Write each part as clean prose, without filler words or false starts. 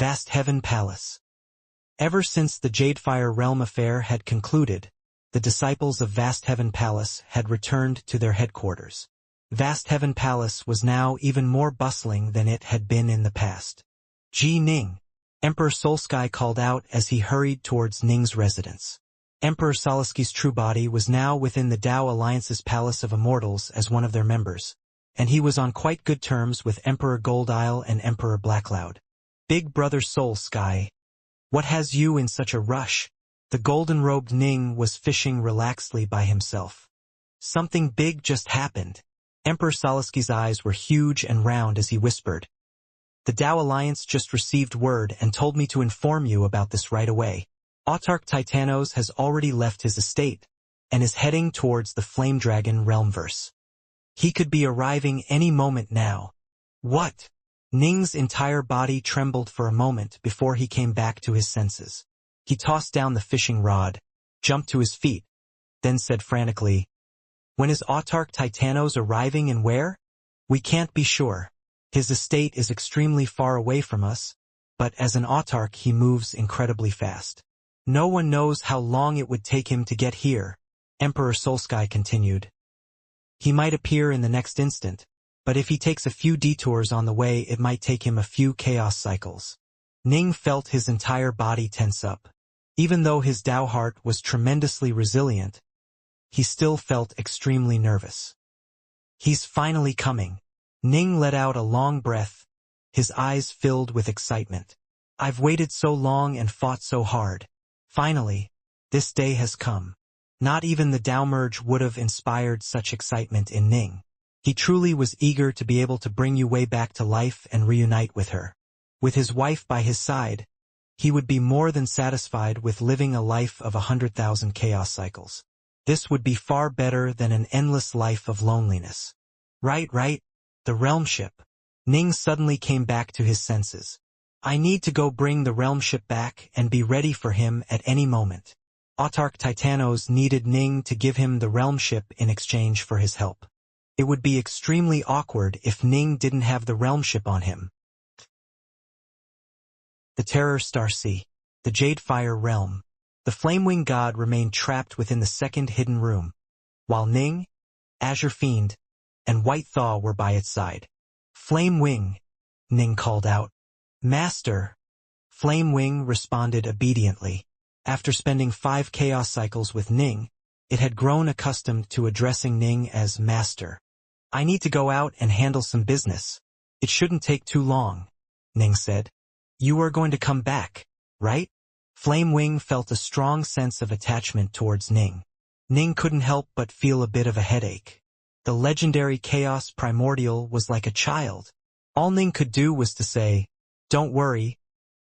Vast Heaven Palace. Ever since the Jadefire Realm affair had concluded, the disciples of Vast Heaven Palace had returned to their headquarters. Vast Heaven Palace was now even more bustling than it had been in the past. "Ji Ning," Emperor Solsky called out as he hurried towards Ning's residence. Emperor Solsky's true body was now within the Tao Alliance's Palace of Immortals as one of their members, and he was on quite good terms with Emperor Goldisle and Emperor Blackcloud. "Big Brother Solsky, what has you in such a rush?" The golden-robed Ning was fishing relaxedly by himself. "Something big just happened." Emperor Solsky's eyes were huge and round as he whispered. "The Tao Alliance just received word and told me to inform you about this right away. Autarch Titanos has already left his estate and is heading towards the Flame Dragon Realmverse. He could be arriving any moment now." "What?" Ning's entire body trembled for a moment before he came back to his senses. He tossed down the fishing rod, jumped to his feet, then said frantically, "When is Autarch Titanos arriving and where?" "We can't be sure. His estate is extremely far away from us, but as an Autarch he moves incredibly fast. No one knows how long it would take him to get here," Emperor Solsky continued. "He might appear in the next instant, but if he takes a few detours on the way it might take him a few chaos cycles." Ning felt his entire body tense up. Even though his Tao heart was tremendously resilient, he still felt extremely nervous. "He's finally coming." Ning let out a long breath, his eyes filled with excitement. "I've waited so long and fought so hard. Finally, this day has come." Not even the Tao merge would have inspired such excitement in Ning. He truly was eager to be able to bring Yue Wei back to life and reunite with her. With his wife by his side, he would be more than satisfied with living a life of 100,000 chaos cycles. This would be far better than an endless life of loneliness. Right, the realm ship. Ning suddenly came back to his senses. "I need to go bring the realm ship back and be ready for him at any moment." Autarch Titanos needed Ning to give him the realm ship in exchange for his help. It would be extremely awkward if Ning didn't have the realm ship on him. The Terror Star Sea. The Jadefire Realm. The Flamewing God remained trapped within the second hidden room, while Ning, Azure Fiend, and White Thaw were by its side. "Flamewing," Ning called out. "Master." Flamewing responded obediently. After spending 5 chaos cycles with Ning, it had grown accustomed to addressing Ning as Master. "I need to go out and handle some business. It shouldn't take too long," Ning said. "You are going to come back, right?" Flamewing felt a strong sense of attachment towards Ning. Ning couldn't help but feel a bit of a headache. The legendary Chaos Primordial was like a child. All Ning could do was to say, "Don't worry,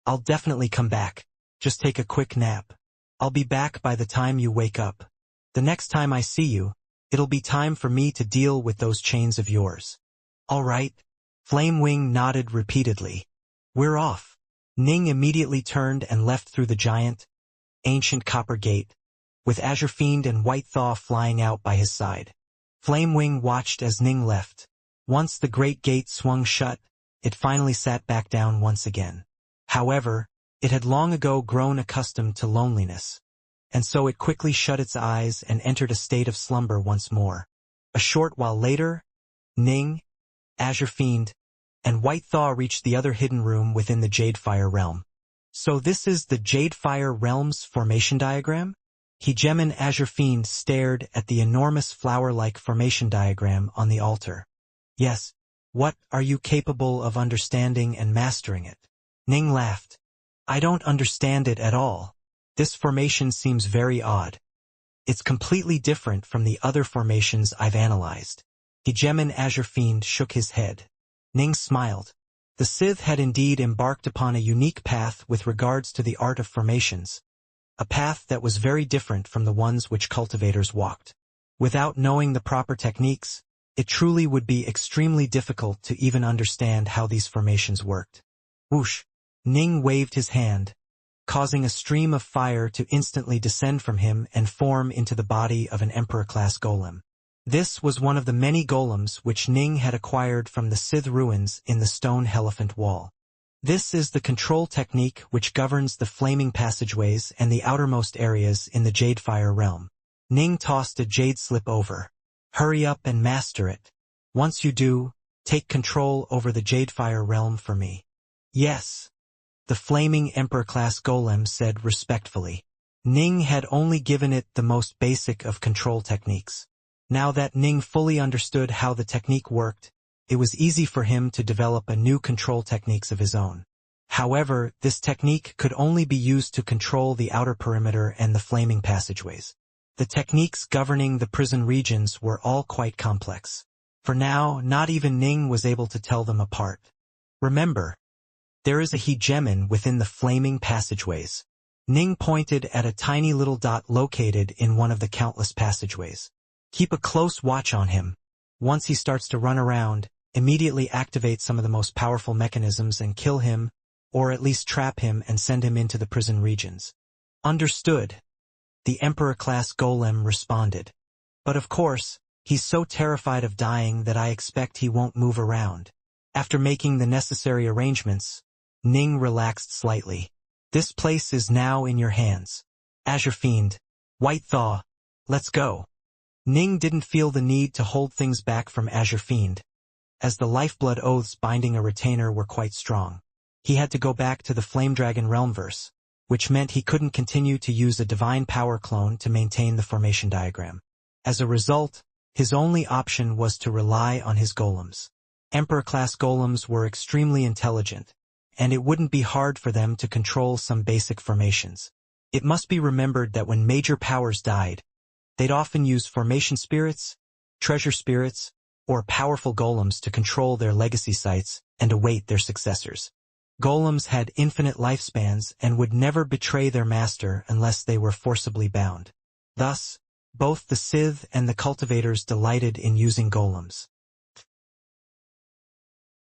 I'll definitely come back. Just take a quick nap. I'll be back by the time you wake up. The next time I see you, it'll be time for me to deal with those chains of yours." "All right." Flamewing nodded repeatedly. "We're off." Ning immediately turned and left through the giant, ancient copper gate, with Azure Fiend and White Thaw flying out by his side. Flamewing watched as Ning left. Once the great gate swung shut, it finally sat back down once again. However, it had long ago grown accustomed to loneliness, and so it quickly shut its eyes and entered a state of slumber once more. A short while later, Ning, Azure Fiend, and White Thaw reached the other hidden room within the Jadefire Realm. "So this is the Jadefire Realm's formation diagram?" Gem and Azure Fiend stared at the enormous flower-like formation diagram on the altar. "Yes. What are you capable of understanding and mastering it?" Ning laughed. "I don't understand it at all. This formation seems very odd. It's completely different from the other formations I've analyzed." Gem and Azure Fiend shook his head. Ning smiled. The Sith had indeed embarked upon a unique path with regards to the art of formations, a path that was very different from the ones which cultivators walked. Without knowing the proper techniques, it truly would be extremely difficult to even understand how these formations worked. Whoosh! Ning waved his hand, causing a stream of fire to instantly descend from him and form into the body of an Emperor-class golem. This was one of the many golems which Ning had acquired from the Sith ruins in the stone elephant wall. This is the control technique which governs the flaming passageways and the outermost areas in the Jadefire realm. Ning tossed a jade slip over. Hurry up and master it. Once you do, take control over the Jadefire realm for me. Yes. The flaming Emperor-class golem said respectfully. Ning had only given it the most basic of control techniques. Now that Ning fully understood how the technique worked, it was easy for him to develop a new control techniques of his own. However, this technique could only be used to control the outer perimeter and the flaming passageways. The techniques governing the prison regions were all quite complex. For now, not even Ning was able to tell them apart. Remember, there is a hegemon within the flaming passageways. Ning pointed at a tiny little dot located in one of the countless passageways. Keep a close watch on him. Once he starts to run around, immediately activate some of the most powerful mechanisms and kill him, or at least trap him and send him into the prison regions. Understood. The Emperor-class golem responded. But of course, he's so terrified of dying that I expect he won't move around. After making the necessary arrangements, Ning relaxed slightly. This place is now in your hands. Azure Fiend, White Thaw, let's go. Ning didn't feel the need to hold things back from Azure Fiend, as the lifeblood oaths binding a retainer were quite strong. He had to go back to the Flame Dragon Realmverse, which meant he couldn't continue to use a divine power clone to maintain the formation diagram. As a result, his only option was to rely on his golems. Emperor-class golems were extremely intelligent, and it wouldn't be hard for them to control some basic formations. It must be remembered that when major powers died, they'd often use formation spirits, treasure spirits, or powerful golems to control their legacy sites and await their successors. Golems had infinite lifespans and would never betray their master unless they were forcibly bound. Thus, both the Sith and the cultivators delighted in using golems.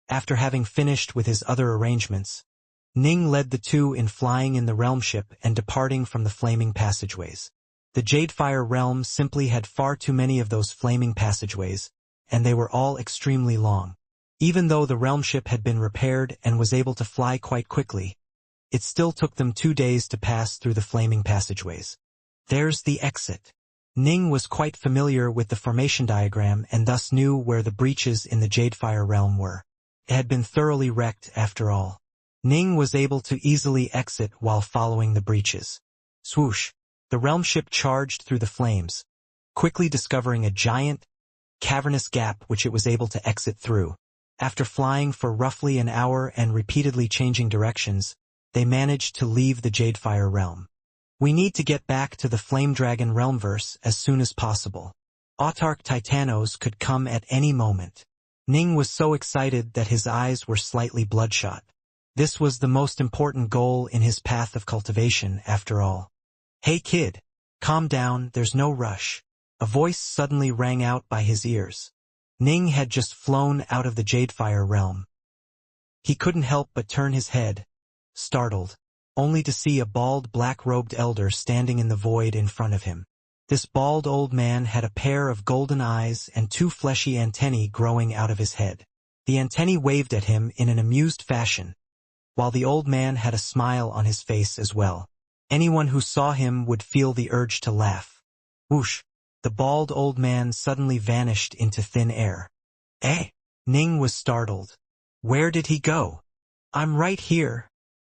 After having finished with his other arrangements, Ning led the two in flying in the realm ship and departing from the flaming passageways. The Jadefire realm simply had far too many of those flaming passageways, and they were all extremely long. Even though the realm ship had been repaired and was able to fly quite quickly, it still took them 2 days to pass through the flaming passageways. There's the exit. Ning was quite familiar with the formation diagram and thus knew where the breaches in the Jadefire realm were. It had been thoroughly wrecked after all. Ning was able to easily exit while following the breaches. Swoosh! The realm ship charged through the flames, quickly discovering a giant, cavernous gap which it was able to exit through. After flying for roughly an hour and repeatedly changing directions, they managed to leave the Jadefire realm. We need to get back to the Flame Dragon Realmverse as soon as possible. Autarch Titanos could come at any moment. Ning was so excited that his eyes were slightly bloodshot. This was the most important goal in his path of cultivation, after all. Hey kid, calm down, there's no rush. A voice suddenly rang out by his ears. Ning had just flown out of the Jadefire realm. He couldn't help but turn his head, startled, only to see a bald black-robed elder standing in the void in front of him. This bald old man had a pair of golden eyes and 2 fleshy antennae growing out of his head. The antennae waved at him in an amused fashion, while the old man had a smile on his face as well. Anyone who saw him would feel the urge to laugh. Whoosh! The bald old man suddenly vanished into thin air. Eh? Ning was startled. Where did he go? I'm right here,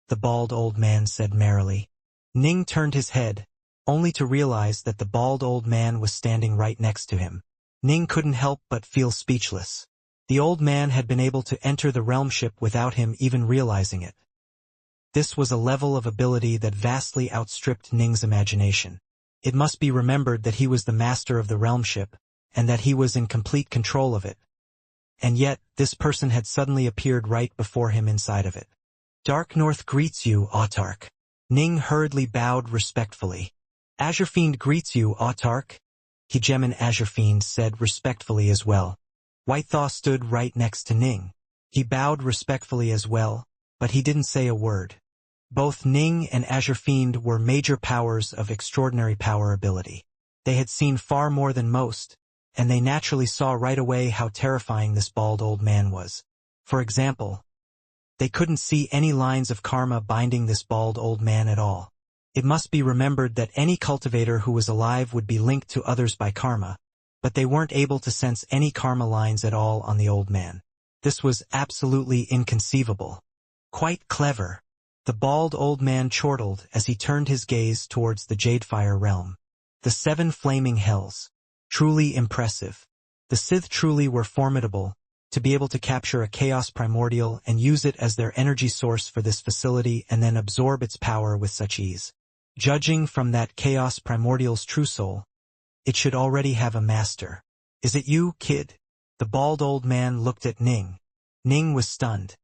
the bald old man said merrily. Ning turned his head, only to realize that the bald old man was standing right next to him. Ning couldn't help but feel speechless. The old man had been able to enter the realm ship without him even realizing it. This was a level of ability that vastly outstripped Ning's imagination. It must be remembered that he was the master of the realm ship, and that he was in complete control of it. And yet, this person had suddenly appeared right before him inside of it. Dark North greets you, Autarch. Ning hurriedly bowed respectfully. Azure Fiend greets you, Autarch. Hegemon Azure Fiend said respectfully as well. White Thaw stood right next to Ning. He bowed respectfully as well, but he didn't say a word. Both Ning and Azure Fiend were major powers of extraordinary power ability. They had seen far more than most, and they naturally saw right away how terrifying this bald old man was. For example, They couldn't see any lines of karma binding this bald old man at all. It must be remembered that any cultivator who was alive would be linked to others by karma, but they weren't able to sense any karma lines at all on the old man. This was absolutely inconceivable. Quite clever. The bald old man chortled as he turned his gaze towards the Jadefire realm. The 7 flaming hells. Truly impressive. The Sith truly were formidable, to be able to capture a chaos primordial and use it as their energy source for this facility and then absorb its power with such ease. Judging from that chaos primordial's true soul, it should already have a master. Is it you, kid? The bald old man looked at Ning. Ning was stunned.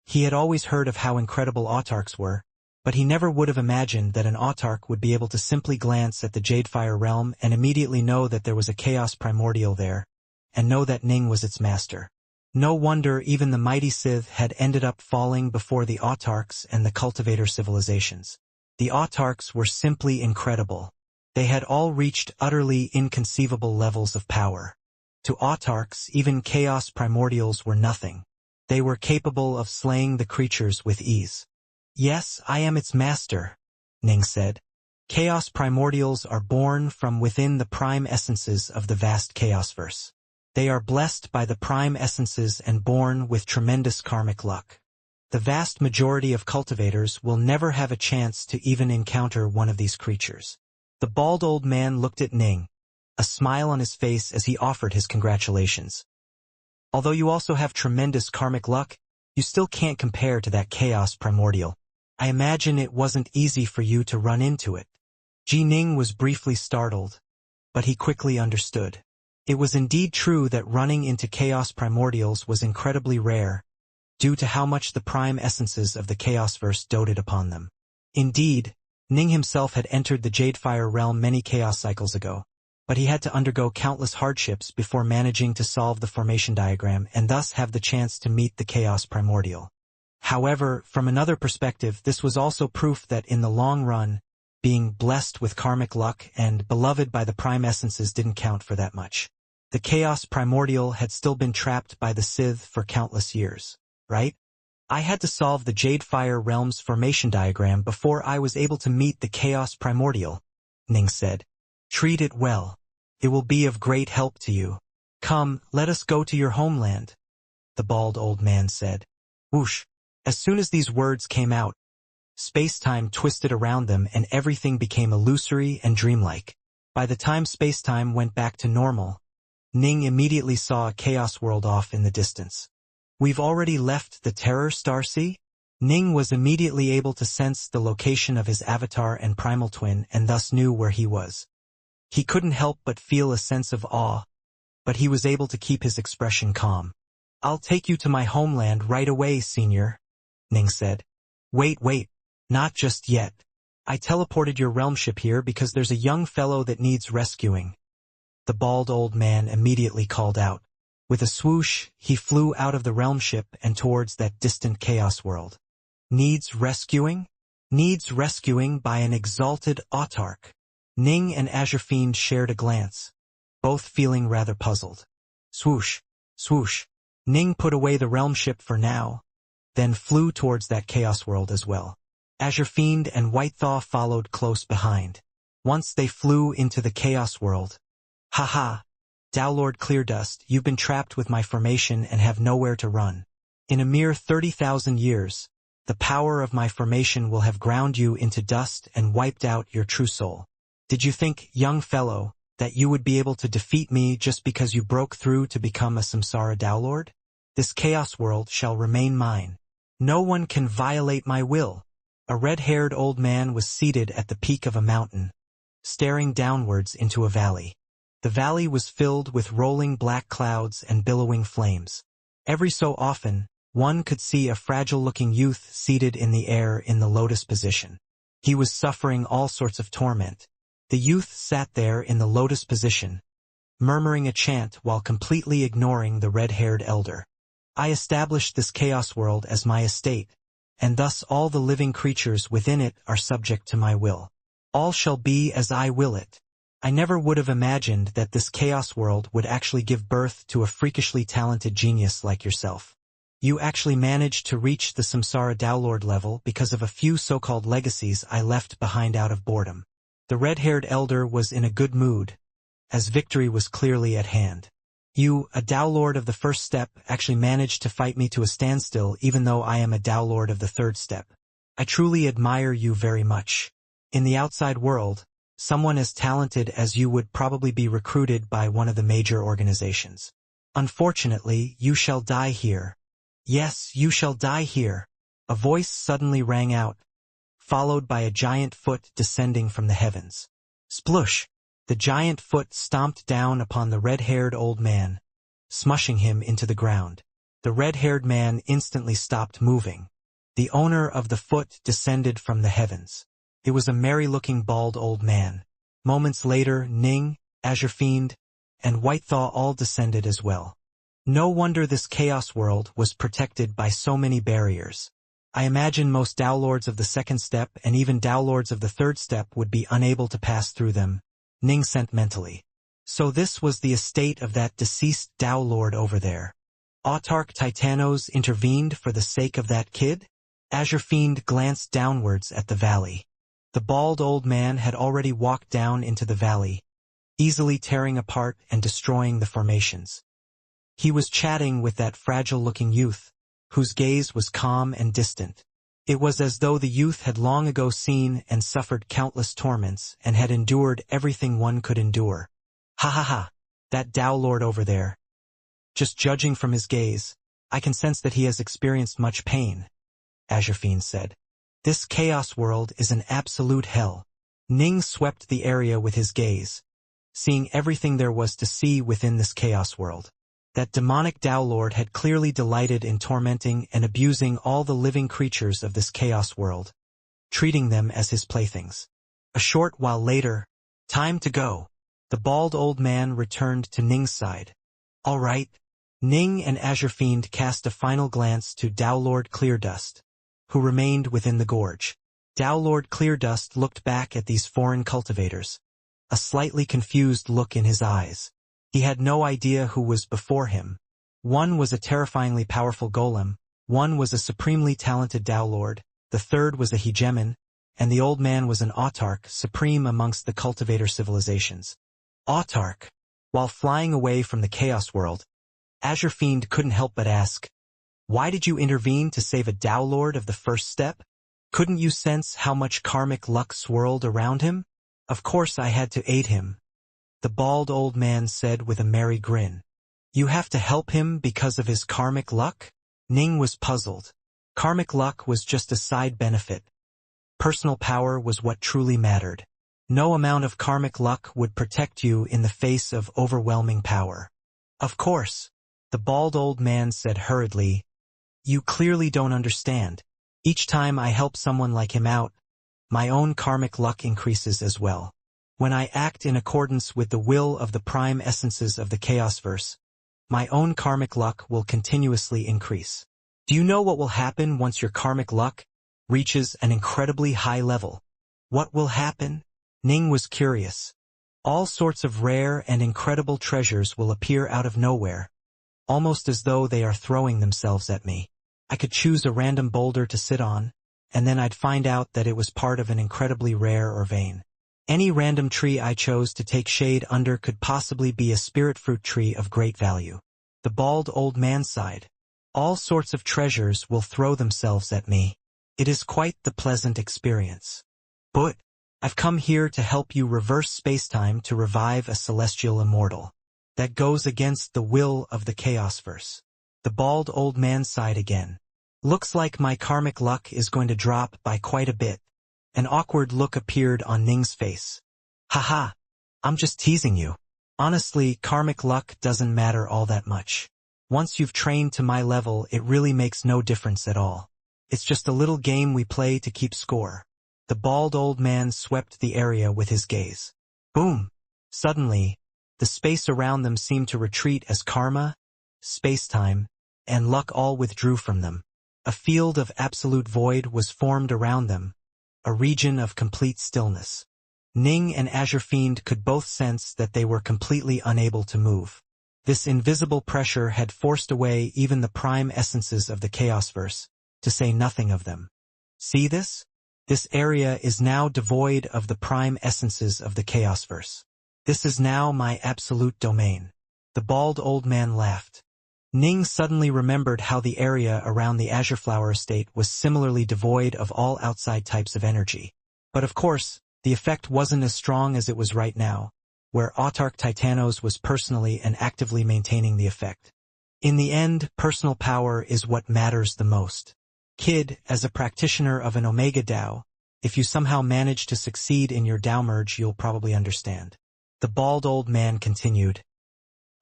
He had always heard of how incredible autarchs were, but he never would have imagined that an autarch would be able to simply glance at the Jadefire realm and immediately know that there was a chaos primordial there, and know that Ning was its master. No wonder even the mighty Sith had ended up falling before the autarchs and the cultivator civilizations. The autarchs were simply incredible. They had all reached utterly inconceivable levels of power. To autarchs, even chaos primordials were nothing. They were capable of slaying the creatures with ease. Yes, I am its master, Ning said. Chaos primordials are born from within the prime essences of the vast chaosverse. They are blessed by the prime essences and born with tremendous karmic luck. The vast majority of cultivators will never have a chance to even encounter one of these creatures. The bald old man looked at Ning, a smile on his face as he offered his congratulations. Although you also have tremendous karmic luck, you still can't compare to that chaos primordial. I imagine it wasn't easy for you to run into it. Ning was briefly startled, but he quickly understood. It was indeed true that running into chaos primordials was incredibly rare, due to how much the prime essences of the chaosverse doted upon them. Indeed, Ning himself had entered the Jadefire realm many chaos cycles ago, but he had to undergo countless hardships before managing to solve the formation diagram and thus have the chance to meet the chaos primordial. However, from another perspective, this was also proof that in the long run, being blessed with karmic luck and beloved by the prime essences didn't count for that much. The chaos primordial had still been trapped by the Sith for countless years, right? I had to solve the Jadefire realm's formation diagram before I was able to meet the chaos primordial, Ning said. Treat it well. It will be of great help to you. Come, let us go to your homeland, the bald old man said. Whoosh! As soon as these words came out, space-time twisted around them and everything became illusory and dreamlike. By the time space-time went back to normal, Ning immediately saw a chaos world off in the distance. We've already left the Terror Starsea? Ning was immediately able to sense the location of his avatar and primal twin and thus knew where he was. He couldn't help but feel a sense of awe, but he was able to keep his expression calm. I'll take you to my homeland right away, senior, Ning said. Wait, not just yet. I teleported your realm ship here because there's a young fellow that needs rescuing. The bald old man immediately called out. With a swoosh, he flew out of the realm ship and towards that distant chaos world. Needs rescuing? Needs rescuing by an exalted autarch. Ning and Azure Fiend shared a glance, both feeling rather puzzled. Swoosh, swoosh. Ning put away the realm ship for now, then flew towards that chaos world as well. Azure Fiend and White Thaw followed close behind. Once they flew into the chaos world. Haha, Dowlord Cleardust, you've been trapped with my formation and have nowhere to run. In a mere 30,000 years, the power of my formation will have ground you into dust and wiped out your true soul. Did you think, young fellow, that you would be able to defeat me just because you broke through to become a Samsara Dowlord? This chaos world shall remain mine. No one can violate my will. A red-haired old man was seated at the peak of a mountain, staring downwards into a valley. The valley was filled with rolling black clouds and billowing flames. Every so often, one could see a fragile-looking youth seated in the air in the lotus position. He was suffering all sorts of torment. The youth sat there in the lotus position, murmuring a chant while completely ignoring the red-haired elder. I established this chaos world as my estate, and thus all the living creatures within it are subject to my will. All shall be as I will it. I never would have imagined that this chaos world would actually give birth to a freakishly talented genius like yourself. You actually managed to reach the Samsara Downlord level because of a few so-called legacies I left behind out of boredom. The red-haired elder was in a good mood, as victory was clearly at hand. You, a Downlord of the first step, actually managed to fight me to a standstill even though I am a Downlord of the third step. I truly admire you very much. In the outside world, someone as talented as you would probably be recruited by one of the major organizations. Unfortunately, you shall die here. Yes, you shall die here. A voice suddenly rang out, followed by a giant foot descending from the heavens. Splush! The giant foot stomped down upon the red-haired old man, smushing him into the ground. The red-haired man instantly stopped moving. The owner of the foot descended from the heavens. It was a merry-looking bald old man. Moments later, Ning, Azure Fiend, and Whitethaw all descended as well. No wonder this chaos world was protected by so many barriers. I imagine most Downlords of the second step and even Downlords of the third step would be unable to pass through them, Ning sent mentally. So this was the estate of that deceased Downlord over there. Autarch Titanos intervened for the sake of that kid? Azure Fiend glanced downwards at the valley. The bald old man had already walked down into the valley, easily tearing apart and destroying the formations. He was chatting with that fragile-looking youth, whose gaze was calm and distant. It was as though the youth had long ago seen and suffered countless torments and had endured everything one could endure. Ha ha ha, that Downlord over there. Just judging from his gaze, I can sense that he has experienced much pain, Azure Fiend said. This chaos world is an absolute hell. Ning swept the area with his gaze, seeing everything there was to see within this chaos world. That demonic Downlord had clearly delighted in tormenting and abusing all the living creatures of this chaos world, treating them as his playthings. A short while later, time to go. The bald old man returned to Ning's side. All right. Ning and Azure Fiend cast a final glance to Downlord Cleardust, who remained within the gorge. Downlord Cleardust looked back at these foreign cultivators, a slightly confused look in his eyes. He had no idea who was before him. One was a terrifyingly powerful golem, one was a supremely talented Downlord, the third was a hegemon, and the old man was an autarch, supreme amongst the cultivator civilizations. Autarch. While flying away from the chaos world, Azure Fiend couldn't help but ask, why did you intervene to save a Downlord of the first step? Couldn't you sense how much karmic luck swirled around him? Of course I had to aid him, the bald old man said with a merry grin. You have to help him because of his karmic luck? Ning was puzzled. Karmic luck was just a side benefit. Personal power was what truly mattered. No amount of karmic luck would protect you in the face of overwhelming power. Of course, the bald old man said hurriedly. You clearly don't understand. Each time I help someone like him out, my own karmic luck increases as well. When I act in accordance with the will of the prime essences of the Chaosverse, my own karmic luck will continuously increase. Do you know what will happen once your karmic luck reaches an incredibly high level? What will happen? Ning was curious. All sorts of rare and incredible treasures will appear out of nowhere, almost as though they are throwing themselves at me. I could choose a random boulder to sit on, and then I'd find out that it was part of an incredibly rare or vein. Any random tree I chose to take shade under could possibly be a spirit fruit tree of great value. The bald old man sighed. All sorts of treasures will throw themselves at me. It is quite the pleasant experience. But I've come here to help you reverse spacetime to revive a celestial immortal. That goes against the will of the Chaosverse. The bald old man sighed again. Looks like my karmic luck is going to drop by quite a bit. An awkward look appeared on Ning's face. Haha, I'm just teasing you. Honestly, karmic luck doesn't matter all that much. Once you've trained to my level, it really makes no difference at all. It's just a little game we play to keep score. The bald old man swept the area with his gaze. Boom! Suddenly, the space around them seemed to retreat as karma, space-time, and luck all withdrew from them. A field of absolute void was formed around them, a region of complete stillness. Ning and Azure Fiend could both sense that they were completely unable to move. This invisible pressure had forced away even the prime essences of the Chaosverse, to say nothing of them. See this? This area is now devoid of the prime essences of the Chaosverse. This is now my absolute domain. The bald old man laughed. Ning suddenly remembered how the area around the Azure Flower Estate was similarly devoid of all outside types of energy. But of course, the effect wasn't as strong as it was right now, where Autarch Titanos was personally and actively maintaining the effect. In the end, personal power is what matters the most. Kid, as a practitioner of an Omega Dao, if you somehow manage to succeed in your Dao merge, you'll probably understand. The bald old man continued.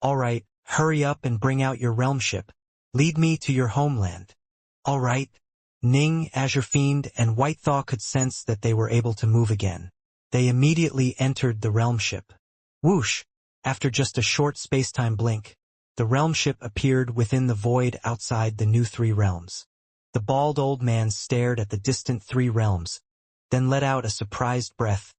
All right, hurry up and bring out your realm ship. Lead me to your homeland. All right. Ning, Azure Fiend, and White Thaw could sense that they were able to move again. They immediately entered the realm ship. Whoosh! After just a short space-time blink, the realm ship appeared within the void outside the new three realms. The bald old man stared at the distant three realms, then let out a surprised breath.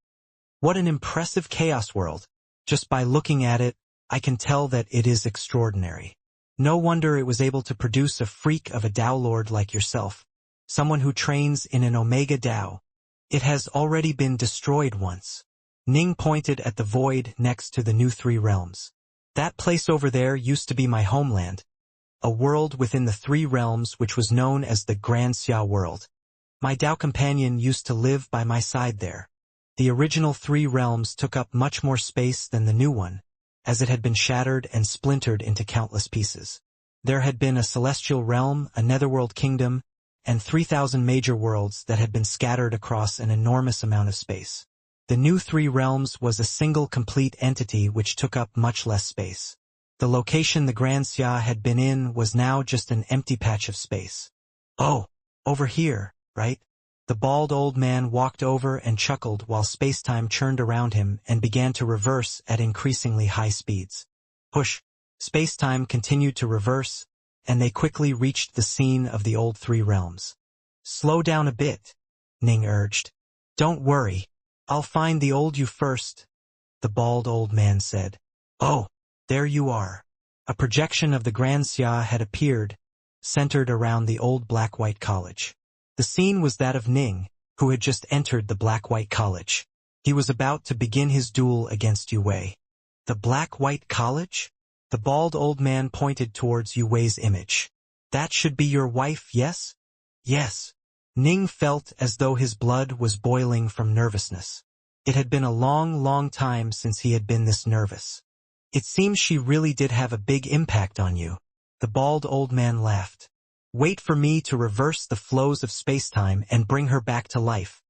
What an impressive chaos world! Just by looking at it, I can tell that it is extraordinary. No wonder it was able to produce a freak of a Dao Lord like yourself, someone who trains in an Omega Dao. It has already been destroyed once. Ning pointed at the void next to the new three realms. That place over there used to be my homeland, a world within the three realms which was known as the Grand Xia world. My Dao companion used to live by my side there. The original three realms took up much more space than the new one, as it had been shattered and splintered into countless pieces. There had been a celestial realm, a netherworld kingdom, and 3,000 major worlds that had been scattered across an enormous amount of space. The new three realms was a single complete entity which took up much less space. The location the Grand Xia had been in was now just an empty patch of space. Oh, over here, right? The bald old man walked over and chuckled while space-time churned around him and began to reverse at increasingly high speeds. Push! Space-time continued to reverse, and they quickly reached the scene of the old three realms. Slow down a bit, Ning urged. Don't worry. I'll find the old you first, the bald old man said. Oh, there you are. A projection of the Grand Xia had appeared, centered around the old Black-White College. The scene was that of Ning, who had just entered the Black-White College. He was about to begin his duel against Yu Wei. The Black-White College? The bald old man pointed towards Yu Wei's image. That should be your wife, yes? Yes. Ning felt as though his blood was boiling from nervousness. It had been a long, long time since he had been this nervous. It seems she really did have a big impact on you. The bald old man laughed. Wait for me to reverse the flows of space-time and bring her back to life.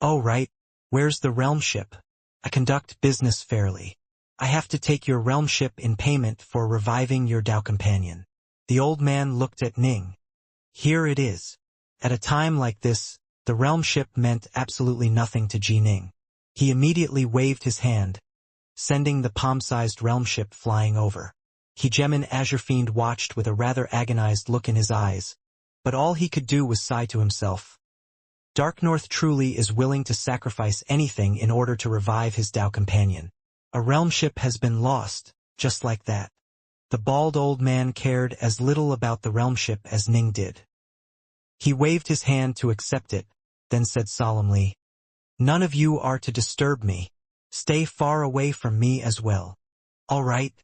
Oh right, where's the realm ship? I conduct business fairly. I have to take your realm ship in payment for reviving your Dao companion. The old man looked at Ning. Here it is. At a time like this, the realm ship meant absolutely nothing to Ji Ning. He immediately waved his hand, sending the palm-sized realm ship flying over. Hegemin Azure Fiend watched with a rather agonized look in his eyes, but all he could do was sigh to himself. Dark North truly is willing to sacrifice anything in order to revive his Dao companion. A realm ship has been lost, just like that. The bald old man cared as little about the realm ship as Ning did. He waved his hand to accept it, then said solemnly, None of you are to disturb me. Stay far away from me as well. All right.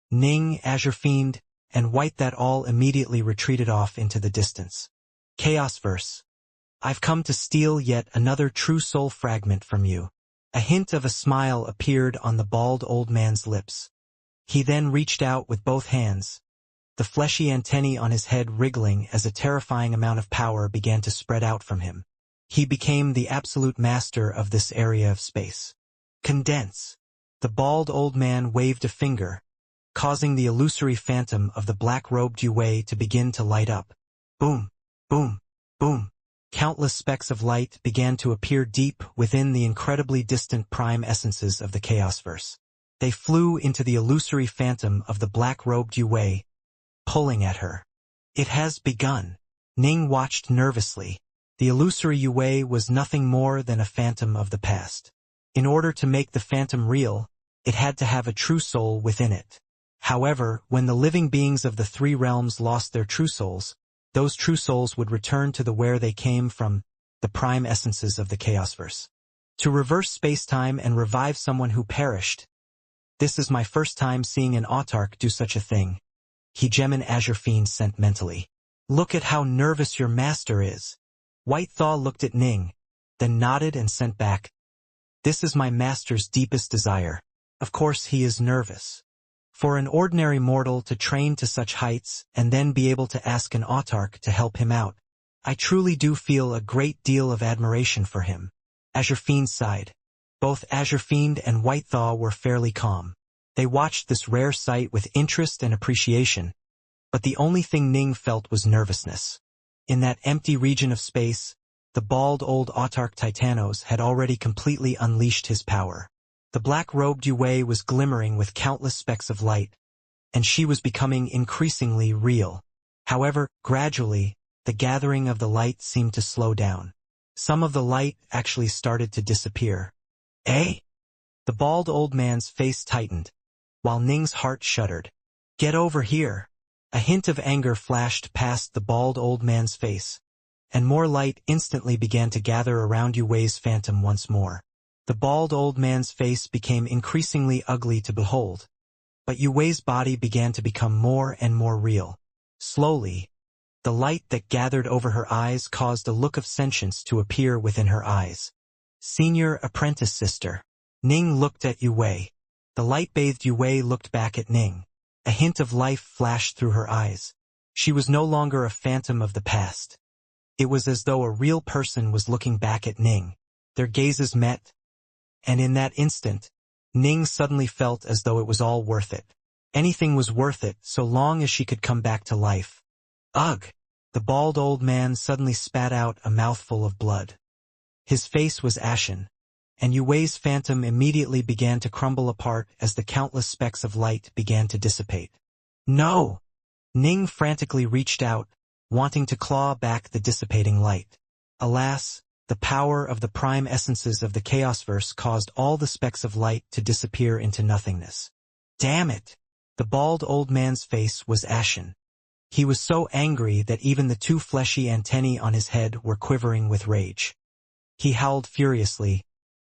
Ning, Azure Fiend, and White that all immediately retreated off into the distance. Chaosverse. I've come to steal yet another true soul fragment from you. A hint of a smile appeared on the bald old man's lips. He then reached out with both hands, the fleshy antennae on his head wriggling as a terrifying amount of power began to spread out from him. He became the absolute master of this area of space. Condense. The bald old man waved a finger, causing the illusory phantom of the black-robed Yu Wei to begin to light up. Boom, boom, boom. Countless specks of light began to appear deep within the incredibly distant prime essences of the Chaosverse. They flew into the illusory phantom of the black-robed Yu Wei, pulling at her. It has begun. Ning watched nervously. The illusory Yu Wei was nothing more than a phantom of the past. In order to make the phantom real, it had to have a true soul within it. However, when the living beings of the three realms lost their true souls, those true souls would return to the where they came from, the prime essences of the Chaosverse. To reverse space-time and revive someone who perished. This is my first time seeing an autarch do such a thing. Hegemon Azure Fiend sent mentally. Look at how nervous your master is. White Thaw looked at Ning, then nodded and sent back. This is my master's deepest desire. Of course he is nervous. For an ordinary mortal to train to such heights and then be able to ask an autarch to help him out, I truly do feel a great deal of admiration for him. Azure Fiend sighed. Both Azure Fiend and White Thaw were fairly calm. They watched this rare sight with interest and appreciation, but the only thing Ning felt was nervousness. In that empty region of space, the bald old autarch Titanos had already completely unleashed his power. The black-robed Yue was glimmering with countless specks of light, and she was becoming increasingly real. However, gradually, the gathering of the light seemed to slow down. Some of the light actually started to disappear. Eh? The bald old man's face tightened, while Ning's heart shuddered. Get over here. A hint of anger flashed past the bald old man's face, and more light instantly began to gather around Yue's phantom once more. The bald old man's face became increasingly ugly to behold, but Yue's body began to become more and more real. Slowly, the light that gathered over her eyes caused a look of sentience to appear within her eyes. Senior apprentice sister. Ning looked at Yue. The light-bathed Yue looked back at Ning. A hint of life flashed through her eyes. She was no longer a phantom of the past. It was as though a real person was looking back at Ning. Their gazes met, and in that instant, Ning suddenly felt as though it was all worth it. Anything was worth it so long as she could come back to life. Ugh! The bald old man suddenly spat out a mouthful of blood. His face was ashen, and Yue's phantom immediately began to crumble apart as the countless specks of light began to dissipate. No! Ning frantically reached out, wanting to claw back the dissipating light. Alas, the power of the prime essences of the Chaosverse caused all the specks of light to disappear into nothingness. Damn it! The bald old man's face was ashen. He was so angry that even the two fleshy antennae on his head were quivering with rage. He howled furiously.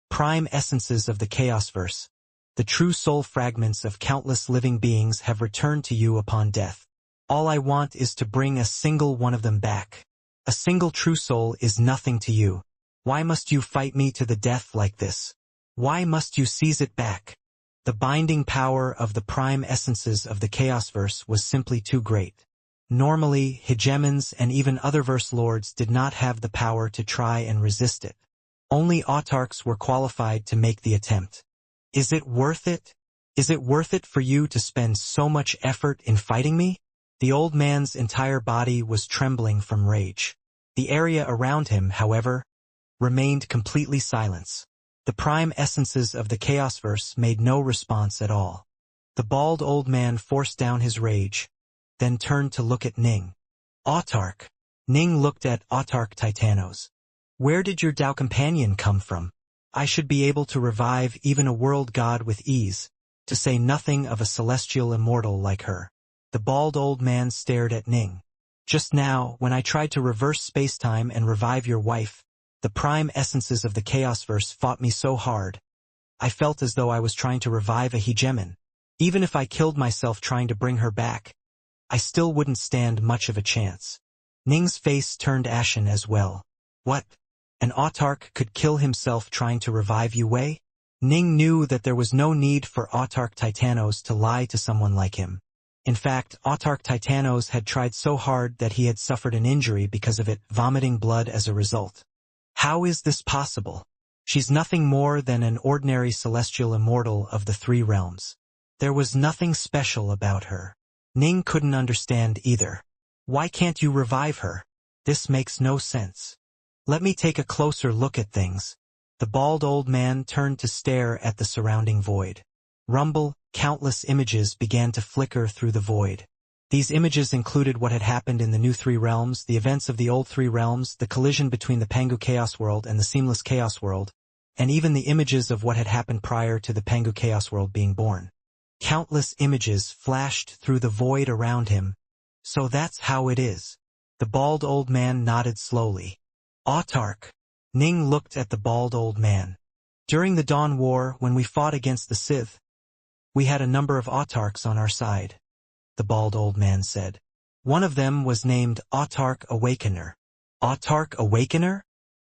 Prime essences of the Chaosverse, the true soul fragments of countless living beings have returned to you upon death. All I want is to bring a single one of them back. A single true soul is nothing to you. Why must you fight me to the death like this? Why must you seize it back? The binding power of the prime essences of the Chaosverse was simply too great. Normally, hegemons and even other verse lords did not have the power to try and resist it. Only autarchs were qualified to make the attempt. Is it worth it? Is it worth it for you to spend so much effort in fighting me? The old man's entire body was trembling from rage. The area around him, however, remained completely silent. The prime essences of the Chaosverse made no response at all. The bald old man forced down his rage, then turned to look at Ning. Autarch. Ning looked at Autarch Titanos. Where did your Tao companion come from? I should be able to revive even a world god with ease, to say nothing of a celestial immortal like her. The bald old man stared at Ning. Just now, when I tried to reverse space-time and revive your wife, the prime essences of the Chaosverse fought me so hard. I felt as though I was trying to revive a hegemon. Even if I killed myself trying to bring her back, I still wouldn't stand much of a chance. Ning's face turned ashen as well. What? An autarch could kill himself trying to revive Yue? Ning knew that there was no need for autarch Titanos to lie to someone like him. In fact, autarch Titanos had tried so hard that he had suffered an injury because of it, vomiting blood as a result. How is this possible? She's nothing more than an ordinary celestial immortal of the three realms. There was nothing special about her. Ning couldn't understand either. Why can't you revive her? This makes no sense. Let me take a closer look at things. The bald old man turned to stare at the surrounding void. Rumble, countless images began to flicker through the void. These images included what had happened in the new three realms, the events of the old three realms, the collision between the Pengu Chaos World and the Seamless Chaos World, and even the images of what had happened prior to the Pengu Chaos World being born. Countless images flashed through the void around him. So that's how it is. The bald old man nodded slowly. Autarch. Ning looked at the bald old man. During the Dawn War, when we fought against the Sith, we had a number of autarchs on our side, the bald old man said. One of them was named Autarch Awakener. Autarch Awakener?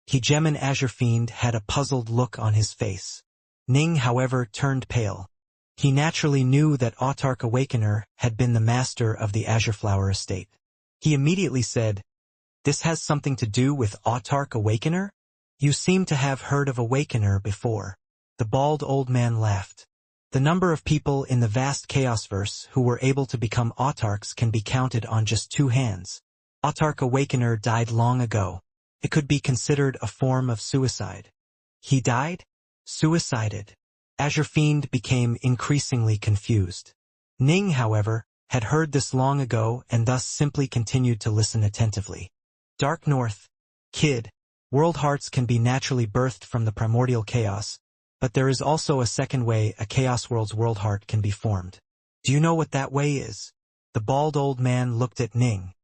Gemin Azure Fiend had a puzzled look on his face. Ning, however, turned pale. He naturally knew that Autarch Awakener had been the master of the Azure Flower estate. He immediately said, "This has something to do with Autarch Awakener? You seem to have heard of Awakener before." The bald old man laughed. The number of people in the vast Chaosverse who were able to become autarchs can be counted on just 2 hands. Autarch Awakener died long ago. It could be considered a form of suicide. He died? Suicided. Azure Fiend became increasingly confused. Ning, however, had heard this long ago and thus simply continued to listen attentively. Dark North. Kid. World hearts can be naturally birthed from the primordial chaos, but there is also a second way a Chaos World's world heart can be formed. Do you know what that way is? The bald old man looked at Ning.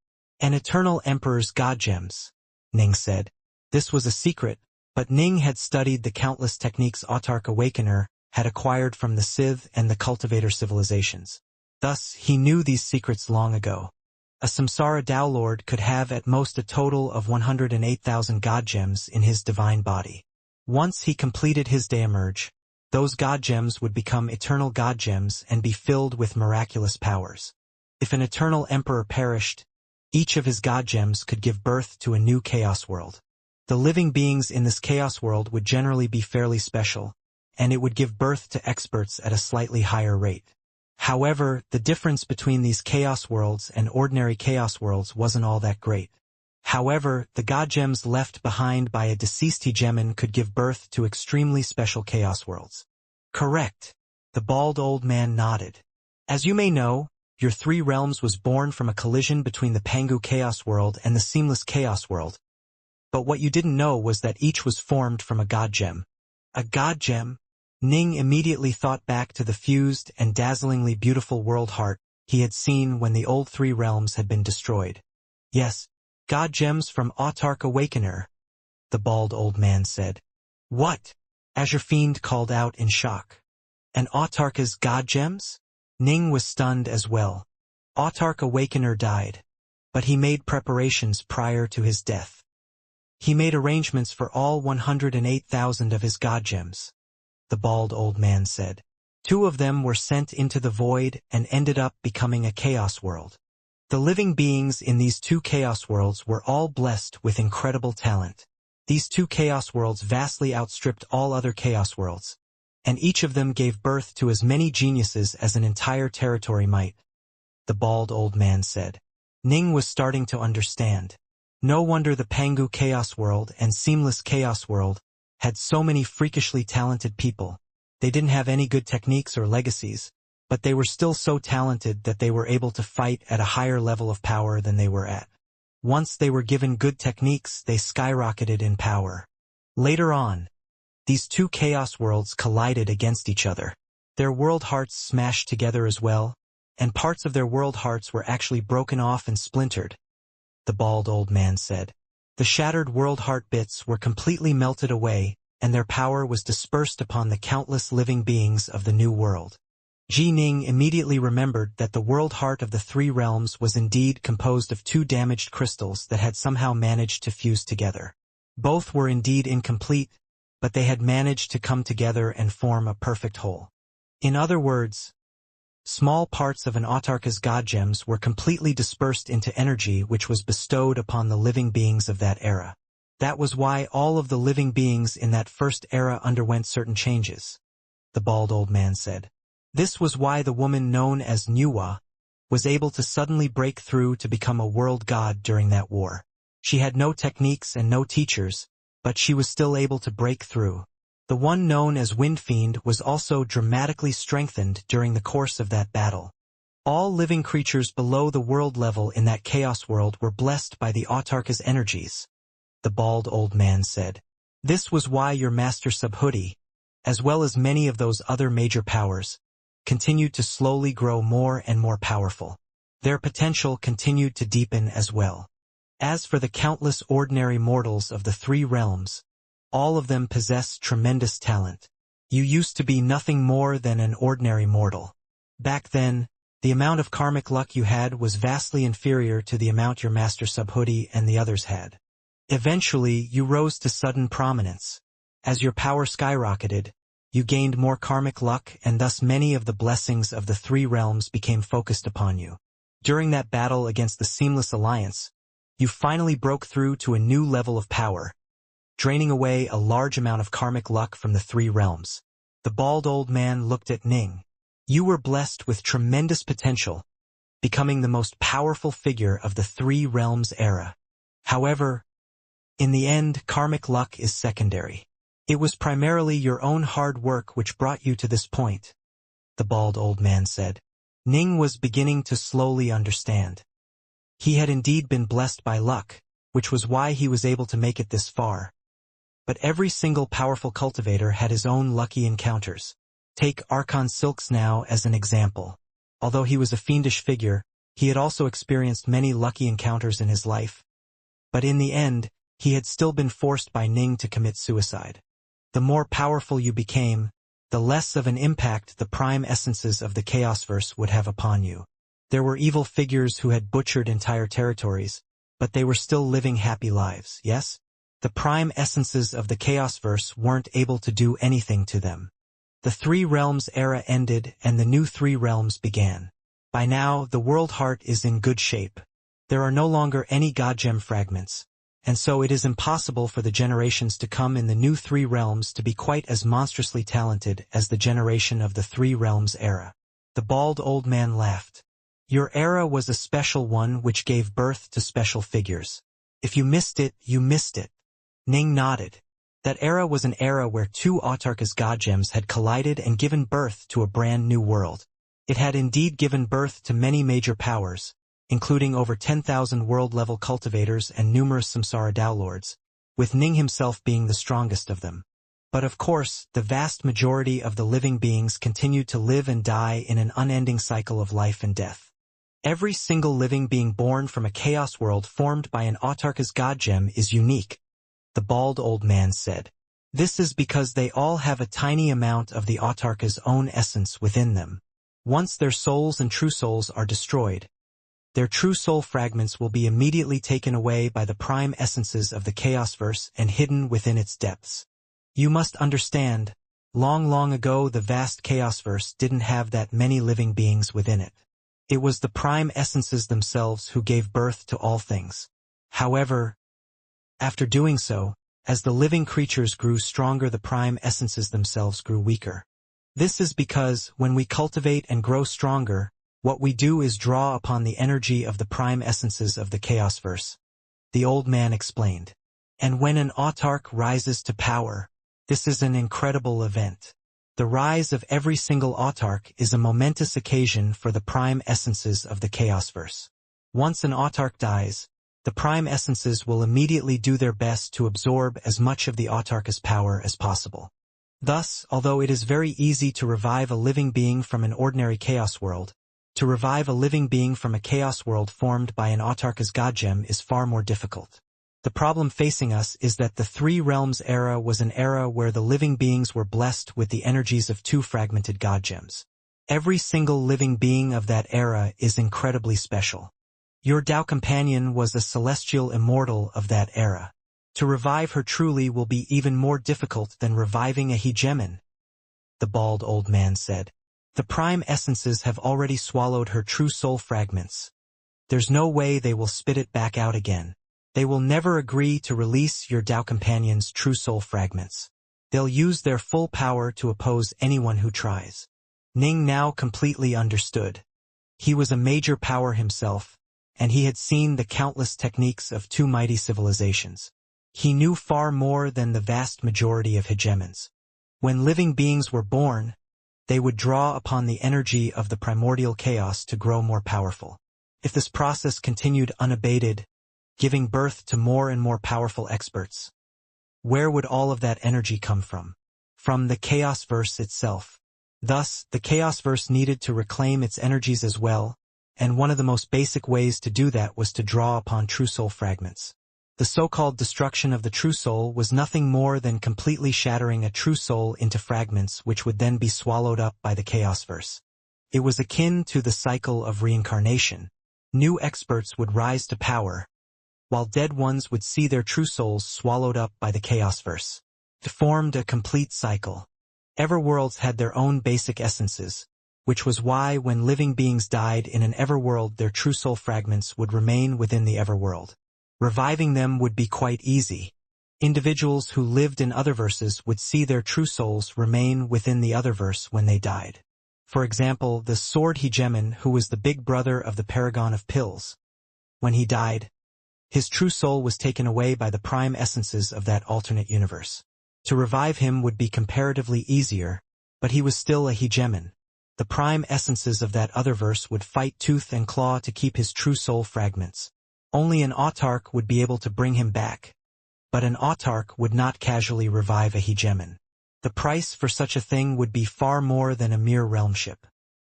An eternal emperor's god gems, Ning said. This was a secret, but Ning had studied the countless techniques Autarch Awakener had acquired from the Sith and the Cultivator civilizations. Thus, he knew these secrets long ago. A Samsara Dowlord could have at most a total of 108,000 god gems in his divine body. Once he completed his Daemerge, those god gems would become eternal god gems and be filled with miraculous powers. If an eternal emperor perished, each of his god gems could give birth to a new chaos world. The living beings in this chaos world would generally be fairly special, and it would give birth to experts at a slightly higher rate. However, the difference between these chaos worlds and ordinary chaos worlds wasn't all that great. However, the god gems left behind by a deceased Gemin could give birth to extremely special chaos worlds. Correct. The bald old man nodded. As you may know, your 3 realms was born from a collision between the Pangu Chaos World and the Seamless Chaos World. But what you didn't know was that each was formed from a god gem. A god gem? Ning immediately thought back to the fused and dazzlingly beautiful world heart he had seen when the old 3 realms had been destroyed. Yes, god gems from Autarch Awakener, the bald old man said. What? Azure Fiend called out in shock. An Autarch's god gems? Ning was stunned as well. Autarch Awakener died, but he made preparations prior to his death. He made arrangements for all 108,000 of his god gems, the bald old man said. 2 of them were sent into the void and ended up becoming a chaos world. The living beings in these 2 chaos worlds were all blessed with incredible talent. These 2 chaos worlds vastly outstripped all other chaos worlds, and each of them gave birth to as many geniuses as an entire territory might, the bald old man said. Ning was starting to understand. No wonder the Pangu Chaos World and Seamless Chaos World had so many freakishly talented people. They didn't have any good techniques or legacies, but they were still so talented that they were able to fight at a higher level of power than they were at. Once they were given good techniques, they skyrocketed in power. Later on, these 2 chaos worlds collided against each other. Their world hearts smashed together as well, and parts of their world hearts were actually broken off and splintered, the bald old man said. The shattered world heart bits were completely melted away, and their power was dispersed upon the countless living beings of the new world. Ji Ning immediately remembered that the world heart of the 3 realms was indeed composed of 2 damaged crystals that had somehow managed to fuse together. Both were indeed incomplete, but they had managed to come together and form a perfect whole. In other words, small parts of an autarch's god gems were completely dispersed into energy which was bestowed upon the living beings of that era. That was why all of the living beings in that first era underwent certain changes, the bald old man said. This was why the woman known as Nuwa was able to suddenly break through to become a world god during that war. She had no techniques and no teachers, but she was still able to break through. The one known as Wind Fiend was also dramatically strengthened during the course of that battle. All living creatures below the world level in that chaos world were blessed by the Autarch's energies, the bald old man said. This was why your Master Subhuti, as well as many of those other major powers, continued to slowly grow more and more powerful. Their potential continued to deepen as well. As for the countless ordinary mortals of the three realms, all of them possess tremendous talent. You used to be nothing more than an ordinary mortal. Back then, the amount of karmic luck you had was vastly inferior to the amount your master Subhoodie and the others had. Eventually, you rose to sudden prominence. As your power skyrocketed, you gained more karmic luck, and thus many of the blessings of the three realms became focused upon you. During that battle against the Seamless Alliance, you finally broke through to a new level of power, draining away a large amount of karmic luck from the three realms. The bald old man looked at Ning. You were blessed with tremendous potential, becoming the most powerful figure of the three realms era. However, in the end, karmic luck is secondary. It was primarily your own hard work which brought you to this point, the bald old man said. Ning was beginning to slowly understand. He had indeed been blessed by luck, which was why he was able to make it this far. But every single powerful cultivator had his own lucky encounters. Take Archon Silks now as an example. Although he was a fiendish figure, he had also experienced many lucky encounters in his life. But in the end, he had still been forced by Ning to commit suicide. The more powerful you became, the less of an impact the prime essences of the Chaosverse would have upon you. There were evil figures who had butchered entire territories, but they were still living happy lives, yes? The prime essences of the Chaosverse weren't able to do anything to them. The Three Realms era ended and the new Three Realms began. By now, the World Heart is in good shape. There are no longer any Godgem fragments, and so it is impossible for the generations to come in the new Three Realms to be quite as monstrously talented as the generation of the Three Realms era. The bald old man laughed. Your era was a special one which gave birth to special figures. If you missed it, you missed it. Ning nodded. That era was an era where two Autarkas Godgems had collided and given birth to a brand new world. It had indeed given birth to many major powers, including over 10,000 world-level cultivators and numerous Samsara Downlords, with Ning himself being the strongest of them. But of course, the vast majority of the living beings continued to live and die in an unending cycle of life and death. Every single living being born from a chaos world formed by an Autarka's Godgem is unique, the bald old man said. This is because they all have a tiny amount of the Autarka's own essence within them. Once their souls and true souls are destroyed, their true soul fragments will be immediately taken away by the prime essences of the Chaosverse and hidden within its depths. You must understand, long ago the vast Chaosverse didn't have that many living beings within it. It was the prime essences themselves who gave birth to all things. However, after doing so, as the living creatures grew stronger, the prime essences themselves grew weaker. This is because, when we cultivate and grow stronger, what we do is draw upon the energy of the prime essences of the Chaosverse, the old man explained. And when an autark rises to power, this is an incredible event. The rise of every single autark is a momentous occasion for the prime essences of the Chaosverse. Once an autark dies, the prime essences will immediately do their best to absorb as much of the autarka's power as possible. Thus, although it is very easy to revive a living being from an ordinary chaos world, to revive a living being from a chaos world formed by an autarka's godgem is far more difficult. The problem facing us is that the Three Realms era was an era where the living beings were blessed with the energies of two fragmented godgems. Every single living being of that era is incredibly special. Your Tao companion was a celestial immortal of that era. To revive her truly will be even more difficult than reviving a hegemon, the bald old man said. The prime essences have already swallowed her true soul fragments. There's no way they will spit it back out again. They will never agree to release your Tao companion's true soul fragments. They'll use their full power to oppose anyone who tries. Ning now completely understood. He was a major power himself, and he had seen the countless techniques of two mighty civilizations. He knew far more than the vast majority of hegemons. When living beings were born, they would draw upon the energy of the primordial chaos to grow more powerful. If this process continued unabated, giving birth to more and more powerful experts, where would all of that energy come from? From the Chaosverse itself. Thus, the Chaosverse needed to reclaim its energies as well, and one of the most basic ways to do that was to draw upon True Soul fragments. The so-called destruction of the True Soul was nothing more than completely shattering a True Soul into fragments which would then be swallowed up by the Chaosverse. It was akin to the cycle of reincarnation. New experts would rise to power, while dead ones would see their True Souls swallowed up by the Chaosverse. It formed a complete cycle. Everworlds had their own basic essences, which was why when living beings died in an Everworld their True Soul fragments would remain within the Everworld. Reviving them would be quite easy. Individuals who lived in Otherverses would see their True Souls remain within the Otherverse when they died. For example, the Sword Hegemon, who was the big brother of the Paragon of Pills. When he died, his True Soul was taken away by the prime essences of that alternate universe. To revive him would be comparatively easier, but he was still a Hegemon. The prime essences of that Otherverse would fight tooth and claw to keep his True Soul fragments. Only an autarch would be able to bring him back, but an autarch would not casually revive a Hegemon. The price for such a thing would be far more than a mere realmship.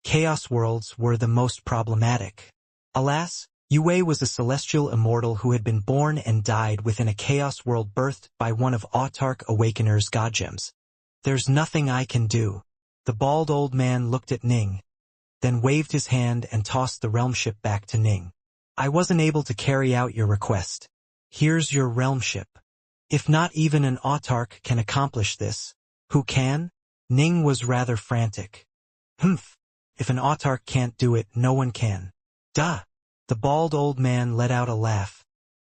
Chaos worlds were the most problematic. Alas, Yue was a celestial immortal who had been born and died within a chaos world birthed by one of Autarch Awakener's godgems. There's nothing I can do. The bald old man looked at Ning, then waved his hand and tossed the realmship back to Ning. I wasn't able to carry out your request. Here's your realmship. If not even an autarch can accomplish this, who can? Ning was rather frantic. Humph. If an autarch can't do it, no one can. Duh. The bald old man let out a laugh,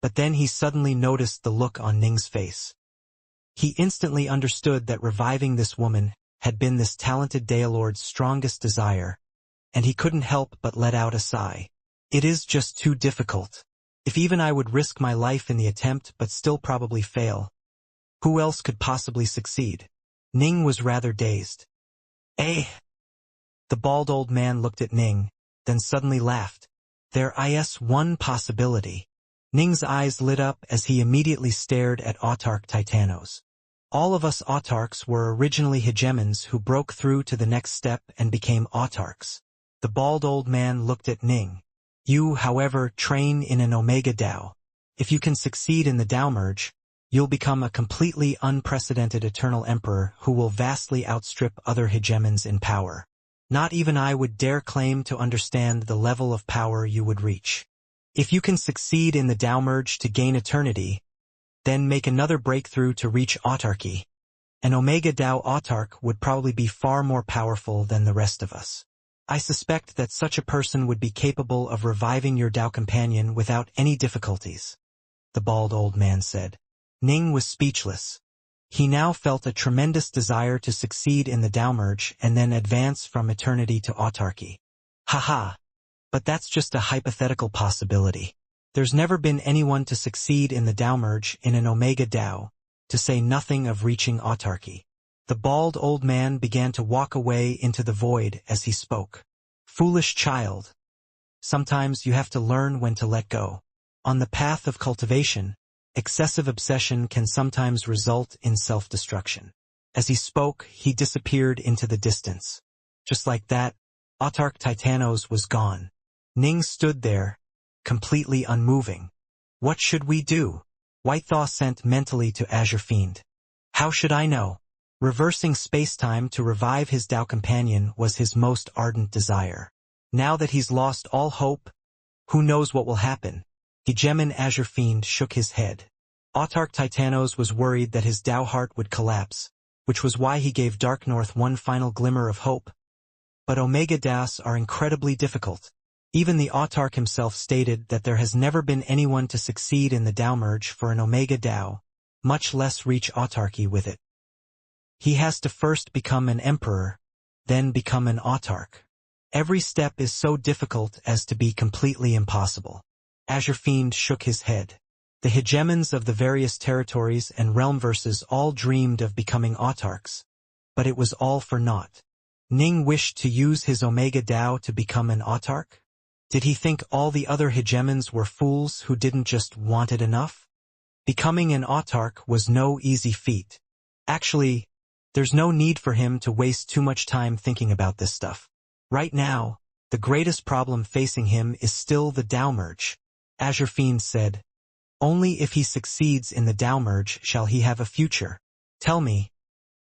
but then he suddenly noticed the look on Ning's face. He instantly understood that reviving this woman had been this talented Daelord's strongest desire, and he couldn't help but let out a sigh. It is just too difficult. If even I would risk my life in the attempt but still probably fail, who else could possibly succeed? Ning was rather dazed. Eh? The bald old man looked at Ning, then suddenly laughed. There is one possibility. Ning's eyes lit up as he immediately stared at Autarch Titanos. All of us autarchs were originally hegemons who broke through to the next step and became autarchs. The bald old man looked at Ning. You, however, train in an Omega Dao. If you can succeed in the Dao merge, you'll become a completely unprecedented eternal emperor who will vastly outstrip other hegemons in power. Not even I would dare claim to understand the level of power you would reach. If you can succeed in the Dao merge to gain eternity, then make another breakthrough to reach autarky. An Omega Dao autarch would probably be far more powerful than the rest of us. I suspect that such a person would be capable of reviving your Dao companion without any difficulties, the bald old man said. Ning was speechless. He now felt a tremendous desire to succeed in the Dao merge and then advance from eternity to autarky. Haha. But that's just a hypothetical possibility. There's never been anyone to succeed in the Dao merge in an Omega Dao, to say nothing of reaching autarky. The bald old man began to walk away into the void as he spoke. Foolish child. Sometimes you have to learn when to let go. On the path of cultivation, excessive obsession can sometimes result in self-destruction. As he spoke, he disappeared into the distance. Just like that, Autarch Titanos was gone. Ning stood there, completely unmoving. What should we do? Whitethaw sent mentally to Azure Fiend. How should I know? Reversing space-time to revive his Dao companion was his most ardent desire. Now that he's lost all hope, who knows what will happen? Hegemon Azure Fiend shook his head. Autarch Titanos was worried that his Dao heart would collapse, which was why he gave Dark North one final glimmer of hope. But Omega Daos are incredibly difficult. Even the Autarch himself stated that there has never been anyone to succeed in the Dao merge for an Omega Dao, much less reach autarky with it. He has to first become an emperor, then become an autarch. Every step is so difficult as to be completely impossible. Azure Fiend shook his head. The hegemons of the various territories and realmverses all dreamed of becoming autarchs, but it was all for naught. Ning wished to use his Omega Dao to become an autarch? Did he think all the other hegemons were fools who didn't just want it enough? Becoming an autarch was no easy feat. Actually, There's no need for him to waste too much time thinking about this stuff. Right now, the greatest problem facing him is still the Dao merge. Azure Fiend said, only if he succeeds in the Dao merge shall he have a future. Tell me,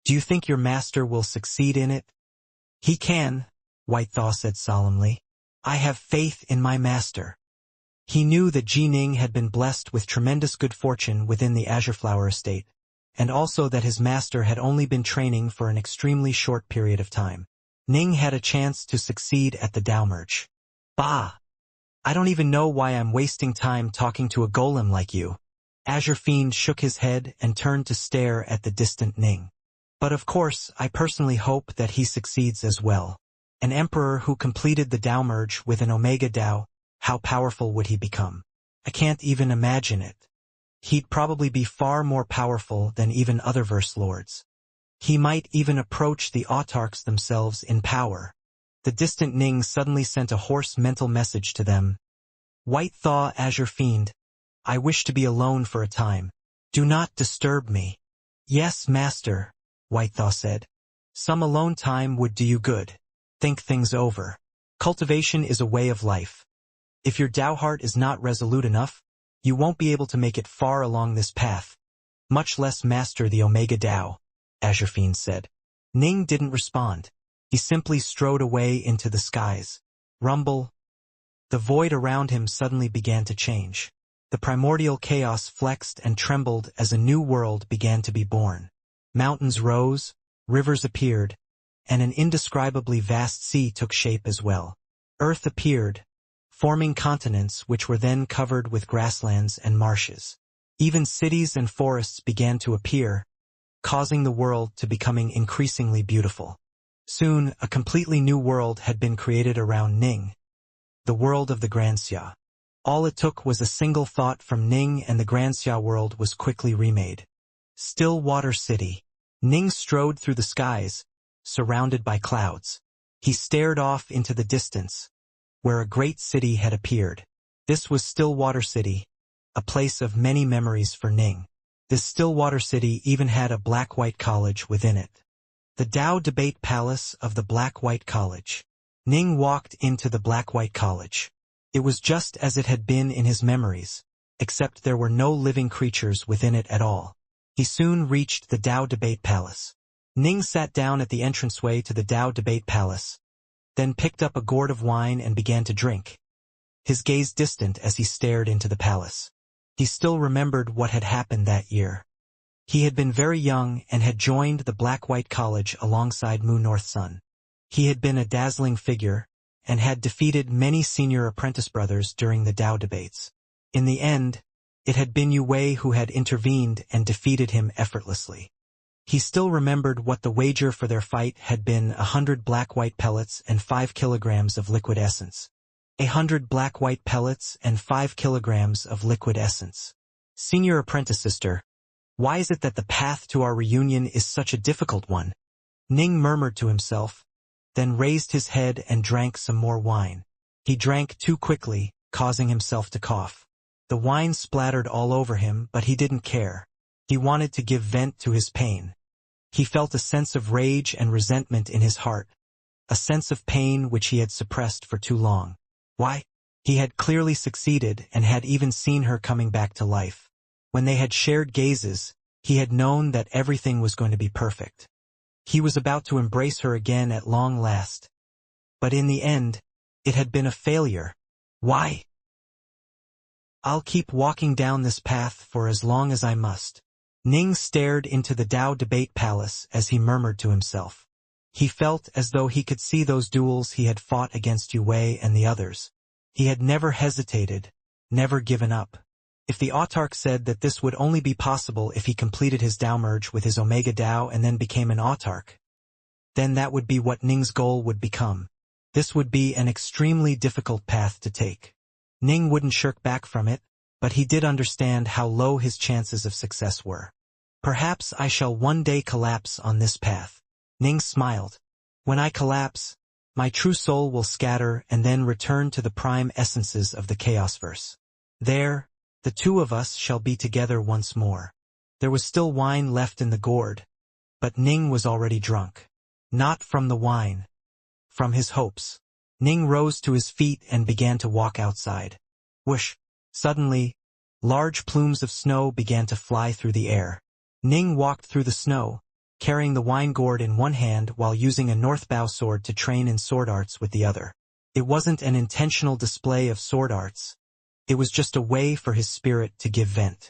do you think your master will succeed in it? He can, White Thaw said solemnly. I have faith in my master. He knew that Ji Ning had been blessed with tremendous good fortune within the Azure Flower estate, and also that his master had only been training for an extremely short period of time. Ning had a chance to succeed at the Dao merge. Bah! I don't even know why I'm wasting time talking to a golem like you. Azure Fiend shook his head and turned to stare at the distant Ning. But of course, I personally hope that he succeeds as well. An emperor who completed the Dao merge with an Omega Dao, how powerful would he become? I can't even imagine it. He'd probably be far more powerful than even other verse lords. He might even approach the autarchs themselves in power. The distant Ning suddenly sent a hoarse mental message to them. White Thaw, Azure Fiend, I wish to be alone for a time. Do not disturb me. Yes, master, White Thaw said. Some alone time would do you good. Think things over. Cultivation is a way of life. If your Dao heart is not resolute enough, you won't be able to make it far along this path, much less master the Omega Dao, Azure Fiend said. Ning didn't respond. He simply strode away into the skies. Rumble. The void around him suddenly began to change. The primordial chaos flexed and trembled as a new world began to be born. Mountains rose, rivers appeared, and an indescribably vast sea took shape as well. Earth appeared, forming continents which were then covered with grasslands and marshes. Even cities and forests began to appear, causing the world to becoming increasingly beautiful. Soon, a completely new world had been created around Ning, the world of the Xianxia. All it took was a single thought from Ning and the Xianxia world was quickly remade. Still Water City. Ning strode through the skies, surrounded by clouds. He stared off into the distance, where a great city had appeared. This was Stillwater City, a place of many memories for Ning. This Stillwater City even had a black-white college within it. The Dao Debate Palace of the Black-White College. Ning walked into the Black-White College. It was just as it had been in his memories, except there were no living creatures within it at all. He soon reached the Dao Debate Palace. Ning sat down at the entranceway to the Dao Debate Palace, then picked up a gourd of wine and began to drink, his gaze distant as he stared into the palace. He still remembered what had happened that year. He had been very young and had joined the Black-White College alongside Mu North Sun. He had been a dazzling figure, and had defeated many senior apprentice brothers during the Dao debates. In the end, it had been Yu Wei who had intervened and defeated him effortlessly. He still remembered what the wager for their fight had been: 100 black-white pellets and 5 kilograms of liquid essence. 100 black-white pellets and 5 kilograms of liquid essence. Senior apprentice sister, why is it that the path to our reunion is such a difficult one? Ning murmured to himself, then raised his head and drank some more wine. He drank too quickly, causing himself to cough. The wine splattered all over him, but he didn't care. He wanted to give vent to his pain. He felt a sense of rage and resentment in his heart, a sense of pain which he had suppressed for too long. Why? He had clearly succeeded and had even seen her coming back to life. When they had shared gazes, he had known that everything was going to be perfect. He was about to embrace her again at long last. But in the end, it had been a failure. Why? I'll keep walking down this path for as long as I must. Ning stared into the Dao Debate Palace as he murmured to himself. He felt as though he could see those duels he had fought against Yu Wei and the others. He had never hesitated, never given up. If the autarch said that this would only be possible if he completed his Dao merge with his Omega Dao and then became an autarch, then that would be what Ning's goal would become. This would be an extremely difficult path to take. Ning wouldn't shirk back from it, but he did understand how low his chances of success were. Perhaps I shall one day collapse on this path. Ning smiled. When I collapse, my true soul will scatter and then return to the prime essences of the Chaosverse. There, the two of us shall be together once more. There was still wine left in the gourd, But Ning was already drunk. Not from the wine. From his hopes. Ning rose to his feet and began to walk outside. Whoosh! Suddenly, large plumes of snow began to fly through the air. Ning walked through the snow, carrying the wine gourd in one hand while using a northbow sword to train in sword arts with the other. It wasn't an intentional display of sword arts. It was just a way for his spirit to give vent.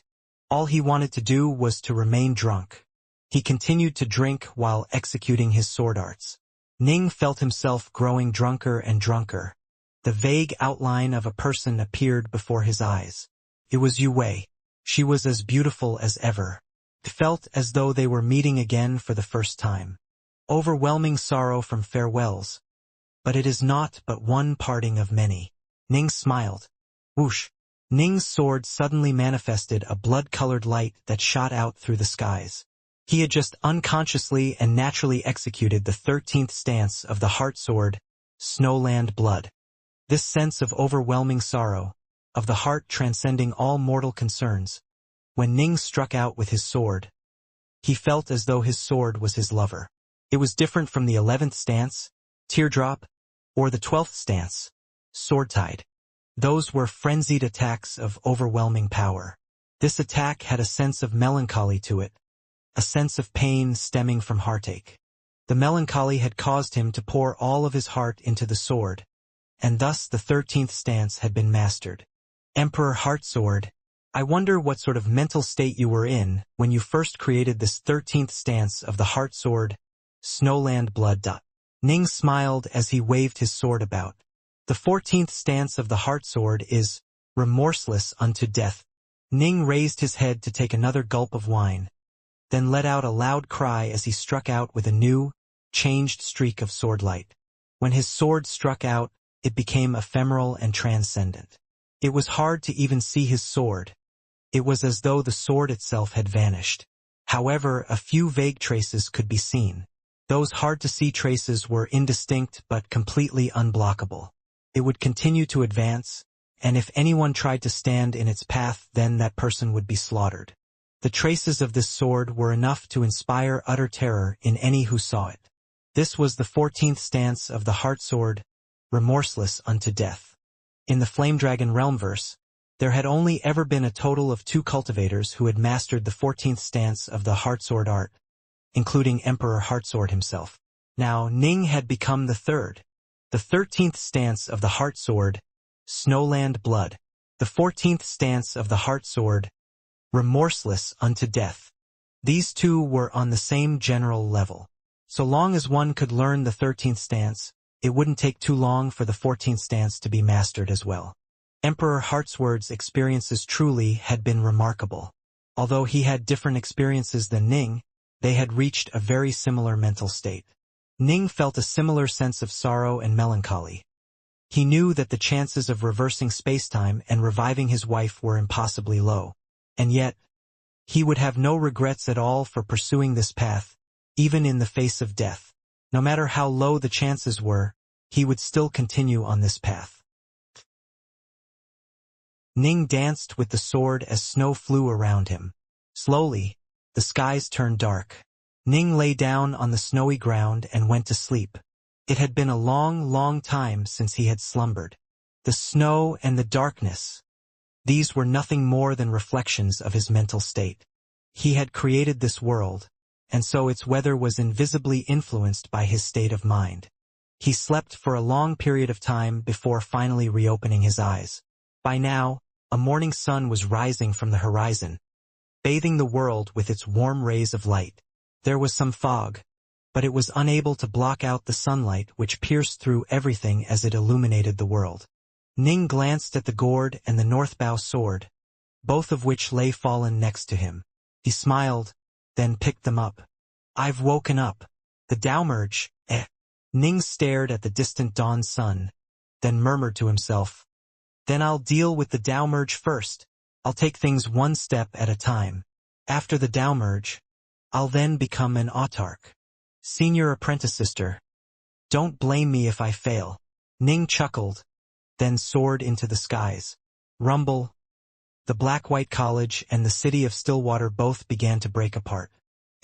All he wanted to do was to remain drunk. He continued to drink while executing his sword arts. Ning felt himself growing drunker and drunker. The vague outline of a person appeared before his eyes. It was Yue Wei. She was as beautiful as ever. It felt as though they were meeting again for the first time. Overwhelming sorrow from farewells. But it is not but one parting of many. Ning smiled. Whoosh! Ning's sword suddenly manifested a blood-colored light that shot out through the skies. He had just unconsciously and naturally executed the 13th stance of the heart sword, Snowland Blood. This sense of overwhelming sorrow, of the heart transcending all mortal concerns, when Ning struck out with his sword, he felt as though his sword was his lover. It was different from the 11th stance, Teardrop, or the 12th stance, Swordtide. Those were frenzied attacks of overwhelming power. This attack had a sense of melancholy to it, a sense of pain stemming from heartache. The melancholy had caused him to pour all of his heart into the sword, and thus the 13th stance had been mastered. Emperor Heartsword, I wonder what sort of mental state you were in when you first created this 13th stance of the heart sword, Snowland Blood. Ning smiled as he waved his sword about. The 14th stance of the heart sword is remorseless unto death. Ning raised his head to take another gulp of wine, then let out a loud cry as he struck out with a new, changed streak of sword light. When his sword struck out, it became ephemeral and transcendent. It was hard to even see his sword. It was as though the sword itself had vanished. However, a few vague traces could be seen. Those hard-to-see traces were indistinct but completely unblockable. It would continue to advance, and if anyone tried to stand in its path, then that person would be slaughtered. The traces of this sword were enough to inspire utter terror in any who saw it. This was the 14th stance of the heart sword, remorseless unto death. In the Flame Dragon Realmverse, there had only ever been a total of 2 cultivators who had mastered the 14th stance of the heartsword art, including Emperor Heartsword himself. Now Ning had become the third. The 13th stance of the heartsword, Snowland Blood. The 14th stance of the heartsword, remorseless unto death. These two were on the same general level. So long as one could learn the 13th stance, it wouldn't take too long for the 14th stance to be mastered as well. Emperor Heartsword's experiences truly had been remarkable. Although he had different experiences than Ning, they had reached a very similar mental state. Ning felt a similar sense of sorrow and melancholy. He knew that the chances of reversing spacetime and reviving his wife were impossibly low. And yet, he would have no regrets at all for pursuing this path, even in the face of death. No matter how low the chances were, he would still continue on this path. Ning danced with the sword as snow flew around him. Slowly, the skies turned dark. Ning lay down on the snowy ground and went to sleep. It had been a long, long time since he had slumbered. The snow and the darkness, these were nothing more than reflections of his mental state. He had created this world, and so its weather was invisibly influenced by his state of mind. He slept for a long period of time before finally reopening his eyes. By now, a morning sun was rising from the horizon, bathing the world with its warm rays of light. There was some fog, but it was unable to block out the sunlight which pierced through everything as it illuminated the world. Ning glanced at the gourd and the northbow sword, both of which lay fallen next to him. He smiled, then picked them up. I've woken up. The Daomerge, eh? Ning stared at the distant dawn sun, then murmured to himself, then I'll deal with the Daomerge first. I'll take things one step at a time. After the Daomerge, I'll then become an autarch. Senior apprentice sister. Don't blame me if I fail. Ning chuckled, then soared into the skies. Rumble. The Black-White College and the city of Stillwater both began to break apart.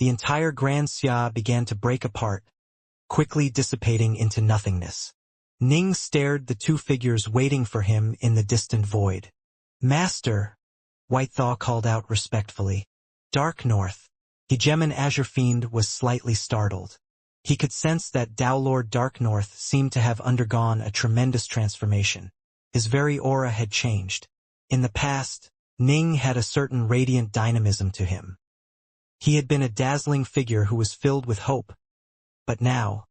the entire Grand Xia began to break apart, quickly dissipating into nothingness. Ning stared the two figures waiting for him in the distant void. "Master," White Thaw called out respectfully. "Dark North." Hegemon Azure Fiend was slightly startled. He could sense that Tao Lord Dark North seemed to have undergone a tremendous transformation. His very aura had changed. In the past, Ning had a certain radiant dynamism to him. He had been a dazzling figure who was filled with hope. But now,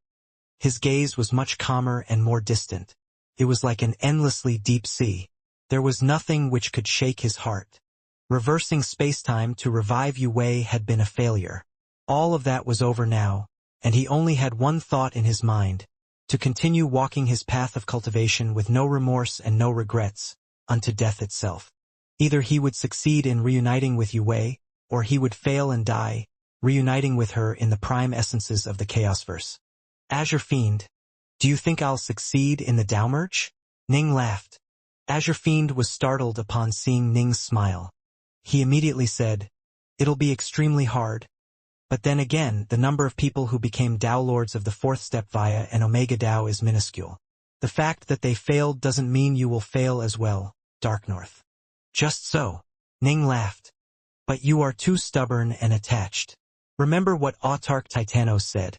his gaze was much calmer and more distant. It was like an endlessly deep sea. There was nothing which could shake his heart. Reversing spacetime to revive Yue had been a failure. All of that was over now, and he only had one thought in his mind: to continue walking his path of cultivation with no remorse and no regrets, unto death itself. Either he would succeed in reuniting with Yue, or he would fail and die, reuniting with her in the prime essences of the Chaosverse. "Azure Fiend, do you think I'll succeed in the Tao merge?" Ning laughed. Azure Fiend was startled upon seeing Ning's smile. He immediately said, "It'll be extremely hard. But then again, the number of people who became Tao Lords of the fourth step via an Omega Tao is minuscule. The fact that they failed doesn't mean you will fail as well, Dark North." "Just so." Ning laughed. "But you are too stubborn and attached. Remember what Autarch Titanos said.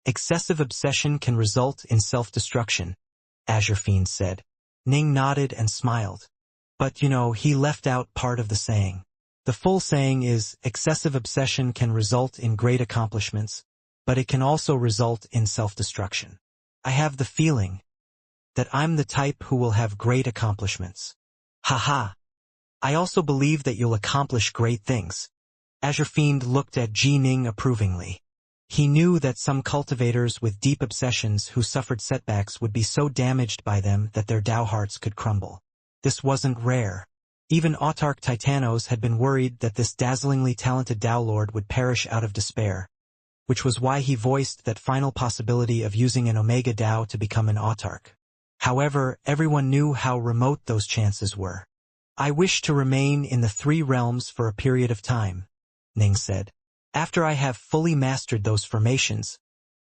Excessive obsession can result in self-destruction," Azure Fiend said. Ning nodded and smiled. "But he left out part of the saying. The full saying is, excessive obsession can result in great accomplishments, but it can also result in self-destruction. I have the feeling that I'm the type who will have great accomplishments." "Haha. I also believe that you'll accomplish great things." Azure Fiend looked at Ji Ning approvingly. He knew that some cultivators with deep obsessions who suffered setbacks would be so damaged by them that their Tao hearts could crumble. This wasn't rare. Even Autarch Titanos had been worried that this dazzlingly talented Tao Lord would perish out of despair, which was why he voiced that final possibility of using an Omega Tao to become an Autarch. However, everyone knew how remote those chances were. "I wish to remain in the three realms for a period of time," Ning said. "After I have fully mastered those formations,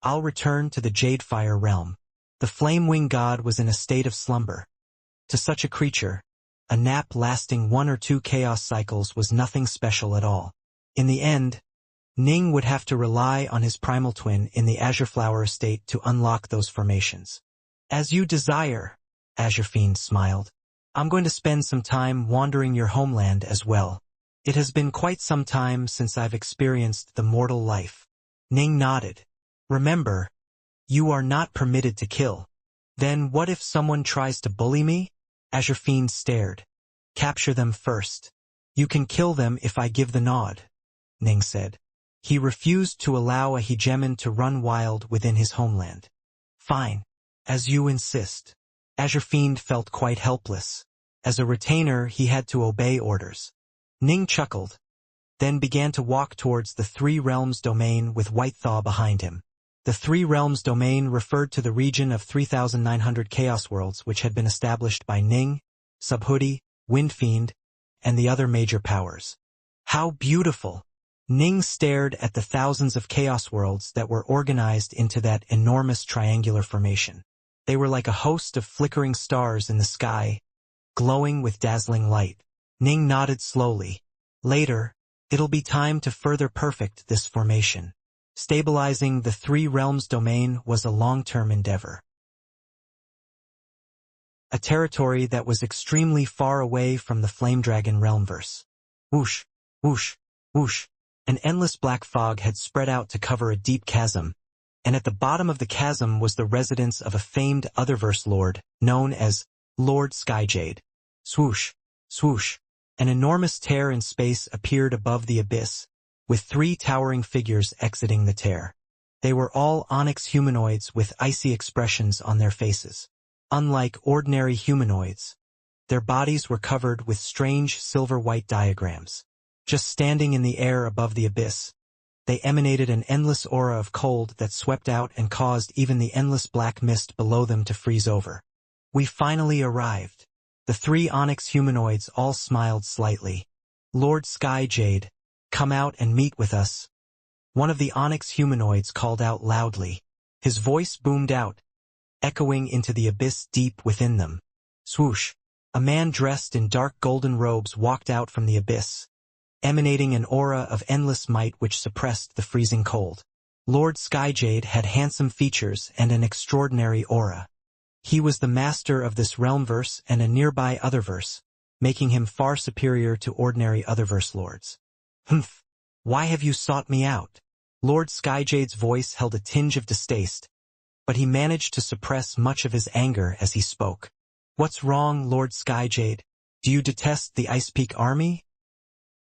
I'll return to the Jade Fire realm." The Flame-Wing God was in a state of slumber. To such a creature, a nap lasting 1 or 2 chaos cycles was nothing special at all. In the end, Ning would have to rely on his primal twin in the Azure Flower estate to unlock those formations. "As you desire," Azure Fiend smiled. "I'm going to spend some time wandering your homeland as well. It has been quite some time since I've experienced the mortal life." Ning nodded. "Remember, you are not permitted to kill." "Then what if someone tries to bully me?" Azure Fiend stared. "Capture them first. You can kill them if I give the nod," Ning said. He refused to allow a hegemon to run wild within his homeland. "Fine. As you insist." Azure Fiend felt quite helpless. As a retainer, he had to obey orders. Ning chuckled, then began to walk towards the Three Realms domain with White Thaw behind him. The Three Realms domain referred to the region of 3,900 Chaos Worlds which had been established by Ning, Subhoodie, Windfiend, and the other major powers. How beautiful! Ning stared at the thousands of Chaos Worlds that were organized into that enormous triangular formation. They were like a host of flickering stars in the sky, glowing with dazzling light. Ning nodded slowly. Later, it'll be time to further perfect this formation. Stabilizing the Three Realms domain was a long-term endeavor. A territory that was extremely far away from the Flame Dragon realmverse. Whoosh, whoosh, whoosh. An endless black fog had spread out to cover a deep chasm, and at the bottom of the chasm was the residence of a famed Otherverse lord, known as Lord Skyjade. Swoosh, swoosh. An enormous tear in space appeared above the abyss, with 3 towering figures exiting the tear. They were all onyx humanoids with icy expressions on their faces. Unlike ordinary humanoids, their bodies were covered with strange silver-white diagrams. Just standing in the air above the abyss, they emanated an endless aura of cold that swept out and caused even the endless black mist below them to freeze over. "We finally arrived." The 3 onyx humanoids all smiled slightly. "Lord Skyjade, come out and meet with us." One of the onyx humanoids called out loudly. His voice boomed out, echoing into the abyss deep within them. Swoosh! A man dressed in dark golden robes walked out from the abyss, emanating an aura of endless might which suppressed the freezing cold. Lord Skyjade had handsome features and an extraordinary aura. He was the master of this realmverse and a nearby otherverse, making him far superior to ordinary otherverse lords. Humph! Why have you sought me out? Lord Skyjade's voice held a tinge of distaste, but he managed to suppress much of his anger as he spoke. What's wrong, Lord Skyjade? Do you detest the Ice Peak army?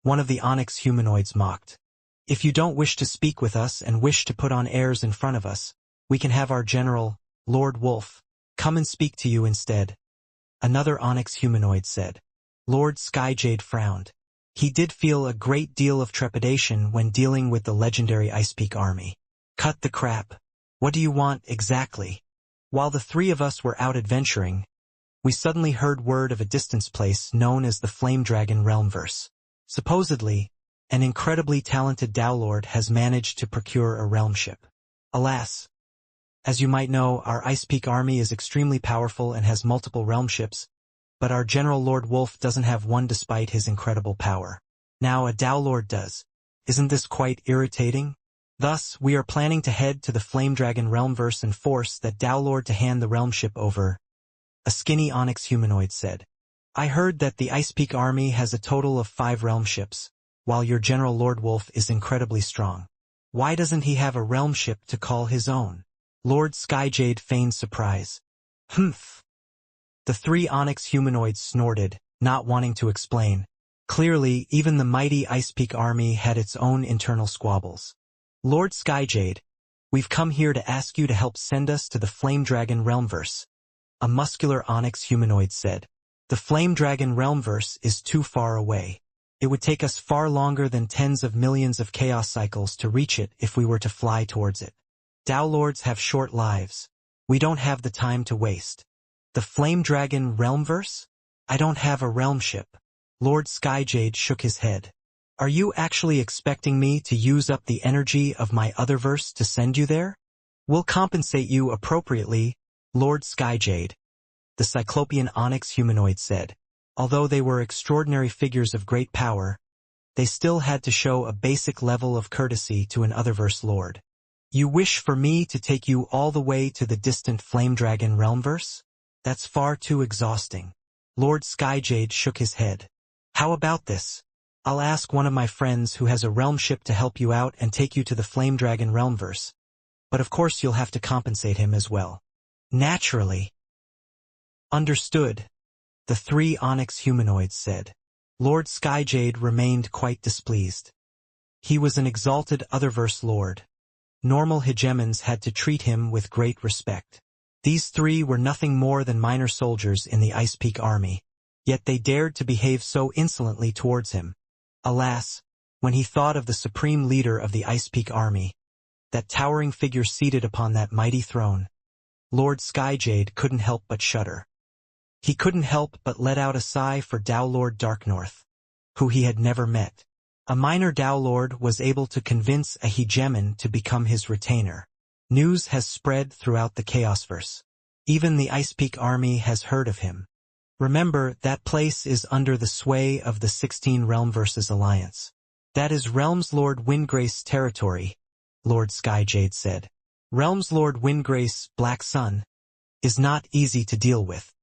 One of the onyx humanoids mocked. If you don't wish to speak with us and wish to put on airs in front of us, we can have our general, Lord Wolf, come and speak to you instead. Another onyx humanoid said. Lord Skyjade frowned. He did feel a great deal of trepidation when dealing with the legendary Ice Peak army. Cut the crap. What do you want exactly? While the three of us were out adventuring, we suddenly heard word of a distant place known as the Flame Dragon Realmverse. Supposedly, an incredibly talented Dowlord has managed to procure a realm ship. Alas! As you might know, our Ice Peak army is extremely powerful and has multiple realm ships, but our General Lord Wolf doesn't have one despite his incredible power. Now a Dowlord does. Isn't this quite irritating? Thus, we are planning to head to the Flame Dragon Realmverse and force that Dowlord to hand the realm ship over. A skinny onyx humanoid said. I heard that the Ice Peak army has a total of 5 realm ships, while your General Lord Wolf is incredibly strong. Why doesn't he have a realm ship to call his own? Lord Skyjade feigned surprise. Humph! The 3 onyx humanoids snorted, not wanting to explain. Clearly, even the mighty Ice Peak army had its own internal squabbles. Lord Skyjade, we've come here to ask you to help send us to the Flame Dragon Realmverse, a muscular onyx humanoid said. The Flame Dragon Realmverse is too far away. It would take us far longer than tens of millions of chaos cycles to reach it if we were to fly towards it. Dowlords have short lives. We don't have the time to waste. The Flame Dragon Realmverse? I don't have a realm ship. Lord Skyjade shook his head. Are you actually expecting me to use up the energy of my otherverse to send you there? We'll compensate you appropriately, Lord Skyjade, the Cyclopean onyx humanoid said. Although they were extraordinary figures of great power, they still had to show a basic level of courtesy to an otherverse lord. You wish for me to take you all the way to the distant Flame Dragon Realmverse? That's far too exhausting. Lord Skyjade shook his head. How about this? I'll ask one of my friends who has a realm ship to help you out and take you to the Flame Dragon Realmverse. But of course you'll have to compensate him as well. Naturally. Understood, the 3 onyx humanoids said. Lord Skyjade remained quite displeased. He was an exalted otherverse lord. Normal hegemons had to treat him with great respect. These 3 were nothing more than minor soldiers in the Ice Peak army, yet they dared to behave so insolently towards him. Alas, when he thought of the supreme leader of the Ice Peak army, that towering figure seated upon that mighty throne, Lord Skyjade couldn't help but shudder. He couldn't help but let out a sigh for Dowlord Darknorth, who he had never met. A minor Dowlord was able to convince a hegemon to become his retainer. News has spread throughout the Chaosverse. Even the Ice Peak army has heard of him. Remember, that place is under the sway of the 16 Realmverses Alliance. That is Realms Lord Windgrace's territory, Lord Skyjade said. Realms Lord Windgrace, Black Sun, is not easy to deal with.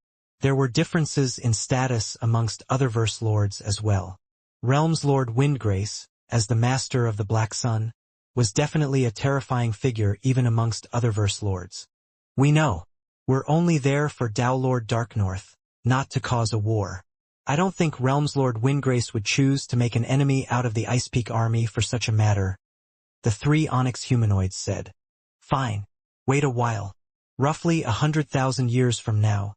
There were differences in status amongst otherverse lords as well. Realms Lord Windgrace, as the master of the Black Sun, was definitely a terrifying figure even amongst otherverse lords. We know. We're only there for Dowlord Darknorth, not to cause a war. I don't think Realms Lord Windgrace would choose to make an enemy out of the Ice Peak army for such a matter, the 3 onyx humanoids said. Fine. Wait a while. Roughly 100,000 years from now,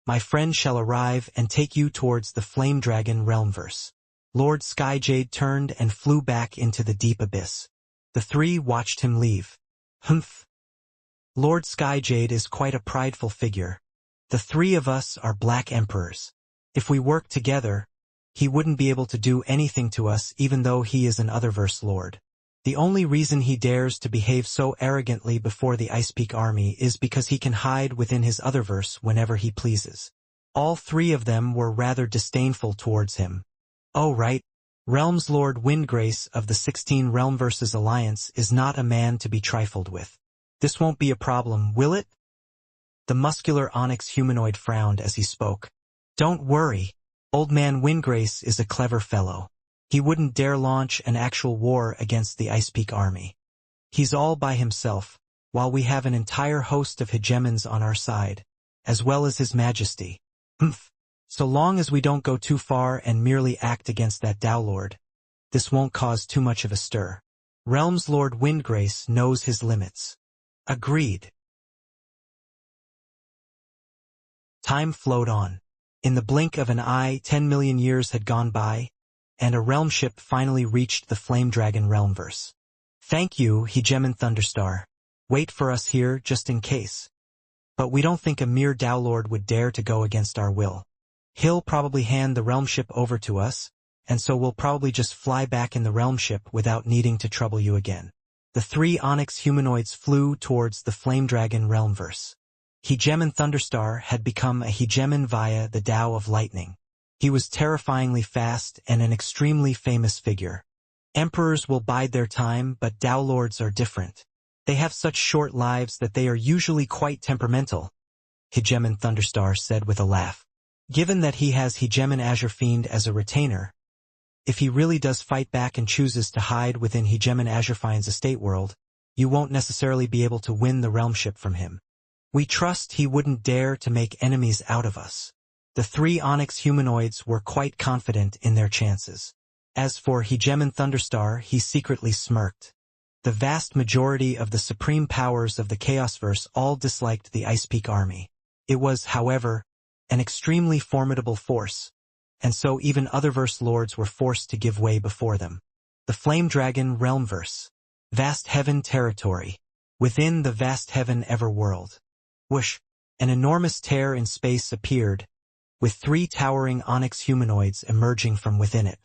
my friend shall arrive and take you towards the Flame Dragon Realmverse. Lord Skyjade turned and flew back into the deep abyss. The 3 watched him leave. Humph. Lord Skyjade is quite a prideful figure. The 3 of us are Black Emperors. If we work together, he wouldn't be able to do anything to us even though he is an otherverse lord. The only reason he dares to behave so arrogantly before the Ice Peak army is because he can hide within his otherverse whenever he pleases. All three of them were rather disdainful towards him. Oh right, Realms Lord Windgrace of the 16 Realmverses Alliance is not a man to be trifled with. This won't be a problem, will it? The muscular onyx humanoid frowned as he spoke. Don't worry, Old Man Windgrace is a clever fellow. He wouldn't dare launch an actual war against the Ice Peak army. He's all by himself, while we have an entire host of hegemons on our side, as well as His Majesty. So long as we don't go too far and merely act against that Dowlord, this won't cause too much of a stir. Realms Lord Windgrace knows his limits. Agreed. Time flowed on. In the blink of an eye, 10 million years had gone by, and a realm ship finally reached the Flame Dragon Realmverse. Thank you, Hegemon Thunderstar. Wait for us here just in case. But we don't think a mere Dowlord would dare to go against our will. He'll probably hand the realm ship over to us, and so we'll probably just fly back in the realm ship without needing to trouble you again. The three onyx humanoids flew towards the Flame Dragon Realmverse. Hegemon Thunderstar had become a hegemon via the Tao of Lightning. He was terrifyingly fast and an extremely famous figure. Emperors will bide their time, but Dowlords are different. They have such short lives that they are usually quite temperamental, Hegemon Thunderstar said with a laugh. Given that he has Hegemon Azure Fiend as a retainer, if he really does fight back and chooses to hide within Hegemon Azure Fiend's estate world, you won't necessarily be able to win the realm ship from him. We trust he wouldn't dare to make enemies out of us. The three onyx humanoids were quite confident in their chances. As for Hegemon Thunderstar, he secretly smirked. The vast majority of the supreme powers of the Chaosverse all disliked the Ice Peak army. It was, however, an extremely formidable force, and so even Otherverse lords were forced to give way before them. The Flame Dragon Realmverse. Vast Heaven territory. Within the Vast Heaven Everworld. Whoosh! An enormous tear in space appeared, with three towering onyx humanoids emerging from within it.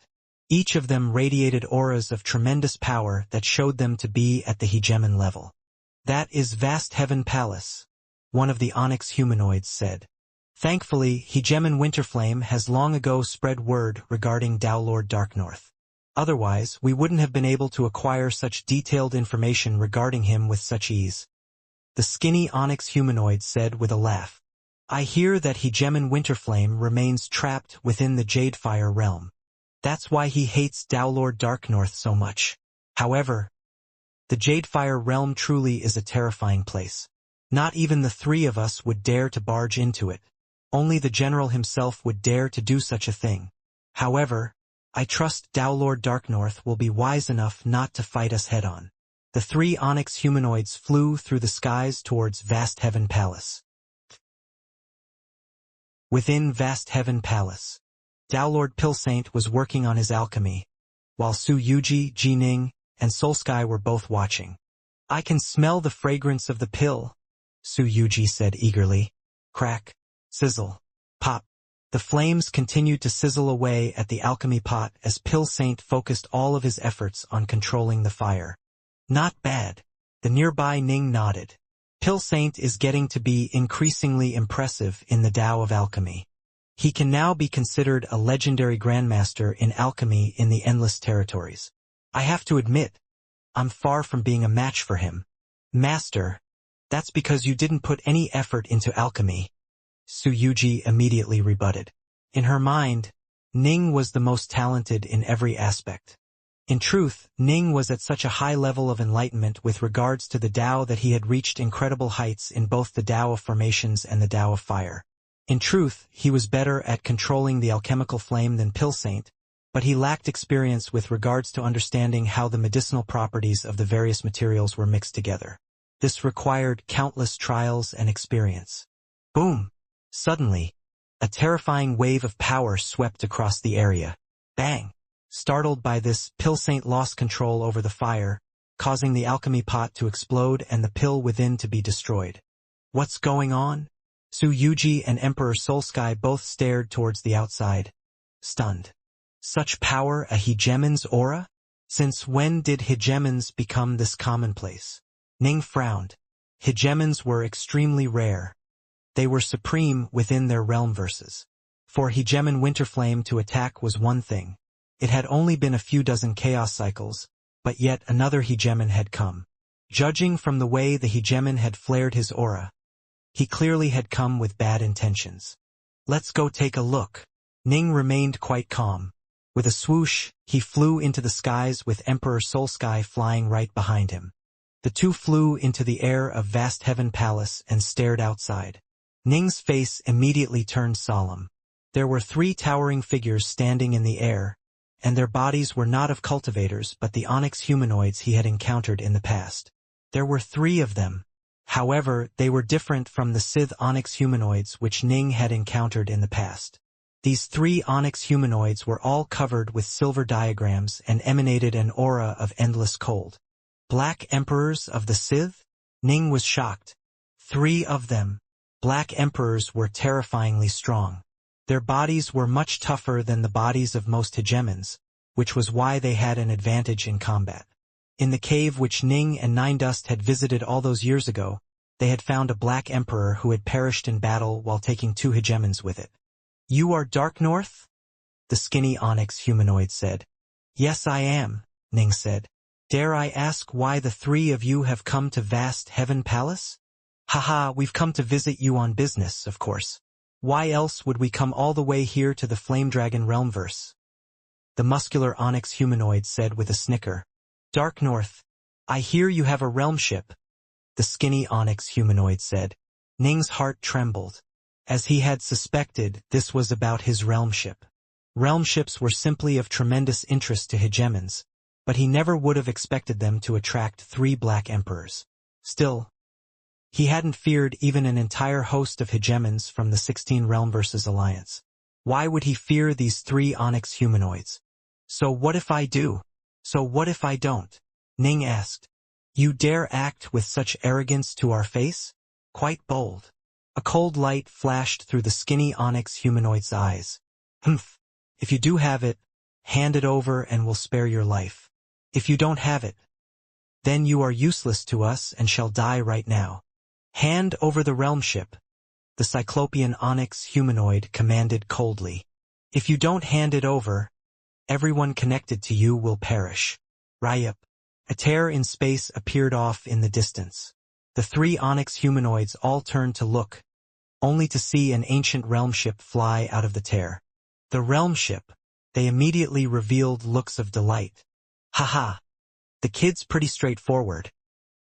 Each of them radiated auras of tremendous power that showed them to be at the hegemon level. That is Vast Heaven Palace, one of the onyx humanoids said. Thankfully, Hegemon Winterflame has long ago spread word regarding Dowlord Darknorth. Otherwise, we wouldn't have been able to acquire such detailed information regarding him with such ease. The skinny onyx humanoid said with a laugh. I hear that Hegemon Winterflame remains trapped within the Jadefire realm. That's why he hates Dowlord Darknorth so much. However, the Jadefire realm truly is a terrifying place. Not even the three of us would dare to barge into it. Only the general himself would dare to do such a thing. However, I trust Dowlord Darknorth will be wise enough not to fight us head-on. The three onyx humanoids flew through the skies towards Vast Heaven Palace. Within Vast Heaven Palace, Dowlord Pilsaint was working on his alchemy, while Su Yuji, Jining, and Solsky were both watching. I can smell the fragrance of the pill, Su Yuji said eagerly. Crack, sizzle, pop. The flames continued to sizzle away at the alchemy pot as Pilsaint focused all of his efforts on controlling the fire. Not bad. The nearby Ning nodded. Pilsaint is getting to be increasingly impressive in the Tao of alchemy. He can now be considered a legendary grandmaster in alchemy in the Endless Territories. I have to admit, I'm far from being a match for him. Master, that's because you didn't put any effort into alchemy, Su Yuji immediately rebutted. In her mind, Ning was the most talented in every aspect. In truth, Ning was at such a high level of enlightenment with regards to the Tao that he had reached incredible heights in both the Tao of formations and the Tao of fire. In truth, he was better at controlling the alchemical flame than Pilsaint, but he lacked experience with regards to understanding how the medicinal properties of the various materials were mixed together. This required countless trials and experience. Boom! Suddenly, a terrifying wave of power swept across the area. Bang! Startled by this, Pilsaint lost control over the fire, causing the alchemy pot to explode and the pill within to be destroyed. What's going on? Su Yuji and Emperor Solsky both stared towards the outside, stunned. Such power, a hegemon's aura? Since when did hegemons become this commonplace? Ning frowned. Hegemons were extremely rare. They were supreme within their realm verses. For hegemon Winterflame to attack was one thing. It had only been a few dozen chaos cycles, but yet another hegemon had come. Judging from the way the hegemon had flared his aura, he clearly had come with bad intentions. Let's go take a look. Ning remained quite calm. With a swoosh, he flew into the skies with Emperor Soulsky flying right behind him. The two flew into the air of Vast Heaven Palace and stared outside. Ning's face immediately turned solemn. There were 3 towering figures standing in the air, and their bodies were not of cultivators but the onyx humanoids he had encountered in the past. There were 3 of them. However, they were different from the Sith onyx humanoids which Ning had encountered in the past. These 3 onyx humanoids were all covered with silver diagrams and emanated an aura of endless cold. Black Emperors of the Sith? Ning was shocked. 3 of them. Black Emperors were terrifyingly strong. Their bodies were much tougher than the bodies of most hegemons, which was why they had an advantage in combat. In the cave which Ning and Nine Dust had visited all those years ago, they had found a Black Emperor who had perished in battle while taking 2 hegemons with it. "You are Dark North?" the skinny onyx humanoid said. "Yes, I am," Ning said. "Dare I ask why the 3 of you have come to Vast Heaven Palace?" "Haha, we've come to visit you on business, of course. Why else would we come all the way here to the Flame Dragon Realmverse?" the muscular onyx humanoid said with a snicker. "Dark North, I hear you have a realm ship," the skinny onyx humanoid said. Ning's heart trembled. As he had suspected, this was about his realm ship. Realm ships were simply of tremendous interest to hegemons, but he never would have expected them to attract 3 Black Emperors. Still, he hadn't feared even an entire host of hegemons from the 16 Realmverses Alliance. Why would he fear these 3 onyx humanoids? "So what if I do? So what if I don't?" Ning asked. "You dare act with such arrogance to our face? Quite bold." A cold light flashed through the skinny onyx humanoid's eyes. "Humph. If you do have it, hand it over and we'll spare your life. If you don't have it, then you are useless to us and shall die right now. Hand over the realm ship," the cyclopean onyx humanoid commanded coldly. "If you don't hand it over, everyone connected to you will perish." Ryup. A tear in space appeared off in the distance. The 3 onyx humanoids all turned to look, only to see an ancient realm ship fly out of the tear. The realm ship. They immediately revealed looks of delight. "Haha. The kid's pretty straightforward.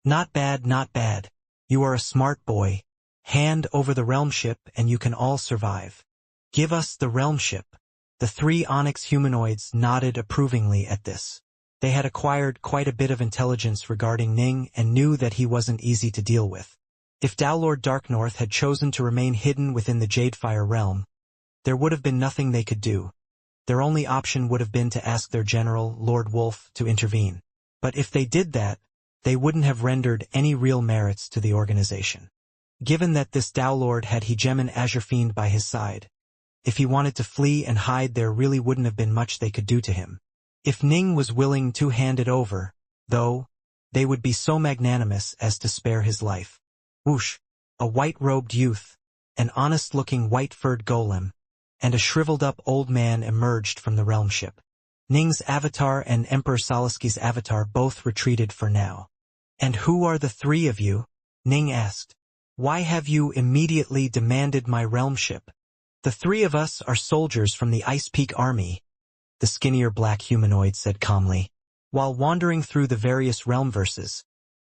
Not bad, not bad. You are a smart boy. Hand over the realm ship and you can all survive." "Give us the realm ship." The 3 onyx humanoids nodded approvingly at this. They had acquired quite a bit of intelligence regarding Ning and knew that he wasn't easy to deal with. If Dowlord Darknorth had chosen to remain hidden within the Jadefire realm, there would have been nothing they could do. Their only option would have been to ask their general, Lord Wolf, to intervene. But if they did that, they wouldn't have rendered any real merits to the organization. Given that this Dowlord had Hegemon Azure Fiend by his side, if he wanted to flee and hide, there really wouldn't have been much they could do to him. If Ning was willing to hand it over, though, they would be so magnanimous as to spare his life. Whoosh! A white-robed youth, an honest-looking white-furred golem, and a shriveled-up old man emerged from the realm ship. Ning's avatar and Emperor Salisky's avatar both retreated for now. "And who are the 3 of you?" Ning asked. "Why have you immediately demanded my realm ship?" "The 3 of us are soldiers from the Ice Peak Army," the skinnier black humanoid said calmly. "While wandering through the various realm verses,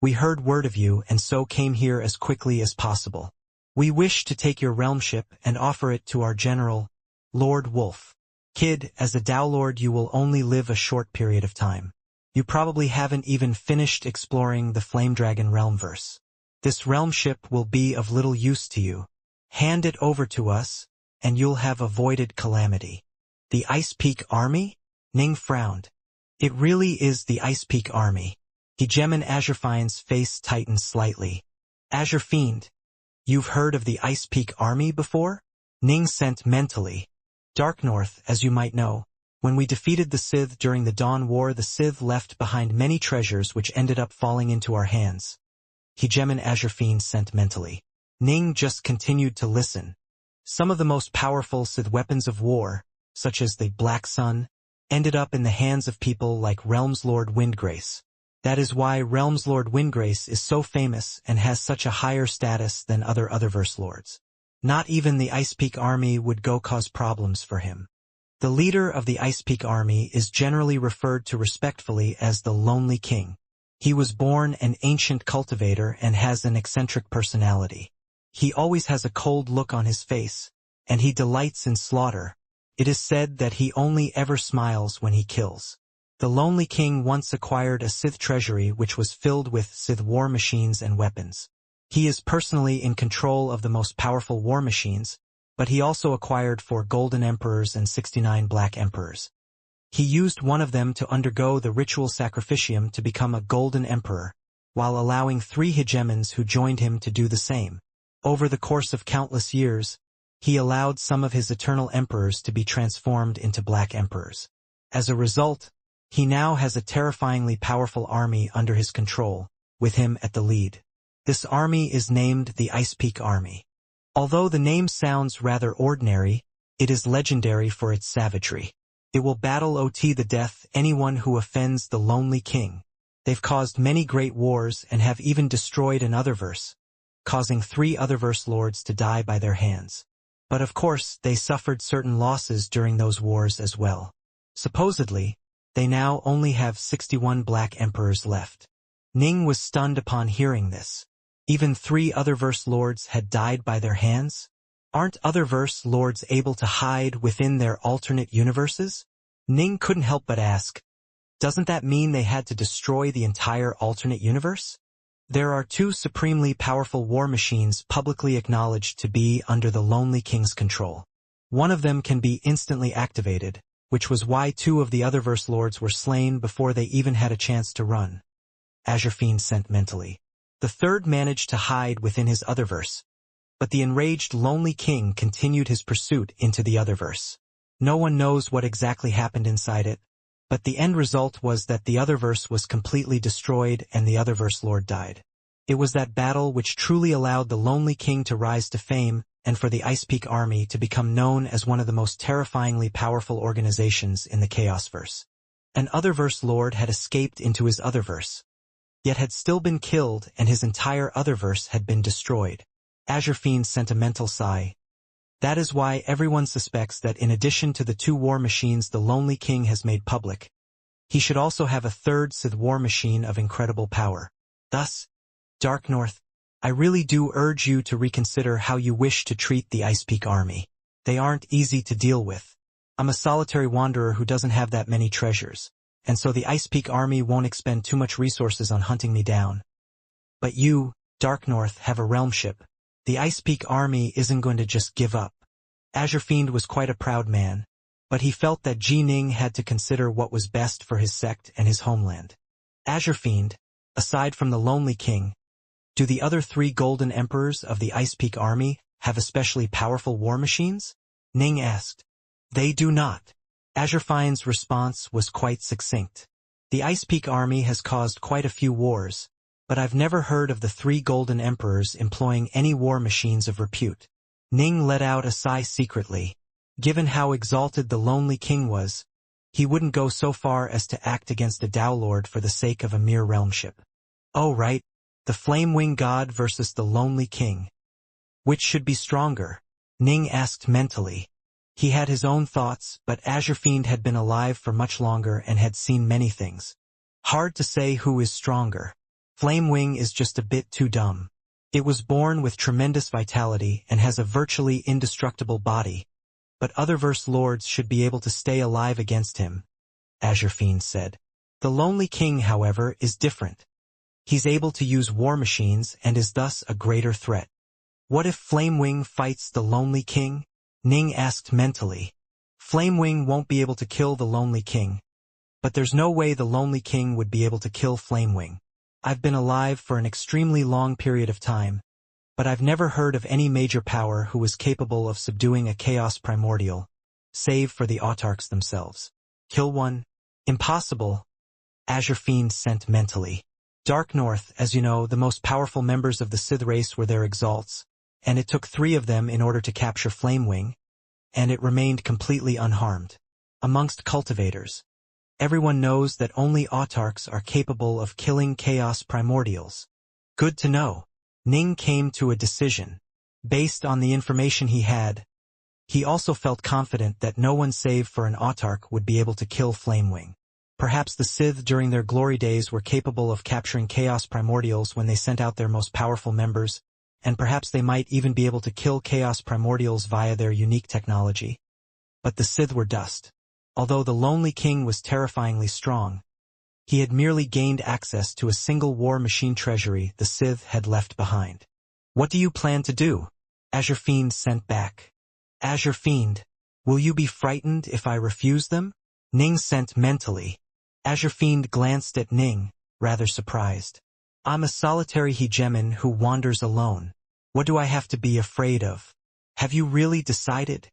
we heard word of you and so came here as quickly as possible. We wish to take your realm ship and offer it to our general, Lord Wolf. Kid, as a Dowlord you will only live a short period of time. You probably haven't even finished exploring the Flame Dragon Realmverse. This realm ship will be of little use to you. Hand it over to us, and you'll have avoided calamity." "The Ice Peak Army?" Ning frowned. "It really is the Ice Peak Army." Hegemon Azure Fiend's face tightened slightly. "Azure Fiend, you've heard of the Ice Peak Army before?" Ning sent mentally. "Darknorth, as you might know, When we defeated the Sith during the Dawn War, the Sith left behind many treasures which ended up falling into our hands. Hegemon Azure Fiend sent mentally. Ning just continued to listen. Some of the most powerful Sith weapons of war, such as the Black Sun, ended up in the hands of people like Realms Lord Windgrace. That is why Realms Lord Windgrace is so famous and has such a higher status than other Otherverse lords. Not even the Ice Peak army would go cause problems for him. The leader of the Ice Peak army is generally referred to respectfully as the Lonely King. He was born an ancient cultivator and has an eccentric personality. He always has a cold look on his face, and he delights in slaughter. It is said that he only ever smiles when he kills. The Lonely King once acquired a Sith treasury which was filled with Sith war machines and weapons. He is personally in control of the most powerful war machines, but he also acquired 4 Golden Emperors and 69 Black Emperors. He used one of them to undergo the ritual sacrificium to become a Golden Emperor, while allowing 3 hegemons who joined him to do the same. Over the course of countless years, he allowed some of his eternal emperors to be transformed into Black Emperors. As a result, he now has a terrifyingly powerful army under his control, with him at the lead. This army is named the Ice Peak Army. Although the name sounds rather ordinary, it is legendary for its savagery. It will battle to the death anyone who offends the Lonely King. They've caused many great wars and have even destroyed an Otherverse, causing 3 Otherverse lords to die by their hands. But of course, they suffered certain losses during those wars as well. Supposedly, they now only have 61 Black Emperors left. Ning was stunned upon hearing this. Even 3 Otherverse lords had died by their hands? Aren't Otherverse lords able to hide within their alternate universes? Ning couldn't help but ask, doesn't that mean they had to destroy the entire alternate universe? There are 2 supremely powerful war machines publicly acknowledged to be under the Lonely King's control. One of them can be instantly activated, which was why 2 of the Otherverse lords were slain before they even had a chance to run. Azure Fiend sent mentally. The third managed to hide within his Otherverse, but the enraged Lonely King continued his pursuit into the Otherverse. No one knows what exactly happened inside it, but the end result was that the Otherverse was completely destroyed and the Otherverse Lord died. It was that battle which truly allowed the Lonely King to rise to fame and for the Ice Peak Army to become known as one of the most terrifyingly powerful organizations in the Chaosverse. An Otherverse Lord had escaped into his Otherverse, yet had still been killed and his entire Otherverse had been destroyed. Azure Fiend sent a mental sigh. That is why everyone suspects that in addition to the 2 war machines the Lonely King has made public, he should also have a 3rd Sith war machine of incredible power. Thus, Dark North, I really do urge you to reconsider how you wish to treat the Ice Peak Army. They aren't easy to deal with. I'm a solitary wanderer who doesn't have that many treasures, and so the Ice Peak Army won't expend too much resources on hunting me down. But you, Dark North, have a realm ship. The Ice Peak Army isn't going to just give up. Azure Fiend was quite a proud man, but he felt that Ji Ning had to consider what was best for his sect and his homeland. Azure Fiend, aside from the Lonely King, do the other 3 Golden Emperors of the Ice Peak Army have especially powerful war machines? Ning asked. They do not. Azure Fiend's response was quite succinct. The Ice Peak Army has caused quite a few wars, but I've never heard of the 3 Golden Emperors employing any war machines of repute. Ning let out a sigh secretly. Given how exalted the Lonely King was, he wouldn't go so far as to act against a Tao Lord for the sake of a mere realm ship. Oh right, the Flame Wing God versus the Lonely King. Which should be stronger? Ning asked mentally. He had his own thoughts, but Azure Fiend had been alive for much longer and had seen many things. Hard to say who is stronger. Flame Wing is just a bit too dumb. It was born with tremendous vitality and has a virtually indestructible body, but Otherverse lords should be able to stay alive against him, Azure Fiend said. The Lonely King, however, is different. He's able to use war machines and is thus a greater threat. What if Flame Wing fights the Lonely King? Ning asked mentally. Flame Wing won't be able to kill the Lonely King, but there's no way the Lonely King would be able to kill Flame Wing. I've been alive for an extremely long period of time, but I've never heard of any major power who was capable of subduing a chaos primordial, save for the autarchs themselves. Kill one? Impossible. Azure Fiend sent mentally. Dark North, as you know, the most powerful members of the Sith race were their exalts, and it took 3 of them in order to capture Flamewing, and it remained completely unharmed. Amongst cultivators, everyone knows that only autarchs are capable of killing chaos primordials. Good to know. Ning came to a decision. Based on the information he had, he also felt confident that no one save for an autarch would be able to kill Flamewing. Perhaps the Sith during their glory days were capable of capturing chaos primordials when they sent out their most powerful members, and perhaps they might even be able to kill chaos primordials via their unique technology. But the Sith were dust. Although the Lonely King was terrifyingly strong, he had merely gained access to a single war machine treasury the Sith had left behind. What do you plan to do? Azure Fiend sent back. Azure Fiend, will you be frightened if I refuse them? Ning sent mentally. Azure Fiend glanced at Ning, rather surprised. I'm a solitary hegemon who wanders alone. What do I have to be afraid of? Have you really decided?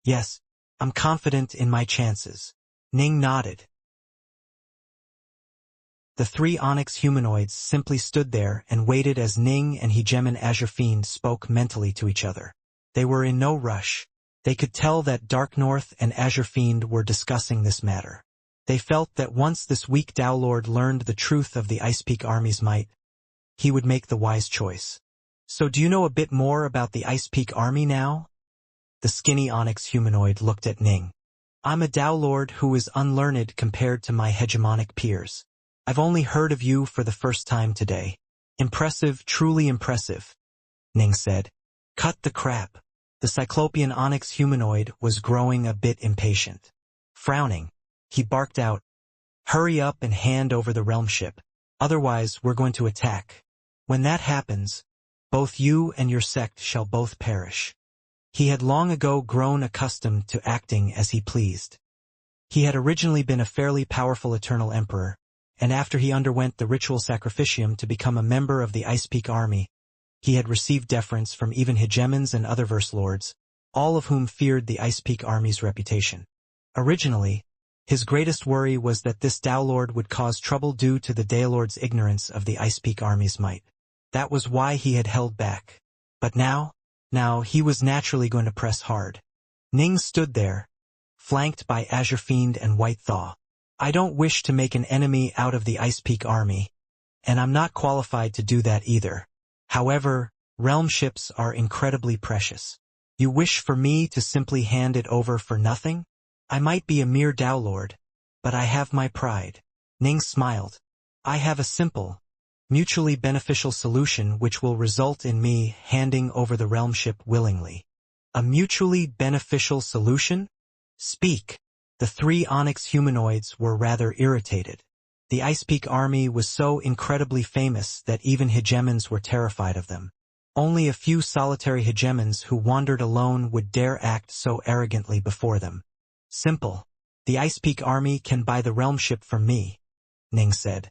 Yes, I'm confident in my chances. Ning nodded. The 3 Onyx humanoids simply stood there and waited as Ning and hegemon Azure Fiend spoke mentally to each other. They were in no rush. They could tell that Dark North and Azure Fiend were discussing this matter. They felt that once this weak Tao Lord learned the truth of the Ice Peak Army's might, he would make the wise choice. So do you know a bit more about the Ice Peak Army now? The skinny Onyx humanoid looked at Ning. I'm a Tao Lord who is unlearned compared to my hegemonic peers. I've only heard of you for the first time today. Impressive, truly impressive, Ning said. Cut the crap. The Cyclopean Onyx humanoid was growing a bit impatient. Frowning, he barked out, hurry up and hand over the realm ship. Otherwise, we're going to attack. When that happens, both you and your sect shall both perish. He had long ago grown accustomed to acting as he pleased. He had originally been a fairly powerful Eternal Emperor, and after he underwent the ritual sacrificium to become a member of the Ice Peak Army, he had received deference from even hegemons and other verse lords, all of whom feared the Ice Peak Army's reputation. Originally, his greatest worry was that this Tao Lord would cause trouble due to the Daelord's ignorance of the Ice Peak Army's might. That was why he had held back. But now he was naturally going to press hard. Ning stood there, flanked by Azure Fiend and White Thaw. I don't wish to make an enemy out of the Ice Peak Army, and I'm not qualified to do that either. However, realm ships are incredibly precious. You wish for me to simply hand it over for nothing? I might be a mere Tao Lord, but I have my pride. Ning smiled. I have a simple, mutually beneficial solution which will result in me handing over the realm ship willingly. A mutually beneficial solution? Speak. The 3 Onyx humanoids were rather irritated. The Ice Peak Army was so incredibly famous that even hegemons were terrified of them. Only a few solitary hegemons who wandered alone would dare act so arrogantly before them. Simple. The Ice Peak Army can buy the realm ship from me, Ning said.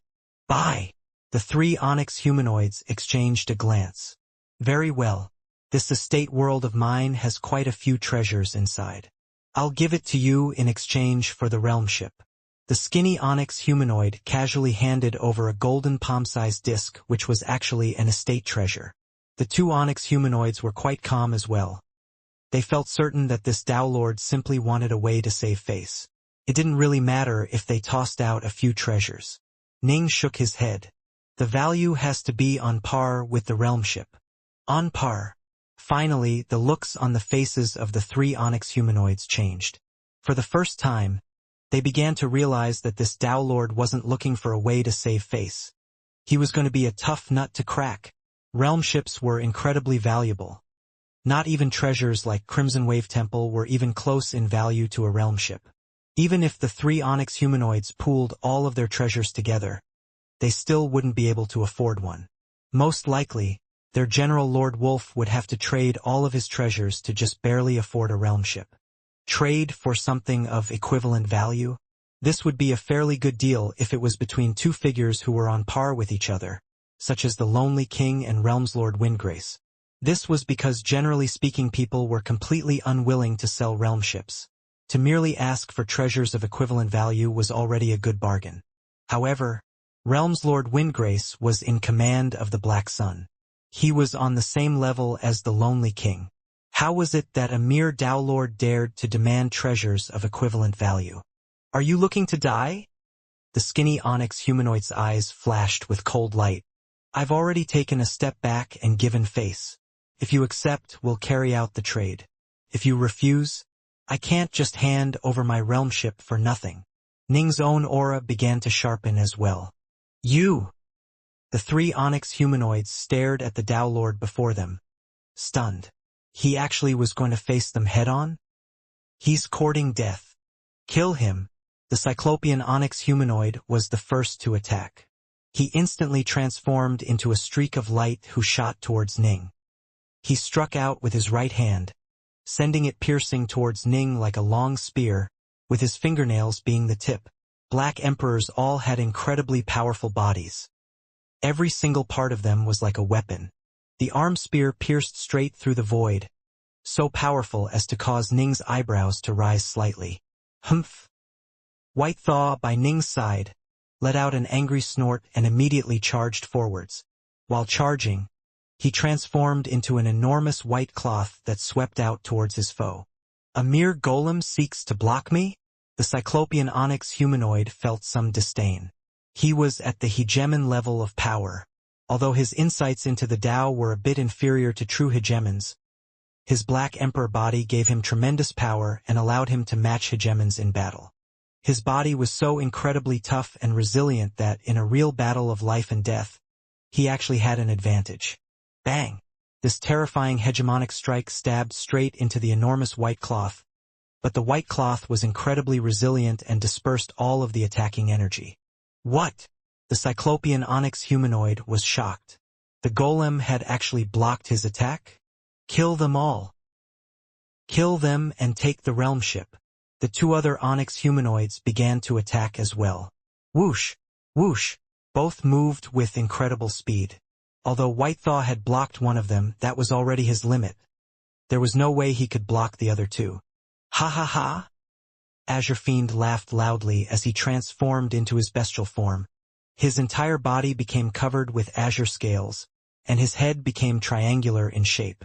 Buy. The 3 Onyx humanoids exchanged a glance. Very well. This estate world of mine has quite a few treasures inside. I'll give it to you in exchange for the realm ship. The skinny Onyx humanoid casually handed over a golden palm-sized disc which was actually an estate treasure. The 2 Onyx humanoids were quite calm as well. They felt certain that this Tao Lord simply wanted a way to save face. It didn't really matter if they tossed out a few treasures. Ning shook his head. The value has to be on par with the realm ship. On par. Finally, the looks on the faces of the 3 Onyx humanoids changed. For the first time, they began to realize that this Tao Lord wasn't looking for a way to save face. He was going to be a tough nut to crack. Realm ships were incredibly valuable. Not even treasures like Crimson Wave Temple were even close in value to a realm ship. Even if the 3 Onyx humanoids pooled all of their treasures together, they still wouldn't be able to afford one. Most likely, their General Lord Wolf would have to trade all of his treasures to just barely afford a realm ship. Trade for something of equivalent value? This would be a fairly good deal if it was between 2 figures who were on par with each other, such as the Lonely King and Realms Lord Windgrace. This was because generally speaking people were completely unwilling to sell realm ships. To merely ask for treasures of equivalent value was already a good bargain. However, Realms Lord Windgrace was in command of the Black Sun. He was on the same level as the Lonely King. How was it that a mere Tao Lord dared to demand treasures of equivalent value? Are you looking to die? The skinny onyx humanoid's eyes flashed with cold light. I've already taken a step back and given face. If you accept, we'll carry out the trade. If you refuse, I can't just hand over my realmship for nothing. Ning's own aura began to sharpen as well. You! The three onyx humanoids stared at the Tao Lord before them, stunned. He actually was going to face them head-on? He's courting death. Kill him. The Cyclopean onyx humanoid was the first to attack. He instantly transformed into a streak of light who shot towards Ning. He struck out with his right hand, sending it piercing towards Ning like a long spear, with his fingernails being the tip. Black Emperors all had incredibly powerful bodies. Every single part of them was like a weapon. The arm spear pierced straight through the void, so powerful as to cause Ning's eyebrows to rise slightly. Humph! White Thaw, by Ning's side, let out an angry snort and immediately charged forwards. While charging, he transformed into an enormous white cloth that swept out towards his foe. A mere golem seeks to block me? The Cyclopean onyx humanoid felt some disdain. He was at the hegemon level of power. Although his insights into the Tao were a bit inferior to true hegemons, his Black Emperor body gave him tremendous power and allowed him to match hegemons in battle. His body was so incredibly tough and resilient that in a real battle of life and death, he actually had an advantage. Bang! This terrifying hegemonic strike stabbed straight into the enormous white cloth, but the white cloth was incredibly resilient and dispersed all of the attacking energy. What? The Cyclopean onyx humanoid was shocked. The golem had actually blocked his attack? Kill them all. Kill them and take the realmship. The two other onyx humanoids began to attack as well. Whoosh! Whoosh! Both moved with incredible speed. Although White Thaw had blocked one of them, that was already his limit. There was no way he could block the other two. Ha ha ha! Azure Fiend laughed loudly as he transformed into his bestial form. His entire body became covered with azure scales, and his head became triangular in shape.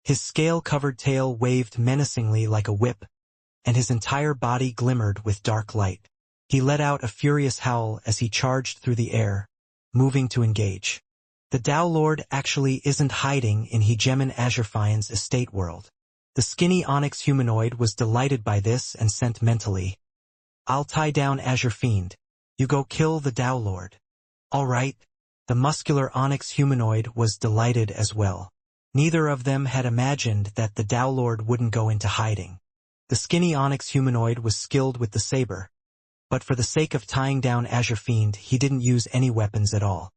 His scale-covered tail waved menacingly like a whip, and his entire body glimmered with dark light. He let out a furious howl as he charged through the air, moving to engage. The Tao Lord actually isn't hiding in Hegemon Azurephian's estate world. The skinny onyx humanoid was delighted by this and sent mentally, I'll tie down Azure Fiend. You go kill the Tao Lord. All right. The muscular onyx humanoid was delighted as well. Neither of them had imagined that the Tao Lord wouldn't go into hiding. The skinny onyx humanoid was skilled with the saber, but for the sake of tying down Azure Fiend, he didn't use any weapons at all.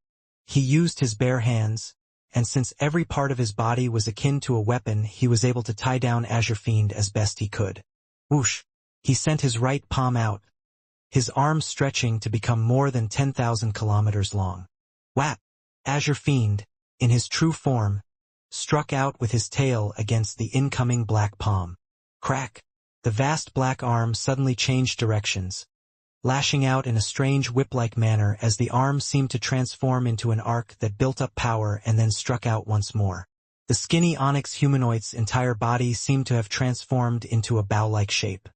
He used his bare hands, and since every part of his body was akin to a weapon, he was able to tie down Azure Fiend as best he could. Whoosh! He sent his right palm out, his arm stretching to become more than 10,000 kilometers long. Whap! Azure Fiend, in his true form, struck out with his tail against the incoming black palm. Crack! The vast black arm suddenly changed directions, lashing out in a strange whip-like manner as the arm seemed to transform into an arc that built up power and then struck out once more. The skinny onyx humanoid's entire body seemed to have transformed into a bow-like shape.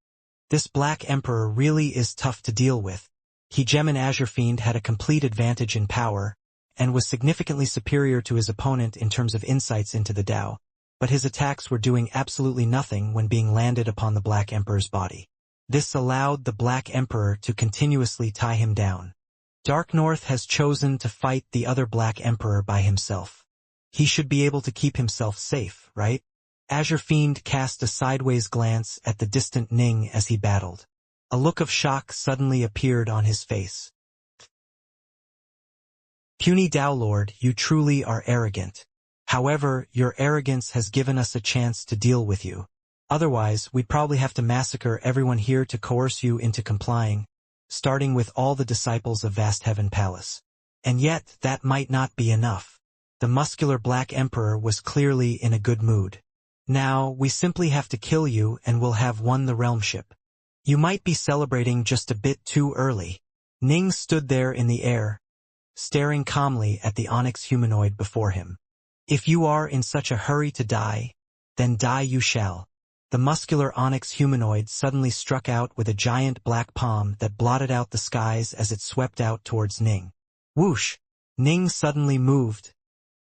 This Black Emperor really is tough to deal with. Hegemon Azure Fiend had a complete advantage in power, and was significantly superior to his opponent in terms of insights into the Tao, but his attacks were doing absolutely nothing when being landed upon the Black Emperor's body. This allowed the Black Emperor to continuously tie him down. Dark North has chosen to fight the other Black Emperor by himself. He should be able to keep himself safe, right? Azure Fiend cast a sideways glance at the distant Ning as he battled. A look of shock suddenly appeared on his face. Puny Tao Lord, you truly are arrogant. However, your arrogance has given us a chance to deal with you. Otherwise, we'd probably have to massacre everyone here to coerce you into complying, starting with all the disciples of Vast Heaven Palace. And yet, that might not be enough. The muscular Black Emperor was clearly in a good mood. Now, we simply have to kill you and we'll have won the realm ship. You might be celebrating just a bit too early. Ning stood there in the air, staring calmly at the onyx humanoid before him. If you are in such a hurry to die, then die you shall. The muscular onyx humanoid suddenly struck out with a giant black palm that blotted out the skies as it swept out towards Ning. Whoosh! Ning suddenly moved,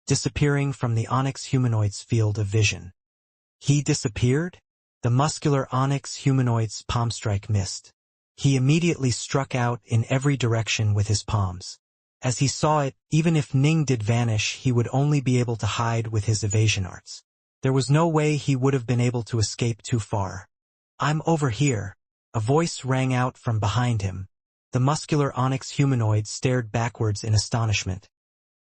disappearing from the onyx humanoid's field of vision. He disappeared? The muscular onyx humanoid's palm strike missed. He immediately struck out in every direction with his palms. As he saw it, even if Ning did vanish, he would only be able to hide with his evasion arts. There was no way he would have been able to escape too far. I'm over here. A voice rang out from behind him. The muscular onyx humanoid stared backwards in astonishment,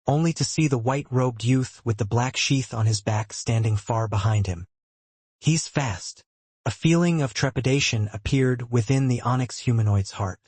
only to see the white-robed youth with the black sheath on his back standing far behind him. He's fast. A feeling of trepidation appeared within the onyx humanoid's heart.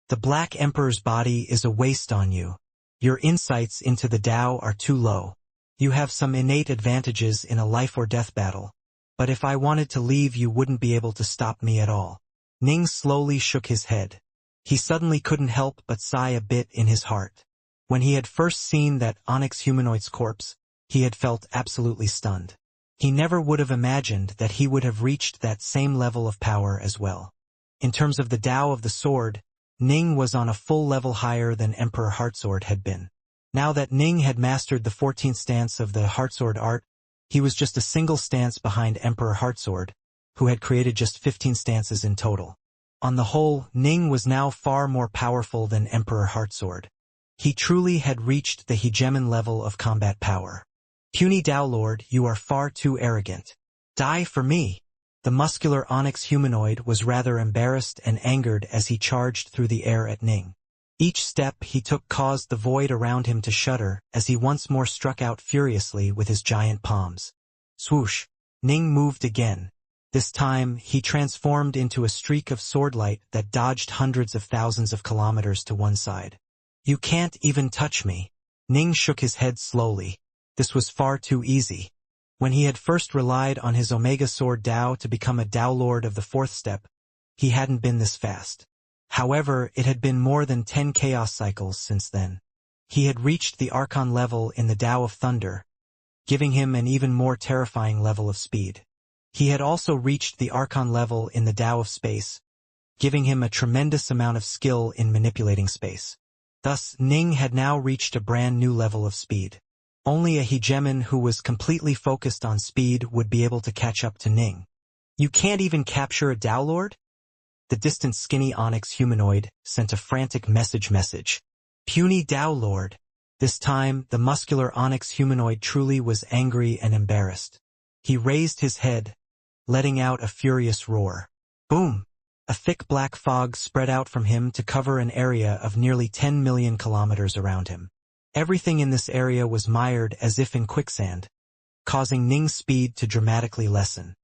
The Black Emperor's body is a waste on you. Your insights into the Tao are too low. You have some innate advantages in a life-or-death battle, but if I wanted to leave you wouldn't be able to stop me at all. Ning slowly shook his head. He suddenly couldn't help but sigh a bit in his heart. When he had first seen that onyx humanoid's corpse, he had felt absolutely stunned. He never would have imagined that he would have reached that same level of power as well. In terms of the Tao of the sword, Ning was on a full level higher than Emperor Heartsword had been. Now that Ning had mastered the 14th stance of the Heartsword art, he was just a single stance behind Emperor Heartsword, who had created just 15 stances in total. On the whole, Ning was now far more powerful than Emperor Heartsword. He truly had reached the hegemon level of combat power. Puny Tao Lord, you are far too arrogant. Die for me. The muscular onyx humanoid was rather embarrassed and angered as he charged through the air at Ning. Each step he took caused the void around him to shudder as he once more struck out furiously with his giant palms. Swoosh! Ning moved again. This time, he transformed into a streak of swordlight that dodged hundreds of thousands of kilometers to one side. You can't even touch me. Ning shook his head slowly. This was far too easy. When he had first relied on his Omega Sword Tao to become a Tao Lord of the 4th step, he hadn't been this fast. However, it had been more than 10 chaos cycles since then. He had reached the Archon level in the Tao of Thunder, giving him an even more terrifying level of speed. He had also reached the Archon level in the Tao of Space, giving him a tremendous amount of skill in manipulating space. Thus, Ning had now reached a brand new level of speed. Only a hegemon who was completely focused on speed would be able to catch up to Ning. You can't even capture a Tao Lord? The distant skinny onyx humanoid sent a frantic message. Puny Tao Lord. This time, the muscular onyx humanoid truly was angry and embarrassed. He raised his head, letting out a furious roar. Boom! A thick black fog spread out from him to cover an area of nearly 10 million kilometers around him. Everything in this area was mired as if in quicksand, causing Ning's speed to dramatically lessen.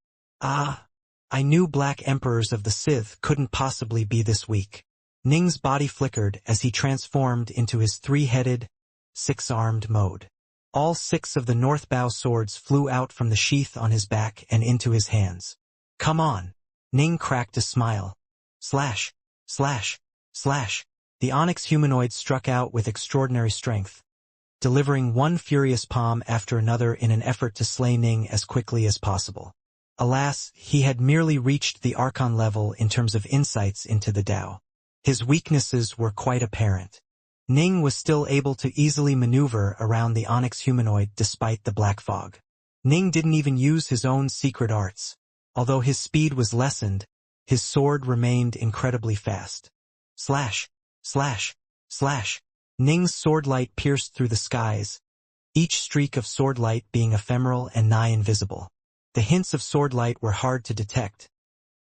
Ah! I knew Black Emperors of the Sith couldn't possibly be this weak. Ning's body flickered as he transformed into his 3-headed, 6-armed mode. All 6 of the North Bow swords flew out from the sheath on his back and into his hands. Come on! Ning cracked a smile. Slash! Slash! Slash! The onyx humanoid struck out with extraordinary strength, delivering one furious palm after another in an effort to slay Ning as quickly as possible. Alas, he had merely reached the Archon level in terms of insights into the Tao. His weaknesses were quite apparent. Ning was still able to easily maneuver around the onyx humanoid despite the black fog. Ning didn't even use his own secret arts. Although his speed was lessened, his sword remained incredibly fast. Slash! Slash! Slash! Ning's swordlight pierced through the skies, each streak of swordlight being ephemeral and nigh invisible. The hints of swordlight were hard to detect,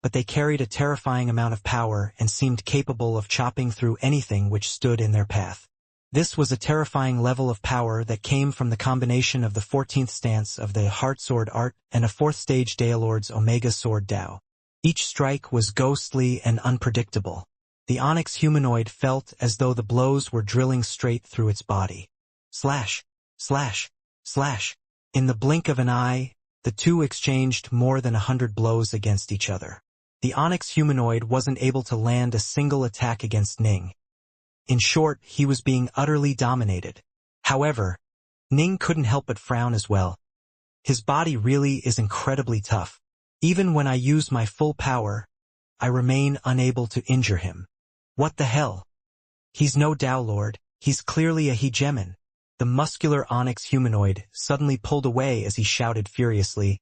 but they carried a terrifying amount of power and seemed capable of chopping through anything which stood in their path. This was a terrifying level of power that came from the combination of the 14th stance of the Heartsword art and a 4th stage Daelord's Omega Sword Tao. Each strike was ghostly and unpredictable. The onyx humanoid felt as though the blows were drilling straight through its body. Slash! Slash! Slash! In the blink of an eye, The two exchanged more than 100 blows against each other. The Onyx humanoid wasn't able to land a single attack against Ning. In short, he was being utterly dominated. However, Ning couldn't help but frown as well. His body really is incredibly tough. Even when I use my full power, I remain unable to injure him. What the hell? He's no Tao Lord, he's clearly a hegemon. The muscular Onyx humanoid suddenly pulled away as he shouted furiously,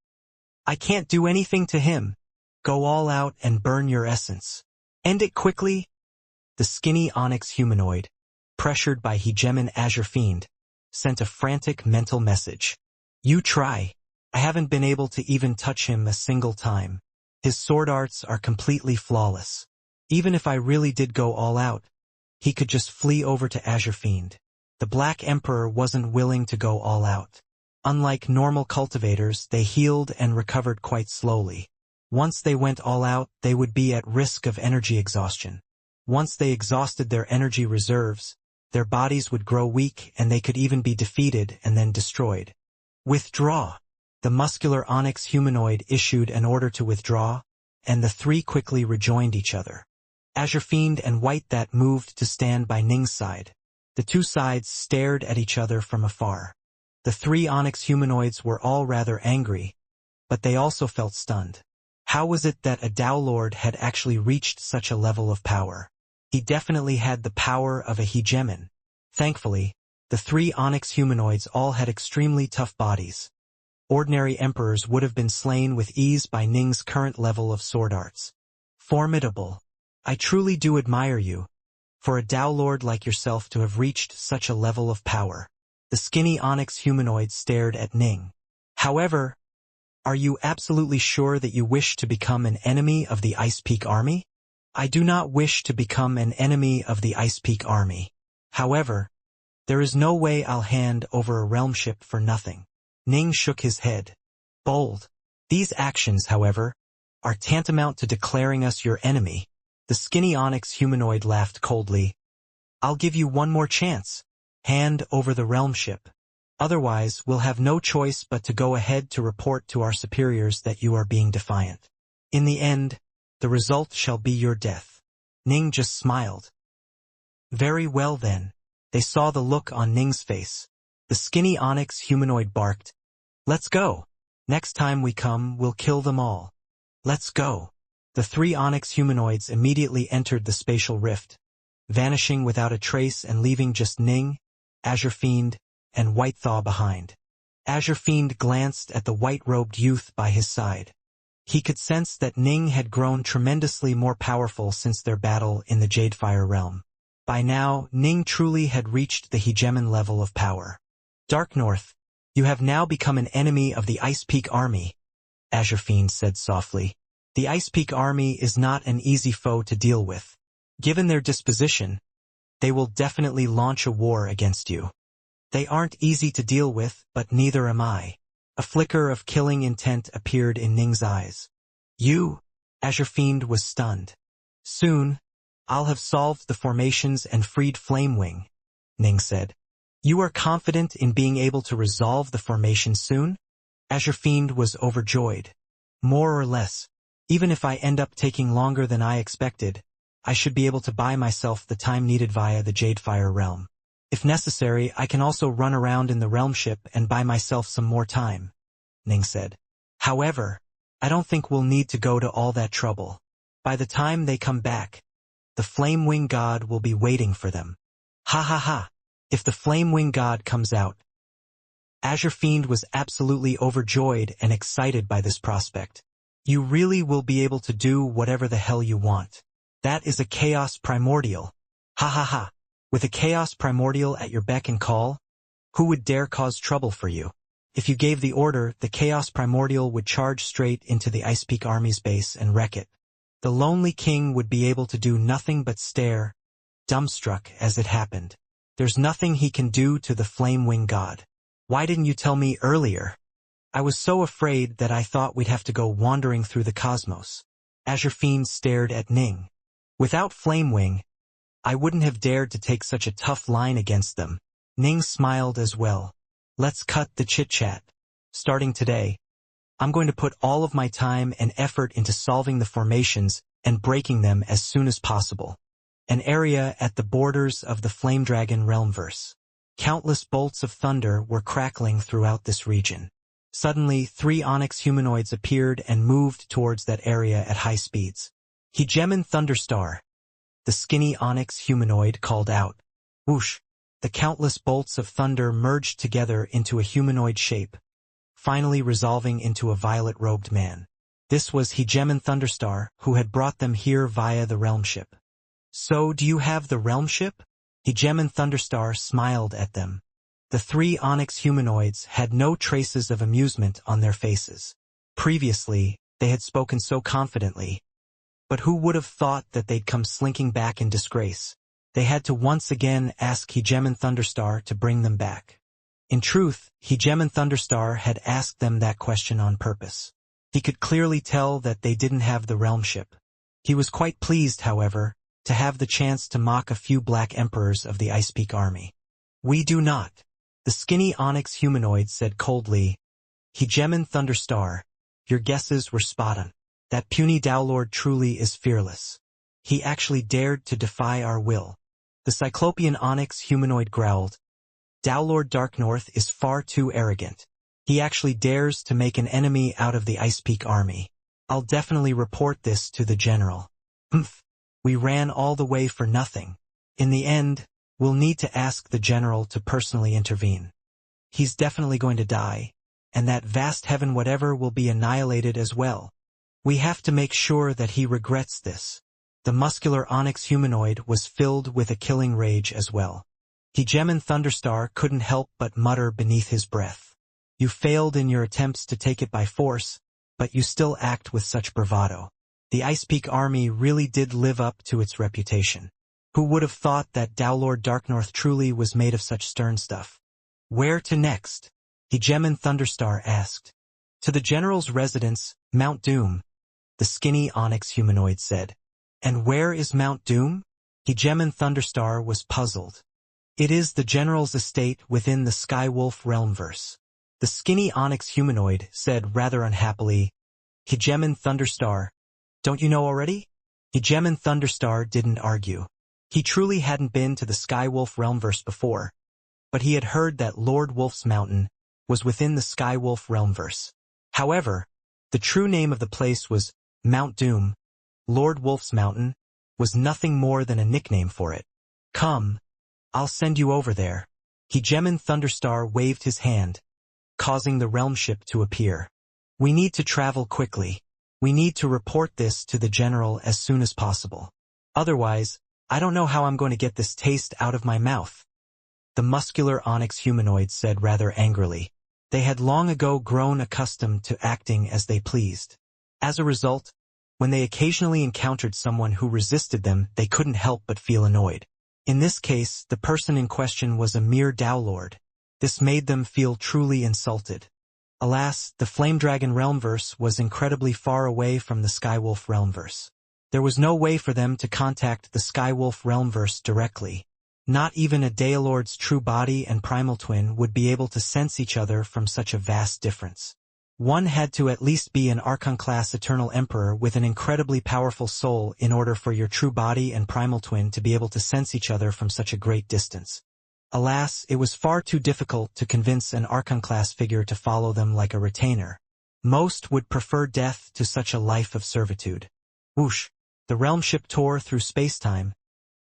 I can't do anything to him. Go all out and burn your essence. End it quickly. The skinny Onyx humanoid, pressured by hegemon Azure Fiend, sent a frantic mental message. You try. I haven't been able to even touch him a single time. His sword arts are completely flawless. Even if I really did go all out, he could just flee over to Azure Fiend. The Black Emperor wasn't willing to go all out. Unlike normal cultivators, they healed and recovered quite slowly. Once they went all out, they would be at risk of energy exhaustion. Once they exhausted their energy reserves, their bodies would grow weak and they could even be defeated and then destroyed. Withdraw. The muscular Onyx humanoid issued an order to withdraw, and the three quickly rejoined each other. Azure Fiend and White That moved to stand by Ning's side. The two sides stared at each other from afar. The three Onyx humanoids were all rather angry, but they also felt stunned. How was it that a Tao Lord had actually reached such a level of power? He definitely had the power of a hegemon. Thankfully, the three Onyx humanoids all had extremely tough bodies. Ordinary emperors would have been slain with ease by Ning's current level of sword arts. Formidable. I truly do admire you. For a Tao Lord like yourself to have reached such a level of power. The skinny Onyx humanoid stared at Ning. However, are you absolutely sure that you wish to become an enemy of the Ice Peak Army? I do not wish to become an enemy of the Ice Peak Army. However, there is no way I'll hand over a realm ship for nothing. Ning shook his head. Bold. These actions, however, are tantamount to declaring us your enemy. The skinny Onyx humanoid laughed coldly. I'll give you one more chance. Hand over the realm ship. Otherwise, we'll have no choice but to go ahead to report to our superiors that you are being defiant. In the end, the result shall be your death. Ning just smiled. Very well then. They saw the look on Ning's face. The skinny Onyx humanoid barked. Let's go. Next time we come, we'll kill them all. Let's go. The three Onyx humanoids immediately entered the spatial rift, vanishing without a trace and leaving just Ning, Azure Fiend, and White Thaw behind. Azure Fiend glanced at the white-robed youth by his side. He could sense that Ning had grown tremendously more powerful since their battle in the Jadefire realm. By now, Ning truly had reached the hegemon level of power. Dark North, you have now become an enemy of the Ice Peak Army, Azure Fiend said softly. The Ice Peak Army is not an easy foe to deal with. Given their disposition, they will definitely launch a war against you. They aren't easy to deal with, but neither am I. A flicker of killing intent appeared in Ning's eyes. You? Azure Fiend was stunned. Soon, I'll have solved the formations and freed Flamewing, Ning said. You are confident in being able to resolve the formation soon? Azure Fiend was overjoyed. More or less. Even if I end up taking longer than I expected, I should be able to buy myself the time needed via the Jadefire realm. If necessary, I can also run around in the realm ship and buy myself some more time, Ning said. However, I don't think we'll need to go to all that trouble. By the time they come back, the Flamewing God will be waiting for them. Ha ha ha. If the Flamewing God comes out. Azure Fiend was absolutely overjoyed and excited by this prospect. You really will be able to do whatever the hell you want. That is a Chaos Primordial. Ha ha ha. With a Chaos Primordial at your beck and call, who would dare cause trouble for you? If you gave the order, the Chaos Primordial would charge straight into the Ice Peak Army's base and wreck it. The Lonely King would be able to do nothing but stare, dumbstruck as it happened. There's nothing he can do to the Flamewing God. Why didn't you tell me earlier? I was so afraid that I thought we'd have to go wandering through the cosmos. Azure Fiend stared at Ning. Without Flamewing, I wouldn't have dared to take such a tough line against them. Ning smiled as well. Let's cut the chit-chat. Starting today, I'm going to put all of my time and effort into solving the formations and breaking them as soon as possible. An area at the borders of the Flame Dragon realmverse. Countless bolts of thunder were crackling throughout this region. Suddenly, 3 onyx humanoids appeared and moved towards that area at high speeds. Hegemon Thunderstar. The skinny onyx humanoid called out. Whoosh! The countless bolts of thunder merged together into a humanoid shape, finally resolving into a violet-robed man. This was Hegemon Thunderstar, who had brought them here via the realm ship. So, do you have the realm ship? Hegemon Thunderstar smiled at them. The 3 onyx humanoids had no traces of amusement on their faces. Previously, they had spoken so confidently. But who would have thought that they'd come slinking back in disgrace? They had to once again ask Hegemon Thunderstar to bring them back. In truth, Hegemon Thunderstar had asked them that question on purpose. He could clearly tell that they didn't have the realm ship. He was quite pleased, however, to have the chance to mock a few Black Emperors of the Ice Peak army. We do not. The skinny onyx humanoid said coldly. Hegemon Thunderstar, your guesses were spot on. That puny Dowlord truly is fearless. He actually dared to defy our will. The Cyclopean onyx humanoid growled. Dowlord Dark North is far too arrogant. He actually dares to make an enemy out of the Ice Peak army. I'll definitely report this to the general. Humph. We ran all the way for nothing. In the end, we'll need to ask the general to personally intervene. He's definitely going to die, and that vast heaven whatever will be annihilated as well. We have to make sure that he regrets this. The muscular onyx humanoid was filled with a killing rage as well. Hegemon Thunderstar couldn't help but mutter beneath his breath. You failed in your attempts to take it by force, but you still act with such bravado. The Ice Peak army really did live up to its reputation. Who would have thought that Dowlord Darknorth truly was made of such stern stuff? Where to next? Hegemon Thunderstar asked. To the general's residence, Mount Doom, the skinny onyx humanoid said. And where is Mount Doom? Hegemon Thunderstar was puzzled. It is the general's estate within the Skywolf realmverse. The skinny onyx humanoid said rather unhappily. Hegemon Thunderstar, don't you know already? Hegemon Thunderstar didn't argue. He truly hadn't been to the Skywolf realmverse before, but he had heard that Lord Wolf's Mountain was within the Skywolf realmverse. However, the true name of the place was Mount Doom. Lord Wolf's Mountain was nothing more than a nickname for it. Come, I'll send you over there. Hegemon Thunderstar waved his hand, causing the realm ship to appear. We need to travel quickly. We need to report this to the general as soon as possible. Otherwise, I don't know how I'm going to get this taste out of my mouth. The muscular onyx humanoid said rather angrily. They had long ago grown accustomed to acting as they pleased. As a result, when they occasionally encountered someone who resisted them, they couldn't help but feel annoyed. In this case, the person in question was a mere Dowlord. This made them feel truly insulted. Alas, the Flame Dragon realmverse was incredibly far away from the Skywolf realmverse. There was no way for them to contact the Skywolf realmverse directly. Not even a Daelord's true body and primal twin would be able to sense each other from such a vast difference. One had to at least be an Archon-class Eternal Emperor with an incredibly powerful soul in order for your true body and primal twin to be able to sense each other from such a great distance. Alas, it was far too difficult to convince an Archon-class figure to follow them like a retainer. Most would prefer death to such a life of servitude. Whoosh! The realm ship tore through space-time,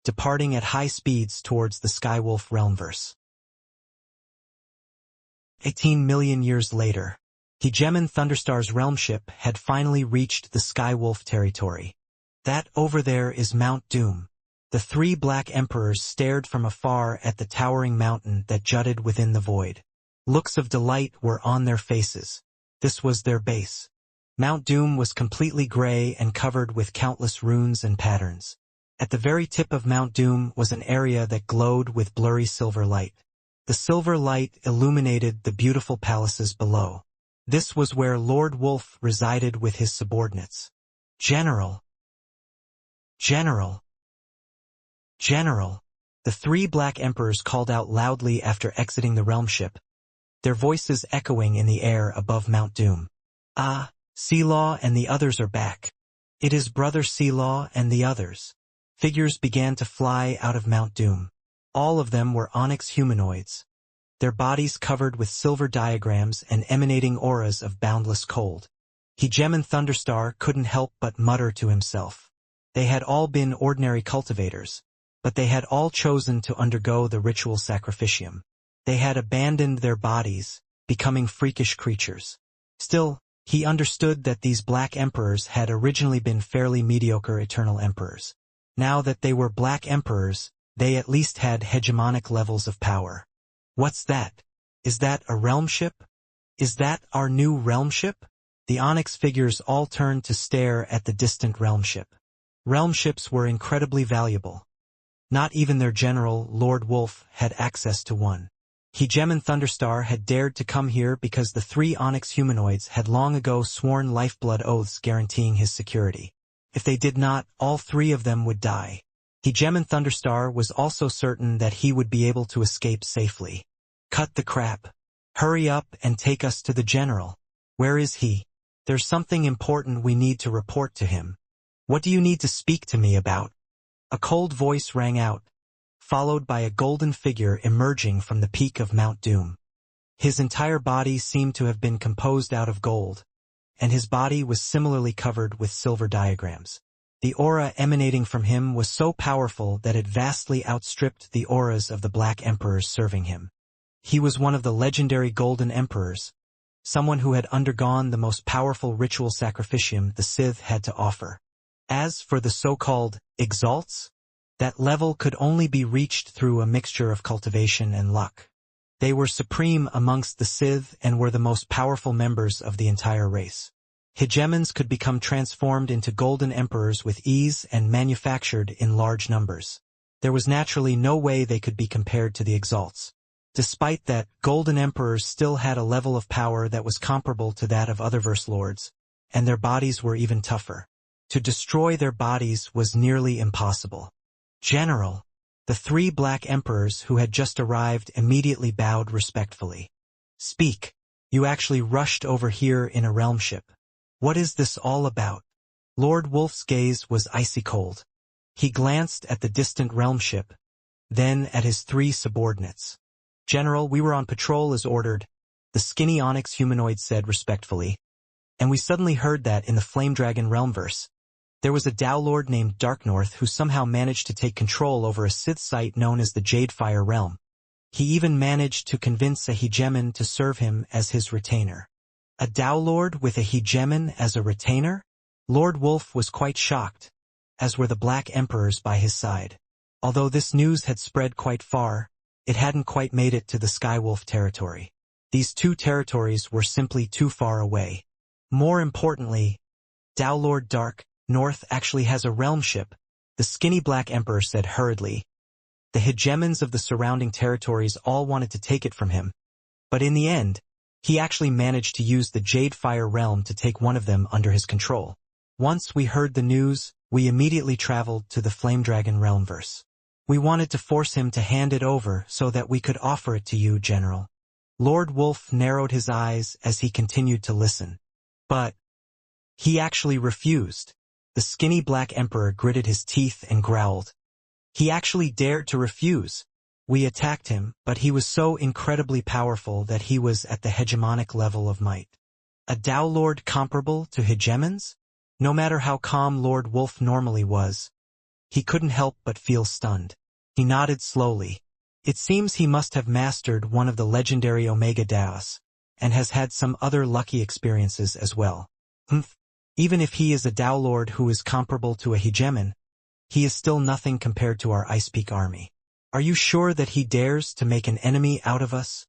departing at high speeds towards the Skywolf realmverse. 18 million years later, Hegemon Thunderstar's realm ship had finally reached the Skywolf territory. That over there is Mount Doom. The 3 Black Emperors stared from afar at the towering mountain that jutted within the void. Looks of delight were on their faces. This was their base. Mount Doom was completely gray and covered with countless runes and patterns. At the very tip of Mount Doom was an area that glowed with blurry silver light. The silver light illuminated the beautiful palaces below. This was where Lord Wolf resided with his subordinates. General! General! General! The 3 Black Emperors called out loudly after exiting the realm ship, their voices echoing in the air above Mount Doom. Ah, Sealaw and the others are back. It is Brother Sealaw and the others. Figures began to fly out of Mount Doom. All of them were onyx humanoids, their bodies covered with silver diagrams and emanating auras of boundless cold. Hegemon Thunderstar couldn't help but mutter to himself. They had all been ordinary cultivators, but they had all chosen to undergo the ritual sacrificium. They had abandoned their bodies, becoming freakish creatures. Still, he understood that these Black Emperors had originally been fairly mediocre Eternal Emperors. Now that they were Black Emperors, they at least had hegemonic levels of power. What's that? Is that a realm ship? Is that our new realm ship? The Onyx figures all turned to stare at the distant realm ship. Realm ships were incredibly valuable. Not even their general, Lord Wolf, had access to one. Hegemon Thunderstar had dared to come here because the 3 Onyx humanoids had long ago sworn lifeblood oaths guaranteeing his security. If they did not, all 3 of them would die. Hegemon Thunderstar was also certain that he would be able to escape safely. Cut the crap. Hurry up and take us to the general. Where is he? There's something important we need to report to him. What do you need to speak to me about? A cold voice rang out, followed by a golden figure emerging from the peak of Mount Doom. His entire body seemed to have been composed out of gold, and his body was similarly covered with silver diagrams. The aura emanating from him was so powerful that it vastly outstripped the auras of the Black Emperors serving him. He was one of the legendary Golden Emperors, someone who had undergone the most powerful ritual sacrificium the Sith had to offer. As for the so-called exalts, that level could only be reached through a mixture of cultivation and luck. They were supreme amongst the Sith and were the most powerful members of the entire race. Hegemons could become transformed into Golden Emperors with ease and manufactured in large numbers. There was naturally no way they could be compared to the exalts. Despite that, Golden Emperors still had a level of power that was comparable to that of Otherverse lords, and their bodies were even tougher. To destroy their bodies was nearly impossible. General, the 3 Black Emperors who had just arrived immediately bowed respectfully. Speak. You actually rushed over here in a realm ship. What is this all about? Lord Wolf's gaze was icy cold. He glanced at the distant realm ship, then at his 3 subordinates. General, we were on patrol as ordered, the skinny Onyx humanoid said respectfully. And we suddenly heard that in the Flame Dragon realmverse, there was a Tao Lord named Darknorth who somehow managed to take control over a Sith site known as the Jadefire Realm. He even managed to convince a Hegemon to serve him as his retainer. A Tao Lord with a Hegemon as a retainer? Lord Wolf was quite shocked, as were the Black Emperors by his side. Although this news had spread quite far, it hadn't quite made it to the Skywolf territory. These 2 territories were simply too far away. More importantly, Tao Lord Dark North actually has a realm ship, the skinny Black Emperor said hurriedly. The hegemons of the surrounding territories all wanted to take it from him, but in the end, he actually managed to use the Jadefire realm to take one of them under his control. Once we heard the news, we immediately traveled to the Flame Dragon realmverse. We wanted to force him to hand it over so that we could offer it to you, General. Lord Wolf narrowed his eyes as he continued to listen. But he actually refused. The skinny Black Emperor gritted his teeth and growled. He actually dared to refuse. We attacked him, but he was so incredibly powerful that he was at the hegemonic level of might. A Tao Lord comparable to hegemons? No matter how calm Lord Wolf normally was, he couldn't help but feel stunned. He nodded slowly. It seems he must have mastered one of the legendary Omega Daos, and has had some other lucky experiences as well. Even if he is a Tao Lord who is comparable to a hegemon, he is still nothing compared to our Ice Peak army. Are you sure that he dares to make an enemy out of us?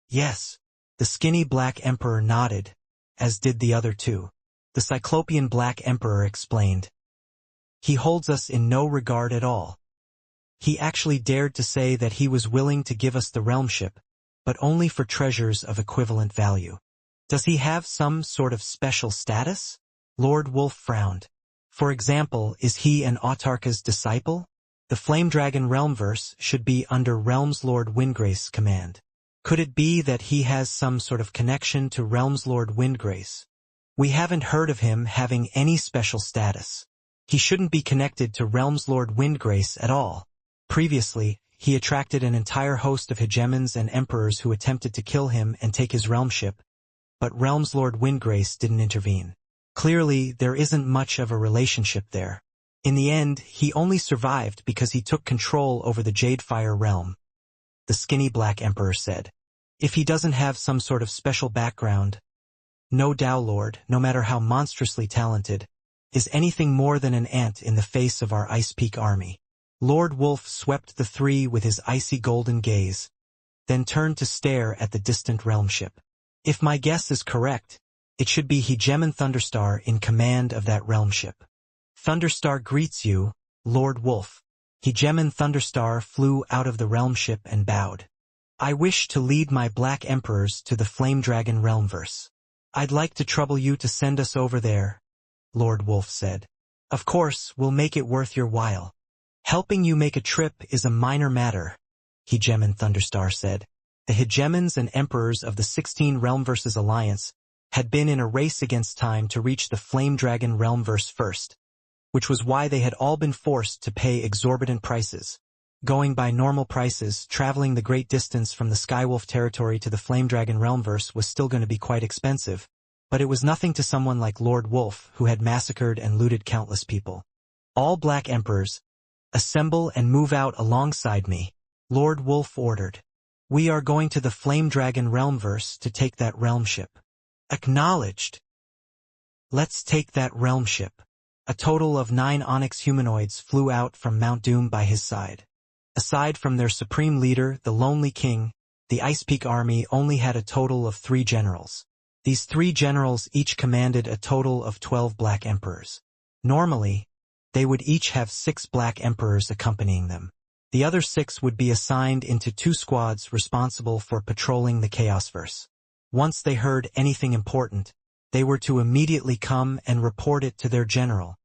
Yes. The skinny Black Emperor nodded, as did the other 2. The Cyclopean Black Emperor explained. He holds us in no regard at all. He actually dared to say that he was willing to give us the realm ship, but only for treasures of equivalent value. Does he have some sort of special status? Lord Wolf frowned. For example, is he an Autarka's disciple? The Flame Dragon realmverse should be under Realms Lord Windgrace's command. Could it be that he has some sort of connection to Realms Lord Windgrace? We haven't heard of him having any special status. He shouldn't be connected to Realms Lord Windgrace at all. Previously, he attracted an entire host of hegemons and emperors who attempted to kill him and take his realmship, but Realms Lord Windgrace didn't intervene. Clearly, there isn't much of a relationship there. In the end, he only survived because he took control over the Jadefire realm, the skinny black emperor said. If he doesn't have some sort of special background, no Tao Lord, no matter how monstrously talented, is anything more than an ant in the face of our Ice Peak army. Lord Wolf swept the three with his icy golden gaze, then turned to stare at the distant realmship. If my guess is correct, it should be Hegemon Thunderstar in command of that realmship. Thunderstar greets you, Lord Wolf. Hegemon Thunderstar flew out of the realmship and bowed. I wish to lead my black emperors to the Flame Dragon Realmverse. I'd like to trouble you to send us over there, Lord Wolf said. Of course, we'll make it worth your while. Helping you make a trip is a minor matter, Hegemon Thunderstar said. The hegemons and emperors of the 16 Realmverses Alliance had been in a race against time to reach the Flame Dragon Realmverse first, which was why they had all been forced to pay exorbitant prices. Going by normal prices, traveling the great distance from the Skywolf territory to the Flame Dragon Realmverse was still going to be quite expensive, but it was nothing to someone like Lord Wolf, who had massacred and looted countless people. All Black Emperors, assemble and move out alongside me, Lord Wolf ordered. We are going to the Flame Dragon Realmverse to take that realmship. Acknowledged. Let's take that realmship. A total of 9 Onyx humanoids flew out from Mount Doom by his side. Aside from their supreme leader, the Lonely King, the Ice Peak army only had a total of 3 generals. These 3 generals each commanded a total of 12 Black Emperors. Normally, they would each have 6 Black Emperors accompanying them. The other 6 would be assigned into 2 squads responsible for patrolling the Chaosverse. Once they heard anything important, they were to immediately come and report it to their general.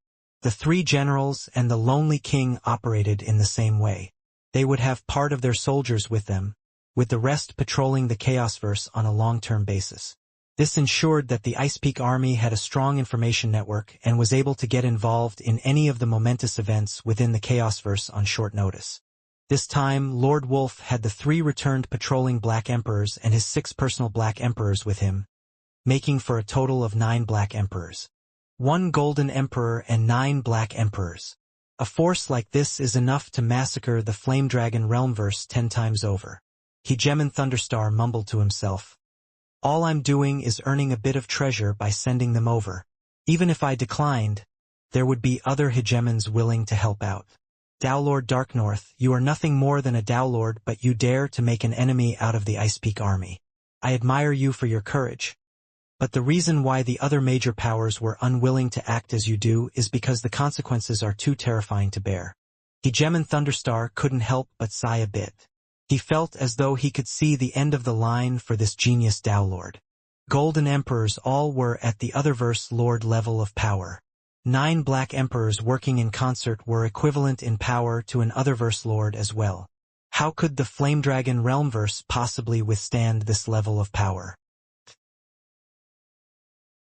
The 3 generals and the Lonely King operated in the same way. They would have part of their soldiers with them, with the rest patrolling the Chaosverse on a long-term basis. This ensured that the Ice Peak army had a strong information network and was able to get involved in any of the momentous events within the Chaosverse on short notice. This time, Lord Wolf had the 3 returned patrolling Black Emperors and his 6 personal Black Emperors with him, making for a total of 9 Black Emperors. 1 Golden Emperor and 9 Black Emperors. A force like this is enough to massacre the Flame Dragon Realmverse 10 times over. Hegemon Thunderstar mumbled to himself. All I'm doing is earning a bit of treasure by sending them over. Even if I declined, there would be other hegemons willing to help out. Dowlord Darknorth, you are nothing more than a Dowlord, but you dare to make an enemy out of the Ice Peak army. I admire you for your courage. But the reason why the other major powers were unwilling to act as you do is because the consequences are too terrifying to bear. Hegemon Thunderstar couldn't help but sigh a bit. He felt as though he could see the end of the line for this genius Dowlord. Golden Emperors all were at the Otherverse Lord level of power. 9 Black Emperors working in concert were equivalent in power to an Otherverse Lord as well. How could the Flame Dragon Realmverse possibly withstand this level of power?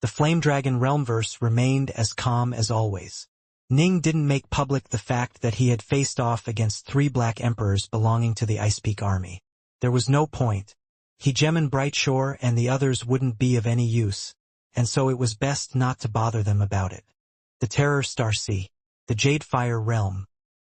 The Flame Dragon Realmverse remained as calm as always. Ning didn't make public the fact that he had faced off against 3 Black Emperors belonging to the Ice Peak army. There was no point. Hegemon Brightshore and the others wouldn't be of any use, and so it was best not to bother them about it. The Terror Star Sea. The Jadefire Realm.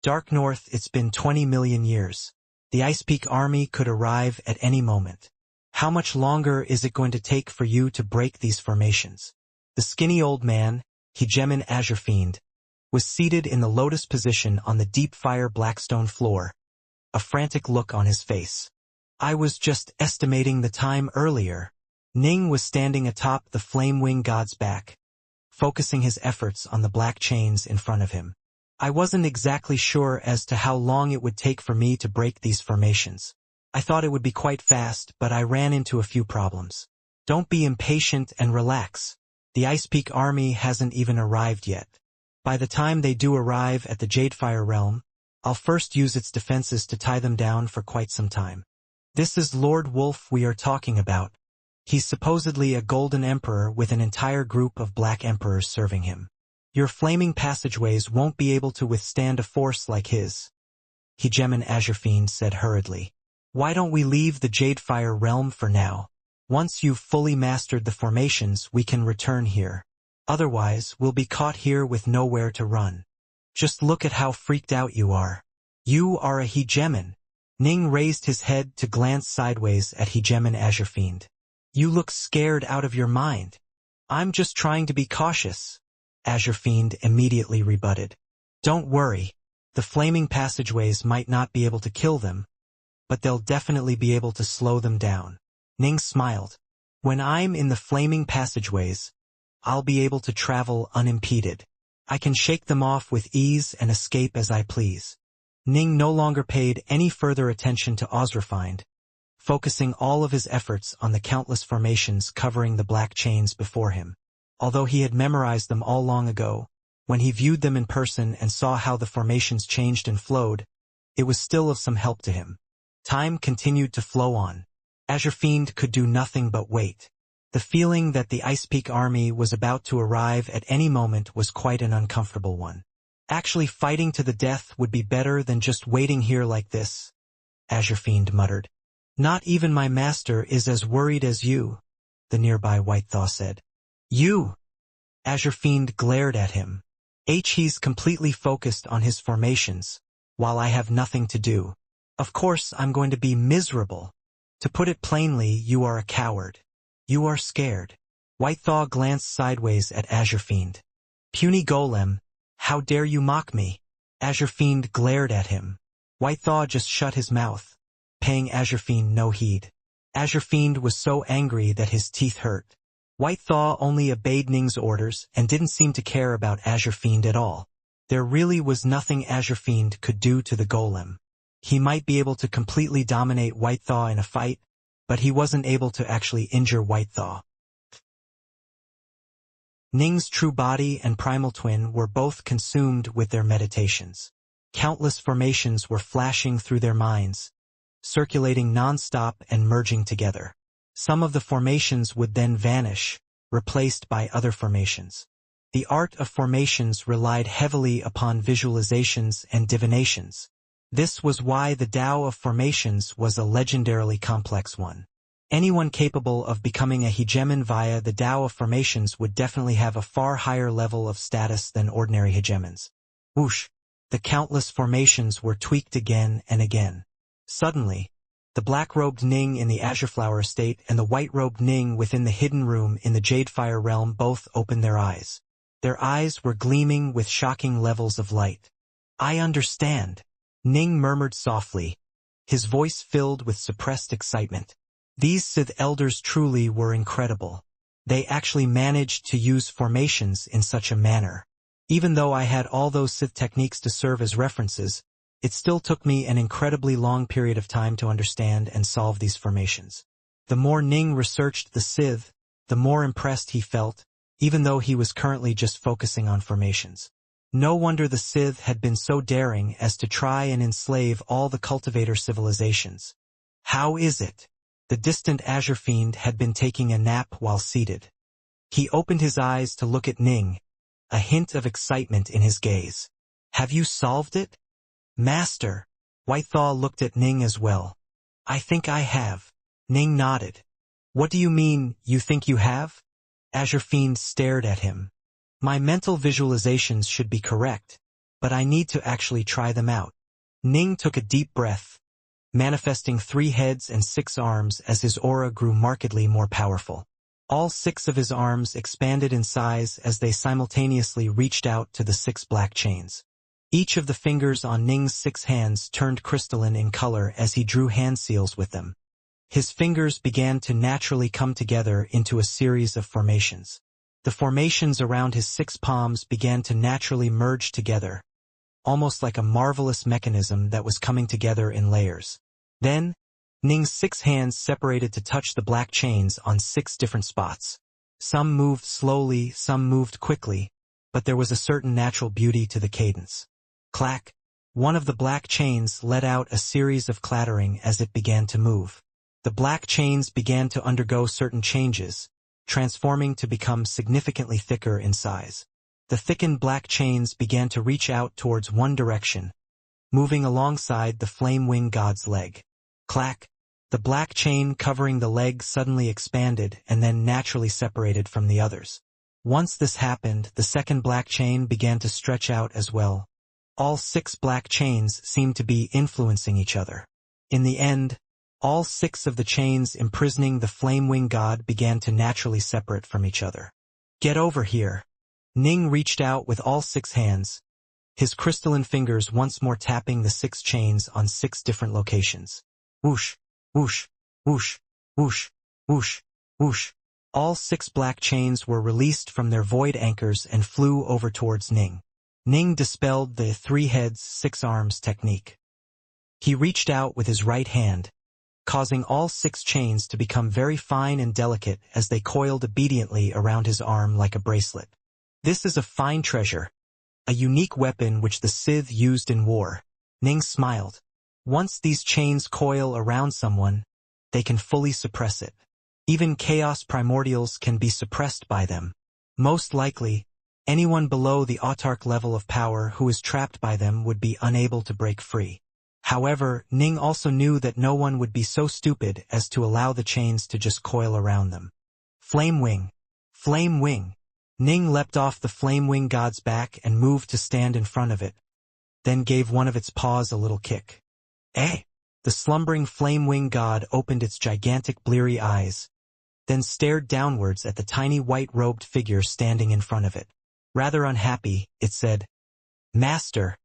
Dark North. It's been 20 million years. The Ice Peak army could arrive at any moment. How much longer is it going to take for you to break these formations? The skinny old man, Hegemon Azure Fiend, was seated in the lotus position on the deep fire blackstone floor, a frantic look on his face. I was just estimating the time earlier. Ning was standing atop the Flame Wing God's back, focusing his efforts on the black chains in front of him. I wasn't exactly sure as to how long it would take for me to break these formations. I thought it would be quite fast, but I ran into a few problems. Don't be impatient and relax. The Ice Peak army hasn't even arrived yet. By the time they do arrive at the Jadefire realm, I'll first use its defenses to tie them down for quite some time. This is Lord Wolf we are talking about, He's supposedly a golden emperor with an entire group of black emperors serving him. Your flaming passageways won't be able to withstand a force like his. Hegemon Azure Fiend said hurriedly. Why don't we leave the Jadefire realm for now? Once you've fully mastered the formations, we can return here. Otherwise, we'll be caught here with nowhere to run. Just look at how freaked out you are. You are a hegemon. Ning raised his head to glance sideways at Hegemon Azure Fiend. You look scared out of your mind. I'm just trying to be cautious. Azure Fiend immediately rebutted. Don't worry. The flaming passageways might not be able to kill them, but they'll definitely be able to slow them down. Ning smiled. When I'm in the flaming passageways, I'll be able to travel unimpeded. I can shake them off with ease and escape as I please. Ning no longer paid any further attention to Ozrafind, focusing all of his efforts on the countless formations covering the black chains before him. Although he had memorized them all long ago, when he viewed them in person and saw how the formations changed and flowed, it was still of some help to him. Time continued to flow on. Azure Fiend could do nothing but wait. The feeling that the Ice Peak army was about to arrive at any moment was quite an uncomfortable one. Actually fighting to the death would be better than just waiting here like this, Azure Fiend muttered. Not even my master is as worried as you, the nearby White Thaw said. You! Azure Fiend glared at him. He's completely focused on his formations, while I have nothing to do. Of course I'm going to be miserable. To put it plainly, you are a coward. You are scared. White Thaw glanced sideways at Azure Fiend. Puny golem, how dare you mock me? Azure Fiend glared at him. White Thaw just shut his mouth, paying Azure Fiend no heed. Azure Fiend was so angry that his teeth hurt. White Thaw only obeyed Ning's orders and didn't seem to care about Azure Fiend at all. There really was nothing Azure Fiend could do to the golem. He might be able to completely dominate White Thaw in a fight, but he wasn't able to actually injure White Thaw. Ning's true body and primal twin were both consumed with their meditations. Countless formations were flashing through their minds, circulating non-stop and merging together. Some of the formations would then vanish, replaced by other formations. The art of formations relied heavily upon visualizations and divinations. This was why the Tao of formations was a legendarily complex one. Anyone capable of becoming a hegemon via the Tao of formations would definitely have a far higher level of status than ordinary hegemons. Whoosh! The countless formations were tweaked again and again. Suddenly, the black-robed Ning in the Azure Flower Estate and the white-robed Ning within the hidden room in the Jadefire realm both opened their eyes. Their eyes were gleaming with shocking levels of light. I understand, Ning murmured softly, his voice filled with suppressed excitement. These Sith elders truly were incredible. They actually managed to use formations in such a manner. Even though I had all those Sith techniques to serve as references, it still took me an incredibly long period of time to understand and solve these formations. The more Ning researched the Sith, the more impressed he felt, even though he was currently just focusing on formations. No wonder the Sith had been so daring as to try and enslave all the cultivator civilizations. How is it? The distant Azure Fiend had been taking a nap while seated. He opened his eyes to look at Ning, a hint of excitement in his gaze. Have you solved it? Master. White Thaw looked at Ning as well. I think I have. Ning nodded. What do you mean, you think you have? Azure Fiend stared at him. My mental visualizations should be correct, but I need to actually try them out. Ning took a deep breath, manifesting 3 heads and 6 arms as his aura grew markedly more powerful. All 6 of his arms expanded in size as they simultaneously reached out to the 6 black chains. Each of the fingers on Ning's 6 hands turned crystalline in color as he drew hand seals with them. His fingers began to naturally come together into a series of formations. The formations around his 6 palms began to naturally merge together, almost like a marvelous mechanism that was coming together in layers. Then, Ning's 6 hands separated to touch the black chains on 6 different spots. Some moved slowly, some moved quickly, but there was a certain natural beauty to the cadence. Clack! One of the black chains let out a series of clattering as it began to move. The black chains began to undergo certain changes, transforming to become significantly thicker in size. The thickened black chains began to reach out towards one direction, moving alongside the flame wing god's leg. Clack! The black chain covering the leg suddenly expanded and then naturally separated from the others. Once this happened, the second black chain began to stretch out as well. All 6 black chains seemed to be influencing each other. In the end, all 6 of the chains imprisoning the flame wing god began to naturally separate from each other. Get over here. Ning reached out with all 6 hands, his crystalline fingers once more tapping the 6 chains on 6 different locations. Whoosh, whoosh, whoosh, whoosh, whoosh, whoosh. All 6 black chains were released from their void anchors and flew over towards Ning. Ning dispelled the 3 heads, 6 arms technique. He reached out with his right hand, causing all 6 chains to become very fine and delicate as they coiled obediently around his arm like a bracelet. This is a fine treasure, a unique weapon which the Sith used in war. Ning smiled. Once these chains coil around someone, they can fully suppress it. Even chaos primordials can be suppressed by them. Most likely, anyone below the autarch level of power who is trapped by them would be unable to break free. However, Ning also knew that no one would be so stupid as to allow the chains to just coil around them. Flame wing! Flame wing! Ning leapt off the flame wing god's back and moved to stand in front of it, then gave one of its paws a little kick. Eh! The slumbering flame wing god opened its gigantic bleary eyes, then stared downwards at the tiny white-robed figure standing in front of it. Rather unhappy, it said, "Master,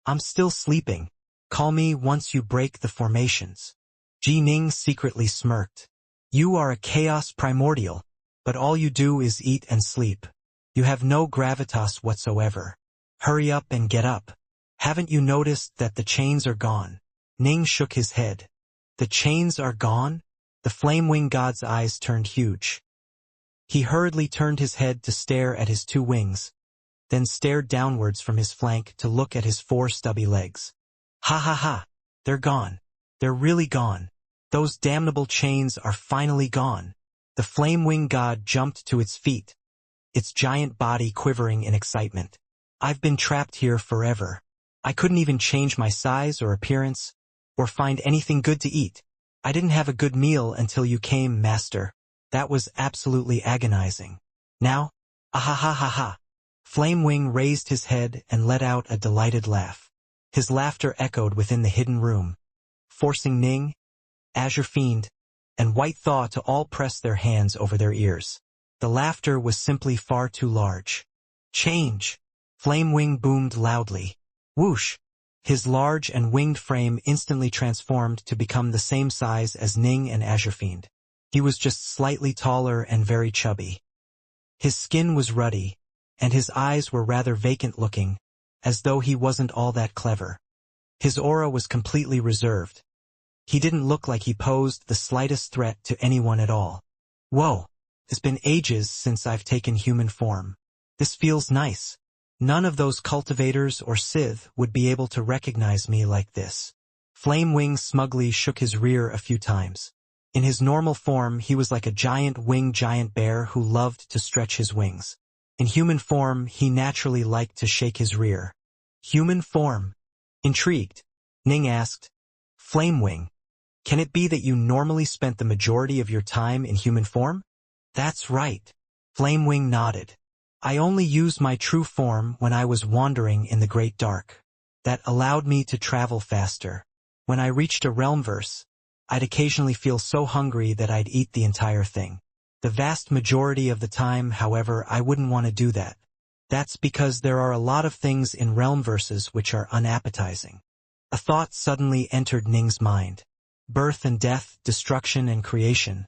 I'm still sleeping. Call me once you break the formations." Ji Ning secretly smirked. "You are a chaos primordial, but all you do is eat and sleep. You have no gravitas whatsoever. Hurry up and get up. Haven't you noticed that the chains are gone?" Ning shook his head. "The chains are gone?" The flame wing god's eyes turned huge. He hurriedly turned his head to stare at his 2 wings, then stared downwards from his flank to look at his 4 stubby legs. "Ha ha ha! They're gone. They're really gone. Those damnable chains are finally gone." The flame wing god jumped to its feet, its giant body quivering in excitement. "I've been trapped here forever. I couldn't even change my size or appearance, or find anything good to eat. I didn't have a good meal until you came, Master. That was absolutely agonizing. Now, ah ha ha ha ha." Flame wing raised his head and let out a delighted laugh. His laughter echoed within the hidden room, forcing Ning, Azure Fiend, and White Thaw to all press their hands over their ears. The laughter was simply far too large. "Change!" Flame wing boomed loudly. Whoosh! His large and winged frame instantly transformed to become the same size as Ning and Azure Fiend. He was just slightly taller and very chubby. His skin was ruddy, and his eyes were rather vacant-looking, as though he wasn't all that clever. His aura was completely reserved. He didn't look like he posed the slightest threat to anyone at all. "Whoa! It's been ages since I've taken human form. This feels nice. None of those cultivators or Sith would be able to recognize me like this." Flame wing smugly shook his rear a few times. In his normal form, he was like a giant winged giant bear who loved to stretch his wings. In human form, he naturally liked to shake his rear. "Human form?" Intrigued, Ning asked, "Flame wing, can it be that you normally spent the majority of your time in human form?" "That's right." Flame wing nodded. "I only used my true form when I was wandering in the Great Dark. That allowed me to travel faster. When I reached a realmverse, I'd occasionally feel so hungry that I'd eat the entire thing. The vast majority of the time, however, I wouldn't want to do that. That's because there are a lot of things in realmverses which are unappetizing." A thought suddenly entered Ning's mind. Birth and death, destruction and creation.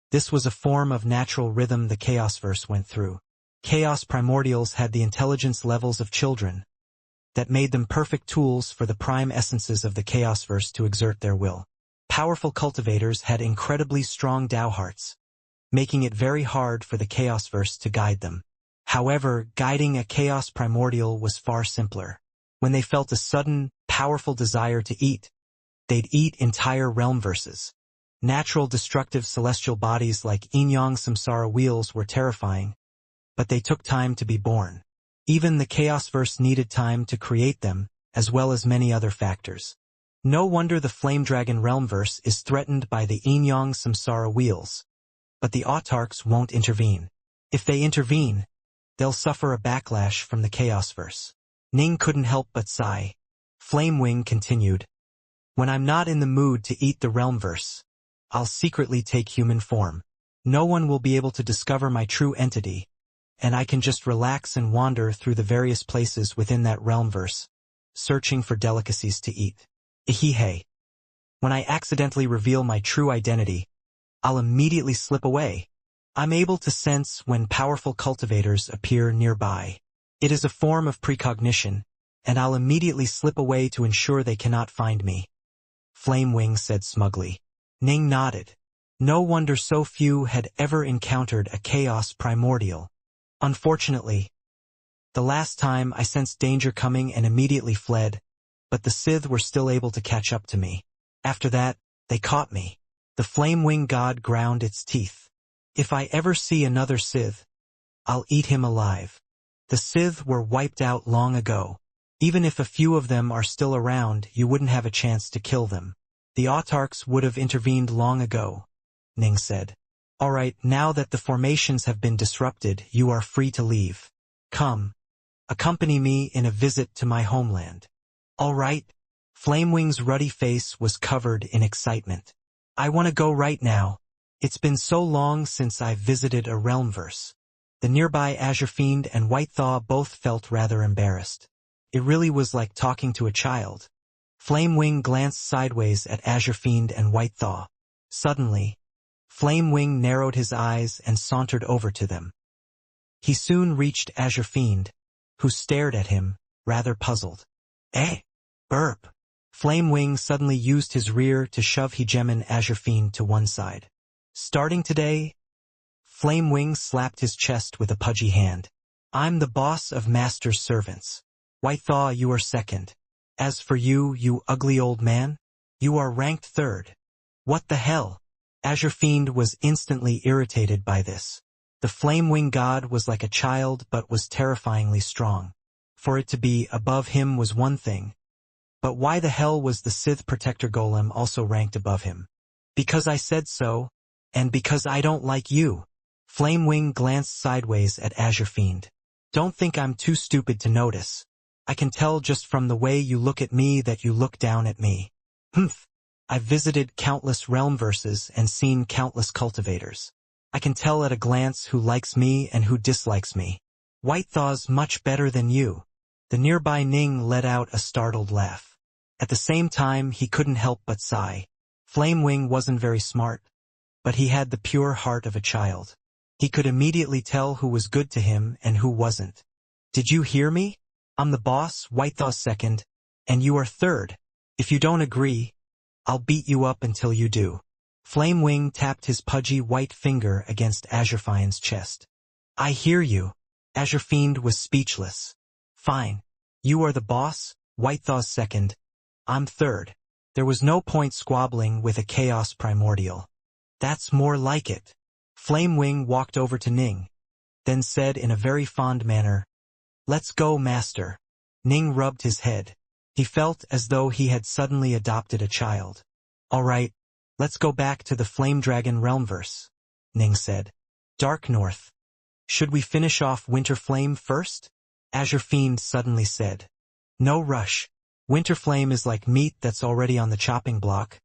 This was a form of natural rhythm the Chaosverse went through. Chaos primordials had the intelligence levels of children that made them perfect tools for the prime essences of the Chaosverse to exert their will. Powerful cultivators had incredibly strong Dao hearts, making it very hard for the Chaosverse to guide them. However, guiding a Chaos primordial was far simpler. When they felt a sudden, powerful desire to eat, they'd eat entire realmverses. Natural destructive celestial bodies like yin-yang samsara wheels were terrifying, but they took time to be born. Even the Chaosverse needed time to create them, as well as many other factors. No wonder the Flame Dragon Realmverse is threatened by the yin-yang samsara wheels. But the autarchs won't intervene. If they intervene, they'll suffer a backlash from the Chaosverse. Ning couldn't help but sigh. Flamewing continued. When I'm not in the mood to eat the Realmverse, I'll secretly take human form. No one will be able to discover my true entity, and I can just relax and wander through the various places within that Realmverse, searching for delicacies to eat. Ihihei. When I accidentally reveal my true identity, I'll immediately slip away. I'm able to sense when powerful cultivators appear nearby. It is a form of precognition, and I'll immediately slip away to ensure they cannot find me. Flamewing said smugly. Ning nodded. No wonder so few had ever encountered a chaos primordial. Unfortunately, the last time I sensed danger coming and immediately fled, but the Sith were still able to catch up to me. After that, they caught me. The Flamewing God ground its teeth. If I ever see another Sith, I'll eat him alive. The Sith were wiped out long ago. Even if a few of them are still around, you wouldn't have a chance to kill them. The autarchs would have intervened long ago, Ning said. All right, now that the formations have been disrupted, you are free to leave. Come, accompany me in a visit to my homeland. All right. Flamewing's ruddy face was covered in excitement. I want to go right now. It's been so long since I've visited a Realmverse. The nearby Azure Fiend and White Thaw both felt rather embarrassed. It really was like talking to a child. Flamewing glanced sideways at Azure Fiend and White Thaw. Suddenly, Flamewing narrowed his eyes and sauntered over to them. He soon reached Azure Fiend, who stared at him, rather puzzled. Eh? Burp. Flamewing suddenly used his rear to shove Hegemon Azure Fiend to one side. Starting today, Flamewing slapped his chest with a pudgy hand. I'm the boss of Master's servants. White Thaw, you are second. As for you, you ugly old man, you are ranked third. What the hell? Azure Fiend was instantly irritated by this. The Flamewing God was like a child but was terrifyingly strong. For it to be above him was one thing. But why the hell was the Sith Protector Golem also ranked above him? Because I said so, and because I don't like you. Flamewing glanced sideways at Azure Fiend. Don't think I'm too stupid to notice. I can tell just from the way you look at me that you look down at me. Humph. I've visited countless Realmverses and seen countless cultivators. I can tell at a glance who likes me and who dislikes me. White Thaw's much better than you. The nearby Ning let out a startled laugh. At the same time, he couldn't help but sigh. Flamewing wasn't very smart, but he had the pure heart of a child. He could immediately tell who was good to him and who wasn't. Did you hear me? I'm the boss, White Thaw second, and you are third. If you don't agree, I'll beat you up until you do. Flamewing tapped his pudgy white finger against Azure Fiend's chest. I hear you. Azure Fiend was speechless. Fine. You are the boss, White Thaw second. I'm third. There was no point squabbling with a chaos primordial. That's more like it. Flamewing walked over to Ning, then said in a very fond manner, Let's go, Master. Ning rubbed his head. He felt as though he had suddenly adopted a child. All right, let's go back to the Flame Dragon Realmverse, Ning said. Dark North. Should we finish off Winterflame first? Azure Fiend suddenly said. No rush. Winterflame is like meat that's already on the chopping block,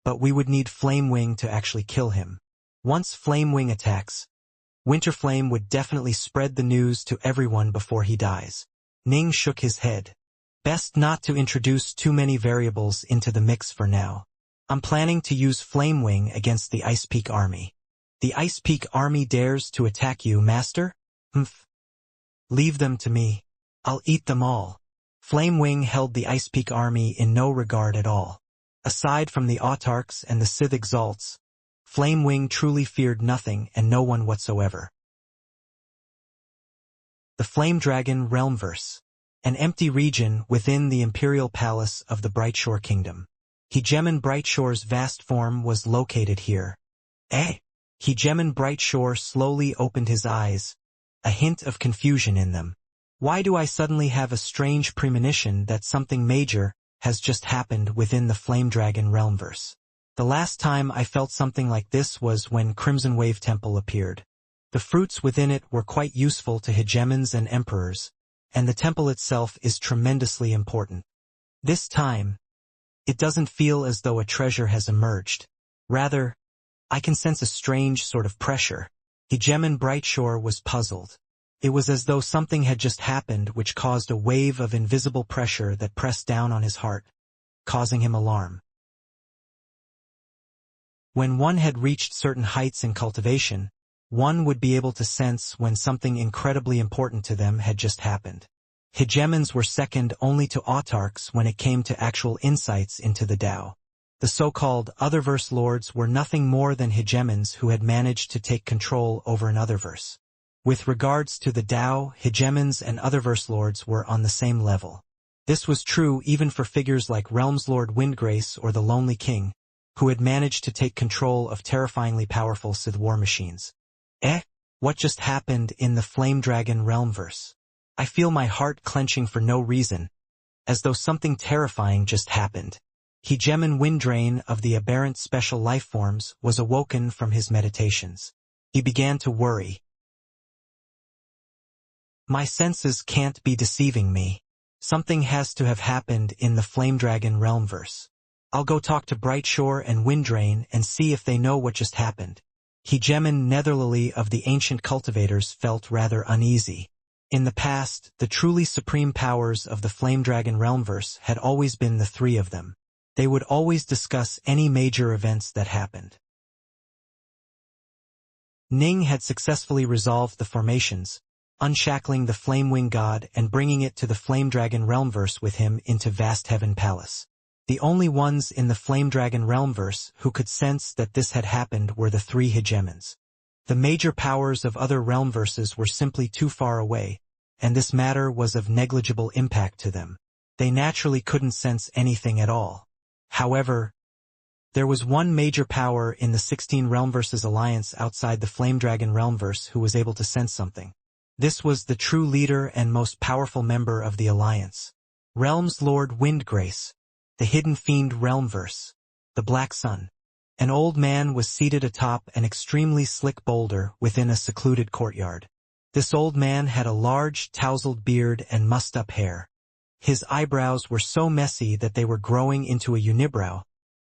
but we would need Flamewing to actually kill him. Once Flamewing attacks, Winterflame would definitely spread the news to everyone before he dies. Ning shook his head. Best not to introduce too many variables into the mix for now. I'm planning to use Flamewing against the Ice Peak army. The Ice Peak army dares to attack you, Master? Humph. Leave them to me. I'll eat them all. Flamewing held the Ice Peak army in no regard at all. Aside from the autarchs and the Sith exalts, Flamewing truly feared nothing and no one whatsoever. The Flame Dragon Realmverse. An empty region within the Imperial Palace of the Brightshore Kingdom. Hegemon Brightshore's vast form was located here. Hegemon Brightshore slowly opened his eyes, a hint of confusion in them. Why do I suddenly have a strange premonition that something major has just happened within the Flame Dragon realmverse? The last time I felt something like this was when Crimson Wave Temple appeared. The fruits within it were quite useful to hegemons and emperors, and the temple itself is tremendously important. This time, it doesn't feel as though a treasure has emerged. Rather, I can sense a strange sort of pressure. Hegemon Brightshore was puzzled. It was as though something had just happened which caused a wave of invisible pressure that pressed down on his heart, causing him alarm. When one had reached certain heights in cultivation, one would be able to sense when something incredibly important to them had just happened. Hegemons were second only to autarchs when it came to actual insights into the Tao. The so-called Otherverse Lords were nothing more than hegemons who had managed to take control over an Otherverse. With regards to the Tao, hegemons and Otherverse Lords were on the same level. This was true even for figures like Realms Lord Windgrace or the Lonely King, who had managed to take control of terrifyingly powerful Sith war machines. What just happened in the Flame Dragon realmverse? I feel my heart clenching for no reason, as though something terrifying just happened. Hegemon Windrain of the aberrant special lifeforms was awoken from his meditations. He began to worry. My senses can't be deceiving me. Something has to have happened in the Flame Dragon realmverse. I'll go talk to Brightshore and Windrain and see if they know what just happened. Hegemon Netherlily of the ancient cultivators felt rather uneasy. In the past, the truly supreme powers of the Flame Dragon realmverse had always been the three of them. They would always discuss any major events that happened. Ning had successfully resolved the formations, unshackling the Flamewing God and bringing it to the Flame Dragon realmverse with him into Vast Heaven Palace. The only ones in the Flame Dragon realmverse who could sense that this had happened were the three hegemons. The major powers of other realmverses were simply too far away, and this matter was of negligible impact to them. They naturally couldn't sense anything at all. However, there was one major power in the 16 Realmverses alliance outside the Flame Dragon realmverse who was able to sense something. This was the true leader and most powerful member of the alliance. Realms Lord Windgrace, the Hidden Fiend realmverse, the Black Sun. An old man was seated atop an extremely slick boulder within a secluded courtyard. This old man had a large, tousled beard and mussed-up hair. His eyebrows were so messy that they were growing into a unibrow,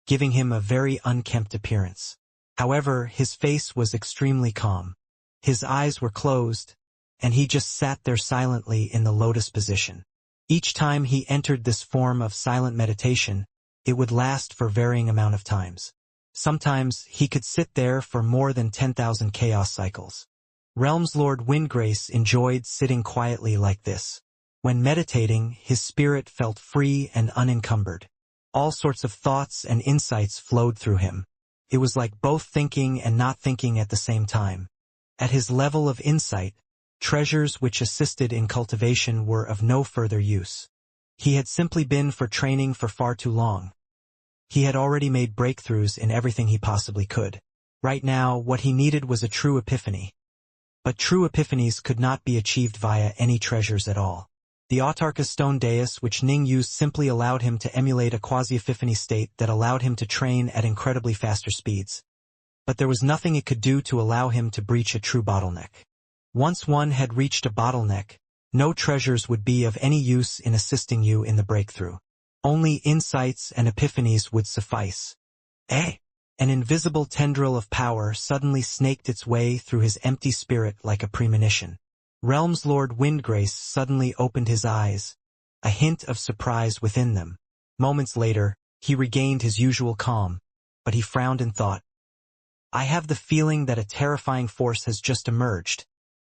giving him a very unkempt appearance. However, his face was extremely calm. His eyes were closed, and he just sat there silently in the lotus position. Each time he entered this form of silent meditation, it would last for varying amount of times. Sometimes he could sit there for more than 10,000 chaos cycles. Realms Lord Windgrace enjoyed sitting quietly like this. When meditating, his spirit felt free and unencumbered. All sorts of thoughts and insights flowed through him. It was like both thinking and not thinking at the same time. At his level of insight, treasures which assisted in cultivation were of no further use. He had simply been for training for far too long. He had already made breakthroughs in everything he possibly could. Right now, what he needed was a true epiphany. But true epiphanies could not be achieved via any treasures at all. The Autarchist Stone Dais which Ning used simply allowed him to emulate a quasi-epiphany state that allowed him to train at incredibly faster speeds. But there was nothing it could do to allow him to breach a true bottleneck. Once one had reached a bottleneck, no treasures would be of any use in assisting you in the breakthrough. Only insights and epiphanies would suffice. An invisible tendril of power suddenly snaked its way through his empty spirit like a premonition. Realms Lord Windgrace suddenly opened his eyes, a hint of surprise within them. Moments later, he regained his usual calm, but he frowned and thought, I have the feeling that a terrifying force has just emerged,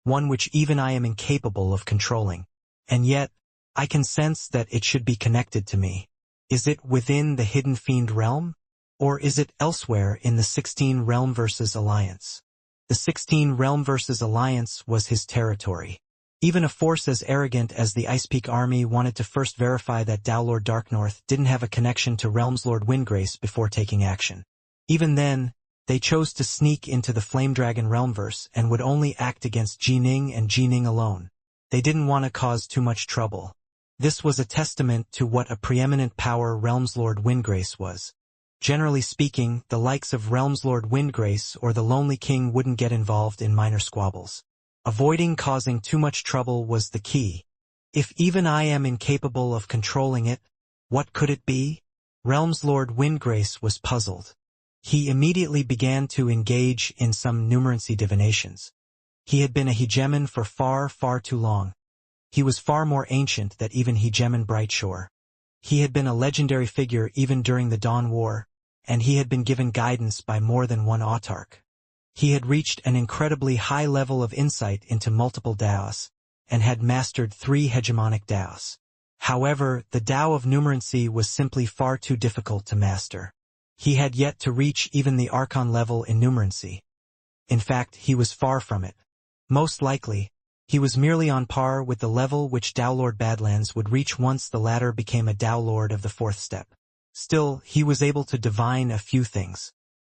one which even I am incapable of controlling. And yet, I can sense that it should be connected to me. Is it within the Hidden Fiend realm? Or is it elsewhere in the 16 Realmverses alliance? The 16 Realmverses alliance was his territory. Even a force as arrogant as the Ice Peak army wanted to first verify that Dowlord Darknorth didn't have a connection to Realmslord Windgrace before taking action. Even then, they chose to sneak into the Flame Dragon Realmverse and would only act against Jining and Jining alone. They didn't want to cause too much trouble. This was a testament to what a preeminent power Realmslord Windgrace was. Generally speaking, the likes of Realmslord Windgrace or the Lonely King wouldn't get involved in minor squabbles. Avoiding causing too much trouble was the key. If even I am incapable of controlling it, what could it be? Realmslord Windgrace was puzzled. He immediately began to engage in some numerancy divinations. He had been a hegemon for far too long. He was far more ancient than even hegemon Brightshore. He had been a legendary figure even during the Dawn War, and he had been given guidance by more than one autarch. He had reached an incredibly high level of insight into multiple Daos, and had mastered 3 hegemonic Daos. However, the Dao of numerancy was simply far too difficult to master. He had yet to reach even the Archon level in numerancy. In fact, he was far from it. Most likely, he was merely on par with the level which Dowlord Badlands would reach once the latter became a Dowlord of the 4th step. Still, he was able to divine a few things.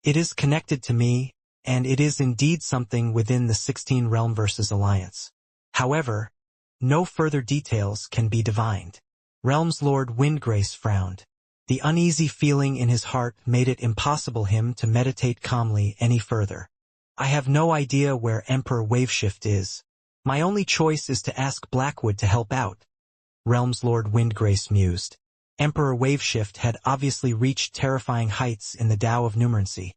It is connected to me, and it is indeed something within the 16 Realmverses alliance. However, no further details can be divined. Realmslord Windgrace frowned. The uneasy feeling in his heart made it impossible him to meditate calmly any further. I have no idea where Emperor Waveshift is. My only choice is to ask Blackwood to help out. Realmslord Windgrace mused. Emperor Waveshift had obviously reached terrifying heights in the Dao of numerancy.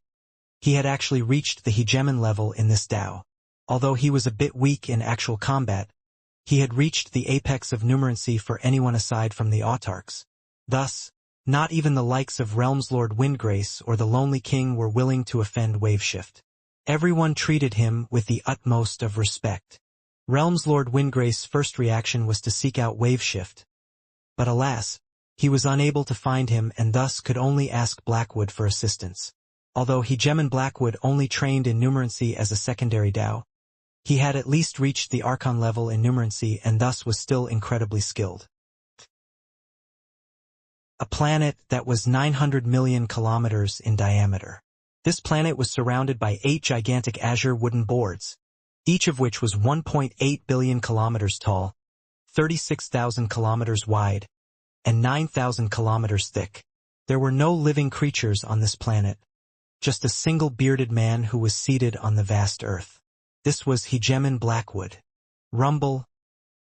He had actually reached the hegemon level in this Dao. Although he was a bit weak in actual combat, he had reached the apex of numerancy for anyone aside from the autarchs. Thus, not even the likes of Realmslord Windgrace or the Lonely King were willing to offend Waveshift. Everyone treated him with the utmost of respect. Realmslord Windgrace's first reaction was to seek out Waveshift. But alas, he was unable to find him and thus could only ask Blackwood for assistance. Although hegemon Blackwood only trained in numerancy as a secondary Dao, he had at least reached the Archon level in numerancy and thus was still incredibly skilled. A planet that was 900 million kilometers in diameter. This planet was surrounded by 8 gigantic azure wooden boards, each of which was 1.8 billion kilometers tall, 36,000 kilometers wide, and 9,000 kilometers thick. There were no living creatures on this planet, just a single bearded man who was seated on the vast earth. This was hegemon Blackwood. Rumble.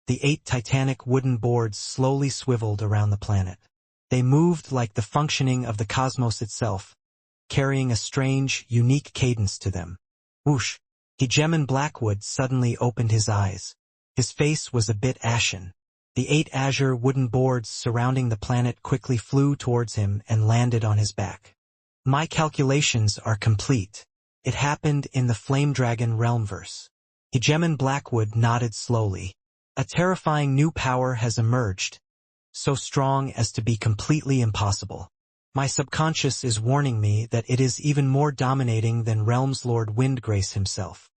The 8 titanic wooden boards slowly swiveled around the planet. They moved like the functioning of the cosmos itself, carrying a strange, unique cadence to them. Whoosh! Hegemon Blackwood suddenly opened his eyes. His face was a bit ashen. The 8 azure wooden boards surrounding the planet quickly flew towards him and landed on his back. My calculations are complete. It happened in the Flame Dragon Realmverse. Hegemon Blackwood nodded slowly. A terrifying new power has emerged, so strong as to be completely impossible. My subconscious is warning me that it is even more dominating than Realmslord Windgrace himself.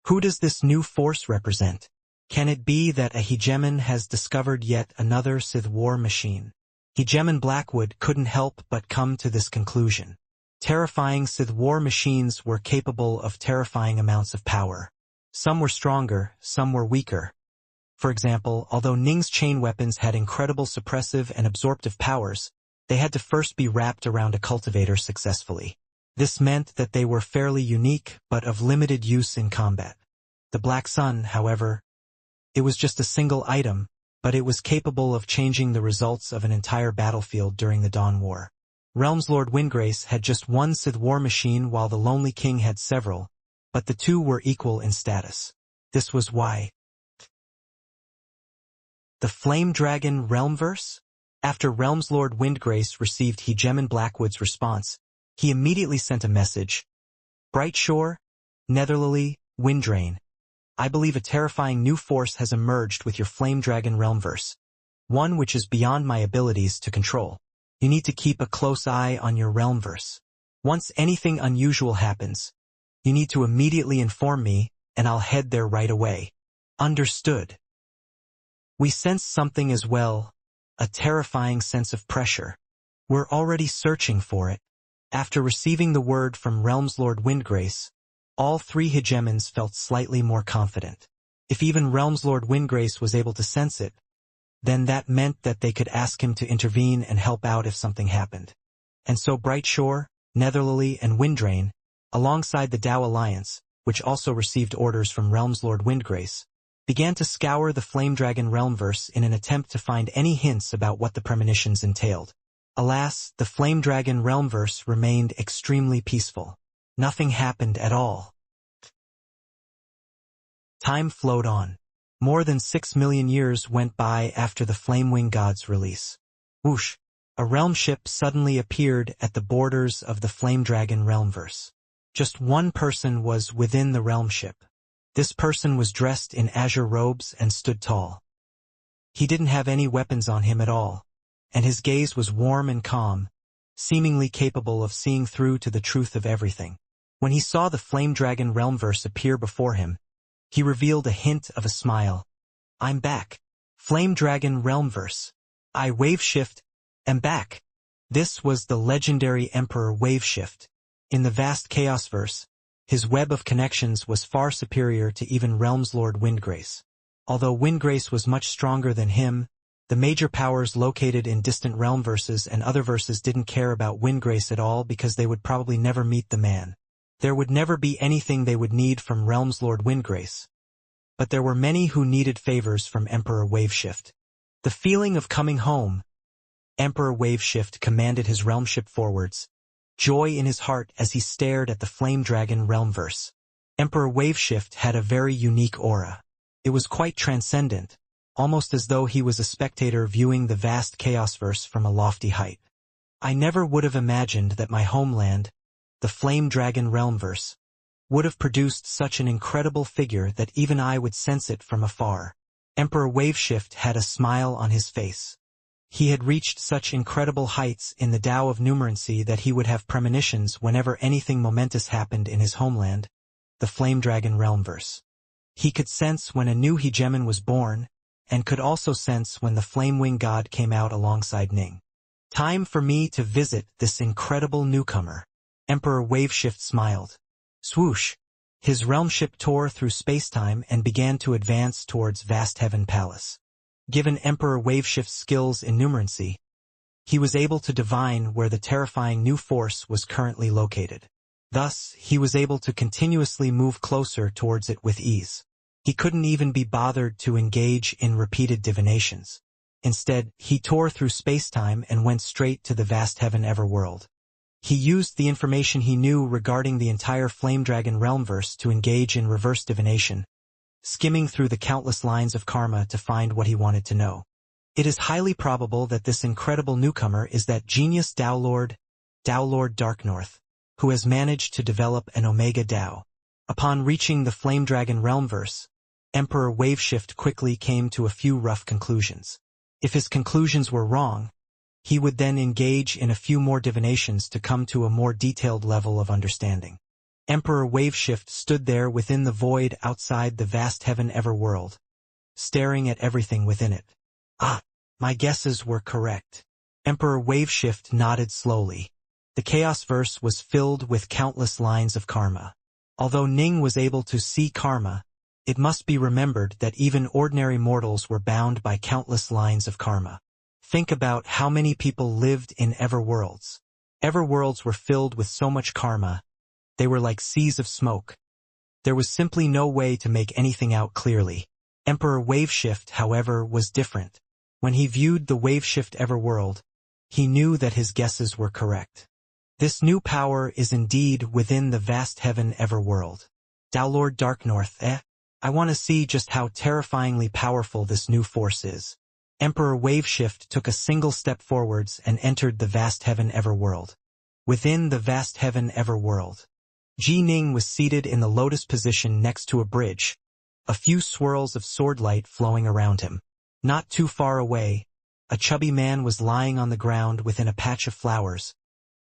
Who does this new force represent? Can it be that a hegemon has discovered yet another Sith war machine? Hegemon Blackwood couldn't help but come to this conclusion. Terrifying Sith war machines were capable of terrifying amounts of power. Some were stronger, some were weaker. For example, although Ning's chain weapons had incredible suppressive and absorptive powers, they had to first be wrapped around a cultivator successfully. This meant that they were fairly unique, but of limited use in combat. The Black Sun, however, it was just a single item, but it was capable of changing the results of an entire battlefield during the Dawn War. Realmslord Windgrace had just one Sith war machine while the Lonely King had several, but the two were equal in status. This was why. The Flame Dragon Realmverse? After Realmslord Windgrace received hegemon Blackwood's response, he immediately sent a message. Brightshore, Netherlily, Windrain. I believe a terrifying new force has emerged with your Flame Dragon Realmverse, one which is beyond my abilities to control. You need to keep a close eye on your Realmverse. Once anything unusual happens, you need to immediately inform me, and I'll head there right away. Understood. We sense something as well, a terrifying sense of pressure. We're already searching for it. After receiving the word from Realm's Lord Windgrace, all three hegemons felt slightly more confident. If even Realm's Lord Windgrace was able to sense it, then that meant that they could ask him to intervene and help out if something happened. And so Brightshore, Netherlily, and Windrain, alongside the Tao Alliance, which also received orders from Realm's Lord Windgrace, began to scour the Flame Dragon Realmverse in an attempt to find any hints about what the premonitions entailed. Alas, the Flame Dragon Realmverse remained extremely peaceful. Nothing happened at all. Time flowed on. More than 6 million years went by after the Flamewing God's release. Whoosh! A realm ship suddenly appeared at the borders of the Flame Dragon Realmverse. Just one person was within the realm ship. This person was dressed in azure robes and stood tall. He didn't have any weapons on him at all, and his gaze was warm and calm, seemingly capable of seeing through to the truth of everything. When he saw the Flame Dragon Realmverse appear before him, he revealed a hint of a smile. I'm back. Flame Dragon Realmverse. I Waveshift am back. This was the legendary Emperor Waveshift. In the vast Chaosverse, his web of connections was far superior to even Realm's Lord Windgrace. Although Windgrace was much stronger than him, the major powers located in distant realmverses and other verses didn't care about Windgrace at all because they would probably never meet the man. There would never be anything they would need from Realm's Lord Windgrace. But there were many who needed favors from Emperor Waveshift. The feeling of coming home. Emperor Waveshift commanded his realm ship forwards, joy in his heart as he stared at the Flame Dragon Realmverse. Emperor Waveshift had a very unique aura. It was quite transcendent, almost as though he was a spectator viewing the vast Chaosverse from a lofty height. I never would have imagined that my homeland, the Flame Dragon Realmverse, would have produced such an incredible figure that even I would sense it from afar. Emperor Waveshift had a smile on his face. He had reached such incredible heights in the Tao of numerancy that he would have premonitions whenever anything momentous happened in his homeland, the Flame Dragon Realmverse. He could sense when a new hegemon was born, and could also sense when the Flamewing God came out alongside Ning. Time for me to visit this incredible newcomer. Emperor Waveshift smiled. Swoosh! His realm ship tore through spacetime and began to advance towards Vast Heaven Palace. Given Emperor Waveshift's skills in numerancy, he was able to divine where the terrifying new force was currently located. Thus, he was able to continuously move closer towards it with ease. He couldn't even be bothered to engage in repeated divinations. Instead, he tore through spacetime and went straight to the Vast Heaven Everworld. He used the information he knew regarding the entire Flame Dragon Realmverse to engage in reverse divination, skimming through the countless lines of karma to find what he wanted to know. It is highly probable that this incredible newcomer is that genius Tao Lord Darknorth, who has managed to develop an Omega Tao. Upon reaching the Flame Dragon Realmverse, Emperor Waveshift quickly came to a few rough conclusions. If his conclusions were wrong, he would then engage in a few more divinations to come to a more detailed level of understanding. Emperor Waveshift stood there within the void outside the Vast Heaven Everworld, staring at everything within it. Ah, my guesses were correct. Emperor Waveshift nodded slowly. The Chaosverse was filled with countless lines of karma. Although Ning was able to see karma, it must be remembered that even ordinary mortals were bound by countless lines of karma. Think about how many people lived in Everworlds. Everworlds were filled with so much karma. They were like seas of smoke. There was simply no way to make anything out clearly. Emperor Waveshift, however, was different. When he viewed the Waveshift Everworld, he knew that his guesses were correct. This new power is indeed within the Vast Heaven Everworld. Tao Lord Darknorth, I want to see just how terrifyingly powerful this new force is. Emperor Waveshift took a single step forwards and entered the Vast Heaven Everworld. Within the Vast Heaven Everworld, Ji Ning was seated in the lotus position next to a bridge, a few swirls of swordlight flowing around him. Not too far away, a chubby man was lying on the ground within a patch of flowers,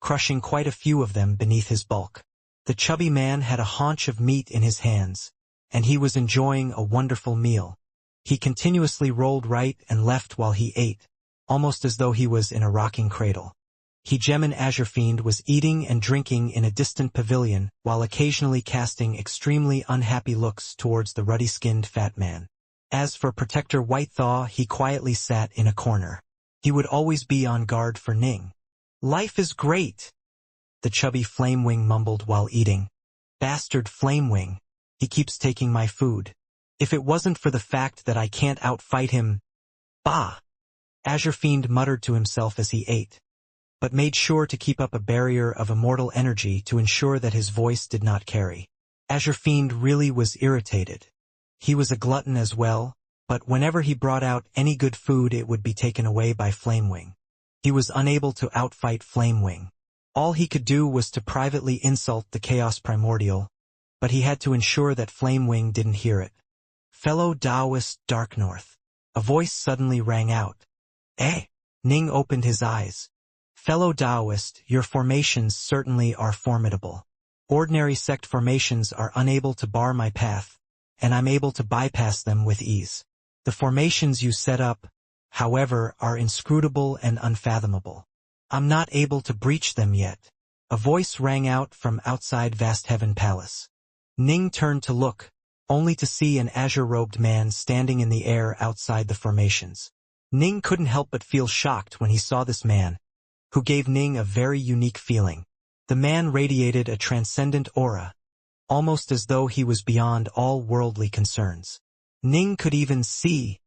crushing quite a few of them beneath his bulk. The chubby man had a haunch of meat in his hands, and he was enjoying a wonderful meal. He continuously rolled right and left while he ate, almost as though he was in a rocking cradle. Hegemon Azure Fiend was eating and drinking in a distant pavilion while occasionally casting extremely unhappy looks towards the ruddy-skinned fat man. As for Protector White Thaw, he quietly sat in a corner. He would always be on guard for Ning. "Life is great," the chubby Flamewing mumbled while eating. "Bastard Flamewing. He keeps taking my food. If it wasn't for the fact that I can't outfight him—" "Bah!" Azure Fiend muttered to himself as he ate, but made sure to keep up a barrier of immortal energy to ensure that his voice did not carry. Azure Fiend really was irritated. He was a glutton as well, but whenever he brought out any good food it would be taken away by Flamewing. He was unable to outfight Flamewing. All he could do was to privately insult the Chaos Primordial, but he had to ensure that Flamewing didn't hear it. "Fellow Taoist Dark North." A voice suddenly rang out. "Eh?" Ning opened his eyes. "Fellow Taoist, your formations certainly are formidable. Ordinary sect formations are unable to bar my path, and I'm able to bypass them with ease. The formations you set up, however, are inscrutable and unfathomable. I'm not able to breach them yet." A voice rang out from outside Vast Heaven Palace. Ning turned to look, only to see an azure-robed man standing in the air outside the formations. Ning couldn't help but feel shocked when he saw this man, who gave Ning a very unique feeling. The man radiated a transcendent aura, almost as though he was beyond all worldly concerns. Ning could even see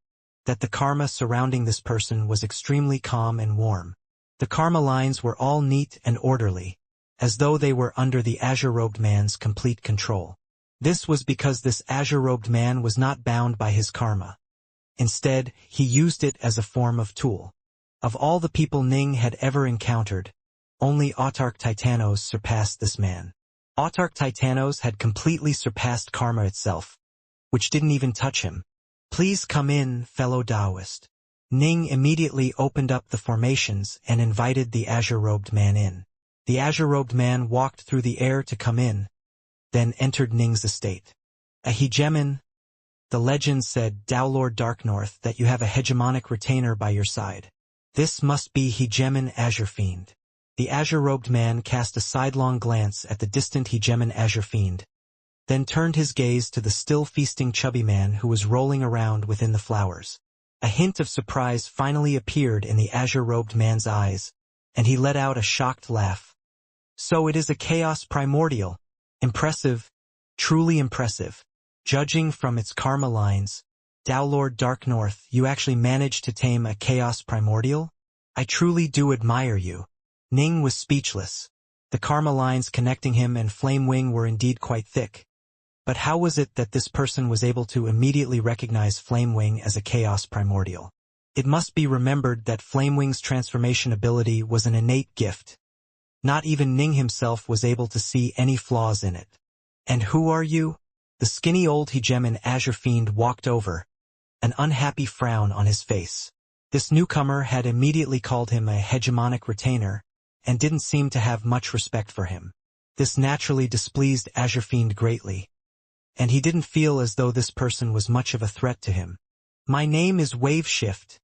that the karma surrounding this person was extremely calm and warm. The karma lines were all neat and orderly, as though they were under the azure-robed man's complete control. This was because this azure-robed man was not bound by his karma. Instead, he used it as a form of tool. Of all the people Ning had ever encountered, only Autarch Titanos surpassed this man. Autarch Titanos had completely surpassed karma itself, which didn't even touch him. "Please come in, fellow Taoist." Ning immediately opened up the formations and invited the azure-robed man in. The azure-robed man walked through the air to come in, then entered Ning's estate. "A hegemon," the legend said, "Tao Lord Darknorth, that you have a hegemonic retainer by your side. This must be Hegemon Azure Fiend." The azure-robed man cast a sidelong glance at the distant Hegemon Azure Fiend, then turned his gaze to the still feasting chubby man who was rolling around within the flowers. A hint of surprise finally appeared in the azure-robed man's eyes, and he let out a shocked laugh. "So it is a Chaos Primordial. Impressive, truly impressive. Judging from its karma lines, Tao Lord Darknorth, you actually managed to tame a Chaos Primordial? I truly do admire you." Ning was speechless. The karma lines connecting him and Flamewing were indeed quite thick. But how was it that this person was able to immediately recognize Flamewing as a Chaos Primordial? It must be remembered that Flamewing's transformation ability was an innate gift. Not even Ning himself was able to see any flaws in it. "And who are you?" The skinny old Hegemon Azure Fiend walked over, an unhappy frown on his face. This newcomer had immediately called him a hegemonic retainer, and didn't seem to have much respect for him. This naturally displeased Azure Fiend greatly, and he didn't feel as though this person was much of a threat to him. "My name is Waveshift,"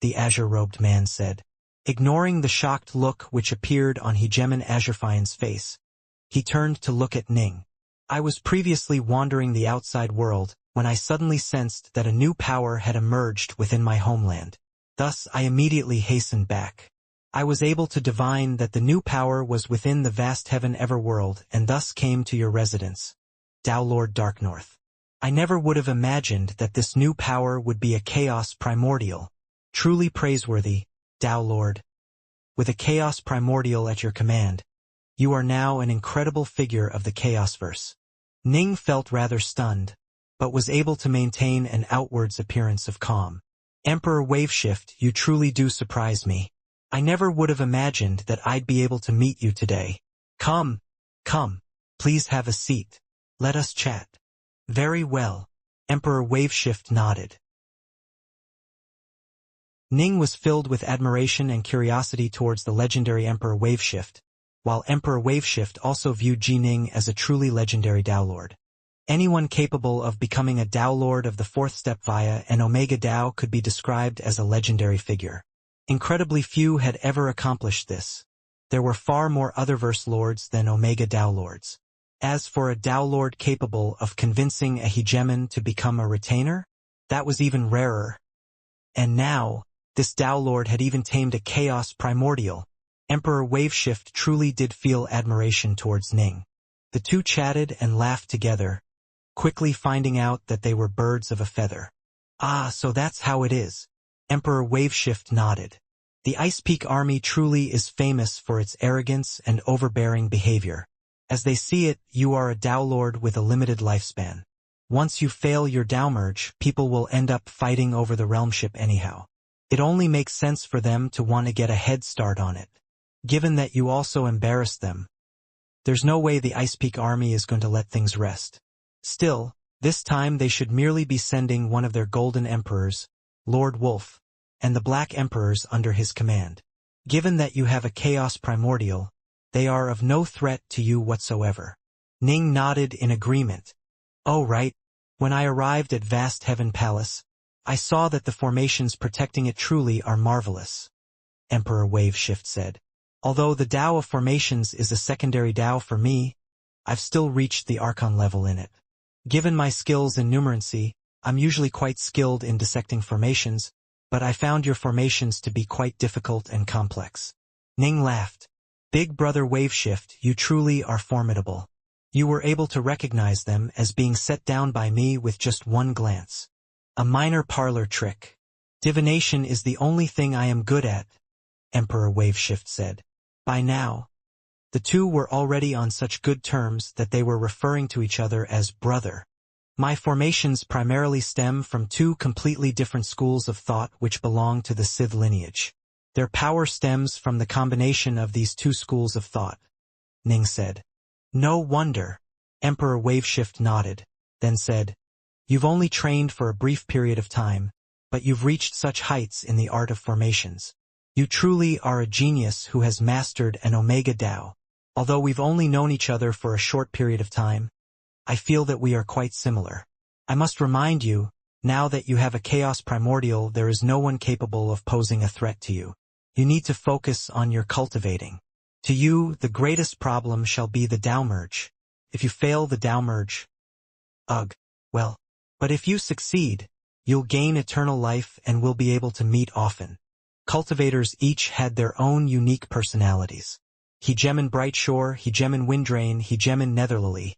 the azure-robed man said. Ignoring the shocked look which appeared on Hegemon Azure Fiend's face, he turned to look at Ning. "I was previously wandering the outside world when I suddenly sensed that a new power had emerged within my homeland. Thus I immediately hastened back. I was able to divine that the new power was within the vast heaven everworld and thus came to your residence, Tao Lord Darknorth. I never would have imagined that this new power would be a Chaos Primordial. Truly praiseworthy, Tao Lord. With a Chaos Primordial at your command, you are now an incredible figure of the Chaosverse." Ning felt rather stunned, but was able to maintain an outwards appearance of calm. "Emperor Waveshift, you truly do surprise me. I never would have imagined that I'd be able to meet you today. Come, please have a seat. Let us chat." "Very well." Emperor Waveshift nodded. Ning was filled with admiration and curiosity towards the legendary Emperor Waveshift, while Emperor Waveshift also viewed Ji Ning as a truly legendary Tao Lord. Anyone capable of becoming a Dao Lord of the fourth step via an Omega Dao could be described as a legendary figure. Incredibly few had ever accomplished this. There were far more Otherverse Lords than Omega Dao Lords. As for a Dao Lord capable of convincing a hegemon to become a retainer, that was even rarer. And now, this Dao Lord had even tamed a chaos primordial. Emperor Waveshift truly did feel admiration towards Ning. The two chatted and laughed together, quickly finding out that they were birds of a feather. Ah, so that's how it is. Emperor Waveshift nodded. The Ice Peak army truly is famous for its arrogance and overbearing behavior. As they see it, you are a Dao Lord with a limited lifespan. Once you fail your Dao merge, people will end up fighting over the realm ship anyhow. It only makes sense for them to want to get a head start on it. Given that you also embarrassed them, there's no way the Ice Peak army is going to let things rest. Still, this time they should merely be sending one of their golden emperors, Lord Wolf, and the black emperors under his command. Given that you have a chaos primordial, they are of no threat to you whatsoever. Ning nodded in agreement. Oh right, when I arrived at Vast Heaven Palace, I saw that the formations protecting it truly are marvelous. Emperor Waveshift said. Although the Dao of formations is a secondary Dao for me, I've still reached the Archon level in it. Given my skills in numerancy, I'm usually quite skilled in dissecting formations, but I found your formations to be quite difficult and complex. Ning laughed. Big brother Waveshift, you truly are formidable. You were able to recognize them as being set down by me with just one glance. A minor parlor trick. Divination is the only thing I am good at, Emperor Waveshift said. By now, the two were already on such good terms that they were referring to each other as brother. My formations primarily stem from two completely different schools of thought which belong to the Sith lineage. Their power stems from the combination of these two schools of thought, Ning said. No wonder. Emperor Waveshift nodded, then said, You've only trained for a brief period of time, but you've reached such heights in the art of formations. You truly are a genius who has mastered an Omega Dao. Although we've only known each other for a short period of time, I feel that we are quite similar. I must remind you, now that you have a Chaos Primordial, there is no one capable of posing a threat to you. You need to focus on your cultivating. To you, the greatest problem shall be the Dao merge. If you fail the Dao merge, well, but if you succeed, you'll gain eternal life and will be able to meet often. Cultivators each had their own unique personalities. Hegemon Brightshore, Hegemon Windrain, Hegemon Netherlily.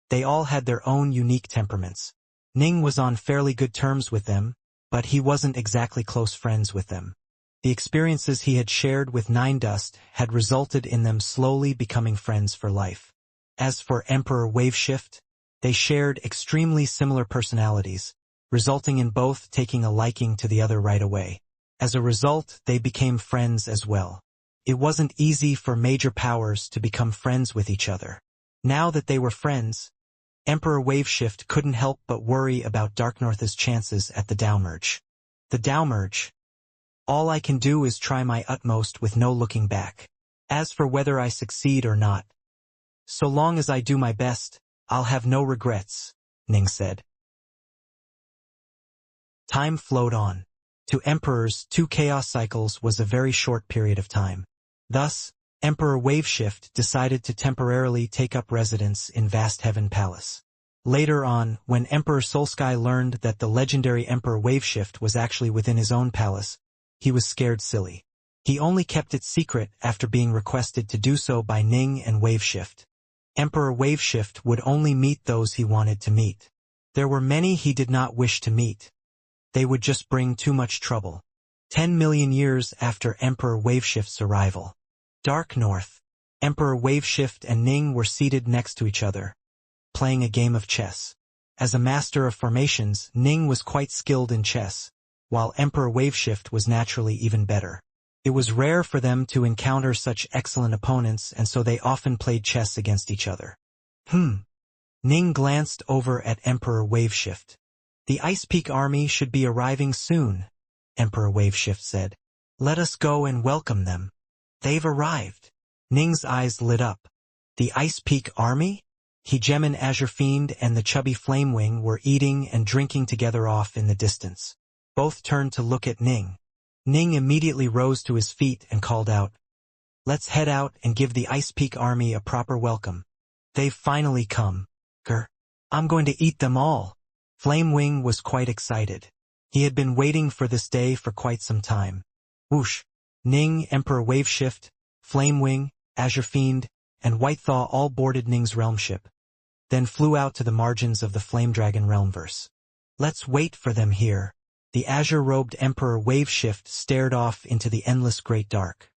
They all had their own unique temperaments. Ning was on fairly good terms with them, but he wasn't exactly close friends with them. The experiences he had shared with Nine Dust had resulted in them slowly becoming friends for life. As for Emperor Waveshift, they shared extremely similar personalities, resulting in both taking a liking to the other right away. As a result, they became friends as well. It wasn't easy for major powers to become friends with each other. Now that they were friends, Emperor Waveshift couldn't help but worry about Darknorth's chances at the Dao merge. The Dao merge. All I can do is try my utmost with no looking back. As for whether I succeed or not, so long as I do my best, I'll have no regrets, Ning said. Time flowed on. To emperors, 2 chaos cycles was a very short period of time. Thus, Emperor Waveshift decided to temporarily take up residence in Vast Heaven Palace. Later on, when Emperor Soulsky learned that the legendary Emperor Waveshift was actually within his own palace, he was scared silly. He only kept it secret after being requested to do so by Ning and Waveshift. Emperor Waveshift would only meet those he wanted to meet. There were many he did not wish to meet. They would just bring too much trouble. 10 million years after Emperor Waveshift's arrival. Dark North. Emperor Waveshift and Ning were seated next to each other, playing a game of chess. As a master of formations, Ning was quite skilled in chess, while Emperor Waveshift was naturally even better. It was rare for them to encounter such excellent opponents, and so they often played chess against each other. Ning glanced over at Emperor Waveshift. The Ice Peak army should be arriving soon, Emperor Waveshift said. Let us go and welcome them. They've arrived. Ning's eyes lit up. The Ice Peak army? Hegemon Azure Fiend and the chubby Flamewing were eating and drinking together off in the distance. Both turned to look at Ning. Ning immediately rose to his feet and called out, "Let's head out and give the Ice Peak army a proper welcome. They've finally come. Grr. I'm going to eat them all." Flamewing was quite excited. He had been waiting for this day for quite some time. Whoosh! Ning, Emperor Waveshift, Flamewing, Azure Fiend, and White Thaw all boarded Ning's realm ship, then flew out to the margins of the Flame Dragon realmverse. "Let's wait for them here." The azure-robed Emperor Waveshift stared off into the endless great dark.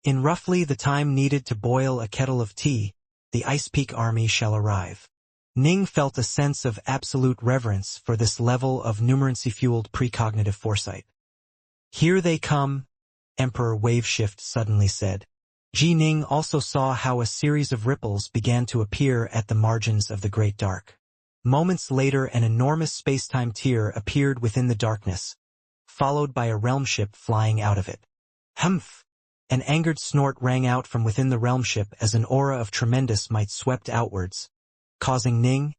"In roughly the time needed to boil a kettle of tea, the Ice Peak army shall arrive." Ning felt a sense of absolute reverence for this level of numeracy-fueled precognitive foresight. "Here they come," Emperor Waveshift suddenly said. Ning also saw how a series of ripples began to appear at the margins of the great dark. Moments later, an enormous space-time tier appeared within the darkness, followed by a realm ship flying out of it. Humph! An angered snort rang out from within the realm ship as an aura of tremendous might swept outwards, causing Ning,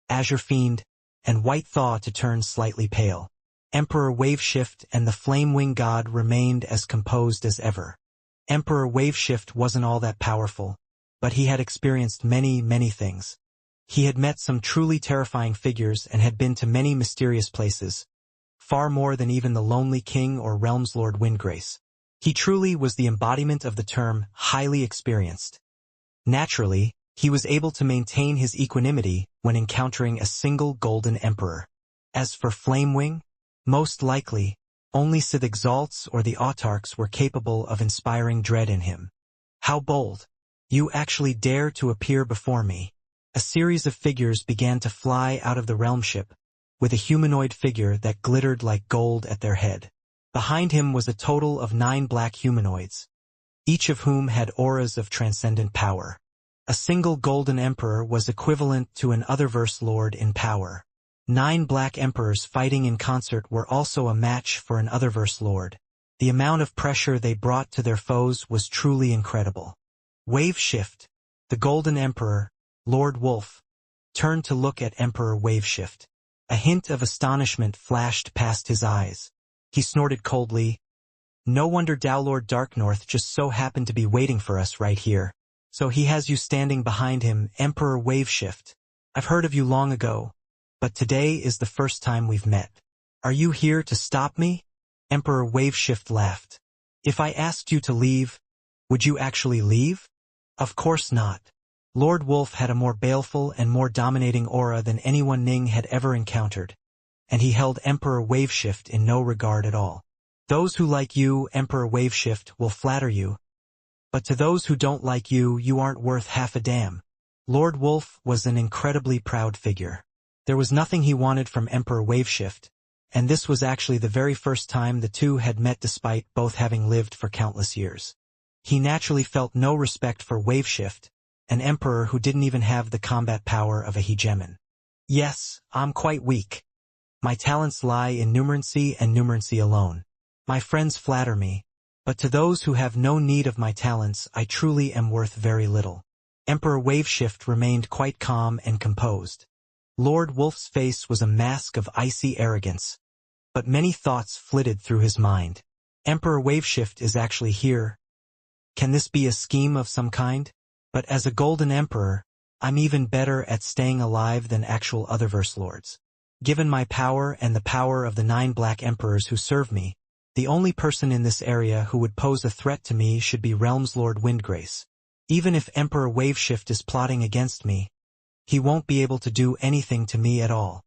Azure Fiend, and White Thaw to turn slightly pale. Emperor Waveshift and the Flamewing God remained as composed as ever. Emperor Waveshift wasn't all that powerful, but he had experienced many, many things. He had met some truly terrifying figures and had been to many mysterious places, far more than even the Lonely King or Realms Lord Windgrace. He truly was the embodiment of the term highly experienced. Naturally, he was able to maintain his equanimity when encountering a single Golden Emperor. As for Flamewing, most likely, only Sith Exalts or the Autarchs were capable of inspiring dread in him. "How bold! You actually dare to appear before me." A series of figures began to fly out of the realm ship, with a humanoid figure that glittered like gold at their head. Behind him was a total of 9 black humanoids, each of whom had auras of transcendent power. A single Golden Emperor was equivalent to an Otherverse Lord in power. 9 black emperors fighting in concert were also a match for an Otherverse Lord. The amount of pressure they brought to their foes was truly incredible. Waveshift, the Golden Emperor, Lord Wolf, turned to look at Emperor Waveshift. A hint of astonishment flashed past his eyes. He snorted coldly, "No wonder Dowlord Darknorth just so happened to be waiting for us right here. So he has you standing behind him, Emperor Waveshift. I've heard of you long ago, but today is the first time we've met. Are you here to stop me?" Emperor Waveshift laughed. "If I asked you to leave, would you actually leave?" "Of course not." Lord Wolf had a more baleful and more dominating aura than anyone Ning had ever encountered, and he held Emperor Waveshift in no regard at all. "Those who like you, Emperor Waveshift, will flatter you, but to those who don't like you, you aren't worth half a damn." Lord Wolf was an incredibly proud figure. There was nothing he wanted from Emperor Waveshift, and this was actually the very first time the two had met despite both having lived for countless years. He naturally felt no respect for Waveshift, an emperor who didn't even have the combat power of a hegemon. "Yes, I'm quite weak. My talents lie in numeracy and numeracy alone. My friends flatter me, but to those who have no need of my talents, I truly am worth very little." Emperor Waveshift remained quite calm and composed. Lord Wolf's face was a mask of icy arrogance, but many thoughts flitted through his mind. Emperor Waveshift is actually here. Can this be a scheme of some kind? But as a Golden Emperor, I'm even better at staying alive than actual Otherverse Lords. Given my power and the power of the 9 black emperors who serve me, the only person in this area who would pose a threat to me should be Realms Lord Windgrace. Even if Emperor Waveshift is plotting against me, he won't be able to do anything to me at all.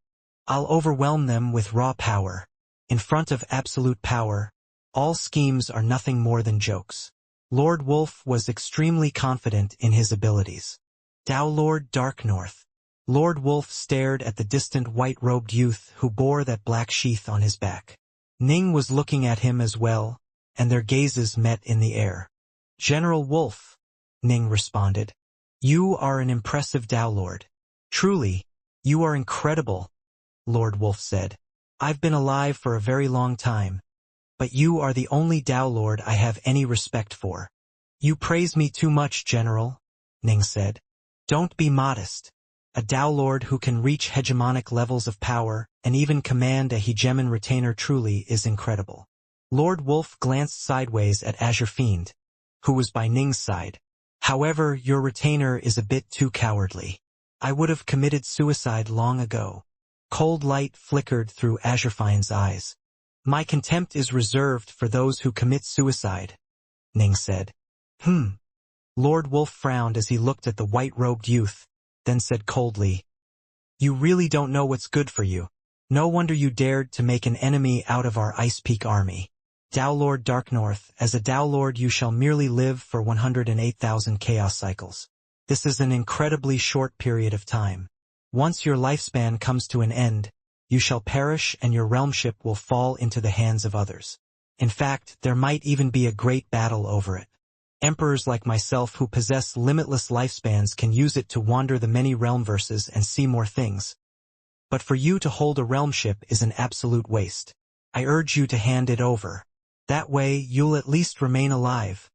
I'll overwhelm them with raw power. In front of absolute power, all schemes are nothing more than jokes. Lord Wolf was extremely confident in his abilities. Dowlord Darknorth. Lord Wolf stared at the distant white-robed youth who bore that black sheath on his back. Ning was looking at him as well, and their gazes met in the air. "General Wolf," Ning responded. "You are an impressive Dowlord. Truly, you are incredible," Lord Wolf said. "I've been alive for a very long time, but you are the only Dowlord I have any respect for." "You praise me too much, General," Ning said. "Don't be modest. A Tao Lord who can reach hegemonic levels of power and even command a hegemon retainer truly is incredible. Lord Wolf glanced sideways at Azure Fiend, who was by Ning's side. However, your retainer is a bit too cowardly. I would have committed suicide long ago. Cold light flickered through Azure Fiend's eyes. My contempt is reserved for those who commit suicide, Ning said. Lord Wolf frowned as he looked at the white-robed youth, then said coldly, You really don't know what's good for you. No wonder you dared to make an enemy out of our Ice Peak army. Tao Lord Dark North, as a Tao Lord you shall merely live for 108,000 chaos cycles. This is an incredibly short period of time. Once your lifespan comes to an end, you shall perish and your realmship will fall into the hands of others. In fact, there might even be a great battle over it. Emperors like myself who possess limitless lifespans can use it to wander the many realmverses and see more things. But for you to hold a realmship is an absolute waste. I urge you to hand it over. That way you'll at least remain alive,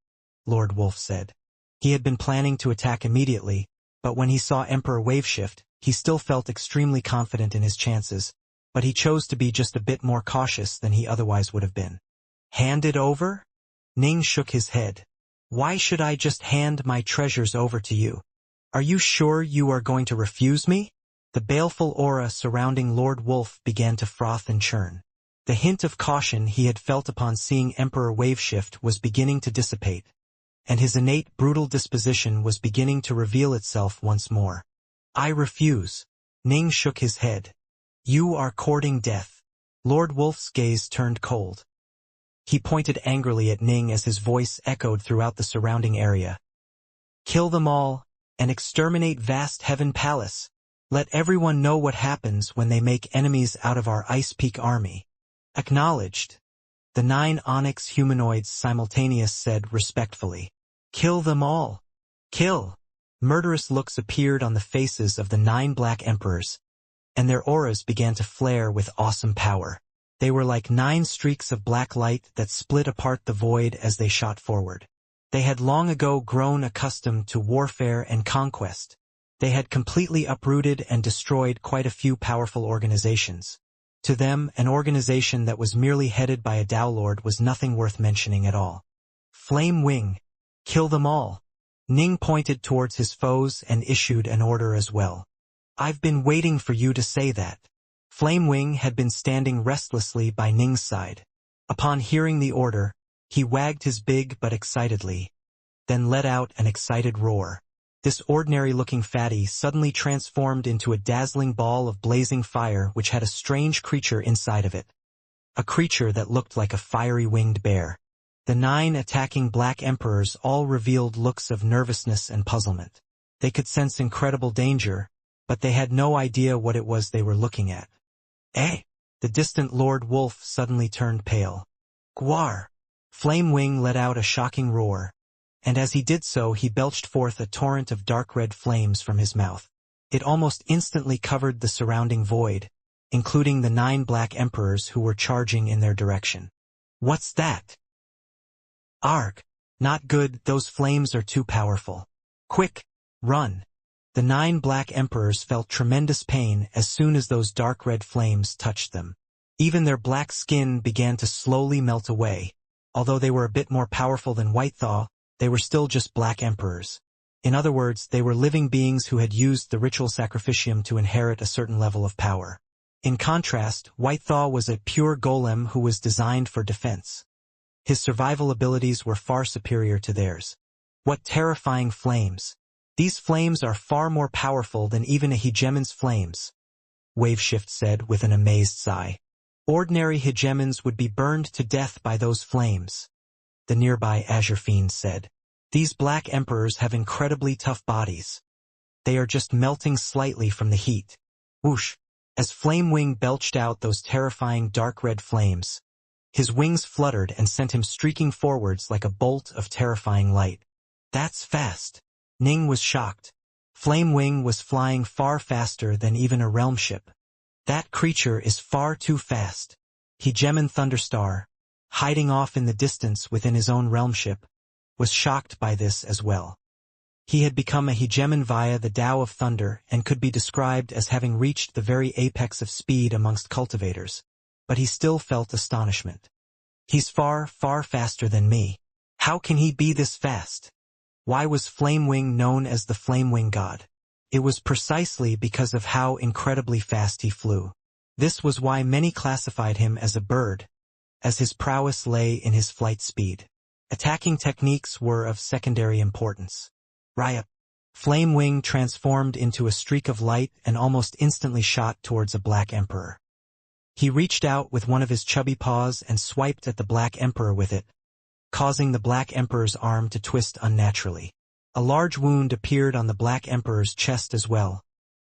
Lord Wolf said. He had been planning to attack immediately, but when he saw Emperor Waveshift, he still felt extremely confident in his chances, but he chose to be just a bit more cautious than he otherwise would have been. Hand it over? Ning shook his head. Why should I just hand my treasures over to you? Are you sure you are going to refuse me? The baleful aura surrounding Lord Wolf began to froth and churn. The hint of caution he had felt upon seeing Emperor Waveshift was beginning to dissipate, and his innate brutal disposition was beginning to reveal itself once more. I refuse. Ning shook his head. You are courting death. Lord Wolf's gaze turned cold. He pointed angrily at Ning as his voice echoed throughout the surrounding area. Kill them all, and exterminate Vast Heaven Palace. Let everyone know what happens when they make enemies out of our Ice Peak army. Acknowledged. The 9 onyx humanoids simultaneous said respectfully. Kill them all. Kill. Murderous looks appeared on the faces of the 9 black emperors, and their auras began to flare with awesome power. They were like 9 streaks of black light that split apart the void as they shot forward. They had long ago grown accustomed to warfare and conquest. They had completely uprooted and destroyed quite a few powerful organizations. To them, an organization that was merely headed by a Tao Lord was nothing worth mentioning at all. Flame Wing. Kill them all. Ning pointed towards his foes and issued an order as well. I've been waiting for you to say that. Flame Wing had been standing restlessly by Ning's side. Upon hearing the order, he wagged his big butt excitedly, then let out an excited roar. This ordinary-looking fatty suddenly transformed into a dazzling ball of blazing fire which had a strange creature inside of it. A creature that looked like a fiery winged bear. The 9 attacking black emperors all revealed looks of nervousness and puzzlement. They could sense incredible danger, but they had no idea what it was they were looking at. Eh? The distant Lord Wolf suddenly turned pale. Gwar! Flame Wing let out a shocking roar, and as he did so he belched forth a torrent of dark red flames from his mouth. It almost instantly covered the surrounding void, including the 9 black emperors who were charging in their direction. What's that? Arg! Not good, those flames are too powerful. Quick! Run! The 9 black emperors felt tremendous pain as soon as those dark red flames touched them. Even their black skin began to slowly melt away. Although they were a bit more powerful than White Thaw, they were still just black emperors. In other words, they were living beings who had used the ritual sacrificium to inherit a certain level of power. In contrast, White Thaw was a pure golem who was designed for defense. His survival abilities were far superior to theirs. What terrifying flames! These flames are far more powerful than even a hegemon's flames, Waveshift said with an amazed sigh. Ordinary hegemons would be burned to death by those flames. The nearby Azure Fiend said. These black emperors have incredibly tough bodies. They are just melting slightly from the heat. Whoosh! As Flame Wing belched out those terrifying dark red flames, his wings fluttered and sent him streaking forwards like a bolt of terrifying light. That's fast. Ning was shocked. Flame Wing was flying far faster than even a realm ship. That creature is far too fast. Hegemon Thunderstar, hiding off in the distance within his own realm ship, was shocked by this as well. He had become a hegemon via the Tao of Thunder and could be described as having reached the very apex of speed amongst cultivators, but he still felt astonishment. He's far, far faster than me. How can he be this fast? Why was Flamewing known as the Flamewing God? It was precisely because of how incredibly fast he flew. This was why many classified him as a bird, as his prowess lay in his flight speed. Attacking techniques were of secondary importance. Riot. Flamewing transformed into a streak of light and almost instantly shot towards a Black Emperor. He reached out with one of his chubby paws and swiped at the Black Emperor with it, causing the Black Emperor's arm to twist unnaturally. A large wound appeared on the Black Emperor's chest as well,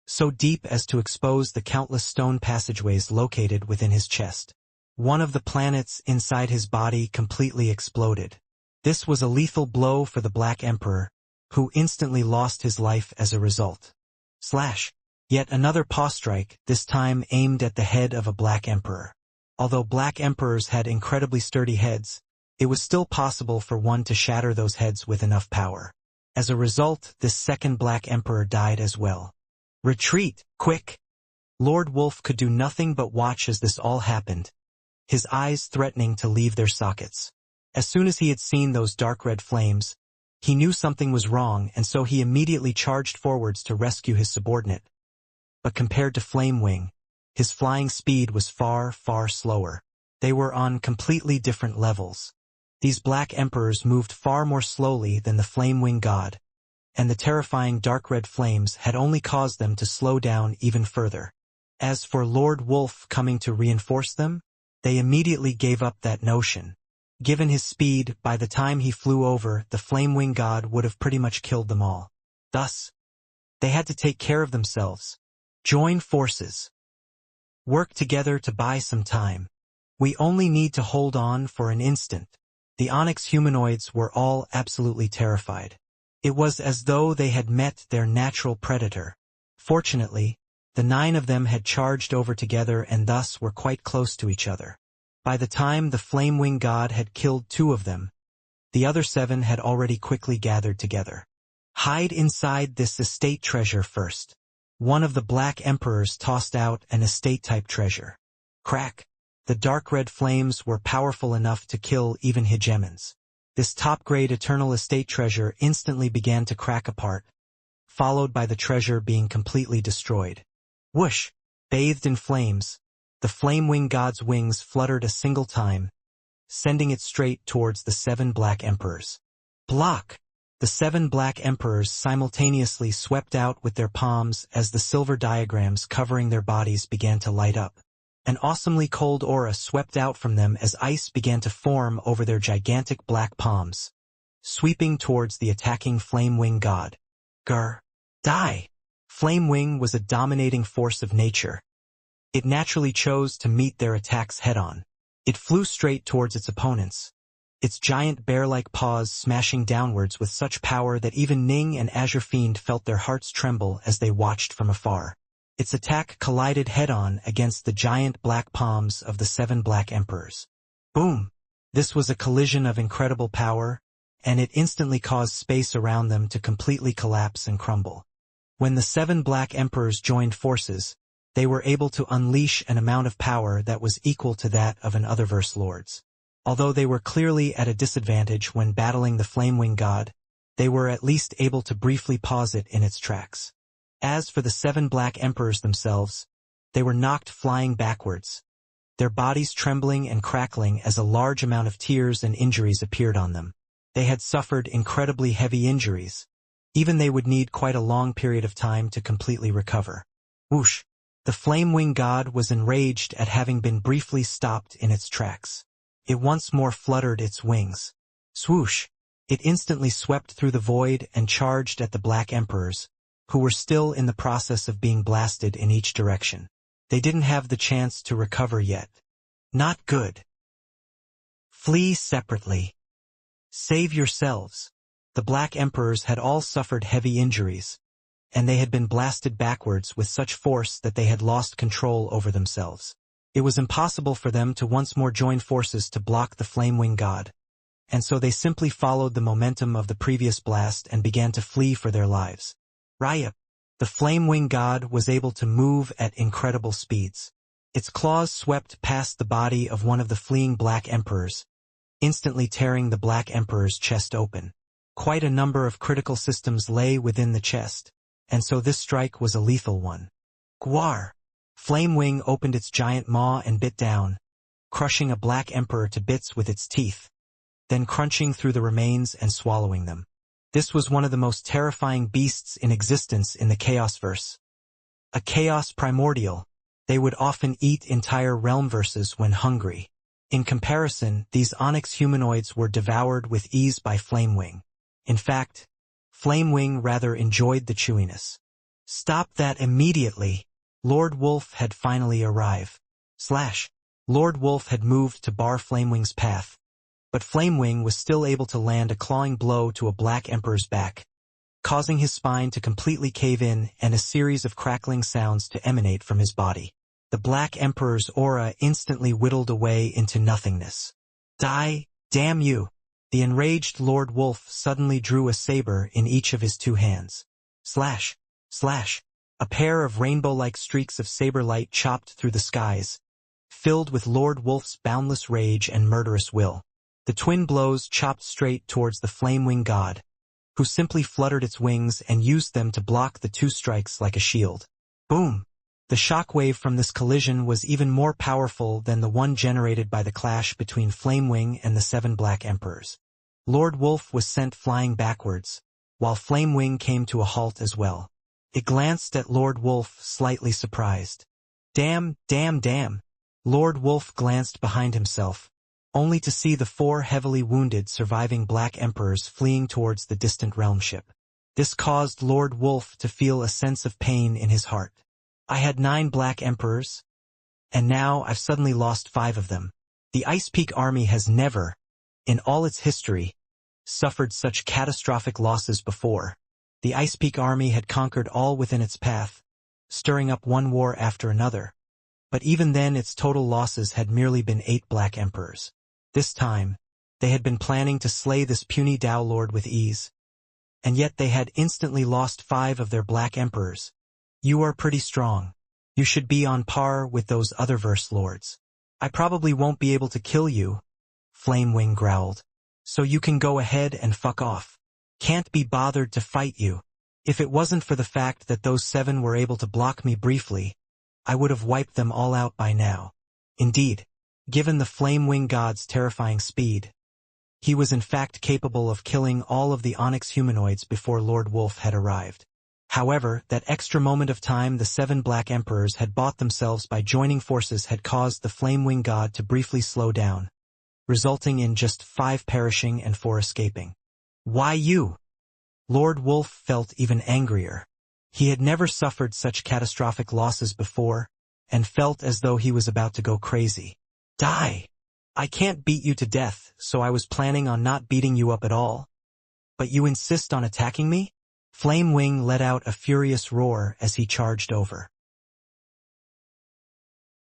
so deep as to expose the countless stone passageways located within his chest. One of the planets inside his body completely exploded. This was a lethal blow for the Black Emperor, who instantly lost his life as a result. Yet another paw strike, this time aimed at the head of a Black Emperor. Although Black Emperors had incredibly sturdy heads, it was still possible for one to shatter those heads with enough power. As a result, this second Black Emperor died as well. Retreat, quick! Lord Wolf could do nothing but watch as this all happened, his eyes threatening to leave their sockets. As soon as he had seen those dark red flames, he knew something was wrong, and so he immediately charged forwards to rescue his subordinate. But compared to Flamewing, his flying speed was far, far slower. They were on completely different levels. These Black Emperors moved far more slowly than the Flamewing God, and the terrifying dark red flames had only caused them to slow down even further. As for Lord Wolf coming to reinforce them, they immediately gave up that notion. Given his speed, by the time he flew over, the Flamewing God would have pretty much killed them all. Thus, they had to take care of themselves. Join forces. Work together to buy some time. We only need to hold on for an instant. The Onyx humanoids were all absolutely terrified. It was as though they had met their natural predator. Fortunately, the 9 of them had charged over together and thus were quite close to each other. By the time the Flamewing God had killed 2 of them, the other 7 had already quickly gathered together. Hide inside this estate treasure first. One of the Black Emperors tossed out an estate-type treasure. Crack! The dark red flames were powerful enough to kill even hegemons. This top-grade eternal estate treasure instantly began to crack apart, followed by the treasure being completely destroyed. Whoosh! Bathed in flames, the Flamewing God's wings fluttered a single time, sending it straight towards the 7 Black Emperors. Block! The 7 Black Emperors simultaneously swept out with their palms as the silver diagrams covering their bodies began to light up. An awesomely cold aura swept out from them as ice began to form over their gigantic black palms, sweeping towards the attacking Flamewing God. Grr! Die! Flamewing was a dominating force of nature. It naturally chose to meet their attacks head-on. It flew straight towards its opponents, its giant bear-like paws smashing downwards with such power that even Ning and Azure Fiend felt their hearts tremble as they watched from afar. Its attack collided head-on against the giant black palms of the 7 Black Emperors. Boom! This was a collision of incredible power, and it instantly caused space around them to completely collapse and crumble. When the 7 Black Emperors joined forces, they were able to unleash an amount of power that was equal to that of an Otherverse Lord's. Although they were clearly at a disadvantage when battling the Flamewing God, they were at least able to briefly pause it in its tracks. As for the 7 Black Emperors themselves, they were knocked flying backwards, their bodies trembling and crackling as a large amount of tears and injuries appeared on them. They had suffered incredibly heavy injuries. Even they would need quite a long period of time to completely recover. Whoosh! The Flamewing God was enraged at having been briefly stopped in its tracks. It once more fluttered its wings. Swoosh! It instantly swept through the void and charged at the Black Emperors, who were still in the process of being blasted in each direction. They didn't have the chance to recover yet. Not good. Flee separately. Save yourselves. The Black Emperors had all suffered heavy injuries, and they had been blasted backwards with such force that they had lost control over themselves. It was impossible for them to once more join forces to block the Flamewing God. and so they simply followed the momentum of the previous blast and began to flee for their lives. Riot. The flame-wing god was able to move at incredible speeds. Its claws swept past the body of one of the fleeing Black Emperors, instantly tearing the Black Emperor's chest open. Quite a number of critical systems lay within the chest, and so this strike was a lethal one. Gwar! Flame-wing opened its giant maw and bit down, crushing a Black Emperor to bits with its teeth, then crunching through the remains and swallowing them. This was one of the most terrifying beasts in existence in the Chaosverse. A chaos primordial, they would often eat entire realm verses when hungry. In comparison, these onyx humanoids were devoured with ease by Flamewing. In fact, Flamewing rather enjoyed the chewiness. Stop that immediately! Lord Wolf had finally arrived. Lord Wolf had moved to bar Flamewing's path, but Flamewing was still able to land a clawing blow to a Black Emperor's back, causing his spine to completely cave in and a series of crackling sounds to emanate from his body. The Black Emperor's aura instantly whittled away into nothingness. Die, damn you! The enraged Lord Wolf suddenly drew a saber in each of his two hands. Slash! A pair of rainbow-like streaks of saber light chopped through the skies, filled with Lord Wolf's boundless rage and murderous will. The twin blows chopped straight towards the flame-wing god, who simply fluttered its wings and used them to block the two strikes like a shield. Boom! The shockwave from this collision was even more powerful than the one generated by the clash between Flamewing and the 7 Black Emperors. Lord Wolf was sent flying backwards, while Flamewing came to a halt as well. It glanced at Lord Wolf, slightly surprised. Damn! Lord Wolf glanced behind himself, only to see the 4 heavily wounded surviving Black Emperors fleeing towards the distant realm ship. This caused Lord Wolf to feel a sense of pain in his heart. I had 9 Black Emperors, and now I've suddenly lost 5 of them. The Ice Peak army has never, in all its history, suffered such catastrophic losses before. The Ice Peak army had conquered all within its path, stirring up one war after another. But even then its total losses had merely been 8 Black Emperors. This time, they had been planning to slay this puny Tao Lord with ease. And yet they had instantly lost 5 of their Black Emperors. You are pretty strong. You should be on par with those other verse lords. I probably won't be able to kill you, Flamewing growled. So you can go ahead and fuck off. Can't be bothered to fight you. If it wasn't for the fact that those 7 were able to block me briefly, I would have wiped them all out by now. Indeed, given the Flamewing god's terrifying speed, he was in fact capable of killing all of the Onyx humanoids before Lord Wolf had arrived. However, that extra moment of time the 7 Black Emperors had bought themselves by joining forces had caused the Flamewing god to briefly slow down, resulting in just 5 perishing and 4 escaping. Why you? Lord Wolf felt even angrier. He had never suffered such catastrophic losses before, and felt as though he was about to go crazy. Die! I can't beat you to death, so I was planning on not beating you up at all. But you insist on attacking me? Flamewing let out a furious roar as he charged over.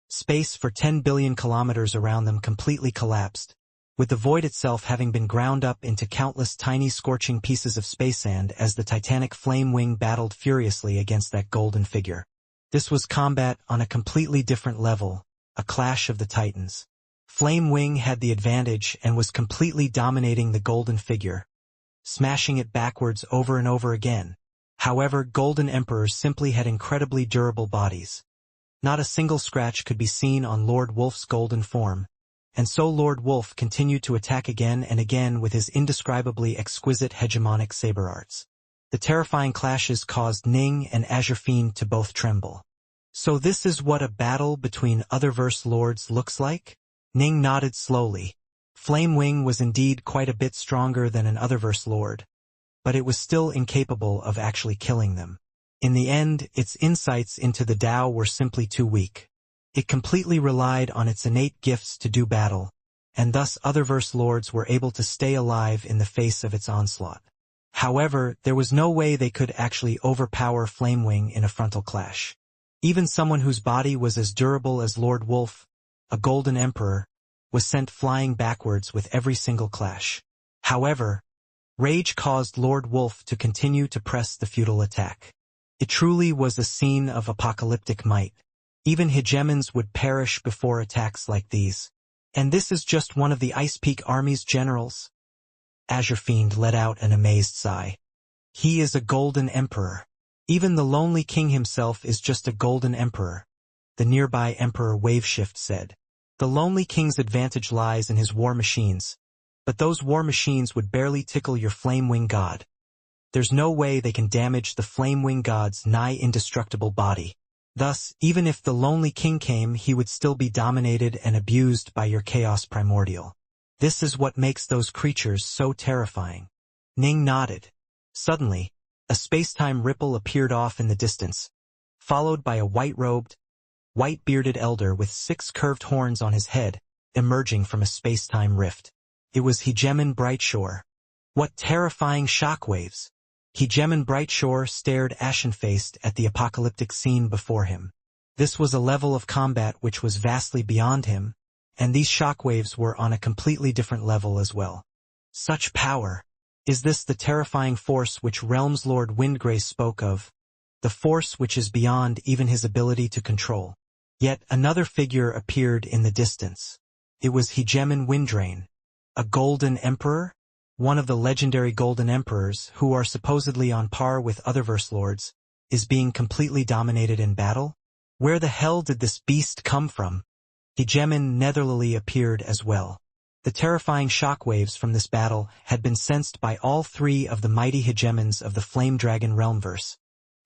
Space for 10 billion kilometers around them completely collapsed, with the void itself having been ground up into countless tiny scorching pieces of space sand as the titanic Flamewing battled furiously against that golden figure. This was combat on a completely different level, a clash of the titans. Flamewing had the advantage and was completely dominating the golden figure, smashing it backwards over and over again. However, golden emperors simply had incredibly durable bodies. Not a single scratch could be seen on Lord Wolf's golden form, and so Lord Wolf continued to attack again and again with his indescribably exquisite hegemonic saber arts. The terrifying clashes caused Ning and Azure Fiend to both tremble. So this is what a battle between Otherverse lords looks like? Ning nodded slowly. Flamewing was indeed quite a bit stronger than an Otherverse lord, but it was still incapable of actually killing them. In the end, its insights into the Tao were simply too weak. It completely relied on its innate gifts to do battle, and thus Otherverse lords were able to stay alive in the face of its onslaught. However, there was no way they could actually overpower Flamewing in a frontal clash. Even someone whose body was as durable as Lord Wolf, a Golden Emperor, was sent flying backwards with every single clash. However, rage caused Lord Wolf to continue to press the futile attack. It truly was a scene of apocalyptic might. Even hegemons would perish before attacks like these. And this is just one of the Ice Peak Army's generals. Azure Fiend let out an amazed sigh. He is a golden emperor. Even the lonely king himself is just a golden emperor. The nearby Emperor Waveshift said. The lonely king's advantage lies in his war machines. But those war machines would barely tickle your flame wing god. There's no way they can damage the flame wing god's nigh indestructible body. Thus, even if the lonely king came, he would still be dominated and abused by your chaos primordial. This is what makes those creatures so terrifying. Ning nodded. Suddenly, a space-time ripple appeared off in the distance, followed by a white-robed, white-bearded elder with 6 curved horns on his head, emerging from a space-time rift. It was Hegemon Brightshore. What terrifying shockwaves! Hegemon Brightshore stared ashen-faced at the apocalyptic scene before him. This was a level of combat which was vastly beyond him, and these shockwaves were on a completely different level as well. Such power! Is this the terrifying force which Realm's Lord Windgrace spoke of? The force which is beyond even his ability to control. Yet another figure appeared in the distance. It was Hegemon Windrain. A Golden Emperor? One of the legendary Golden Emperors, who are supposedly on par with other Verse Lords, is being completely dominated in battle? Where the hell did this beast come from? Hegemon Netherlily appeared as well. The terrifying shockwaves from this battle had been sensed by all 3 of the mighty hegemons of the Flame Dragon Realmverse,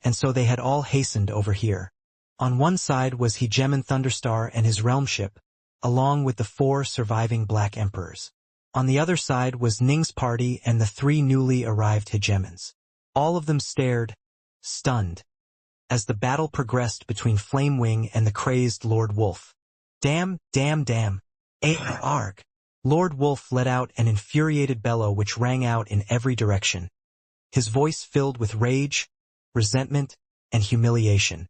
and so they had all hastened over here. On one side was Hegemon Thunderstar and his realm ship, along with the 4 surviving Black Emperors. On the other side was Ning's party and the 3 newly arrived hegemons. All of them stared, stunned, as the battle progressed between Flamewing and the crazed Lord Wolf. Damn. Arg. Lord Wolf let out an infuriated bellow which rang out in every direction. His voice filled with rage, resentment, and humiliation.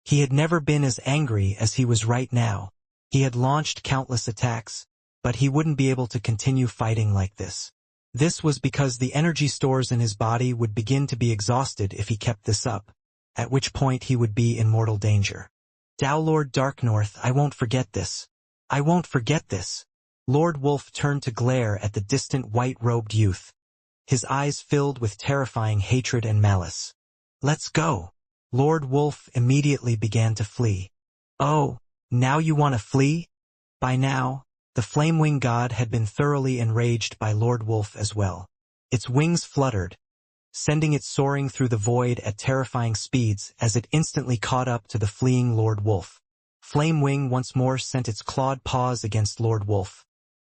He had never been as angry as he was right now. He had launched countless attacks, but he wouldn't be able to continue fighting like this. This was because the energy stores in his body would begin to be exhausted if he kept this up, at which point he would be in mortal danger. Lord Darknorth, I won't forget this. I won't forget this. Lord Wolf turned to glare at the distant white-robed youth. His eyes filled with terrifying hatred and malice. Let's go. Lord Wolf immediately began to flee. Oh, now you want to flee? By now, the Flamewing God had been thoroughly enraged by Lord Wolf as well. Its wings fluttered, sending it soaring through the void at terrifying speeds as it instantly caught up to the fleeing Lord Wolf. Flamewing once more sent its clawed paws against Lord Wolf.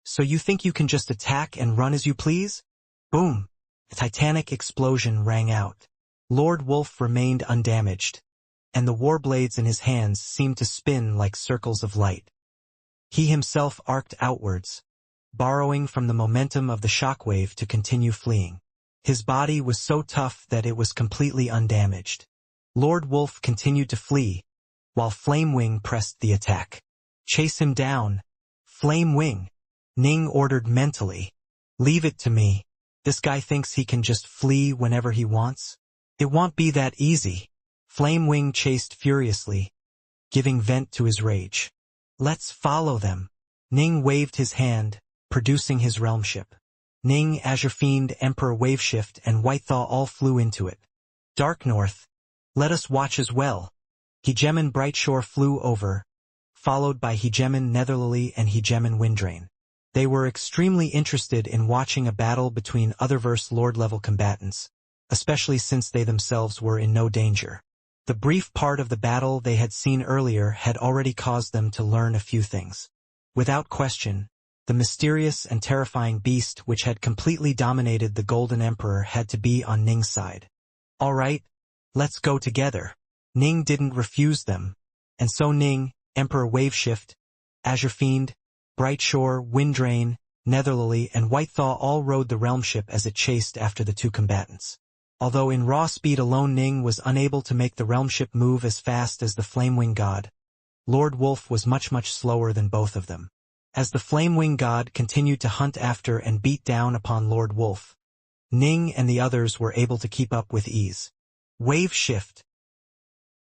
So you think you can just attack and run as you please? Boom! A titanic explosion rang out. Lord Wolf remained undamaged, and the warblades in his hands seemed to spin like circles of light. He himself arced outwards, borrowing from the momentum of the shockwave to continue fleeing. His body was so tough that it was completely undamaged. Lord Wolf continued to flee, while Flamewing pressed the attack. Chase him down, Flamewing! Ning ordered mentally. Leave it to me. This guy thinks he can just flee whenever he wants? It won't be that easy. Flamewing chased furiously, giving vent to his rage. Let's follow them. Ning waved his hand, producing his realm ship. Ning, Azure Fiend, Emperor Waveshift, and Whitethaw all flew into it. Darknorth, let us watch as well. Hegemon Brightshore flew over, followed by Hegemon Netherlily and Hegemon Windrain. They were extremely interested in watching a battle between Otherverse Lord-level combatants, especially since they themselves were in no danger. The brief part of the battle they had seen earlier had already caused them to learn a few things. Without question, the mysterious and terrifying beast which had completely dominated the Golden Emperor had to be on Ning's side. All right, let's go together. Ning didn't refuse them, and so Ning, Emperor Waveshift, Azure Fiend, Brightshore, Windrain, Netherlily, and Whitethaw all rode the realm ship as it chased after the 2 combatants. Although in raw speed alone Ning was unable to make the realm ship move as fast as the Flamewing God, Lord Wolf was much slower than both of them. As the Flame-Wing God continued to hunt after and beat down upon Lord Wolf, Ning and the others were able to keep up with ease. Wave shift.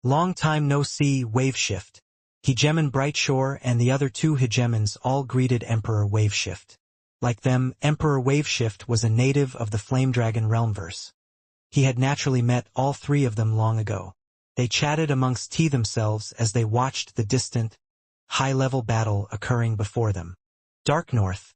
Long time no see, wave shift. Hegemon Brightshore and the other two hegemons all greeted Emperor Waveshift. Like them, Emperor Waveshift was a native of the Flame Dragon realmverse. He had naturally met all three of them long ago. They chatted amongst themselves as they watched the distant, high-level battle occurring before them. Dark North.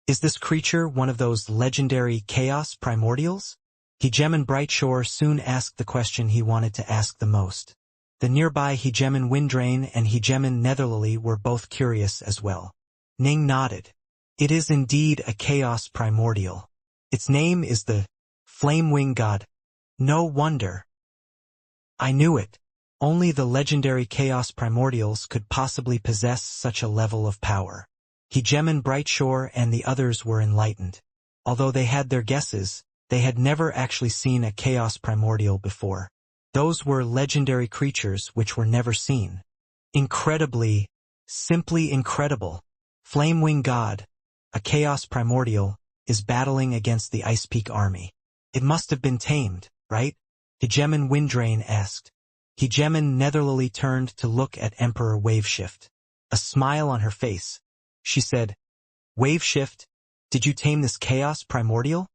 Is this creature one of those legendary chaos primordials? Hegemon Brightshore soon asked the question he wanted to ask the most. The nearby Hegemon Windrain and Hegemon Netherlily were both curious as well. Ning nodded. It is indeed a chaos primordial. Its name is the Flame-Wing God. No wonder. I knew it. Only the legendary chaos primordials could possibly possess such a level of power. Hegemon Brightshore and the others were enlightened. Although they had their guesses, they had never actually seen a chaos primordial before. Those were legendary creatures which were never seen. Incredibly, simply incredible. Flame-Wing God, a chaos primordial, is battling against the Ice Peak army. It must have been tamed, right? Hegemon Windrain asked. Hegemon Netherlily turned to look at Emperor Waveshift. A smile on her face. She said, Waveshift, did you tame this chaos primordial?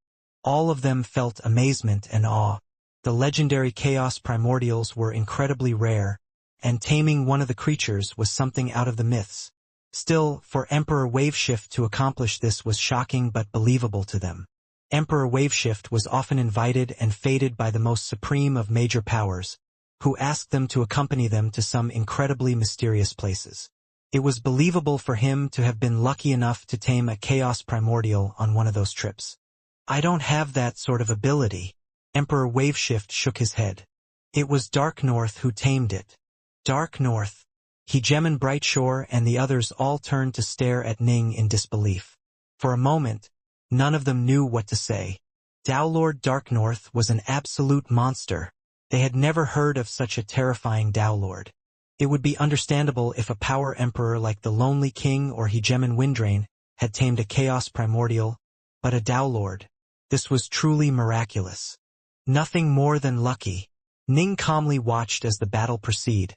All of them felt amazement and awe. The legendary chaos primordials were incredibly rare, and taming one of the creatures was something out of the myths. Still, for Emperor Waveshift to accomplish this was shocking but believable to them. Emperor Waveshift was often invited and feted by the most supreme of major powers, who asked them to accompany them to some incredibly mysterious places. It was believable for him to have been lucky enough to tame a chaos primordial on one of those trips. I don't have that sort of ability. Emperor Waveshift shook his head. It was Dark North who tamed it. Dark North. Hegemon Brightshore and the others all turned to stare at Ning in disbelief. For a moment, none of them knew what to say. Dowlord Dark North was an absolute monster. They had never heard of such a terrifying Dowlord. It would be understandable if a power emperor like the Lonely King or Hegemon Windrain had tamed a chaos primordial, but a Dowlord. This was truly miraculous. Nothing more than lucky. Ning calmly watched as the battle proceeded.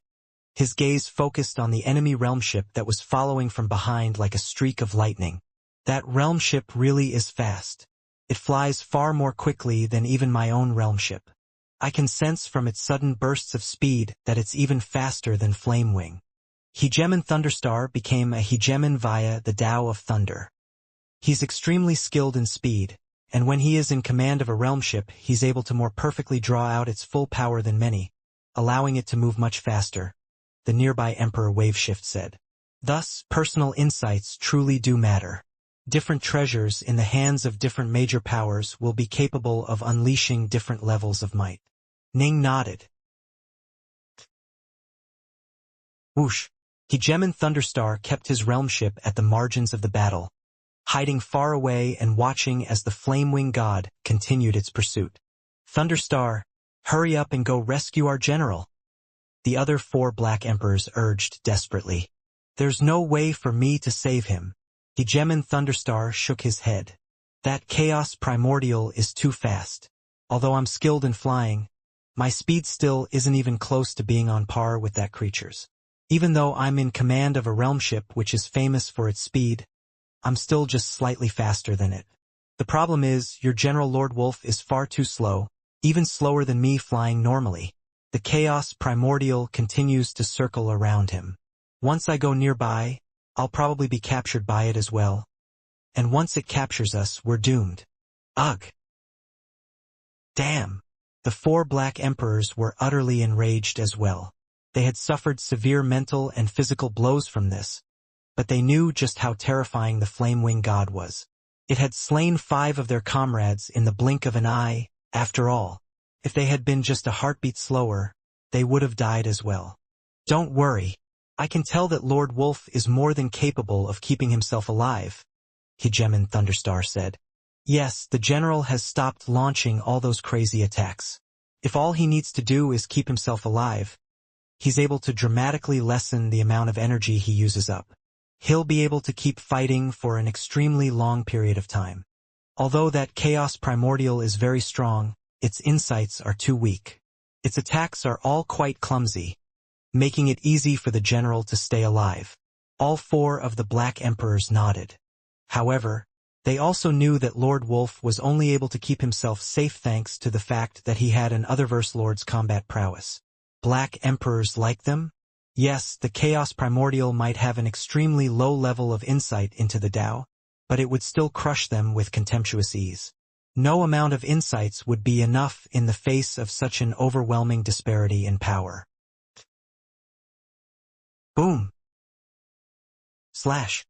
His gaze focused on the enemy realm ship that was following from behind like a streak of lightning. That realm ship really is fast. It flies far more quickly than even my own realm ship. I can sense from its sudden bursts of speed that it's even faster than Flamewing. Hegemon Thunderstar became a Hegemon via the Tao of Thunder. He's extremely skilled in speed, and when he is in command of a realm ship, he's able to more perfectly draw out its full power than many, allowing it to move much faster, the nearby Emperor Waveshift said. Thus, personal insights truly do matter. Different treasures in the hands of different major powers will be capable of unleashing different levels of might. Ning nodded. Whoosh! Hegemon Thunderstar kept his realm ship at the margins of the battle, hiding far away and watching as the Flame-Wing God continued its pursuit. Thunderstar, hurry up and go rescue our general. The other 4 Black Emperors urged desperately. There's no way for me to save him. Hegemon Thunderstar shook his head. That chaos primordial is too fast. Although I'm skilled in flying, my speed still isn't even close to being on par with that creature's. Even though I'm in command of a realm ship which is famous for its speed, I'm still just slightly faster than it. The problem is, your General Lord Wolf is far too slow, even slower than me flying normally. The chaos primordial continues to circle around him. Once I go nearby, I'll probably be captured by it as well. And once it captures us, we're doomed. Ugh! Damn! The 4 Black Emperors were utterly enraged as well. They had suffered severe mental and physical blows from this, but they knew just how terrifying the Flame-Wing God was. It had slain 5 of their comrades in the blink of an eye. After all, if they had been just a heartbeat slower, they would have died as well. Don't worry. I can tell that Lord Wolf is more than capable of keeping himself alive, Hegemon Thunderstar said. Yes, the general has stopped launching all those crazy attacks. If all he needs to do is keep himself alive, he's able to dramatically lessen the amount of energy he uses up. he'll be able to keep fighting for an extremely long period of time. Although that Chaos Primordial is very strong, its insights are too weak. Its attacks are all quite clumsy, making it easy for the general to stay alive. All four of the Black Emperors nodded. However, they also knew that Lord Wolf was only able to keep himself safe thanks to the fact that he had an Otherverse Lord's combat prowess. Black Emperors like them? Yes, the Chaos Primordial might have an extremely low level of insight into the Tao, but it would still crush them with contemptuous ease. No amount of insights would be enough in the face of such an overwhelming disparity in power. Boom! Slash!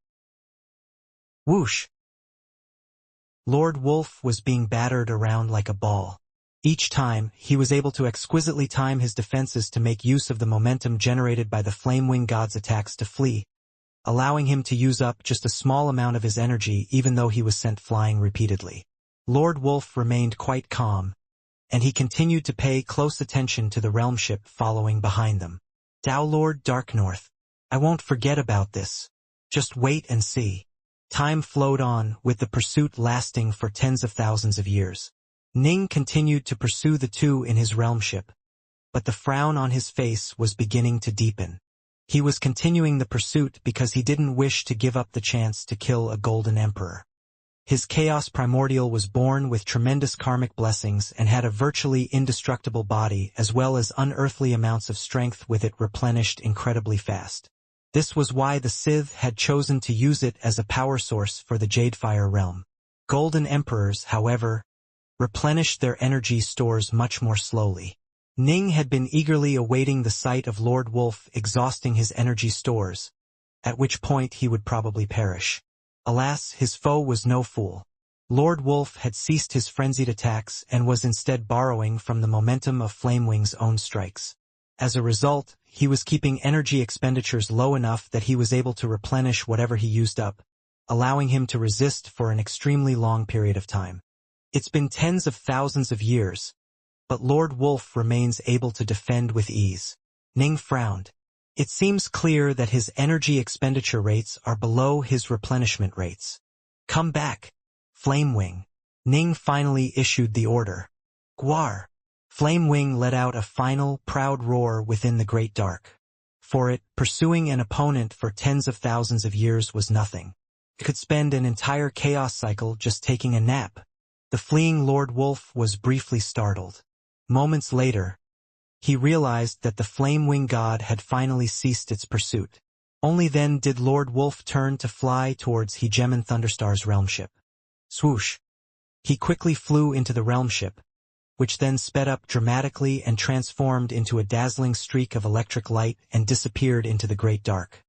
Whoosh! Lord Wolf was being battered around like a ball. Each time, he was able to exquisitely time his defenses to make use of the momentum generated by the Flamewing God's attacks to flee, allowing him to use up just a small amount of his energy even though he was sent flying repeatedly. Lord Wolf remained quite calm, and he continued to pay close attention to the realm ship following behind them. Tao Lord Dark North, I won't forget about this. Just wait and see. Time flowed on, with the pursuit lasting for tens of thousands of years. Ning continued to pursue the two in his realm ship, but the frown on his face was beginning to deepen. He was continuing the pursuit because he didn't wish to give up the chance to kill a Golden Emperor. His Chaos Primordial was born with tremendous karmic blessings and had a virtually indestructible body as well as unearthly amounts of strength with it replenished incredibly fast. This was why the Sith had chosen to use it as a power source for the Jadefire realm. Golden Emperors, however, replenished their energy stores much more slowly. Ning had been eagerly awaiting the sight of Lord Wolf exhausting his energy stores, at which point he would probably perish. Alas, his foe was no fool. Lord Wolf had ceased his frenzied attacks and was instead borrowing from the momentum of Flamewing's own strikes. As a result, he was keeping energy expenditures low enough that he was able to replenish whatever he used up, allowing him to resist for an extremely long period of time. It's been tens of thousands of years, but Lord Wolf remains able to defend with ease. Ning frowned. It seems clear that his energy expenditure rates are below his replenishment rates. Come back, Flamewing. Ning finally issued the order. Gwar. Flamewing let out a final, proud roar within the Great Dark. For it, pursuing an opponent for tens of thousands of years was nothing. It could spend an entire chaos cycle just taking a nap. The fleeing Lord Wolf was briefly startled. Moments later, he realized that the Flamewing God had finally ceased its pursuit. Only then did Lord Wolf turn to fly towards Hegemon Thunderstar's realm ship. Swoosh! He quickly flew into the realm ship, which then sped up dramatically and transformed into a dazzling streak of electric light and disappeared into the Great Dark.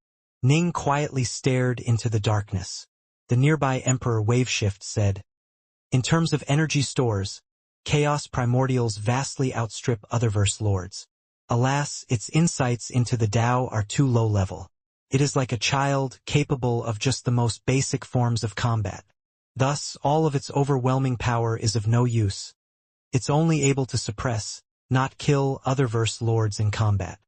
Ning quietly stared into the darkness. The nearby Emperor Waveshift said, "In terms of energy stores, Chaos Primordials vastly outstrip Otherverse Lords. Alas, its insights into the Tao are too low level. It is like a child capable of just the most basic forms of combat. Thus, all of its overwhelming power is of no use. It's only able to suppress, not kill Otherverse Lords in combat.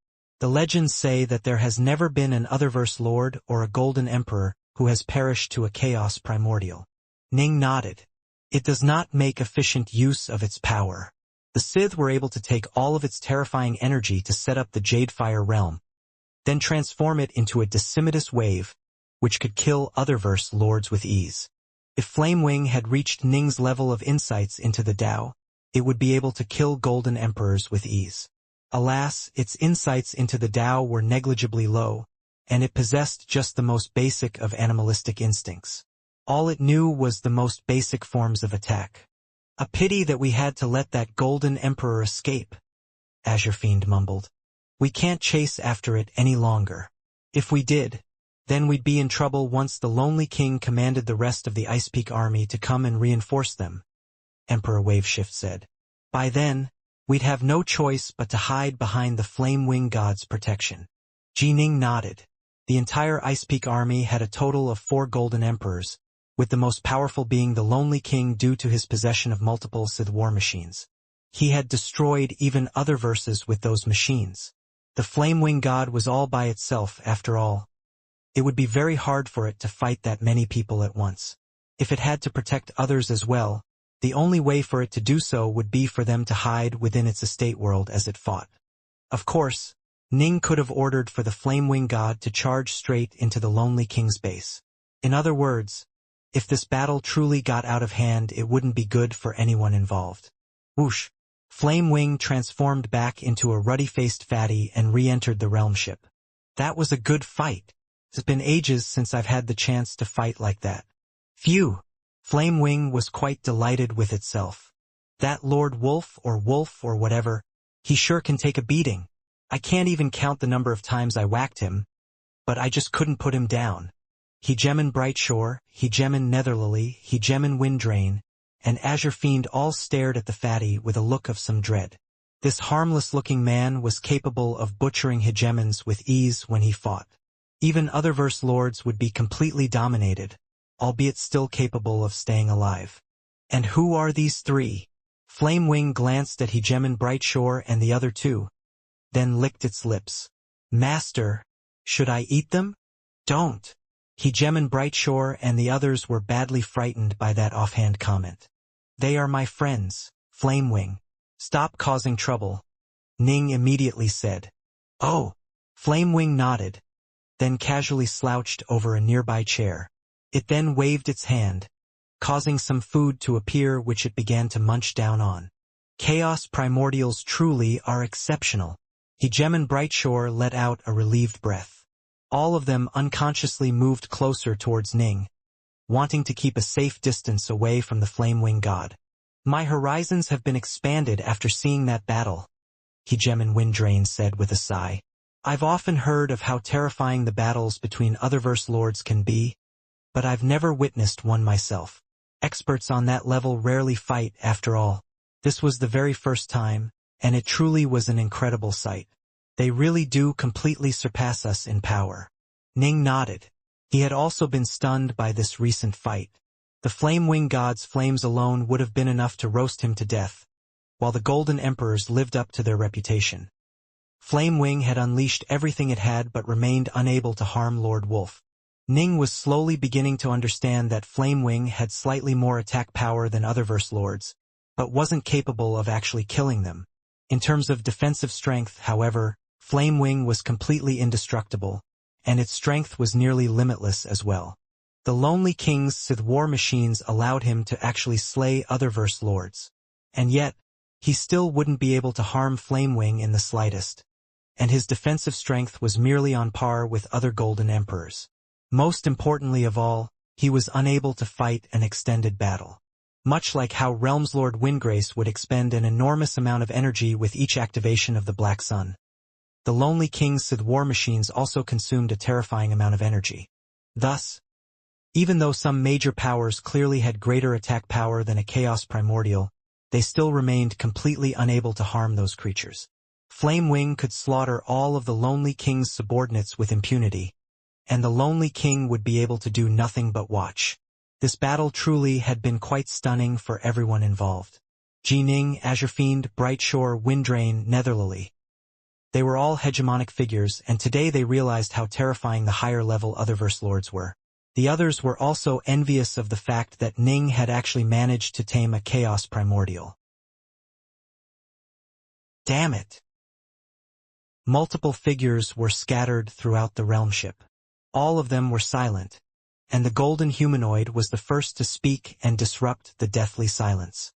The legends say that there has never been an Otherverse Lord or a Golden Emperor who has perished to a Chaos Primordial." Ning nodded. It does not make efficient use of its power. The Sith were able to take all of its terrifying energy to set up the Jadefire realm, then transform it into a decimatous wave, which could kill Otherverse Lords with ease. If Flamewing had reached Ning's level of insights into the Tao, it would be able to kill Golden Emperors with ease. Alas, its insights into the Tao were negligibly low, and it possessed just the most basic of animalistic instincts. All it knew was the most basic forms of attack. "A pity that we had to let that Golden Emperor escape," Azure Fiend mumbled. "We can't chase after it any longer. If we did, then we'd be in trouble once the Lonely King commanded the rest of the Ice Peak army to come and reinforce them," Emperor Waveshift said. "By then, we'd have no choice but to hide behind the Flamewing God's protection." Ning nodded. The entire Ice Peak army had a total of 4 Golden Emperors, with the most powerful being the Lonely King due to his possession of multiple Sith war machines. He had destroyed even other verses with those machines. The Flamewing God was all by itself, after all. it would be very hard for it to fight that many people at once. If it had to protect others as well, the only way for it to do so would be for them to hide within its estate world as it fought. Of course, Ning could have ordered for the Flamewing God to charge straight into the Lonely King's base. In other words, if this battle truly got out of hand, it wouldn't be good for anyone involved. Whoosh! Flamewing transformed back into a ruddy-faced fatty and re-entered the realm ship. That was a good fight. It's been ages since I've had the chance to fight like that. Phew! Flamewing was quite delighted with itself. That Lord Wolf or whatever, he sure can take a beating. I can't even count the number of times I whacked him, but I just couldn't put him down. Hegemin Brightshore, Hegemin Netherlily, Hegemin Windrain, and Azure Fiend all stared at the fatty with a look of some dread. This harmless-looking man was capable of butchering hegemons with ease when he fought. Even Otherverse lords would be completely dominated, albeit still capable of staying alive. And who are these three? Flamewing glanced at Hegemin Brightshore and the other two, then licked its lips. Master, should I eat them? Don't. Hegemin Brightshore and the others were badly frightened by that offhand comment. They are my friends, Flamewing. Stop causing trouble, Ning immediately said. Oh. Flamewing nodded, then casually slouched over a nearby chair. It then waved its hand, causing some food to appear which it began to munch down on. Chaos primordials truly are exceptional. Hegemin Brightshore let out a relieved breath. All of them unconsciously moved closer towards Ning, wanting to keep a safe distance away from the Flamewing God. My horizons have been expanded after seeing that battle, Hegemin Windrain said with a sigh. I've often heard of how terrifying the battles between Otherverse lords can be, but I've never witnessed one myself. Experts on that level rarely fight, after all. This was the very first time, and it truly was an incredible sight. They really do completely surpass us in power. Ning nodded. He had also been stunned by this recent fight. The Flamewing God's flames alone would have been enough to roast him to death, while the Golden Emperors lived up to their reputation. Flamewing had unleashed everything it had but remained unable to harm Lord Wolf. Ning was slowly beginning to understand that Flamewing had slightly more attack power than Otherverse lords, but wasn't capable of actually killing them. In terms of defensive strength, however, Flamewing was completely indestructible, and its strength was nearly limitless as well. The Lonely King's Sith war machines allowed him to actually slay Otherverse lords. And yet, he still wouldn't be able to harm Flamewing in the slightest, and his defensive strength was merely on par with other Golden Emperors. Most importantly of all, he was unable to fight an extended battle. Much like how Realmslord Windgrace would expend an enormous amount of energy with each activation of the Black Sun. The Lonely King's Sith war machines also consumed a terrifying amount of energy. Thus, even though some major powers clearly had greater attack power than a Chaos Primordial, they still remained completely unable to harm those creatures. Flamewing could slaughter all of the Lonely King's subordinates with impunity, and the Lonely King would be able to do nothing but watch. This battle truly had been quite stunning for everyone involved. Ning, Azure Fiend, Brightshore, Windrain, Netherlily. They were all hegemonic figures, and today they realized how terrifying the higher-level Otherverse lords were. The others were also envious of the fact that Ning had actually managed to tame a Chaos Primordial. Damn it! Multiple figures were scattered throughout the realm ship. All of them were silent, and the golden humanoid was the first to speak and disrupt the deathly silence.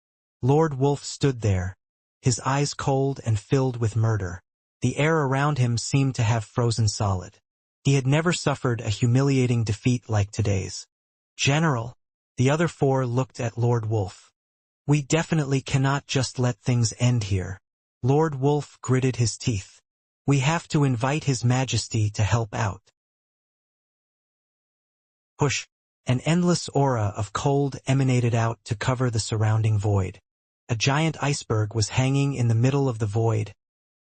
Lord Wolf stood there, his eyes cold and filled with murder. The air around him seemed to have frozen solid. He had never suffered a humiliating defeat like today's. General, the other four looked at Lord Wolf. We definitely cannot just let things end here. Lord Wolf gritted his teeth. We have to invite His Majesty to help out. Push. An endless aura of cold emanated out to cover the surrounding void. A giant iceberg was hanging in the middle of the void,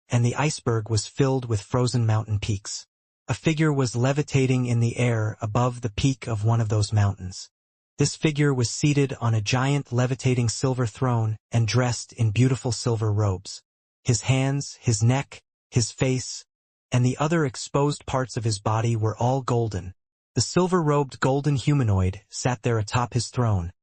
and the iceberg was filled with frozen mountain peaks. A figure was levitating in the air above the peak of one of those mountains. This figure was seated on a giant levitating silver throne and dressed in beautiful silver robes. His hands, his neck, his face, and the other exposed parts of his body were all golden, The silver-robed golden humanoid sat there atop his throne,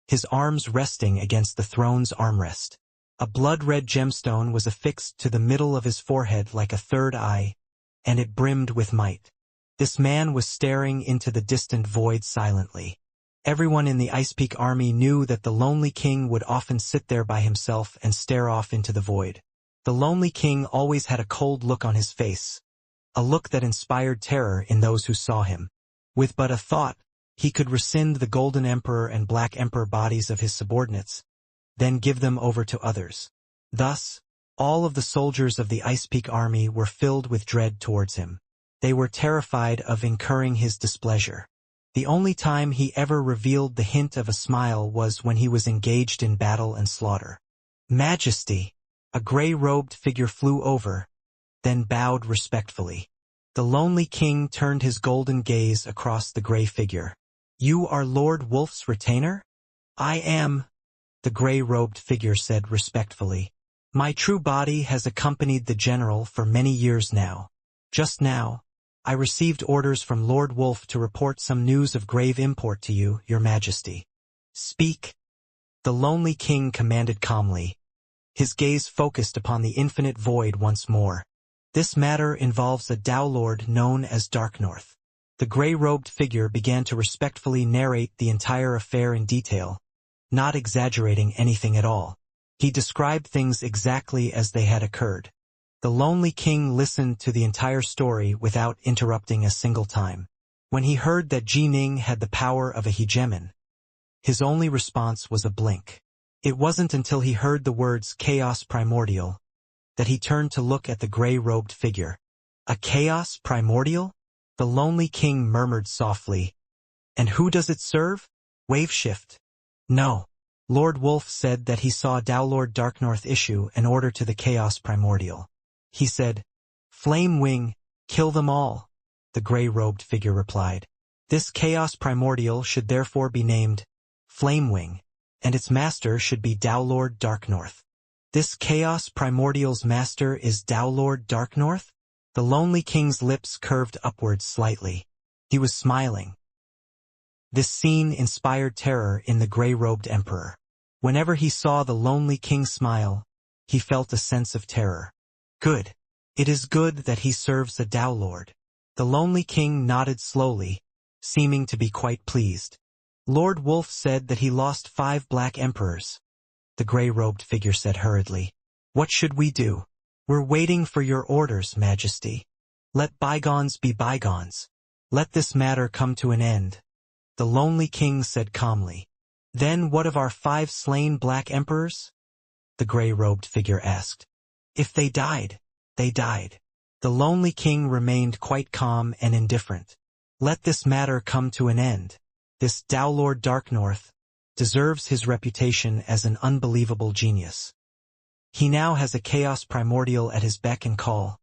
his arms resting against the throne's armrest. A blood-red gemstone was affixed to the middle of his forehead like a third eye, and it brimmed with might. This man was staring into the distant void silently. Everyone in the Ice Peak army knew that the Lonely King would often sit there by himself and stare off into the void. The Lonely King always had a cold look on his face, a look that inspired terror in those who saw him. With but a thought, he could rescind the Golden Emperor and Black Emperor bodies of his subordinates, then give them over to others. Thus, all of the soldiers of the Ice Peak army were filled with dread towards him. They were terrified of incurring his displeasure. The only time he ever revealed the hint of a smile was when he was engaged in battle and slaughter. "Majesty!" A gray-robed figure flew over, then bowed respectfully. The Lonely King turned his golden gaze across the gray figure. "You are Lord Wolf's retainer?" "I am," the gray-robed figure said respectfully. "My true body has accompanied the general for many years now. Just now, I received orders from Lord Wolf to report some news of grave import to you, Your Majesty." "Speak," the Lonely King commanded calmly, his gaze focused upon the infinite void once more. "This matter involves a Tao Lord known as Dark North." The gray-robed figure began to respectfully narrate the entire affair in detail, not exaggerating anything at all. He described things exactly as they had occurred. The Lonely King listened to the entire story without interrupting a single time. When he heard that Jining had the power of a hegemon, his only response was a blink. It wasn't until he heard the words chaos primordial that he turned to look at the gray-robed figure. "A chaos primordial?" the Lonely King murmured softly. "And who does it serve?" "Waveshift." "No." Lord Wolf said that he saw Tao Lord Darknorth issue an order to the chaos primordial. He said, "Flame Wing, kill them all," the gray-robed figure replied. "This chaos primordial should therefore be named Flame Wing, and its master should be Tao Lord Darknorth." "This chaos primordial's master is Tao Lord Darknorth?" The Lonely King's lips curved upwards slightly. He was smiling. This scene inspired terror in the gray-robed emperor. Whenever he saw the Lonely King smile, he felt a sense of terror. "Good. It is good that he serves the Tao Lord." The Lonely King nodded slowly, seeming to be quite pleased. "Lord Wolf said that he lost 5 Black Emperors," the gray-robed figure said hurriedly. "What should we do?" "We're waiting for your orders, Majesty." "Let bygones be bygones. Let this matter come to an end," the Lonely King said calmly. "Then what of our 5 slain Black Emperors?" the gray-robed figure asked. "If they died, they died." The Lonely King remained quite calm and indifferent. "Let this matter come to an end. This Tao Lord Darknorth deserves his reputation as an unbelievable genius. He now has a chaos primordial at his beck and call.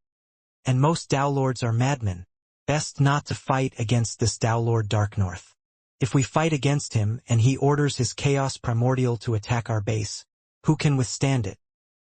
And most Tao Lords are madmen. Best not to fight against this Tao Lord Darknorth. If we fight against him and he orders his chaos primordial to attack our base, who can withstand it?"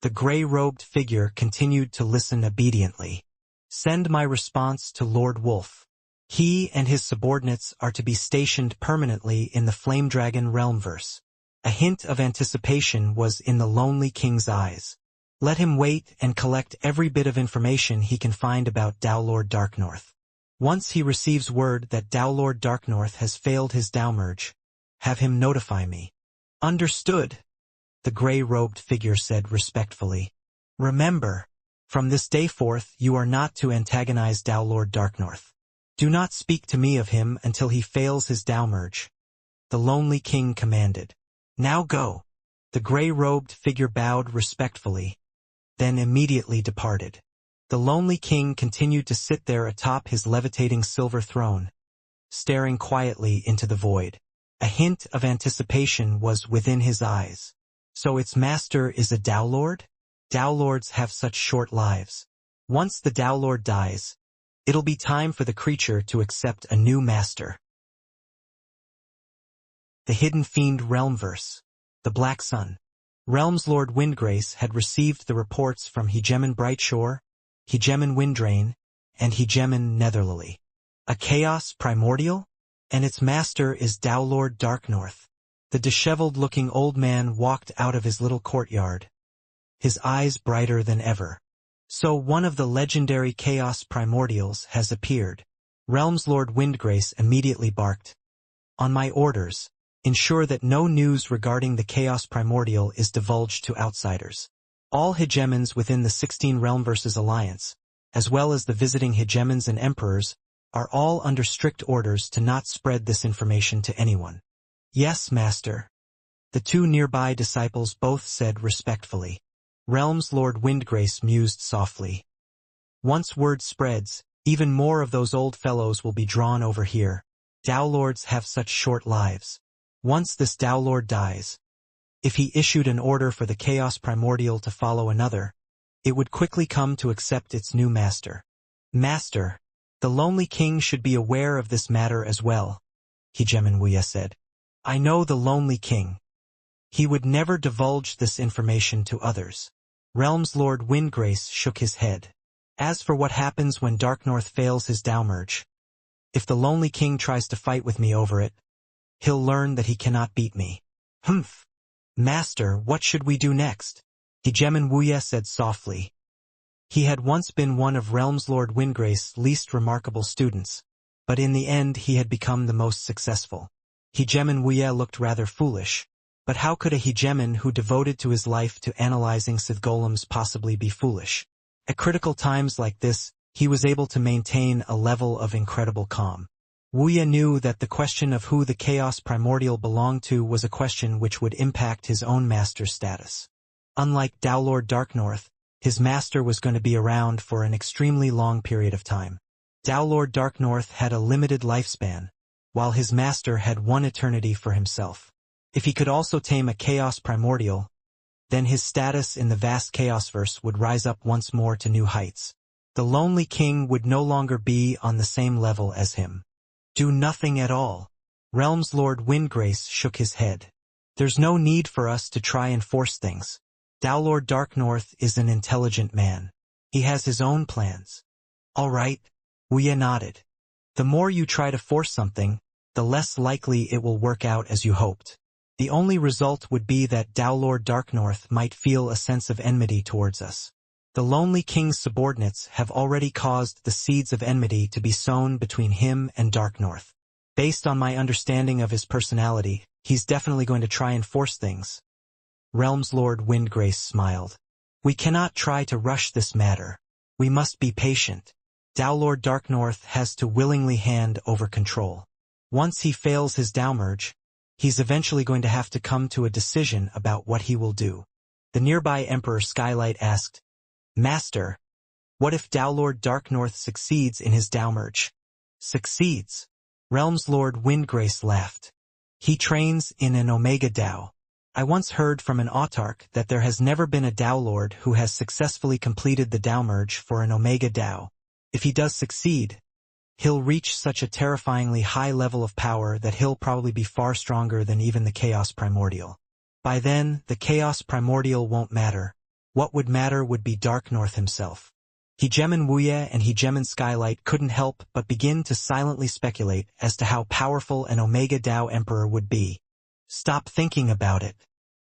The gray-robed figure continued to listen obediently. "Send my response to Lord Wolf. He and his subordinates are to be stationed permanently in the Flame Dragon Realmverse." A hint of anticipation was in the Lonely King's eyes. Let him wait and collect every bit of information he can find about Tao Lord Darknorth. Once he receives word that Tao Lord Darknorth has failed his Tao merge, have him notify me. "Understood," the gray-robed figure said respectfully. "Remember, from this day forth you are not to antagonize Tao Lord Darknorth. Do not speak to me of him until he fails his Tao merge," the Lonely King commanded. "Now go." The gray-robed figure bowed respectfully, then immediately departed. The Lonely King continued to sit there atop his levitating silver throne, staring quietly into the void. A hint of anticipation was within his eyes. So its master is a Tao Lord? Tao Lords have such short lives. Once the Tao Lord dies, it'll be time for the creature to accept a new master. The Hidden Fiend Realmverse. The Black Sun. Realms Lord Windgrace had received the reports from Hegemon Brightshore, Hegemon Windrain, and Hegemon Netherlily. A chaos primordial? And its master is Lord Darknorth. The disheveled-looking old man walked out of his little courtyard, his eyes brighter than ever. So one of the legendary chaos primordials has appeared. Realm's Lord Windgrace immediately barked. On my orders, ensure that no news regarding the chaos primordial is divulged to outsiders. All hegemons within the 16 Realmverses Alliance, as well as the visiting hegemons and emperors, are all under strict orders to not spread this information to anyone. Yes, Master. The two nearby disciples both said respectfully. Realm's Lord Windgrace mused softly. Once word spreads, even more of those old fellows will be drawn over here. Dowlords have such short lives. Once this Dowlord dies, if he issued an order for the Chaos Primordial to follow another, it would quickly come to accept its new master. Master, the Lonely King should be aware of this matter as well, Hegemon Wuxia said. I know the Lonely King. He would never divulge this information to others. Realm's Lord Windgrace shook his head. As for what happens when Darknorth fails his Dowmerge, if the Lonely King tries to fight with me over it, he'll learn that he cannot beat me. Humph! Master, what should we do next? Hegemon Wuxia said softly. He had once been one of Realm's Lord Windgrace's least remarkable students, but in the end he had become the most successful. Hegemon Wuxia looked rather foolish, but how could a hegemon who devoted to his life to analyzing Sith golems possibly be foolish? At critical times like this, he was able to maintain a level of incredible calm. Wuxia knew that the question of who the Chaos Primordial belonged to was a question which would impact his own master's status. Unlike Dowlord Darknorth, his master was going to be around for an extremely long period of time. Dowlord Darknorth had a limited lifespan, while his master had one eternity for himself. If he could also tame a Chaos Primordial, then his status in the vast Chaosverse would rise up once more to new heights. The Lonely King would no longer be on the same level as him. Do nothing at all. Realm's Lord Windgrace shook his head. There's no need for us to try and force things. Dowlord Darknorth is an intelligent man. He has his own plans. All right, Wuxia nodded. The more you try to force something, the less likely it will work out as you hoped. The only result would be that Dowlord Darknorth might feel a sense of enmity towards us. The Lonely King's subordinates have already caused the seeds of enmity to be sown between him and Darknorth. Based on my understanding of his personality, he's definitely going to try and force things. Realm's Lord Windgrace smiled. We cannot try to rush this matter. We must be patient. Dowlord Darknorth has to willingly hand over control. Once he fails his Dowmerge, he's eventually going to have to come to a decision about what he will do. The nearby Emperor Skylight asked, Master, what if Dowlord Darknorth succeeds in his Dowmerge? Succeeds? Realm's Lord Windgrace laughed. He trains in an Omega Dow. I once heard from an autarch that there has never been a Dowlord who has successfully completed the Dowmerge for an Omega Dow. If he does succeed, he'll reach such a terrifyingly high level of power that he'll probably be far stronger than even the Chaos Primordial. By then, the Chaos Primordial won't matter. What would matter would be Darknorth himself. Hegemon Wuxia and Hegemon Skylight couldn't help but begin to silently speculate as to how powerful an Omega Dow Emperor would be. Stop thinking about it.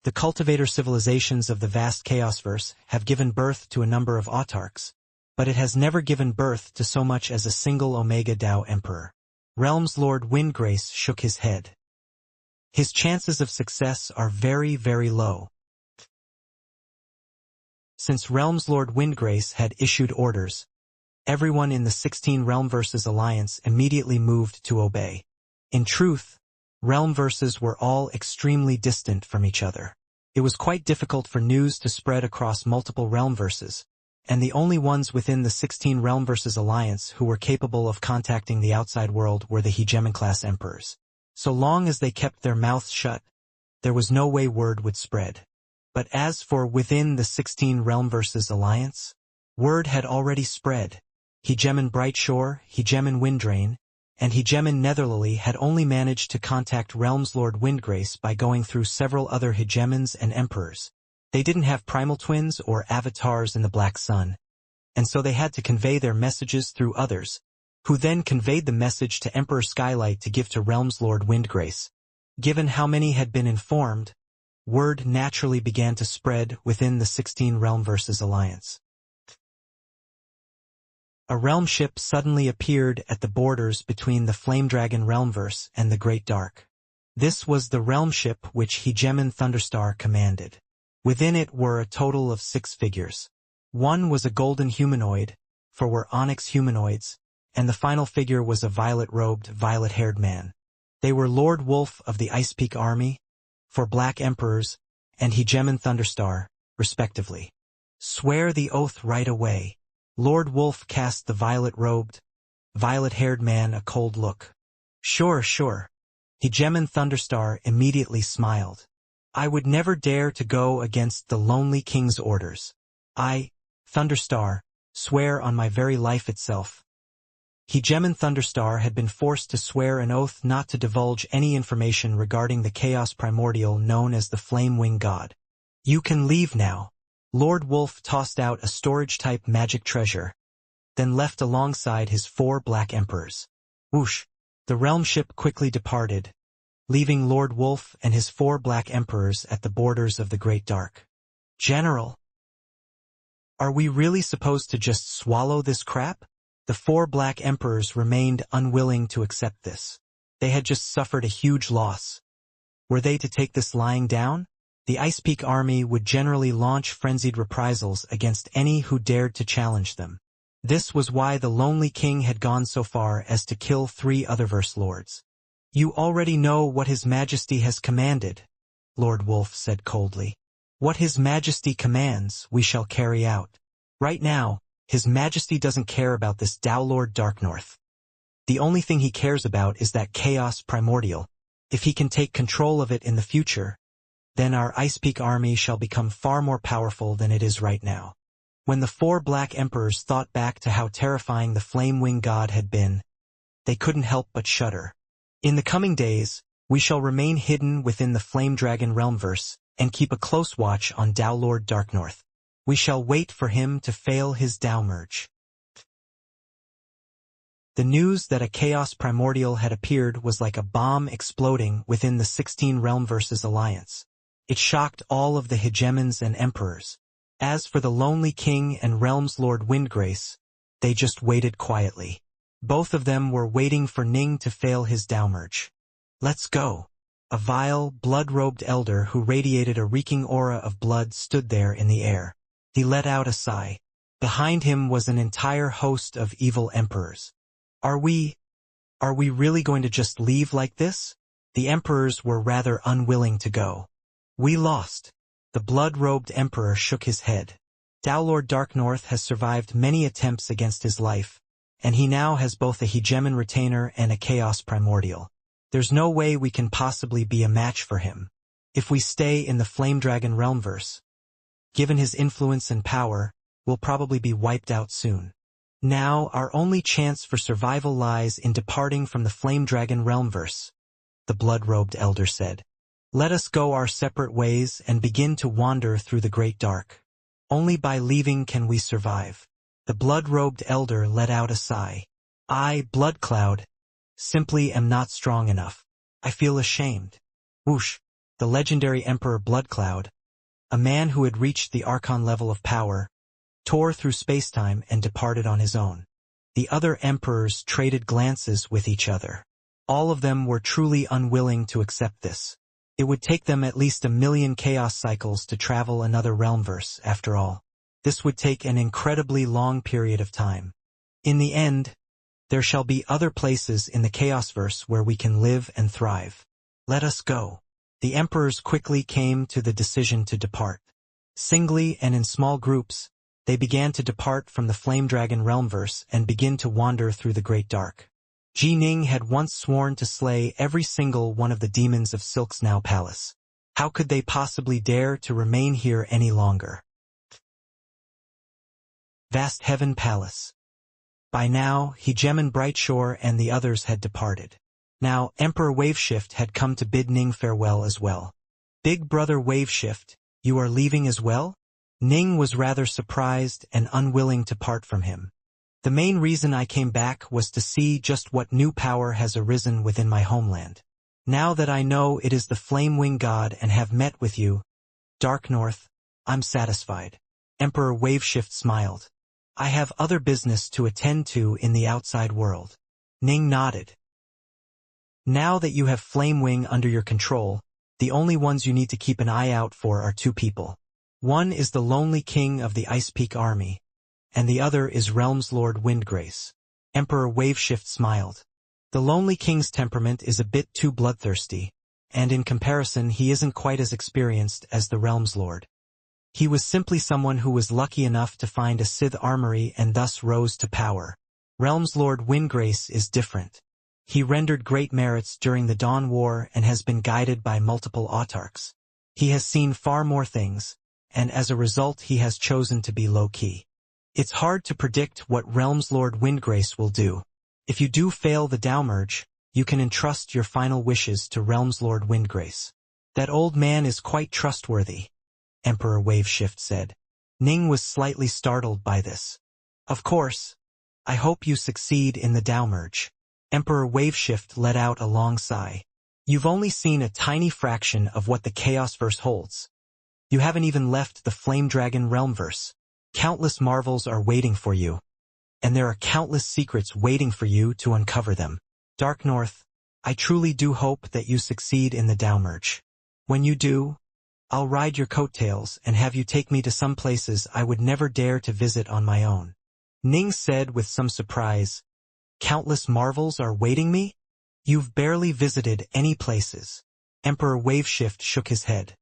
The cultivator civilizations of the vast Chaosverse have given birth to a number of autarchs, but it has never given birth to so much as a single Omega Dow Emperor. Realm's Lord Windgrace shook his head. His chances of success are very, very low. Since Realm's Lord Windgrace had issued orders, everyone in the 16 Realmverses Alliance immediately moved to obey. In truth, Realmverses were all extremely distant from each other. It was quite difficult for news to spread across multiple Realmverses, and the only ones within the 16 Realmverses Alliance who were capable of contacting the outside world were the Hegemon-class emperors. So long as they kept their mouths shut, there was no way word would spread. But as for within the 16 Realmverses Alliance, word had already spread. Hegemon Brightshore, Hegemon Windrain, and Hegemon Netherlily had only managed to contact Realm's Lord Windgrace by going through several other hegemons and emperors. They didn't have primal twins or avatars in the Black Sun, and so they had to convey their messages through others, who then conveyed the message to Emperor Skylight to give to Realm's Lord Windgrace. Given how many had been informed, word naturally began to spread within the 16 Realmverses alliance. A realm ship suddenly appeared at the borders between the Flame Dragon Realmverse and the Great Dark. This was the realm ship which Hegemon Thunderstar commanded. Within it were a total of 6 figures. One was a golden humanoid, 4 were onyx humanoids, and the final figure was a violet-robed, violet-haired man. They were Lord Wolf of the Ice Peak Army, 4 Black Emperors, and Hegemon Thunderstar, respectively. Swear the oath right away. Lord Wolf cast the violet-robed, violet-haired man a cold look. Sure. Hegemon Thunderstar immediately smiled. I would never dare to go against the Lonely King's orders. I, Thunderstar, swear on my very life itself. Hegemon Thunderstar had been forced to swear an oath not to divulge any information regarding the chaos primordial known as the Flame Wing God. You can leave now. Lord Wolf tossed out a storage-type magic treasure, then left alongside his 4 Black Emperors. Whoosh! The realm ship quickly departed, leaving Lord Wolf and his 4 Black Emperors at the borders of the Great Dark. General! Are we really supposed to just swallow this crap? The 4 Black Emperors remained unwilling to accept this. They had just suffered a huge loss. Were they to take this lying down? The Ice Peak Army would generally launch frenzied reprisals against any who dared to challenge them. This was why the Lonely King had gone so far as to kill 3 Otherverse lords. You already know what His Majesty has commanded, Lord Wolf said coldly. What His Majesty commands, we shall carry out. Right now, His Majesty doesn't care about this Dowlord Darknorth. The only thing he cares about is that chaos primordial. If he can take control of it in the future, then our Ice Peak Army shall become far more powerful than it is right now. When the 4 Black Emperors thought back to how terrifying the Flame Wing God had been, they couldn't help but shudder. In the coming days, we shall remain hidden within the Flame Dragon Realmverse and keep a close watch on Dowlord Darknorth. We shall wait for him to fail his Dowmerge. The news that a chaos primordial had appeared was like a bomb exploding within the 16 Realmverses alliance. It shocked all of the Hegemons and Emperors. As for the Lonely King and Realm's Lord Windgrace, they just waited quietly. Both of them were waiting for Ning to fail his Dowmerge. Let's go. A vile, blood-robed elder who radiated a reeking aura of blood stood there in the air. He let out a sigh. Behind him was an entire host of evil emperors. Are we really going to just leave like this? The emperors were rather unwilling to go. We lost. The blood-robed emperor shook his head. Dowlord Darknorth has survived many attempts against his life, and he now has both a Hegemon retainer and a chaos primordial. There's no way we can possibly be a match for him. If we stay in the Flame Dragon Realmverse, given his influence and power, we'll probably be wiped out soon. Now, our only chance for survival lies in departing from the Flame Dragon Realmverse, the blood-robed elder said. Let us go our separate ways and begin to wander through the Great Dark. Only by leaving can we survive. The blood-robed elder let out a sigh. I, Bloodcloud, simply am not strong enough. I feel ashamed. Whoosh! The legendary Emperor Bloodcloud, a man who had reached the Archon level of power, tore through spacetime and departed on his own. The other emperors traded glances with each other. All of them were truly unwilling to accept this. It would take them at least 1,000,000 chaos cycles to travel another realmverse, after all. This would take an incredibly long period of time. In the end, there shall be other places in the Chaosverse where we can live and thrive. Let us go. The emperors quickly came to the decision to depart. Singly and in small groups, they began to depart from the Flame Dragon Realmverse and begin to wander through the Great Dark. Ji Ning had once sworn to slay every single one of the demons of Silksnow Palace. How could they possibly dare to remain here any longer? Vast Heaven Palace. By now, Hegemon Brightshore and the others had departed. Now, Emperor Waveshift had come to bid Ning farewell as well. Big Brother Waveshift, you are leaving as well? Ning was rather surprised and unwilling to part from him. The main reason I came back was to see just what new power has arisen within my homeland. Now that I know it is the Flame-Wing God and have met with you, Dark North, I'm satisfied. Emperor Waveshift smiled. I have other business to attend to in the outside world. Ning nodded. Now that you have Flame-Wing under your control, the only ones you need to keep an eye out for are two people. One is the Lonely King of the Ice Peak Army, and the other is Realms Lord Windgrace. Emperor Waveshift smiled. The Lonely King's temperament is a bit too bloodthirsty, and in comparison he isn't quite as experienced as the Realms Lord. He was simply someone who was lucky enough to find a Sith armory and thus rose to power. Realms Lord Windgrace is different. He rendered great merits during the Dawn War and has been guided by multiple autarchs. He has seen far more things, and as a result he has chosen to be low-key. It's hard to predict what Realms Lord Windgrace will do. If you do fail the downmerge, you can entrust your final wishes to Realms Lord Windgrace. That old man is quite trustworthy, Emperor Waveshift said. Ning was slightly startled by this. Of course. I hope you succeed in the downmerge. Emperor Waveshift let out a long sigh. You've only seen a tiny fraction of what the Chaosverse holds. You haven't even left the Flame Dragon Realmverse. Countless marvels are waiting for you. And there are countless secrets waiting for you to uncover them. Dark North, I truly do hope that you succeed in the downmerge. When you do, I'll ride your coattails and have you take me to some places I would never dare to visit on my own. Ning said with some surprise, Countless marvels are waiting me? You've barely visited any places. Emperor Waveshift shook his head.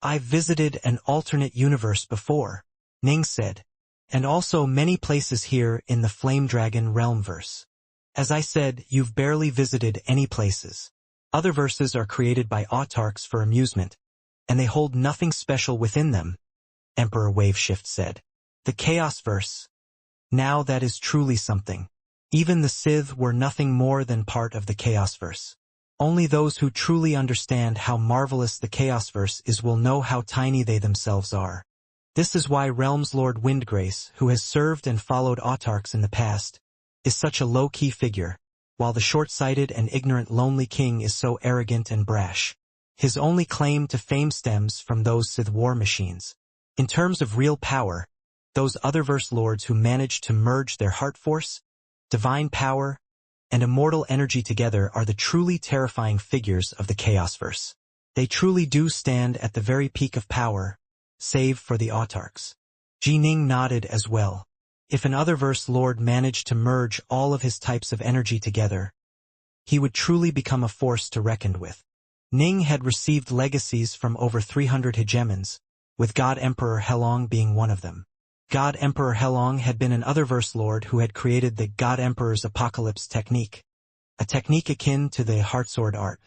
I've visited an alternate universe before, Ning said, and also many places here in the Flame Dragon Realmverse. As I said, you've barely visited any places. Other verses are created by autarchs for amusement, and they hold nothing special within them, Emperor Waveshift said. The Chaosverse. Now that is truly something. Even the Sith were nothing more than part of the Chaosverse. Only those who truly understand how marvelous the Chaosverse is will know how tiny they themselves are. This is why Realms Lord Windgrace, who has served and followed autarchs in the past, is such a low-key figure, while the short-sighted and ignorant Lonely King is so arrogant and brash. His only claim to fame stems from those Sith war machines. In terms of real power, those Otherverse lords who managed to merge their heart force, divine power, and immortal energy together are the truly terrifying figures of the Chaosverse. They truly do stand at the very peak of power, save for the autarchs. Ning nodded as well. If an Otherverse lord managed to merge all of his types of energy together, he would truly become a force to reckon with. Ning had received legacies from over 300 hegemons, with God Emperor Helong being one of them. God Emperor Helong had been an Otherverse lord who had created the God Emperor's Apocalypse technique, a technique akin to the Heartsword art.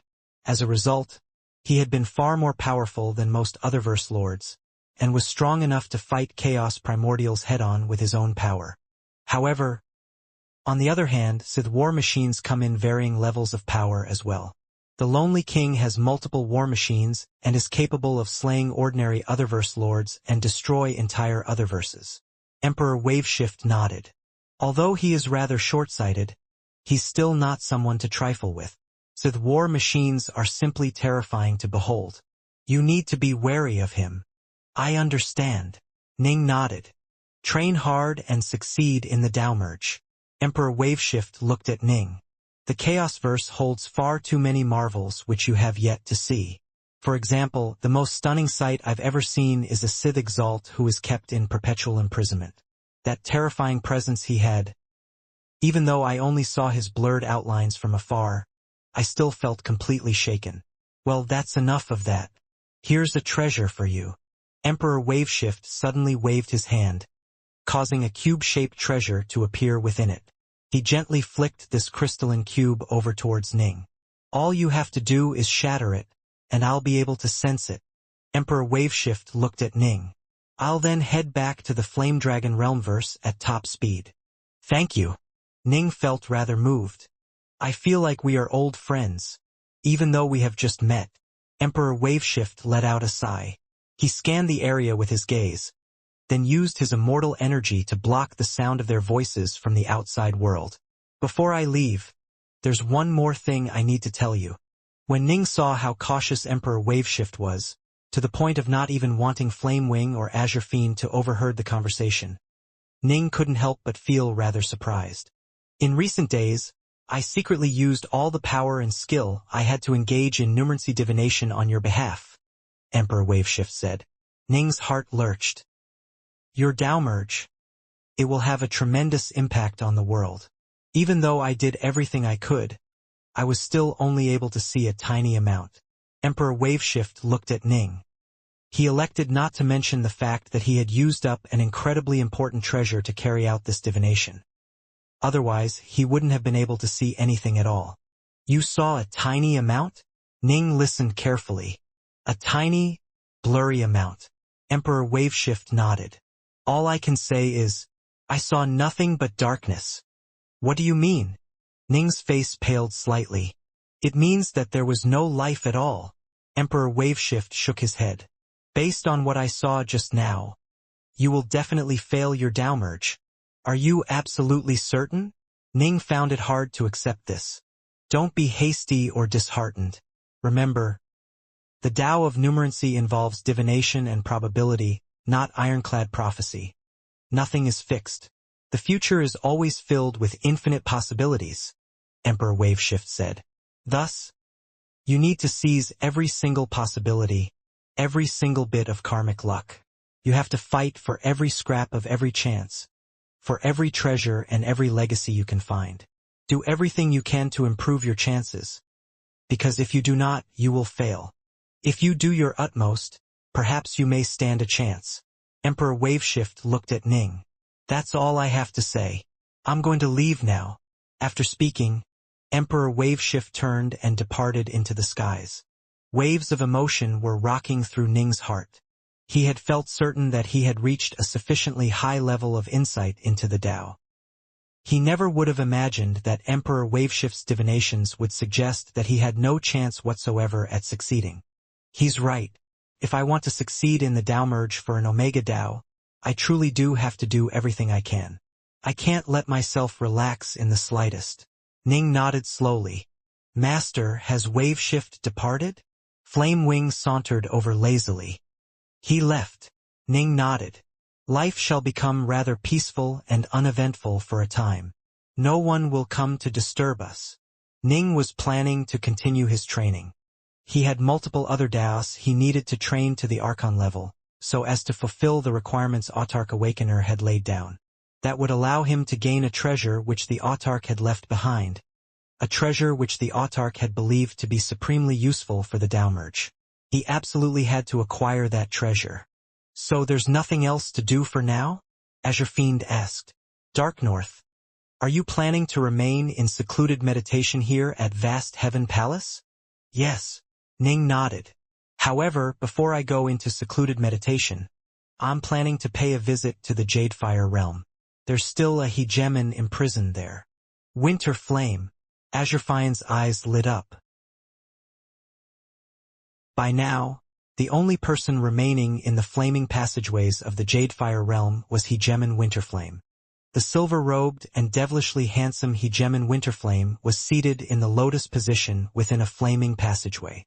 As a result, he had been far more powerful than most Otherverse lords, and was strong enough to fight Chaos Primordials head-on with his own power. However, on the other hand, Sith war machines come in varying levels of power as well. The Lonely King has multiple war machines and is capable of slaying ordinary Otherverse lords and destroy entire Otherverses. Emperor Waveshift nodded. Although he is rather short-sighted, he's still not someone to trifle with. Sith war machines are simply terrifying to behold. You need to be wary of him. I understand. Ning nodded. Train hard and succeed in the downmerge. Emperor Waveshift looked at Ning. The Chaosverse holds far too many marvels which you have yet to see. For example, the most stunning sight I've ever seen is a Sith Exalt who is kept in perpetual imprisonment. That terrifying presence he had. Even though I only saw his blurred outlines from afar, I still felt completely shaken. Well, that's enough of that. Here's a treasure for you. Emperor Waveshift suddenly waved his hand, causing a cube-shaped treasure to appear within it. He gently flicked this crystalline cube over towards Ning. All you have to do is shatter it, and I'll be able to sense it. Emperor Waveshift looked at Ning. I'll then head back to the Flame Dragon Realmverse at top speed. Thank you. Ning felt rather moved. I feel like we are old friends, even though we have just met. Emperor Waveshift let out a sigh. He scanned the area with his gaze, then used his immortal energy to block the sound of their voices from the outside world. Before I leave, there's one more thing I need to tell you. When Ning saw how cautious Emperor Waveshift was, to the point of not even wanting Flame Wing or Azure Fiend to overheard the conversation, Ning couldn't help but feel rather surprised. In recent days, I secretly used all the power and skill I had to engage in numeracy divination on your behalf, Emperor Waveshift said. Ning's heart lurched. Your Tao merge. It will have a tremendous impact on the world. Even though I did everything I could, I was still only able to see a tiny amount. Emperor Waveshift looked at Ning. He elected not to mention the fact that he had used up an incredibly important treasure to carry out this divination. Otherwise, he wouldn't have been able to see anything at all. You saw a tiny amount? Ning listened carefully. A tiny, blurry amount. Emperor Waveshift nodded. All I can say is, I saw nothing but darkness. What do you mean? Ning's face paled slightly. It means that there was no life at all. Emperor Waveshift shook his head. Based on what I saw just now, you will definitely fail your Tao merge. Are you absolutely certain? Ning found it hard to accept this. Don't be hasty or disheartened. Remember, the Tao of numeracy involves divination and probability, not ironclad prophecy. Nothing is fixed. The future is always filled with infinite possibilities, Emperor Waveshift said. Thus, you need to seize every single possibility, every single bit of karmic luck. You have to fight for every scrap of every chance, for every treasure and every legacy you can find. Do everything you can to improve your chances, because if you do not, you will fail. If you do your utmost, perhaps you may stand a chance. Emperor Waveshift looked at Ning. That's all I have to say. I'm going to leave now. After speaking, Emperor Waveshift turned and departed into the skies. Waves of emotion were rocking through Ning's heart. He had felt certain that he had reached a sufficiently high level of insight into the Tao. He never would have imagined that Emperor Waveshift's divinations would suggest that he had no chance whatsoever at succeeding. He's right. If I want to succeed in the Tao merge for an Omega Tao, I truly do have to do everything I can. I can't let myself relax in the slightest. Ning nodded slowly. Master, has Waveshift departed? Flame Wing sauntered over lazily. He left. Ning nodded. Life shall become rather peaceful and uneventful for a time. No one will come to disturb us. Ning was planning to continue his training. He had multiple other Taos he needed to train to the Archon level, so as to fulfill the requirements Autarch Awakener had laid down. That would allow him to gain a treasure which the Autarch had left behind, a treasure which the Autarch had believed to be supremely useful for the Tao merge. He absolutely had to acquire that treasure. So there's nothing else to do for now? Azure Fiend asked. Dark North, are you planning to remain in secluded meditation here at Vast Heaven Palace? Yes. Ning nodded. However, before I go into secluded meditation, I'm planning to pay a visit to the Jadefire realm. There's still a hegemon imprisoned there. Winter Flame. Azure Fiend's eyes lit up. By now, the only person remaining in the flaming passageways of the Jadefire realm was hegemon Winterflame. The silver-robed and devilishly handsome hegemon Winterflame was seated in the lotus position within a flaming passageway.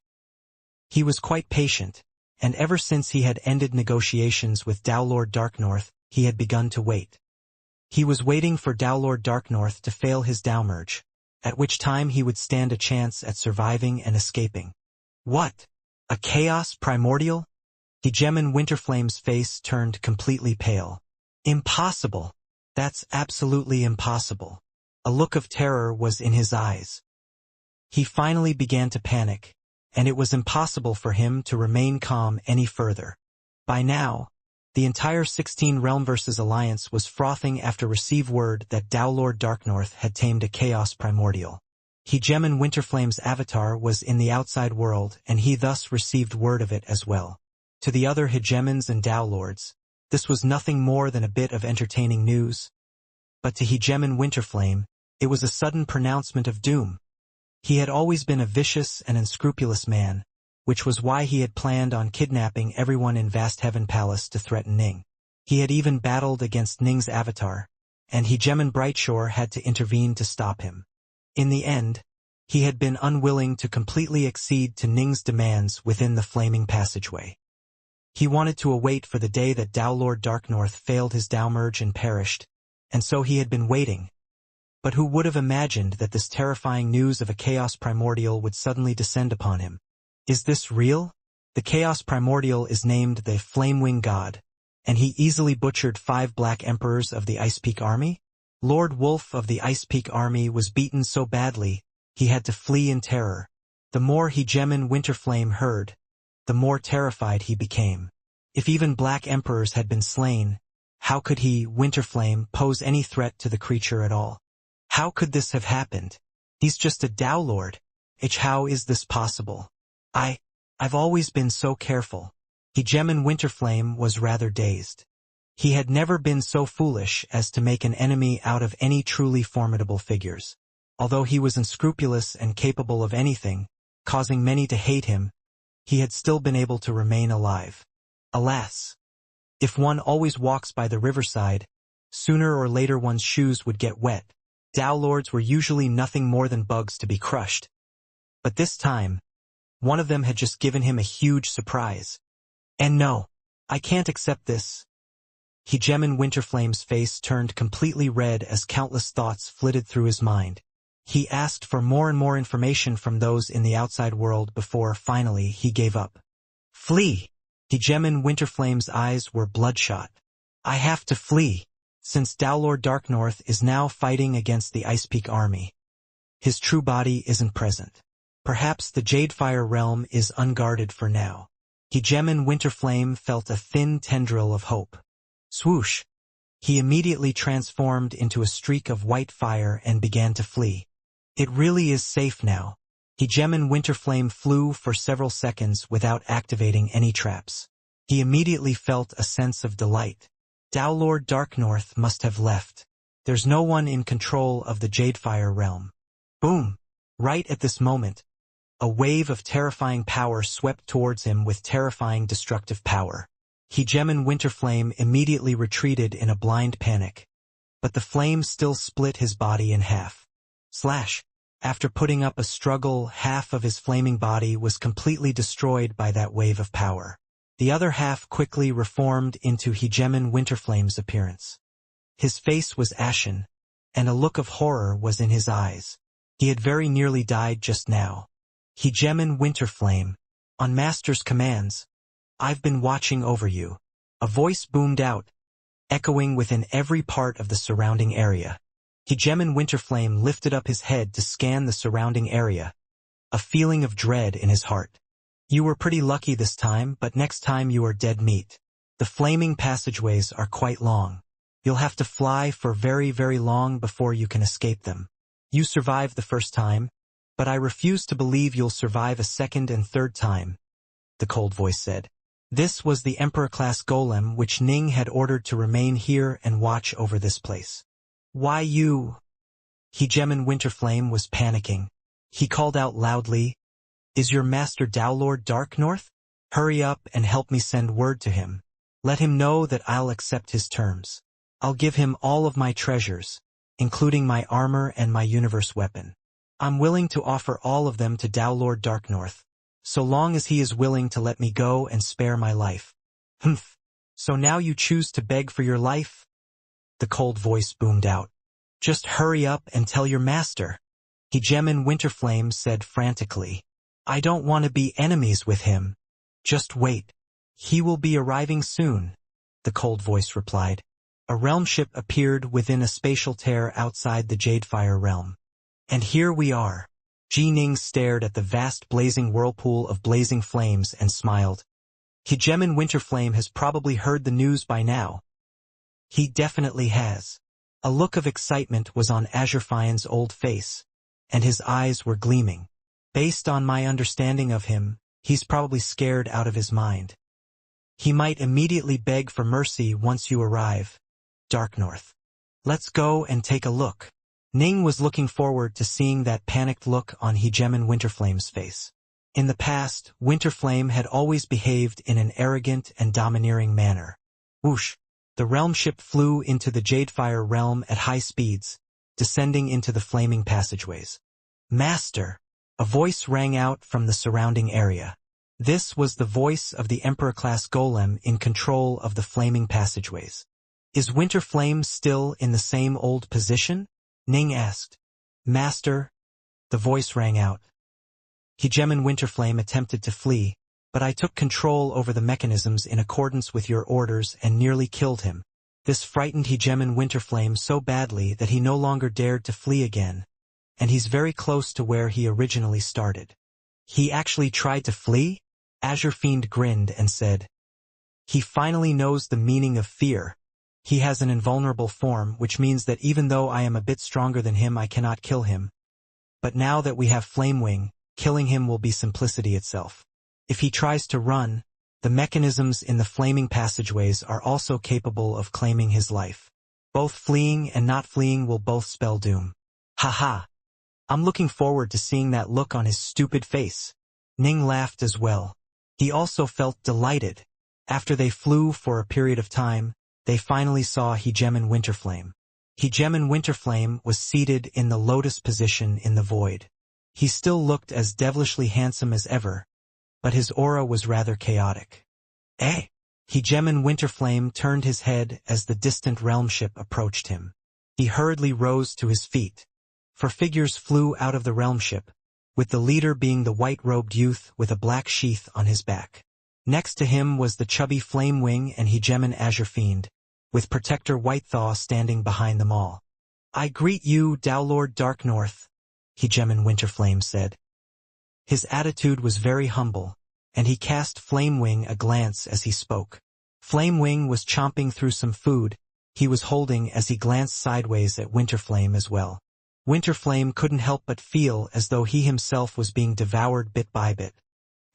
He was quite patient, and ever since he had ended negotiations with Tao Lord Darknorth, he had begun to wait. He was waiting for Tao Lord Darknorth to fail his Tao merge, at which time he would stand a chance at surviving and escaping. What? A chaos primordial? Hegemon Winterflame's face turned completely pale. Impossible. That's absolutely impossible. A look of terror was in his eyes. He finally began to panic, and it was impossible for him to remain calm any further. By now, the entire 16 Realmverses Alliance was frothing after receive word that Tao Lord Darknorth had tamed a chaos primordial. Hegemon Winterflame's avatar was in the outside world, and he thus received word of it as well. To the other hegemons and Tao Lords, this was nothing more than a bit of entertaining news. But to hegemon Winterflame, it was a sudden pronouncement of doom. He had always been a vicious and unscrupulous man, which was why he had planned on kidnapping everyone in Vast Heaven Palace to threaten Ning. He had even battled against Ning's avatar, and Hegemon Brightshore had to intervene to stop him. In the end, he had been unwilling to completely accede to Ning's demands within the flaming passageway. He wanted to await for the day that Tao Lord Darknorth failed his Tao merge and perished, and so he had been waiting. But who would have imagined that this terrifying news of a chaos primordial would suddenly descend upon him? Is this real? The chaos primordial is named the Flamewing God, and he easily butchered 5 Black Emperors of the Ice Peak Army? Lord Wolf of the Ice Peak Army was beaten so badly, he had to flee in terror. The more Hegemon Winterflame heard, the more terrified he became. If even Black Emperors had been slain, how could he, Winterflame, pose any threat to the creature at all? How could this have happened? He's just a Tao Lord. How is this possible? I've always been so careful. Hegemon Winterflame was rather dazed. He had never been so foolish as to make an enemy out of any truly formidable figures. Although he was unscrupulous and capable of anything, causing many to hate him, he had still been able to remain alive. Alas! If one always walks by the riverside, sooner or later one's shoes would get wet. Tao Lords were usually nothing more than bugs to be crushed. But this time, one of them had just given him a huge surprise. And no, I can't accept this. Hegemon Winterflame's face turned completely red as countless thoughts flitted through his mind. He asked for more and more information from those in the outside world before, finally, he gave up. Flee! Hegemon Winterflame's eyes were bloodshot. I have to flee, since Tao Lord Darknorth is now fighting against the Ice Peak Army. His true body isn't present. Perhaps the Jadefire realm is unguarded for now. Hegemon Winterflame felt a thin tendril of hope. Swoosh! He immediately transformed into a streak of white fire and began to flee. It really is safe now. Hegemon Winterflame flew for several seconds without activating any traps. He immediately felt a sense of delight. Tao Lord Darknorth must have left. There's no one in control of the Jadefire realm. Boom! Right at this moment, a wave of terrifying power swept towards him with terrifying destructive power. Hegemon Winterflame immediately retreated in a blind panic. But the flame still split his body in half. Slash! After putting up a struggle, half of his flaming body was completely destroyed by that wave of power. The other half quickly reformed into Hegemon Winterflame's appearance. His face was ashen, and a look of horror was in his eyes. He had very nearly died just now. Hegemon Winterflame, on Master's commands, I've been watching over you. A voice boomed out, echoing within every part of the surrounding area. Hegemon Winterflame lifted up his head to scan the surrounding area, a feeling of dread in his heart. You were pretty lucky this time, but next time you are dead meat. The flaming passageways are quite long. You'll have to fly for very, very long before you can escape them. You survived the first time, but I refuse to believe you'll survive a second and third time, the cold voice said. This was the Emperor-class golem which Ning had ordered to remain here and watch over this place. Why you? Hegemon Winterflame was panicking. He called out loudly, Is your master Tao Lord Darknorth? Hurry up and help me send word to him. Let him know that I'll accept his terms. I'll give him all of my treasures, including my armor and my universe weapon. I'm willing to offer all of them to Tao Lord Darknorth, so long as he is willing to let me go and spare my life. Humph. So now you choose to beg for your life? The cold voice boomed out. Just hurry up and tell your master. Hegemon Winterflame said frantically. I don't want to be enemies with him. Just wait. He will be arriving soon, the cold voice replied. A realm ship appeared within a spatial tear outside the Jadefire realm. And here we are. Ji Ning stared at the vast blazing whirlpool of blazing flames and smiled. Hegemon Winterflame has probably heard the news by now. He definitely has. A look of excitement was on Azurefion's old face, and his eyes were gleaming. Based on my understanding of him, he's probably scared out of his mind. He might immediately beg for mercy once you arrive, Darknorth. Let's go and take a look. Ning was looking forward to seeing that panicked look on Hegemon Winterflame's face. In the past, Winterflame had always behaved in an arrogant and domineering manner. Whoosh! The realm ship flew into the Jadefire realm at high speeds, descending into the flaming passageways. Master! A voice rang out from the surrounding area. This was the voice of the Emperor-class golem in control of the flaming passageways. Is Winterflame still in the same old position? Ning asked. Master, the voice rang out. Hegemon Winterflame attempted to flee, but I took control over the mechanisms in accordance with your orders and nearly killed him. This frightened Hegemon Winterflame so badly that he no longer dared to flee again, and he's very close to where he originally started. He actually tried to flee? Azure Fiend grinned and said, he finally knows the meaning of fear. He has an invulnerable form, which means that even though I am a bit stronger than him, I cannot kill him. But now that we have Flamewing, killing him will be simplicity itself. If he tries to run, the mechanisms in the flaming passageways are also capable of claiming his life. Both fleeing and not fleeing will both spell doom. Haha. I'm looking forward to seeing that look on his stupid face. Ning laughed as well. He also felt delighted. After they flew for a period of time, they finally saw Hegemon Winterflame. Hegemon Winterflame was seated in the lotus position in the void. He still looked as devilishly handsome as ever, but his aura was rather chaotic. Eh? Hegemon Winterflame turned his head as the distant realm ship approached him. He hurriedly rose to his feet. 4 figures flew out of the realm ship, with the leader being the white-robed youth with a black sheath on his back. Next to him was the chubby Flamewing and Hegemon Azure Fiend, with Protector Whitethaw standing behind them all. I greet you, Dowlord Darknorth, Hegemon Winterflame said. His attitude was very humble, and he cast Flamewing a glance as he spoke. Flamewing was chomping through some food he was holding as he glanced sideways at Winterflame as well. Winterflame couldn't help but feel as though he himself was being devoured bit by bit,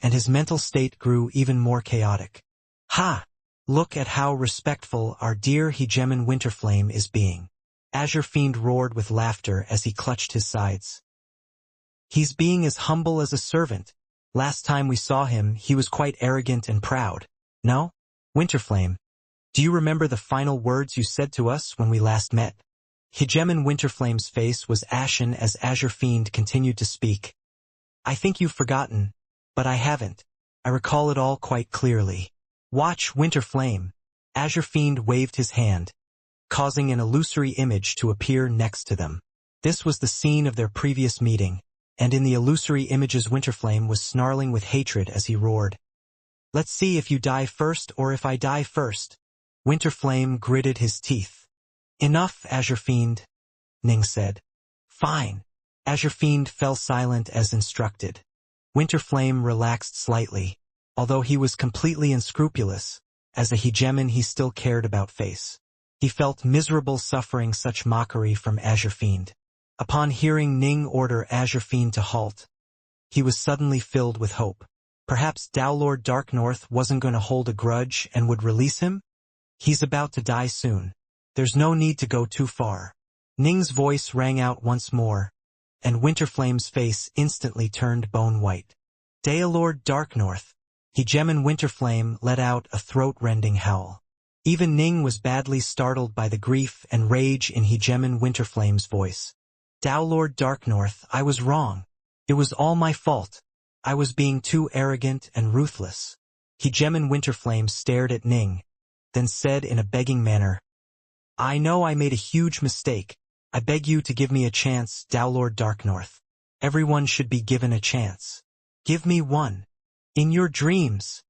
and his mental state grew even more chaotic. Ha! Look at how respectful our dear Hegemon Winterflame is being. Azure Fiend roared with laughter as he clutched his sides. He's being as humble as a servant. Last time we saw him, he was quite arrogant and proud. No? Winterflame, do you remember the final words you said to us when we last met? Hegemon Winterflame's face was ashen as Azure Fiend continued to speak. I think you've forgotten, but I haven't. I recall it all quite clearly. Watch, Winterflame. Azure Fiend waved his hand, causing an illusory image to appear next to them. This was the scene of their previous meeting, and in the illusory images Winterflame was snarling with hatred as he roared. Let's see if you die first or if I die first. Winterflame gritted his teeth. Enough, Azure Fiend, Ning said. Fine. Azure Fiend fell silent as instructed. Winterflame relaxed slightly, although he was completely unscrupulous. As a Hegemon he still cared about face. He felt miserable suffering such mockery from Azure Fiend. Upon hearing Ning order Azure Fiend to halt, he was suddenly filled with hope. Perhaps Dowlord Darknorth wasn't going to hold a grudge and would release him? He's about to die soon. There's no need to go too far. Ning's voice rang out once more, and Winterflame's face instantly turned bone white. Dowlord Darknorth. Hegemon Winterflame let out a throat-rending howl. Even Ning was badly startled by the grief and rage in Hegemon Winterflame's voice. Dowlord Darknorth, I was wrong. It was all my fault. I was being too arrogant and ruthless. Hegemon Winterflame stared at Ning, then said in a begging manner, I know I made a huge mistake. I beg you to give me a chance, Dowlord Darknorth. Everyone should be given a chance. Give me one. In your dreams,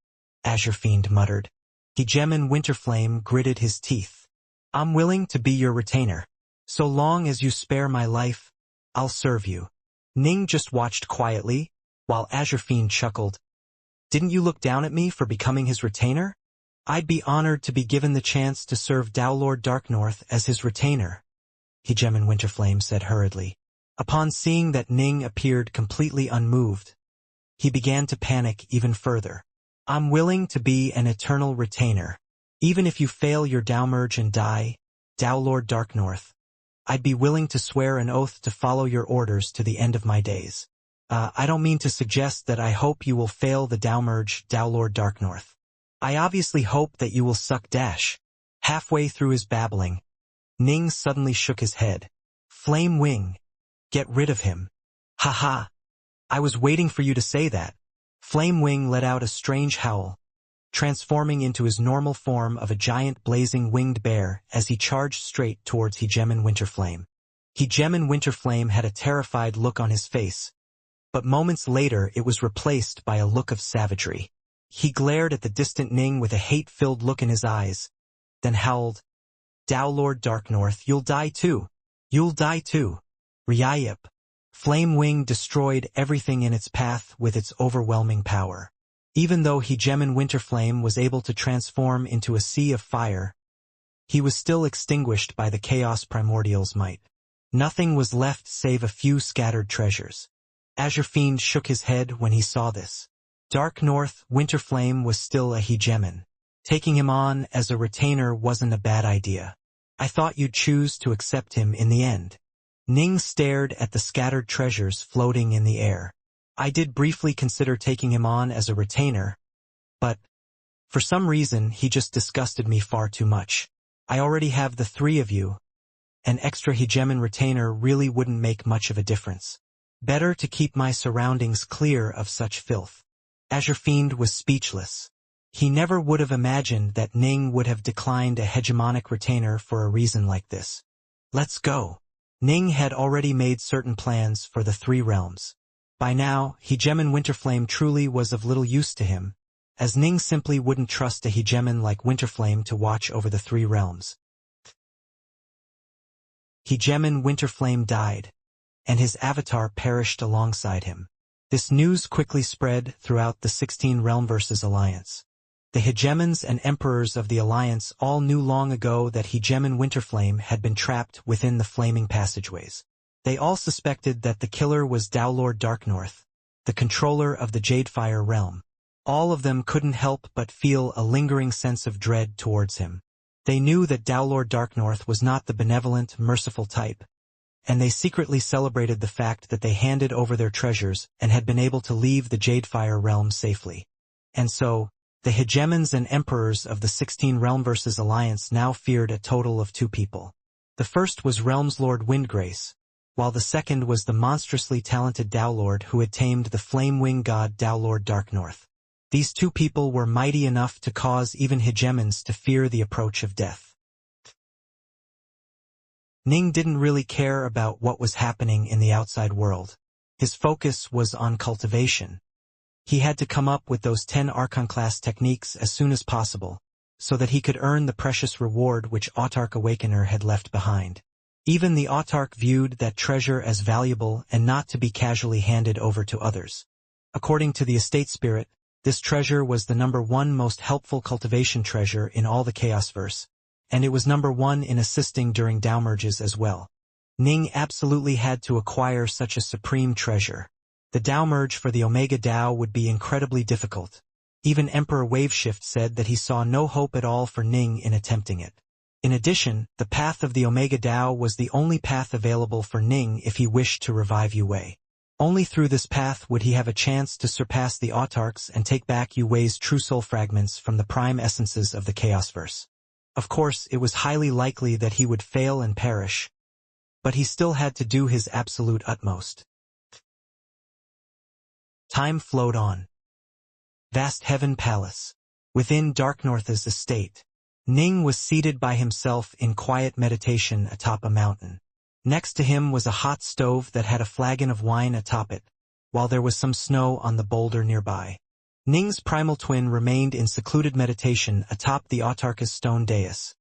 Azure Fiend muttered. Hegemon Winterflame gritted his teeth. I'm willing to be your retainer. So long as you spare my life, I'll serve you. Ning just watched quietly, while Azure Fiend chuckled. Didn't you look down at me for becoming his retainer? I'd be honored to be given the chance to serve Dowlord Darknorth as his retainer, Hegemon Winterflame said hurriedly. Upon seeing that Ning appeared completely unmoved, he began to panic even further. I'm willing to be an eternal retainer. Even if you fail your Dowmerge and die, Dowlord Darknorth, I'd be willing to swear an oath to follow your orders to the end of my days. I don't mean to suggest that I hope you will fail the Dowmerge, Dowlord Darknorth. I obviously hope that you will suck dash. Halfway through his babbling, Ning suddenly shook his head. Flame Wing. Get rid of him. Ha ha. I was waiting for you to say that. Flame Wing let out a strange howl, transforming into his normal form of a giant blazing winged bear as he charged straight towards Hegemon Winterflame. Hegemon Winterflame had a terrified look on his face, but moments later it was replaced by a look of savagery. He glared at the distant Ning with a hate-filled look in his eyes, then howled, "Tao Lord Darknorth, you'll die too. You'll die too." Ryayip. Flame Wing destroyed everything in its path with its overwhelming power. Even though Hegemon Winterflame was able to transform into a sea of fire, he was still extinguished by the Chaos Primordial's might. Nothing was left save a few scattered treasures. Azure Fiend shook his head when he saw this. Darknorth Winterflame was still a Hegemon. Taking him on as a retainer wasn't a bad idea. I thought you'd choose to accept him in the end. Ning stared at the scattered treasures floating in the air. I did briefly consider taking him on as a retainer, but for some reason he just disgusted me far too much. I already have the three of you. An extra Hegemon retainer really wouldn't make much of a difference. Better to keep my surroundings clear of such filth. Azure Fiend was speechless. He never would have imagined that Ning would have declined a hegemonic retainer for a reason like this. Let's go. Ning had already made certain plans for the three realms. By now, Hegemon Winterflame truly was of little use to him, as Ning simply wouldn't trust a Hegemon like Winterflame to watch over the three realms. Hegemon Winterflame died, and his avatar perished alongside him. This news quickly spread throughout the 16 Realmverses Alliance. The Hegemons and Emperors of the Alliance all knew long ago that Hegemon Winterflame had been trapped within the flaming passageways. They all suspected that the killer was Tao Lord Darknorth, the controller of the Jadefire realm. All of them couldn't help but feel a lingering sense of dread towards him. They knew that Tao Lord Darknorth was not the benevolent, merciful type, and they secretly celebrated the fact that they handed over their treasures and had been able to leave the Jadefire realm safely. And so, the Hegemons and Emperors of the 16 Realmverses Alliance now feared a total of two people. The first was Realms Lord Windgrace, while the second was the monstrously talented Tao Lord who had tamed the flame wing god Tao Lord Darknorth. These two people were mighty enough to cause even Hegemons to fear the approach of death. Ning didn't really care about what was happening in the outside world. His focus was on cultivation. He had to come up with those 10 Archon-class techniques as soon as possible, so that he could earn the precious reward which Autarch Awakener had left behind. Even the Autarch viewed that treasure as valuable and not to be casually handed over to others. According to the Estate Spirit, this treasure was the #1 most helpful cultivation treasure in all the Chaosverse, and it was #1 in assisting during Dao merges as well. Ning absolutely had to acquire such a supreme treasure. The Dao merge for the Omega Dao would be incredibly difficult. Even Emperor Waveshift said that he saw no hope at all for Ning in attempting it. In addition, the path of the Omega Dao was the only path available for Ning if he wished to revive Yue. Only through this path would he have a chance to surpass the Autarchs and take back Yue's true soul fragments from the prime essences of the Chaosverse. Of course, it was highly likely that he would fail and perish, but he still had to do his absolute utmost. Time flowed on. Vast Heaven Palace. Within Darknorth's estate, Ning was seated by himself in quiet meditation atop a mountain. Next to him was a hot stove that had a flagon of wine atop it, while there was some snow on the boulder nearby. Ning's primal twin remained in secluded meditation atop the Autarch's stone dais,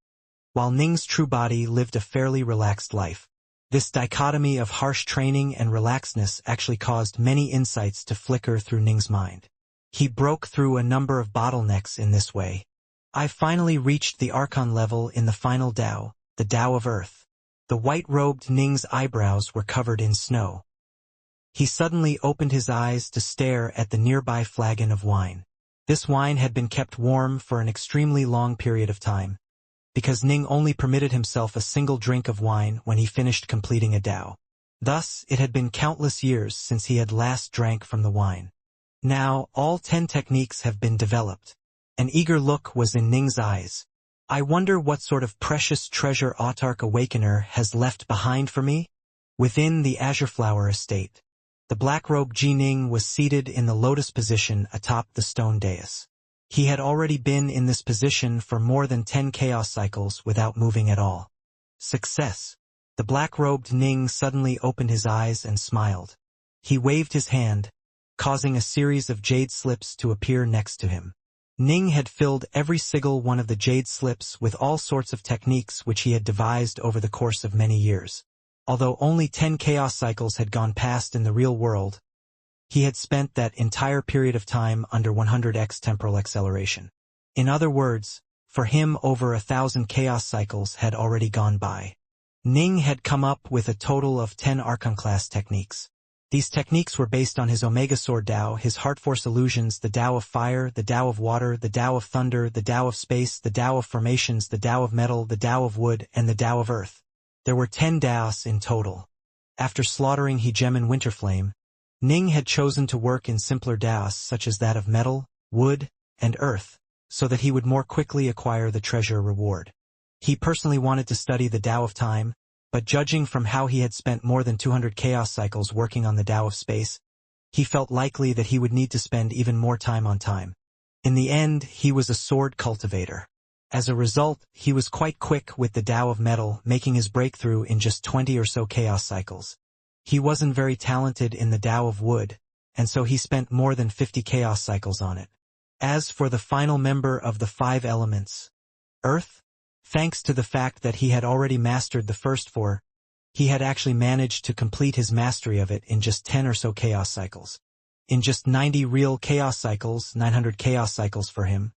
while Ning's true body lived a fairly relaxed life. This dichotomy of harsh training and relaxedness actually caused many insights to flicker through Ning's mind. He broke through a number of bottlenecks in this way. I finally reached the Archon level in the final Dao, the Dao of Earth. The white-robed Ning's eyebrows were covered in snow. He suddenly opened his eyes to stare at the nearby flagon of wine. This wine had been kept warm for an extremely long period of time, because Ning only permitted himself a single drink of wine when he finished completing a Dao. Thus, it had been countless years since he had last drank from the wine. Now, all 10 techniques have been developed. An eager look was in Ning's eyes. I wonder what sort of precious treasure Autarch Awakener has left behind for me? Within the Azure Flower Estate, the black-robed Jining was seated in the lotus position atop the stone dais. He had already been in this position for more than 10 chaos cycles without moving at all. Success. The black-robed Ning suddenly opened his eyes and smiled. He waved his hand, causing a series of jade slips to appear next to him. Ning had filled every single one of the jade slips with all sorts of techniques which he had devised over the course of many years. Although only 10 chaos cycles had gone past in the real world, he had spent that entire period of time under 100x temporal acceleration. In other words, for him over 1,000 chaos cycles had already gone by. Ning had come up with a total of 10 Archon-class techniques. These techniques were based on his Omega Sword Tao, his Heart Force illusions, the Tao of Fire, the Tao of Water, the Tao of Thunder, the Tao of Space, the Tao of Formations, the Tao of Metal, the Tao of Wood, and the Tao of Earth. There were 10 Taos in total. After slaughtering Hegem and Winterflame, Ning had chosen to work in simpler Taos such as that of Metal, Wood, and Earth, so that he would more quickly acquire the treasure reward. He personally wanted to study the Tao of Time, but judging from how he had spent more than 200 chaos cycles working on the Tao of Space, he felt likely that he would need to spend even more time on time. In the end, he was a sword cultivator. As a result, he was quite quick with the Tao of Metal, making his breakthrough in just 20 or so chaos cycles. He wasn't very talented in the Tao of Wood, and so he spent more than 50 chaos cycles on it. As for the final member of the 5 elements, Earth, thanks to the fact that he had already mastered the first 4, he had actually managed to complete his mastery of it in just 10 or so chaos cycles. In just 90 real chaos cycles, 900 chaos cycles for him,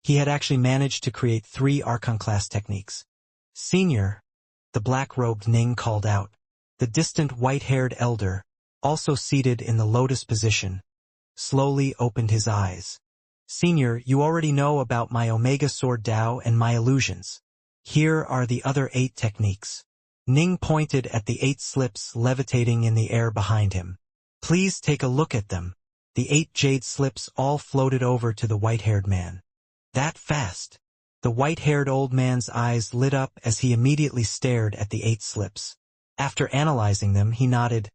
he had actually managed to create 3 Archon-class techniques. Senior, the black-robed Ning called out. The distant white-haired elder, also seated in the lotus position, slowly opened his eyes. Senior, you already know about my Omega Sword Tao and my illusions. Here are the other 8 techniques. Ning pointed at the 8 slips levitating in the air behind him. Please take a look at them. The 8 jade slips all floated over to the white-haired man. That fast. The white-haired old man's eyes lit up as he immediately stared at the 8 slips. After analyzing them, he nodded.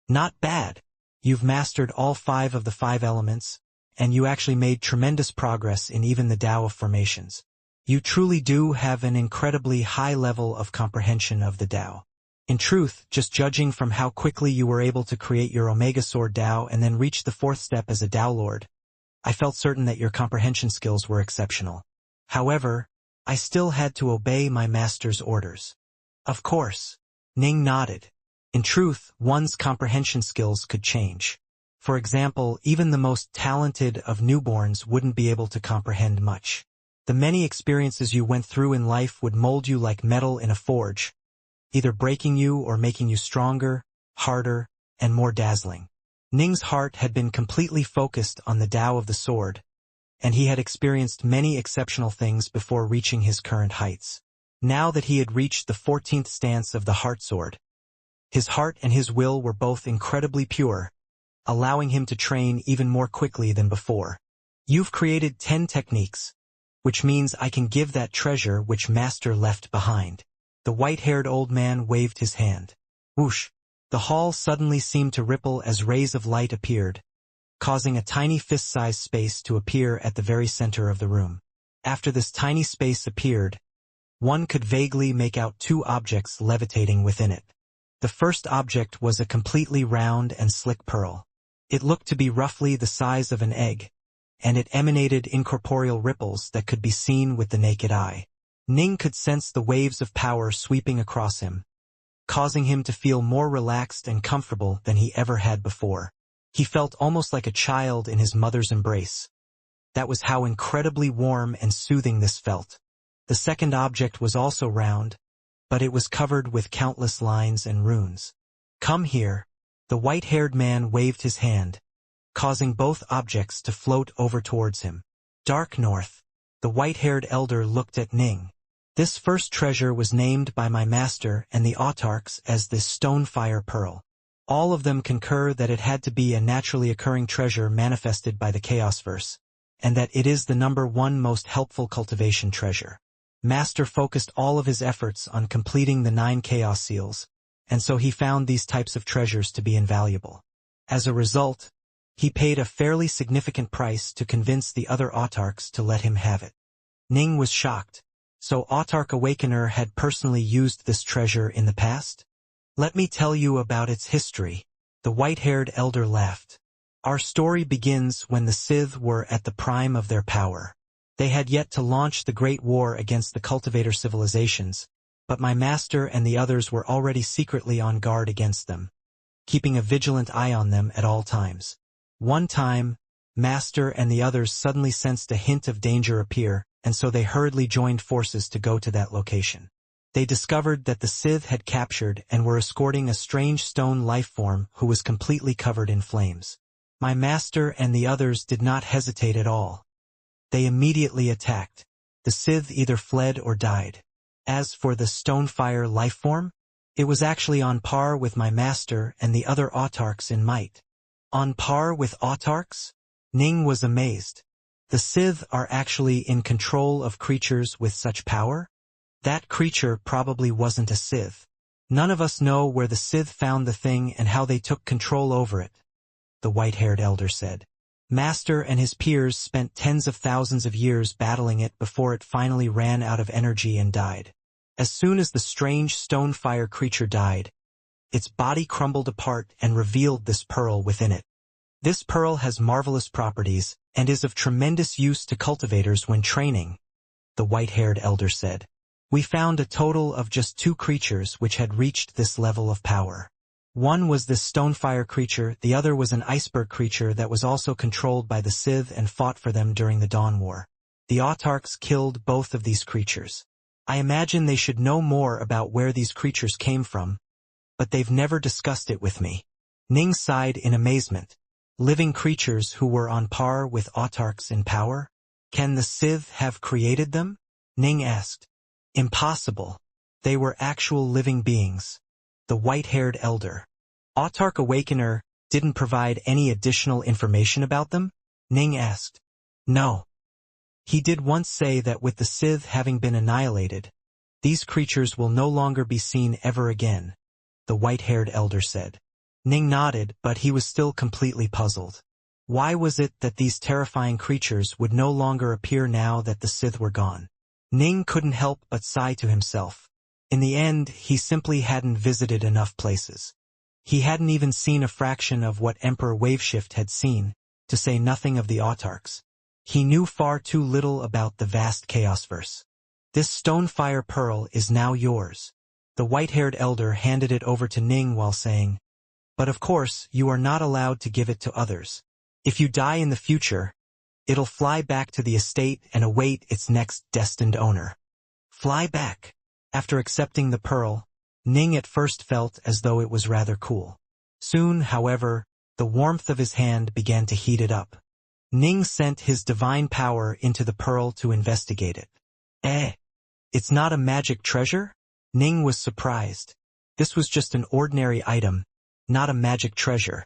Not bad. You've mastered all 5 of the 5 elements, and you actually made tremendous progress in even the Tao of Formations. You truly do have an incredibly high level of comprehension of the Tao. In truth, just judging from how quickly you were able to create your Omega Sword Tao and then reach the 4th step as a Tao Lord, I felt certain that your comprehension skills were exceptional. However, I still had to obey my master's orders. Of course. Ning nodded. In truth, one's comprehension skills could change. For example, even the most talented of newborns wouldn't be able to comprehend much. The many experiences you went through in life would mold you like metal in a forge, either breaking you or making you stronger, harder, and more dazzling. Ning's heart had been completely focused on the Tao of the sword, and he had experienced many exceptional things before reaching his current heights. Now that he had reached the 14th stance of the Heart Sword, his heart and his will were both incredibly pure, allowing him to train even more quickly than before. You've created 10 techniques, which means I can give that treasure which Master left behind. The white-haired old man waved his hand. Whoosh! The hall suddenly seemed to ripple as rays of light appeared, causing a tiny fist-sized space to appear at the very center of the room. After this tiny space appeared, one could vaguely make out 2 objects levitating within it. The first object was a completely round and slick pearl. It looked to be roughly the size of an egg, and it emanated incorporeal ripples that could be seen with the naked eye. Ning could sense the waves of power sweeping across him, causing him to feel more relaxed and comfortable than he ever had before. He felt almost like a child in his mother's embrace. That was how incredibly warm and soothing this felt. The second object was also round, but it was covered with countless lines and runes. Come here. The white-haired man waved his hand, causing both objects to float over towards him. Dark North. The white-haired elder looked at Ning. This first treasure was named by my master and the autarchs as the Stonefire Pearl. All of them concur that it had to be a naturally occurring treasure manifested by the Chaosverse, and that it is the #1 most helpful cultivation treasure. Master focused all of his efforts on completing the 9 chaos seals, and so he found these types of treasures to be invaluable. As a result, he paid a fairly significant price to convince the other autarchs to let him have it. Ning was shocked. So Autarch Awakener had personally used this treasure in the past? Let me tell you about its history. The white-haired elder laughed. Our story begins when the Sith were at the prime of their power. They had yet to launch the Great War against the cultivator civilizations, but my master and the others were already secretly on guard against them, keeping a vigilant eye on them at all times. One time, Master and the others suddenly sensed a hint of danger appear, and so they hurriedly joined forces to go to that location. They discovered that the Sith had captured and were escorting a strange stone lifeform who was completely covered in flames. My master and the others did not hesitate at all. They immediately attacked. The Sith either fled or died. As for the Stonefire lifeform, it was actually on par with my master and the other autarchs in might. On par with autarchs? Ning was amazed. The Sith are actually in control of creatures with such power? That creature probably wasn't a Sith. None of us know where the Sith found the thing and how they took control over it, the white-haired elder said. Master and his peers spent tens of thousands of years battling it before it finally ran out of energy and died. As soon as the strange Stonefire creature died, its body crumbled apart and revealed this pearl within it. This pearl has marvelous properties and is of tremendous use to cultivators when training, the white-haired elder said. We found a total of just 2 creatures which had reached this level of power. One was this Stonefire creature, the other was an iceberg creature that was also controlled by the Sith and fought for them during the Dawn War. The autarchs killed both of these creatures. I imagine they should know more about where these creatures came from, but they've never discussed it with me. Ning sighed in amazement. Living creatures who were on par with autarchs in power? Can the Sith have created them? Ning asked. Impossible. They were actual living beings. The white-haired elder. Autarch Awakener didn't provide any additional information about them? Ning asked. No. He did once say that with the Sith having been annihilated, these creatures will no longer be seen ever again, the white-haired elder said. Ning nodded, but he was still completely puzzled. Why was it that these terrifying creatures would no longer appear now that the Sith were gone? Ning couldn't help but sigh to himself. In the end, he simply hadn't visited enough places. He hadn't even seen a fraction of what Emperor Waveshift had seen, to say nothing of the autarchs. He knew far too little about the vast Chaosverse. This Stonefire pearl is now yours. The white-haired elder handed it over to Ning while saying, but of course, you are not allowed to give it to others. If you die in the future, it'll fly back to the estate and await its next destined owner. Fly back. After accepting the pearl, Ning at first felt as though it was rather cool. Soon, however, the warmth of his hand began to heat it up. Ning sent his divine power into the pearl to investigate it. It's not a magic treasure? Ning was surprised. This was just an ordinary item, not a magic treasure.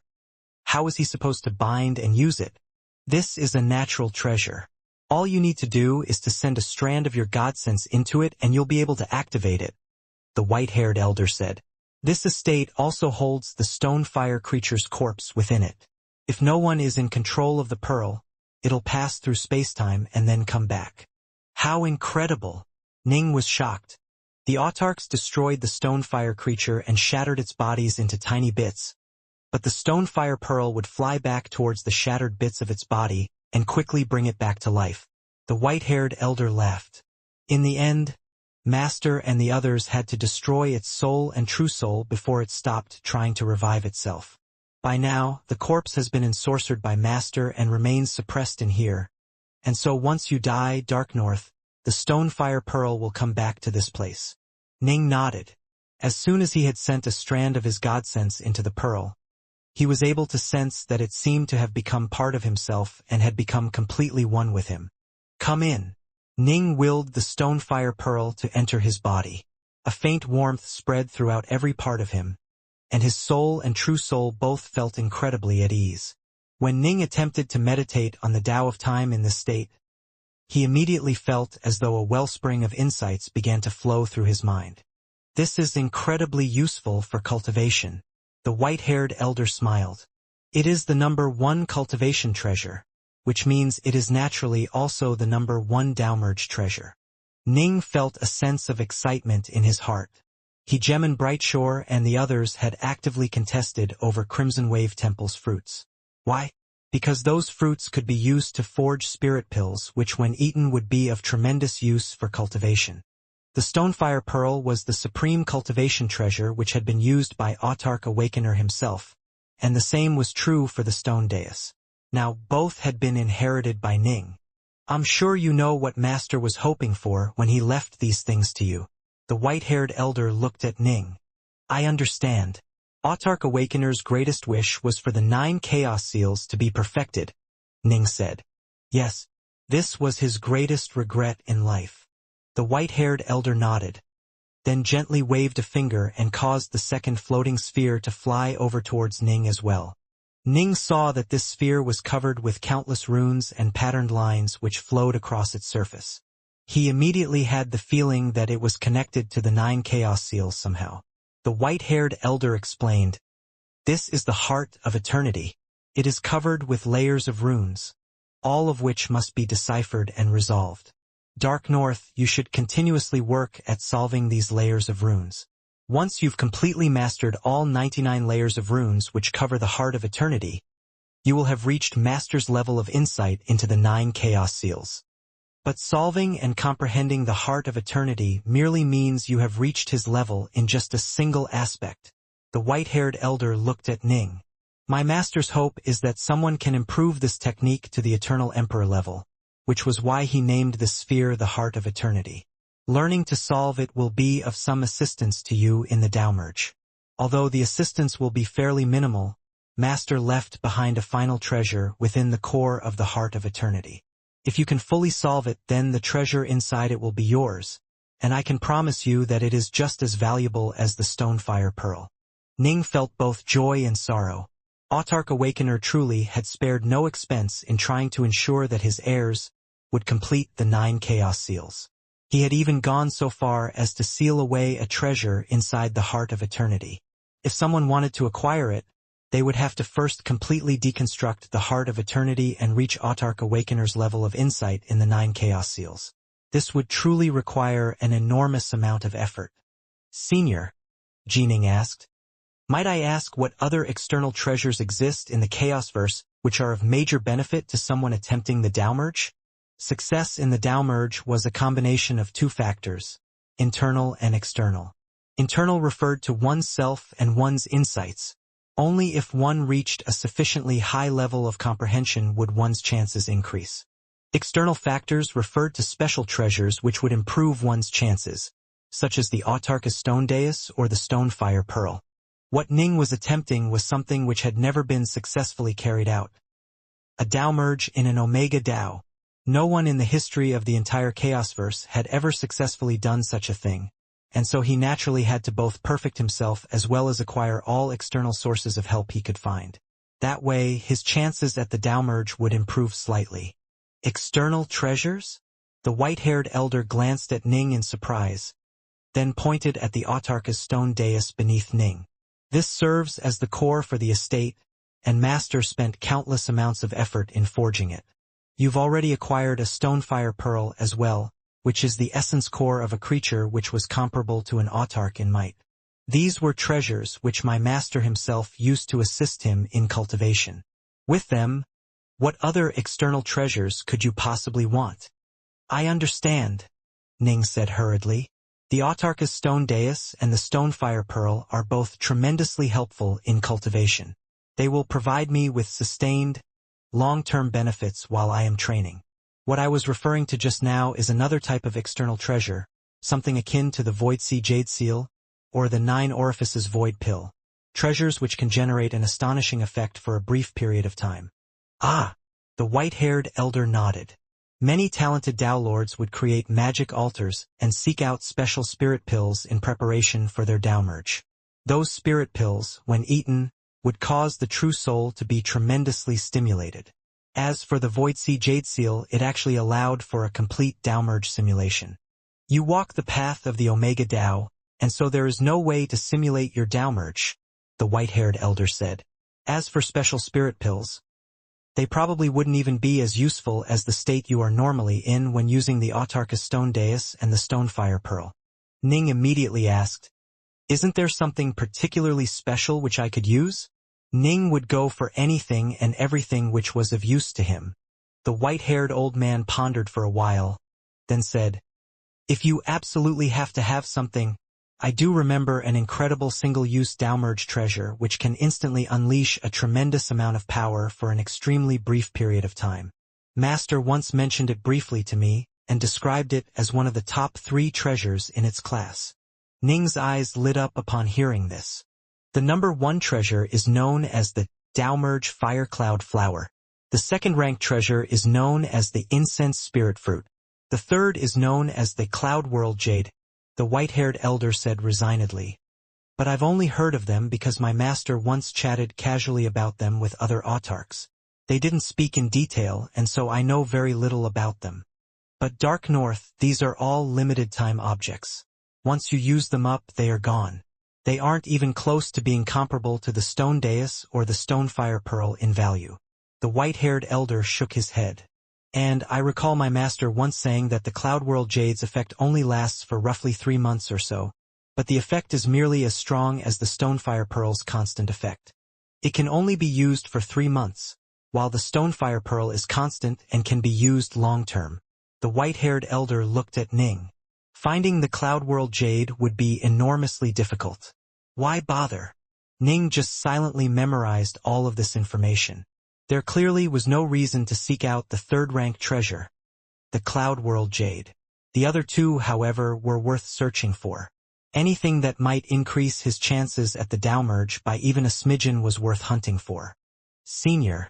How was he supposed to bind and use it? This is a natural treasure. All you need to do is to send a strand of your god sense into it and you'll be able to activate it, the white-haired elder said. This estate also holds the Stonefire creature's corpse within it. If no one is in control of the pearl, it'll pass through space-time and then come back. How incredible! Ning was shocked. The autarchs destroyed the Stonefire creature and shattered its bodies into tiny bits, but the Stonefire pearl would fly back towards the shattered bits of its body and quickly bring it back to life. The white-haired elder laughed. In the end, Master and the others had to destroy its soul and true soul before it stopped trying to revive itself. By now, the corpse has been ensorcered by Master and remains suppressed in here. And so once you die, Dark North, the Stonefire pearl will come back to this place. Ning nodded. As soon as he had sent a strand of his god sense into the pearl, he was able to sense that it seemed to have become part of himself and had become completely one with him. Come in. Ning willed the Stonefire pearl to enter his body. A faint warmth spread throughout every part of him, and his soul and true soul both felt incredibly at ease. When Ning attempted to meditate on the Tao of Time in this state, He immediately felt as though a wellspring of insights began to flow through his mind. This is incredibly useful for cultivation. The white-haired elder smiled. It is the #1 cultivation treasure, which means it is naturally also the #1 downmerge treasure. Ning felt a sense of excitement in his heart. He, Gemin Brightshore, and the others had actively contested over Crimson Wave Temple's fruits. Why? Because those fruits could be used to forge spirit pills, which when eaten would be of tremendous use for cultivation. The Stonefire Pearl was the supreme cultivation treasure which had been used by Autarch Awakener himself, and the same was true for the Stone Dais. Now both had been inherited by Ning. I'm sure you know what Master was hoping for when he left these things to you. The white-haired elder looked at Ning. I understand. Autarch Awakener's greatest wish was for the 9 Chaos Seals to be perfected, Ning said. Yes, this was his greatest regret in life. The white-haired elder nodded, then gently waved a finger and caused the second floating sphere to fly over towards Ning as well. Ning saw that this sphere was covered with countless runes and patterned lines which flowed across its surface. He immediately had the feeling that it was connected to the 9 Chaos Seals somehow. The white-haired elder explained, This is the heart of eternity. It is covered with layers of runes, all of which must be deciphered and resolved. Dark North, you should continuously work at solving these layers of runes. Once you've completely mastered all 99 layers of runes which cover the heart of eternity, you will have reached Master's level of insight into the 9 Chaos Seals. But solving and comprehending the heart of eternity merely means you have reached his level in just a single aspect. The white-haired elder looked at Ning. My master's hope is that someone can improve this technique to the Eternal Emperor level, which was why he named the sphere the heart of eternity. Learning to solve it will be of some assistance to you in the downmerge. Although the assistance will be fairly minimal, Master left behind a final treasure within the core of the heart of eternity. If you can fully solve it, then the treasure inside it will be yours, and I can promise you that it is just as valuable as the Stonefire Pearl. Ning felt both joy and sorrow. Autarch Awakener truly had spared no expense in trying to ensure that his heirs would complete the 9 Chaos Seals. He had even gone so far as to seal away a treasure inside the heart of eternity. If someone wanted to acquire it, they would have to first completely deconstruct the heart of eternity and reach Autarch Awakener's level of insight in the 9 Chaos Seals. This would truly require an enormous amount of effort. Senior, Jining asked, might I ask what other external treasures exist in the Chaosverse which are of major benefit to someone attempting the downmerge? Success in the downmerge was a combination of 2 factors, internal and external. Internal referred to oneself and one's insights. Only if one reached a sufficiently high level of comprehension would one's chances increase. External factors referred to special treasures which would improve one's chances, such as the Autarch's Stone Dais or the Stonefire Pearl. What Ning was attempting was something which had never been successfully carried out. A downmerge in an Omega Dao. No one in the history of the entire Chaosverse had ever successfully done such a thing, and so he naturally had to both perfect himself as well as acquire all external sources of help he could find. That way, his chances at the downmerge would improve slightly. External treasures? The white-haired elder glanced at Ning in surprise, then pointed at the Autarch's stone dais beneath Ning. This serves as the core for the estate, and Master spent countless amounts of effort in forging it. You've already acquired a Stonefire Pearl as well, which is the essence core of a creature which was comparable to an Autarch in might. These were treasures which my master himself used to assist him in cultivation. With them, what other external treasures could you possibly want? I understand, Ning said hurriedly. The Autarch's Stone Dais and the Stonefire Pearl are both tremendously helpful in cultivation. They will provide me with sustained, long-term benefits while I am training. What I was referring to just now is another type of external treasure, something akin to the Void Sea Jade Seal, or the 9 Orifices Void Pill. Treasures which can generate an astonishing effect for a brief period of time. Ah! The white-haired elder nodded. Many talented Dao Lords would create magic altars and seek out special spirit pills in preparation for their downmerge. Those spirit pills, when eaten, would cause the true soul to be tremendously stimulated. As for the Void Sea Jade Seal, it actually allowed for a complete Dao merge simulation. You walk the path of the Omega Dao, and so there is no way to simulate your Dao merge, the white-haired elder said. As for special spirit pills, they probably wouldn't even be as useful as the state you are normally in when using the Autarchus Stone Dais and the Stonefire Pearl. Ning immediately asked, "Isn't there something particularly special which I could use?" Ning would go for anything and everything which was of use to him. The white-haired old man pondered for a while, then said, "If you absolutely have to have something, I do remember an incredible single-use Dao merge treasure which can instantly unleash a tremendous amount of power for an extremely brief period of time. Master once mentioned it briefly to me and described it as one of the top 3 treasures in its class." Ning's eyes lit up upon hearing this. The number 1 treasure is known as the Dao merge Fire Cloud Flower. The second-ranked treasure is known as the Incense Spirit Fruit. The third is known as the Cloud World Jade, the white-haired elder said resignedly. "But I've only heard of them because my master once chatted casually about them with other autarchs. They didn't speak in detail, and so I know very little about them. But Dark North, these are all limited-time objects. Once you use them up, they are gone. They aren't even close to being comparable to the Stone Dais or the Stonefire Pearl in value." The white-haired elder shook his head. "And I recall my master once saying that the Cloud World Jade's effect only lasts for roughly 3 months or so, but the effect is merely as strong as the Stonefire Pearl's constant effect. It can only be used for 3 months, while the Stonefire Pearl is constant and can be used long-term." The white-haired elder looked at Ning. Finding the Cloud World Jade would be enormously difficult. Why bother? Ning just silently memorized all of this information. There clearly was no reason to seek out the third-ranked treasure, the Cloud World Jade. The other 2, however, were worth searching for. Anything that might increase his chances at the Dao merge by even a smidgen was worth hunting for. "Senior,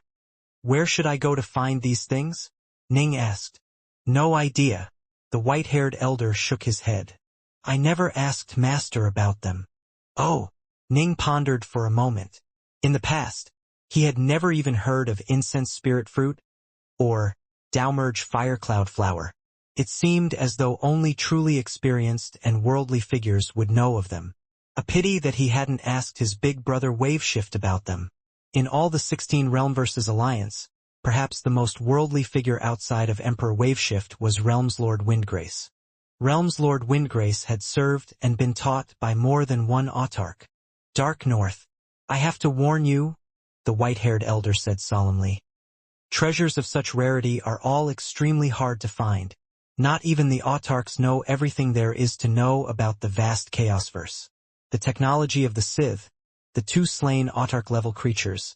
where should I go to find these things?" Ning asked. "No idea." The white-haired elder shook his head. "I never asked Master about them." "Oh." Ning pondered for a moment. In the past, he had never even heard of Incense Spirit Fruit or Dao merge Fire Cloud Flower. It seemed as though only truly experienced and worldly figures would know of them. A pity that he hadn't asked his big brother Waveshift about them. In all the 16 Realm vs. Alliance, perhaps the most worldly figure outside of Emperor Waveshift was Realms Lord Windgrace. Realms Lord Windgrace had served and been taught by more than one autarch. "Dark North, I have to warn you," the white-haired elder said solemnly. "Treasures of such rarity are all extremely hard to find. Not even the autarchs know everything there is to know about the vast Chaosverse. The technology of the Sith, the 2 slain autarch-level creatures,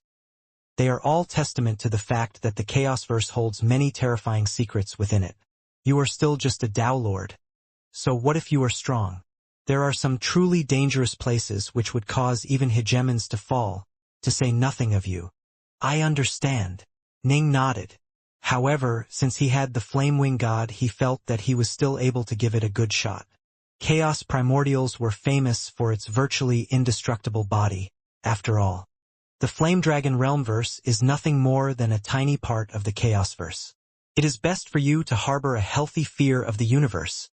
they are all testament to the fact that the Chaosverse holds many terrifying secrets within it. You are still just a Dao Lord. So what if you are strong? There are some truly dangerous places which would cause even hegemons to fall, to say nothing of you." "I understand." Ning nodded. However, since he had the Flamewing God, he felt that he was still able to give it a good shot. Chaos Primordials were famous for its virtually indestructible body, after all. The Flame Dragon Realmverse is nothing more than a tiny part of the Chaosverse. It is best for you to harbor a healthy fear of the universe,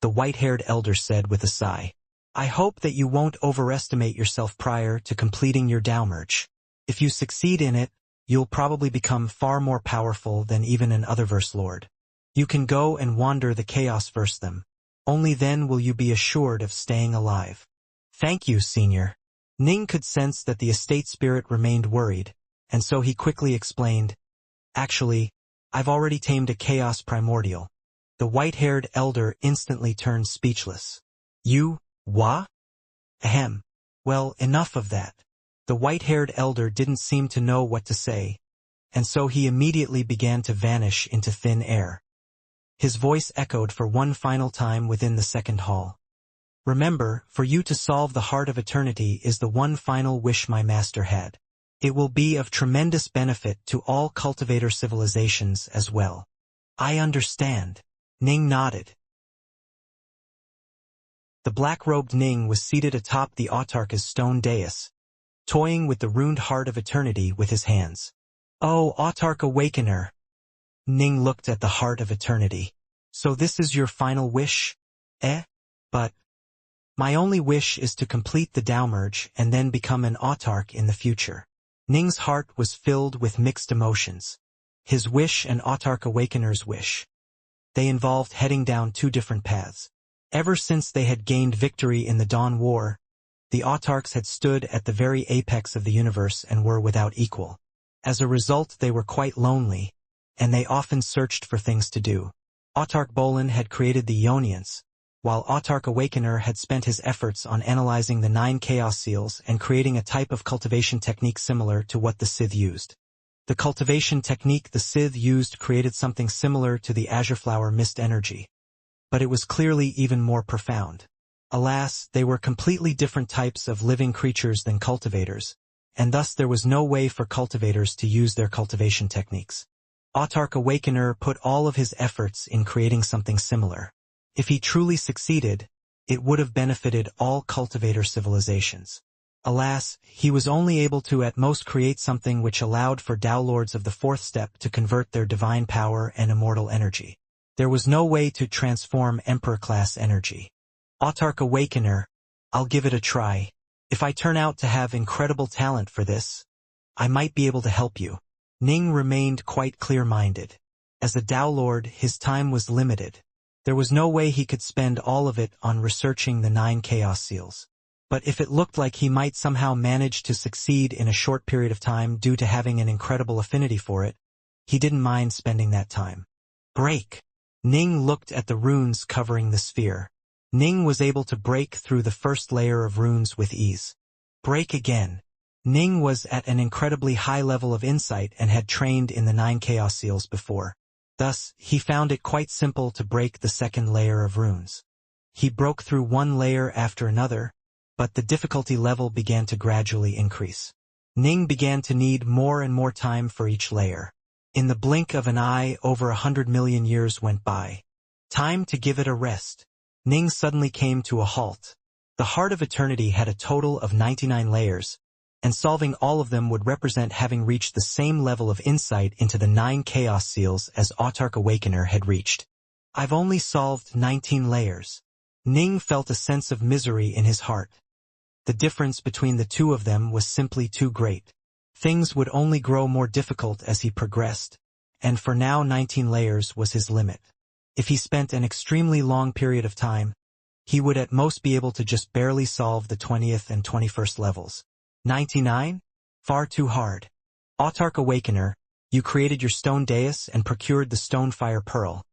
the white-haired elder said with a sigh. "I hope that you won't overestimate yourself prior to completing your Dao merge. If you succeed in it, you'll probably become far more powerful than even an Otherverse Lord. You can go and wander the Chaosverse them. Only then will you be assured of staying alive." "Thank you, Senior." Ning could sense that the estate spirit remained worried, and so he quickly explained, "Actually, I've already tamed a Chaos Primordial." The white-haired elder instantly turned speechless. "You, what?" "Ahem. Well, enough of that." The white-haired elder didn't seem to know what to say, and so he immediately began to vanish into thin air. His voice echoed for one final time within the second hall. "Remember, for you to solve the Heart of Eternity is the one final wish my master had. It will be of tremendous benefit to all cultivator civilizations as well." "I understand." Ning nodded. The black-robed Ning was seated atop the autarch's stone dais, toying with the runed Heart of Eternity with his hands. Oh, Autarch Awakener! Ning looked at the heart of eternity. So this is your final wish? But my only wish is to complete the downmerge and then become an autarch in the future. Ning's heart was filled with mixed emotions. His wish and Autarch Awakener's wish. They involved heading down two different paths. Ever since they had gained victory in the Dawn War, the autarchs had stood at the very apex of the universe and were without equal. As a result, they were quite lonely, and they often searched for things to do. Autarch Bolin had created the Ionians, while Autarch Awakener had spent his efforts on analyzing the 9 Chaos Seals and creating a type of cultivation technique similar to what the Sith used. The cultivation technique the Sith used created something similar to the Azure Flower Mist energy, but it was clearly even more profound. Alas, they were completely different types of living creatures than cultivators, and thus there was no way for cultivators to use their cultivation techniques. Autarch Awakener put all of his efforts in creating something similar. If he truly succeeded, it would have benefited all cultivator civilizations. Alas, he was only able to at most create something which allowed for Tao Lords of the fourth step to convert their divine power and immortal energy. There was no way to transform Emperor-class energy. Autarch Awakener, I'll give it a try. If I turn out to have incredible talent for this, I might be able to help you. Ning remained quite clear-minded. As a Tao Lord, his time was limited. There was no way he could spend all of it on researching the 9 Chaos Seals. But if it looked like he might somehow manage to succeed in a short period of time due to having an incredible affinity for it, he didn't mind spending that time. Break! Ning looked at the runes covering the sphere. Ning was able to break through the first layer of runes with ease. Break again. Ning was at an incredibly high level of insight and had trained in the 9 Chaos Seals before. Thus, he found it quite simple to break the second layer of runes. He broke through one layer after another, but the difficulty level began to gradually increase. Ning began to need more and more time for each layer. In the blink of an eye, over 100 million years went by. Time to give it a rest. Ning suddenly came to a halt. The Heart of Eternity had a total of 99 layers, and solving all of them would represent having reached the same level of insight into the 9 Chaos Seals as Autarch Awakener had reached. I've only solved 19 layers. Ning felt a sense of misery in his heart. The difference between the two of them was simply too great. Things would only grow more difficult as he progressed, and for now 19 layers was his limit. If he spent an extremely long period of time, he would at most be able to just barely solve the 20th and 21st levels. 99? Far too hard. Autarch Awakener, you created your stone dais and procured the stone fire pearl,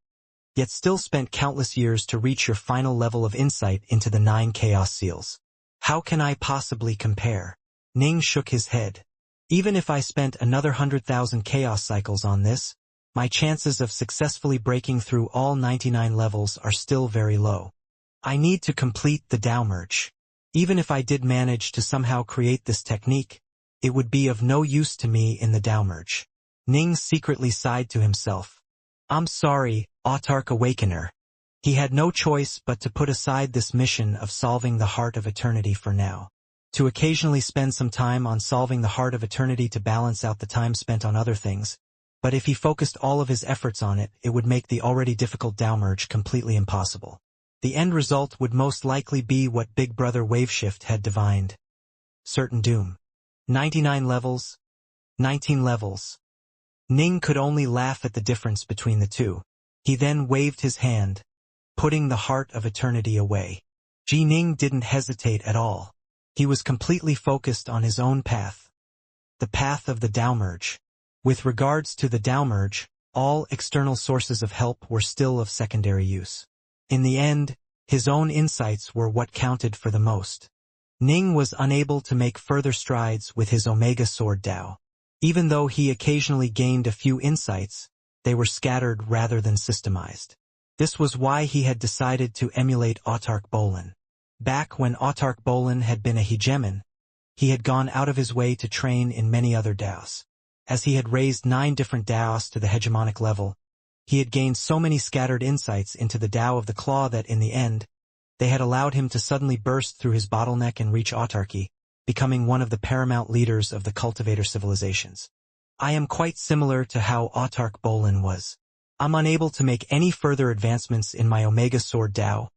yet still spent countless years to reach your final level of insight into the 9 Chaos Seals. How can I possibly compare? Ning shook his head. Even if I spent another 100,000 chaos cycles on this, my chances of successfully breaking through all 99 levels are still very low. I need to complete the downmerge. Even if I did manage to somehow create this technique, it would be of no use to me in the downmerge. Ning secretly sighed to himself. I'm sorry, Autarch Awakener. He had no choice but to put aside this mission of solving the Heart of Eternity for now. To occasionally spend some time on solving the Heart of Eternity to balance out the time spent on other things, but if he focused all of his efforts on it, it would make the already difficult downmerge completely impossible. The end result would most likely be what Big Brother Waveshift had divined. Certain doom. 99 levels. 19 levels. Ning could only laugh at the difference between the two. He then waved his hand, putting the Heart of Eternity away. Ning didn't hesitate at all. He was completely focused on his own path. The path of the downmerge. With regards to the downmerge, all external sources of help were still of secondary use. In the end, his own insights were what counted for the most. Ning was unable to make further strides with his Omega Sword Dao. Even though he occasionally gained a few insights, they were scattered rather than systemized. This was why he had decided to emulate Autarch Bolin. Back when Autarch Bolin had been a hegemon, he had gone out of his way to train in many other Daos. As he had raised 9 different Daos to the hegemonic level, he had gained so many scattered insights into the Tao of the Claw that in the end, they had allowed him to suddenly burst through his bottleneck and reach autarky, becoming one of the paramount leaders of the cultivator civilizations. I am quite similar to how Autark Bolin was. I'm unable to make any further advancements in my Omega Sword Dao,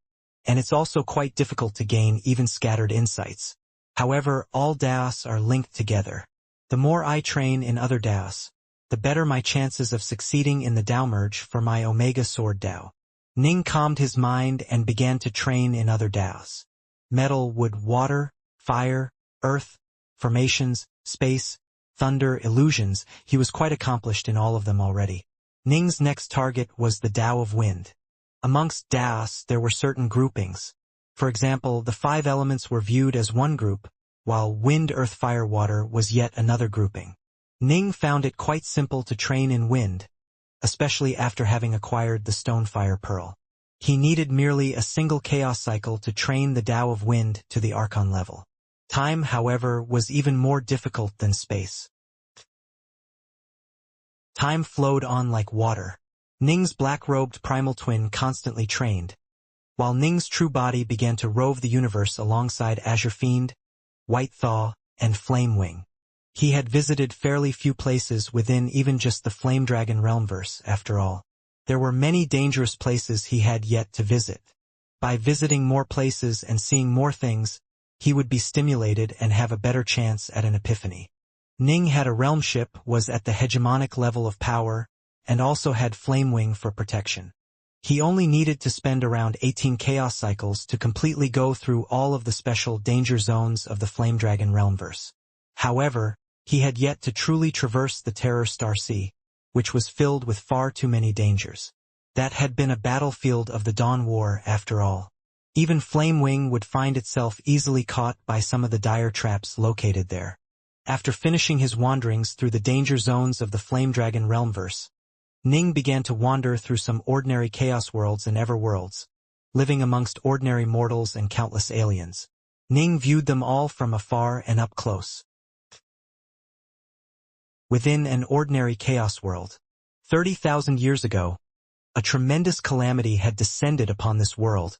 and it's also quite difficult to gain even scattered insights. However, all Daos are linked together. The more I train in other Daos, the better my chances of succeeding in the Dao merge for my Omega Sword Dao. Ning calmed his mind and began to train in other Daos. Metal, wood, water, fire, earth, formations, space, thunder, illusions, he was quite accomplished in all of them already. Ning's next target was the Dao of wind. Amongst Daos there were certain groupings. For example, the 5 elements were viewed as one group, while wind, earth, fire, water was yet another grouping. Ning found it quite simple to train in wind, especially after having acquired the Stonefire Pearl. He needed merely a single chaos cycle to train the Dao of wind to the Archon level. Time, however, was even more difficult than space. Time flowed on like water. Ning's black-robed primal twin constantly trained, while Ning's true body began to rove the universe alongside Azure Fiend, White Thaw, and Flame Wing. He had visited fairly few places within even just the Flame Dragon realmverse, after all. There were many dangerous places he had yet to visit. By visiting more places and seeing more things, he would be stimulated and have a better chance at an epiphany. Ning had a realm ship, was at the hegemonic level of power, and also had Flamewing for protection. He only needed to spend around 18 chaos cycles to completely go through all of the special danger zones of the Flame Dragon realmverse. However, he had yet to truly traverse the Terror Star Sea, which was filled with far too many dangers. That had been a battlefield of the Dawn War after all. Even Flamewing would find itself easily caught by some of the dire traps located there. After finishing his wanderings through the danger zones of the Flame Dragon realmverse, Ning began to wander through some ordinary chaos worlds and everworlds, living amongst ordinary mortals and countless aliens. Ning viewed them all from afar and up close. Within an ordinary chaos world, 30,000 years ago, a tremendous calamity had descended upon this world,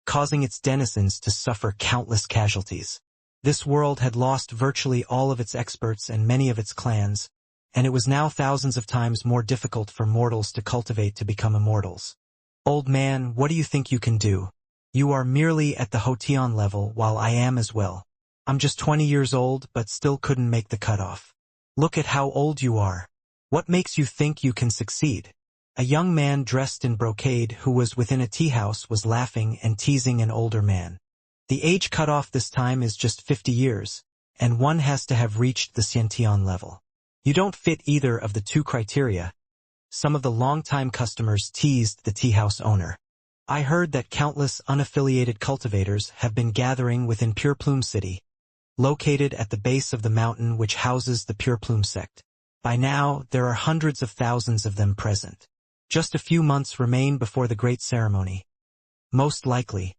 causing its denizens to suffer countless casualties. This world had lost virtually all of its experts and many of its clans, and it was now thousands of times more difficult for mortals to cultivate to become immortals. Old man, what do you think you can do? You are merely at the Hotion level while I am as well. I'm just 20 years old but still couldn't make the cutoff. Look at how old you are. What makes you think you can succeed? A young man dressed in brocade who was within a tea house was laughing and teasing an older man. The age cutoff this time is just 50 years, and one has to have reached the Xianxia level. You don't fit either of the two criteria. Some of the longtime customers teased the tea house owner. I heard that countless unaffiliated cultivators have been gathering within Pure Plume City, located at the base of the mountain which houses the Pure Plume sect. By now, there are hundreds of thousands of them present. Just a few months remain before the great ceremony. Most likely,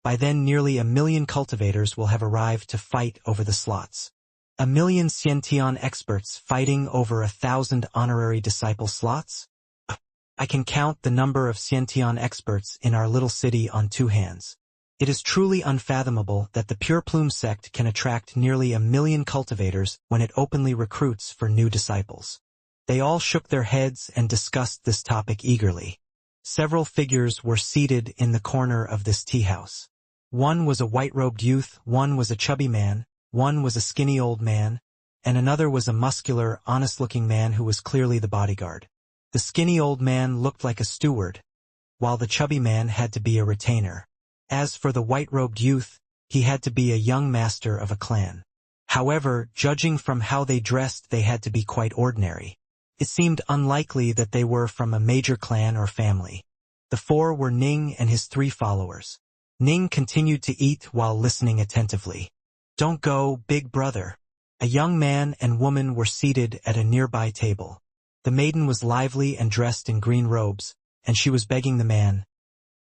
by then nearly 1 million cultivators will have arrived to fight over the slots. 1 million Xiantian experts fighting over 1,000 honorary disciple slots? I can count the number of Xiantian experts in our little city on 2 hands. It is truly unfathomable that the Pure Plume sect can attract nearly 1 million cultivators when it openly recruits for new disciples. They all shook their heads and discussed this topic eagerly. Several figures were seated in the corner of this tea house. One was a white-robed youth, one was a chubby man, one was a skinny old man, and another was a muscular, honest-looking man who was clearly the bodyguard. The skinny old man looked like a steward, while the chubby man had to be a retainer. As for the white-robed youth, he had to be a young master of a clan. However, judging from how they dressed, they had to be quite ordinary. It seemed unlikely that they were from a major clan or family. The 4 were Ning and his 3 followers. Ning continued to eat while listening attentively. Don't go, big brother. A young man and woman were seated at a nearby table. The maiden was lively and dressed in green robes, and she was begging the man,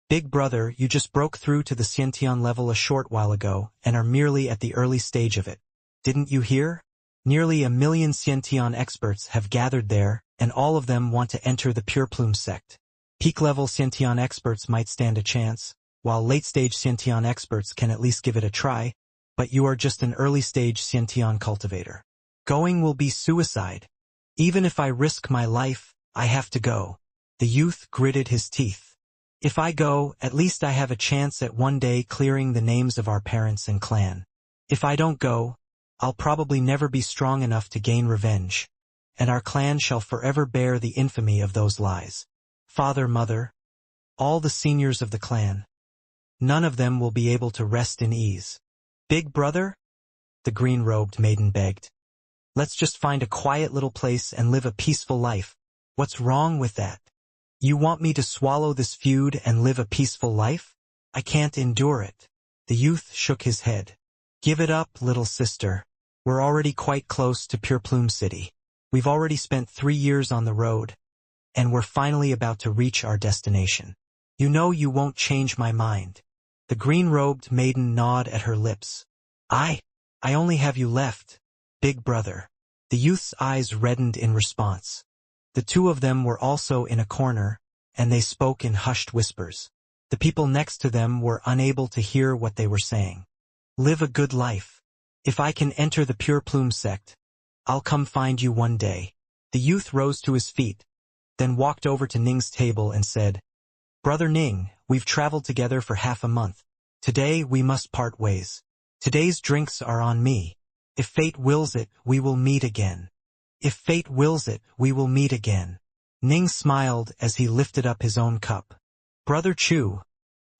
"Big brother, you just broke through to the Xiantian level a short while ago and are merely at the early stage of it. Didn't you hear? Nearly 1 million Xiantian experts have gathered there, and all of them want to enter the Pure Plume sect. Peak-level Xiantian experts might stand a chance, while late-stage Xiantian experts can at least give it a try, but you are just an early-stage Xiantian cultivator. Going will be suicide. Even if I risk my life, I have to go. The youth gritted his teeth. If I go, at least I have a chance at one day clearing the names of our parents and clan. If I don't go, I'll probably never be strong enough to gain revenge, and our clan shall forever bear the infamy of those lies. Father, mother, all the seniors of the clan. None of them will be able to rest in ease. Big brother? The green-robed maiden begged. Let's just find a quiet little place and live a peaceful life. What's wrong with that? You want me to swallow this feud and live a peaceful life? I can't endure it. The youth shook his head. Give it up, little sister. We're already quite close to Pure Plume City. We've already spent 3 years on the road, and we're finally about to reach our destination. You know you won't change my mind. The green-robed maiden gnawed at her lips. I only have you left, big brother. The youth's eyes reddened in response. The two of them were also in a corner, and they spoke in hushed whispers. The people next to them were unable to hear what they were saying. Live a good life. If I can enter the Pure Plume sect, I'll come find you one day. The youth rose to his feet, then walked over to Ning's table and said, Brother Ning, we've traveled together for half a month. Today we must part ways. Today's drinks are on me. If fate wills it, we will meet again. If fate wills it, we will meet again. Ning smiled as he lifted up his own cup. Brother Chu,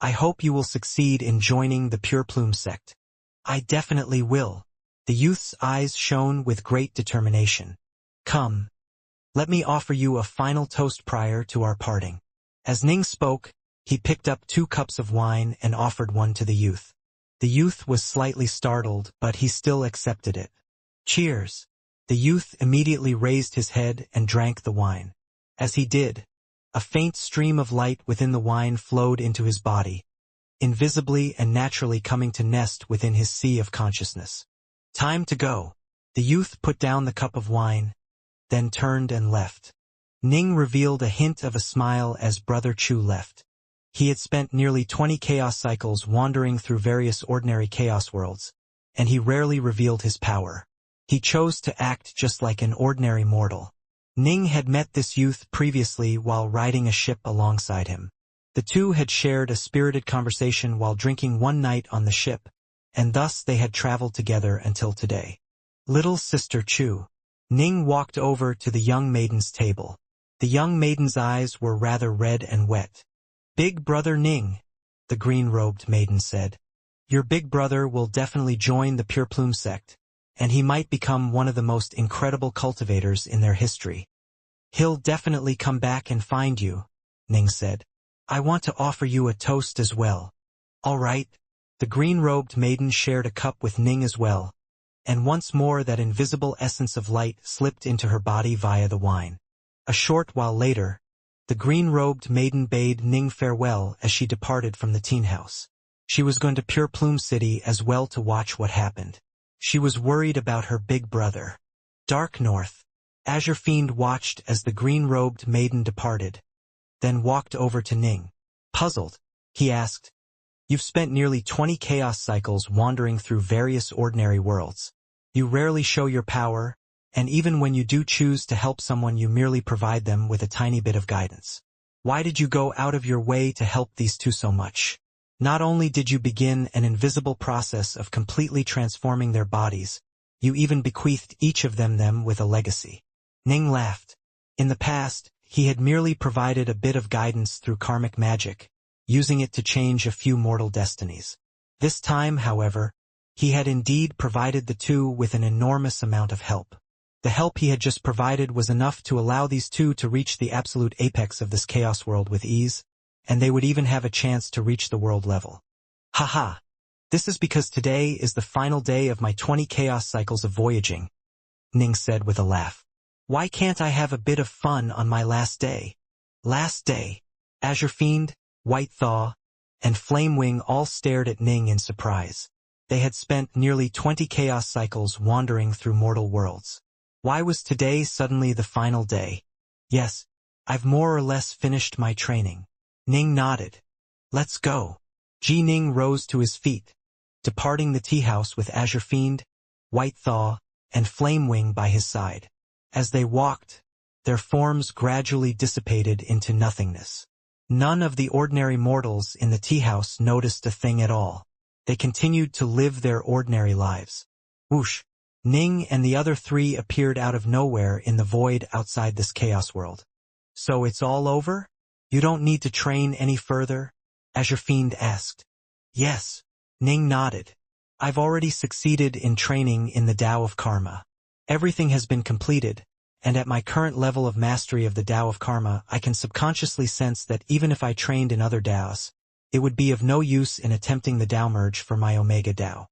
I hope you will succeed in joining the Pure Plume sect. I definitely will. The youth's eyes shone with great determination. Come. Let me offer you a final toast prior to our parting. As Ning spoke, he picked up 2 cups of wine and offered one to the youth. The youth was slightly startled, but he still accepted it. Cheers. The youth immediately raised his head and drank the wine. As he did, a faint stream of light within the wine flowed into his body, invisibly and naturally coming to nest within his sea of consciousness. Time to go. The youth put down the cup of wine, then turned and left. Ning revealed a hint of a smile as Brother Chu left. He had spent nearly 20 chaos cycles wandering through various ordinary chaos worlds, and he rarely revealed his power. He chose to act just like an ordinary mortal. Ning had met this youth previously while riding a ship alongside him. The two had shared a spirited conversation while drinking one night on the ship, and thus they had traveled together until today. Little Sister Chu. Ning walked over to the young maiden's table. The young maiden's eyes were rather red and wet. Big brother Ning, the green-robed maiden said. Your big brother will definitely join the Pure Plume sect, and he might become one of the most incredible cultivators in their history. He'll definitely come back and find you, Ning said. I want to offer you a toast as well. All right. The green-robed maiden shared a cup with Ning as well, and once more that invisible essence of light slipped into her body via the wine. A short while later, the green-robed maiden bade Ning farewell as she departed from the teen house. She was going to Pure Plume City as well to watch what happened. She was worried about her big brother. Dark North. Azure Fiend watched as the green-robed maiden departed, then walked over to Ning. Puzzled, he asked, You've spent nearly 20 chaos cycles wandering through various ordinary worlds. You rarely show your power, and even when you do choose to help someone you merely provide them with a tiny bit of guidance. Why did you go out of your way to help these two so much? Not only did you begin an invisible process of completely transforming their bodies, you even bequeathed each of them with a legacy. Ning laughed. In the past, he had merely provided a bit of guidance through karmic magic, using it to change a few mortal destinies. This time, however, he had indeed provided the two with an enormous amount of help. The help he had just provided was enough to allow these two to reach the absolute apex of this chaos world with ease, and they would even have a chance to reach the world level. Haha! This is because today is the final day of my 20 chaos cycles of voyaging, Ning said with a laugh. Why can't I have a bit of fun on my last day? Last day. Azure Fiend, White Thaw, and Flamewing all stared at Ning in surprise. They had spent nearly 20 chaos cycles wandering through mortal worlds. Why was today suddenly the final day? Yes, I've more or less finished my training. Ning nodded. Let's go. Ji Ning rose to his feet, departing the tea house with Azure Fiend, White Thaw, and Flamewing by his side. As they walked, their forms gradually dissipated into nothingness. None of the ordinary mortals in the tea house noticed a thing at all. They continued to live their ordinary lives. Whoosh! Ning and the other three appeared out of nowhere in the void outside this chaos world. So it's all over? You don't need to train any further? Azure Fiend asked. Yes. Ning nodded. I've already succeeded in training in the Tao of Karma. Everything has been completed, and at my current level of mastery of the Tao of Karma, I can subconsciously sense that even if I trained in other Taos, it would be of no use in attempting the Tao merge for my Omega Tao.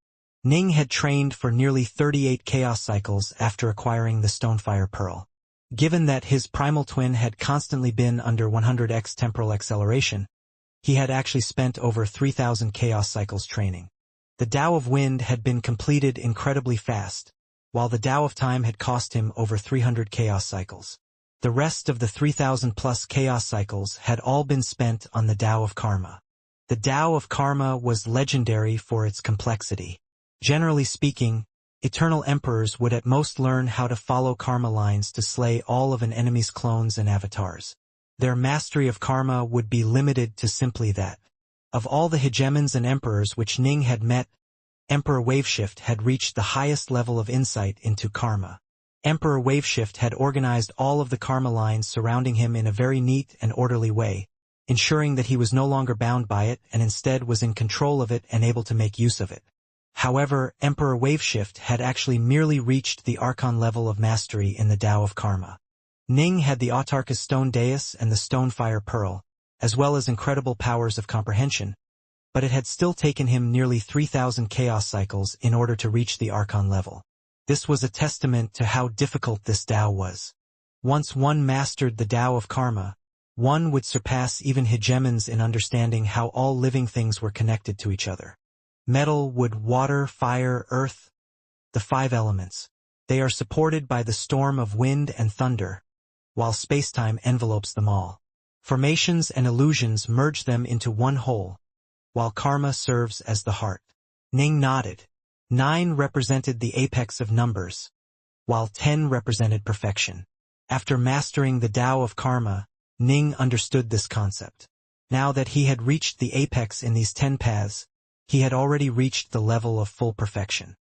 Ning had trained for nearly 38 chaos cycles after acquiring the Stonefire Pearl. Given that his primal twin had constantly been under 100x temporal acceleration, he had actually spent over 3,000 chaos cycles training. The Tao of Wind had been completed incredibly fast, while the Tao of Time had cost him over 300 chaos cycles. The rest of the 3,000 plus chaos cycles had all been spent on the Tao of Karma. The Tao of Karma was legendary for its complexity. Generally speaking, eternal emperors would at most learn how to follow karma lines to slay all of an enemy's clones and avatars. Their mastery of karma would be limited to simply that. Of all the hegemons and emperors which Ning had met, Emperor Waveshift had reached the highest level of insight into karma. Emperor Waveshift had organized all of the karma lines surrounding him in a very neat and orderly way, ensuring that he was no longer bound by it and instead was in control of it and able to make use of it. However, Emperor Waveshift had actually merely reached the Archon level of mastery in the Tao of Karma. Ning had the Autarchus Stone Dais and the Stonefire Pearl, as well as incredible powers of comprehension, but it had still taken him nearly 3,000 chaos cycles in order to reach the Archon level. This was a testament to how difficult this Tao was. Once one mastered the Tao of Karma, one would surpass even hegemons in understanding how all living things were connected to each other. Metal, wood, water, fire, earth, the 5 elements. They are supported by the storm of wind and thunder, while spacetime envelopes them all. Formations and illusions merge them into one whole, while karma serves as the heart. Ning nodded. 9 represented the apex of numbers, while 10 represented perfection. After mastering the Tao of Karma, Ning understood this concept. Now that he had reached the apex in these 10 paths, he had already reached the level of full perfection.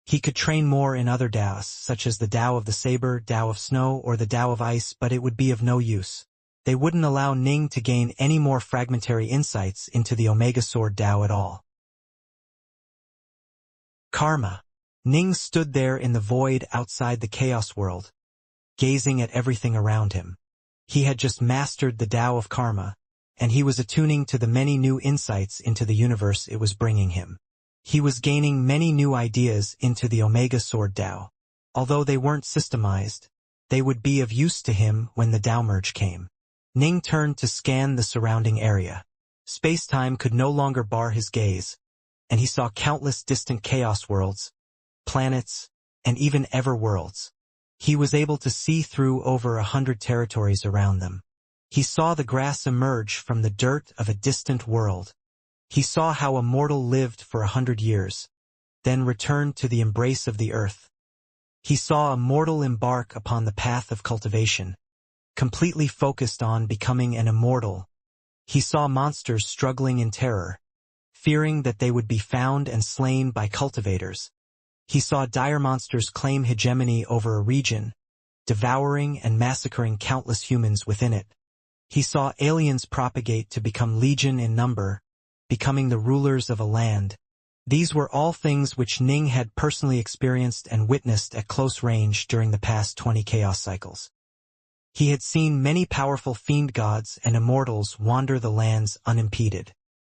He could train more in other Taos, such as the Tao of the Saber, Tao of Snow, or the Tao of Ice, but it would be of no use. They wouldn't allow Ning to gain any more fragmentary insights into the Omega Sword Tao at all. Karma. Ning stood there in the void outside the Chaos World, gazing at everything around him. He had just mastered the Tao of Karma, and he was attuning to the many new insights into the universe it was bringing him. He was gaining many new ideas into the Omega Sword Tao. Although they weren't systemized, they would be of use to him when the Tao merge came. Ning turned to scan the surrounding area. Space-time could no longer bar his gaze, and he saw countless distant chaos worlds, planets, and even everworlds. He was able to see through over 100 territories around them. He saw the grass emerge from the dirt of a distant world. He saw how a mortal lived for 100 years, then returned to the embrace of the earth. He saw a mortal embark upon the path of cultivation, completely focused on becoming an immortal. He saw monsters struggling in terror, fearing that they would be found and slain by cultivators. He saw dire monsters claim hegemony over a region, devouring and massacring countless humans within it. He saw aliens propagate to become legion in number, becoming the rulers of a land. These were all things which Ning had personally experienced and witnessed at close range during the past 20 chaos cycles. He had seen many powerful Fiendgods and Immortals wander the lands unimpeded.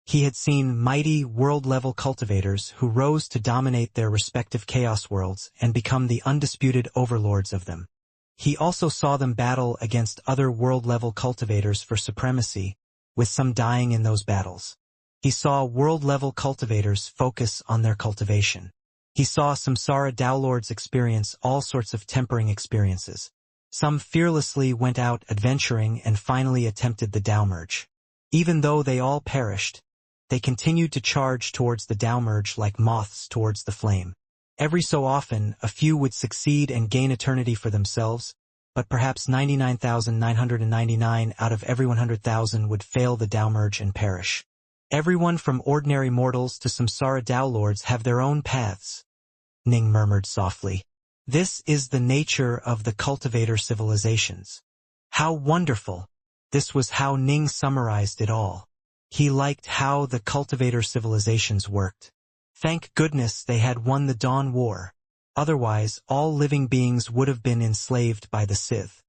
He had seen mighty world-level cultivators who rose to dominate their respective chaos worlds and become the undisputed overlords of them. He also saw them battle against other world-level cultivators for supremacy, with some dying in those battles. He saw world-level cultivators focus on their cultivation. He saw Samsara Dowlords experience all sorts of tempering experiences. Some fearlessly went out adventuring and finally attempted the Tao merge. Even though they all perished, they continued to charge towards the Tao merge like moths towards the flame. Every so often, a few would succeed and gain eternity for themselves, but perhaps 99,999 out of every 100,000 would fail the Dao merge and perish. Everyone from ordinary mortals to samsara Dao lords have their own paths, Ning murmured softly. This is the nature of the cultivator civilizations. How wonderful! This was how Ning summarized it all. He liked how the cultivator civilizations worked. Thank goodness they had won the Dawn War. Otherwise, all living beings would have been enslaved by the Sith.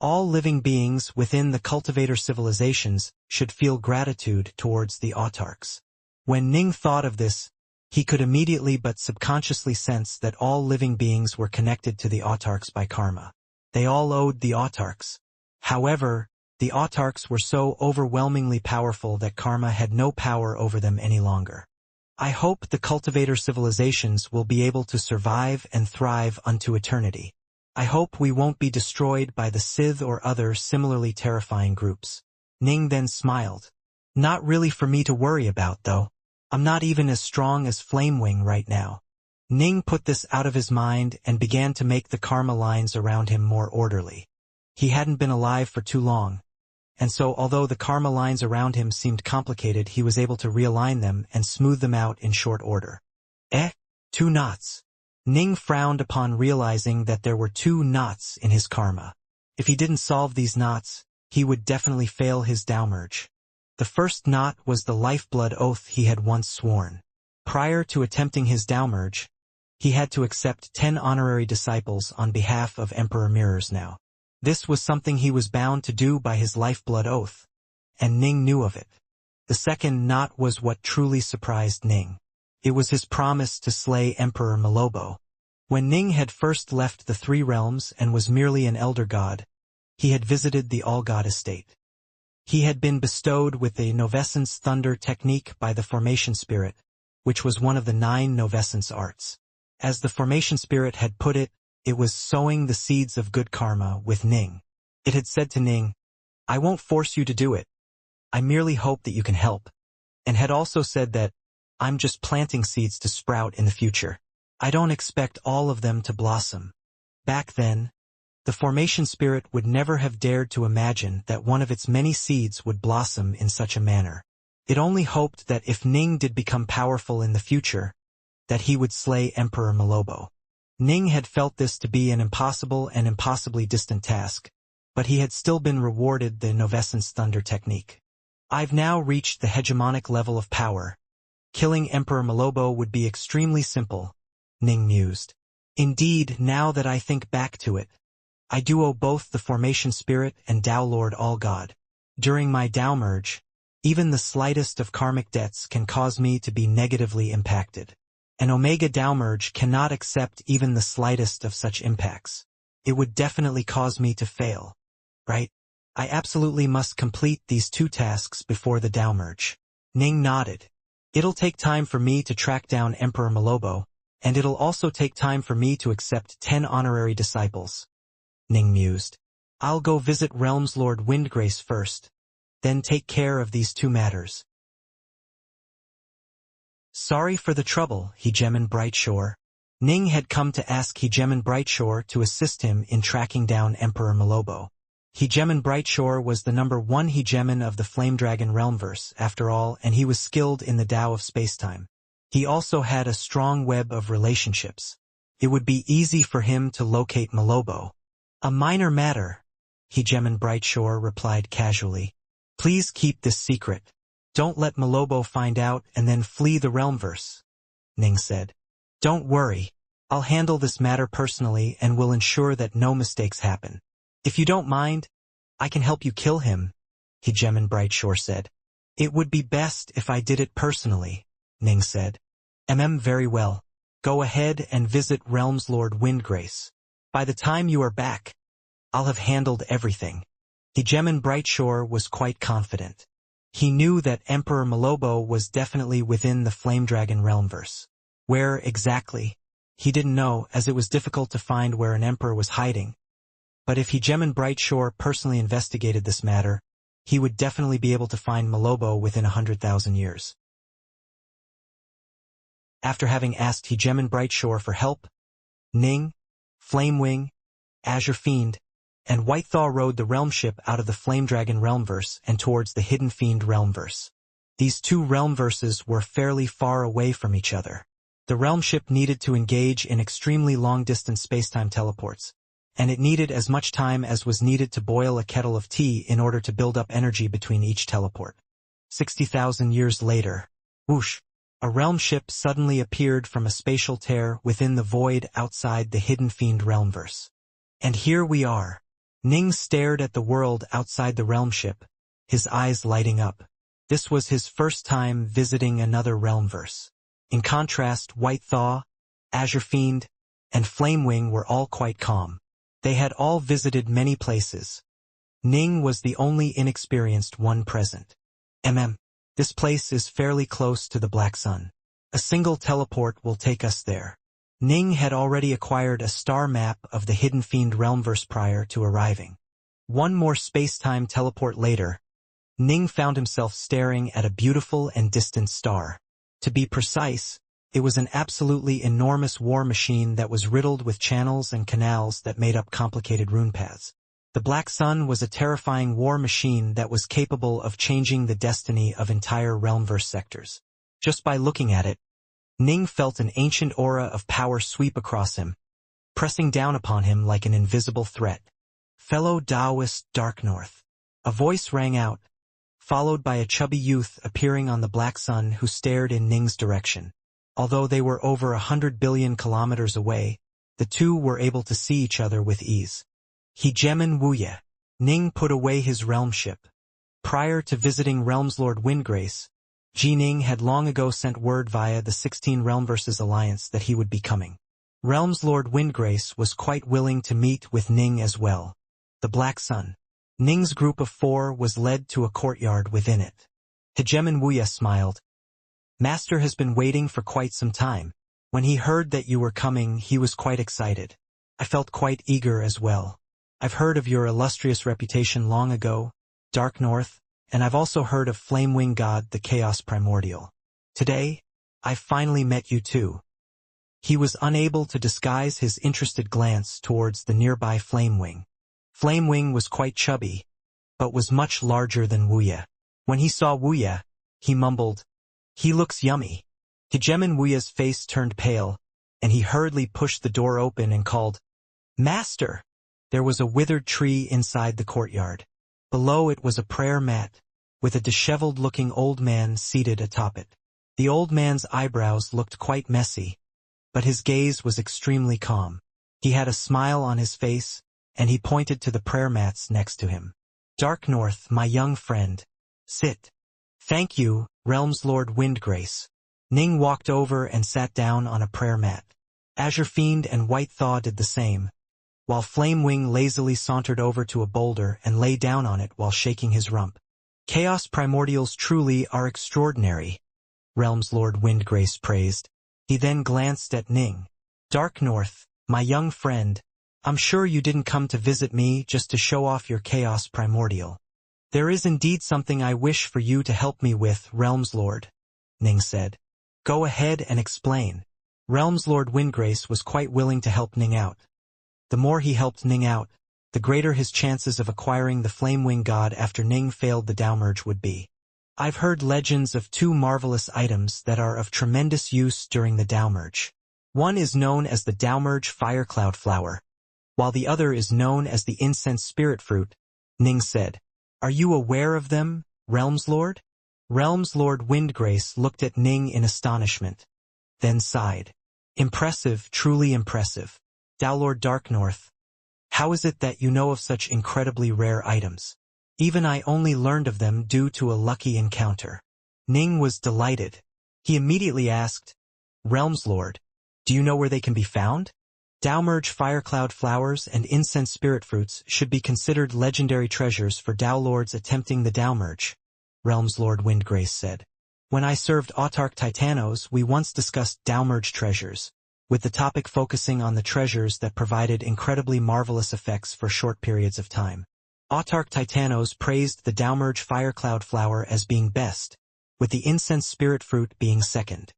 All living beings within the cultivator civilizations should feel gratitude towards the autarchs. When Ning thought of this, he could immediately but subconsciously sense that all living beings were connected to the autarchs by karma. They all owed the autarchs. However, the autarchs were so overwhelmingly powerful that karma had no power over them any longer. I hope the cultivator civilizations will be able to survive and thrive unto eternity. I hope we won't be destroyed by the Sith or other similarly terrifying groups. Ning then smiled. Not really for me to worry about, though. I'm not even as strong as Flamewing right now. Ning put this out of his mind and began to make the karma lines around him more orderly. He hadn't been alive for too long, and so although the karma lines around him seemed complicated, he was able to realign them and smooth them out in short order. 2 knots. Ning frowned upon realizing that there were 2 knots in his karma. If he didn't solve these knots, he would definitely fail his Dao merge. The first knot was the lifeblood oath he had once sworn. Prior to attempting his Dao merge, he had to accept 10 honorary disciples on behalf of Emperor Mirrors now. This was something he was bound to do by his lifeblood oath, and Ning knew of it. The second knot was what truly surprised Ning. It was his promise to slay Emperor Malobo. When Ning had first left the 3 realms and was merely an elder god, he had visited the all-god estate. He had been bestowed with the Novescence Thunder technique by the Formation Spirit, which was one of the 9 Novescence arts. As the Formation Spirit had put it, it was sowing the seeds of good karma with Ning. It had said to Ning, I won't force you to do it. I merely hope that you can help. And had also said that, I'm just planting seeds to sprout in the future. I don't expect all of them to blossom. Back then, the Formation Spirit would never have dared to imagine that one of its many seeds would blossom in such a manner. It only hoped that if Ning did become powerful in the future, that he would slay Emperor Malobo. Ning had felt this to be an impossible and impossibly distant task, but he had still been rewarded the Novescence Thunder technique. I've now reached the hegemonic level of power. Killing Emperor Malobo would be extremely simple, Ning mused. Indeed, now that I think back to it, I do owe both the Formation Spirit and Dao Lord All-God. During my Dao merge, even the slightest of karmic debts can cause me to be negatively impacted. An Omega Dao merge cannot accept even the slightest of such impacts. It would definitely cause me to fail. Right? I absolutely must complete these 2 tasks before the Dao merge. Ning nodded. It'll take time for me to track down Emperor Malobo, and it'll also take time for me to accept 10 honorary disciples. Ning mused. I'll go visit Realms Lord Windgrace first, then take care of these 2 matters. Sorry for the trouble, Hegemon Brightshore. Ning had come to ask Hegemon Brightshore to assist him in tracking down Emperor Malobo. Hegemon Brightshore was the number 1 Hegemon of the Flame Dragon Realmverse, after all, and he was skilled in the Tao of spacetime. He also had a strong web of relationships. It would be easy for him to locate Malobo. A minor matter, Hegemon Brightshore replied casually. Please keep this secret. Don't let Malobo find out and then flee the Realmverse, Ning said. Don't worry. I'll handle this matter personally and will ensure that no mistakes happen. If you don't mind, I can help you kill him, Hegemon Brightshore said. It would be best if I did it personally, Ning said. Very well. Go ahead and visit Realms Lord Windgrace. By the time you are back, I'll have handled everything. Hegemon Brightshore was quite confident. He knew that Emperor Malobo was definitely within the Flame Dragon Realmverse. Where exactly? He didn't know, as it was difficult to find where an emperor was hiding. But if Hegemon Brightshore personally investigated this matter, he would definitely be able to find Malobo within 100,000 years. After having asked Hegemon Brightshore for help, Ning, Flamewing, Azure Fiend, and White Thaw rode the realm ship out of the Flame Dragon realmverse and towards the Hidden Fiend realmverse. These two realmverses were fairly far away from each other. The realm ship needed to engage in extremely long-distance spacetime teleports, and it needed as much time as was needed to boil a kettle of tea in order to build up energy between each teleport. 60,000 years later, whoosh, a realm ship suddenly appeared from a spatial tear within the void outside the Hidden Fiend realmverse. And here we are. Ning stared at the world outside the realm ship, his eyes lighting up. This was his first time visiting another realmverse. In contrast, White Thaw, Azure Fiend, and Flamewing were all quite calm. They had all visited many places. Ning was the only inexperienced one present. This place is fairly close to the Black Sun. A single teleport will take us there. Ning had already acquired a star map of the Hidden Fiend realmverse prior to arriving. One more space-time teleport later, Ning found himself staring at a beautiful and distant star. To be precise, it was an absolutely enormous war machine that was riddled with channels and canals that made up complicated rune paths. The Black Sun was a terrifying war machine that was capable of changing the destiny of entire realmverse sectors. Just by looking at it, Ning felt an ancient aura of power sweep across him, pressing down upon him like an invisible threat. "Fellow Taoist Dark North." A voice rang out, followed by a chubby youth appearing on the Black Sun who stared in Ning's direction. Although they were over 100 billion kilometers away, the two were able to see each other with ease. Hegemen Wuxia. Ning put away his realm ship. Prior to visiting Realmslord Windgrace, Ning had long ago sent word via the 16 Realmverses Alliance that he would be coming. Realmslord Windgrace was quite willing to meet with Ning as well. The Black Sun. Ning's group of 4 was led to a courtyard within it. Hegemen Wuxia smiled. "Master has been waiting for quite some time. When he heard that you were coming, he was quite excited. I felt quite eager as well. I've heard of your illustrious reputation long ago, Dark North, and I've also heard of Flamewing God, the Chaos Primordial. Today, I've finally met you too." He was unable to disguise his interested glance towards the nearby Flamewing. Flamewing was quite chubby, but was much larger than Wuxia. When he saw Wuxia, he mumbled, "He looks yummy." Hegemen Wuxia's face turned pale, and he hurriedly pushed the door open and called, "Master!" There was a withered tree inside the courtyard. Below it was a prayer mat, with a disheveled-looking old man seated atop it. The old man's eyebrows looked quite messy, but his gaze was extremely calm. He had a smile on his face, and he pointed to the prayer mats next to him. "Dark North, my young friend. Sit." "Thank you, Realmslord Windgrace." Ning walked over and sat down on a prayer mat. Azure Fiend and White Thaw did the same, while Flamewing lazily sauntered over to a boulder and lay down on it while shaking his rump. "Chaos Primordials truly are extraordinary," Realmslord Windgrace praised. He then glanced at Ning. "Dark North, my young friend, I'm sure you didn't come to visit me just to show off your Chaos Primordial. There is indeed something I wish for you to help me with, Realmslord," Ning said. "Go ahead and explain." Realmslord Windgrace was quite willing to help Ning out. The more he helped Ning out, the greater his chances of acquiring the Flamewing God after Ning failed the Downmerge would be. "I've heard legends of 2 marvelous items that are of tremendous use during the Downmerge. One is known as the Downmerge Firecloud Flower, while the other is known as the Incense Spirit Fruit," Ning said. "Are you aware of them, Realmslord?" Realmslord Windgrace looked at Ning in astonishment, then sighed. "Impressive, truly impressive. Dowlord Darknorth, how is it that you know of such incredibly rare items? Even I only learned of them due to a lucky encounter." Ning was delighted. He immediately asked, "Realmslord, do you know where they can be found?" Downmerge Firecloud Flowers and Incense Spirit Fruits should be considered legendary treasures for Dowlords attempting the Downmerge, Realmslord Windgrace said. "When I served Autarch Titanos, we once discussed Downmerge treasures, with the topic focusing on the treasures that provided incredibly marvelous effects for short periods of time. Autarch Titanos praised the Downmerge Firecloud Flower as being best, with the Incense Spirit Fruit being second.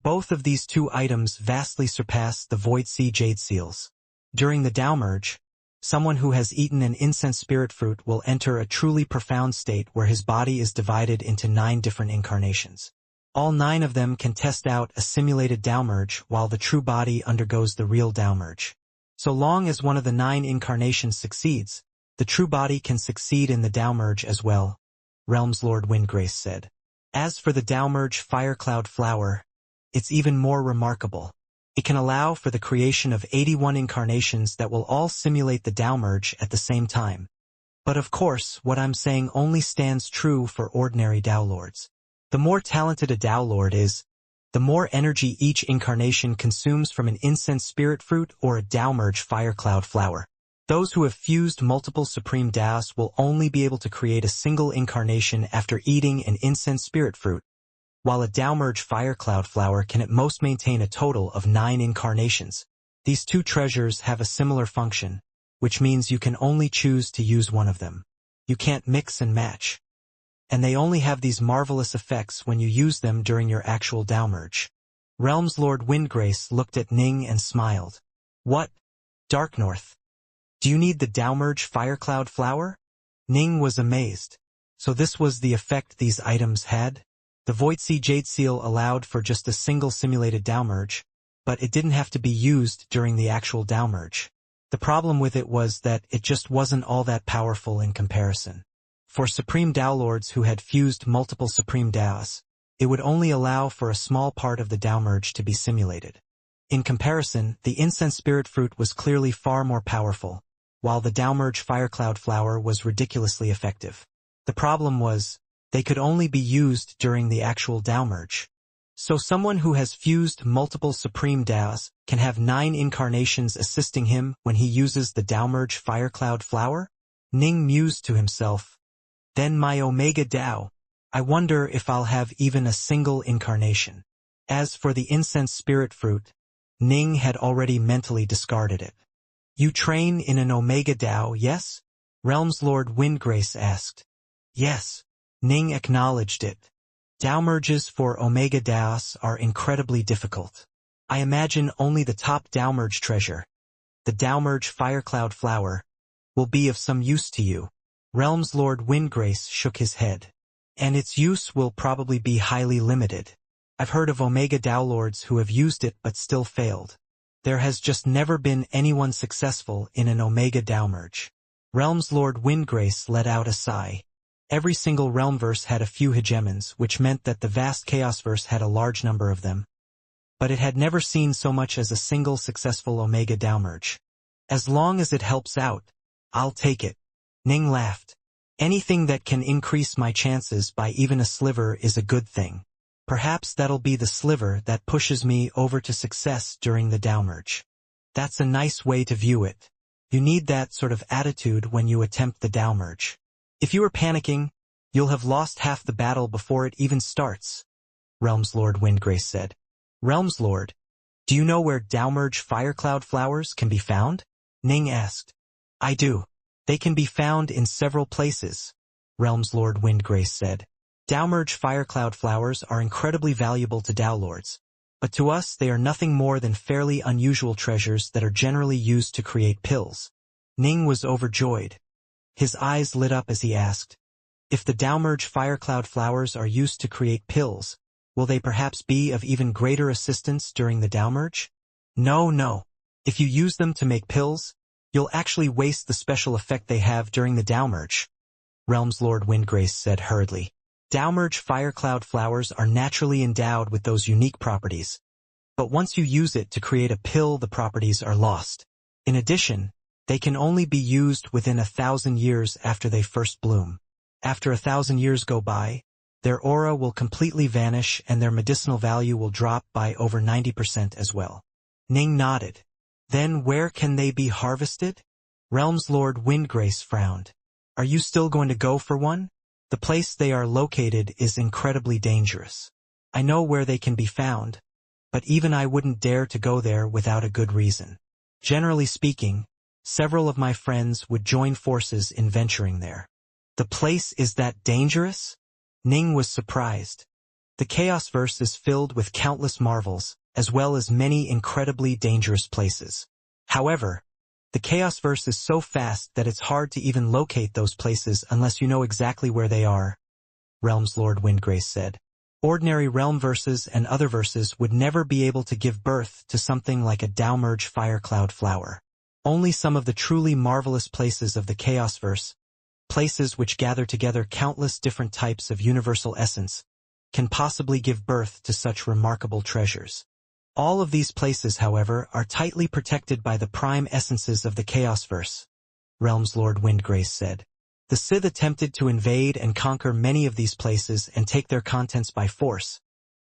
Both of these 2 items vastly surpass the Void Sea Jade Seals. During the Downmerge, Someone who has eaten an incense spirit fruit will enter a truly profound state where his body is divided into 9 different incarnations. All 9 of them can test out a simulated downmerge while the true body undergoes the real downmerge. So long as one of the 9 incarnations succeeds, the true body can succeed in the downmerge as well, Realms Lord Windgrace said. As for the downmerge Firecloud Flower, it's even more remarkable. It can allow for the creation of 81 incarnations that will all simulate the downmerge at the same time. But of course, what I'm saying only stands true for ordinary downlords. The more talented a downlord is, the more energy each incarnation consumes from an incense spirit fruit or a downmerge Firecloud Flower. Those who have fused multiple supreme DAOs will only be able to create a single incarnation after eating an incense spirit fruit, while a downmerge Firecloud Flower can at most maintain a total of 9 incarnations. These 2 treasures have a similar function, which means you can only choose to use one of them. You can't mix and match. And they only have these marvelous effects when you use them during your actual downmerge. Realms Lord Windgrace looked at Ning and smiled. What? Dark North. Do you need the downmerge Firecloud Flower? Ning was amazed. So this was the effect these items had? The Voidsea Jade Seal allowed for just a single simulated downmerge, but it didn't have to be used during the actual downmerge. The problem with it was that it just wasn't all that powerful in comparison. For Supreme Downlords who had fused multiple Supreme DAOs, it would only allow for a small part of the downmerge to be simulated. In comparison, the Incense Spirit Fruit was clearly far more powerful, while the downmerge Firecloud Flower was ridiculously effective. The problem was, they could only be used during the actual downmerge. So someone who has fused multiple Supreme DAOs can have 9 incarnations assisting him when he uses the downmerge Firecloud Flower? Ning mused to himself. Then my Omega DAO. I wonder if I'll have even a single incarnation. As for the Incense Spirit Fruit, Ning had already mentally discarded it. You train in an Omega DAO, yes? Realms Lord Windgrace asked. Yes. Ning acknowledged it. Downmerges for Omega DAOs are incredibly difficult. I imagine only the top downmerge treasure, the downmerge Firecloud Flower, will be of some use to you. Realms Lord Windgrace shook his head. And its use will probably be highly limited. I've heard of Omega Downlords who have used it but still failed. There has just never been anyone successful in an Omega downmerge. Realms Lord Windgrace let out a sigh. Every single realmverse had a few hegemons, which meant that the vast Chaosverse had a large number of them. But it had never seen so much as a single successful Omega downmerge. As long as it helps out, I'll take it. Ning laughed. Anything that can increase my chances by even a sliver is a good thing. Perhaps that'll be the sliver that pushes me over to success during the downmerge. That's a nice way to view it. You need that sort of attitude when you attempt the downmerge. If you are panicking, you'll have lost half the battle before it even starts, Realms Lord Windgrace said. Realms Lord, do you know where downmerge Firecloud Flowers can be found? Ning asked. I do. They can be found in several places, Realms Lord Windgrace said. Downmerge Firecloud Flowers are incredibly valuable to Downlords, but to us they are nothing more than fairly unusual treasures that are generally used to create pills. Ning was overjoyed. His eyes lit up as he asked, if the downmerge Firecloud Flowers are used to create pills, will they perhaps be of even greater assistance during the downmerge? No. If you use them to make pills, you'll actually waste the special effect they have during the downmerge, Realms Lord Windgrace said hurriedly. Downmerge Firecloud Flowers are naturally endowed with those unique properties, but once you use it to create a pill, the properties are lost. In addition, they can only be used within 1,000 years after they first bloom. After 1,000 years go by, their aura will completely vanish and their medicinal value will drop by over 90% as well. Ning nodded. Then where can they be harvested? Realms Lord Windgrace frowned. Are you still going to go for one? The place they are located is incredibly dangerous. I know where they can be found, but even I wouldn't dare to go there without a good reason. Generally speaking, several of my friends would join forces in venturing there. The place is that dangerous? Ning was surprised. The Chaosverse is filled with countless marvels, as well as many incredibly dangerous places. However, The Chaosverse is so fast that it's hard to even locate those places unless you know exactly where they are, Realms Lord Windgrace said. Ordinary realm verses and other verses would never be able to give birth to something like a Dao-merge firecloud flower. Only some of the truly marvelous places of the Chaosverse, places which gather together countless different types of universal essence, can possibly give birth to such remarkable treasures. All of these places, however, are tightly protected by the prime essences of the Chaosverse, Realms Lord Windgrace said. The Sith attempted to invade and conquer many of these places and take their contents by force,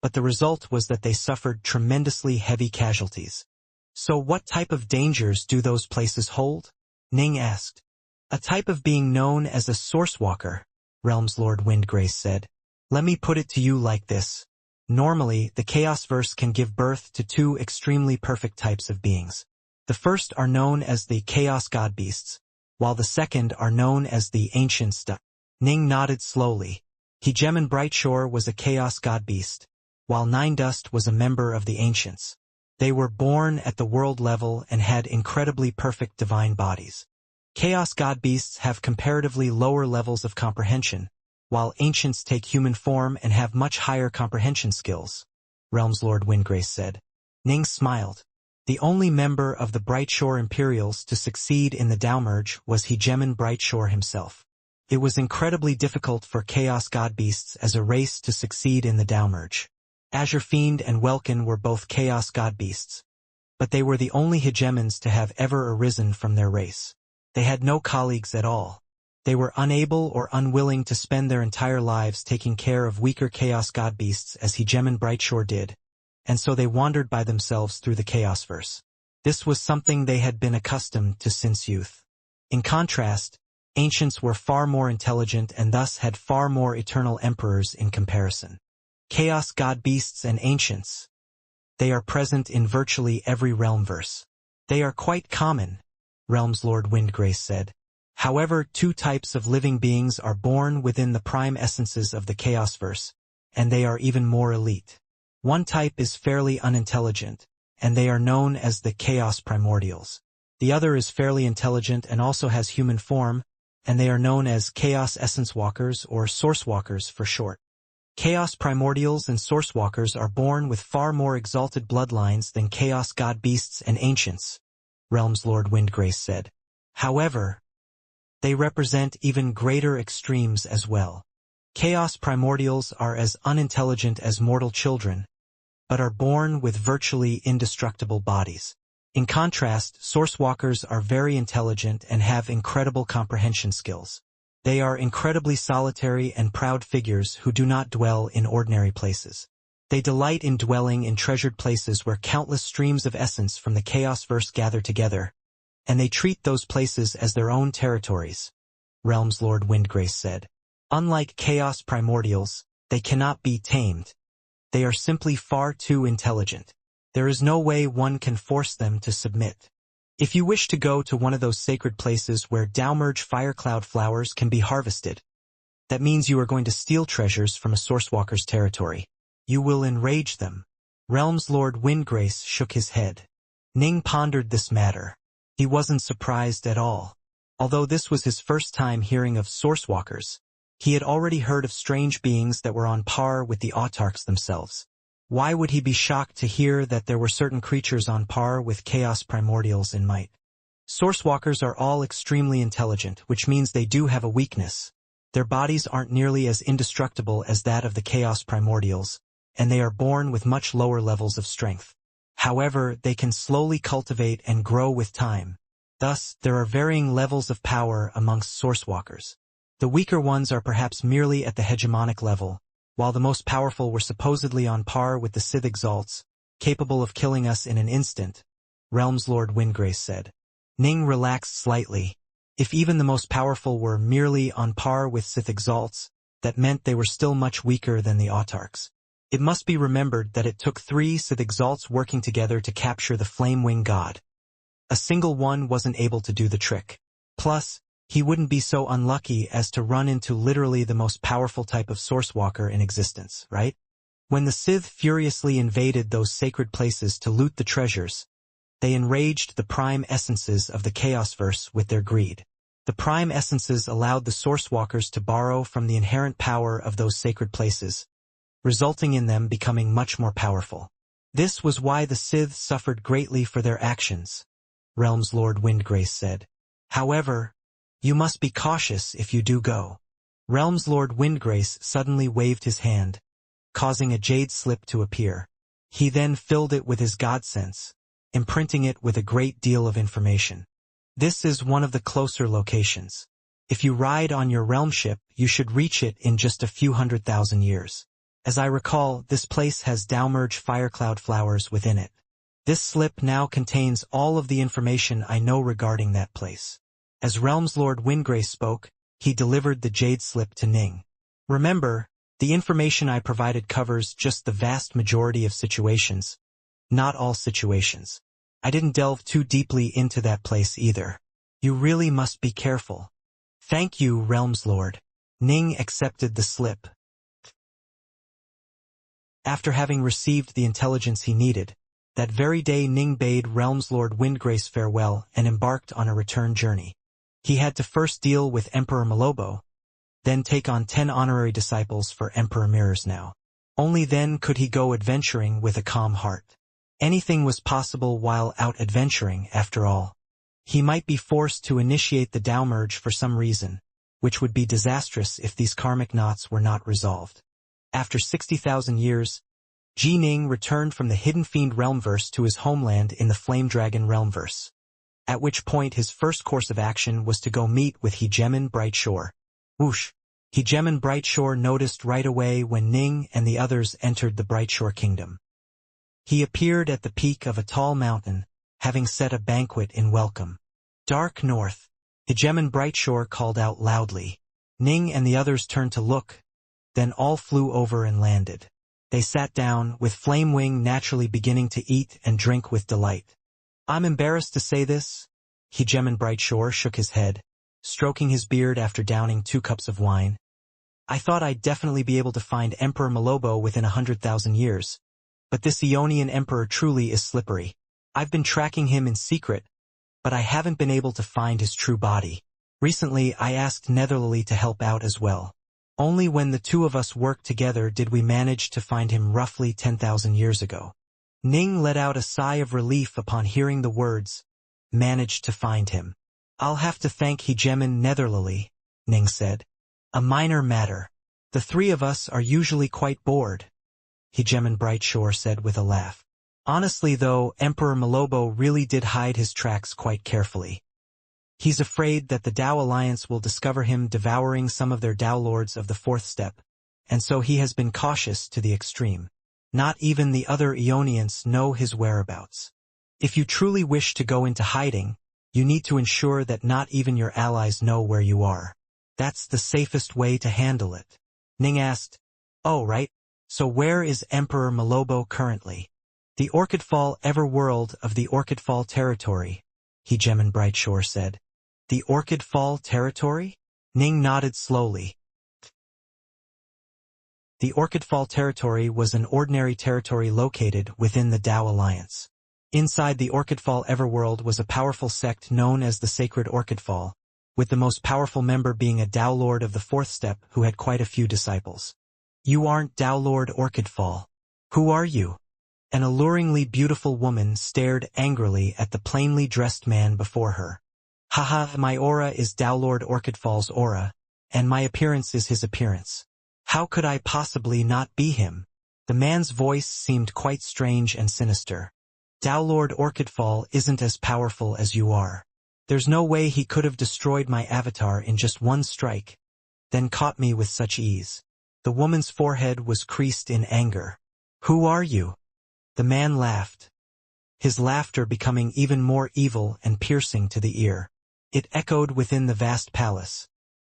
but the result was that they suffered tremendously heavy casualties. So what type of dangers do those places hold? Ning asked. A type of being known as a Sourcewalker, Realms Lord Windgrace said. Let me put it to you like this. Normally, the Chaosverse can give birth to two extremely perfect types of beings. The first are known as the Chaos God Beasts, while the second are known as the Ancients. Ning nodded slowly. Hegemon Brightshore was a Chaos God Beast, while Nine Dust was a member of the Ancients. They were born at the world level and had incredibly perfect divine bodies. Chaos God Beasts have comparatively lower levels of comprehension, while Ancients take human form and have much higher comprehension skills, Realms Lord Windgrace said. Ning smiled. The only member of the Brightshore Imperials to succeed in the Dao-merge was Hegemon Brightshore himself. It was incredibly difficult for Chaos God Beasts as a race to succeed in the Dao-merge. Azure Fiend and Welkin were both Chaos God Beasts, but they were the only Hegemons to have ever arisen from their race. They had no colleagues at all. They were unable or unwilling to spend their entire lives taking care of weaker Chaos God Beasts as Hegemon Brightshore did, and so they wandered by themselves through the Chaosverse. This was something they had been accustomed to since youth. In contrast, Ancients were far more intelligent and thus had far more eternal emperors in comparison. Chaos God Beasts and Ancients. They are present in virtually every realmverse. They are quite common, Realms Lord Windgrace said. However, two types of living beings are born within the prime essences of the Chaosverse, and they are even more elite. One type is fairly unintelligent, and they are known as the Chaos Primordials. The other is fairly intelligent and also has human form, and they are known as Chaos Essence Walkers or Source Walkers for short. Chaos Primordials and Source Walkers are born with far more exalted bloodlines than Chaos God Beasts and Ancients, Realms Lord Windgrace said. However, they represent even greater extremes as well. Chaos Primordials are as unintelligent as mortal children, but are born with virtually indestructible bodies. In contrast, Sourcewalkers are very intelligent and have incredible comprehension skills. They are incredibly solitary and proud figures who do not dwell in ordinary places. They delight in dwelling in treasured places where countless streams of essence from the Chaosverse gather together, and they treat those places as their own territories, Realms Lord Windgrace said. Unlike Chaos Primordials, they cannot be tamed. They are simply far too intelligent. There is no way one can force them to submit. If you wish to go to one of those sacred places where Dao-merge firecloud flowers can be harvested, that means you are going to steal treasures from a Sourcewalker's territory. You will enrage them. Realms Lord Windgrace shook his head. Ning pondered this matter. He wasn't surprised at all. Although this was his first time hearing of Sourcewalkers, he had already heard of strange beings that were on par with the autarchs themselves. Why would he be shocked to hear that there were certain creatures on par with Chaos Primordials in might? Sourcewalkers are all extremely intelligent, which means they do have a weakness. Their bodies aren't nearly as indestructible as that of the Chaos Primordials, and they are born with much lower levels of strength. However, they can slowly cultivate and grow with time. Thus, there are varying levels of power amongst Sourcewalkers. The weaker ones are perhaps merely at the hegemonic level, while the most powerful were supposedly on par with the Sith Exalts, capable of killing us in an instant, Realms Lord Windgrace said. Ning relaxed slightly. If even the most powerful were merely on par with Sith Exalts, that meant they were still much weaker than the autarchs. It must be remembered that it took 3 Sith Exalts working together to capture the Flame-Wing God. A single one wasn't able to do the trick. Plus, he wouldn't be so unlucky as to run into literally the most powerful type of Sourcewalker in existence, right? When the Sith furiously invaded those sacred places to loot the treasures, They enraged the prime essences of the Chaosverse with their greed. The prime essences allowed the Sourcewalkers to borrow from the inherent power of those sacred places, resulting in them becoming much more powerful. This was why the Sith suffered greatly for their actions, Realm's Lord Windgrace said. However, you must be cautious if you do go. Realm's Lord Windgrace suddenly waved his hand, causing a jade slip to appear. He then filled it with his god sense, imprinting it with a great deal of information. This is one of the closer locations. If you ride on your realm ship, you should reach it in just a few 100,000 years. As I recall, this place has Dowmerge firecloud flowers within it. This slip now contains all of the information I know regarding that place. As Realm's Lord Windgrace spoke, he delivered the jade slip to Ning. Remember, the information I provided covers just the vast majority of situations, not all situations. I didn't delve too deeply into that place either. You really must be careful. Thank you, Realm's Lord. Ning accepted the slip. After having received the intelligence he needed, that very day Ning bade Realm's Lord Windgrace farewell and embarked on a return journey. He had to first deal with Emperor Malobo, then take on 10 honorary disciples for Emperor Mirrors now. Only then could he go adventuring with a calm heart. Anything was possible while out adventuring, after all. He might be forced to initiate the Dowmerge for some reason, which would be disastrous if these karmic knots were not resolved. After 60,000 years, Ji Ning returned from the Hidden Fiend Realmverse to his homeland in the Flame Dragon Realmverse, at which point his first course of action was to go meet with Hegemon Brightshore. Whoosh! Hegemon Brightshore noticed right away when Ning and the others entered the Brightshore Kingdom. He appeared at the peak of a tall mountain, having set a banquet in welcome. Dark North. Hegemon Brightshore called out loudly. Ning and the others turned to look, then all flew over and landed. They sat down, with Flamewing naturally beginning to eat and drink with delight. I'm embarrassed to say this. Hegemon Brightshore shook his head, stroking his beard after downing 2 cups of wine. I thought I'd definitely be able to find Emperor Malobo within 100,000 years. But this Ionian Emperor truly is slippery. I've been tracking him in secret, but I haven't been able to find his true body. Recently, I asked Netherlily to help out as well. Only when the two of us worked together did we manage to find him roughly 10,000 years ago. Ning let out a sigh of relief upon hearing the words, managed to find him. I'll have to thank Hegemon Netherlily, Ning said. A minor matter. The 3 of us are usually quite bored, Hegemon Brightshore said with a laugh. Honestly though, Emperor Malobo really did hide his tracks quite carefully. He's afraid that the Dao Alliance will discover him devouring some of their Dao Lords of the 4th step, and so he has been cautious to the extreme. Not even the other Ionians know his whereabouts. If you truly wish to go into hiding, you need to ensure that not even your allies know where you are. That's the safest way to handle it. Ning asked, Oh right, so where is Emperor Malobo currently? The Orchidfall Everworld of the Orchidfall Territory, Hegemon Brightshore said. The Orchidfall Territory? Ning nodded slowly. The Orchidfall Territory was an ordinary territory located within the Dao Alliance. Inside the Orchidfall Everworld was a powerful sect known as the Sacred Orchidfall, with the most powerful member being a Dao Lord of the 4th step who had quite a few disciples. You aren't Dao Lord Orchidfall. Who are you? An alluringly beautiful woman stared angrily at the plainly dressed man before her. Haha, my aura is Dao Lord Orchidfall's aura, and my appearance is his appearance. How could I possibly not be him? The man's voice seemed quite strange and sinister. Dao Lord Orchidfall isn't as powerful as you are. There's no way he could have destroyed my avatar in just one strike, then caught me with such ease. The woman's forehead was creased in anger. Who are you? The man laughed, his laughter becoming even more evil and piercing to the ear. It echoed within the vast palace.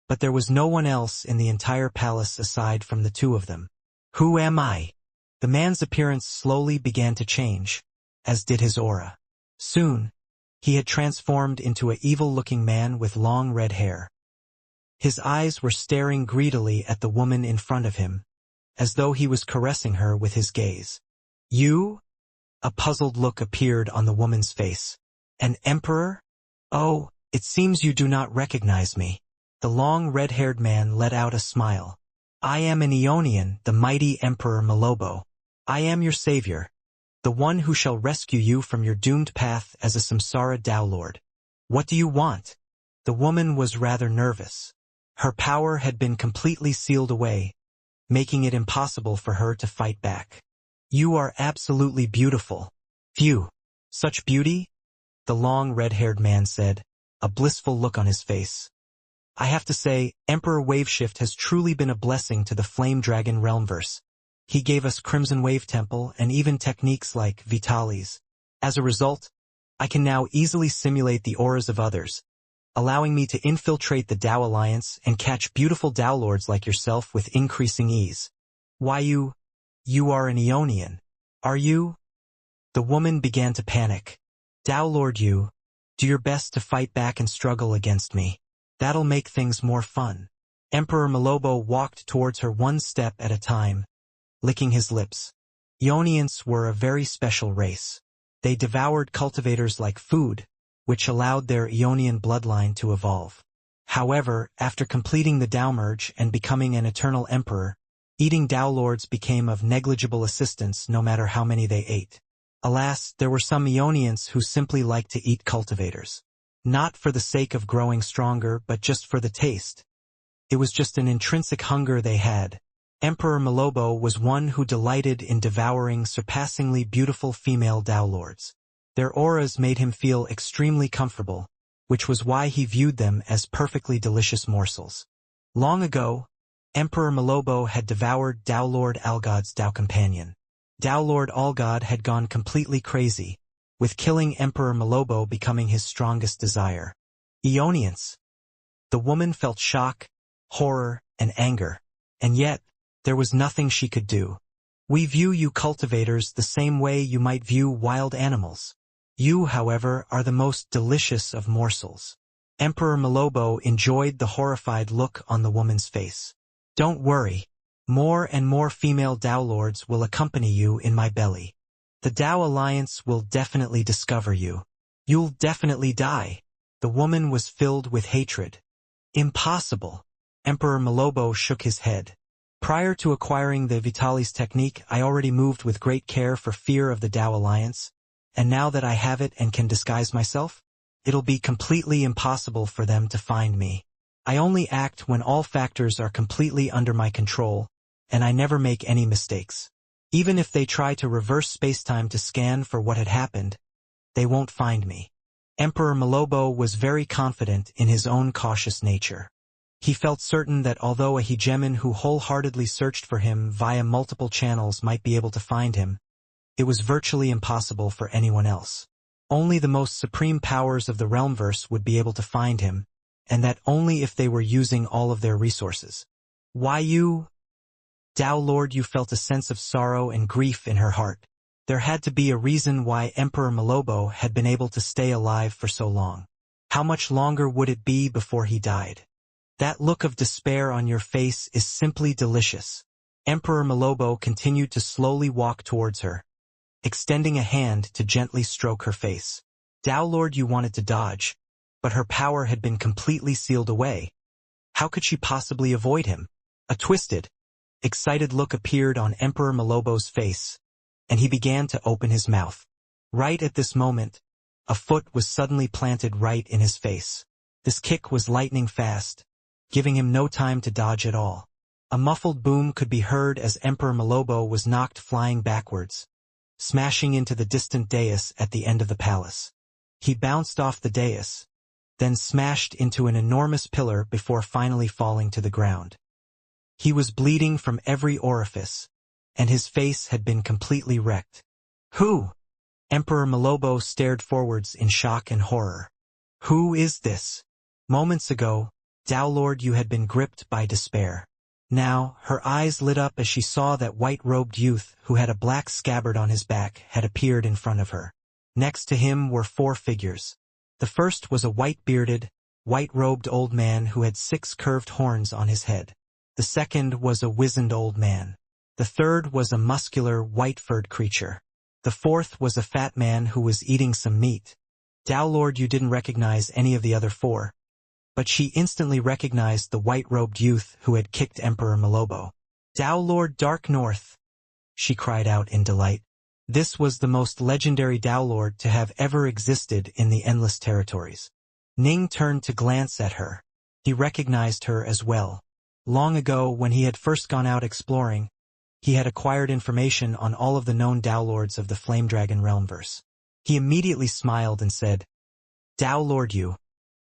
But there was no one else in the entire palace aside from the 2 of them. Who am I? The man's appearance slowly began to change, as did his aura. Soon, he had transformed into an evil-looking man with long red hair. His eyes were staring greedily at the woman in front of him, as though he was caressing her with his gaze. You? A puzzled look appeared on the woman's face. An emperor? Oh, it seems you do not recognize me. The long red-haired man let out a smile. I am an Ionian, the mighty Emperor Malobo. I am your savior, the one who shall rescue you from your doomed path as a samsara Tao Lord. What do you want? The woman was rather nervous. Her power had been completely sealed away, making it impossible for her to fight back. You are absolutely beautiful. Phew. Such beauty? The long red-haired man said, a blissful look on his face. I have to say, Emperor Waveshift has truly been a blessing to the Flame Dragon Realmverse. He gave us Crimson Wave Temple and even techniques like Vitali's. As a result, I can now easily simulate the auras of others, allowing me to infiltrate the Tao Alliance and catch beautiful Tao Lords like yourself with increasing ease. Why you are an Ionian, are you? The woman began to panic. Tao Lord, do your best to fight back and struggle against me. That'll make things more fun. Emperor Malobo walked towards her one step at a time, licking his lips. Ionians were a very special race. They devoured cultivators like food, which allowed their Ionian bloodline to evolve. However, after completing the Tao merge and becoming an eternal emperor, eating Tao Lords became of negligible assistance no matter how many they ate. Alas, there were some Ionians who simply liked to eat cultivators. Not for the sake of growing stronger, but just for the taste. It was just an intrinsic hunger they had. Emperor Malobo was one who delighted in devouring surpassingly beautiful female Tao Lords. Their auras made him feel extremely comfortable, which was why he viewed them as perfectly delicious morsels. Long ago, Emperor Malobo had devoured Tao Lord Algod's Tao companion. Tao Lord Algod had gone completely crazy, with killing Emperor Malobo becoming his strongest desire. Ionians. The woman felt shock, horror, and anger, and yet, there was nothing she could do. We view you cultivators the same way you might view wild animals. You, however, are the most delicious of morsels. Emperor Malobo enjoyed the horrified look on the woman's face. Don't worry. More and more female Tao Lords will accompany you in my belly. The Tao Alliance will definitely discover you. You'll definitely die. The woman was filled with hatred. Impossible. Emperor Malobo shook his head. Prior to acquiring the Vitali's technique, I already moved with great care for fear of the Tao Alliance, and now that I have it and can disguise myself, it'll be completely impossible for them to find me. I only act when all factors are completely under my control, and I never make any mistakes. Even if they try to reverse spacetime to scan for what had happened, they won't find me. Emperor Malobo was very confident in his own cautious nature. He felt certain that although a hegemon who wholeheartedly searched for him via multiple channels might be able to find him, it was virtually impossible for anyone else. Only the most supreme powers of the Realmverse would be able to find him, and that only if they were using all of their resources. Why you? Tao Lord, you felt a sense of sorrow and grief in her heart. There had to be a reason why Emperor Malobo had been able to stay alive for so long. How much longer would it be before he died? That look of despair on your face is simply delicious. Emperor Malobo continued to slowly walk towards her, extending a hand to gently stroke her face. Tao Lord, you wanted to dodge, but her power had been completely sealed away. How could she possibly avoid him? A twisted, excited look appeared on Emperor Malobo's face, and he began to open his mouth. Right at this moment, a foot was suddenly planted right in his face. This kick was lightning fast, giving him no time to dodge at all. A muffled boom could be heard as Emperor Malobo was knocked flying backwards, smashing into the distant dais at the end of the palace. He bounced off the dais, then smashed into an enormous pillar before finally falling to the ground. He was bleeding from every orifice, and his face had been completely wrecked. Who? Emperor Malobo stared forwards in shock and horror. Who is this? Moments ago, Tao Lord, you had been gripped by despair. Now, her eyes lit up as she saw that white-robed youth who had a black scabbard on his back had appeared in front of her. Next to him were 4 figures. The first was a white-bearded, white-robed old man who had 6 curved horns on his head. The second was a wizened old man. The third was a muscular, white-furred creature. The fourth was a fat man who was eating some meat. Dao Lord Yu didn't recognize any of the other four, but she instantly recognized the white-robed youth who had kicked Emperor Malobo. Dao Lord Dark North, she cried out in delight. This was the most legendary Dao Lord to have ever existed in the Endless Territories. Ning turned to glance at her. He recognized her as well. Long ago, when he had first gone out exploring, he had acquired information on all of the known Dao Lords of the Flame Dragon Realmverse. He immediately smiled and said, Dao Lord Yu,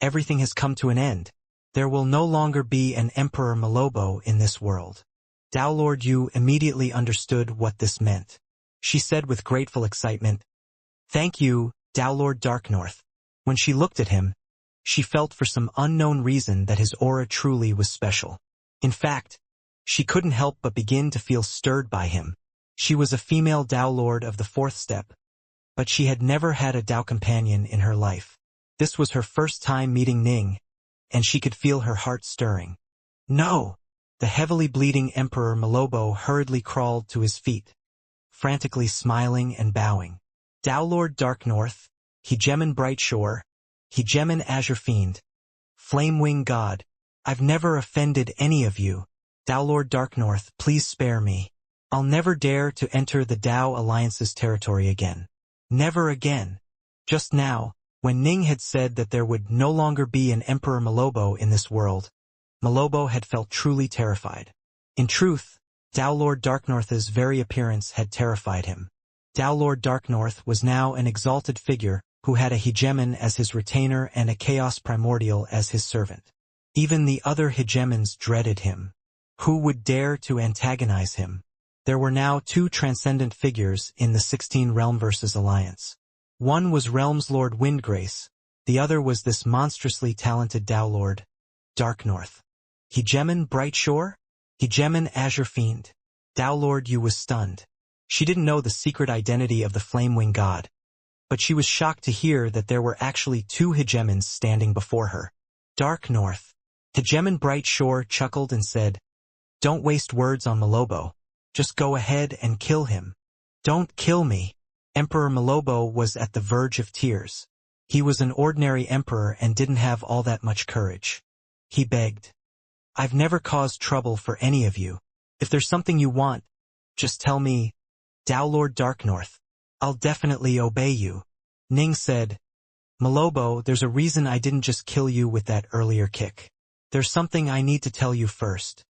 everything has come to an end. There will no longer be an Emperor Malobo in this world. Dao Lord Yu immediately understood what this meant. She said with grateful excitement, Thank you, Dao Lord Dark North. When she looked at him, she felt for some unknown reason that his aura truly was special. In fact, she couldn't help but begin to feel stirred by him. She was a female Dao Lord of the fourth step, but she had never had a Dao companion in her life. This was her first time meeting Ning, and she could feel her heart stirring. No! The heavily bleeding Emperor Malobo hurriedly crawled to his feet, frantically smiling and bowing. Dao Lord Dark North, Hegemon Bright Shore, Hegemon Azure Fiend, Flame Wing God, I've never offended any of you. Dao Lord Dark North, please spare me. I'll never dare to enter the Dao Alliance's territory again. Never again. Just now, when Ning had said that there would no longer be an Emperor Malobo in this world, Malobo had felt truly terrified. In truth, Dao Lord Dark North's very appearance had terrified him. Dao Lord Dark North was now an exalted figure who had a hegemon as his retainer and a chaos primordial as his servant. Even the other hegemons dreaded him. Who would dare to antagonize him? There were now two transcendent figures in the 16 Realmverses alliance. One was Realms Lord Windgrace, the other was this monstrously talented Dao Lord, Dark North. Hegemon Bright Shore? Hegemon Azure Fiend. Dao Lord Yu was stunned. She didn't know the secret identity of the Flamewing God, but she was shocked to hear that there were actually two hegemons standing before her. Dark North. Hegemon Bright Shore chuckled and said, Don't waste words on Malobo. Just go ahead and kill him. Don't kill me. Emperor Malobo was at the verge of tears. He was an ordinary emperor and didn't have all that much courage. He begged, I've never caused trouble for any of you. If there's something you want, just tell me, Dao Lord Dark North. I'll definitely obey you. Ning said, Malobo, there's a reason I didn't just kill you with that earlier kick. There's something I need to tell you first.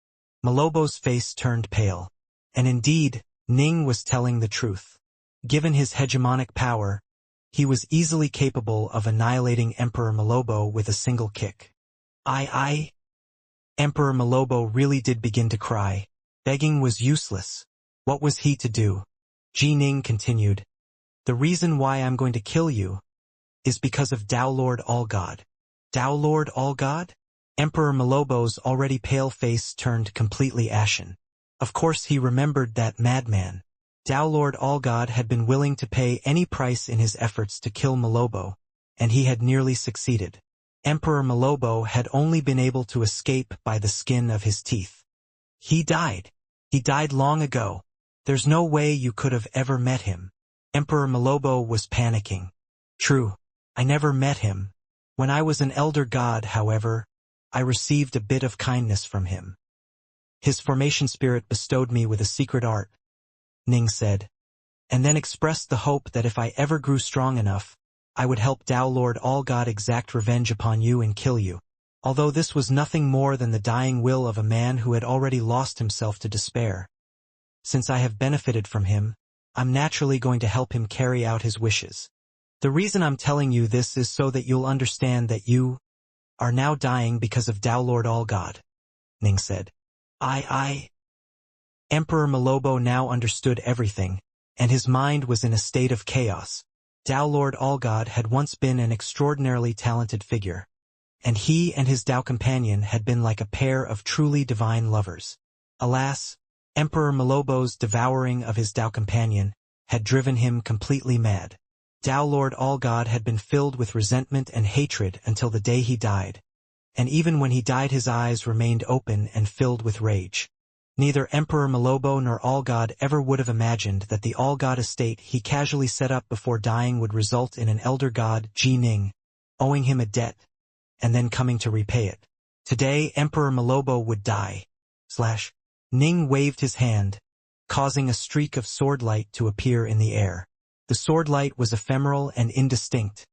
Malobo's face turned pale. And indeed, Ning was telling the truth. Given his hegemonic power, he was easily capable of annihilating Emperor Malobo with a single kick. Emperor Malobo really did begin to cry. Begging was useless. What was he to do? Ji Ning continued, The reason why I'm going to kill you is because of Dao Lord Allgod. Dao Lord Allgod? Emperor Malobo's already pale face turned completely ashen. Of course he remembered that madman. Dao Lord Allgod had been willing to pay any price in his efforts to kill Malobo, and he had nearly succeeded. Emperor Malobo had only been able to escape by the skin of his teeth. He died. He died long ago. There's no way you could have ever met him. Emperor Malobo was panicking. True, I never met him. When I was an elder god, however, I received a bit of kindness from him. His formation spirit bestowed me with a secret art, Ning said, and then expressed the hope that if I ever grew strong enough, I would help Dao Lord Allgod exact revenge upon you and kill you. Although this was nothing more than the dying will of a man who had already lost himself to despair. Since I have benefited from him, I'm naturally going to help him carry out his wishes. The reason I'm telling you this is so that you'll understand that you are now dying because of Dao Lord Allgod, Ning said. Emperor Malobo now understood everything, and his mind was in a state of chaos. Dao Lord Allgod had once been an extraordinarily talented figure, and he and his Dao companion had been like a pair of truly divine lovers. Alas, Emperor Malobo's devouring of his Dao companion had driven him completely mad. Dao Lord Allgod had been filled with resentment and hatred until the day he died, and even when he died his eyes remained open and filled with rage. Neither Emperor Malobo nor Allgod ever would have imagined that the Allgod estate he casually set up before dying would result in an elder god, Ji Ning, owing him a debt, and then coming to repay it. Today, Emperor Malobo would die. Ning waved his hand, causing a streak of swordlight to appear in the air. The swordlight was ephemeral and indistinct,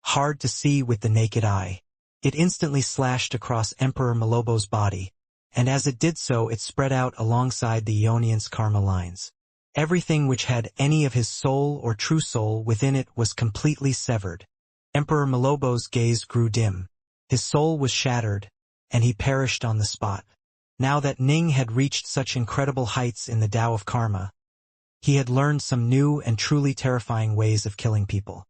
hard to see with the naked eye. It instantly slashed across Emperor Malobo's body, and as it did so it spread out alongside the Ionian's karma lines. Everything which had any of his soul or true soul within it was completely severed. Emperor Malobo's gaze grew dim. His soul was shattered, and he perished on the spot. Now that Ning had reached such incredible heights in the Tao of Karma, he had learned some new and truly terrifying ways of killing people.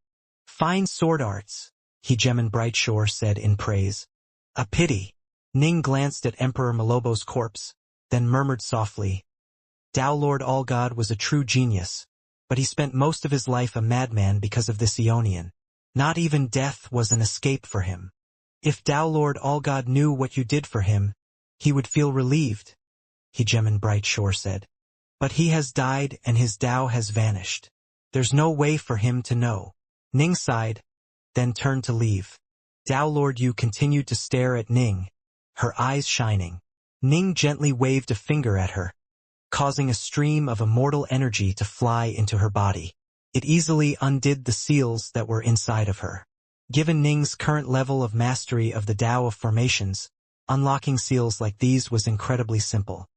"Fine sword arts," Hegemon Brightshore said in praise. "A pity." Ning glanced at Emperor Malobo's corpse, then murmured softly, "Tao Lord Allgod was a true genius, but he spent most of his life a madman because of this Ionian. Not even death was an escape for him. If Tao Lord Allgod knew what you did for him, he would feel relieved," Hegemon Brightshore said. "But he has died and his Tao has vanished. There's no way for him to know." Ning sighed, then turned to leave. Tao Lord Yu continued to stare at Ning, her eyes shining. Ning gently waved a finger at her, causing a stream of immortal energy to fly into her body. It easily undid the seals that were inside of her. Given Ning's current level of mastery of the Tao of formations, unlocking seals like these was incredibly simple.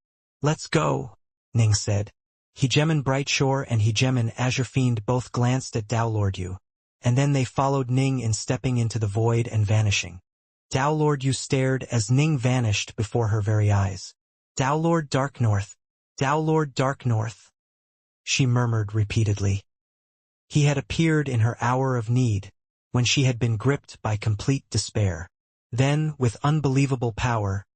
"Let's go," Ning said. Hegemon Brightshore and Hegemon Azure Fiend both glanced at Tao Lord Yu, and then they followed Ning in stepping into the void and vanishing. Tao Lord Yu stared as Ning vanished before her very eyes. "Tao Lord Dark North, Tao Lord Dark North," she murmured repeatedly. He had appeared in her hour of need, when she had been gripped by complete despair. Then, with unbelievable power,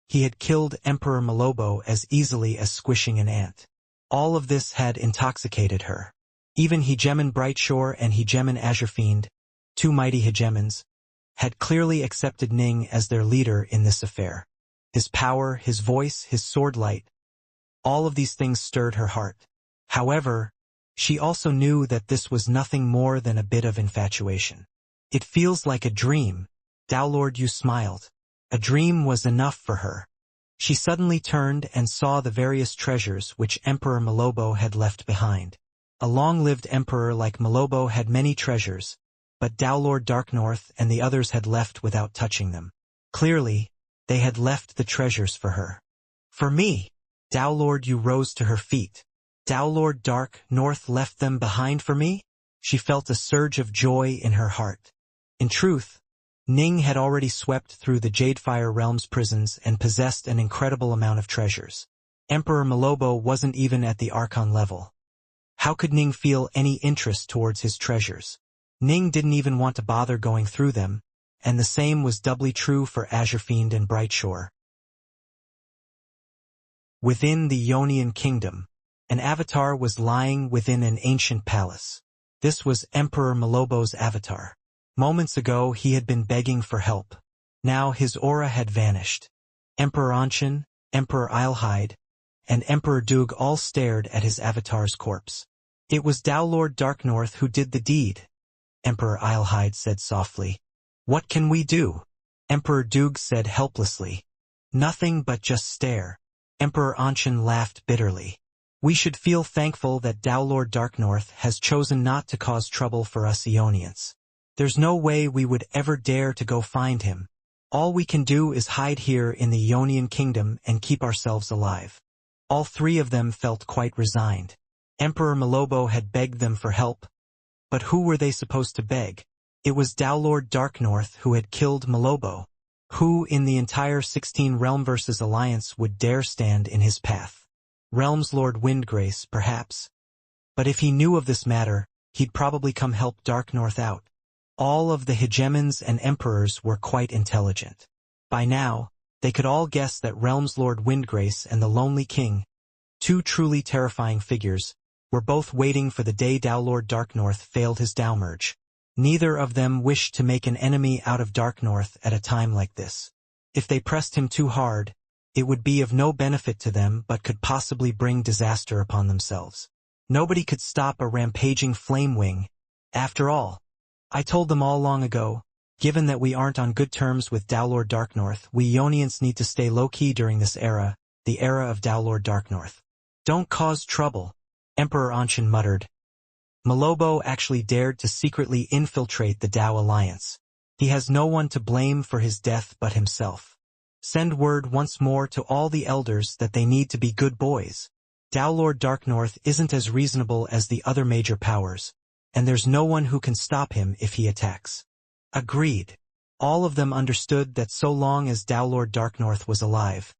he had killed Emperor Malobo as easily as squishing an ant. All of this had intoxicated her. Even Hegemon Brightshore and Hegemon Azure Fiend, two mighty hegemons, had clearly accepted Ning as their leader in this affair. His power, his voice, his swordlight, all of these things stirred her heart. However, she also knew that this was nothing more than a bit of infatuation. "It feels like a dream," Tao Lord Yu smiled. A dream was enough for her. She suddenly turned and saw the various treasures which Emperor Malobo had left behind. A long-lived emperor like Malobo had many treasures, but Tao Lord Dark North and the others had left without touching them. Clearly, they had left the treasures for her. "For me!" Tao Lord Yu rose to her feet. "Tao Lord Dark North left them behind for me?" She felt a surge of joy in her heart. In truth, Ning had already swept through the Jadefire Realm's prisons and possessed an incredible amount of treasures. Emperor Malobo wasn't even at the Archon level. How could Ning feel any interest towards his treasures? Ning didn't even want to bother going through them, and the same was doubly true for Azure Fiend and Brightshore. Within the Ionian kingdom, an avatar was lying within an ancient palace. This was Emperor Malobo's avatar. Moments ago he had been begging for help. Now his aura had vanished. Emperor Anshin, Emperor Eilhide, and Emperor Doog all stared at his avatar's corpse. "It was Tao Lord Dark North who did the deed," Emperor Eilhide said softly. "What can we do?" Emperor Doog said helplessly. "Nothing but just stare." Emperor Anshin laughed bitterly. "We should feel thankful that Tao Lord Dark North has chosen not to cause trouble for us Ionians. There's no way we would ever dare to go find him. All we can do is hide here in the Ionian kingdom and keep ourselves alive." All three of them felt quite resigned. Emperor Malobo had begged them for help, but who were they supposed to beg? It was Tao Lord Dark North who had killed Malobo. Who in the entire 16 Realm versus Alliance would dare stand in his path? Realms Lord Windgrace, perhaps. But if he knew of this matter, he'd probably come help Dark North out. All of the hegemons and emperors were quite intelligent. By now, they could all guess that Realms Lord Windgrace and the Lonely King, two truly terrifying figures, were both waiting for the day Tao Lord Dark North failed his Tao merge. Neither of them wished to make an enemy out of Dark North at a time like this. If they pressed him too hard, it would be of no benefit to them but could possibly bring disaster upon themselves. Nobody could stop a rampaging flame wing. After all, I told them all long ago, given that we aren't on good terms with Dowlord Darknorth, we Ionians need to stay low-key during this era, the era of Dowlord Darknorth. Don't cause trouble, Emperor Anshin muttered. Malobo actually dared to secretly infiltrate the Dao Alliance. He has no one to blame for his death but himself. Send word once more to all the elders that they need to be good boys. Dowlord Darknorth isn't as reasonable as the other major powers, and there's no one who can stop him if he attacks. Agreed. All of them understood that so long as Dowlord Darknorth was alive,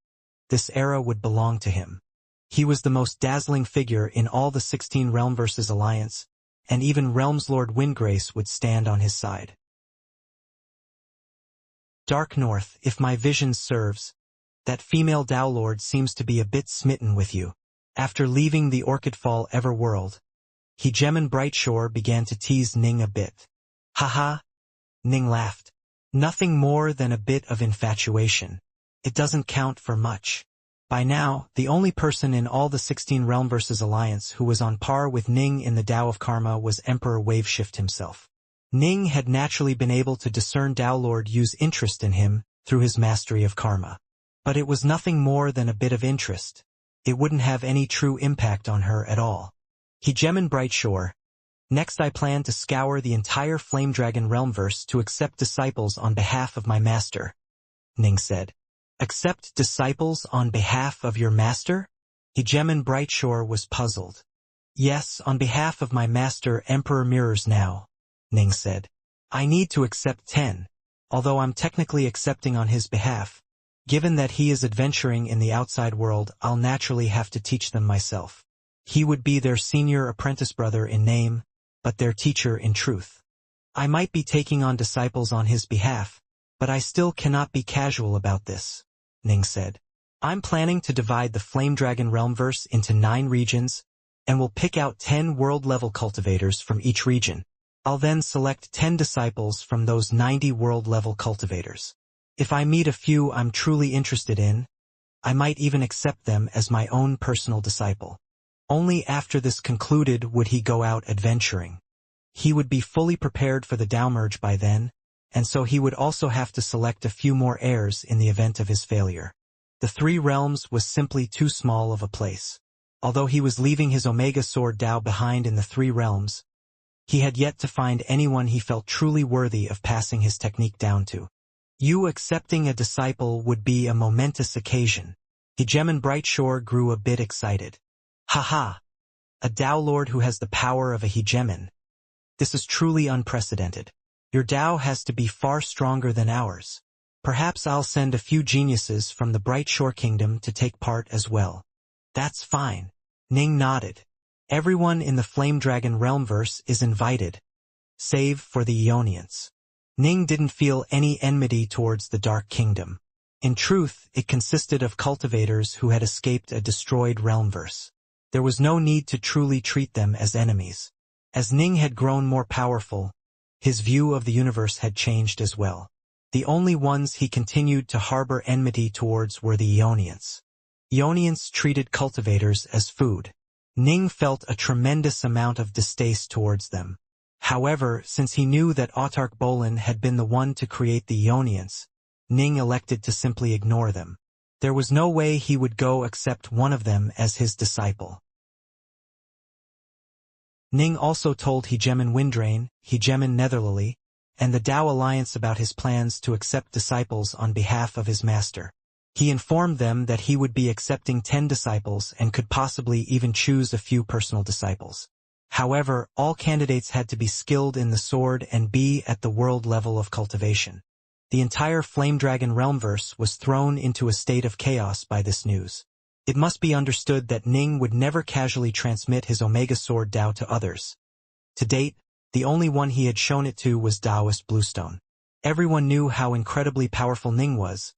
this era would belong to him. He was the most dazzling figure in all the 16 Realmverses Alliance, and even Realmslord Windgrace would stand on his side. Darknorth, if my vision serves, that female Dowlord seems to be a bit smitten with you. After leaving the Orchidfall Everworld, Hegemon Brightshore began to tease Ning a bit. Haha, Ning laughed. Nothing more than a bit of infatuation. It doesn't count for much. By now, the only person in all the 16 Realmverses Alliance who was on par with Ning in the Tao of Karma was Emperor Waveshift himself. Ning had naturally been able to discern Dowlord use interest in him through his mastery of Karma. But it was nothing more than a bit of interest. It wouldn't have any true impact on her at all. Hegemon Brightshore. Next I plan to scour the entire Flame Dragon Realmverse to accept disciples on behalf of my master, Ning said. Accept disciples on behalf of your master? Hegemon Brightshore was puzzled. Yes, on behalf of my master Emperor Mirrors now, Ning said. I need to accept 10, although I'm technically accepting on his behalf. Given that he is adventuring in the outside world, I'll naturally have to teach them myself. He would be their senior apprentice brother in name, but their teacher in truth. I might be taking on disciples on his behalf, but I still cannot be casual about this, Ning said. I'm planning to divide the Flame Dragon Realmverse into 9 regions, and will pick out 10 world-level cultivators from each region. I'll then select 10 disciples from those 90 world-level cultivators. If I meet a few I'm truly interested in, I might even accept them as my own personal disciple. Only after this concluded would he go out adventuring. He would be fully prepared for the Tao merge by then, and so he would also have to select a few more heirs in the event of his failure. The 3 realms was simply too small of a place. Although he was leaving his Omega Sword Tao behind in the 3 realms, he had yet to find anyone he felt truly worthy of passing his technique down to. You accepting a disciple would be a momentous occasion. Hegemon Brightshore grew a bit excited. Haha! A Tao Lord who has the power of a Hegemon. This is truly unprecedented. Your Tao has to be far stronger than ours. Perhaps I'll send a few geniuses from the Brightshore Kingdom to take part as well. That's fine. Ning nodded. Everyone in the Flame Dragon Realmverse is invited, save for the Ionians. Ning didn't feel any enmity towards the Dark Kingdom. In truth, it consisted of cultivators who had escaped a destroyed realmverse. There was no need to truly treat them as enemies. As Ning had grown more powerful, his view of the universe had changed as well. The only ones he continued to harbor enmity towards were the Ionians. Ionians treated cultivators as food. Ning felt a tremendous amount of distaste towards them. However, since he knew that Autarch Bolin had been the one to create the Ionians, Ning elected to simply ignore them. There was no way he would go accept one of them as his disciple. Ning also told Hegemon Windrain, Hegemon Netherlily, and the Tao Alliance about his plans to accept disciples on behalf of his master. He informed them that he would be accepting 10 disciples and could possibly even choose a few personal disciples. However, all candidates had to be skilled in the sword and be at the world level of cultivation. The entire Flame Dragon Realmverse was thrown into a state of chaos by this news. It must be understood that Ning would never casually transmit his Omega Sword Tao to others. To date, the only one he had shown it to was Taoist Bluestone. Everyone knew how incredibly powerful Ning was,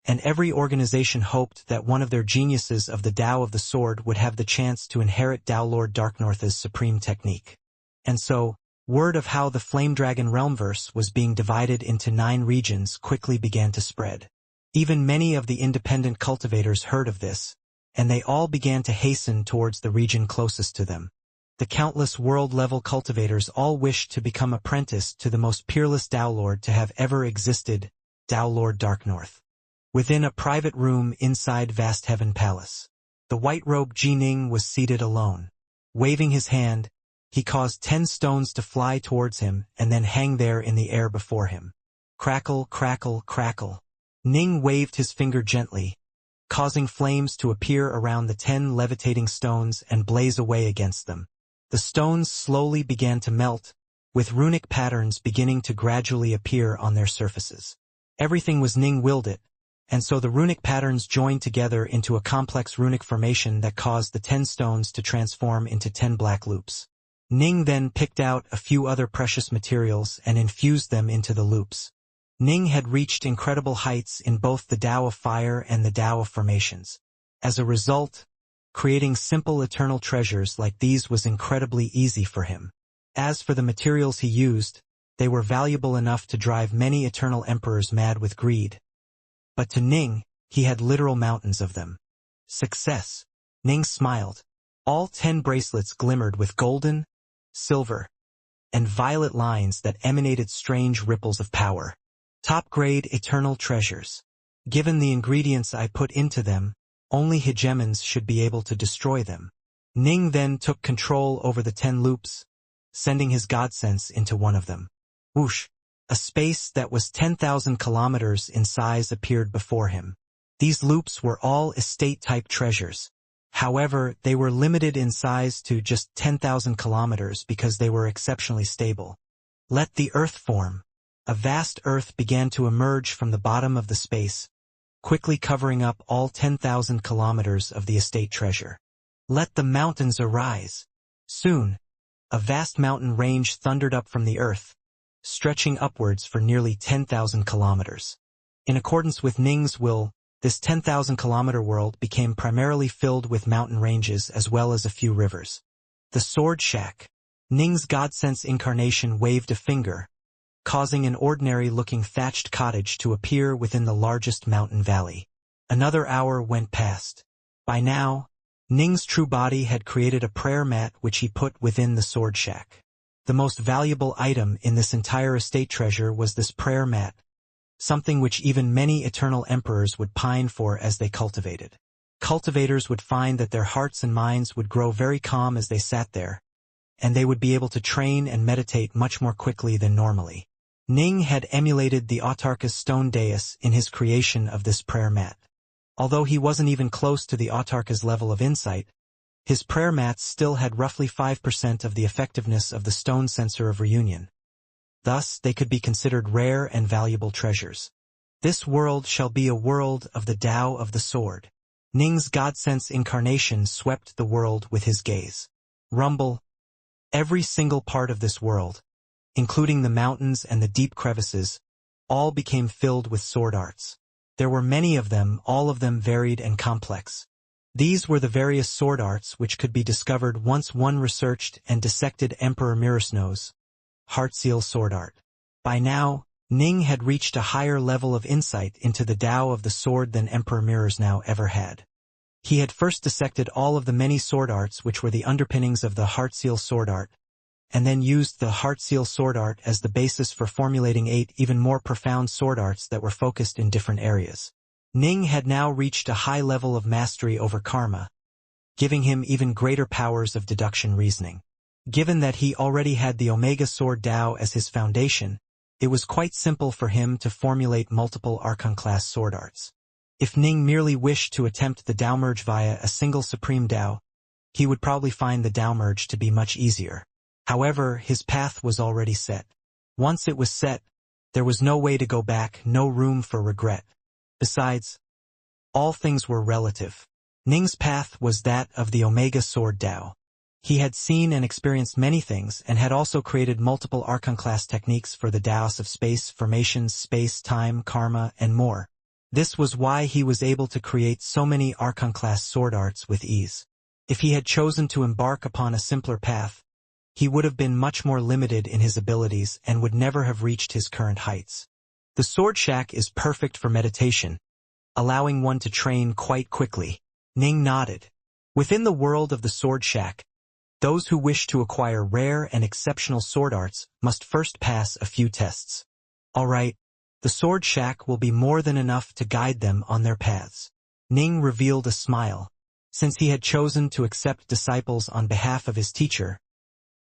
and every organization hoped that one of their geniuses of the Tao of the Sword would have the chance to inherit Tao Lord Darknorth's supreme technique. And so, word of how the Flame Dragon Realmverse was being divided into 9 regions quickly began to spread. Even many of the independent cultivators heard of this, and they all began to hasten towards the region closest to them. The countless world-level cultivators all wished to become apprenticed to the most peerless Tao Lord to have ever existed, Tao Lord Dark North. Within a private room inside Vast Heaven Palace, the white-robed Jining was seated alone. Waving his hand, he caused 10 stones to fly towards him and then hang there in the air before him. Crackle, crackle, crackle. Ning waved his finger gently, causing flames to appear around the 10 levitating stones and blaze away against them. The stones slowly began to melt, with runic patterns beginning to gradually appear on their surfaces. Everything was Ning-willed it, and so the runic patterns joined together into a complex runic formation that caused the 10 stones to transform into 10 black loops. Ning then picked out a few other precious materials and infused them into the loops. Ning had reached incredible heights in both the Tao of Fire and the Tao of Formations. As a result, creating simple eternal treasures like these was incredibly easy for him. As for the materials he used, they were valuable enough to drive many eternal emperors mad with greed. But to Ning, he had literal mountains of them. Success. Ning smiled. All 10 bracelets glimmered with golden, silver, and violet lines that emanated strange ripples of power. Top-grade eternal treasures. Given the ingredients I put into them, only hegemons should be able to destroy them. Ning then took control over the 10 loops, sending his god sense into one of them. Whoosh! A space that was 10,000 kilometers in size appeared before him. These loops were all estate-type treasures. However, they were limited in size to just 10,000 kilometers because they were exceptionally stable. Let the earth form. A vast earth began to emerge from the bottom of the space, quickly covering up all 10,000 kilometers of the estate treasure. Let the mountains arise. Soon, a vast mountain range thundered up from the earth, stretching upwards for nearly 10,000 kilometers. In accordance with Ning's will, this 10,000-kilometer world became primarily filled with mountain ranges as well as a few rivers. The Sword Shack. Ning's God-sense incarnation waved a finger, causing an ordinary-looking thatched cottage to appear within the largest mountain valley. Another hour went past. By now, Ning's true body had created a prayer mat which he put within the Sword Shack. The most valuable item in this entire estate treasure was this prayer mat, something which even many eternal emperors would pine for as they cultivated. Cultivators would find that their hearts and minds would grow very calm as they sat there, and they would be able to train and meditate much more quickly than normally. Ning had emulated the Autarka's stone dais in his creation of this prayer mat. Although he wasn't even close to the Autarka's level of insight, his prayer mats still had roughly 5% of the effectiveness of the stone sensor of reunion. Thus, they could be considered rare and valuable treasures. This world shall be a world of the Tao of the Sword. Ning's God-sense incarnation swept the world with his gaze. Rumble. Every single part of this world, including the mountains and the deep crevices, all became filled with sword arts. There were many of them, all of them varied and complex. These were the various sword arts which could be discovered once one researched and dissected Emperor Mirasno's Heartseal sword art. By now, Ning had reached a higher level of insight into the Tao of the sword than Emperor Mirasno ever had. He had first dissected all of the many sword arts which were the underpinnings of the Heartseal sword art, and then used the Heartseal sword art as the basis for formulating 8 even more profound sword arts that were focused in different areas. Ning had now reached a high level of mastery over karma, giving him even greater powers of deduction reasoning. Given that he already had the Omega Sword Tao as his foundation, it was quite simple for him to formulate multiple Archon-class sword arts. If Ning merely wished to attempt the Tao merge via a single Supreme Tao, he would probably find the Tao merge to be much easier. However, his path was already set. Once it was set, there was no way to go back, no room for regret. Besides, all things were relative. Ning's path was that of the Omega Sword Tao. He had seen and experienced many things and had also created multiple Archon-class techniques for the Taos of space, formations, space, time, karma, and more. This was why he was able to create so many Archon-class sword arts with ease. If he had chosen to embark upon a simpler path, he would have been much more limited in his abilities and would never have reached his current heights. The Sword Shack is perfect for meditation, allowing one to train quite quickly. Ning nodded. Within the world of the Sword Shack, those who wish to acquire rare and exceptional sword arts must first pass a few tests. All right, the Sword Shack will be more than enough to guide them on their paths. Ning revealed a smile. Since he had chosen to accept disciples on behalf of his teacher,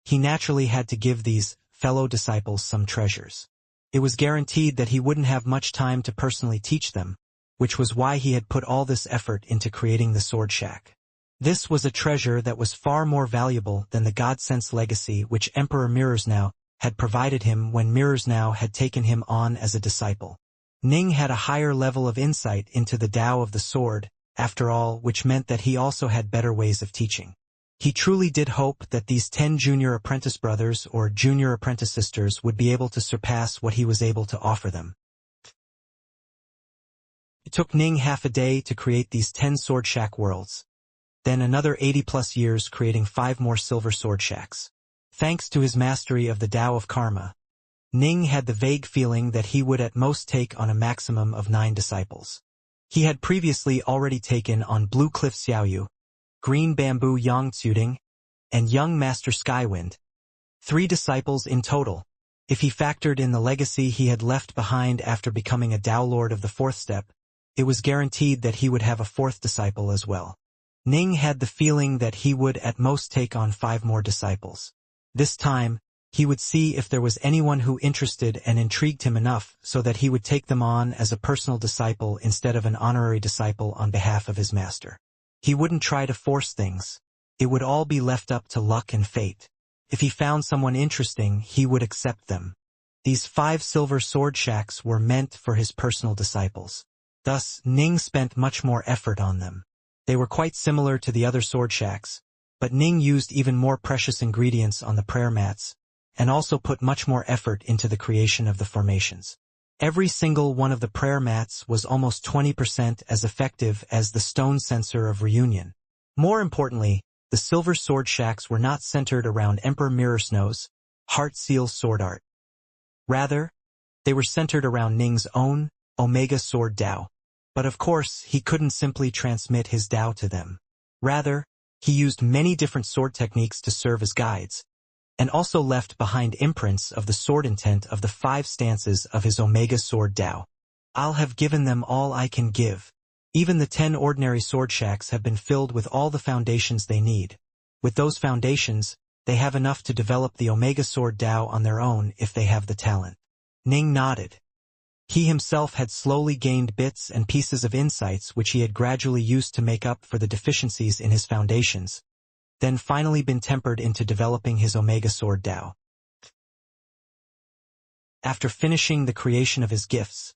he naturally had to give these fellow disciples some treasures. It was guaranteed that he wouldn't have much time to personally teach them, which was why he had put all this effort into creating the Sword Shack. This was a treasure that was far more valuable than the God-Sense legacy which Emperor Mirrorsnow had provided him when Mirrorsnow had taken him on as a disciple. Ning had a higher level of insight into the Tao of the sword, after all, which meant that he also had better ways of teaching. He truly did hope that these 10 junior apprentice brothers or junior apprentice sisters would be able to surpass what he was able to offer them. It took Ning half a day to create these 10 Sword Shack worlds. Then another 80+ years creating 5 more Silver Sword Shacks. Thanks to his mastery of the Tao of Karma, Ning had the vague feeling that he would at most take on a maximum of 9 disciples. He had previously already taken on Blue Cliff Xiaoyu, Green Bamboo Yang Tsuding, and Young Master Skywind. 3 disciples in total. If he factored in the legacy he had left behind after becoming a Tao Lord of the 4th step, it was guaranteed that he would have a 4th disciple as well. Ning had the feeling that he would at most take on 5 more disciples. This time, he would see if there was anyone who interested and intrigued him enough so that he would take them on as a personal disciple instead of an honorary disciple on behalf of his master. He wouldn't try to force things. It would all be left up to luck and fate. If he found someone interesting, he would accept them. These 5 Silver Sword Shacks were meant for his personal disciples. Thus, Ning spent much more effort on them. They were quite similar to the other Sword Shacks, but Ning used even more precious ingredients on the prayer mats, and also put much more effort into the creation of the formations. Every single one of the prayer mats was almost 20% as effective as the stone sensor of reunion. More importantly, the Silver Sword Shacks were not centered around Emperor Mirrorsnow's Heart Seal sword art. Rather, they were centered around Ning's own Omega Sword Tao. But of course, he couldn't simply transmit his Tao to them. Rather, he used many different sword techniques to serve as guides, and also left behind imprints of the sword intent of the 5 stances of his Omega Sword Tao. I'll have given them all I can give. Even the 10 ordinary sword shacks have been filled with all the foundations they need. With those foundations, they have enough to develop the Omega Sword Tao on their own if they have the talent. Ning nodded. He himself had slowly gained bits and pieces of insights which he had gradually used to make up for the deficiencies in his foundations, then finally been tempered into developing his Omega Sword Tao. After finishing the creation of his gifts,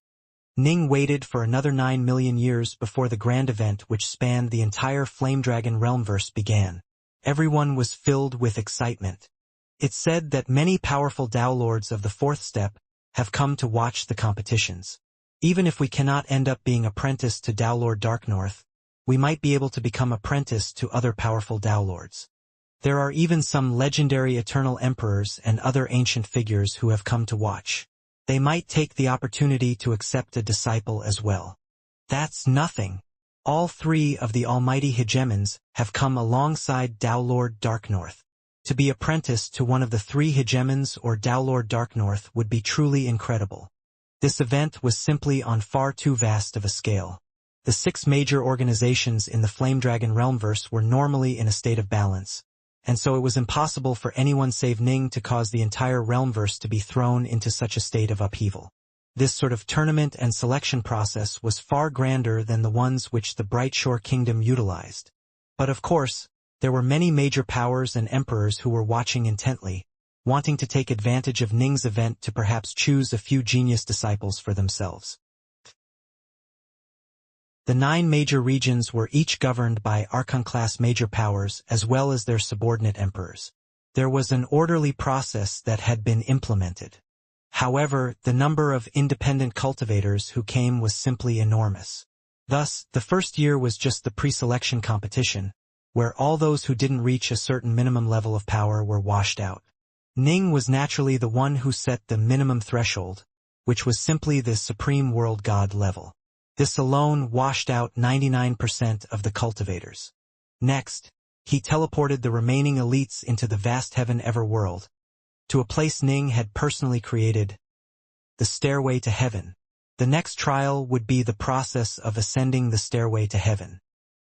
Ning waited for another 9 million years before the grand event which spanned the entire Flame Dragon realmverse began. Everyone was filled with excitement. It's said that many powerful Tao Lords of the 4th step have come to watch the competitions. Even if we cannot end up being apprenticed to Tao Lord Darknorth, we might be able to become apprenticed to other powerful Tao Lords. There are even some legendary eternal emperors and other ancient figures who have come to watch. They might take the opportunity to accept a disciple as well. That's nothing. All 3 of the almighty hegemons have come alongside Tao Lord Darknorth. To be apprenticed to one of the 3 hegemons or Tao Lord Darknorth would be truly incredible. This event was simply on far too vast of a scale. The 6 major organizations in the Flame Dragon realmverse were normally in a state of balance, and so it was impossible for anyone save Ning to cause the entire realmverse to be thrown into such a state of upheaval. This sort of tournament and selection process was far grander than the ones which the Brightshore Kingdom utilized. But of course, there were many major powers and emperors who were watching intently, wanting to take advantage of Ning's event to perhaps choose a few genius disciples for themselves. The 9 major regions were each governed by Archon-class major powers as well as their subordinate emperors. There was an orderly process that had been implemented. However, the number of independent cultivators who came was simply enormous. Thus, the first year was just the pre-selection competition, where all those who didn't reach a certain minimum level of power were washed out. Ning was naturally the one who set the minimum threshold, which was simply the Supreme World God level. This alone washed out 99% of the cultivators. Next, he teleported the remaining elites into the vast heaven ever world, to a place Ning had personally created, the Stairway to Heaven. The next trial would be the process of ascending the Stairway to Heaven.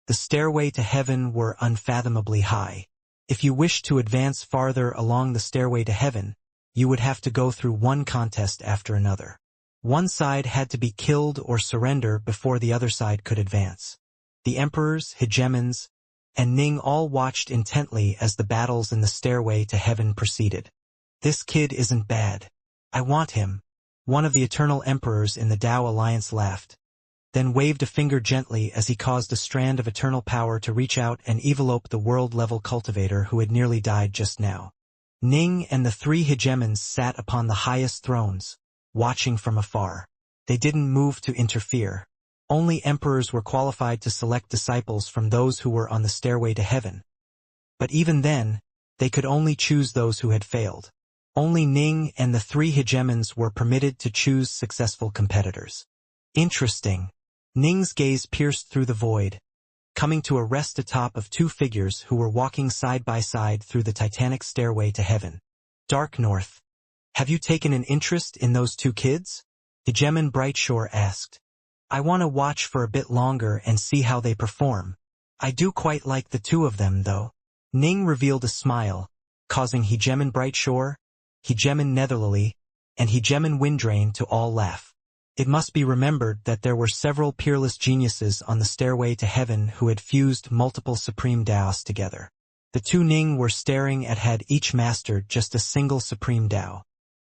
The Stairway to Heaven were unfathomably high. If you wished to advance farther along the Stairway to Heaven, you would have to go through one contest after another. One side had to be killed or surrender before the other side could advance. The emperors, hegemons, and Ning all watched intently as the battles in the Stairway to Heaven proceeded. "This kid isn't bad. I want him," one of the eternal emperors in the Tao Alliance laughed, then waved a finger gently as he caused a strand of eternal power to reach out and envelope the world-level cultivator who had nearly died just now. Ning and the three hegemons sat upon the highest thrones, watching from afar. They didn't move to interfere. Only emperors were qualified to select disciples from those who were on the Stairway to Heaven. But even then, they could only choose those who had failed. Only Ning and the three hegemons were permitted to choose successful competitors. Interesting. Ning's gaze pierced through the void, coming to a rest atop of two figures who were walking side by side through the titanic Stairway to Heaven. "Dark North, have you taken an interest in those two kids?" Hegemon Brightshore asked. "I want to watch for a bit longer and see how they perform. I do quite like the two of them, though." Ning revealed a smile, causing Hegemon Brightshore, Hegemon Netherlily, and Hegemon Windrain to all laugh. It must be remembered that there were several peerless geniuses on the Stairway to Heaven who had fused multiple supreme Daos together. The two Ning were staring at had each mastered just a single supreme Dao.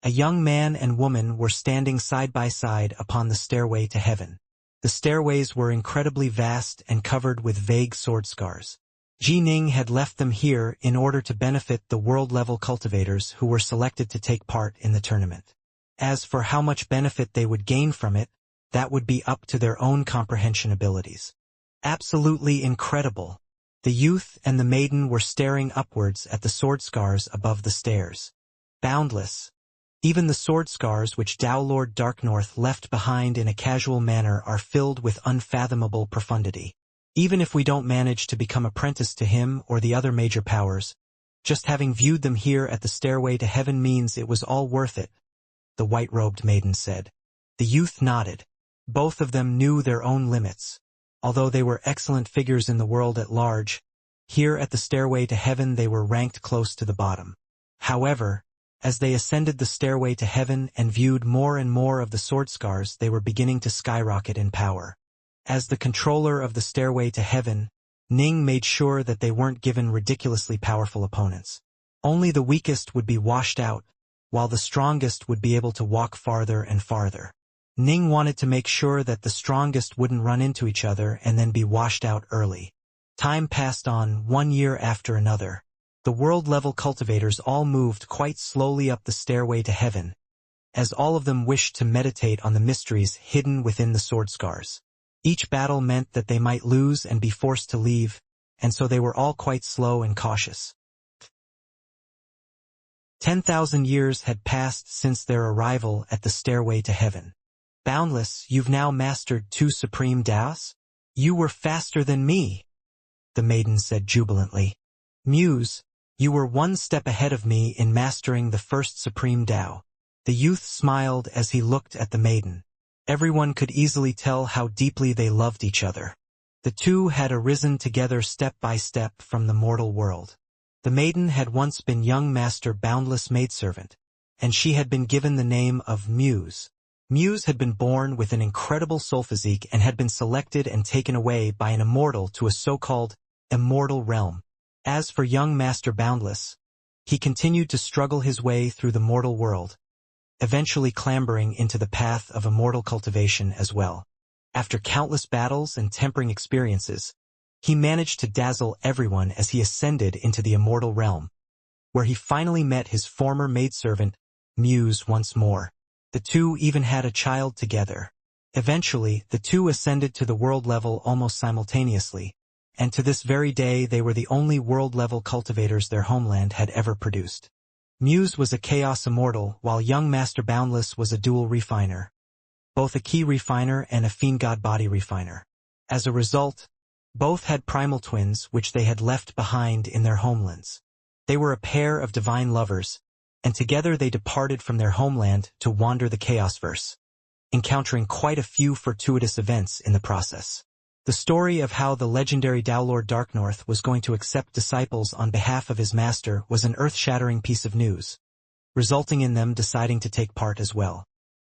A young man and woman were standing side by side upon the Stairway to Heaven. The stairways were incredibly vast and covered with vague sword scars. Ji Ning had left them here in order to benefit the world-level cultivators who were selected to take part in the tournament. As for how much benefit they would gain from it, that would be up to their own comprehension abilities. Absolutely incredible. The youth and the maiden were staring upwards at the sword scars above the stairs. Boundless. Even the sword scars which Tao Lord Darknorth left behind in a casual manner are filled with unfathomable profundity. Even if we don't manage to become apprenticed to him or the other major powers, just having viewed them here at the Stairway to Heaven means it was all worth it, the white-robed maiden said. The youth nodded. Both of them knew their own limits. Although they were excellent figures in the world at large, here at the Stairway to Heaven they were ranked close to the bottom. However, as they ascended the Stairway to Heaven and viewed more and more of the sword scars, they were beginning to skyrocket in power. As the controller of the Stairway to Heaven, Ning made sure that they weren't given ridiculously powerful opponents. Only the weakest would be washed out, while the strongest would be able to walk farther and farther. Ning wanted to make sure that the strongest wouldn't run into each other and then be washed out early. Time passed on, 1 year after another. The world-level cultivators all moved quite slowly up the Stairway to Heaven, as all of them wished to meditate on the mysteries hidden within the sword scars. Each battle meant that they might lose and be forced to leave, and so they were all quite slow and cautious. 10,000 years had passed since their arrival at the Stairway to Heaven. Boundless, you've now mastered 2 supreme Daos? You were faster than me, the maiden said jubilantly. Muse, you were 1 step ahead of me in mastering the first supreme Dao. The youth smiled as he looked at the maiden. Everyone could easily tell how deeply they loved each other. The two had arisen together step by step from the mortal world. The maiden had once been young Master Boundless maidservant, and she had been given the name of Muse. Muse had been born with an incredible soul physique and had been selected and taken away by an immortal to a so-called immortal realm. As for young Master Boundless, he continued to struggle his way through the mortal world, eventually clambering into the path of immortal cultivation as well. After countless battles and tempering experiences, he managed to dazzle everyone as he ascended into the immortal realm, where he finally met his former maidservant, Muse, once more. The two even had a child together. Eventually, the two ascended to the world level almost simultaneously, and to this very day they were the only world-level cultivators their homeland had ever produced. Muse was a chaos immortal, while young Master Boundless was a dual refiner. both a key refiner and a Fiendgod body refiner. As a result, both had primal twins which they had left behind in their homelands. They were a pair of divine lovers, and together they departed from their homeland to wander the Chaosverse, encountering quite a few fortuitous events in the process. The story of how the legendary Lord Darknorth was going to accept disciples on behalf of his master was an earth-shattering piece of news, resulting in them deciding to take part as well.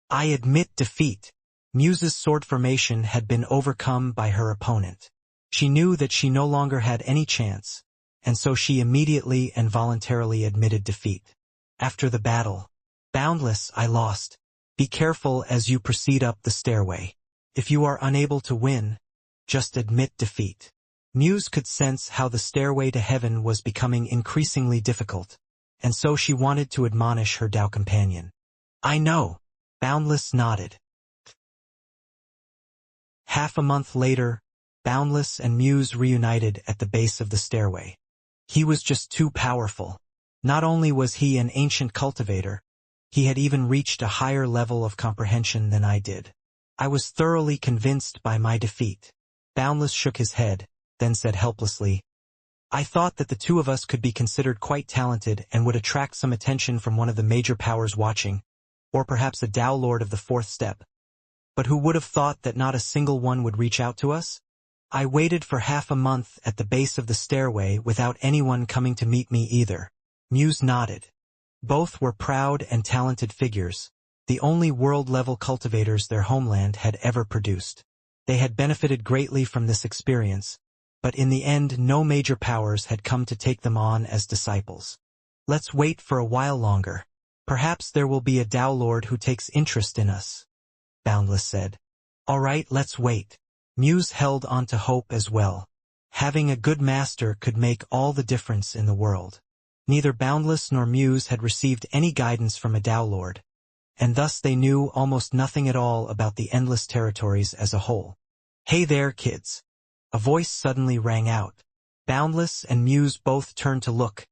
I admit defeat. Muse's sword formation had been overcome by her opponent. She knew that she no longer had any chance, and so she immediately and voluntarily admitted defeat. After the battle, Boundless, I lost. Be careful as you proceed up the stairway. If you are unable to win, just admit defeat. Muse could sense how the stairway to heaven was becoming increasingly difficult, and so she wanted to admonish her Dao companion. I know. Boundless nodded. Half a month later, Boundless and Muse reunited at the base of the stairway. He was just too powerful. Not only was he an ancient cultivator, he had even reached a higher level of comprehension than I did. I was thoroughly convinced by my defeat. Boundless shook his head, then said helplessly, I thought that the two of us could be considered quite talented and would attract some attention from one of the major powers watching, or perhaps a Tao Lord of the fourth step. But who would have thought that not a single one would reach out to us? I waited for half a month at the base of the stairway without anyone coming to meet me either. Muse nodded. Both were proud and talented figures, the only world-level cultivators their homeland had ever produced. They had benefited greatly from this experience, but in the end no major powers had come to take them on as disciples. Let's wait for a while longer. Perhaps there will be a Tao Lord who takes interest in us, Boundless said. All right, let's wait. Muse held on to hope as well. Having a good master could make all the difference in the world. Neither Boundless nor Muse had received any guidance from a Tao Lord, and thus they knew almost nothing at all about the endless territories as a whole. Hey there, kids. A voice suddenly rang out. Boundless and Muse both turned to look,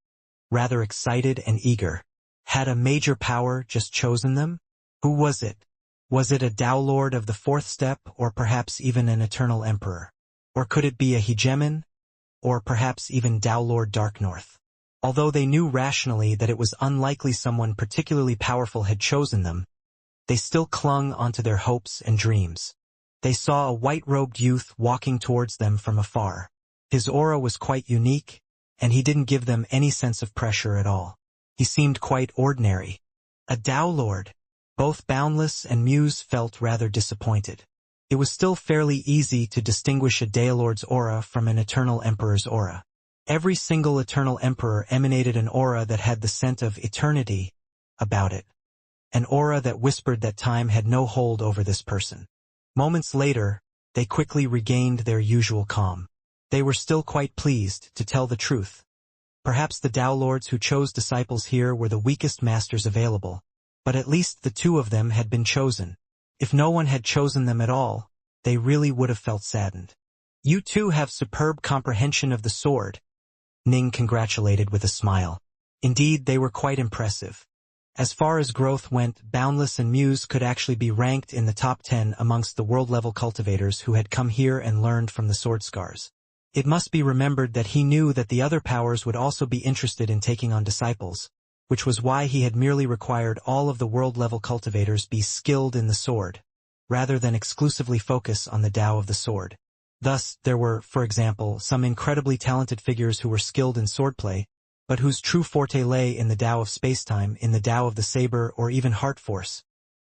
rather excited and eager. Had a major power just chosen them? Who was it? Was it a Tao Lord of the fourth step, or perhaps even an eternal emperor? Or could it be a hegemon? Or perhaps even Tao Lord Darknorth? Although they knew rationally that it was unlikely someone particularly powerful had chosen them, they still clung onto their hopes and dreams. They saw a white-robed youth walking towards them from afar. His aura was quite unique, and he didn't give them any sense of pressure at all. He seemed quite ordinary. A Tao Lord. Both Boundless and Muse felt rather disappointed. It was still fairly easy to distinguish a Tao Lord's aura from an Eternal Emperor's aura. Every single Eternal Emperor emanated an aura that had the scent of eternity about it. An aura that whispered that time had no hold over this person. Moments later, they quickly regained their usual calm. They were still quite pleased, to tell the truth. Perhaps the Tao Lords who chose disciples here were the weakest masters available, but at least the two of them had been chosen. If no one had chosen them at all, they really would have felt saddened. You two have superb comprehension of the sword, Ning congratulated with a smile. Indeed, they were quite impressive. As far as growth went, Boundless and Muse could actually be ranked in the top 10 amongst the world-level cultivators who had come here and learned from the sword scars. It must be remembered that he knew that the other powers would also be interested in taking on disciples, which was why he had merely required all of the world-level cultivators be skilled in the sword, rather than exclusively focus on the Tao of the sword. Thus, there were, for example, some incredibly talented figures who were skilled in swordplay, but whose true forte lay in the Tao of spacetime, in the Tao of the saber, or even heart force.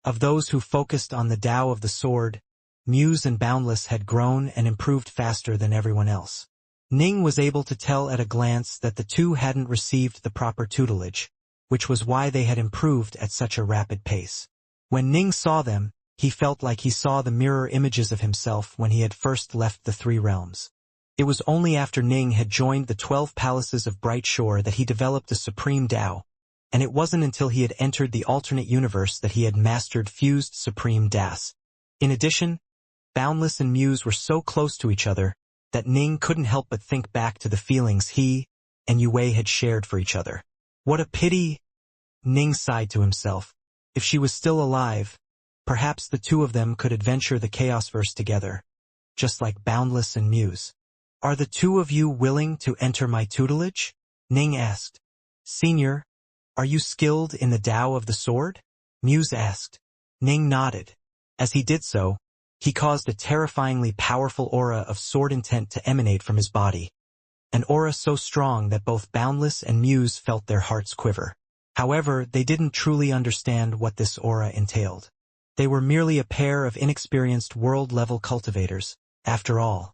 Of those who focused on the Tao of the sword, Muse and Boundless had grown and improved faster than everyone else. Ning was able to tell at a glance that the two hadn't received the proper tutelage, which was why they had improved at such a rapid pace. When Ning saw them, he felt like he saw the mirror images of himself when he had first left the Three Realms. It was only after Ning had joined the 12 Palaces of Bright Shore that he developed the Supreme Tao, and it wasn't until he had entered the alternate universe that he had mastered Fused Supreme Das. In addition, Boundless and Muse were so close to each other that Ning couldn't help but think back to the feelings he and Yue had shared for each other. What a pity, Ning sighed to himself. If she was still alive, Perhaps the two of them could adventure the Chaosverse together, just like Boundless and Muse. Are the two of you willing to enter my tutelage? Ning asked. Senior, are you skilled in the Tao of the sword? Muse asked. Ning nodded. As he did so, he caused a terrifyingly powerful aura of sword intent to emanate from his body. An aura so strong that both Boundless and Muse felt their hearts quiver. However, they didn't truly understand what this aura entailed. They were merely a pair of inexperienced world-level cultivators, after all.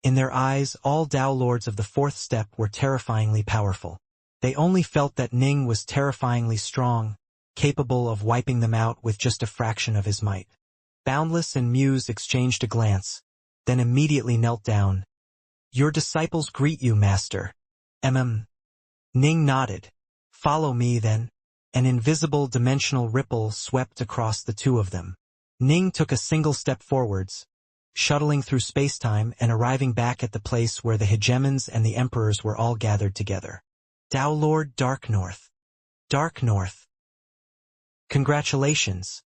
In their eyes, all Tao Lords of the fourth step were terrifyingly powerful. They only felt that Ning was terrifyingly strong, capable of wiping them out with just a fraction of his might. Boundless and Muse exchanged a glance, then immediately knelt down. Your disciples greet you, Master. Ning nodded. Follow me, then. An invisible dimensional ripple swept across the two of them. Ning took a single step forwards, shuttling through space-time and arriving back at the place where the hegemons and the emperors were all gathered together. Tao Lord Dark North. Dark North. Congratulations,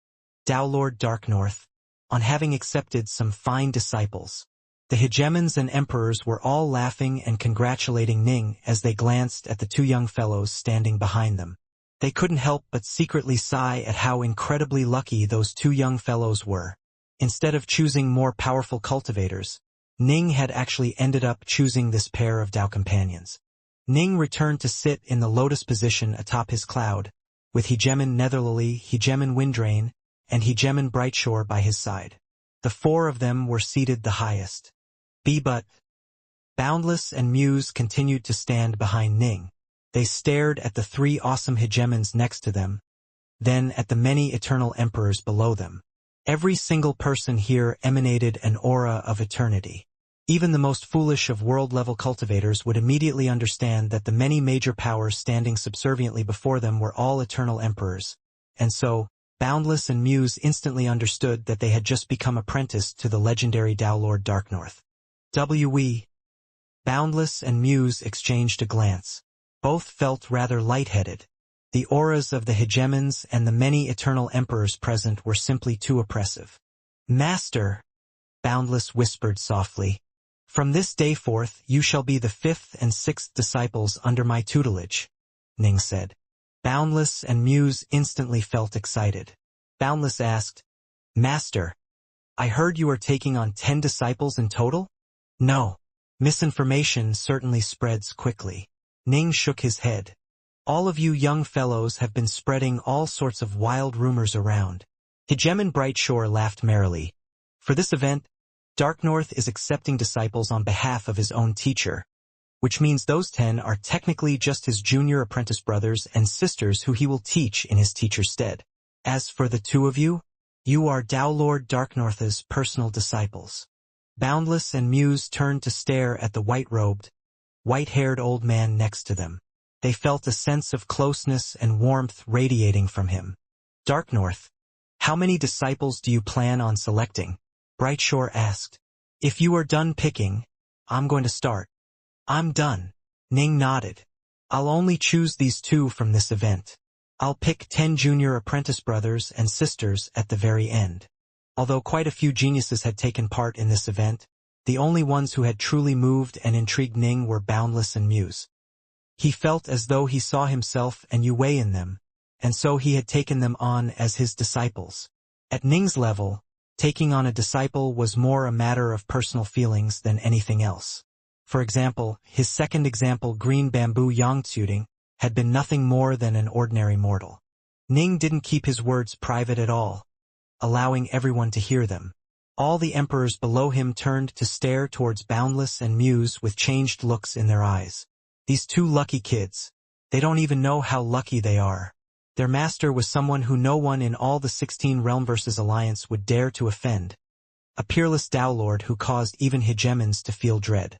Tao Lord Dark North, on having accepted some fine disciples. The hegemons and emperors were all laughing and congratulating Ning as they glanced at the two young fellows standing behind them. They couldn't help but secretly sigh at how incredibly lucky those two young fellows were. Instead of choosing more powerful cultivators, Ning had actually ended up choosing this pair of Tao companions. Ning returned to sit in the lotus position atop his cloud, with Hegemon Netherlily, Hegemon Windrain, and Hegemon Brightshore by his side. The four of them were seated the highest. But Boundless and Muse continued to stand behind Ning. They stared at the three awesome hegemons next to them, then at the many eternal emperors below them. Every single person here emanated an aura of eternity. Even the most foolish of world-level cultivators would immediately understand that the many major powers standing subserviently before them were all eternal emperors, and so, Boundless and Muse instantly understood that they had just become apprenticed to the legendary Tao Lord Dark North. Boundless and Muse exchanged a glance. Both felt rather lightheaded. The auras of the hegemons and the many eternal emperors present were simply too oppressive. Master, Boundless whispered softly, from this day forth you shall be the fifth and sixth disciples under my tutelage, Ning said. Boundless and Muse instantly felt excited. Boundless asked, Master, I heard you are taking on 10 disciples in total? No. Misinformation certainly spreads quickly. Ning shook his head. All of you young fellows have been spreading all sorts of wild rumors around. Hegemon Brightshore laughed merrily. For this event, Dark North is accepting disciples on behalf of his own teacher, which means those 10 are technically just his junior apprentice brothers and sisters who he will teach in his teacher's stead. As for the two of you, you are Tao Lord Dark North's personal disciples. Boundless and Muse turned to stare at the white-robed, white-haired old man next to them. They felt a sense of closeness and warmth radiating from him. Dark North, how many disciples do you plan on selecting? Brightshore asked. If you are done picking, I'm going to start. I'm done. Ning nodded. I'll only choose these two from this event. I'll pick 10 junior apprentice brothers and sisters at the very end. Although quite a few geniuses had taken part in this event, the only ones who had truly moved and intrigued Ning were Boundless and Muse. He felt as though he saw himself and Yue in them, and so he had taken them on as his disciples. At Ning's level, taking on a disciple was more a matter of personal feelings than anything else. For example, his second example, Green Bamboo Yangtsuting, had been nothing more than an ordinary mortal. Ning didn't keep his words private at all, allowing everyone to hear them. All the emperors below him turned to stare towards Boundless and Muse with changed looks in their eyes. These two lucky kids. They don't even know how lucky they are. Their master was someone who no one in all the 16 Realmverses Alliance would dare to offend. A peerless Tao Lord who caused even hegemons to feel dread.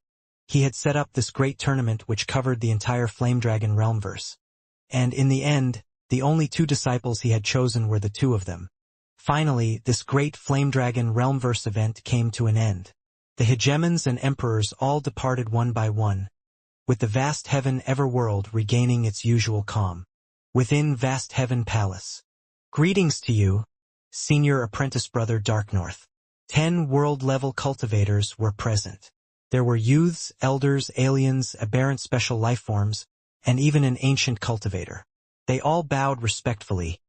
He had set up this great tournament which covered the entire Flame Dragon Realmverse. And in the end, the only two disciples he had chosen were the two of them. Finally, this great Flame Dragon Realmverse event came to an end. The hegemons and emperors all departed one by one, with the vast heaven everworld regaining its usual calm. Within vast heaven palace. Greetings to you, senior apprentice brother Dark North. 10 world-level cultivators were present. There were youths, elders, aliens, aberrant special lifeforms, and even an ancient cultivator. They all bowed respectfully,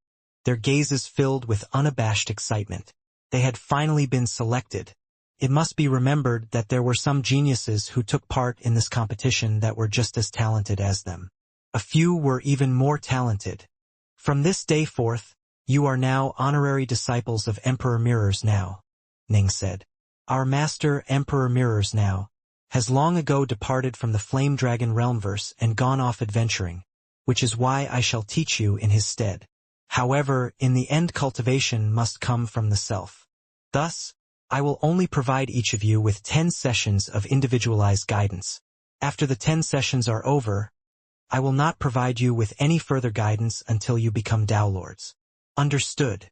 their gazes filled with unabashed excitement. They had finally been selected. It must be remembered that there were some geniuses who took part in this competition that were just as talented as them. A few were even more talented. From this day forth, you are now honorary disciples of Emperor Mirrors now, Ning said. Our master, Emperor Mirrors now, has long ago departed from the Flame Dragon Realmverse and gone off adventuring, which is why I shall teach you in his stead. However, in the end cultivation must come from the self. Thus, I will only provide each of you with 10 sessions of individualized guidance. After the 10 sessions are over, I will not provide you with any further guidance until you become Tao Lords. Understood.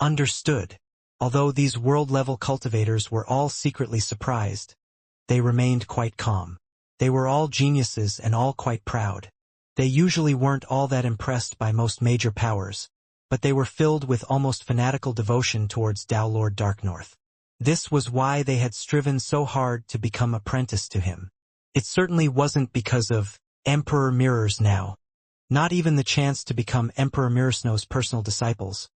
Understood. Although these world-level cultivators were all secretly surprised, they remained quite calm. They were all geniuses and all quite proud. They usually weren't all that impressed by most major powers, but they were filled with almost fanatical devotion towards Tao Lord Dark North. This was why they had striven so hard to become apprenticed to him. It certainly wasn't because of Emperor Mirrors now. Not even the chance to become Emperor Mirrorsnow's personal disciples,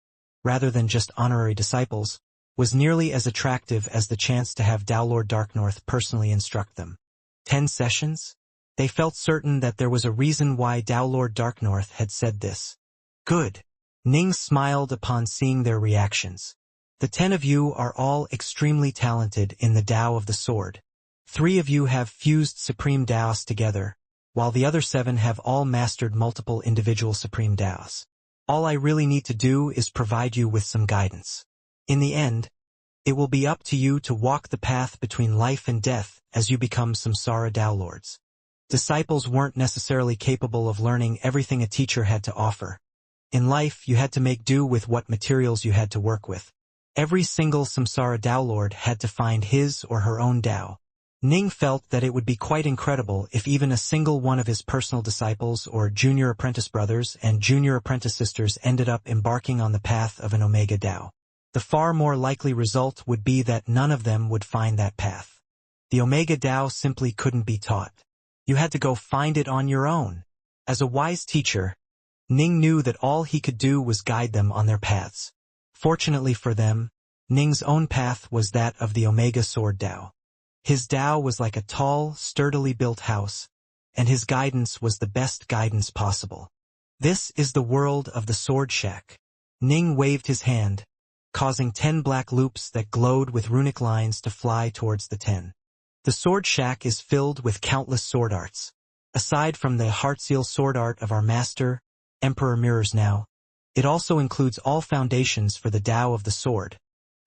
rather than just honorary disciples, was nearly as attractive as the chance to have Tao Lord Dark North personally instruct them. 10 sessions? They felt certain that there was a reason why Tao Lord Dark North had said this. Good. Ning smiled upon seeing their reactions. The 10 of you are all extremely talented in the Tao of the Sword. 3 of you have fused Supreme Taos together, while the other 7 have all mastered multiple individual Supreme Taos. All I really need to do is provide you with some guidance. In the end, it will be up to you to walk the path between life and death as you become Samsara Tao Lords. Disciples weren't necessarily capable of learning everything a teacher had to offer. In life, you had to make do with what materials you had to work with. Every single Samsara Tao Lord had to find his or her own Tao. Ning felt that it would be quite incredible if even a single one of his personal disciples or junior apprentice brothers and junior apprentice sisters ended up embarking on the path of an Omega Tao. The far more likely result would be that none of them would find that path. The Omega Tao simply couldn't be taught. You had to go find it on your own. As a wise teacher, Ning knew that all he could do was guide them on their paths. Fortunately for them, Ning's own path was that of the Omega Sword Tao. His Tao was like a tall, sturdily built house, and his guidance was the best guidance possible. This is the world of the Sword Shack. Ning waved his hand, causing 10 black loops that glowed with runic lines to fly towards the 10. The Sword Shack is filled with countless sword arts. Aside from the Heartseal sword art of our master, Emperor Mirrors now, it also includes all foundations for the Tao of the Sword,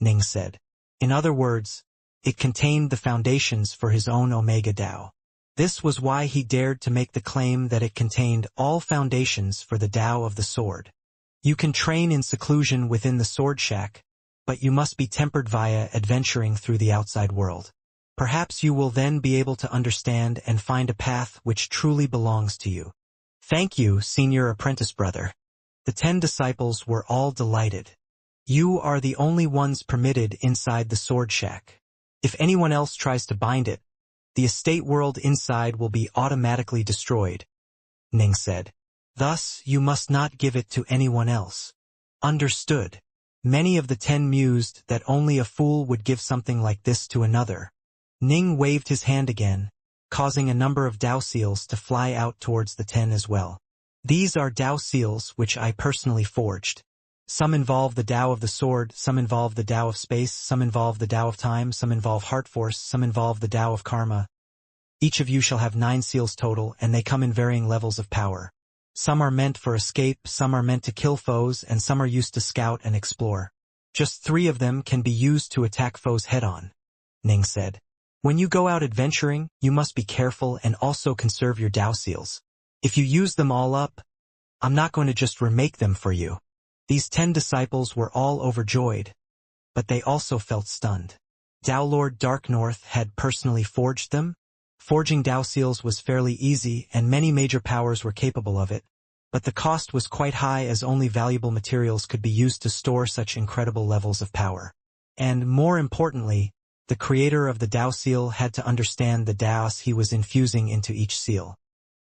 Ning said. In other words, it contained the foundations for his own Omega Tao. This was why he dared to make the claim that it contained all foundations for the Tao of the Sword. You can train in seclusion within the Sword Shack, but you must be tempered via adventuring through the outside world. Perhaps you will then be able to understand and find a path which truly belongs to you. Thank you, senior apprentice brother. The 10 disciples were all delighted. You are the only ones permitted inside the Sword Shack. If anyone else tries to bind it, the estate world inside will be automatically destroyed, Ning said. Thus, you must not give it to anyone else. Understood. Many of the 10 mused that only a fool would give something like this to another. Ning waved his hand again, causing a number of Tao seals to fly out towards the 10 as well. These are Tao seals which I personally forged. Some involve the Tao of the Sword, some involve the Tao of Space, some involve the Tao of Time, some involve Heart Force, some involve the Tao of Karma. Each of you shall have 9 seals total, and they come in varying levels of power. Some are meant for escape, some are meant to kill foes, and some are used to scout and explore. Just 3 of them can be used to attack foes head-on, Ning said. When you go out adventuring, you must be careful and also conserve your Tao seals. If you use them all up, I'm not going to just remake them for you. These 10 disciples were all overjoyed, but they also felt stunned. Tao Lord Dark North had personally forged them. Forging Tao seals was fairly easy, and many major powers were capable of it, but the cost was quite high as only valuable materials could be used to store such incredible levels of power. And, more importantly, the creator of the Dao seal had to understand the Daos he was infusing into each seal.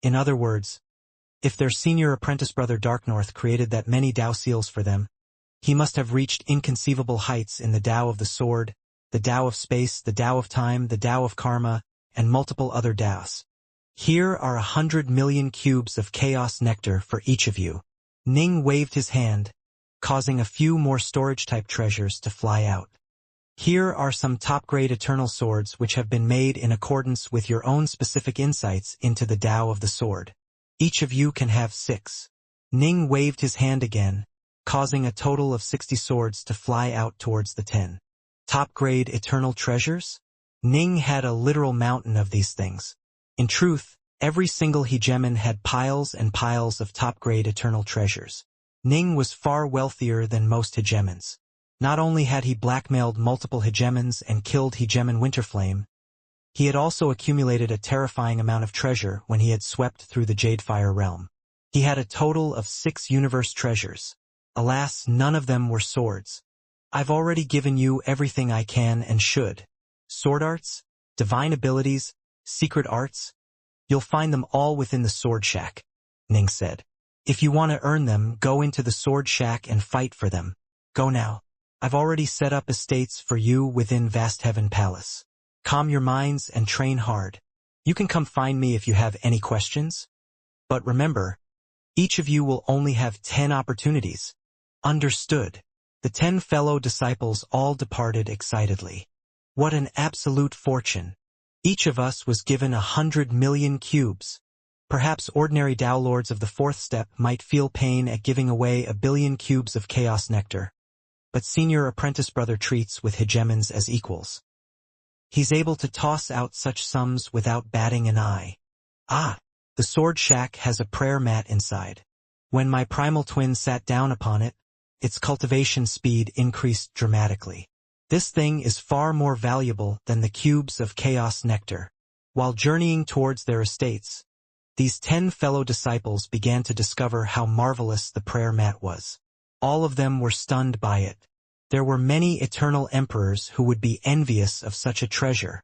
In other words, if their senior apprentice brother Darknorth created that many Dao seals for them, he must have reached inconceivable heights in the Dao of the sword, the Dao of space, the Dao of time, the Dao of karma, and multiple other Daos. Here are 100 million cubes of chaos nectar for each of you. Ning waved his hand, causing a few more storage-type treasures to fly out. Here are some top-grade eternal swords which have been made in accordance with your own specific insights into the Dao of the sword. Each of you can have 6. Ning waved his hand again, causing a total of 60 swords to fly out towards the 10. Top-grade eternal treasures? Ning had a literal mountain of these things. In truth, every single hegemon had piles and piles of top-grade eternal treasures. Ning was far wealthier than most hegemons. Not only had he blackmailed multiple hegemons and killed hegemon Winterflame, he had also accumulated a terrifying amount of treasure when he had swept through the Jadefire realm. He had a total of 6 universe treasures. Alas, none of them were swords. I've already given you everything I can and should. Sword arts, divine abilities, secret arts, you'll find them all within the Sword Shack, Ning said. If you want to earn them, go into the Sword Shack and fight for them. Go now. I've already set up estates for you within Vast Heaven Palace. Calm your minds and train hard. You can come find me if you have any questions. But remember, each of you will only have 10 opportunities. Understood. The 10 fellow disciples all departed excitedly. What an absolute fortune. Each of us was given 100 million cubes. Perhaps ordinary Dao Lords of the 4th step might feel pain at giving away 1 billion cubes of chaos nectar. But senior apprentice brother treats with hegemons as equals. He's able to toss out such sums without batting an eye. Ah, the Sword Shack has a prayer mat inside. When my primal twin sat down upon it, its cultivation speed increased dramatically. This thing is far more valuable than the cubes of chaos nectar. While journeying towards their estates, these 10 fellow disciples began to discover how marvelous the prayer mat was. All of them were stunned by it. There were many eternal emperors who would be envious of such a treasure.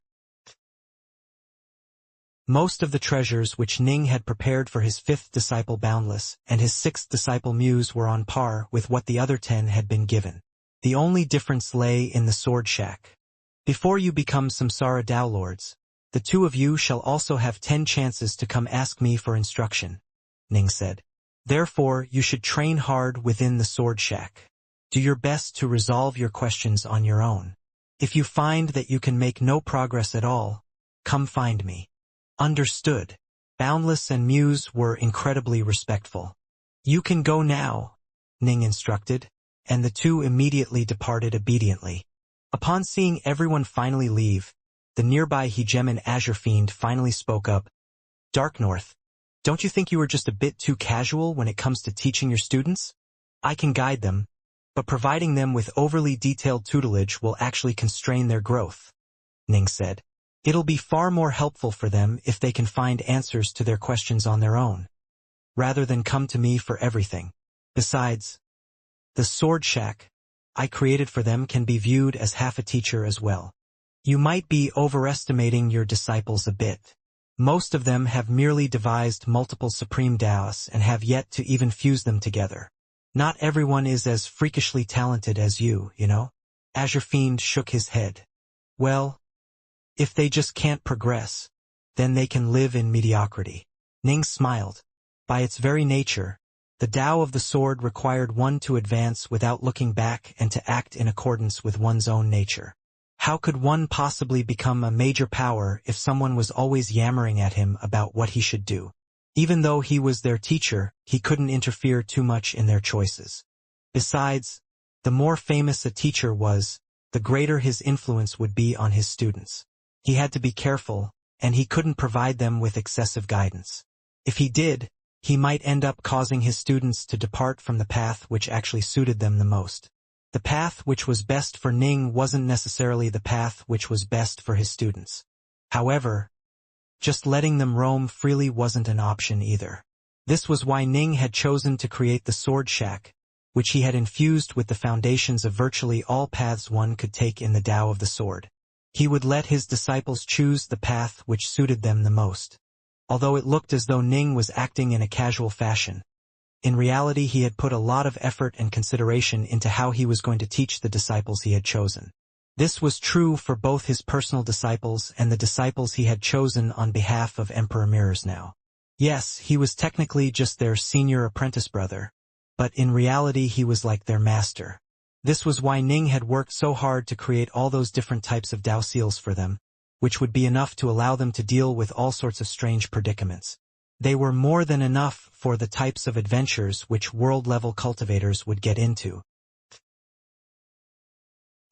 Most of the treasures which Ning had prepared for his 5th disciple Boundless and his 6th disciple Muse were on par with what the other 10 had been given. The only difference lay in the Sword Shack. Before you become Samsara Dao Lords, the 2 of you shall also have 10 chances to come ask me for instruction, Ning said. Therefore, you should train hard within the Sword Shack. Do your best to resolve your questions on your own. If you find that you can make no progress at all, come find me. Understood. Boundless and Muse were incredibly respectful. You can go now, Ning instructed, and the 2 immediately departed obediently. Upon seeing everyone finally leave, the nearby hegemon Azure Fiend finally spoke up. Darknorth, don't you think you are just a bit too casual when it comes to teaching your students? I can guide them, but providing them with overly detailed tutelage will actually constrain their growth, Ning said. It'll be far more helpful for them if they can find answers to their questions on their own, rather than come to me for everything. Besides, the Sword Shack I created for them can be viewed as half a teacher as well. You might be overestimating your disciples a bit. Most of them have merely devised multiple supreme Daos and have yet to even fuse them together. Not everyone is as freakishly talented as you know? Azure Fiend shook his head. Well, if they just can't progress, then they can live in mediocrity. Ning smiled. By its very nature, the Dao of the sword required one to advance without looking back and to act in accordance with one's own nature. How could one possibly become a major power if someone was always yammering at him about what he should do? Even though he was their teacher, he couldn't interfere too much in their choices. Besides, the more famous a teacher was, the greater his influence would be on his students. He had to be careful, and he couldn't provide them with excessive guidance. If he did, he might end up causing his students to depart from the path which actually suited them the most. The path which was best for Ning wasn't necessarily the path which was best for his students. However, just letting them roam freely wasn't an option either. This was why Ning had chosen to create the Sword Shack, which he had infused with the foundations of virtually all paths one could take in the Tao of the Sword. He would let his disciples choose the path which suited them the most. Although it looked as though Ning was acting in a casual fashion, in reality he had put a lot of effort and consideration into how he was going to teach the disciples he had chosen. This was true for both his personal disciples and the disciples he had chosen on behalf of Emperor Mirrors now. Yes, he was technically just their senior apprentice brother, but in reality he was like their master. This was why Ning had worked so hard to create all those different types of Dao seals for them, which would be enough to allow them to deal with all sorts of strange predicaments. They were more than enough for the types of adventures which world-level cultivators would get into.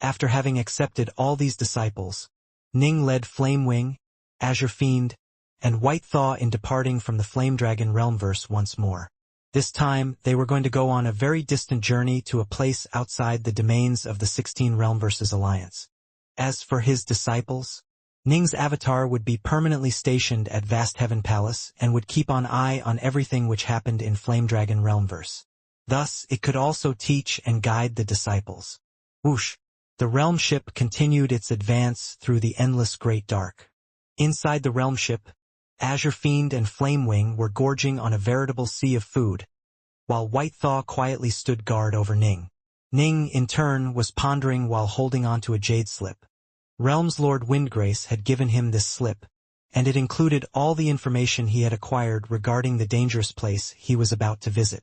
After having accepted all these disciples, Ning led Flamewing, Azure Fiend, and White Thaw in departing from the Flame Dragon Realmverse once more. This time, they were going to go on a very distant journey to a place outside the domains of the 16 Realmverses Alliance. As for his disciples, Ning's avatar would be permanently stationed at Vast Heaven Palace and would keep an eye on everything which happened in Flame Dragon Realmverse. Thus, it could also teach and guide the disciples. Whoosh! The realm ship continued its advance through the endless great dark. Inside the realm ship, Azure Fiend and Flamewing were gorging on a veritable sea of food, while White Thaw quietly stood guard over Ning. Ning, in turn, was pondering while holding onto a jade slip. Realm's Lord Windgrace had given him this slip, and it included all the information he had acquired regarding the dangerous place he was about to visit.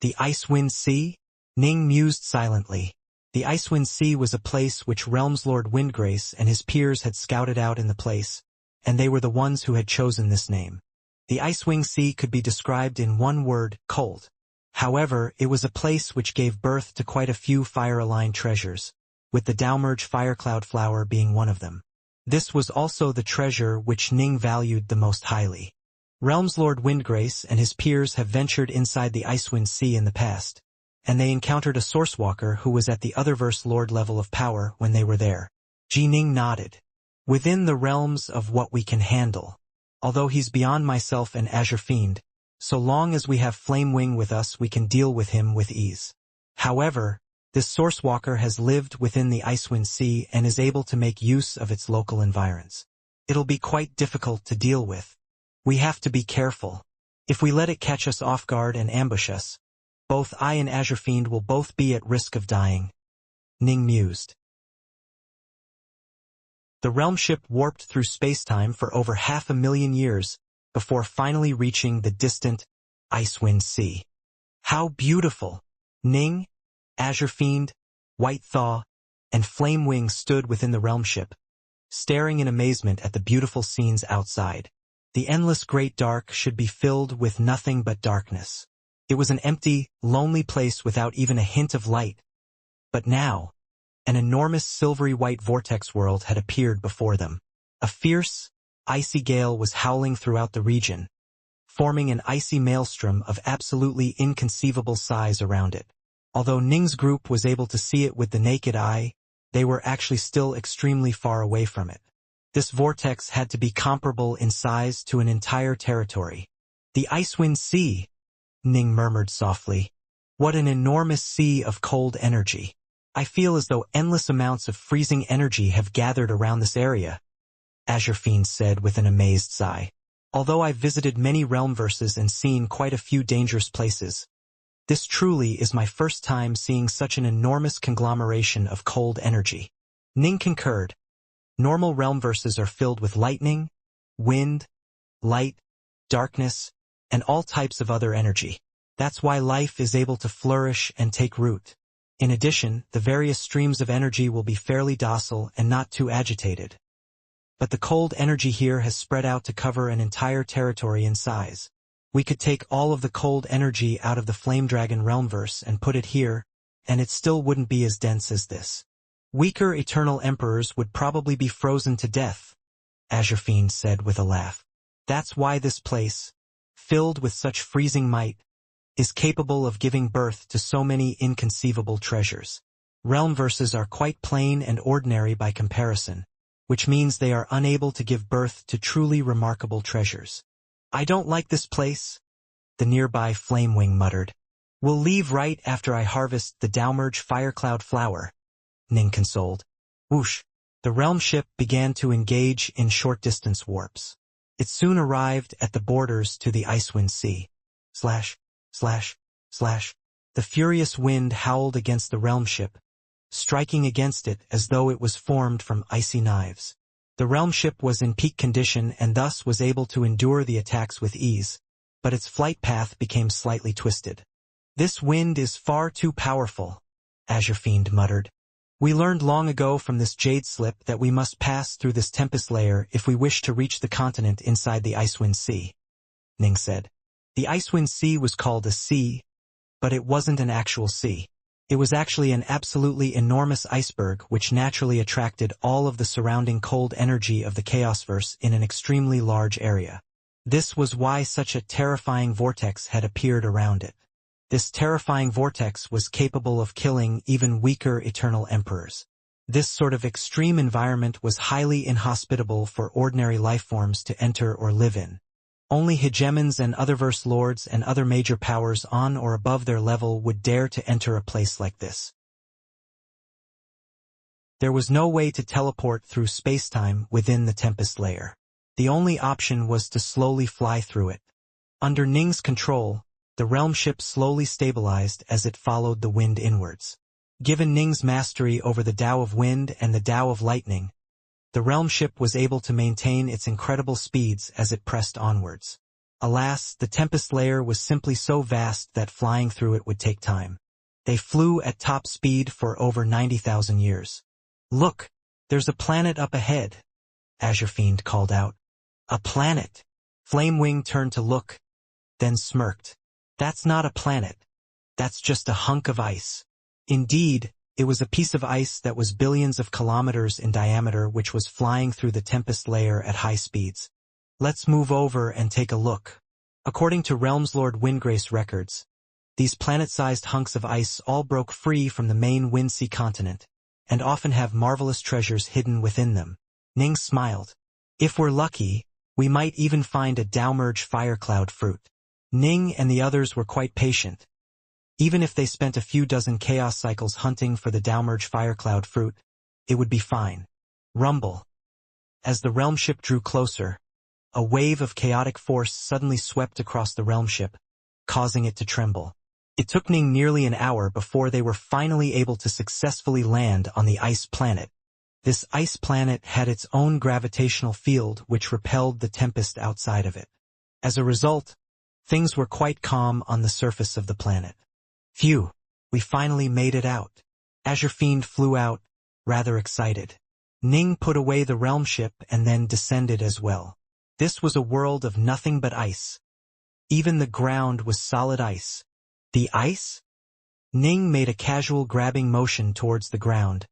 The Icewind Sea? Ning mused silently. The Icewind Sea was a place which Realm's Lord Windgrace and his peers had scouted out in the place, and they were the ones who had chosen this name. The Icewind Sea could be described in one word, cold. However, it was a place which gave birth to quite a few fire-aligned treasures, with the Daomerge Firecloud Flower being one of them. This was also the treasure which Ning valued the most highly. Realm's Lord Windgrace and his peers have ventured inside the Icewind Sea in the past, and they encountered a Sourcewalker who was at the Otherverse Lord level of power when they were there. Ning nodded. Within the realms of what we can handle. Although he's beyond myself and Azure Fiend, so long as we have Flamewing with us we can deal with him with ease. However, this Sourcewalker has lived within the Icewind Sea and is able to make use of its local environs. It'll be quite difficult to deal with. We have to be careful. If we let it catch us off guard and ambush us, both I and Azure Fiend will both be at risk of dying. Ning mused. The realm ship warped through spacetime for over 500,000 years before finally reaching the distant Icewind Sea. How beautiful! Ning, Azure Fiend, White Thaw, and Flamewing stood within the realm ship, staring in amazement at the beautiful scenes outside. The endless great dark should be filled with nothing but darkness. It was an empty, lonely place without even a hint of light. But now, an enormous silvery white vortex world had appeared before them. A fierce, icy gale was howling throughout the region, forming an icy maelstrom of absolutely inconceivable size around it. Although Ning's group was able to see it with the naked eye, they were actually still extremely far away from it. This vortex had to be comparable in size to an entire territory. The Icewind Sea, Ning murmured softly. What an enormous sea of cold energy. I feel as though endless amounts of freezing energy have gathered around this area, Azure Fiend said with an amazed sigh. Although I've visited many realmverses and seen quite a few dangerous places, this truly is my first time seeing such an enormous conglomeration of cold energy. Ning concurred. Normal realmverses are filled with lightning, wind, light, darkness, and all types of other energy. That's why life is able to flourish and take root. In addition, the various streams of energy will be fairly docile and not too agitated. But the cold energy here has spread out to cover an entire territory in size. We could take all of the cold energy out of the Flame Dragon Realmverse and put it here, and it still wouldn't be as dense as this. Weaker Eternal Emperors would probably be frozen to death, Azure Fiend said with a laugh. That's why this place, filled with such freezing might, is capable of giving birth to so many inconceivable treasures. Realmverses are quite plain and ordinary by comparison, which means they are unable to give birth to truly remarkable treasures. I don't like this place. the nearby Flamewing muttered. We'll leave right after I harvest the Dowmerge Firecloud flower, Ning consoled. Whoosh! The realm ship began to engage in short-distance warps. It soon arrived at the borders to the Icewind Sea. Slash, slash, slash. The furious wind howled against the realm ship, striking against it as though it was formed from icy knives. The realm ship was in peak condition and thus was able to endure the attacks with ease, but its flight path became slightly twisted. This wind is far too powerful, Azure Fiend muttered. We learned long ago from this jade slip that we must pass through this tempest layer if we wish to reach the continent inside the Icewind Sea, Ning said. The Icewind Sea was called a sea, but it wasn't an actual sea. It was actually an absolutely enormous iceberg which naturally attracted all of the surrounding cold energy of the Chaosverse in an extremely large area. This was why such a terrifying vortex had appeared around it. This terrifying vortex was capable of killing even weaker Eternal Emperors. This sort of extreme environment was highly inhospitable for ordinary lifeforms to enter or live in. Only hegemons and otherverse lords and other major powers on or above their level would dare to enter a place like this. There was no way to teleport through spacetime within the Tempest layer. The only option was to slowly fly through it. Under Ning's control, the realm ship slowly stabilized as it followed the wind inwards. Given Ning's mastery over the Tao of Wind and the Tao of Lightning, the realm ship was able to maintain its incredible speeds as it pressed onwards. Alas, the Tempest layer was simply so vast that flying through it would take time. They flew at top speed for over 90,000 years. Look, there's a planet up ahead, Azure Fiend called out. A planet. Flamewing turned to look, then smirked. That's not a planet. That's just a hunk of ice. Indeed, it was a piece of ice that was billions of kilometers in diameter which was flying through the Tempest layer at high speeds. Let's move over and take a look. According to Realmslord Windgrace records, these planet-sized hunks of ice all broke free from the main Windsea continent, and often have marvelous treasures hidden within them. Ning smiled. If we're lucky, we might even find a Dowmerge Firecloud fruit. Ning and the others were quite patient. Even if they spent a few dozen chaos cycles hunting for the Dowmerge Firecloud fruit, it would be fine. Rumble. As the realm ship drew closer, a wave of chaotic force suddenly swept across the realm ship, causing it to tremble. It took Ning nearly an hour before they were finally able to successfully land on the ice planet. This ice planet had its own gravitational field which repelled the tempest outside of it. As a result, things were quite calm on the surface of the planet. Phew, we finally made it out. Azure Fiend flew out, rather excited. Ning put away the realm ship and then descended as well. This was a world of nothing but ice. Even the ground was solid ice. The ice? Ning made a casual grabbing motion towards the ground,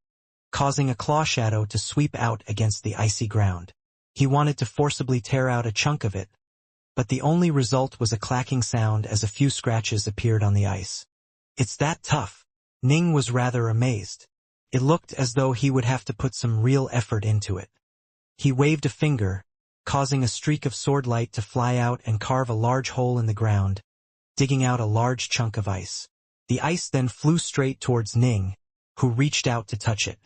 causing a claw shadow to sweep out against the icy ground. He wanted to forcibly tear out a chunk of it, but the only result was a clacking sound as a few scratches appeared on the ice. It's that tough. Ning was rather amazed. It looked as though he would have to put some real effort into it. He waved a finger, causing a streak of sword light to fly out and carve a large hole in the ground, digging out a large chunk of ice. The ice then flew straight towards Ning, who reached out to touch it.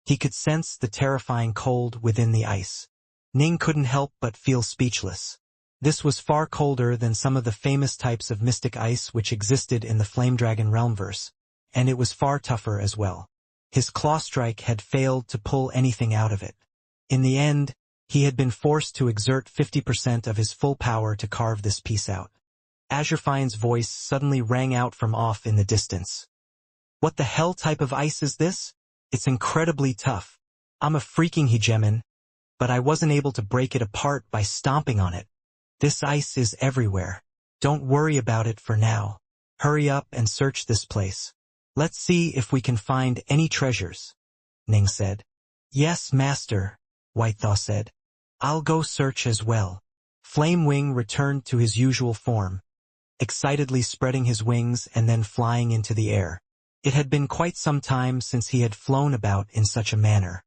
He could sense the terrifying cold within the ice. Ning couldn't help but feel speechless. This was far colder than some of the famous types of mystic ice which existed in the Flame Dragon Realmverse, and it was far tougher as well. His claw strike had failed to pull anything out of it. In the end, he had been forced to exert 50% of his full power to carve this piece out. Azure Fiend's voice suddenly rang out from off in the distance. What the hell type of ice is this? It's incredibly tough. I'm a freaking hegemon, but I wasn't able to break it apart by stomping on it. This ice is everywhere. Don't worry about it for now. Hurry up and search this place. Let's see if we can find any treasures, Ning said. Yes, master, Whitethaw said. I'll go search as well. Flamewing returned to his usual form, excitedly spreading his wings and then flying into the air. It had been quite some time since he had flown about in such a manner.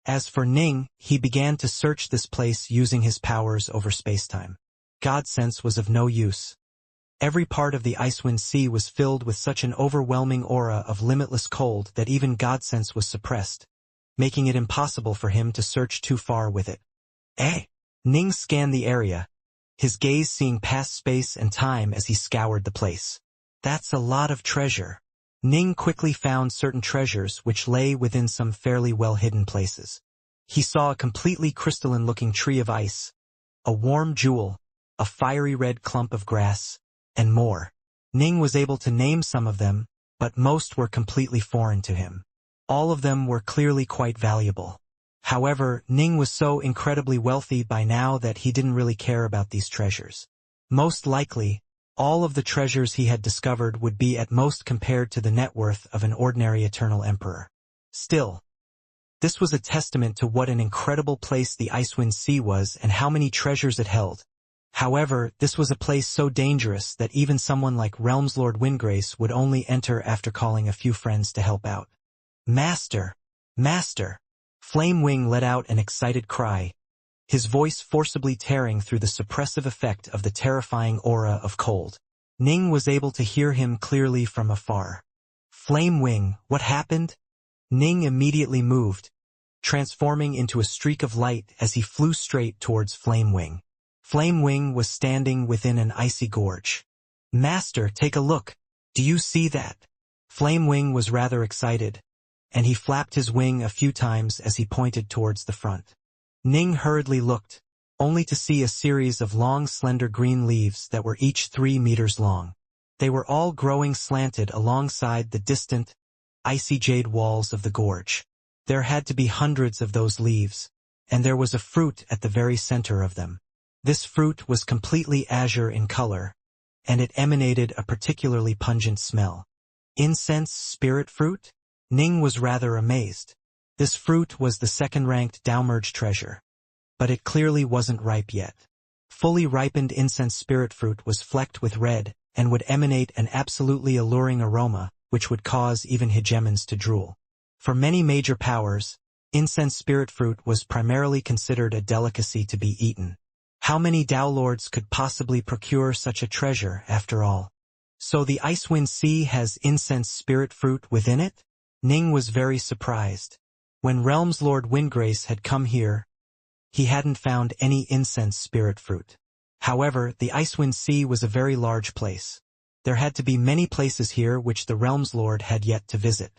As for Ning, he began to search this place using his powers over spacetime. God sense was of no use. Every part of the Icewind Sea was filled with such an overwhelming aura of limitless cold that even God's sense was suppressed, making it impossible for him to search too far with it. Ning scanned the area, his gaze seeing past space and time as he scoured the place. That's a lot of treasure. Ning quickly found certain treasures which lay within some fairly well-hidden places. He saw a completely crystalline-looking tree of ice, a warm jewel, a fiery red clump of grass, and more. Ning was able to name some of them, but most were completely foreign to him. All of them were clearly quite valuable. However, Ning was so incredibly wealthy by now that he didn't really care about these treasures. Most likely, all of the treasures he had discovered would be at most compared to the net worth of an ordinary eternal emperor. Still, this was a testament to what an incredible place the Icewind Sea was and how many treasures it held. However, this was a place so dangerous that even someone like Realmslord Windgrace would only enter after calling a few friends to help out. Master! Master! Flamewing let out an excited cry, his voice forcibly tearing through the suppressive effect of the terrifying aura of cold. Ning was able to hear him clearly from afar. Flamewing, what happened? Ning immediately moved, transforming into a streak of light as he flew straight towards Flamewing. Flamewing was standing within an icy gorge. Master, take a look. Do you see that? Flamewing was rather excited, and he flapped his wing a few times as he pointed towards the front. Ning hurriedly looked, only to see a series of long slender green leaves that were each 3 meters long. They were all growing slanted alongside the distant, icy jade walls of the gorge. There had to be hundreds of those leaves, and there was a fruit at the very center of them. This fruit was completely azure in color, and it emanated a particularly pungent smell. Incense spirit fruit? Ning was rather amazed. This fruit was the second-ranked Dowmerge treasure, but it clearly wasn't ripe yet. Fully ripened incense spirit fruit was flecked with red and would emanate an absolutely alluring aroma, which would cause even hegemons to drool. For many major powers, incense spirit fruit was primarily considered a delicacy to be eaten. How many Dowlords could possibly procure such a treasure, after all? So the Icewind Sea has incense spirit fruit within it? Ning was very surprised. When Realmslord Windgrace had come here, he hadn't found any incense spirit fruit. However, the Icewind Sea was a very large place. There had to be many places here which the Realmslord had yet to visit.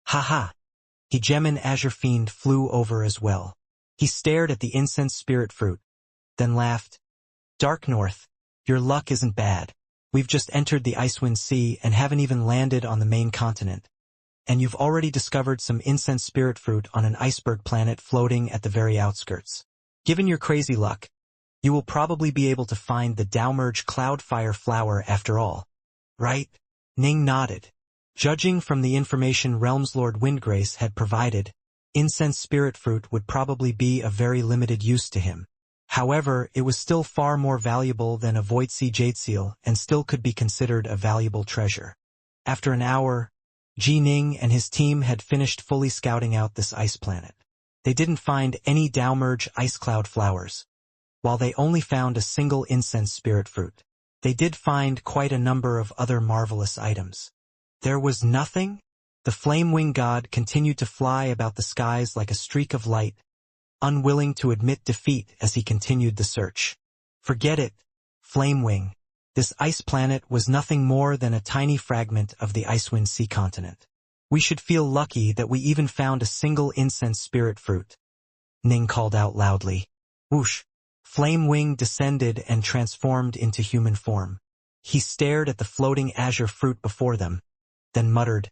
Ha! Hegemon Azure Fiend flew over as well. He stared at the incense spirit fruit, then laughed. Dark North, your luck isn't bad. We've just entered the Icewind Sea and haven't even landed on the main continent. And you've already discovered some incense spirit fruit on an iceberg planet floating at the very outskirts. Given your crazy luck, you will probably be able to find the Dowmerge Cloudfire flower after all. Right? Ning nodded. Judging from the information Realmslord Windgrace had provided, incense spirit fruit would probably be of very limited use to him. However, it was still far more valuable than a Voidsea Jadeseal and still could be considered a valuable treasure. After an hour, Ji Ning and his team had finished fully scouting out this ice planet. They didn't find any Dowmerge ice cloud flowers. While they only found a single incense spirit fruit, they did find quite a number of other marvelous items. There was nothing? The Flamewing god continued to fly about the skies like a streak of light, unwilling to admit defeat as he continued the search. Forget it, Flamewing. This ice planet was nothing more than a tiny fragment of the Icewind Sea continent. We should feel lucky that we even found a single incense spirit fruit. Ning called out loudly. Whoosh! Flamewing descended and transformed into human form. He stared at the floating azure fruit before them, then muttered,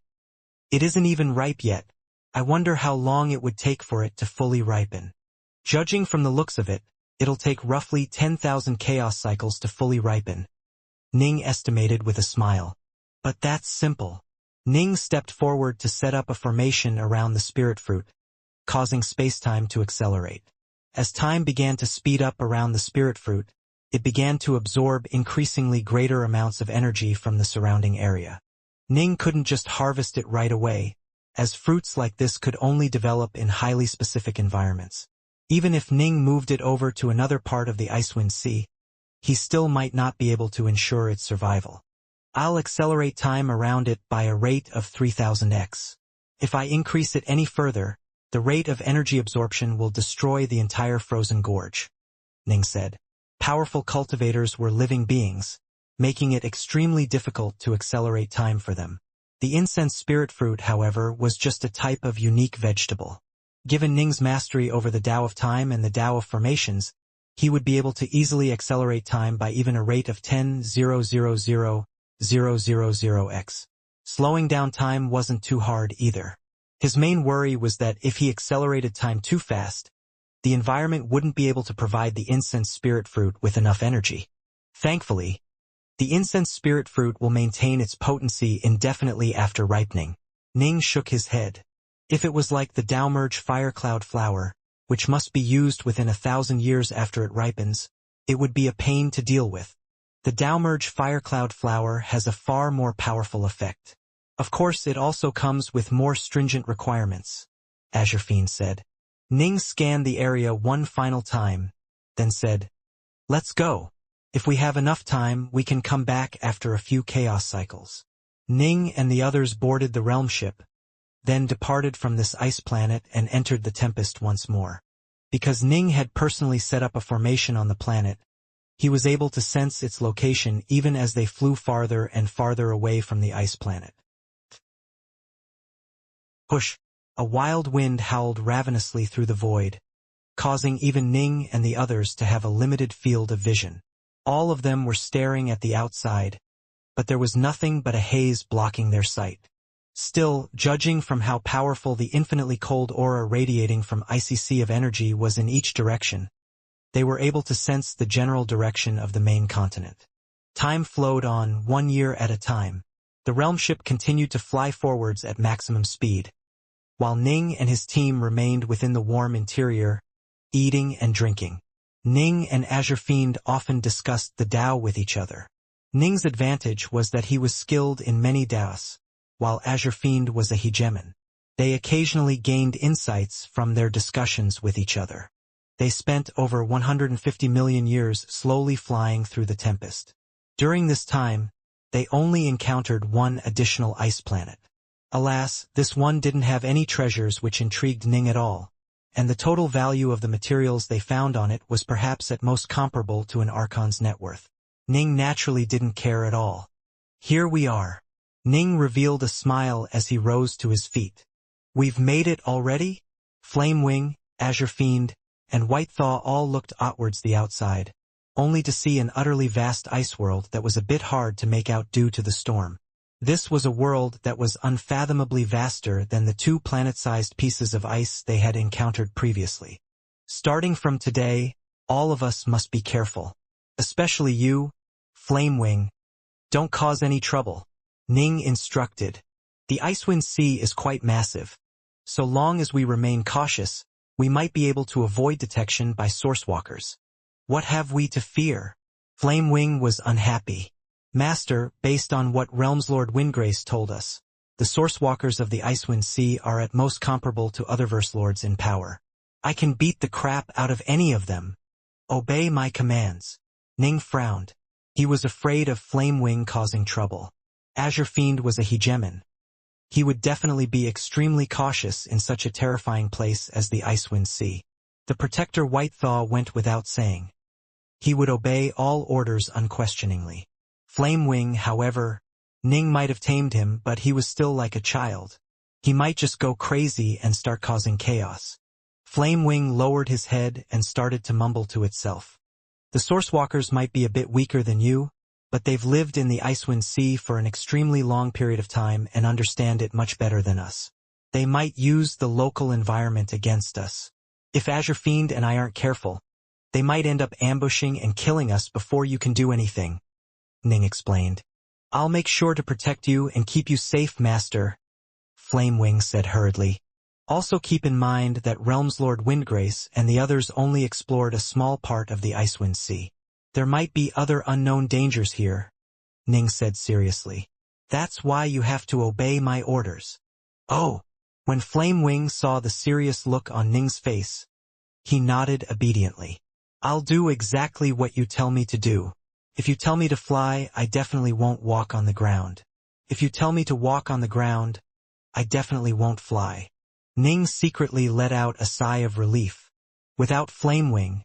It isn't even ripe yet. I wonder how long it would take for it to fully ripen. Judging from the looks of it, it'll take roughly 10,000 chaos cycles to fully ripen. Ning estimated with a smile. But that's simple. Ning stepped forward to set up a formation around the spirit fruit, causing spacetime to accelerate. As time began to speed up around the spirit fruit, it began to absorb increasingly greater amounts of energy from the surrounding area. Ning couldn't just harvest it right away, as fruits like this could only develop in highly specific environments. Even if Ning moved it over to another part of the Icewind Sea, he still might not be able to ensure its survival. I'll accelerate time around it by a rate of 3000x. If I increase it any further, the rate of energy absorption will destroy the entire frozen gorge, Ning said. Powerful cultivators were living beings, making it extremely difficult to accelerate time for them. The incense spirit fruit, however, was just a type of unique vegetable. Given Ning's mastery over the Tao of time and the Tao of formations, he would be able to easily accelerate time by even a rate of 10,000,000x. Slowing down time wasn't too hard either. His main worry was that if he accelerated time too fast, the environment wouldn't be able to provide the incense spirit fruit with enough energy. Thankfully, the incense spirit fruit will maintain its potency indefinitely after ripening. Ning shook his head. If it was like the Daomerge firecloud flower, which must be used within 1,000 years after it ripens, it would be a pain to deal with. The Daomerge firecloud flower has a far more powerful effect. Of course, it also comes with more stringent requirements, Azure Fiend said. Ning scanned the area one final time, then said, "Let's go. If we have enough time, we can come back after a few chaos cycles." Ning and the others boarded the realm ship, then departed from this ice planet and entered the Tempest once more. Because Ning had personally set up a formation on the planet, he was able to sense its location even as they flew farther and farther away from the ice planet. Push! A wild wind howled ravenously through the void, causing even Ning and the others to have a limited field of vision. All of them were staring at the outside, but there was nothing but a haze blocking their sight. Still, judging from how powerful the infinitely cold aura radiating from icy sea of energy was in each direction, they were able to sense the general direction of the main continent. Time flowed on, 1 year at a time. The realm ship continued to fly forwards at maximum speed, while Ning and his team remained within the warm interior, eating and drinking. Ning and Azure Fiend often discussed the Tao with each other. Ning's advantage was that he was skilled in many Taos, while Azure Fiend was a hegemon. They occasionally gained insights from their discussions with each other. They spent over 150 million years slowly flying through the Tempest. During this time, they only encountered one additional ice planet. Alas, this one didn't have any treasures which intrigued Ning at all, and the total value of the materials they found on it was perhaps at most comparable to an Archon's net worth. Ning naturally didn't care at all. "Here we are." Ning revealed a smile as he rose to his feet. "We've made it already?" Flamewing, Azure Fiend, and White Thaw all looked outwards the outside, only to see an utterly vast ice world that was a bit hard to make out due to the storm. This was a world that was unfathomably vaster than the 2 planet-sized pieces of ice they had encountered previously. "Starting from today, all of us must be careful. Especially you, Flamewing. Don't cause any trouble," Ning instructed. "The Icewind Sea is quite massive. So long as we remain cautious, we might be able to avoid detection by Sourcewalkers. What have we to fear?" Flamewing was unhappy. "Master, based on what Realmslord Windgrace told us, the Sourcewalkers of the Icewind Sea are at most comparable to other Verselords in power. I can beat the crap out of any of them. Obey my commands." Ning frowned. He was afraid of Flamewing causing trouble. Azure Fiend was a hegemon. He would definitely be extremely cautious in such a terrifying place as the Icewind Sea. The protector White Thaw went without saying. He would obey all orders unquestioningly. Flamewing, however, Ning might have tamed him, but he was still like a child. He might just go crazy and start causing chaos. Flamewing lowered his head and started to mumble to itself. "The Sourcewalkers might be a bit weaker than you, but they've lived in the Icewind Sea for an extremely long period of time and understand it much better than us. They might use the local environment against us. If Azure Fiend and I aren't careful, they might end up ambushing and killing us before you can do anything," Ning explained. "I'll make sure to protect you and keep you safe, Master," Flamewing said hurriedly. "Also keep in mind that Realmslord Windgrace and the others only explored a small part of the Icewind Sea. There might be other unknown dangers here," Ning said seriously. "That's why you have to obey my orders." "Oh!" When Flamewing saw the serious look on Ning's face, he nodded obediently. I'll do exactly what you tell me to do. If you tell me to fly, I definitely won't walk on the ground. If you tell me to walk on the ground, I definitely won't fly. Ning secretly let out a sigh of relief. Without Flamewing,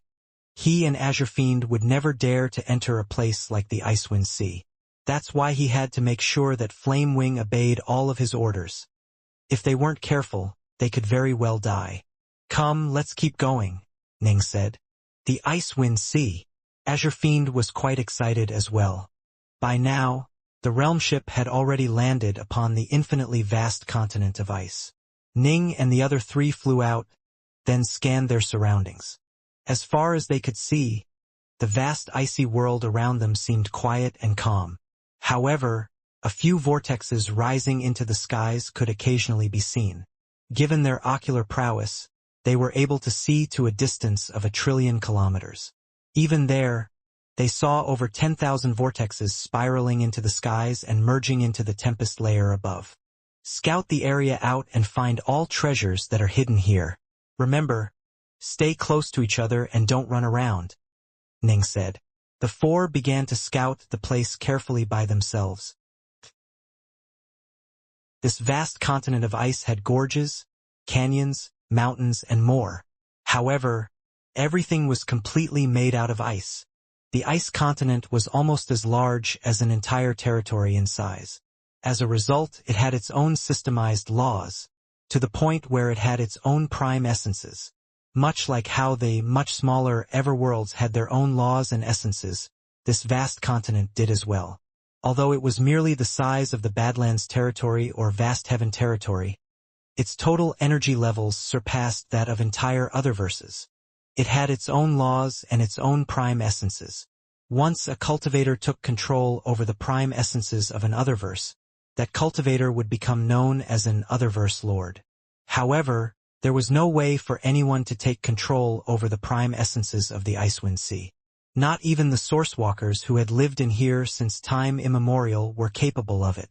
he and Azure Fiend would never dare to enter a place like the Icewind Sea. That's why he had to make sure that Flamewing obeyed all of his orders. If they weren't careful, they could very well die. Come, let's keep going, Ning said. The Icewind Sea. Azure Fiend was quite excited as well. By now, the realm ship had already landed upon the infinitely vast continent of ice. Ning and the other three flew out, then scanned their surroundings. As far as they could see, the vast icy world around them seemed quiet and calm. However, a few vortexes rising into the skies could occasionally be seen. Given their ocular prowess, they were able to see to a distance of 1 trillion kilometers. Even there, they saw over 10,000 vortexes spiraling into the skies and merging into the tempest layer above. Scout the area out and find all treasures that are hidden here. Remember, stay close to each other and don't run around, Ning said. The four began to scout the place carefully by themselves. This vast continent of ice had gorges, canyons, mountains, and more. However, everything was completely made out of ice. The ice continent was almost as large as an entire territory in size. As a result, it had its own systemized laws, to the point where it had its own prime essences. Much like how the much smaller Everworlds had their own laws and essences, this vast continent did as well. Although it was merely the size of the Badlands territory or Vast Heaven territory, its total energy levels surpassed that of entire Otherverses. It had its own laws and its own prime essences. Once a cultivator took control over the prime essences of an Otherverse, that cultivator would become known as an Otherverse Lord. However, there was no way for anyone to take control over the prime essences of the Icewind Sea. Not even the Sourcewalkers who had lived in here since time immemorial were capable of it.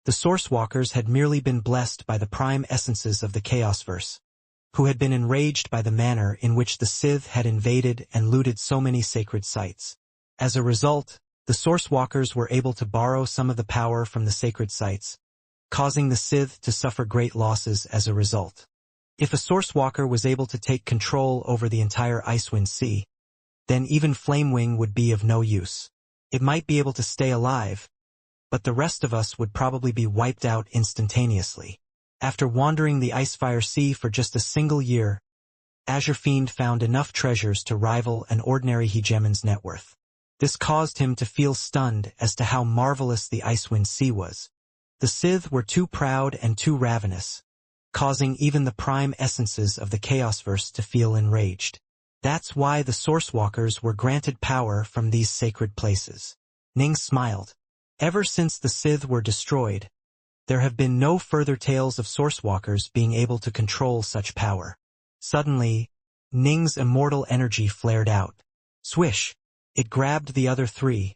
The Sourcewalkers had merely been blessed by the prime essences of the Chaosverse, who had been enraged by the manner in which the Sith had invaded and looted so many sacred sites. As a result, the Sourcewalkers were able to borrow some of the power from the sacred sites, causing the Sith to suffer great losses as a result. If a Sourcewalker was able to take control over the entire Icewind Sea, then even Flamewing would be of no use. It might be able to stay alive, but the rest of us would probably be wiped out instantaneously. After wandering the Icefire Sea for just a single year, Azure Fiend found enough treasures to rival an ordinary hegemon's net worth. This caused him to feel stunned as to how marvelous the Icewind Sea was. The Sith were too proud and too ravenous, causing even the prime essences of the Chaosverse to feel enraged. That's why the Sourcewalkers were granted power from these sacred places. Ning smiled. Ever since the Sith were destroyed, there have been no further tales of Sourcewalkers being able to control such power. Suddenly, Ning's immortal energy flared out. Swish! It grabbed the other three,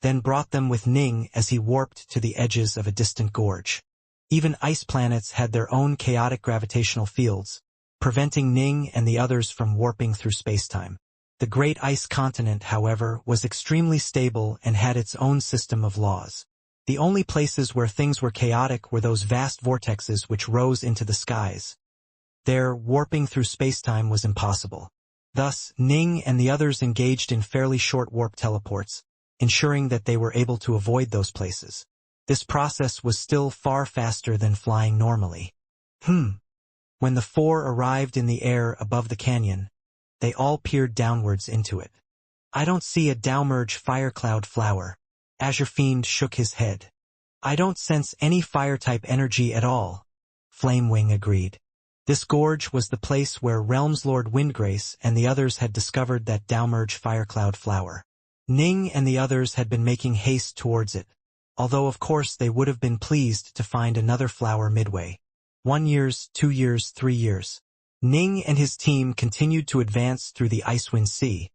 then brought them with Ning as he warped to the edges of a distant gorge. Even ice planets had their own chaotic gravitational fields, preventing Ning and the others from warping through spacetime. The Great Ice Continent, however, was extremely stable and had its own system of laws. The only places where things were chaotic were those vast vortexes which rose into the skies. There, warping through spacetime was impossible. Thus, Ning and the others engaged in fairly short warp teleports, ensuring that they were able to avoid those places. This process was still far faster than flying normally. When the four arrived in the air above the canyon, they all peered downwards into it. I don't see a Dowmerge firecloud flower. Azure Fiend shook his head. I don't sense any fire-type energy at all, Flamewing agreed. This gorge was the place where Realms Lord Windgrace and the others had discovered that Dowmerge firecloud flower. Ning and the others had been making haste towards it, although of course they would have been pleased to find another flower midway. 1 year, 2 years, 3 years. Ning and his team continued to advance through the Icewind Sea,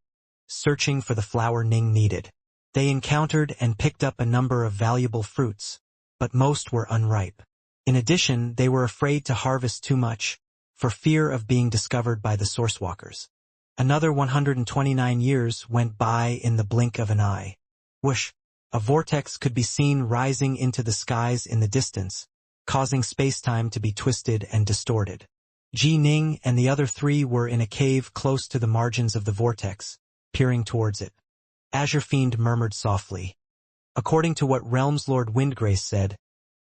searching for the flower Ning needed. They encountered and picked up a number of valuable fruits, but most were unripe. In addition, they were afraid to harvest too much, for fear of being discovered by the Sourcewalkers. Another 129 years went by in the blink of an eye. Whoosh! A vortex could be seen rising into the skies in the distance, causing space-time to be twisted and distorted. Ji Ning and the other three were in a cave close to the margins of the vortex, peering towards it. Azure Fiend murmured softly. According to what Realms Lord Windgrace said,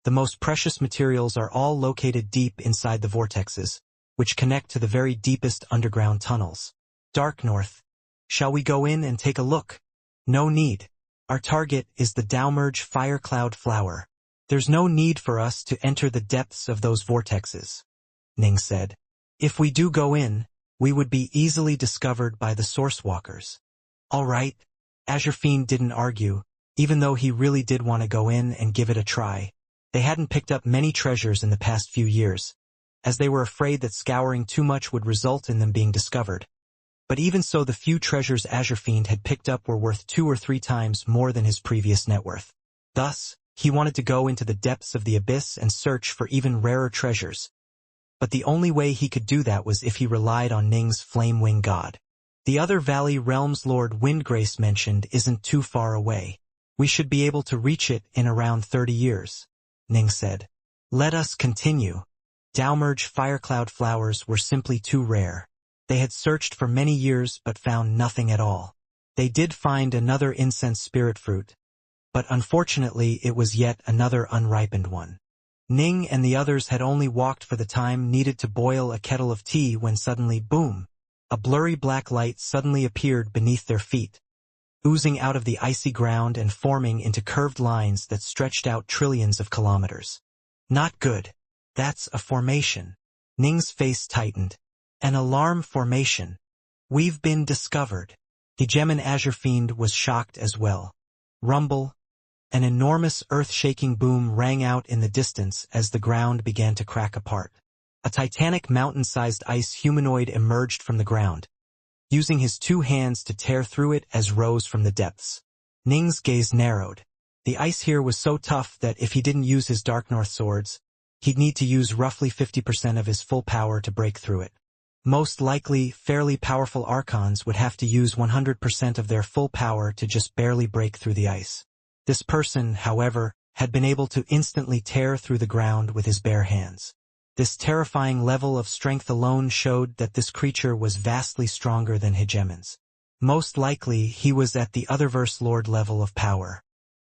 the most precious materials are all located deep inside the vortexes, which connect to the very deepest underground tunnels. Dark North. Shall we go in and take a look? No need. Our target is the Dowmerge Firecloud Flower. There's no need for us to enter the depths of those vortexes, Ning said. If we do go in, we would be easily discovered by the Source Walkers. All right. Azure Fiend didn't argue, even though he really did want to go in and give it a try. They hadn't picked up many treasures in the past few years, as they were afraid that scouring too much would result in them being discovered. But even so, the few treasures Azure Fiend had picked up were worth 2 or 3 times more than his previous net worth. Thus, he wanted to go into the depths of the abyss and search for even rarer treasures. But the only way he could do that was if he relied on Ning's Flame Wing God. The other Valley Realms Lord Windgrace mentioned isn't too far away. We should be able to reach it in around 30 years, Ning said. Let us continue. Dowmerge Firecloud flowers were simply too rare. They had searched for many years but found nothing at all. They did find another incense spirit fruit, but unfortunately it was yet another unripened one. Ning and the others had only walked for the time needed to boil a kettle of tea when suddenly, boom! A blurry black light suddenly appeared beneath their feet, oozing out of the icy ground and forming into curved lines that stretched out trillions of kilometers. Not good. That's a formation. Ning's face tightened. An alarm formation. We've been discovered. Hegemon Azure Fiend was shocked as well. Rumble. An enormous earth-shaking boom rang out in the distance as the ground began to crack apart. A titanic mountain-sized ice humanoid emerged from the ground, using his 2 hands to tear through it as rose from the depths. Ning's gaze narrowed. The ice here was so tough that if he didn't use his Dark North swords, he'd need to use roughly 50% of his full power to break through it. Most likely, fairly powerful Archons would have to use 100% of their full power to just barely break through the ice. This person, however, had been able to instantly tear through the ground with his bare hands. This terrifying level of strength alone showed that this creature was vastly stronger than Hegemons. Most likely, he was at the Otherverse Lord level of power.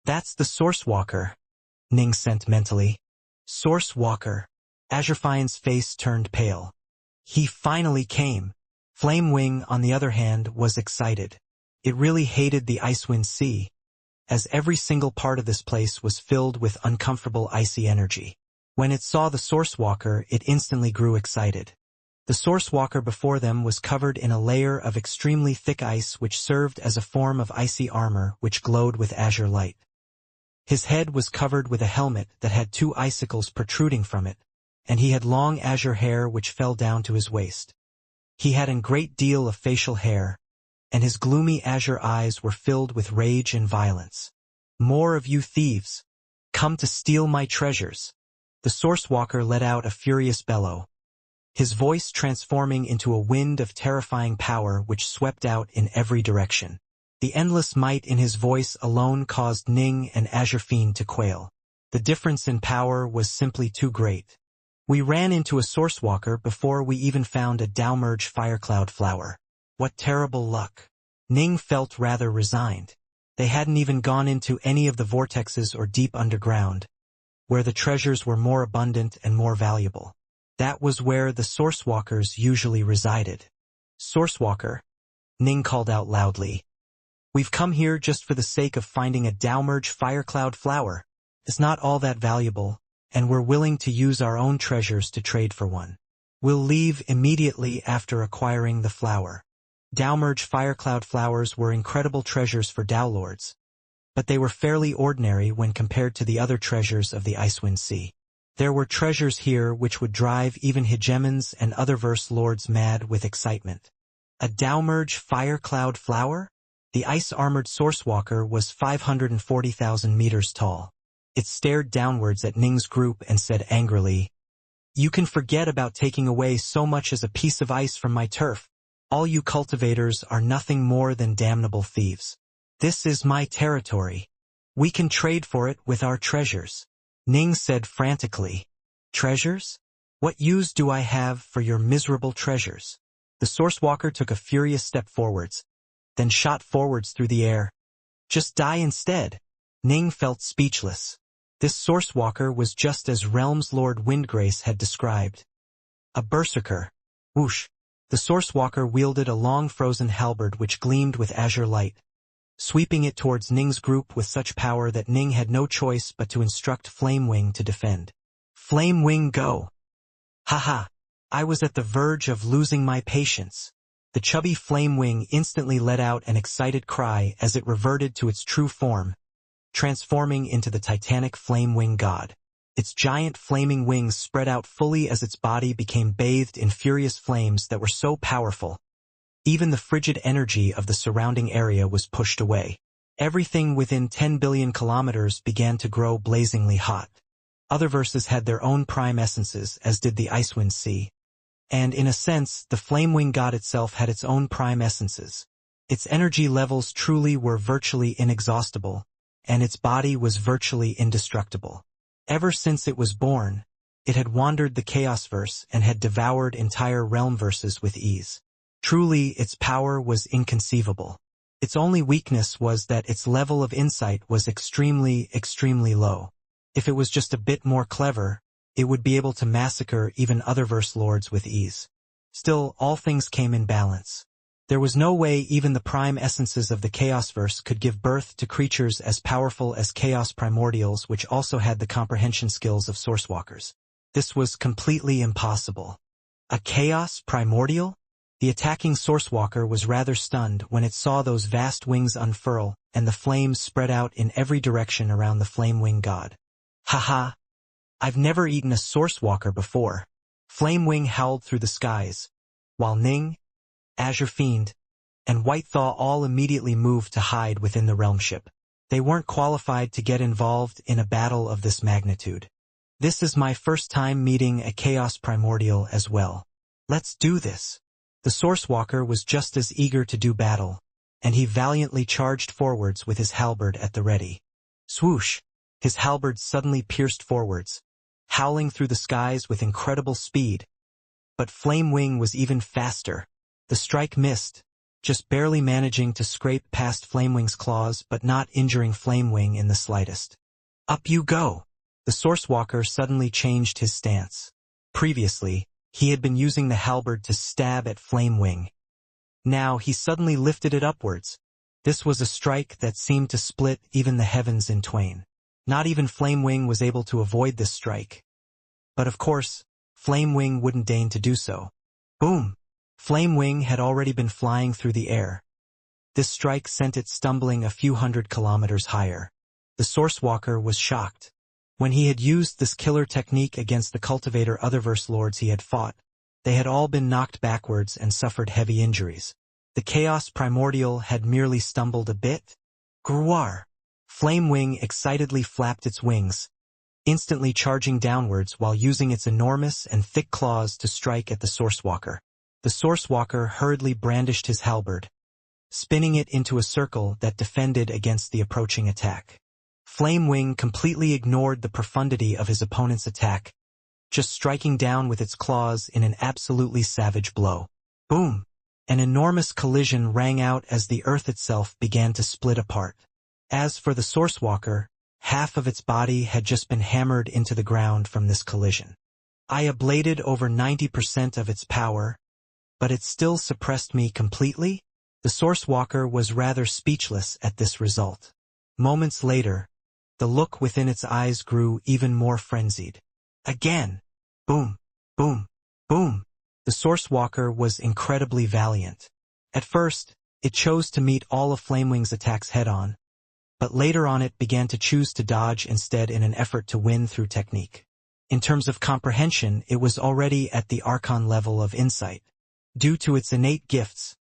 That's the Source Walker, Ning sent mentally. Source Walker. Azure Fiend's face turned pale. He finally came. Flame Wing, on the other hand, was excited. It really hated the Icewind Sea, as every single part of this place was filled with uncomfortable icy energy. When it saw the Source Walker, it instantly grew excited. The Source Walker before them was covered in a layer of extremely thick ice which served as a form of icy armor which glowed with azure light. His head was covered with a helmet that had 2 icicles protruding from it, and he had long azure hair which fell down to his waist. He had a great deal of facial hair, and his gloomy azure eyes were filled with rage and violence. More of you thieves! Come to steal my treasures! The Source Walker let out a furious bellow, his voice transforming into a wind of terrifying power which swept out in every direction. The endless might in his voice alone caused Ning and Azure Fiend to quail. The difference in power was simply too great. We ran into a Source Walker before we even found a Dowmerge Firecloud flower. What terrible luck. Ning felt rather resigned. They hadn't even gone into any of the vortexes or deep underground, where the treasures were more abundant and more valuable. That was where the Source Walkers usually resided. Source Walker, Ning called out loudly. We've come here just for the sake of finding a Dowmerge Firecloud flower. It's not all that valuable, and we're willing to use our own treasures to trade for one. We'll leave immediately after acquiring the flower. Dowmerge Firecloud flowers were incredible treasures for Dowlords, but they were fairly ordinary when compared to the other treasures of the Icewind Sea. There were treasures here which would drive even Hegemons and Otherverse Lords mad with excitement. A Dowmerge Firecloud flower? The ice-armored Source Walker was 540,000 meters tall. It stared downwards at Ning's group and said angrily, "You can forget about taking away so much as a piece of ice from my turf. All you cultivators are nothing more than damnable thieves. This is my territory. We can trade for it with our treasures. Ning said frantically. Treasures? What use do I have for your miserable treasures? The Sourcewalker took a furious step forwards, then shot forwards through the air. Just die instead. Ning felt speechless. This Sourcewalker was just as Realm's Lord Windgrace had described. A berserker. Whoosh. The Sourcewalker wielded a long frozen halberd which gleamed with azure light, sweeping it towards Ning's group with such power that Ning had no choice but to instruct Flamewing to defend. Flamewing, go! Haha! I was at the verge of losing my patience. The chubby Flamewing instantly let out an excited cry as it reverted to its true form, transforming into the titanic Flamewing god. Its giant flaming wings spread out fully as its body became bathed in furious flames that were so powerful. Even the frigid energy of the surrounding area was pushed away. Everything within 10 billion kilometers began to grow blazingly hot. Other verses had their own prime essences, as did the Icewind Sea. And in a sense, the Flamewing god itself had its own prime essences. Its energy levels truly were virtually inexhaustible, and its body was virtually indestructible. Ever since it was born, it had wandered the Chaosverse and had devoured entire realm verses with ease. Truly, its power was inconceivable. Its only weakness was that its level of insight was extremely, extremely low. If it was just a bit more clever, it would be able to massacre even other verse lords with ease. Still, all things came in balance. There was no way even the prime essences of the Chaosverse could give birth to creatures as powerful as Chaos Primordials, which also had the comprehension skills of Sourcewalkers. This was completely impossible. A Chaos Primordial? The attacking Sourcewalker was rather stunned when it saw those vast wings unfurl and the flames spread out in every direction around the Flamewing god. Haha! I've never eaten a Sourcewalker before. Flamewing howled through the skies, while Ning, Azure Fiend, and White Thaw all immediately moved to hide within the realm ship. They weren't qualified to get involved in a battle of this magnitude. This is my first time meeting a Chaos Primordial as well. Let's do this. The Sourcewalker was just as eager to do battle, and he valiantly charged forwards with his halberd at the ready. Swoosh! His halberd suddenly pierced forwards, howling through the skies with incredible speed. But Flamewing was even faster. The strike missed, just barely managing to scrape past Flamewing's claws but not injuring Flamewing in the slightest. Up you go! The Sourcewalker suddenly changed his stance. Previously, he had been using the halberd to stab at Flamewing. Now he suddenly lifted it upwards. This was a strike that seemed to split even the heavens in twain. Not even Flamewing was able to avoid this strike. But of course, Flamewing wouldn't deign to do so. Boom! Flamewing had already been flying through the air. This strike sent it stumbling a few hundred kilometers higher. The Sourcewalker was shocked. When he had used this killer technique against the cultivator Otherverse lords he had fought, they had all been knocked backwards and suffered heavy injuries. The Chaos Primordial had merely stumbled a bit. Gruar! Flamewing excitedly flapped its wings, instantly charging downwards while using its enormous and thick claws to strike at the Sourcewalker. The Sourcewalker hurriedly brandished his halberd, spinning it into a circle that defended against the approaching attack. Flamewing completely ignored the profundity of his opponent's attack, just striking down with its claws in an absolutely savage blow. Boom! An enormous collision rang out as the earth itself began to split apart. As for the Sourcewalker, half of its body had just been hammered into the ground from this collision. I ablated over 90% of its power, but it still suppressed me completely? The Sourcewalker was rather speechless at this result. Moments later, the look within its eyes grew even more frenzied. Again! Boom! Boom! Boom! The Sourcewalker was incredibly valiant. At first, it chose to meet all of Flamewing's attacks head-on, but later on it began to choose to dodge instead in an effort to win through technique. In terms of comprehension, it was already at the Archon level of insight. Due to its innate gifts,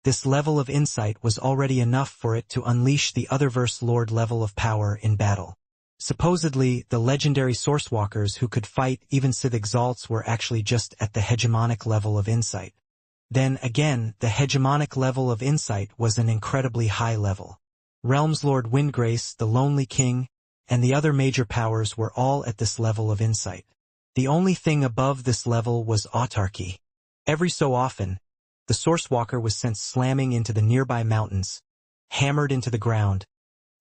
this level of insight was already enough for it to unleash the Otherverse Lord level of power in battle. Supposedly, the legendary Sourcewalkers who could fight even Sith Exalts were actually just at the hegemonic level of insight. Then again, the hegemonic level of insight was an incredibly high level. Realms Lord Windgrace, the Lonely King, and the other major powers were all at this level of insight. The only thing above this level was autarky. Every so often, the Sourcewalker was sent slamming into the nearby mountains, hammered into the ground,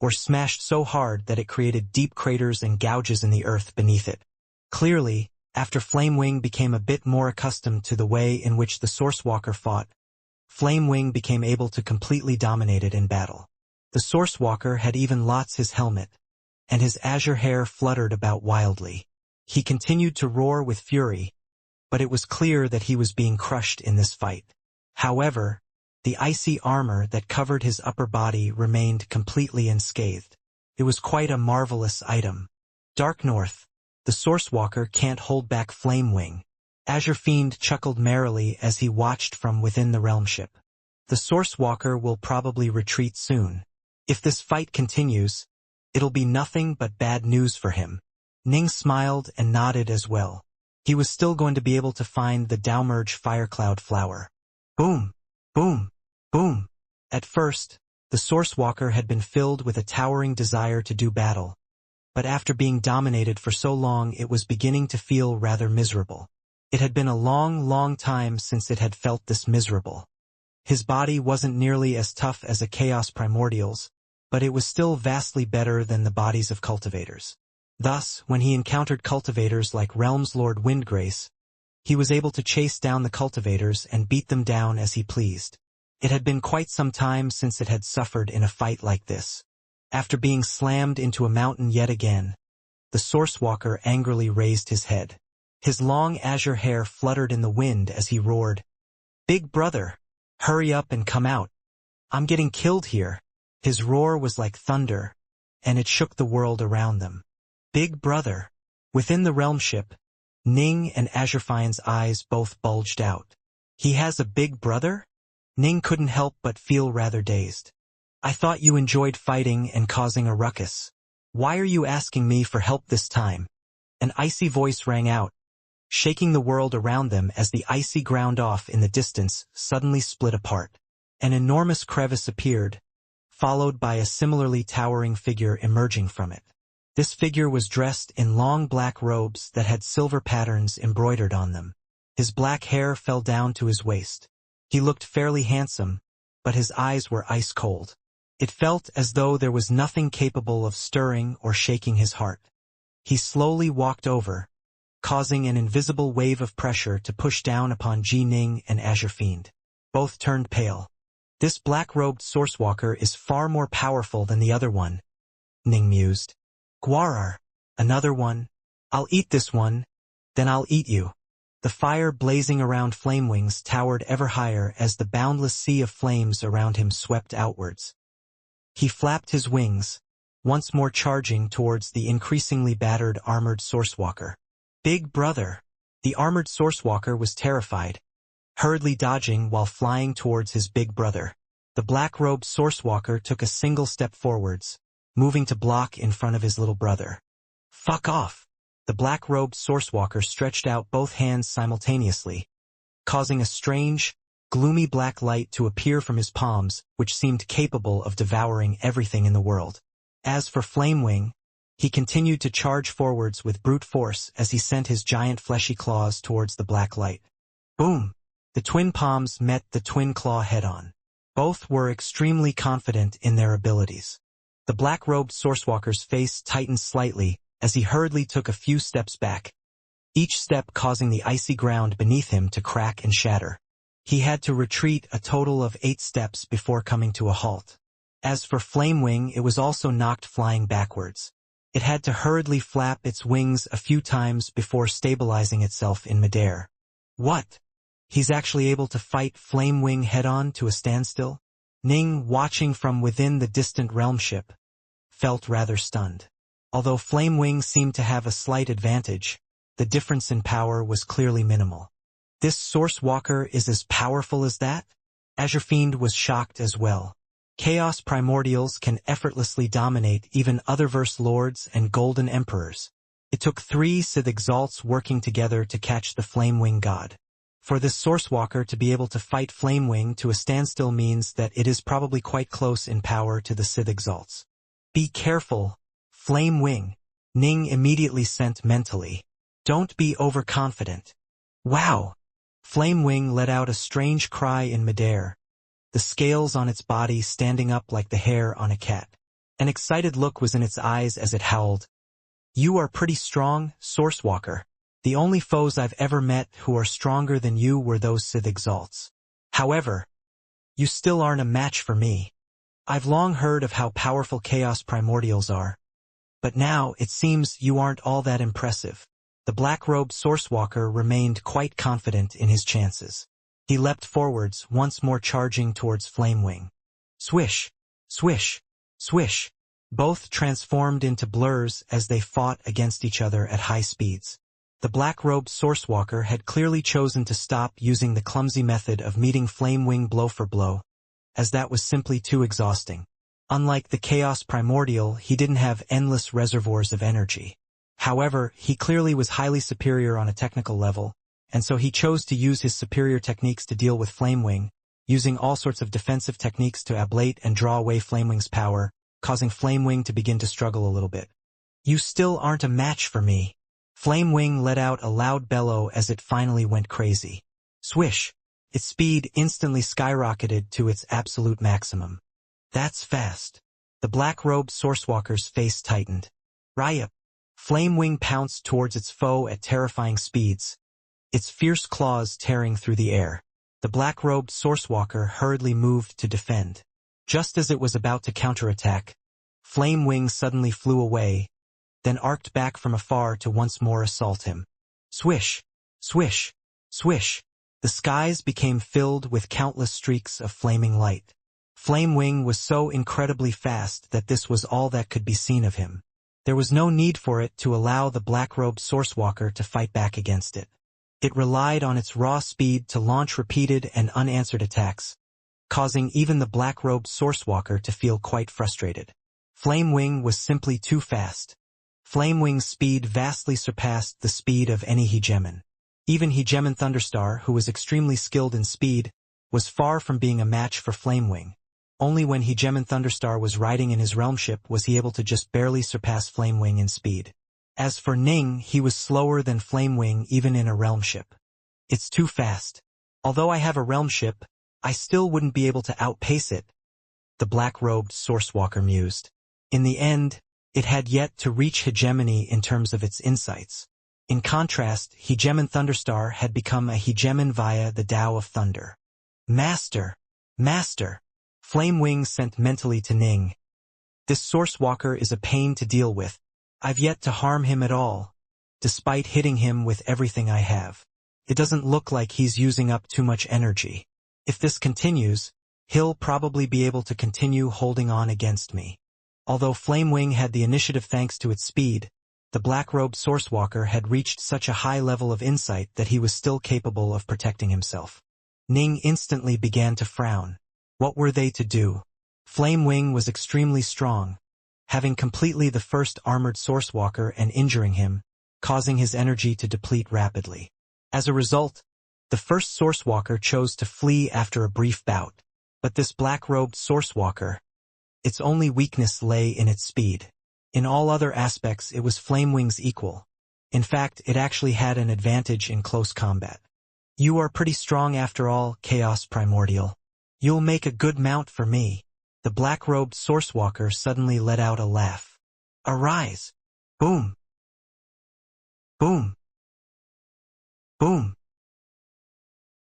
or smashed so hard that it created deep craters and gouges in the earth beneath it. Clearly, after Flamewing became a bit more accustomed to the way in which the Sourcewalker fought, Flamewing became able to completely dominate it in battle. The Sourcewalker had even lost his helmet, and his azure hair fluttered about wildly. He continued to roar with fury, but it was clear that he was being crushed in this fight. However, the icy armor that covered his upper body remained completely unscathed. It was quite a marvelous item. Dark North, the Sourcewalker can't hold back Flamewing. Azure Fiend chuckled merrily as he watched from within the realm ship. The Sourcewalker will probably retreat soon. If this fight continues, it'll be nothing but bad news for him. Ning smiled and nodded as well. He was still going to be able to find the Dowmerge Firecloud flower. Boom! Boom! Boom! At first, the Sourcewalker had been filled with a towering desire to do battle, but after being dominated for so long it was beginning to feel rather miserable. It had been a long time since it had felt this miserable. His body wasn't nearly as tough as a Chaos Primordial's, but it was still vastly better than the bodies of cultivators. Thus, when he encountered cultivators like Realms Lord Windgrace, he was able to chase down the cultivators and beat them down as he pleased. It had been quite some time since it had suffered in a fight like this. After being slammed into a mountain yet again, the Sourcewalker angrily raised his head. His long azure hair fluttered in the wind as he roared, "Big brother, hurry up and come out. I'm getting killed here." His roar was like thunder, and it shook the world around them. Big brother. Within the realm ship, Ning and Azurefine's eyes both bulged out. He has a big brother? Ning couldn't help but feel rather dazed. I thought you enjoyed fighting and causing a ruckus. Why are you asking me for help this time? An icy voice rang out, shaking the world around them as the icy ground off in the distance suddenly split apart. An enormous crevice appeared, followed by a similarly towering figure emerging from it. This figure was dressed in long black robes that had silver patterns embroidered on them. His black hair fell down to his waist. He looked fairly handsome, but his eyes were ice cold. It felt as though there was nothing capable of stirring or shaking his heart. He slowly walked over, causing an invisible wave of pressure to push down upon Ji Ning and Azure Fiend. Both turned pale. This black-robed Sourcewalker is far more powerful than the other one, Ning mused. Guarar, another one. I'll eat this one, then I'll eat you. The fire blazing around Flamewings towered ever higher as the boundless sea of flames around him swept outwards. He flapped his wings, once more charging towards the increasingly battered armored Sourcewalker. Big brother. The armored Sourcewalker was terrified, hurriedly dodging while flying towards his big brother. The black-robed Sourcewalker took a single step forwards, moving to block in front of his little brother. Fuck off! The black-robed Sourcewalker stretched out both hands simultaneously, causing a strange, gloomy black light to appear from his palms, which seemed capable of devouring everything in the world. As for Flamewing, he continued to charge forwards with brute force as he sent his giant fleshy claws towards the black light. Boom! The twin palms met the twin claw head-on. Both were extremely confident in their abilities. The black-robed Sourcewalker's face tightened slightly as he hurriedly took a few steps back, each step causing the icy ground beneath him to crack and shatter. He had to retreat a total of 8 steps before coming to a halt. As for Flamewing, it was also knocked flying backwards. It had to hurriedly flap its wings a few times before stabilizing itself in midair. What? He's actually able to fight Flamewing head-on to a standstill? Ning, watching from within the distant realm ship, felt rather stunned. Although Flamewing seemed to have a slight advantage, the difference in power was clearly minimal. This Sourcewalker is as powerful as that? Azure Fiend was shocked as well. Chaos Primordials can effortlessly dominate even Otherverse Lords and Golden Emperors. It took 3 Sith Exalts working together to catch the Flamewing God. For this Sourcewalker to be able to fight Flamewing to a standstill means that it is probably quite close in power to the Sith exalts. Be careful, Flamewing, Ning immediately sent mentally. Don't be overconfident. Wow! Flamewing let out a strange cry in midair, the scales on its body standing up like the hair on a cat. An excited look was in its eyes as it howled. You are pretty strong, Sourcewalker. The only foes I've ever met who are stronger than you were those Sith exalts. However, you still aren't a match for me. I've long heard of how powerful Chaos Primordials are. But now, it seems you aren't all that impressive. The black-robed Sourcewalker remained quite confident in his chances. He leapt forwards, once more charging towards Flamewing. Swish! Swish! Swish! Both transformed into blurs as they fought against each other at high speeds. The black-robed Sourcewalker had clearly chosen to stop using the clumsy method of meeting Flamewing blow for blow, as that was simply too exhausting. Unlike the Chaos Primordial, he didn't have endless reservoirs of energy. However, he clearly was highly superior on a technical level, and so he chose to use his superior techniques to deal with Flamewing, using all sorts of defensive techniques to ablate and draw away Flamewing's power, causing Flamewing to begin to struggle a little bit. You still aren't a match for me. Flamewing let out a loud bellow as it finally went crazy. Swish! Its speed instantly skyrocketed to its absolute maximum. That's fast. The black-robed Sourcewalker's face tightened. Ryup! Flamewing pounced towards its foe at terrifying speeds, its fierce claws tearing through the air. The black-robed Sourcewalker hurriedly moved to defend. Just as it was about to counterattack, Flamewing suddenly flew away, then arced back from afar to once more assault him. Swish! Swish! Swish! The skies became filled with countless streaks of flaming light. Flamewing was so incredibly fast that this was all that could be seen of him. There was no need for it to allow the black-robed Sourcewalker to fight back against it. It relied on its raw speed to launch repeated and unanswered attacks, causing even the black-robed Sourcewalker to feel quite frustrated. Flamewing was simply too fast. Flamewing's speed vastly surpassed the speed of any hegemon. Even Hegemon Thunderstar, who was extremely skilled in speed, was far from being a match for Flamewing. Only when Hegemon Thunderstar was riding in his realm ship was he able to just barely surpass Flamewing in speed. As for Ning, he was slower than Flamewing even in a realm ship. It's too fast. Although I have a realm ship, I still wouldn't be able to outpace it, the black-robed Sourcewalker mused. In the end, it had yet to reach hegemony in terms of its insights. In contrast, Hegemon Thunderstar had become a hegemon via the Tao of Thunder. Master! Master! Flamewing sent mentally to Ning. This Sourcewalker is a pain to deal with. I've yet to harm him at all, despite hitting him with everything I have. It doesn't look like he's using up too much energy. If this continues, he'll probably be able to continue holding on against me. Although Flamewing had the initiative thanks to its speed, the black-robed Sourcewalker had reached such a high level of insight that he was still capable of protecting himself. Ning instantly began to frown. What were they to do? Flamewing was extremely strong, having completely the first armored Sourcewalker and injuring him, causing his energy to deplete rapidly. As a result, the first Sourcewalker chose to flee after a brief bout. But this black-robed Sourcewalker, its only weakness lay in its speed. In all other aspects it was Flamewing's equal. In fact, it actually had an advantage in close combat. You are pretty strong after all, Chaos Primordial. You'll make a good mount for me. The black-robed Sourcewalker suddenly let out a laugh. Arise! Boom! Boom! Boom!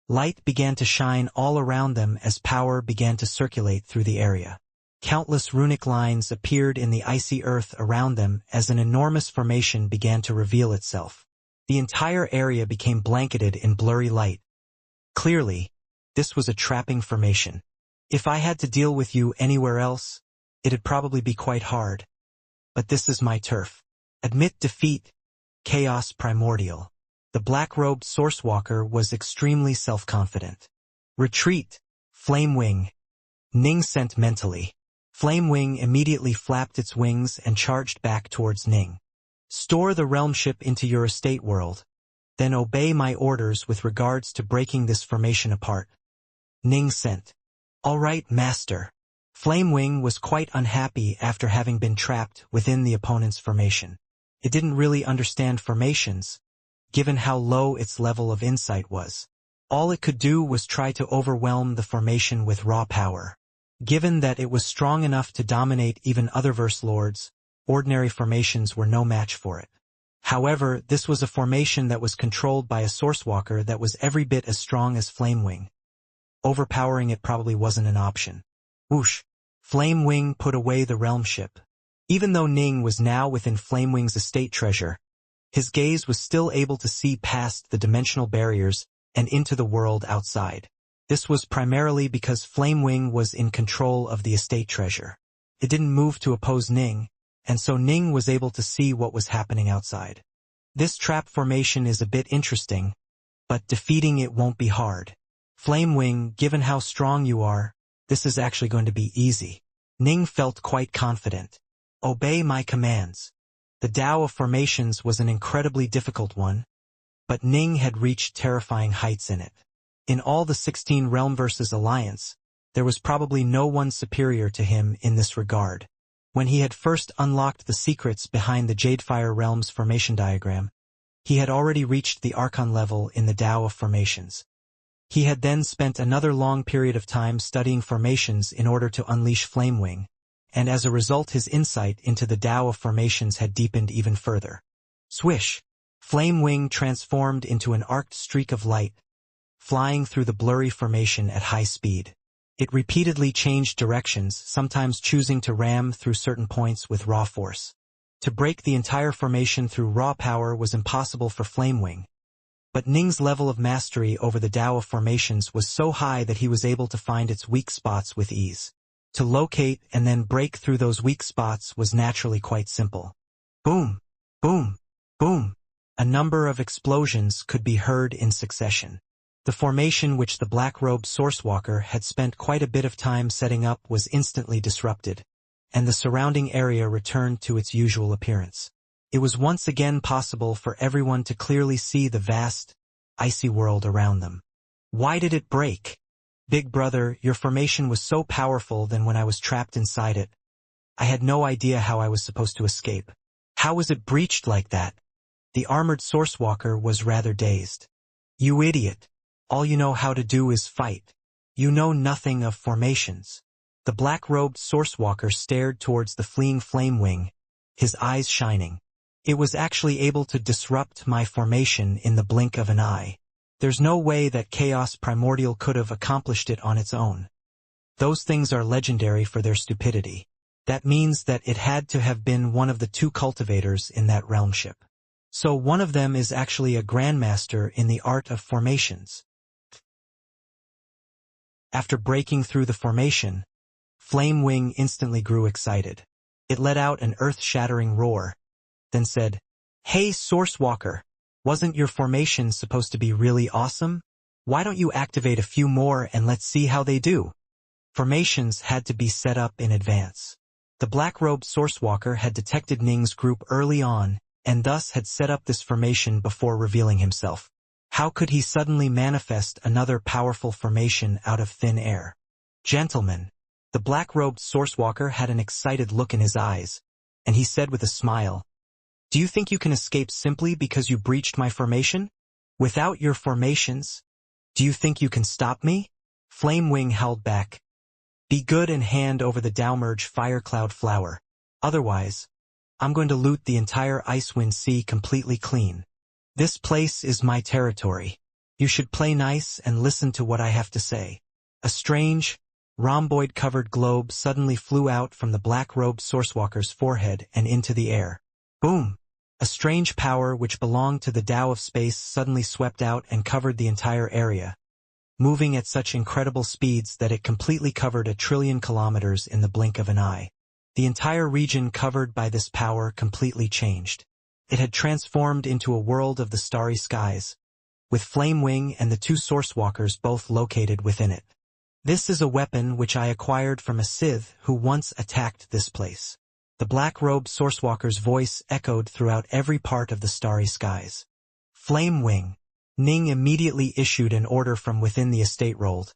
Light began to shine all around them as power began to circulate through the area. Countless runic lines appeared in the icy earth around them as an enormous formation began to reveal itself. The entire area became blanketed in blurry light. Clearly, this was a trapping formation. If I had to deal with you anywhere else, it'd probably be quite hard. But this is my turf. Admit defeat, Chaos Primordial. The black-robed Sourcewalker was extremely self-confident. Retreat, Flamewing. Ning sent mentally. Flamewing immediately flapped its wings and charged back towards Ning. Store the realm ship into your estate world. Then obey my orders with regards to breaking this formation apart. Ning sent. All right, master. Flamewing was quite unhappy after having been trapped within the opponent's formation. It didn't really understand formations, given how low its level of insight was. All it could do was try to overwhelm the formation with raw power. Given that it was strong enough to dominate even other verse lords, ordinary formations were no match for it. However, this was a formation that was controlled by a sourcewalker that was every bit as strong as Flamewing. Overpowering it probably wasn't an option. Whoosh! Flamewing put away the realm ship. Even though Ning was now within Flamewing's estate treasure, his gaze was still able to see past the dimensional barriers and into the world outside. This was primarily because Flamewing was in control of the estate treasure. It didn't move to oppose Ning, and so Ning was able to see what was happening outside. This trap formation is a bit interesting, but defeating it won't be hard. Flamewing, given how strong you are, this is actually going to be easy. Ning felt quite confident. Obey my commands. The Tao of Formations was an incredibly difficult one, but Ning had reached terrifying heights in it. In all the 16 Realmverses Alliance, there was probably no one superior to him in this regard. When he had first unlocked the secrets behind the Jadefire Realm's formation diagram, he had already reached the Archon level in the Tao of Formations. He had then spent another long period of time studying formations in order to unleash Flamewing, and as a result his insight into the Tao of Formations had deepened even further. Swish! Flamewing transformed into an arced streak of light, flying through the blurry formation at high speed. It repeatedly changed directions, sometimes choosing to ram through certain points with raw force. To break the entire formation through raw power was impossible for Flamewing. But Ning's level of mastery over the Tao of Formations was so high that he was able to find its weak spots with ease. To locate and then break through those weak spots was naturally quite simple. Boom! Boom! Boom! A number of explosions could be heard in succession. The formation which the black-robed Sourcewalker had spent quite a bit of time setting up was instantly disrupted, and the surrounding area returned to its usual appearance. It was once again possible for everyone to clearly see the vast, icy world around them. Why did it break? Big brother, your formation was so powerful that when I was trapped inside it, I had no idea how I was supposed to escape. How was it breached like that? The armored Sourcewalker was rather dazed. You idiot. All you know how to do is fight. You know nothing of formations. The black-robed Sourcewalker stared towards the fleeing Flamewing, his eyes shining. It was actually able to disrupt my formation in the blink of an eye. There's no way that Chaos Primordial could have accomplished it on its own. Those things are legendary for their stupidity. That means that it had to have been one of the two cultivators in that realm ship. So one of them is actually a grandmaster in the art of formations. After breaking through the formation, Flamewing instantly grew excited. It let out an earth-shattering roar, then said, "Hey, Sourcewalker, wasn't your formation supposed to be really awesome? Why don't you activate a few more and let's see how they do?" Formations had to be set up in advance. The black-robed Sourcewalker had detected Ning's group early on, and thus had set up this formation before revealing himself. How could he suddenly manifest another powerful formation out of thin air? Gentlemen, the black-robed Sourcewalker had an excited look in his eyes, and he said with a smile, "Do you think you can escape simply because you breached my formation? Without your formations, do you think you can stop me?" Flamewing held back. "Be good and hand over the Dowmerge Firecloud Flower. Otherwise, I'm going to loot the entire Icewind Sea completely clean. This place is my territory. You should play nice and listen to what I have to say." A strange, rhomboid-covered globe suddenly flew out from the black-robed Sourcewalker's forehead and into the air. Boom! A strange power which belonged to the Tao of Space suddenly swept out and covered the entire area, moving at such incredible speeds that it completely covered 1 trillion kilometers in the blink of an eye. The entire region covered by this power completely changed. It had transformed into a world of the starry skies, with Flamewing and the two Sourcewalkers both located within it. This is a weapon which I acquired from a Sith who once attacked this place. The black-robed Sourcewalker's voice echoed throughout every part of the starry skies. Flame Wing. Ning immediately issued an order from within the estate rolled.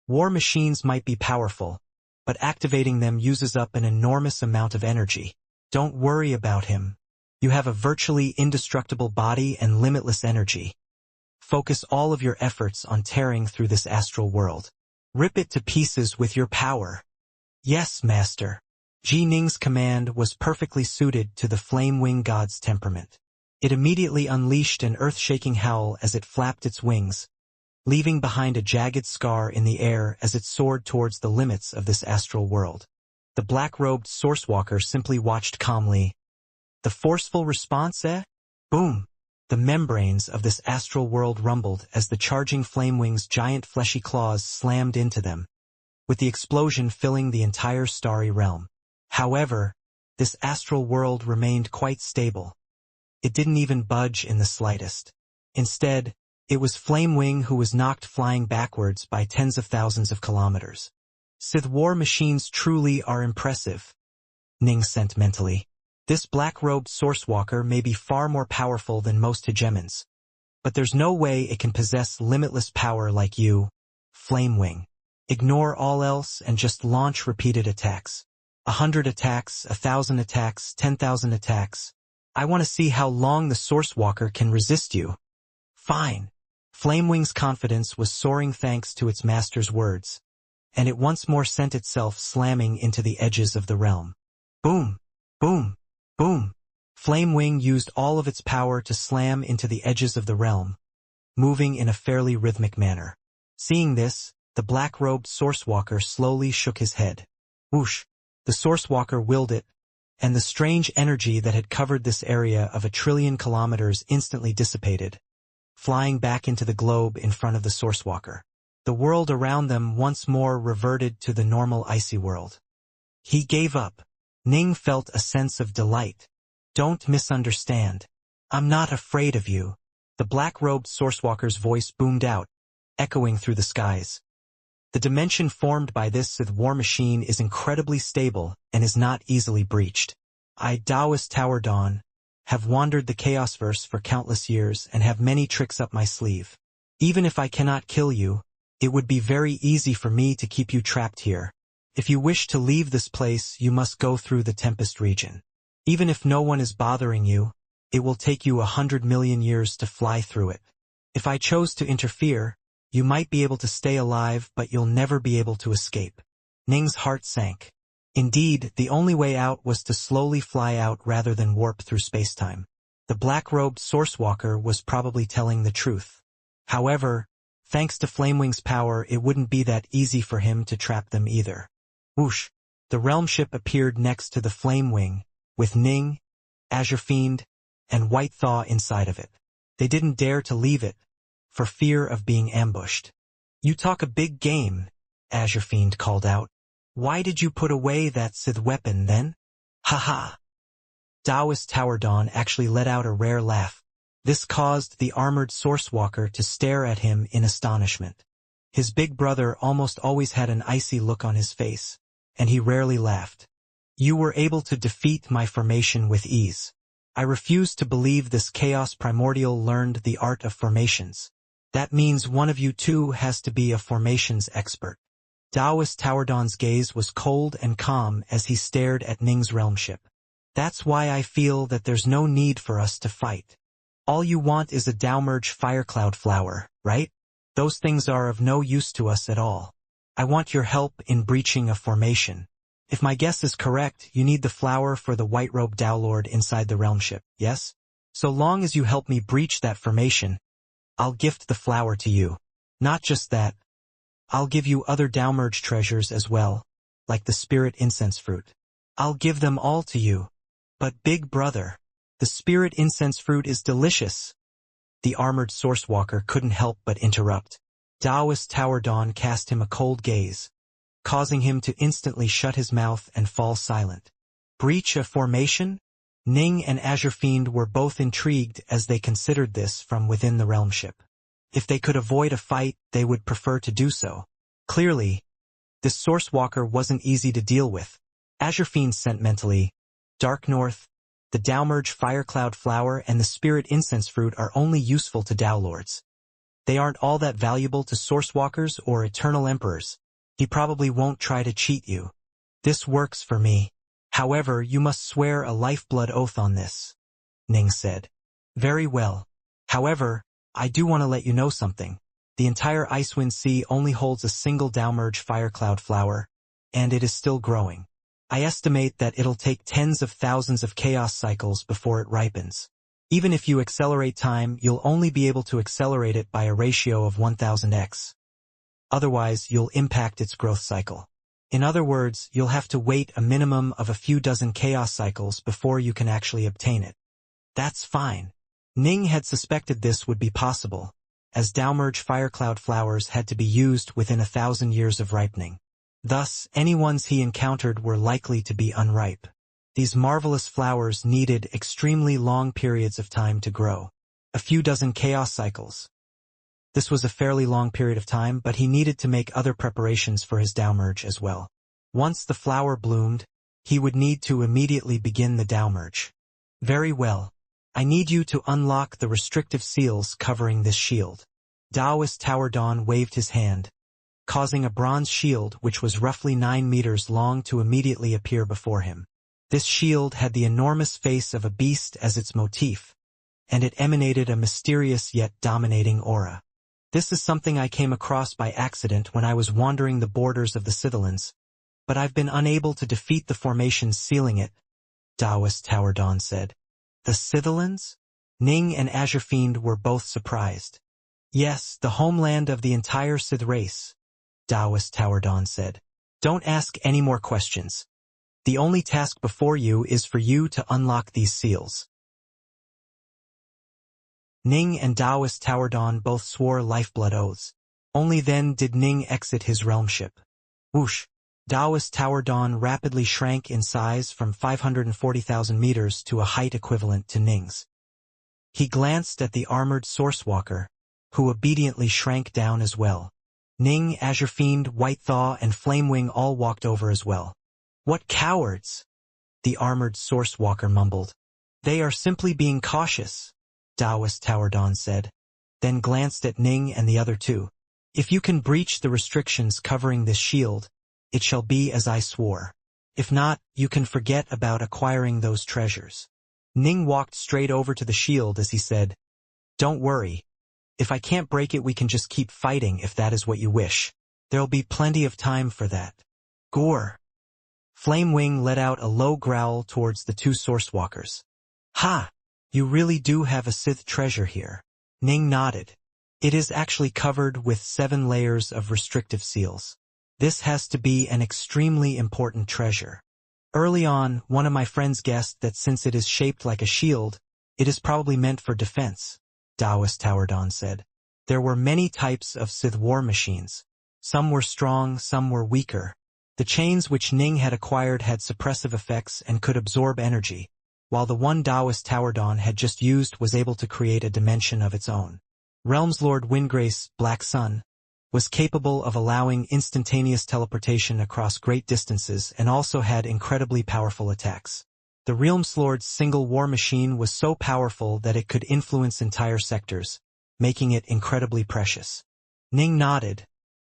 War machines might be powerful, but activating them uses up an enormous amount of energy. Don't worry about him. You have a virtually indestructible body and limitless energy. Focus all of your efforts on tearing through this astral world. Rip it to pieces with your power. Yes, Master. Ji Ning's command was perfectly suited to the Flame Wing God's temperament. It immediately unleashed an earth-shaking howl as it flapped its wings, leaving behind a jagged scar in the air as it soared towards the limits of this astral world. The black-robed Sourcewalker simply watched calmly. The forceful response, Boom! The membranes of this astral world rumbled as the charging Flamewing's giant fleshy claws slammed into them, with the explosion filling the entire starry realm. However, this astral world remained quite stable. It didn't even budge in the slightest. Instead, it was Flamewing who was knocked flying backwards by tens of thousands of kilometers. Sith war machines truly are impressive, Ning sent mentally. This black-robed Sourcewalker may be far more powerful than most hegemons, but there's no way it can possess limitless power like you, Flamewing. Ignore all else and just launch repeated attacks. 100 attacks, 1,000 attacks, 10,000 attacks. I want to see how long the Sourcewalker can resist you. Fine. Flamewing's confidence was soaring thanks to its master's words, and it once more sent itself slamming into the edges of the realm. Boom! Boom! Boom! Flamewing used all of its power to slam into the edges of the realm, moving in a fairly rhythmic manner. Seeing this, the black-robed Sourcewalker slowly shook his head. Whoosh! The Sourcewalker willed it, and the strange energy that had covered this area of 1 trillion kilometers instantly dissipated, flying back into the globe in front of the Sourcewalker. The world around them once more reverted to the normal icy world. He gave up. Ning felt a sense of delight. Don't misunderstand. I'm not afraid of you. The black-robed Sourcewalker's voice boomed out, echoing through the skies. The dimension formed by this Sith war machine is incredibly stable and is not easily breached. I, Taoist Tower Dawn, have wandered the Chaosverse for countless years and have many tricks up my sleeve. Even if I cannot kill you, it would be very easy for me to keep you trapped here. If you wish to leave this place, you must go through the Tempest region. Even if no one is bothering you, it will take you 100 million years to fly through it. If I chose to interfere, you might be able to stay alive, but you'll never be able to escape. Ning's heart sank. Indeed, the only way out was to slowly fly out rather than warp through spacetime. The black-robed Sourcewalker was probably telling the truth. However, thanks to Flamewing's power, it wouldn't be that easy for him to trap them either. Whoosh! The realm ship appeared next to the Flamewing, with Ning, Azure Fiend, and White Thaw inside of it. They didn't dare to leave it, for fear of being ambushed. You talk a big game, Azure Fiend called out. Why did you put away that Sith weapon then? Ha! Taoist Tower Dawn actually let out a rare laugh. This caused the armored Sourcewalker to stare at him in astonishment. His big brother almost always had an icy look on his face, and he rarely laughed. You were able to defeat my formation with ease. I refuse to believe this Chaos Primordial learned the art of formations. That means one of you two has to be a formations expert. Taoist Tower Dawn's gaze was cold and calm as he stared at Ning's realm ship. That's why I feel that there's no need for us to fight. All you want is a Daomerge Firecloud flower, right? Those things are of no use to us at all. I want your help in breaching a formation. If my guess is correct, you need the flower for the white-robed Dowlord inside the realm ship, yes? So long as you help me breach that formation, I'll gift the flower to you. Not just that. I'll give you other Daomerge treasures as well, like the spirit incense fruit. I'll give them all to you. But big brother, the spirit incense fruit is delicious. The armored Sourcewalker couldn't help but interrupt. Taoist Tower Dawn cast him a cold gaze, causing him to instantly shut his mouth and fall silent. Breach a formation? Ning and Azure Fiend were both intrigued as they considered this from within the realm ship. If they could avoid a fight, they would prefer to do so. Clearly, this Sourcewalker wasn't easy to deal with. Azure Fiend sent mentally, Dark North, The Daomerge Firecloud Flower and the Spirit Incense Fruit are only useful to Dao Lords. They aren't all that valuable to Sourcewalkers or Eternal Emperors. He probably won't try to cheat you. This works for me. However, you must swear a lifeblood oath on this, Ning said. Very well. However, I do want to let you know something. The entire Icewind Sea only holds a single Daomerge Firecloud Flower, and it is still growing. I estimate that it'll take tens of thousands of chaos cycles before it ripens. Even if you accelerate time, you'll only be able to accelerate it by a ratio of 1000x. Otherwise, you'll impact its growth cycle. In other words, you'll have to wait a minimum of a few dozen chaos cycles before you can actually obtain it. That's fine. Ning had suspected this would be possible, as Daomerge Firecloud flowers had to be used within 1,000 years of ripening. Thus, any ones he encountered were likely to be unripe. These marvelous flowers needed extremely long periods of time to grow. A few dozen chaos cycles. This was a fairly long period of time, but he needed to make other preparations for his Daomerge as well. Once the flower bloomed, he would need to immediately begin the Daomerge. Very well. I need you to unlock the restrictive seals covering this shield. Daoist Tower Dawn waved his hand, causing a bronze shield which was roughly 9 meters long to immediately appear before him. This shield had the enormous face of a beast as its motif, and it emanated a mysterious yet dominating aura. This is something I came across by accident when I was wandering the borders of the Scythelans, but I've been unable to defeat the formations sealing it, Daoist Tower Dawn said. The Scythelans? Ning and Azure Fiend were both surprised. Yes, the homeland of the entire Scyth race, Daoist Tower Dawn said. Don't ask any more questions. The only task before you is for you to unlock these seals. Ning and Daoist Tower Dawn both swore lifeblood oaths. Only then did Ning exit his realm ship. Whoosh! Daoist Tower Dawn rapidly shrank in size from 540,000 meters to a height equivalent to Ning's. He glanced at the armored Sourcewalker, who obediently shrank down as well. Ning, Azure Fiend, White Thaw, and Flamewing all walked over as well. What cowards! The armored Sourcewalker mumbled. They are simply being cautious, Daoist Tower Dawn said, then glanced at Ning and the other two. If you can breach the restrictions covering this shield, it shall be as I swore. If not, you can forget about acquiring those treasures. Ning walked straight over to the shield as he said, Don't worry. If I can't break it, we can just keep fighting if that is what you wish. There'll be plenty of time for that. Gore. Flamewing let out a low growl towards the two Sourcewalkers. Ha! You really do have a Scyth treasure here. Ning nodded. It is actually covered with 7 layers of restrictive seals. This has to be an extremely important treasure. Early on, one of my friends guessed that since it is shaped like a shield, it is probably meant for defense, Daoist Tower Dawn said. There were many types of Scyth war machines. Some were strong, some were weaker. The chains which Ning had acquired had suppressive effects and could absorb energy, while the one Daoist Tower Dawn had just used was able to create a dimension of its own. Realmslord Windgrace, Black Sun, was capable of allowing instantaneous teleportation across great distances and also had incredibly powerful attacks. The Realmslord's single war machine was so powerful that it could influence entire sectors, making it incredibly precious. Ning nodded,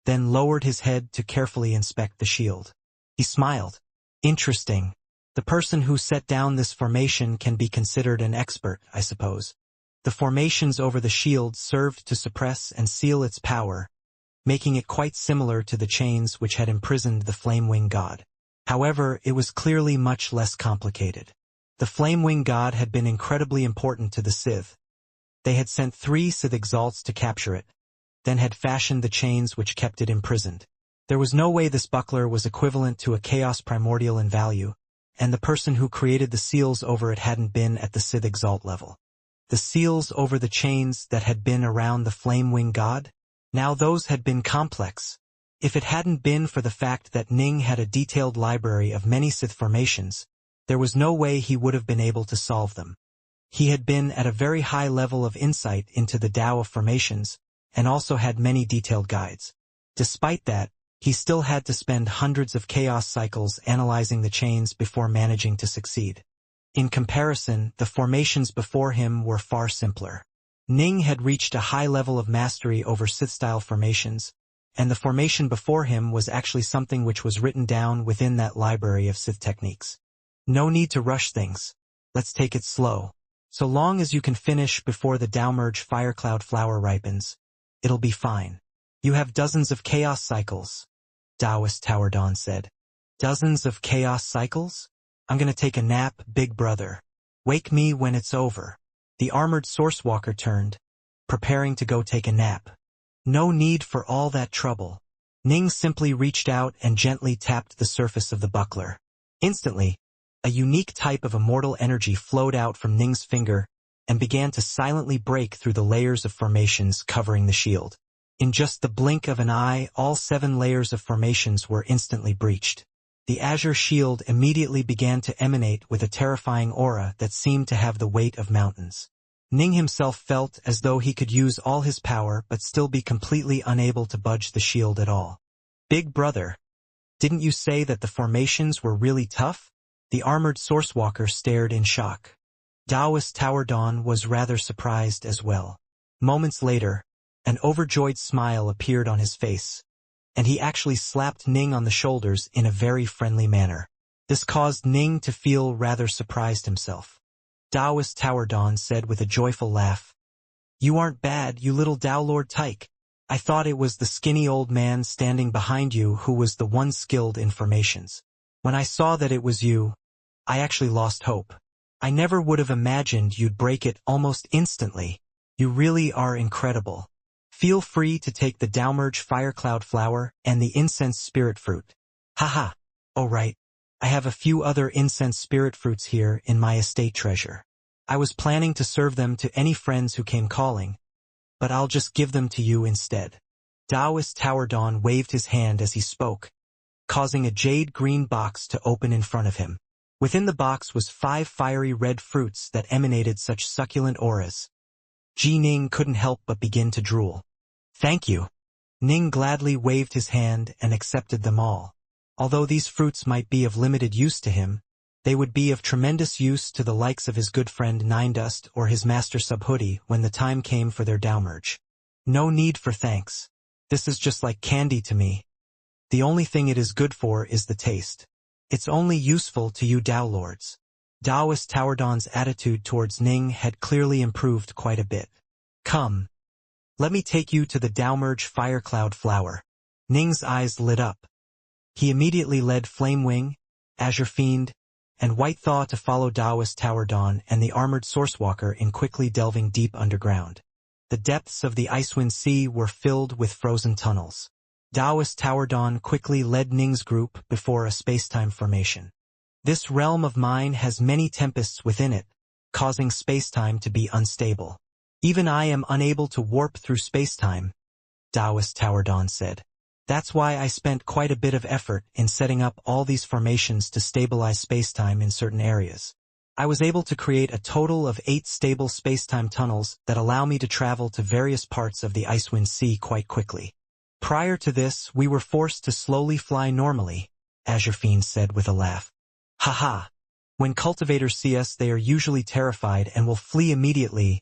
then lowered his head to carefully inspect the shield. He smiled. Interesting. The person who set down this formation can be considered an expert, I suppose. The formations over the shield served to suppress and seal its power, making it quite similar to the chains which had imprisoned the Flamewing God. However, it was clearly much less complicated. The Flamewing God had been incredibly important to the Scyth. They had sent 3 Scyth Exalts to capture it, then had fashioned the chains which kept it imprisoned. There was no way this buckler was equivalent to a Chaos Primordial in value, and the person who created the seals over it hadn't been at the Scyth Exalt level. The seals over the chains that had been around the Flamewing God? Now those had been complex. If it hadn't been for the fact that Ning had a detailed library of many Scyth formations, there was no way he would have been able to solve them. He had been at a very high level of insight into the Tao of formations, and also had many detailed guides. Despite that, he still had to spend hundreds of chaos cycles analyzing the chains before managing to succeed. In comparison, the formations before him were far simpler. Ning had reached a high level of mastery over Sith-style formations, and the formation before him was actually something which was written down within that library of Sith techniques. No need to rush things. Let's take it slow. So long as you can finish before the Dao-merge fire cloud flower ripens, it'll be fine. You have dozens of chaos cycles, Taoist Tower Dawn said. Dozens of chaos cycles? I'm gonna take a nap, big brother. Wake me when it's over. The armored Sourcewalker turned, preparing to go take a nap. No need for all that trouble. Ning simply reached out and gently tapped the surface of the buckler. Instantly, a unique type of immortal energy flowed out from Ning's finger and began to silently break through the layers of formations covering the shield. In just the blink of an eye, all 7 layers of formations were instantly breached. The azure shield immediately began to emanate with a terrifying aura that seemed to have the weight of mountains. Ning himself felt as though he could use all his power but still be completely unable to budge the shield at all. Big brother, didn't you say that the formations were really tough? The armored Sourcewalker stared in shock. Taoist Tower Dawn was rather surprised as well. Moments later, an overjoyed smile appeared on his face, and he actually slapped Ning on the shoulders in a very friendly manner. This caused Ning to feel rather surprised himself. Taoist Tower Dawn said with a joyful laugh, "You aren't bad, you little Tao Lord Tyke. I thought it was the skinny old man standing behind you who was the one skilled in formations. When I saw that it was you, I actually lost hope. I never would have imagined you'd break it almost instantly. You really are incredible. Feel free to take the Dao-merge fire cloud flower and the incense spirit fruit." Haha. Oh right. I have a few other incense spirit fruits here in my estate treasure. I was planning to serve them to any friends who came calling, but I'll just give them to you instead. Taoist Tower Dawn waved his hand as he spoke, causing a jade green box to open in front of him. Within the box was 5 fiery red fruits that emanated such succulent auras. Ning couldn't help but begin to drool. Thank you. Ning gladly waved his hand and accepted them all. Although these fruits might be of limited use to him, they would be of tremendous use to the likes of his good friend Ninedust or his master Subhoodie when the time came for their Dao-merge. No need for thanks. This is just like candy to me. The only thing it is good for is the taste. It's only useful to you Dao Lords. Taoist Tower Dawn's attitude towards Ning had clearly improved quite a bit. Come. Let me take you to the Dao-merge fire cloud flower. Ning's eyes lit up. He immediately led Flamewing, Azure Fiend, and White Thaw to follow Taoist Tower Dawn and the armored Sourcewalker in quickly delving deep underground. The depths of the Icewind Sea were filled with frozen tunnels. Taoist Tower Dawn quickly led Ning's group before a spacetime formation. This realm of mine has many tempests within it, causing spacetime to be unstable. Even I am unable to warp through spacetime, Taoist Tower Dawn said. That's why I spent quite a bit of effort in setting up all these formations to stabilize spacetime in certain areas. I was able to create a total of 8 stable spacetime tunnels that allow me to travel to various parts of the Icewind Sea quite quickly. Prior to this, we were forced to slowly fly normally, Azure Fiend said with a laugh. Haha. When cultivators see us, they are usually terrified and will flee immediately.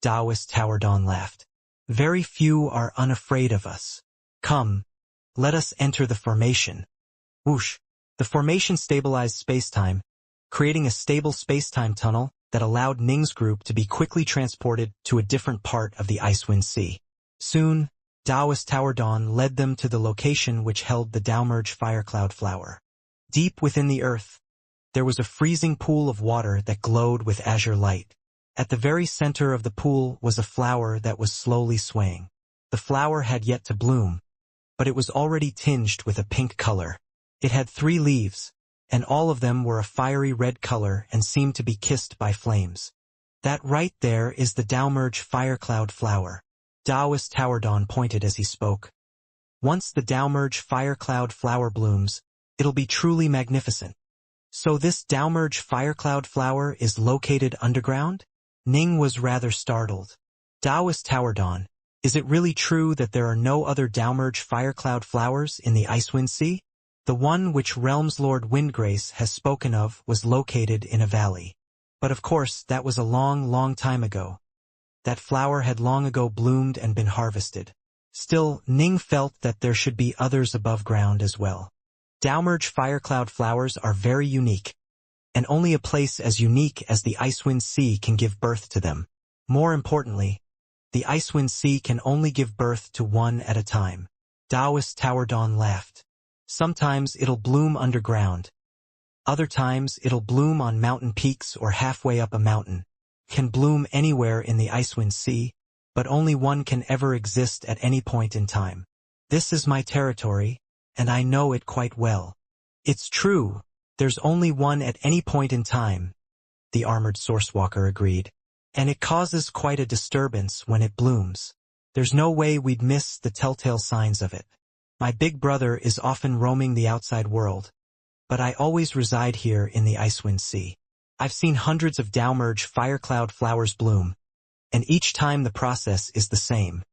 Taoist Tower Dawn laughed. Very few are unafraid of us. Come, let us enter the formation. Whoosh. The formation stabilized spacetime, creating a stable spacetime tunnel that allowed Ning's group to be quickly transported to a different part of the Icewind Sea. Soon, Taoist Tower Dawn led them to the location which held the Dao-merge fire cloud flower. Deep within the earth, there was a freezing pool of water that glowed with azure light. At the very center of the pool was a flower that was slowly swaying. The flower had yet to bloom, but it was already tinged with a pink color. It had 3 leaves, and all of them were a fiery red color and seemed to be kissed by flames. That right there is the Dao-merge fire cloud flower. Taoist Tower Dawn pointed as he spoke. Once the Dao-merge fire cloud flower blooms, it'll be truly magnificent. So this Dao-merge fire cloud flower is located underground? Ning was rather startled. Taoist Tower Dawn, is it really true that there are no other Dao-merge fire cloud flowers in the Icewind Sea? The one which Realms Lord Windgrace has spoken of was located in a valley. But of course, that was a long, long time ago. That flower had long ago bloomed and been harvested. Still, Ning felt that there should be others above ground as well. Dowmerge firecloud flowers are very unique, and only a place as unique as the Icewind Sea can give birth to them. More importantly, the Icewind Sea can only give birth to one at a time. Taoist Tower Dawn laughed. Sometimes it'll bloom underground. Other times it'll bloom on mountain peaks or halfway up a mountain. Can bloom anywhere in the Icewind Sea, but only one can ever exist at any point in time. This is my territory, and I know it quite well. It's true, there's only one at any point in time, the armored Sourcewalker agreed. And it causes quite a disturbance when it blooms. There's no way we'd miss the telltale signs of it. My big brother is often roaming the outside world, but I always reside here in the Icewind Sea. I've seen hundreds of Dowmerge firecloud flowers bloom, and each time the process is the same.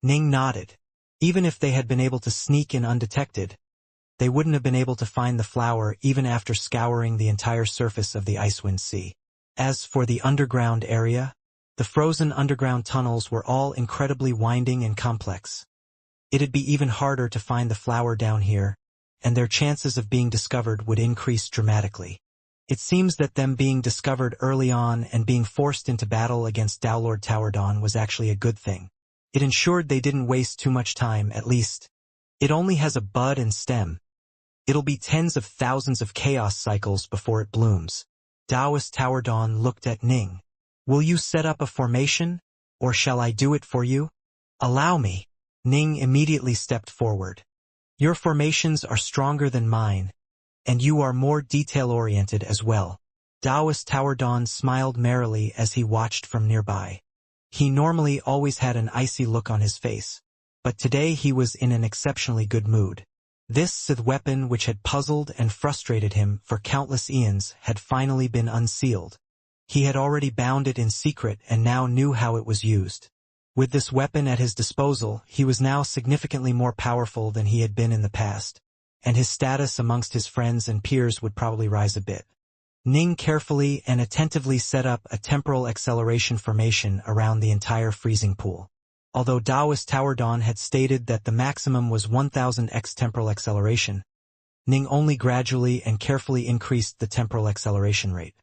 Ning nodded. Even if they had been able to sneak in undetected, they wouldn't have been able to find the flower even after scouring the entire surface of the Icewind Sea. As for the underground area, the frozen underground tunnels were all incredibly winding and complex. It'd be even harder to find the flower down here, and their chances of being discovered would increase dramatically. It seems that them being discovered early on and being forced into battle against Dowlord Towerdawn was actually a good thing. It ensured they didn't waste too much time, at least. It only has a bud and stem. It'll be tens of thousands of chaos cycles before it blooms. Taoist Towerdawn looked at Ning. Will you set up a formation, or shall I do it for you? Allow me. Ning immediately stepped forward. Your formations are stronger than mine, and you are more detail-oriented as well. Taoist Towerdawn smiled merrily as he watched from nearby. He normally always had an icy look on his face, but today he was in an exceptionally good mood. This Sith weapon which had puzzled and frustrated him for countless eons had finally been unsealed. He had already bound it in secret and now knew how it was used. With this weapon at his disposal, he was now significantly more powerful than he had been in the past, and his status amongst his friends and peers would probably rise a bit. Ning carefully and attentively set up a temporal acceleration formation around the entire freezing pool. Although Taoist Towerdawn had stated that the maximum was 1000x temporal acceleration, Ning only gradually and carefully increased the temporal acceleration rate.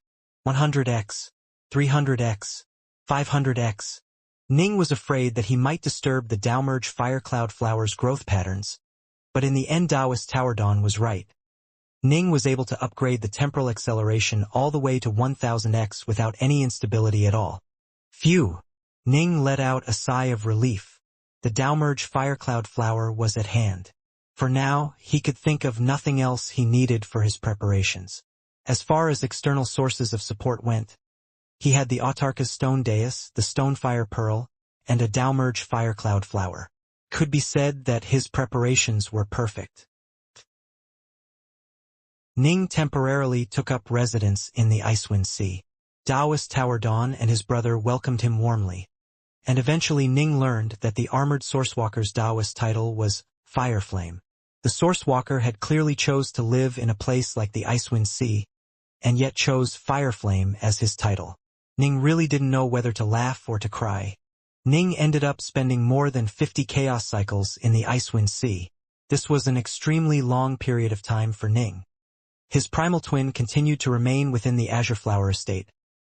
100x, 300x, 500x. Ning was afraid that he might disturb the Dowmerge firecloud flower's growth patterns, but in the end Taoist Towerdawn was right. Ning was able to upgrade the temporal acceleration all the way to 1000x without any instability at all. Phew! Ning let out a sigh of relief. The Dowmerge firecloud flower was at hand. For now, he could think of nothing else he needed for his preparations. As far as external sources of support went, he had the Autarka's stone dais, the Stonefire Pearl, and a Dowmerge firecloud flower. Could be said that his preparations were perfect. Ning temporarily took up residence in the Icewind Sea. Taoist Towerdawn and his brother welcomed him warmly, and eventually Ning learned that the armored Sourcewalker's Taoist title was Fireflame. The Sourcewalker had clearly chose to live in a place like the Icewind Sea, and yet chose Fireflame as his title. Ning really didn't know whether to laugh or to cry. Ning ended up spending more than 50 chaos cycles in the Icewind Sea. This was an extremely long period of time for Ning. His primal twin continued to remain within the Azure Flower estate,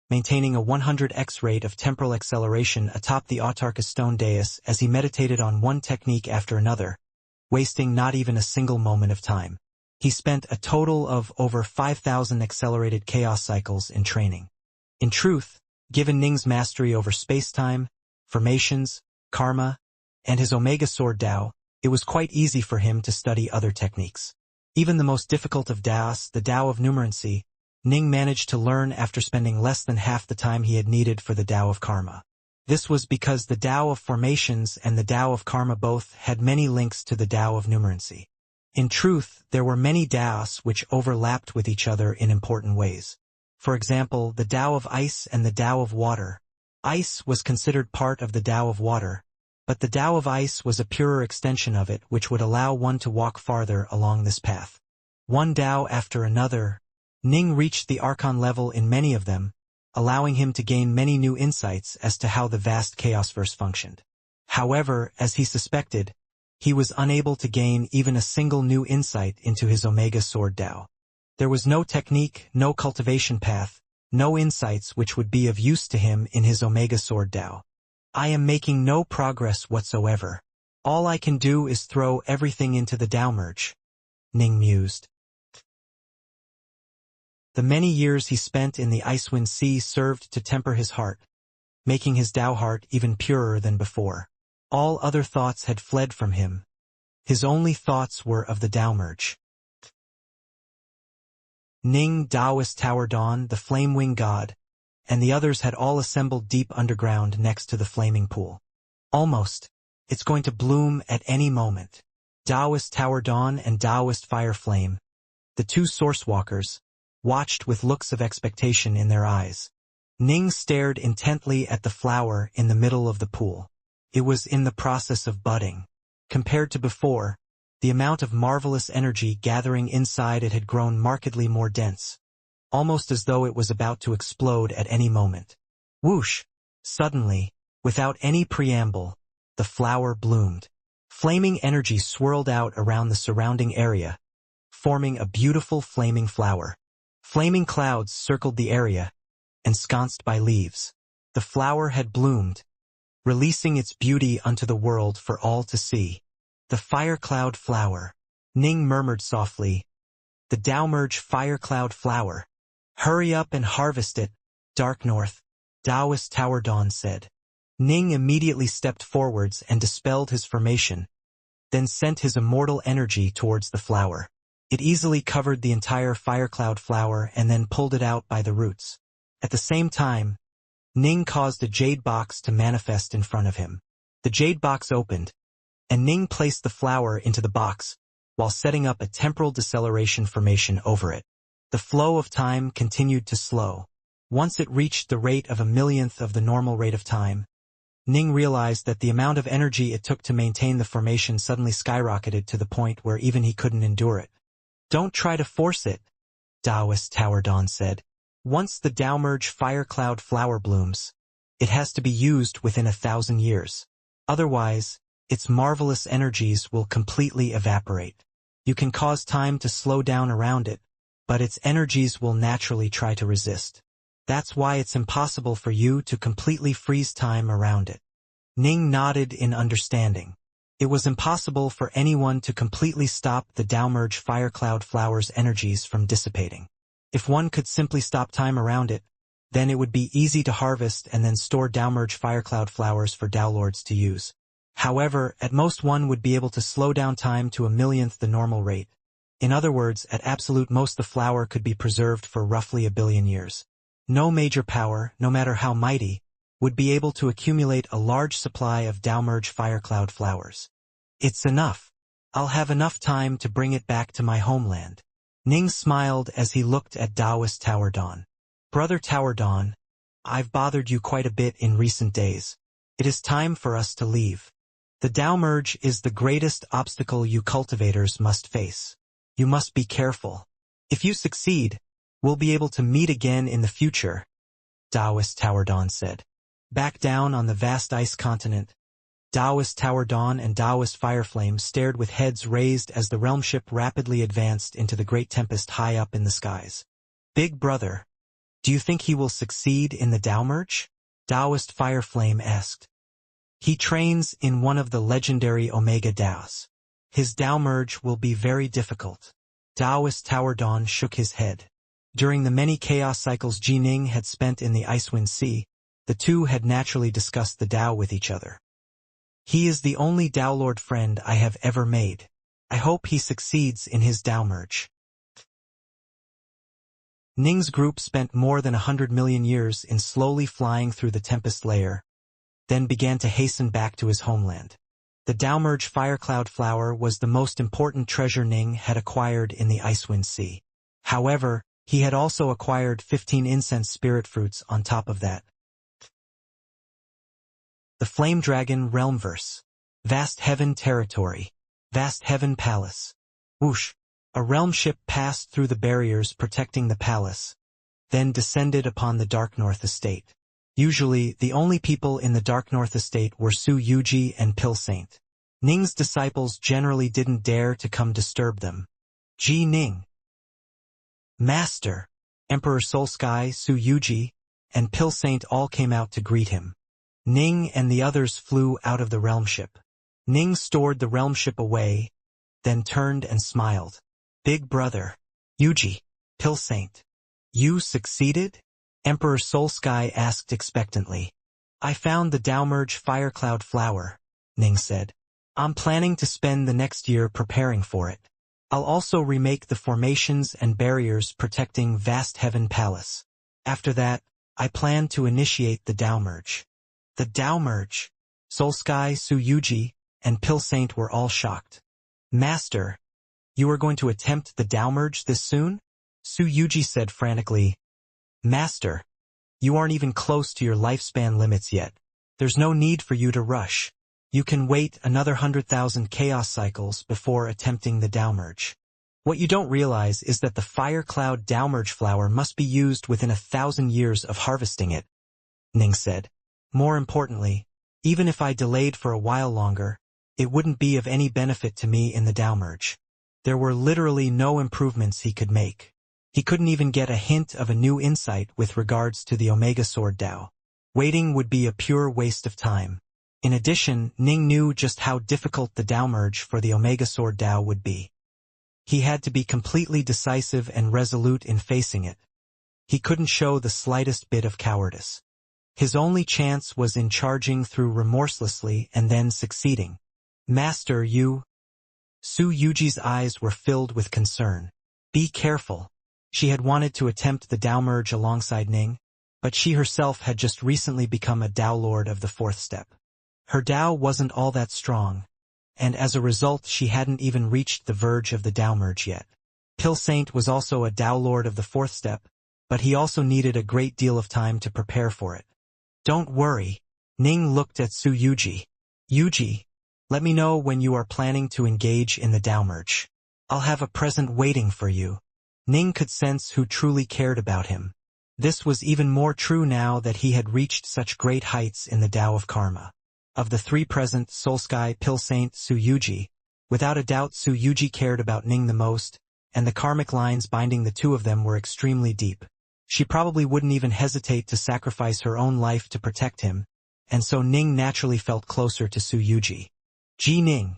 maintaining a 100x rate of temporal acceleration atop the Autarka's stone dais as he meditated on one technique after another, wasting not even a single moment of time. He spent a total of over 5,000 accelerated chaos cycles in training. In truth, given Ning's mastery over space-time, formations, karma, and his Omega Sword Dao, it was quite easy for him to study other techniques. Even the most difficult of Daos, the Dao of Numerancy, Ning managed to learn after spending less than half the time he had needed for the Dao of Karma. This was because the Dao of Formations and the Dao of Karma both had many links to the Dao of Numerancy. In truth, there were many Daos which overlapped with each other in important ways. For example, the Dao of Ice and the Dao of Water. Ice was considered part of the Dao of Water, but the Dao of Ice was a purer extension of it which would allow one to walk farther along this path. One Dao after another, Ning reached the Archon level in many of them, allowing him to gain many new insights as to how the vast Chaosverse functioned. However, as he suspected, he was unable to gain even a single new insight into his Omega Sword Dao. There was no technique, no cultivation path, no insights which would be of use to him in his Omega Sword Dao. I am making no progress whatsoever. All I can do is throw everything into the Dao merge, Ning mused. The many years he spent in the Icewind Sea served to temper his heart, making his Dao heart even purer than before. All other thoughts had fled from him. His only thoughts were of the Dao merge. Ning, Taoist Tower Dawn, the Flame Wing God, and the others had all assembled deep underground next to the flaming pool. Almost. It's going to bloom at any moment. Taoist Tower Dawn and Taoist Fire Flame, the two source walkers, watched with looks of expectation in their eyes. Ning stared intently at the flower in the middle of the pool. It was in the process of budding. Compared to before, the amount of marvelous energy gathering inside it had grown markedly more dense, almost as though it was about to explode at any moment. Whoosh! Suddenly, without any preamble, the flower bloomed. Flaming energy swirled out around the surrounding area, forming a beautiful flaming flower. Flaming clouds circled the area, ensconced by leaves. The flower had bloomed, releasing its beauty unto the world for all to see. The Fire Cloud Flower. Ning murmured softly. The Dao merge Fire Cloud Flower. Hurry up and harvest it, Dark North, Taoist Tower Dawn said. Ning immediately stepped forwards and dispelled his formation, then sent his immortal energy towards the flower. It easily covered the entire Fire Cloud flower and then pulled it out by the roots. At the same time, Ning caused a jade box to manifest in front of him. The jade box opened, and Ning placed the flower into the box, while setting up a temporal deceleration formation over it. The flow of time continued to slow. Once it reached the rate of 1/1,000,000th of the normal rate of time, Ning realized that the amount of energy it took to maintain the formation suddenly skyrocketed to the point where even he couldn't endure it. Don't try to force it, Taoist Tower Dawn said. Once the Dao merge Fire Cloud flower blooms, it has to be used within 1,000 years. Otherwise, its marvelous energies will completely evaporate. You can cause time to slow down around it, but its energies will naturally try to resist. That's why it's impossible for you to completely freeze time around it. Ning nodded in understanding. It was impossible for anyone to completely stop the Dao merge Fire Cloud flower's energies from dissipating. If one could simply stop time around it, then it would be easy to harvest and then store Dao merge Fire Cloud flowers for Dao Lords to use. However, at most one would be able to slow down time to 1/1,000,000th the normal rate. In other words, at absolute most the flower could be preserved for roughly 1,000,000,000 years. No major power, no matter how mighty, would be able to accumulate a large supply of Dao merge Fire Cloud flowers. It's enough. I'll have enough time to bring it back to my homeland. Ning smiled as he looked at Taoist Tower Dawn. Brother Tower Dawn, I've bothered you quite a bit in recent days. It is time for us to leave. The Dao merge is the greatest obstacle you cultivators must face. You must be careful. If you succeed, we'll be able to meet again in the future, Taoist Tower Dawn said. Back down on the vast ice continent, Taoist Tower Dawn and Taoist Fireflame stared with heads raised as the realm ship rapidly advanced into the great tempest high up in the skies. Big brother, do you think he will succeed in the Dao merge? Taoist Fireflame asked. He trains in one of the legendary Omega Daos. His Dao merge will be very difficult. Taoist Tower Dawn shook his head. During the many chaos cycles Ji Ning had spent in the Icewind Sea, the two had naturally discussed the Dao with each other. He is the only Dao Lord friend I have ever made. I hope he succeeds in his Dao merge. Ning's group spent more than 100 million years in slowly flying through the Tempest layer, then began to hasten back to his homeland. The Dao merge Fire Cloud flower was the most important treasure Ning had acquired in the Icewind Sea. However, he had also acquired 15 incense spirit fruits on top of that. The Flame Dragon Realmverse. Vast Heaven Territory. Vast Heaven Palace. Whoosh! A realm ship passed through the barriers protecting the palace, then descended upon the Dark North Estate. Usually, the only people in the Dark North Estate were Su Yuji and Pill Saint. Ning's disciples generally didn't dare to come disturb them. Ji Ning. Master, Emperor Soul Sky, Su Yuji, and Pill Saint all came out to greet him. Ning and the others flew out of the realm ship. Ning stored the realm ship away, then turned and smiled. Big brother. Yuji. Pill Saint. You succeeded? Emperor Soul Sky asked expectantly. I found the Daomerge Firecloud flower, Ning said. I'm planning to spend the next year preparing for it. I'll also remake the formations and barriers protecting Vast Heaven Palace. After that, I plan to initiate the Daomerge. The Daomerge? Soul Sky, Su Yuji, and Pill Saint were all shocked. Master, you are going to attempt the Daomerge this soon? Su Yuji said frantically. Master, you aren't even close to your lifespan limits yet. There's no need for you to rush. You can wait another 100,000 chaos cycles before attempting the Daomerge. What you don't realize is that the Fire Cloud Daomerge flower must be used within 1,000 years of harvesting it, Ning said. More importantly, even if I delayed for a while longer, it wouldn't be of any benefit to me in the Daomerge. There were literally no improvements he could make. He couldn't even get a hint of a new insight with regards to the Omega Sword Dao. Waiting would be a pure waste of time. In addition, Ning knew just how difficult the Daomerge for the Omega Sword Dao would be. He had to be completely decisive and resolute in facing it. He couldn't show the slightest bit of cowardice. His only chance was in charging through remorselessly and then succeeding. Master, you... Su Yuji's eyes were filled with concern. Be careful. She had wanted to attempt the Daomerge alongside Ning, but she herself had just recently become a Dao Lord of the fourth step. Her Dao wasn't all that strong, and as a result she hadn't even reached the verge of the Daomerge yet. Pill Saint was also a Dao Lord of the fourth step, but he also needed a great deal of time to prepare for it. Don't worry. Ning looked at Su Yuji. Yuji, let me know when you are planning to engage in the Daomerge. I'll have a present waiting for you. Ning could sense who truly cared about him. This was even more true now that he had reached such great heights in the Tao of Karma. Of the three present, Soul Sky, Pill Saint, Su Yuji, without a doubt Su Yuji cared about Ning the most, and the karmic lines binding the two of them were extremely deep. She probably wouldn't even hesitate to sacrifice her own life to protect him, and so Ning naturally felt closer to Su Yuji. Ji Ning,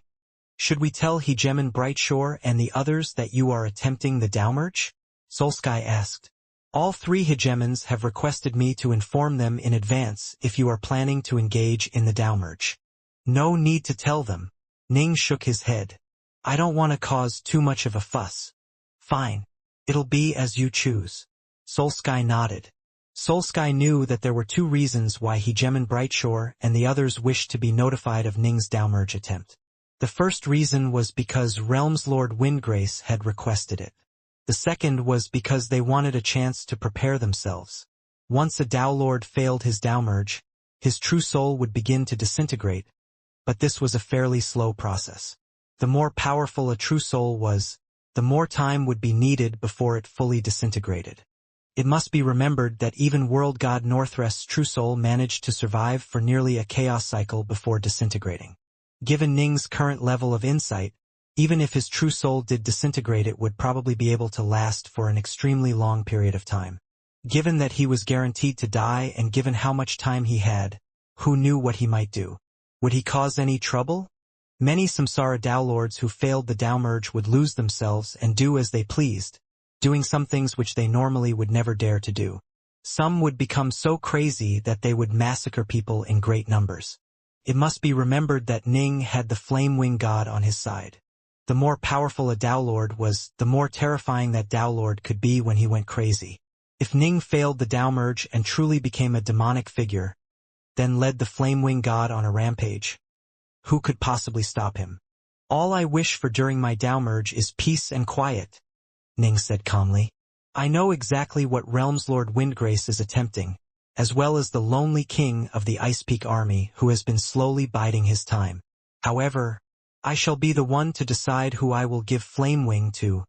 should we tell Hegemon Brightshore and the others that you are attempting the Daomerge? Soul Sky asked. All three Hegemons have requested me to inform them in advance if you are planning to engage in the Daomerge. No need to tell them. Ning shook his head. I don't want to cause too much of a fuss. Fine. It'll be as you choose. Soul Sky nodded. Soul Sky knew that there were two reasons why Hegemon Brightshore and the others wished to be notified of Ning's Daomerge attempt. The first reason was because Realms Lord Windgrace had requested it. The second was because they wanted a chance to prepare themselves. Once a Dao Lord failed his Daomerge, his true soul would begin to disintegrate, but this was a fairly slow process. The more powerful a true soul was, the more time would be needed before it fully disintegrated. It must be remembered that even World God Northrest's true soul managed to survive for nearly a chaos cycle before disintegrating. Given Ning's current level of insight, even if his true soul did disintegrate, it would probably be able to last for an extremely long period of time. Given that he was guaranteed to die and given how much time he had, who knew what he might do? Would he cause any trouble? Many Samsara Dao Lords who failed the Daomerge would lose themselves and do as they pleased, doing some things which they normally would never dare to do. Some would become so crazy that they would massacre people in great numbers. It must be remembered that Ning had the Flame Wing God on his side. The more powerful a Dao Lord was, the more terrifying that Dao Lord could be when he went crazy. If Ning failed the Daomerge and truly became a demonic figure, then led the Flame Wing God on a rampage, who could possibly stop him? All I wish for during my Daomerge is peace and quiet, Ning said calmly. I know exactly what Realms Lord Windgrace is attempting, as well as the lonely king of the Ice Peak army who has been slowly biding his time. However, I shall be the one to decide who I will give Flame Wing to,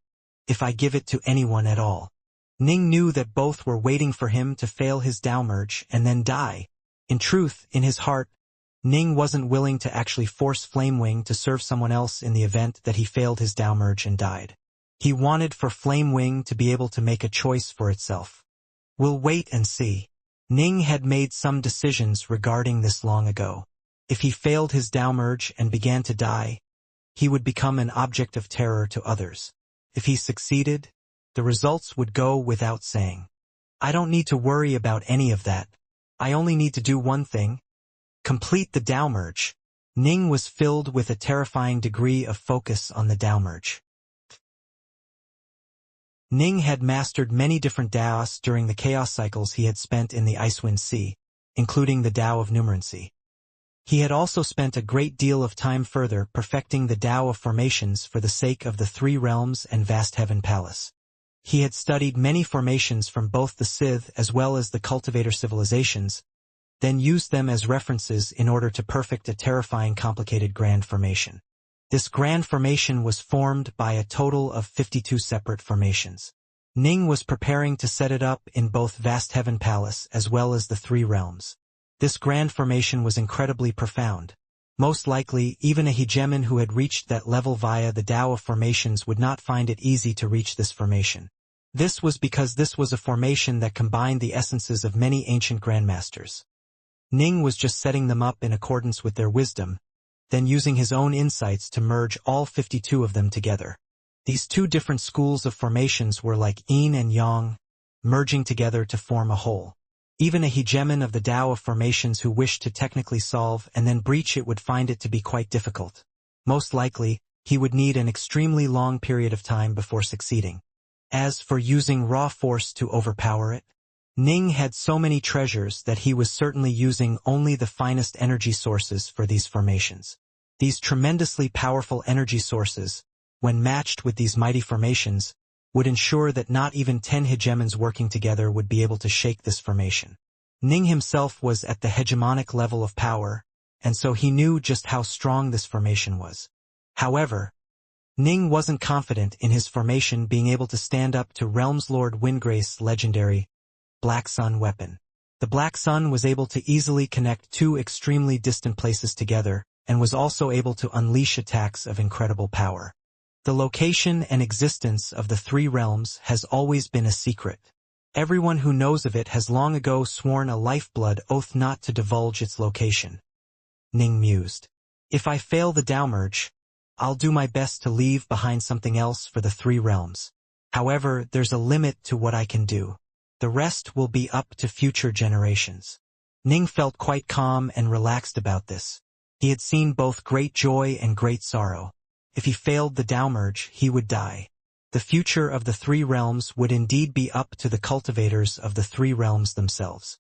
if I give it to anyone at all. Ning knew that both were waiting for him to fail his Tao merge and then die. In truth, in his heart, Ning wasn't willing to actually force Flamewing to serve someone else in the event that he failed his Tao merge and died. He wanted for Flamewing to be able to make a choice for itself. We'll wait and see. Ning had made some decisions regarding this long ago. If he failed his Tao merge and began to die, he would become an object of terror to others. If he succeeded, the results would go without saying. I don't need to worry about any of that. I only need to do one thing. Complete the Tao merge. Ning was filled with a terrifying degree of focus on the Tao merge. Ning had mastered many different Taos during the chaos cycles he had spent in the Icewind Sea, including the Tao of Numerancy. He had also spent a great deal of time further perfecting the Tao of formations for the sake of the Three Realms and Vast Heaven Palace. He had studied many formations from both the Sith as well as the Cultivator civilizations, then used them as references in order to perfect a terrifying complicated grand formation. This grand formation was formed by a total of 52 separate formations. Ning was preparing to set it up in both Vast Heaven Palace as well as the Three Realms. This grand formation was incredibly profound. Most likely, even a hegemon who had reached that level via the Tao of formations would not find it easy to reach this formation. This was because this was a formation that combined the essences of many ancient grandmasters. Ning was just setting them up in accordance with their wisdom, then using his own insights to merge all 52 of them together. These two different schools of formations were like yin and yang, merging together to form a whole. Even a hegemon of the Tao of formations who wished to technically solve and then breach it would find it to be quite difficult. Most likely, he would need an extremely long period of time before succeeding. As for using raw force to overpower it, Ning had so many treasures that he was certainly using only the finest energy sources for these formations. These tremendously powerful energy sources, when matched with these mighty formations, would ensure that not even 10 hegemons working together would be able to shake this formation. Ning himself was at the hegemonic level of power, and so he knew just how strong this formation was. However, Ning wasn't confident in his formation being able to stand up to Realmslord Windgrace's legendary Black Sun weapon. The Black Sun was able to easily connect two extremely distant places together, and was also able to unleash attacks of incredible power. The location and existence of the Three Realms has always been a secret. Everyone who knows of it has long ago sworn a lifeblood oath not to divulge its location. Ning mused. If I fail the Tao merge, I'll do my best to leave behind something else for the Three Realms. However, there's a limit to what I can do. The rest will be up to future generations. Ning felt quite calm and relaxed about this. He had seen both great joy and great sorrow. If he failed the Tao merge, he would die. The future of the Three Realms would indeed be up to the cultivators of the Three Realms themselves.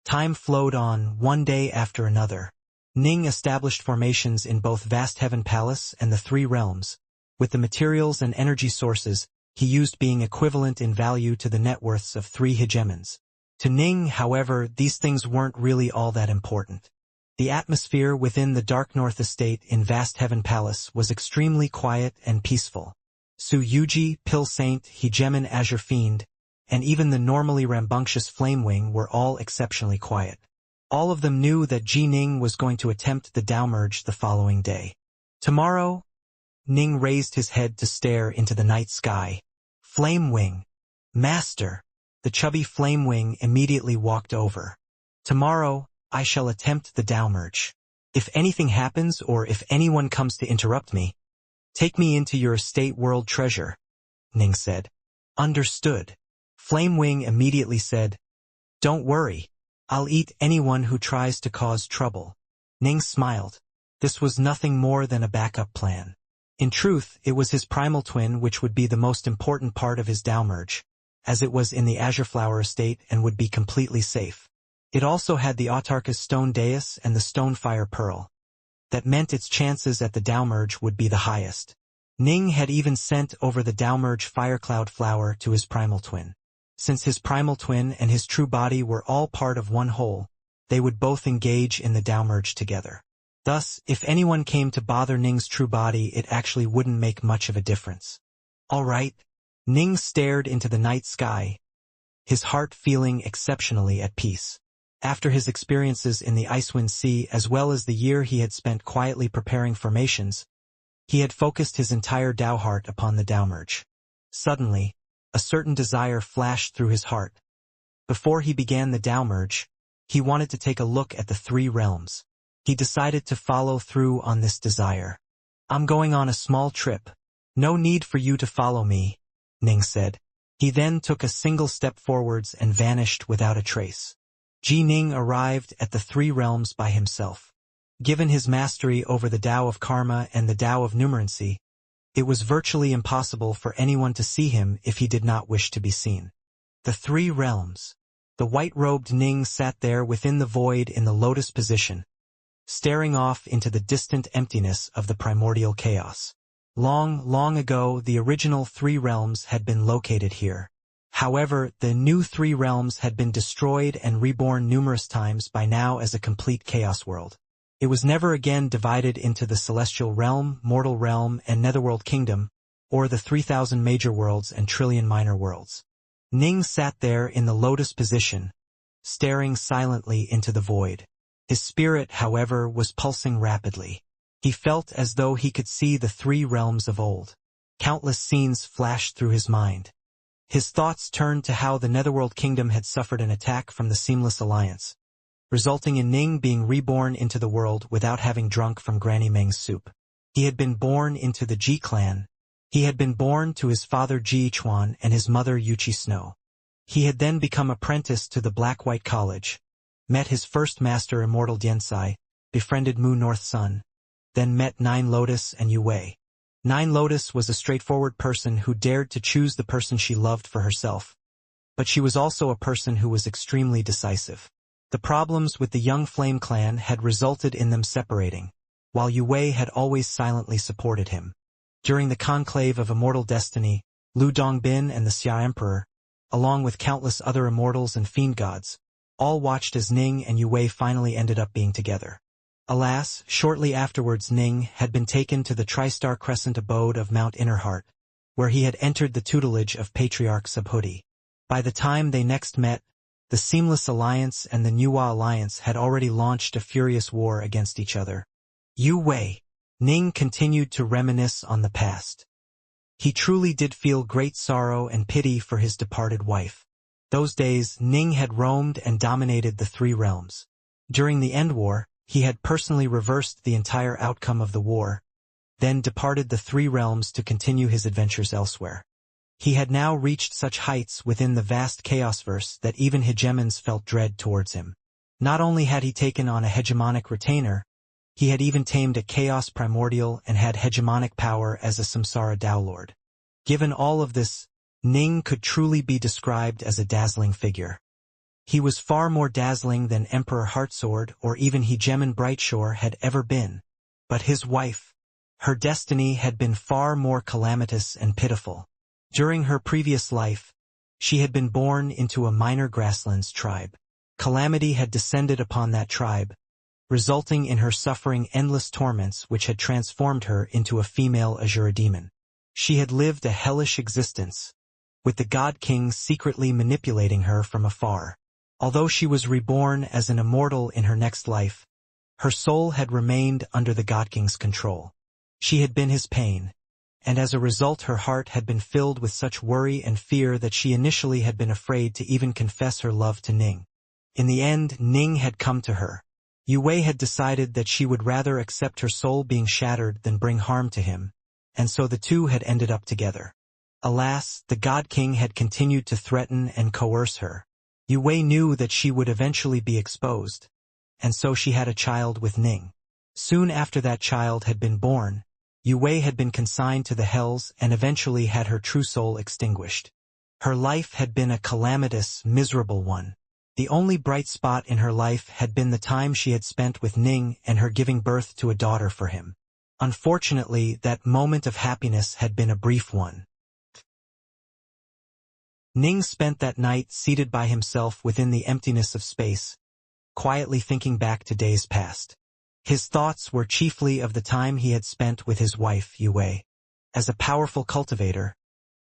Time flowed on, one day after another. Ning established formations in both Vast Heaven Palace and the Three Realms, with the materials and energy sources he used being equivalent in value to the net worths of 3 hegemons. To Ning, however, these things weren't really all that important. The atmosphere within the Dark North estate in Vast Heaven Palace was extremely quiet and peaceful. Su Yuji, Pill Saint, Hegemon Azure Fiend, and even the normally rambunctious Flamewing were all exceptionally quiet. All of them knew that Ji Ning was going to attempt the Tao merge the following day. Tomorrow? Ning raised his head to stare into the night sky. Flamewing. Master. The chubby Flamewing immediately walked over. Tomorrow, I shall attempt the Tao merge. If anything happens or if anyone comes to interrupt me, take me into your estate world treasure, Ning said. Understood. Flamewing immediately said, Don't worry. I'll eat anyone who tries to cause trouble. Ning smiled. This was nothing more than a backup plan. In truth, it was his primal twin which would be the most important part of his Tao merge, as it was in the Azure Flower estate and would be completely safe. It also had the Autarka's Stone Dais and the Stone Fire Pearl. That meant its chances at the Tao merge would be the highest. Ning had even sent over the Tao merge Firecloud Flower to his primal twin. Since his primal twin and his true body were all part of one whole, they would both engage in the Tao merge together. Thus, if anyone came to bother Ning's true body, it actually wouldn't make much of a difference. All right, Ning stared into the night sky, his heart feeling exceptionally at peace. After his experiences in the Icewind Sea as well as the year he had spent quietly preparing formations, he had focused his entire Dao heart upon the Dao merge. Suddenly, a certain desire flashed through his heart. Before he began the Dao merge, he wanted to take a look at the three realms. He decided to follow through on this desire. "I'm going on a small trip. No need for you to follow me," Ning said. He then took a single step forwards and vanished without a trace. Ji Ning arrived at the three realms by himself. Given his mastery over the Tao of Karma and the Tao of Numerancy, it was virtually impossible for anyone to see him if he did not wish to be seen. The three realms. The white-robed Ning sat there within the void in the lotus position, staring off into the distant emptiness of the primordial chaos. Long, long ago, the original three realms had been located here. However, the new three realms had been destroyed and reborn numerous times by now as a complete chaos world. It was never again divided into the celestial realm, mortal realm, and netherworld kingdom, or the 3,000 major worlds and trillion minor worlds. Ning sat there in the lotus position, staring silently into the void. His spirit, however, was pulsing rapidly. He felt as though he could see the three realms of old. Countless scenes flashed through his mind. His thoughts turned to how the Netherworld Kingdom had suffered an attack from the Seamless Alliance, resulting in Ning being reborn into the world without having drunk from Granny Meng's soup. He had been born into the Ji clan. He had been born to his father Ji Chuan and his mother Yuchi Snow. He had then become apprenticed to the Black-White College, met his first master Immortal Diansai, befriended Mu North Sun, then met Nine Lotus and Yu Wei. Nine Lotus was a straightforward person who dared to choose the person she loved for herself. But she was also a person who was extremely decisive. The problems with the young Flame clan had resulted in them separating, while Yu Wei had always silently supported him. During the conclave of immortal destiny, Lu Dongbin and the Xia Emperor, along with countless other immortals and fiendgods, all watched as Ning and Yu Wei finally ended up being together. Alas, shortly afterwards Ning had been taken to the Tri-Star Crescent abode of Mount Innerheart, where he had entered the tutelage of Patriarch Subhuti. By the time they next met, the Seamless Alliance and the Nuwa Alliance had already launched a furious war against each other. Yu Wei. Ning continued to reminisce on the past. He truly did feel great sorrow and pity for his departed wife. Those days, Ning had roamed and dominated the three realms. During the End War, he had personally reversed the entire outcome of the war, then departed the three realms to continue his adventures elsewhere. He had now reached such heights within the vast Chaosverse that even hegemons felt dread towards him. Not only had he taken on a hegemonic retainer, he had even tamed a chaos primordial and had hegemonic power as a Samsara Dao Lord. Given all of this, Ning could truly be described as a dazzling figure. He was far more dazzling than Emperor Heartsword or even Hegemon Brightshore had ever been. But his wife, her destiny had been far more calamitous and pitiful. During her previous life, she had been born into a minor grasslands tribe. Calamity had descended upon that tribe, resulting in her suffering endless torments which had transformed her into a female Azura demon. She had lived a hellish existence, with the God King secretly manipulating her from afar. Although she was reborn as an immortal in her next life, her soul had remained under the God King's control. She had been his pain, and as a result her heart had been filled with such worry and fear that she initially had been afraid to even confess her love to Ning. In the end, Ning had come to her. Yu Wei had decided that she would rather accept her soul being shattered than bring harm to him, and so the two had ended up together. Alas, the God King had continued to threaten and coerce her. Yu Wei knew that she would eventually be exposed, and so she had a child with Ning. Soon after that child had been born, Yu Wei had been consigned to the hells and eventually had her true soul extinguished. Her life had been a calamitous, miserable one. The only bright spot in her life had been the time she had spent with Ning and her giving birth to a daughter for him. Unfortunately, that moment of happiness had been a brief one. Ning spent that night seated by himself within the emptiness of space, quietly thinking back to days past. His thoughts were chiefly of the time he had spent with his wife, Yu Wei. As a powerful cultivator,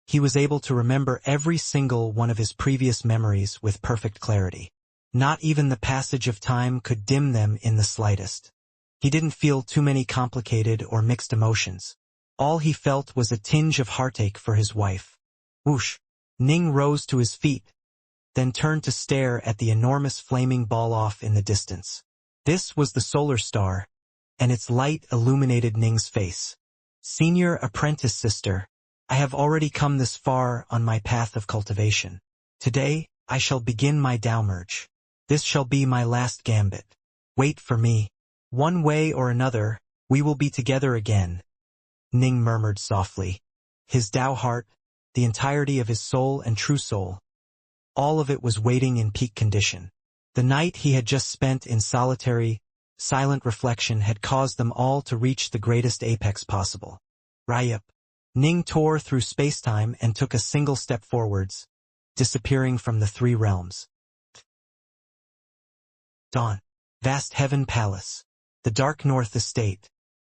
He was able to remember every single one of his previous memories with perfect clarity. Not even the passage of time could dim them in the slightest. He didn't feel too many complicated or mixed emotions. All he felt was a tinge of heartache for his wife. Whoosh! Ning rose to his feet, then turned to stare at the enormous flaming ball off in the distance. This was the solar star, and its light illuminated Ning's face. Senior apprentice sister, I have already come this far on my path of cultivation. Today, I shall begin my downmerge. This shall be my last gambit. Wait for me. One way or another, we will be together again. Ning murmured softly. His Tao heart, the entirety of his soul and true soul, all of it was waiting in peak condition. The night he had just spent in solitary, silent reflection had caused them all to reach the greatest apex possible. Ryup. Ning tore through spacetime and took a single step forwards, disappearing from the three realms. Dawn. Vast Heaven Palace. The Dark North Estate.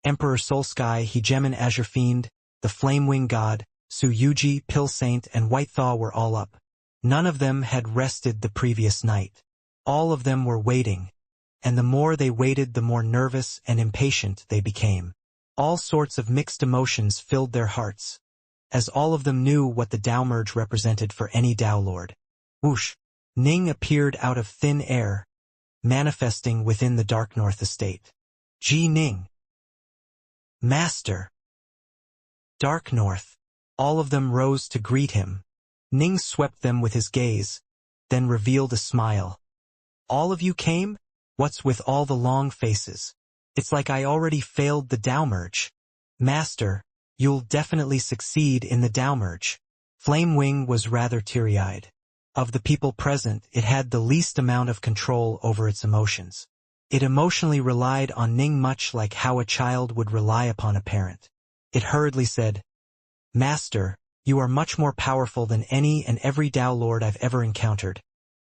Emperor Soulsky, Hegemon Azure Fiend, the Flame Wing God, Su Yuji, Pill Saint, and White Thaw were all up. None of them had rested the previous night. All of them were waiting, and the more they waited, the more nervous and impatient they became. All sorts of mixed emotions filled their hearts, as all of them knew what the Tao merge represented for any Tao Lord. Whoosh! Ning appeared out of thin air, manifesting within the Dark North Estate. Ji Ning. Master. Dark North. All of them rose to greet him. Ning swept them with his gaze, then revealed a smile. All of you came? What's with all the long faces? It's like I already failed the Tao merge. Master, you'll definitely succeed in the Tao merge. Flame Wing was rather teary-eyed. Of the people present, it had the least amount of control over its emotions. It emotionally relied on Ning much like how a child would rely upon a parent. It hurriedly said, Master, you are much more powerful than any and every Tao Lord I've ever encountered,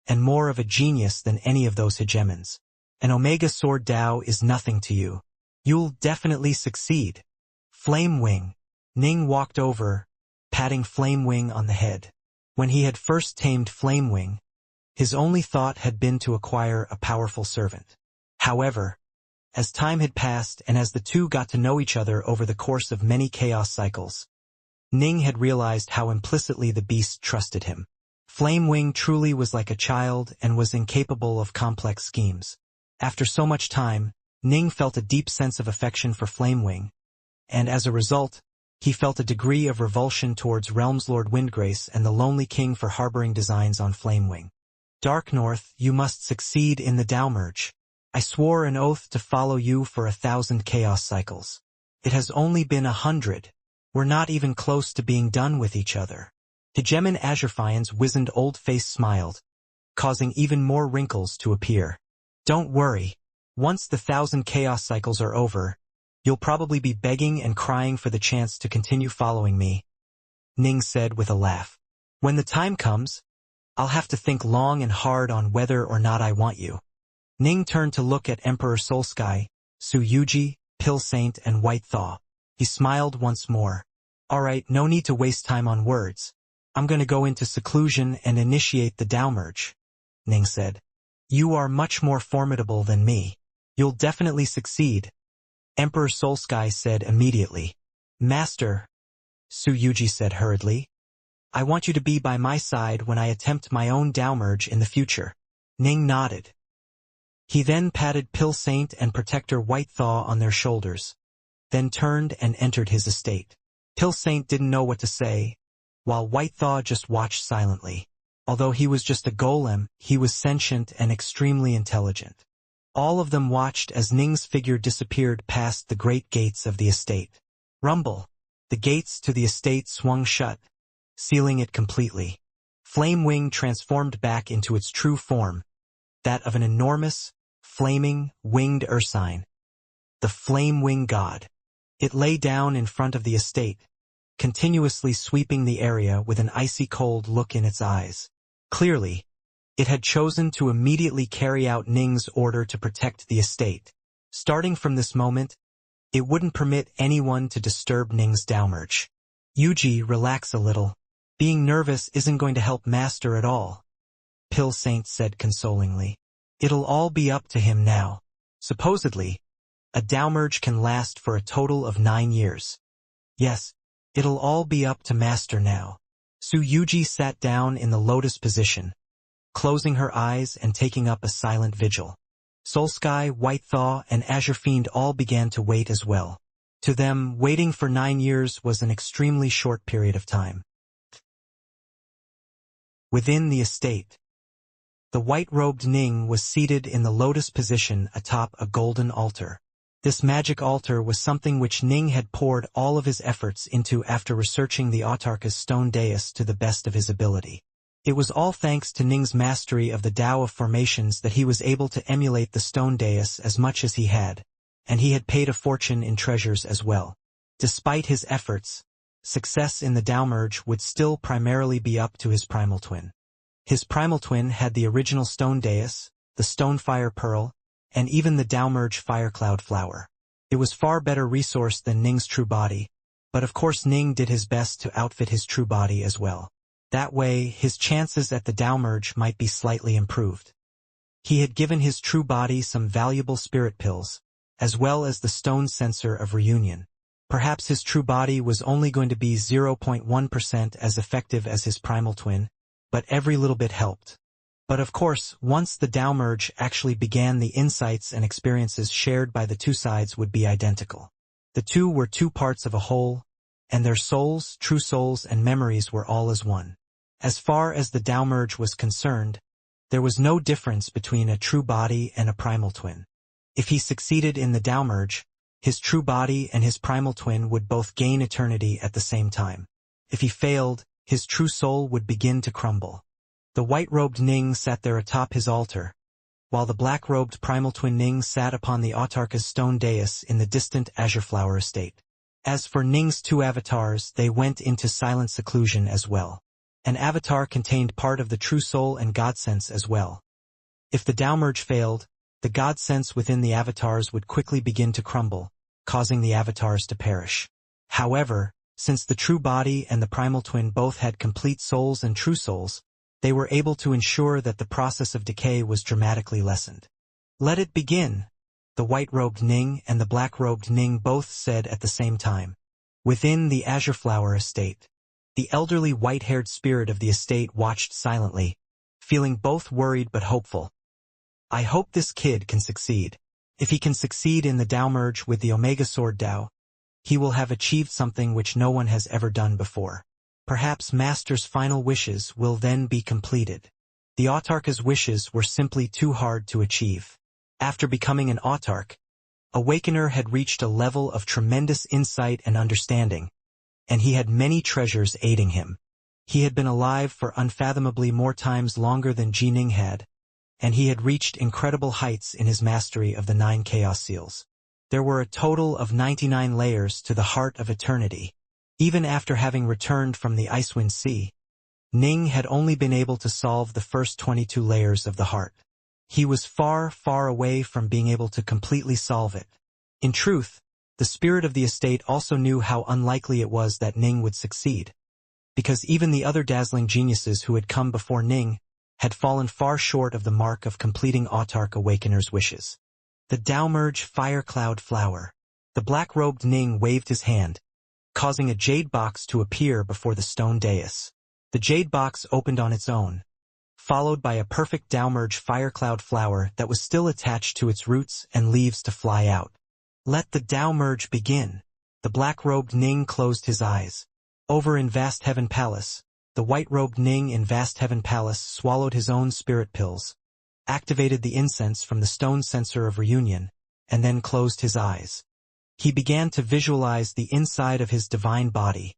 and more of a genius than any of those hegemons. An Omega Sword Tao is nothing to you. You'll definitely succeed. Flame Wing. Ning walked over, patting Flame Wing on the head. When he had first tamed Flame Wing, his only thought had been to acquire a powerful servant. However, as time had passed and as the two got to know each other over the course of many chaos cycles, Ning had realized how implicitly the beast trusted him. Flame Wing truly was like a child and was incapable of complex schemes. After so much time, Ning felt a deep sense of affection for Flame Wing, and as a result, he felt a degree of revulsion towards Realmslord Windgrace and the Lonely King for harboring designs on Flame Wing. Dark North, you must succeed in the Tao merge. I swore an oath to follow you for 1,000 chaos cycles. It has only been 100. We're not even close to being done with each other. Hegemon Azurefian's wizened old face smiled, causing even more wrinkles to appear. Don't worry. Once the 1,000 chaos cycles are over, you'll probably be begging and crying for the chance to continue following me, Ning said with a laugh. When the time comes, I'll have to think long and hard on whether or not I want you. Ning turned to look at Emperor Soulsky, Su Yuji, Pill Saint, and White Thaw. He smiled once more. All right, no need to waste time on words. I'm going to go into seclusion and initiate the Tao merge, Ning said. You are much more formidable than me. You'll definitely succeed, Emperor Soulsky said immediately. Master, Su Yuji said hurriedly, I want you to be by my side when I attempt my own Tao merge in the future. Ning nodded. He then patted Pill Saint and Protector White Thaw on their shoulders, then turned and entered his estate. Pill Saint didn't know what to say, while White Thaw just watched silently. Although he was just a golem, he was sentient and extremely intelligent. All of them watched as Ning's figure disappeared past the great gates of the estate. Rumble. The gates to the estate swung shut, sealing it completely. Flame Wing transformed back into its true form, that of an enormous, flaming, winged ursine. The Flame Wing God. It lay down in front of the estate, continuously sweeping the area with an icy cold look in its eyes. Clearly, it had chosen to immediately carry out Ning's order to protect the estate. Starting from this moment, it wouldn't permit anyone to disturb Ning's Tao merge. Yuji, relax a little. Being nervous isn't going to help Master at all, P38 said consolingly. It'll all be up to him now. Supposedly, a Dao merge can last for a total of 9 years. Yes, it'll all be up to Master now. Su Yuji sat down in the lotus position, closing her eyes and taking up a silent vigil. Soul Sky, White Thaw, and Azure Fiend all began to wait as well. To them, waiting for 9 years was an extremely short period of time. Within the estate, the white-robed Ning was seated in the lotus position atop a golden altar. This magic altar was something which Ning had poured all of his efforts into after researching the Autarka's stone dais to the best of his ability. It was all thanks to Ning's mastery of the Tao of formations that he was able to emulate the stone dais as much as he had, and he had paid a fortune in treasures as well. Despite his efforts, success in the Tao merge would still primarily be up to his primal twin. His primal twin had the original stone dais, the stone fire pearl, and even the Tao merge fire cloud flower. It was far better resourced than Ning's true body, but of course Ning did his best to outfit his true body as well. That way, his chances at the Tao merge might be slightly improved. He had given his true body some valuable spirit pills, as well as the stone sensor of reunion. Perhaps his true body was only going to be 0.1% as effective as his primal twin, but every little bit helped. But of course, once the Tao merge actually began, the insights and experiences shared by the two sides would be identical. The two were two parts of a whole, and their souls, true souls, and memories were all as one. As far as the Tao merge was concerned, there was no difference between a true body and a primal twin. If he succeeded in the Tao merge, his true body and his primal twin would both gain eternity at the same time. If he failed, his true soul would begin to crumble. The white-robed Ning sat there atop his altar, while the black-robed primal twin Ning sat upon the Autarka's stone dais in the distant Azure Flower estate. As for Ning's two avatars, they went into silent seclusion as well. An avatar contained part of the true soul and God sense as well. If the Tao merge failed, the God sense within the avatars would quickly begin to crumble, causing the avatars to perish. However, since the true body and the primal twin both had complete souls and true souls, they were able to ensure that the process of decay was dramatically lessened. Let it begin, the white-robed Ning and the black-robed Ning both said at the same time. Within the Azure Flower estate, the elderly white-haired spirit of the estate watched silently, feeling both worried but hopeful. I hope this kid can succeed. If he can succeed in the Tao merge with the Omega Sword Tao, he will have achieved something which no one has ever done before. Perhaps Master's final wishes will then be completed. The Autarka's wishes were simply too hard to achieve. After becoming an Autark, Awakener had reached a level of tremendous insight and understanding, and he had many treasures aiding him. He had been alive for unfathomably more times longer than Jining had, and he had reached incredible heights in his mastery of the 9 Chaos Seals. There were a total of 99 layers to the Heart of Eternity. Even after having returned from the Icewind Sea, Ning had only been able to solve the first 22 layers of the heart. He was far, far away from being able to completely solve it. In truth, the spirit of the estate also knew how unlikely it was that Ning would succeed, because even the other dazzling geniuses who had come before Ning had fallen far short of the mark of completing Autark Awakener's wishes. The Tao merge Fire Cloud Flower. The black-robed Ning waved his hand, causing a jade box to appear before the stone dais. The jade box opened on its own, followed by a perfect Tao merge Fire Cloud Flower that was still attached to its roots and leaves to fly out. Let the Tao merge begin. The black-robed Ning closed his eyes. Over in Vast Heaven Palace, the white-robed Ning in Vast Heaven Palace swallowed his own spirit pills, activated the incense from the stone sensor of reunion, and then closed his eyes. He began to visualize the inside of his divine body,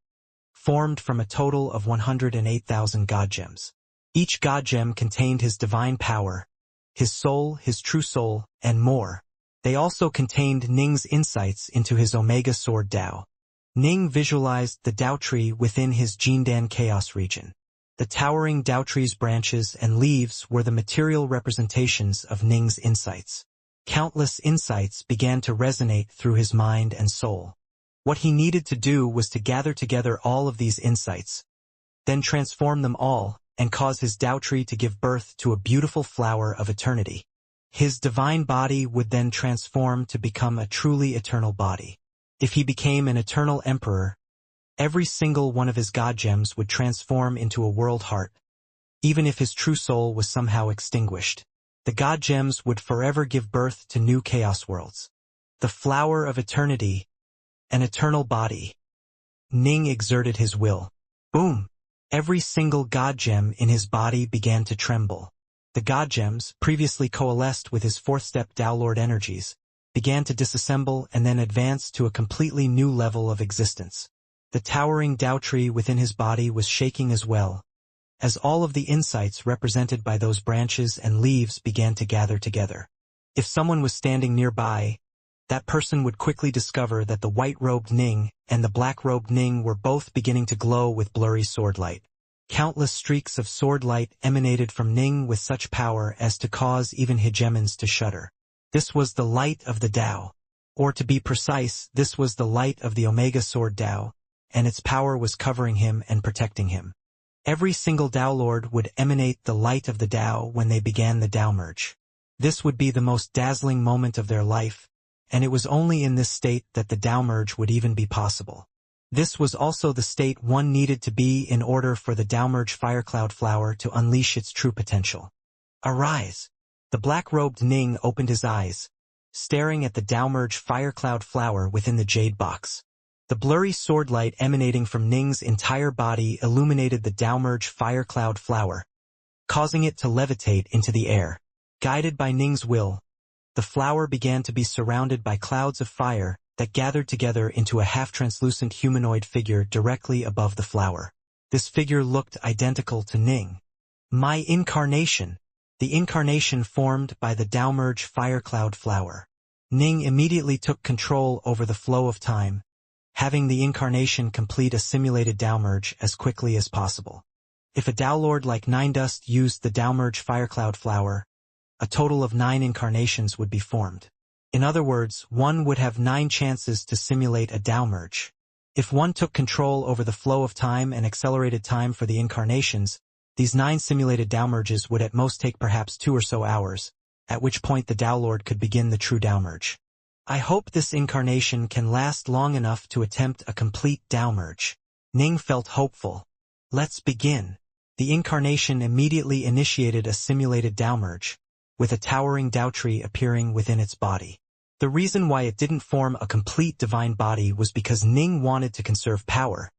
formed from a total of 108,000 God gems. Each God gem contained his divine power, his soul, his true soul, and more. They also contained Ning's insights into his Omega Sword Tao. Ning visualized the Tao tree within his Jindan Chaos region. The towering Tao tree's branches and leaves were the material representations of Ning's insights. Countless insights began to resonate through his mind and soul. What he needed to do was to gather together all of these insights, then transform them all, and cause his Tao tree to give birth to a beautiful flower of eternity. His divine body would then transform to become a truly eternal body. If he became an eternal emperor, every single one of his god gems would transform into a world heart, even if his true soul was somehow extinguished. The god gems would forever give birth to new chaos worlds. The flower of eternity, an eternal body. Ning exerted his will. Boom! Every single god gem in his body began to tremble. The god gems, previously coalesced with his fourth-step Tao Lord energies, began to disassemble and then advance to a completely new level of existence. The towering Tao tree within his body was shaking as well, as all of the insights represented by those branches and leaves began to gather together. If someone was standing nearby, that person would quickly discover that the white-robed Ning and the black-robed Ning were both beginning to glow with blurry sword light. Countless streaks of sword light emanated from Ning with such power as to cause even hegemons to shudder. This was the light of the Tao. Or to be precise, this was the light of the Omega Sword Tao, and its power was covering him and protecting him. Every single Tao Lord would emanate the light of the Tao when they began the Tao merge. This would be the most dazzling moment of their life, and it was only in this state that the Tao merge would even be possible. This was also the state one needed to be in order for the Tao merge Firecloud flower to unleash its true potential. Arise! The black-robed Ning opened his eyes, staring at the Tao merge Firecloud flower within the jade box. The blurry sword light emanating from Ning's entire body illuminated the Tao merge Firecloud flower, causing it to levitate into the air. Guided by Ning's will, the flower began to be surrounded by clouds of fire that gathered together into a half-translucent humanoid figure directly above the flower. This figure looked identical to Ning. My incarnation! The incarnation formed by the Tao merge Firecloud flower. Ning immediately took control over the flow of time, having the incarnation complete a simulated Tao merge as quickly as possible. If a Tao Lord like Ninedust used the Tao merge Firecloud flower, a total of 9 incarnations would be formed. In other words, one would have 9 chances to simulate a Tao merge. If one took control over the flow of time and accelerated time for the incarnations, these 9 simulated Tao merges would at most take perhaps 2 or so hours, at which point the Tao Lord could begin the true Tao merge. I hope this incarnation can last long enough to attempt a complete Tao merge. Ning felt hopeful. Let's begin. The incarnation immediately initiated a simulated Tao merge, with a towering Tao tree appearing within its body. The reason why it didn't form a complete divine body was because Ning wanted to conserve power.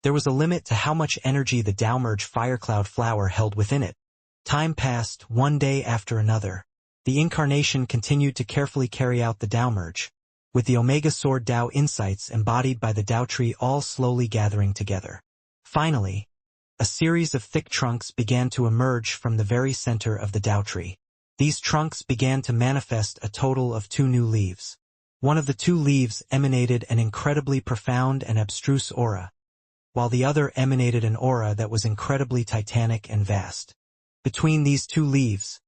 There was a limit to how much energy the Tao merge Firecloud flower held within it. Time passed, one day after another. The incarnation continued to carefully carry out the Tao merge, with the Omega Sword Tao insights embodied by the Tao tree all slowly gathering together. Finally, a series of thick trunks began to emerge from the very center of the Tao tree. These trunks began to manifest a total of 2 new leaves. One of the 2 leaves emanated an incredibly profound and abstruse aura, while the other emanated an aura that was incredibly titanic and vast. Between these 2 leaves,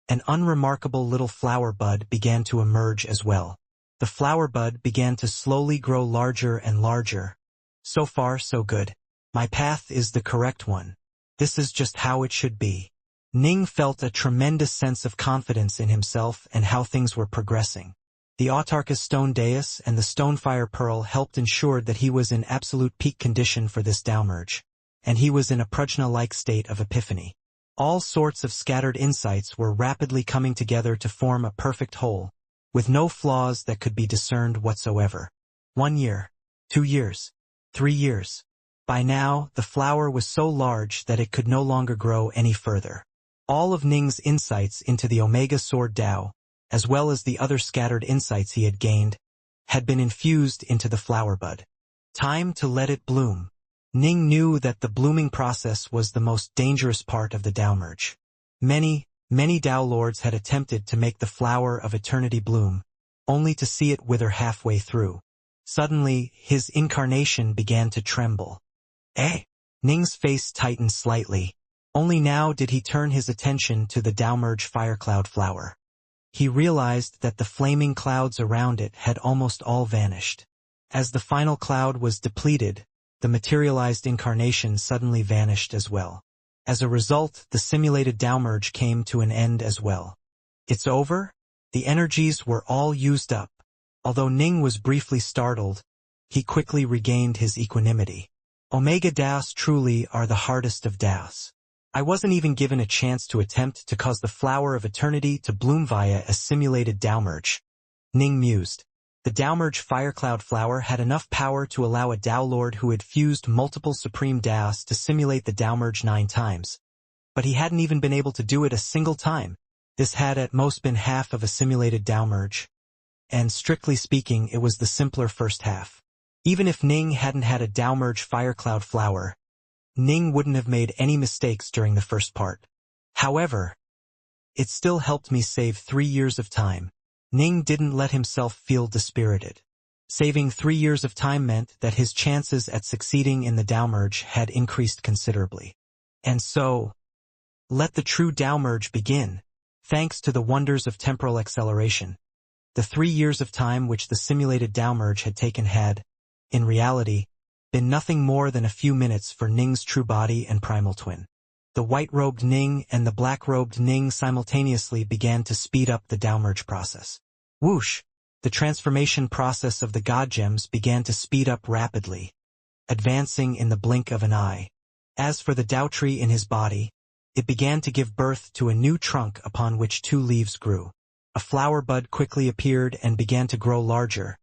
an unremarkable little flower bud began to emerge as well. The flower bud began to slowly grow larger and larger. So far, so good. My path is the correct one. This is just how it should be. Ning felt a tremendous sense of confidence in himself and how things were progressing. The Autarka's stone dais and the stonefire pearl helped ensure that he was in absolute peak condition for this Tao merge, and he was in a prajna-like state of epiphany. All sorts of scattered insights were rapidly coming together to form a perfect whole, with no flaws that could be discerned whatsoever. 1 year, 2 years, 3 years. By now, the flower was so large that it could no longer grow any further. All of Ning's insights into the Omega Sword Tao, as well as the other scattered insights he had gained, had been infused into the flower bud. Time to let it bloom. Ning knew that the blooming process was the most dangerous part of the Tao merge. Many Tao Lords had attempted to make the flower of eternity bloom, only to see it wither halfway through. Suddenly, his incarnation began to tremble. Ning's face tightened slightly. Only now did he turn his attention to the Tao merge Firecloud flower. He realized that the flaming clouds around it had almost all vanished. As the final cloud was depleted, the materialized incarnation suddenly vanished as well. As a result, the simulated downmerge came to an end as well. It's over? The energies were all used up. Although Ning was briefly startled, he quickly regained his equanimity. Omega DAOs truly are the hardest of DAOs. I wasn't even given a chance to attempt to cause the flower of eternity to bloom via a simulated downmerge. Ning mused. The downmerge firecloud flower had enough power to allow a DAO lord who had fused multiple supreme DAOs to simulate the downmerge 9 times. But he hadn't even been able to do it a single time. This had at most been half of a simulated downmerge. And strictly speaking, it was the simpler first half. Even if Ning hadn't had a downmerge firecloud flower, Ning wouldn't have made any mistakes during the first part. However, it still helped me save 3 years of time. Ning didn't let himself feel dispirited. Saving 3 years of time meant that his chances at succeeding in the downmerge had increased considerably. And so, let the true downmerge begin. Thanks to the wonders of temporal acceleration, the 3 years of time which the simulated downmerge had taken had, in reality, been nothing more than a few minutes for Ning's true body and primal twin. The white-robed Ning and the black-robed Ning simultaneously began to speed up the downmerge process. Whoosh! The transformation process of the god gems began to speed up rapidly, advancing in the blink of an eye. As for the Dao tree in his body, it began to give birth to a new trunk upon which 2 leaves grew. A flower bud quickly appeared and began to grow larger,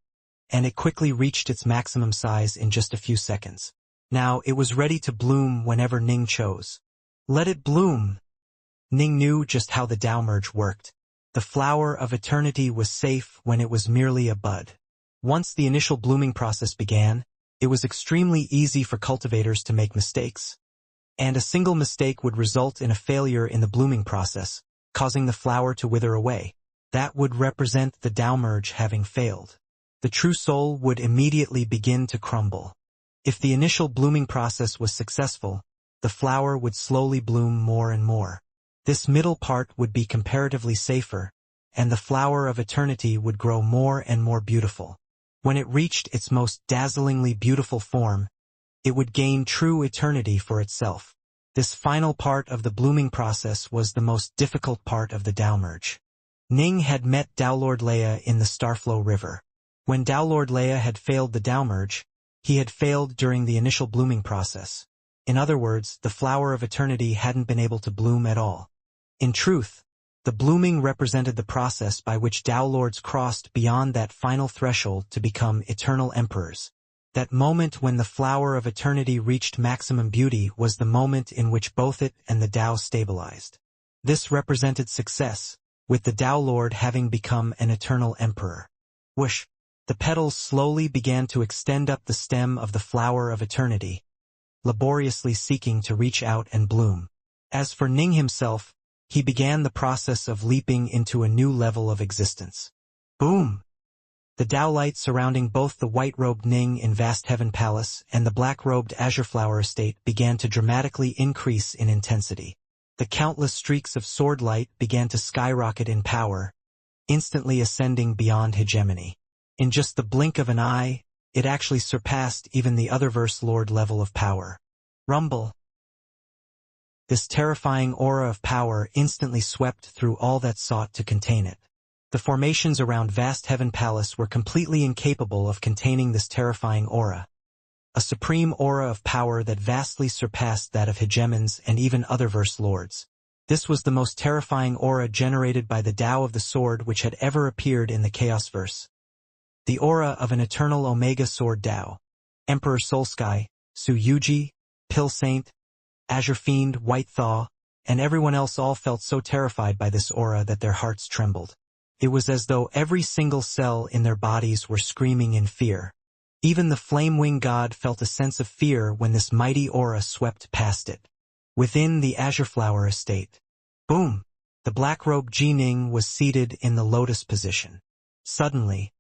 and it quickly reached its maximum size in just a few seconds. Now it was ready to bloom whenever Ning chose. Let it bloom! Ning knew just how the downmerge worked. The flower of eternity was safe when it was merely a bud. Once the initial blooming process began, it was extremely easy for cultivators to make mistakes. And a single mistake would result in a failure in the blooming process, causing the flower to wither away. That would represent the downmerge having failed. The true soul would immediately begin to crumble. If the initial blooming process was successful, the flower would slowly bloom more and more. This middle part would be comparatively safer, and the flower of eternity would grow more and more beautiful. When it reached its most dazzlingly beautiful form, it would gain true eternity for itself. This final part of the blooming process was the most difficult part of the downmerge. Ning had met DAO Lord Leia in the Starflow River. When DAO Lord Leia had failed the downmerge, he had failed during the initial blooming process. In other words, the flower of eternity hadn't been able to bloom at all. In truth, the blooming represented the process by which DAO Lords crossed beyond that final threshold to become eternal emperors. That moment when the flower of eternity reached maximum beauty was the moment in which both it and the DAO stabilized. This represented success, with the DAO Lord having become an eternal emperor. Whoosh! The petals slowly began to extend up the stem of the flower of eternity, laboriously seeking to reach out and bloom. As for Ning himself, he began the process of leaping into a new level of existence. Boom! The DAO light surrounding both the white-robed Ning in Vast Heaven Palace and the black-robed Azure Flower Estate began to dramatically increase in intensity. The countless streaks of sword light began to skyrocket in power, instantly ascending beyond hegemony. In just the blink of an eye, it actually surpassed even the Otherverse Lord level of power. Rumble! This terrifying aura of power instantly swept through all that sought to contain it. The formations around Vast Heaven Palace were completely incapable of containing this terrifying aura. A supreme aura of power that vastly surpassed that of hegemons and even Otherverse Lords. This was the most terrifying aura generated by the Tao of the Sword which had ever appeared in the Chaosverse. The aura of an eternal Omega Sword Tao. Emperor Soulsky, Su Yuji, Pill Saint, Azure Fiend, White Thaw, and everyone else all felt so terrified by this aura that their hearts trembled. It was as though every single cell in their bodies were screaming in fear. Even the Flame-Wing God felt a sense of fear when this mighty aura swept past it. Within the Azure Flower Estate. Boom! The black-robed Jining was seated in the lotus position. Suddenly,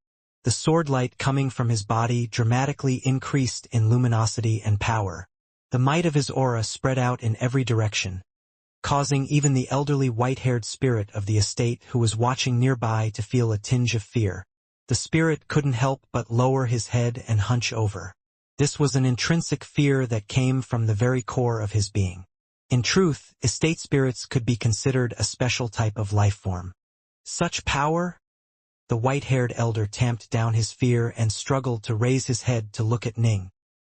the sword light coming from his body dramatically increased in luminosity and power. The might of his aura spread out in every direction, causing even the elderly white-haired spirit of the estate who was watching nearby to feel a tinge of fear. The spirit couldn't help but lower his head and hunch over. This was an intrinsic fear that came from the very core of his being. In truth, estate spirits could be considered a special type of life form. Such power? The white-haired elder tamped down his fear and struggled to raise his head to look at Ning.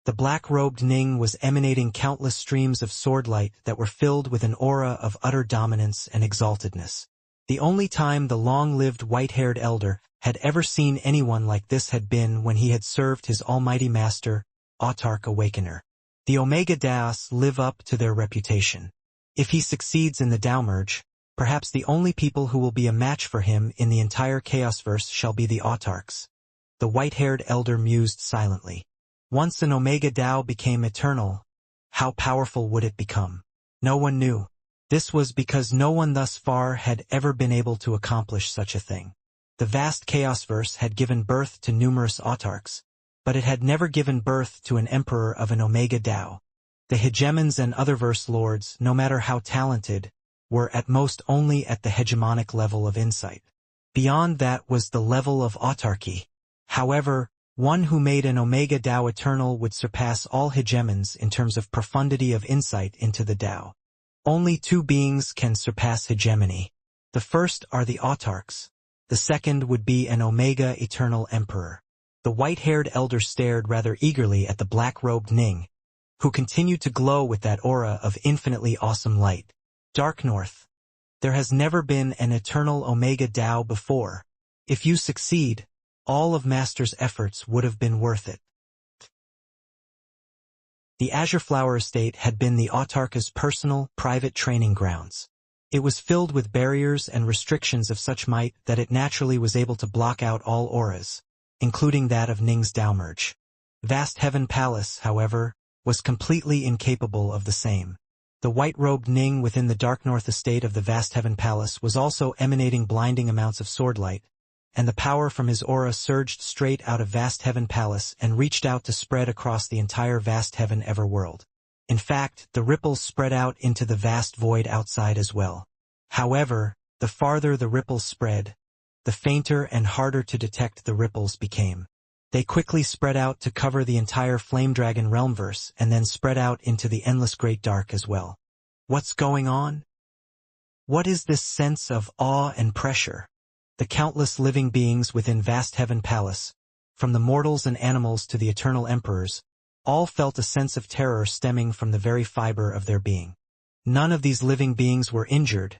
The black-robed Ning was emanating countless streams of swordlight that were filled with an aura of utter dominance and exaltedness. The only time the long-lived white-haired elder had ever seen anyone like this had been when he had served his almighty master, Autarch Awakener. The Omega Daos live up to their reputation. If he succeeds in the Dao merge, perhaps the only people who will be a match for him in the entire Chaosverse shall be the Autarchs. The white-haired elder mused silently. Once an Omega Dao became eternal, how powerful would it become? No one knew. This was because no one thus far had ever been able to accomplish such a thing. The vast Chaosverse had given birth to numerous Autarchs, but it had never given birth to an emperor of an Omega Dao. The hegemons and other verse lords, no matter how talented, were at most only at the hegemonic level of insight. Beyond that was the level of autarky. However, one who made an Omega Dao eternal would surpass all hegemons in terms of profundity of insight into the Dao. Only two beings can surpass hegemony. The first are the Autarchs. The second would be an Omega Eternal Emperor. The white-haired elder stared rather eagerly at the black-robed Ning, who continued to glow with that aura of infinitely awesome light. Dark North. There has never been an eternal Omega Dao before. If you succeed, all of Master's efforts would have been worth it. The Azure Flower Estate had been the Autarch's personal, private training grounds. It was filled with barriers and restrictions of such might that it naturally was able to block out all auras, including that of Ning's Dao merge. Vast Heaven Palace, however, was completely incapable of the same. The white-robed Ning within the Dark North estate of the Vast Heaven Palace was also emanating blinding amounts of swordlight, and the power from his aura surged straight out of Vast Heaven Palace and reached out to spread across the entire Vast Heaven Everworld. In fact, the ripples spread out into the vast void outside as well. However, the farther the ripples spread, the fainter and harder to detect the ripples became. They quickly spread out to cover the entire Flame Dragon Realmverse and then spread out into the endless Great Dark as well. What's going on? What is this sense of awe and pressure? The countless living beings within Vast Heaven Palace, from the mortals and animals to the eternal emperors, all felt a sense of terror stemming from the very fiber of their being. None of these living beings were injured,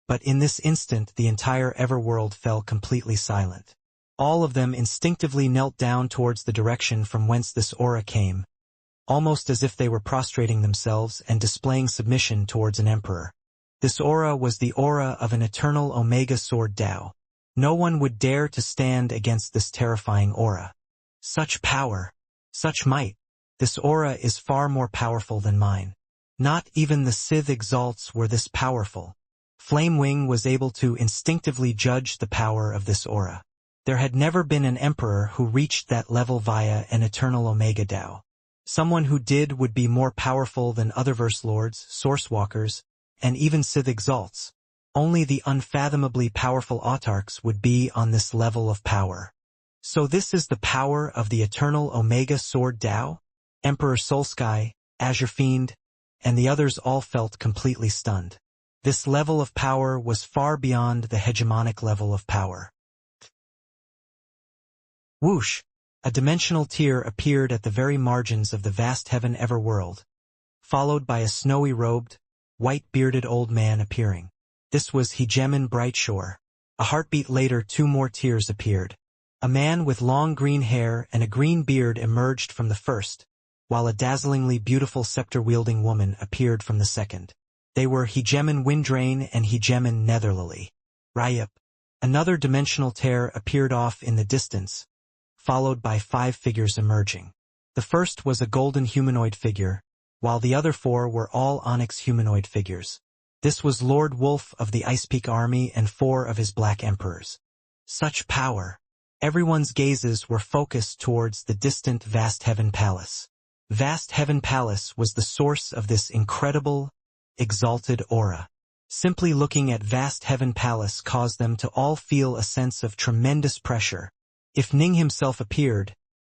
but in this instant the entire Everworld fell completely silent. All of them instinctively knelt down towards the direction from whence this aura came, almost as if they were prostrating themselves and displaying submission towards an emperor. This aura was the aura of an eternal Omega Sword Dao. No one would dare to stand against this terrifying aura. Such power, such might. This aura is far more powerful than mine. Not even the Sith Exalts were this powerful. Flamewing was able to instinctively judge the power of this aura. There had never been an emperor who reached that level via an eternal Omega Dao. Someone who did would be more powerful than other verse lords, source walkers, and even Sith Exalts. Only the unfathomably powerful Autarchs would be on this level of power. So this is the power of the eternal Omega Sword Dao? Emperor Soulsky, Azure Fiend, and the others all felt completely stunned. This level of power was far beyond the hegemonic level of power. Whoosh! A dimensional tear appeared at the very margins of the Vast Heaven Everworld, followed by a snowy-robed, white-bearded old man appearing. This was Hegemon Brightshore. A heartbeat later 2 more tears appeared. A man with long green hair and a green beard emerged from the first, while a dazzlingly beautiful scepter-wielding woman appeared from the second. They were Hegemon Windrain and Hegemon Netherlily. Ryup. Another dimensional tear appeared off in the distance, followed by 5 figures emerging. The first was a golden humanoid figure, while the other 4 were all onyx humanoid figures. This was Lord Wolf of the Ice Peak Army and 4 of his Black Emperors. Such power! Everyone's gazes were focused towards the distant Vast Heaven Palace. Vast Heaven Palace was the source of this incredible, exalted aura. Simply looking at Vast Heaven Palace caused them to all feel a sense of tremendous pressure. If Ning himself appeared,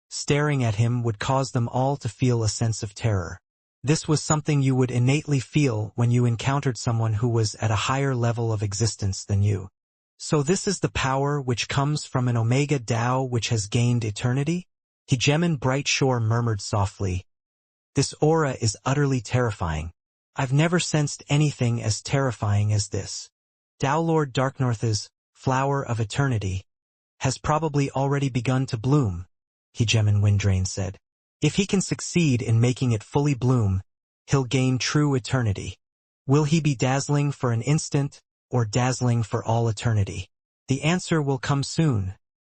Staring at him would cause them all to feel a sense of terror. This was something you would innately feel when you encountered someone who was at a higher level of existence than you. So this is the power which comes from an Omega Dao which has gained eternity? Hegemon Brightshore murmured softly. This aura is utterly terrifying. I've never sensed anything as terrifying as this. Dao Lord Darknorth's flower of eternity has probably already begun to bloom, Hegemon Windrain said. If he can succeed in making it fully bloom, he'll gain true eternity. Will he be dazzling for an instant, or dazzling for all eternity? The answer will come soon,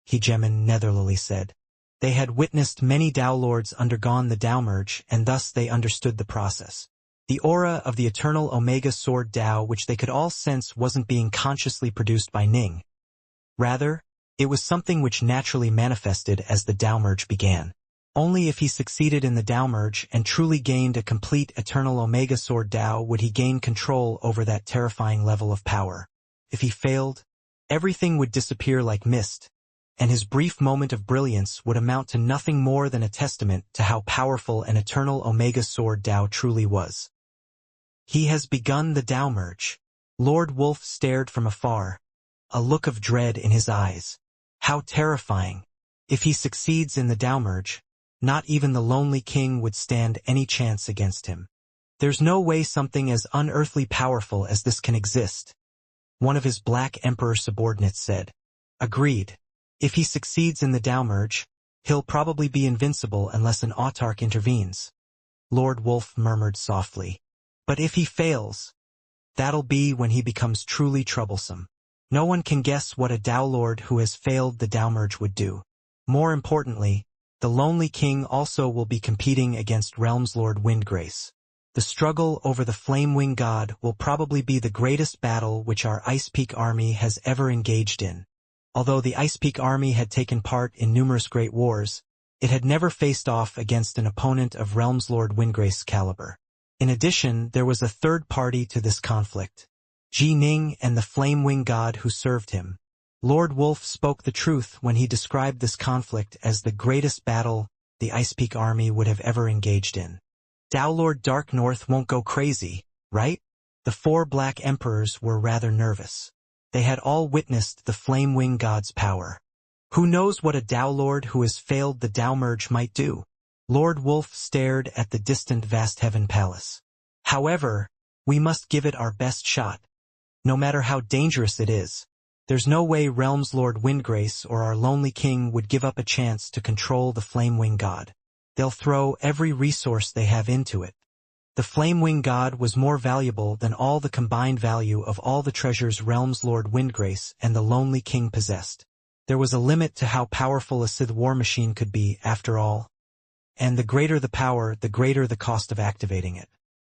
Hegemon Netherlily said. They had witnessed many Dao Lords undergone the Dao merge, and thus they understood the process. The aura of the eternal Omega Sword Dao which they could all sense wasn't being consciously produced by Ning. Rather, it was something which naturally manifested as the Dao merge began. Only if he succeeded in the Dao merge and truly gained a complete eternal Omega Sword Dao would he gain control over that terrifying level of power. If he failed, everything would disappear like mist, and his brief moment of brilliance would amount to nothing more than a testament to how powerful an eternal Omega Sword Dao truly was. He has begun the Dao merge. Lord Wolf stared from afar, a look of dread in his eyes. How terrifying. If he succeeds in the Dao merge, not even the Lonely King would stand any chance against him. There's no way something as unearthly powerful as this can exist, one of his Black Emperor subordinates said. Agreed. If he succeeds in the Dao merge, he'll probably be invincible unless an autarch intervenes. Lord Wolf murmured softly. But if he fails, that'll be when he becomes truly troublesome. No one can guess what a Dao Lord who has failed the Dao merge would do. More importantly, the Lonely King also will be competing against Realms Lord Windgrace. The struggle over the Flamewing God will probably be the greatest battle which our Ice Peak army has ever engaged in. Although the Ice Peak army had taken part in numerous great wars, it had never faced off against an opponent of Realms Lord Windgrace's caliber. In addition, there was a third party to this conflict, Ji Ning and the Flamewing God who served him. Lord Wolf spoke the truth when he described this conflict as the greatest battle the Ice Peak army would have ever engaged in. Dao Lord Dark North won't go crazy, right? The 4 Black Emperors were rather nervous. They had all witnessed the Flamewing God's power. Who knows what a Dao Lord who has failed the Dao merge might do? Lord Wolf stared at the distant Vast Heaven Palace. However, we must give it our best shot. No matter how dangerous it is, there's no way Realms Lord Windgrace or our Lonely King would give up a chance to control the Flamewing God. They'll throw every resource they have into it. The Flamewing God was more valuable than all the combined value of all the treasures Realms Lord Windgrace and the Lonely King possessed. There was a limit to how powerful a Sith war machine could be, after all. And the greater the power, the greater the cost of activating it.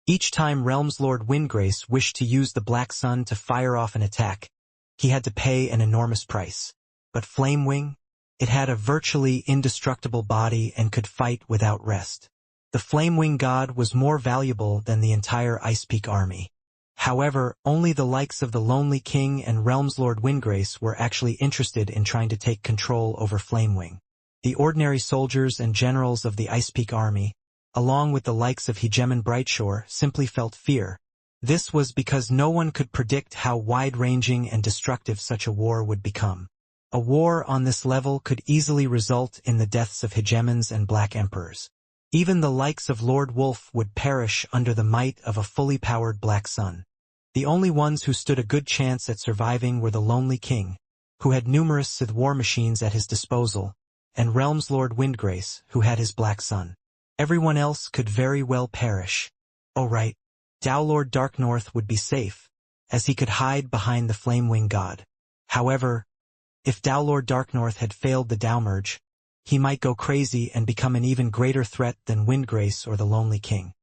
Each time Realms Lord Windgrace wished to use the Black Sun to fire off an attack, he had to pay an enormous price. But Flamewing? It had a virtually indestructible body and could fight without rest. The Flamewing God was more valuable than the entire Ice Peak army. However, only the likes of the Lonely King and Realms Lord Windgrace were actually interested in trying to take control over Flamewing. The ordinary soldiers and generals of the Ice Peak army, along with the likes of Hegemon Brightshore, simply felt fear. This was because no one could predict how wide-ranging and destructive such a war would become. A war on this level could easily result in the deaths of Hegemons and Black Emperors. Even the likes of Lord Wolf would perish under the might of a fully powered Black Sun. The only ones who stood a good chance at surviving were the Lonely King, who had numerous Sith war machines at his disposal, and Realms Lord Windgrace, who had his Black Sun. Everyone else could very well perish. Oh right, Dao Lord Dark North would be safe, as he could hide behind the Flamewing God. However, if Dao Lord Dark North had failed the Dao merge, he might go crazy and become an even greater threat than Windgrace or the Lonely King.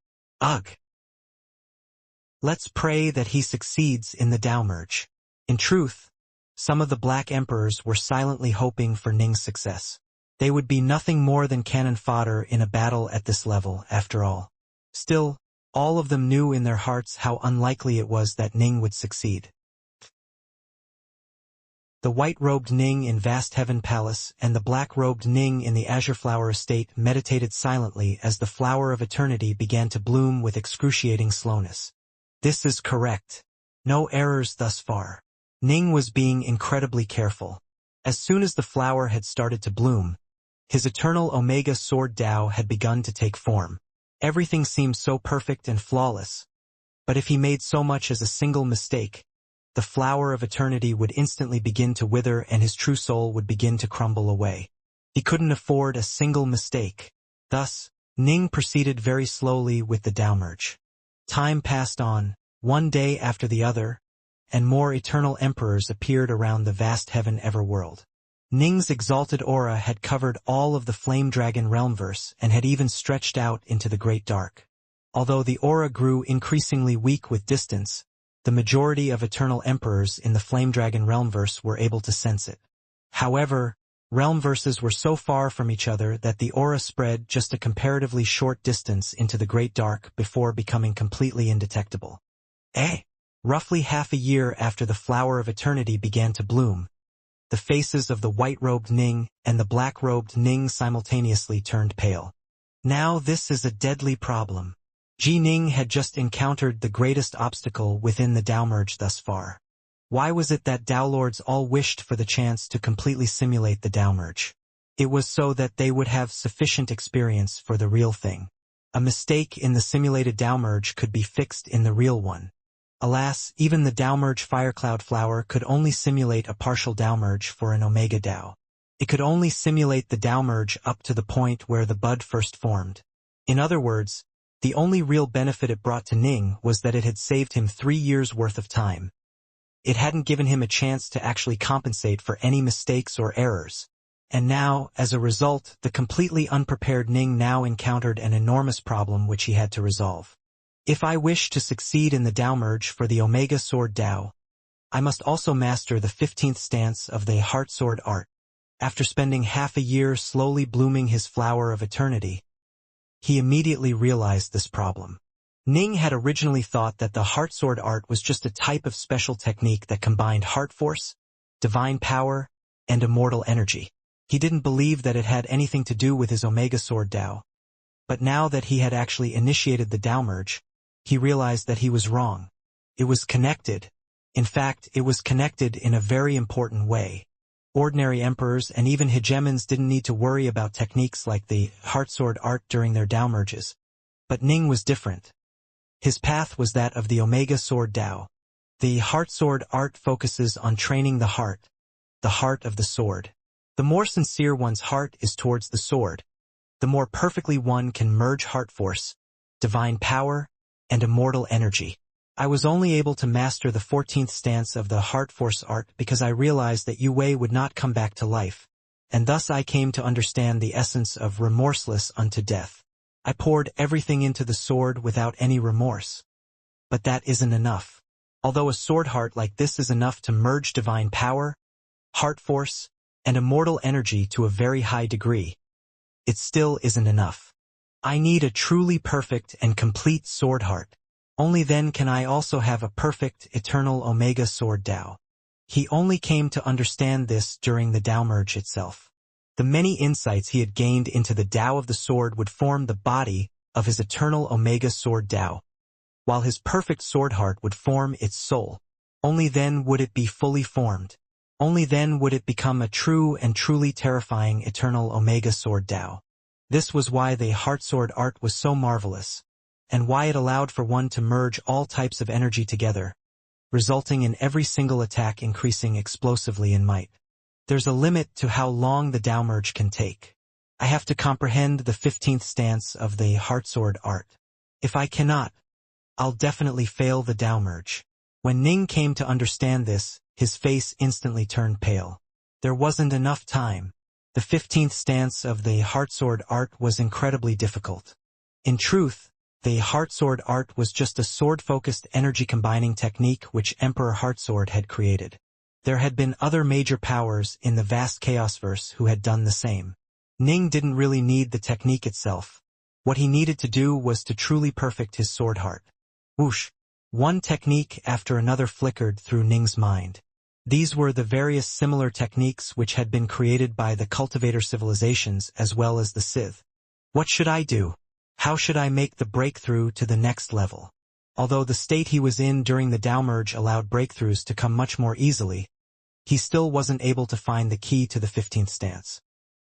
Ugh! Let's pray that he succeeds in the Dao merge. In truth, some of the Black Emperors were silently hoping for Ning's success. They would be nothing more than cannon fodder in a battle at this level, after all. Still, all of them knew in their hearts how unlikely it was that Ning would succeed. The white-robed Ning in Vast Heaven Palace and the black-robed Ning in the Azure Flower Estate meditated silently as the flower of eternity began to bloom with excruciating slowness. This is correct. No errors thus far. Ning was being incredibly careful. As soon as the flower had started to bloom, his eternal Omega Sword Tao had begun to take form. Everything seemed so perfect and flawless. But if he made so much as a single mistake, the flower of eternity would instantly begin to wither and his true soul would begin to crumble away. He couldn't afford a single mistake. Thus, Ning proceeded very slowly with the Tao merge. Time passed on, one day after the other, and more eternal emperors appeared around the vast heaven everworld. Ning's exalted aura had covered all of the Flame Dragon realmverse and had even stretched out into the Great Dark. Although the aura grew increasingly weak with distance, the majority of eternal emperors in the Flame Dragon realmverse were able to sense it. However, realmverses were so far from each other that the aura spread just a comparatively short distance into the Great Dark before becoming completely indetectable. Roughly half a year after the flower of eternity began to bloom, the faces of the white-robed Ning and the black-robed Ning simultaneously turned pale. Now this is a deadly problem. Ji Ning had just encountered the greatest obstacle within the Tao merge thus far. Why was it that Tao Lords all wished for the chance to completely simulate the Tao merge? It was so that they would have sufficient experience for the real thing. A mistake in the simulated Tao merge could be fixed in the real one. Alas, even the Tao merge Firecloud Flower could only simulate a partial Tao merge for an Omega Tao. It could only simulate the Tao merge up to the point where the bud first formed. In other words, the only real benefit it brought to Ning was that it had saved him 3 years' worth of time. It hadn't given him a chance to actually compensate for any mistakes or errors. And now, as a result, the completely unprepared Ning now encountered an enormous problem which he had to resolve. If I wish to succeed in the Tao merge for the Omega Sword Tao, I must also master the 15th stance of the Heart Sword art. After spending half a year slowly blooming his flower of eternity, he immediately realized this problem. Ning had originally thought that the Heart Sword art was just a type of special technique that combined heart force, divine power, and immortal energy. He didn't believe that it had anything to do with his Omega Sword Tao. But now that he had actually initiated the Tao merge, he realized that he was wrong. It was connected. In fact, it was connected in a very important way. Ordinary emperors and even hegemons didn't need to worry about techniques like the Heart Sword art during their Tao merges. But Ning was different. His path was that of the Omega Sword Tao. The Heart Sword art focuses on training the heart of the sword. The more sincere one's heart is towards the sword, the more perfectly one can merge heart force, divine power, and immortal energy. I was only able to master the 14th stance of the Heart Force art because I realized that Yue would not come back to life, and thus I came to understand the essence of remorseless unto death. I poured everything into the sword without any remorse. But that isn't enough. Although a sword heart like this is enough to merge divine power, heart force, and immortal energy to a very high degree, it still isn't enough. I need a truly perfect and complete sword heart. Only then can I also have a perfect, eternal Omega Sword Tao. He only came to understand this during the Tao merge itself. The many insights he had gained into the Tao of the sword would form the body of his eternal Omega Sword Tao, while his perfect sword heart would form its soul. Only then would it be fully formed. Only then would it become a true and truly terrifying eternal Omega Sword Tao. This was why the Heart Sword art was so marvelous, and why it allowed for one to merge all types of energy together, resulting in every single attack increasing explosively in might. There's a limit to how long the Tao merge can take. I have to comprehend the 15th stance of the Heart Sword art. If I cannot, I'll definitely fail the Tao merge. When Ning came to understand this, his face instantly turned pale. There wasn't enough time. The 15th stance of the Heart Sword art was incredibly difficult. In truth, the Heart Sword art was just a sword-focused energy-combining technique which Emperor Heartsword had created. There had been other major powers in the vast Chaosverse who had done the same. Ning didn't really need the technique itself. What he needed to do was to truly perfect his sword heart. Whoosh! One technique after another flickered through Ning's mind. These were the various similar techniques which had been created by the cultivator civilizations as well as the Sith. What should I do? How should I make the breakthrough to the next level? Although the state he was in during the Tao merge allowed breakthroughs to come much more easily, he still wasn't able to find the key to the 15th stance.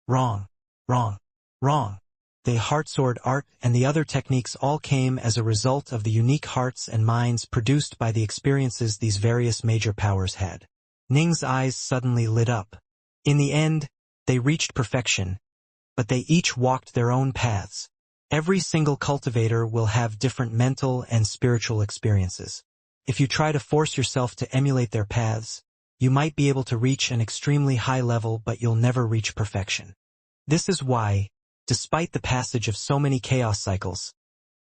Wrong, wrong, wrong. The heart sword art and the other techniques all came as a result of the unique hearts and minds produced by the experiences these various major powers had. Ning's eyes suddenly lit up. In the end, they reached perfection, but they each walked their own paths. Every single cultivator will have different mental and spiritual experiences. If you try to force yourself to emulate their paths, you might be able to reach an extremely high level, but you'll never reach perfection. This is why, despite the passage of so many chaos cycles,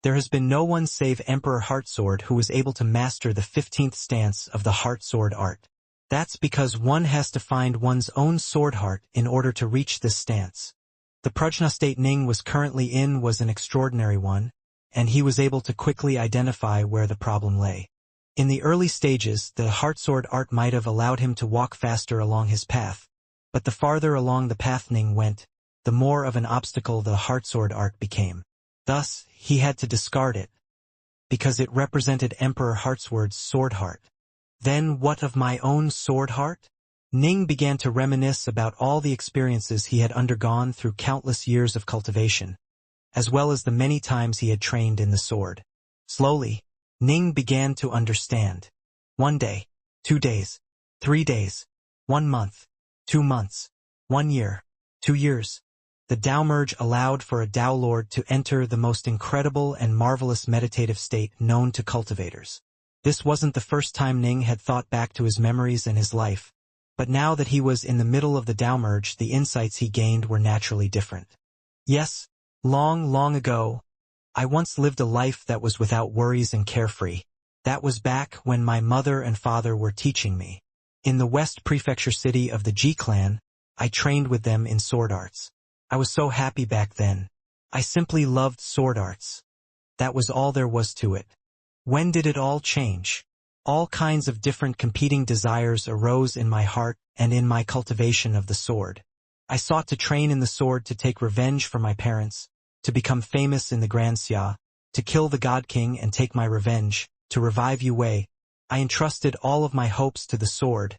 there has been no one save Emperor Heartsword who was able to master the 15th stance of the heart sword art. That's because one has to find one's own sword heart in order to reach this stance. The prajna state Ning was currently in was an extraordinary one, and he was able to quickly identify where the problem lay. In the early stages, the heartsword art might have allowed him to walk faster along his path, but the farther along the path Ning went, the more of an obstacle the heartsword art became. Thus, he had to discard it, because it represented Emperor Heartsword's sword heart. Then what of my own sword heart? Ning began to reminisce about all the experiences he had undergone through countless years of cultivation, as well as the many times he had trained in the sword. Slowly, Ning began to understand. 1 day, 2 days, 3 days, 1 month, 2 months, 1 year, 2 years. The Tao merge allowed for a Tao Lord to enter the most incredible and marvelous meditative state known to cultivators. This wasn't the first time Ning had thought back to his memories and his life, but now that he was in the middle of the Tao merge, the insights he gained were naturally different. Yes, long, long ago, I once lived a life that was without worries and carefree. That was back when my mother and father were teaching me. In the West Prefecture city of the Ji clan, I trained with them in sword arts. I was so happy back then. I simply loved sword arts. That was all there was to it. When did it all change? All kinds of different competing desires arose in my heart and in my cultivation of the sword. I sought to train in the sword to take revenge for my parents, to become famous in the Grand Xia, to kill the God King and take my revenge, to revive Yue. I entrusted all of my hopes to the sword,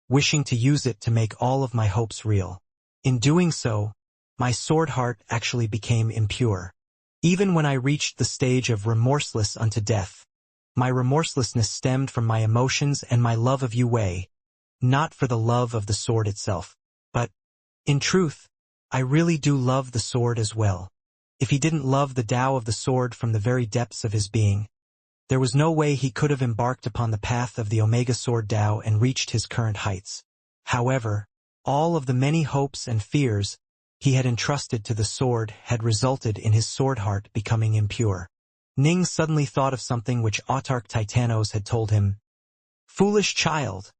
wishing to use it to make all of my hopes real. In doing so, my sword heart actually became impure. Even when I reached the stage of remorseless unto death, my remorselessness stemmed from my emotions and my love of Yue, not for the love of the sword itself. But, in truth, I really do love the sword as well. If he didn't love the Tao of the sword from the very depths of his being, there was no way he could have embarked upon the path of the Omega Sword Tao and reached his current heights. However, all of the many hopes and fears he had entrusted to the sword had resulted in his sword heart becoming impure. Ning suddenly thought of something which Autarch Titanos had told him. Foolish child!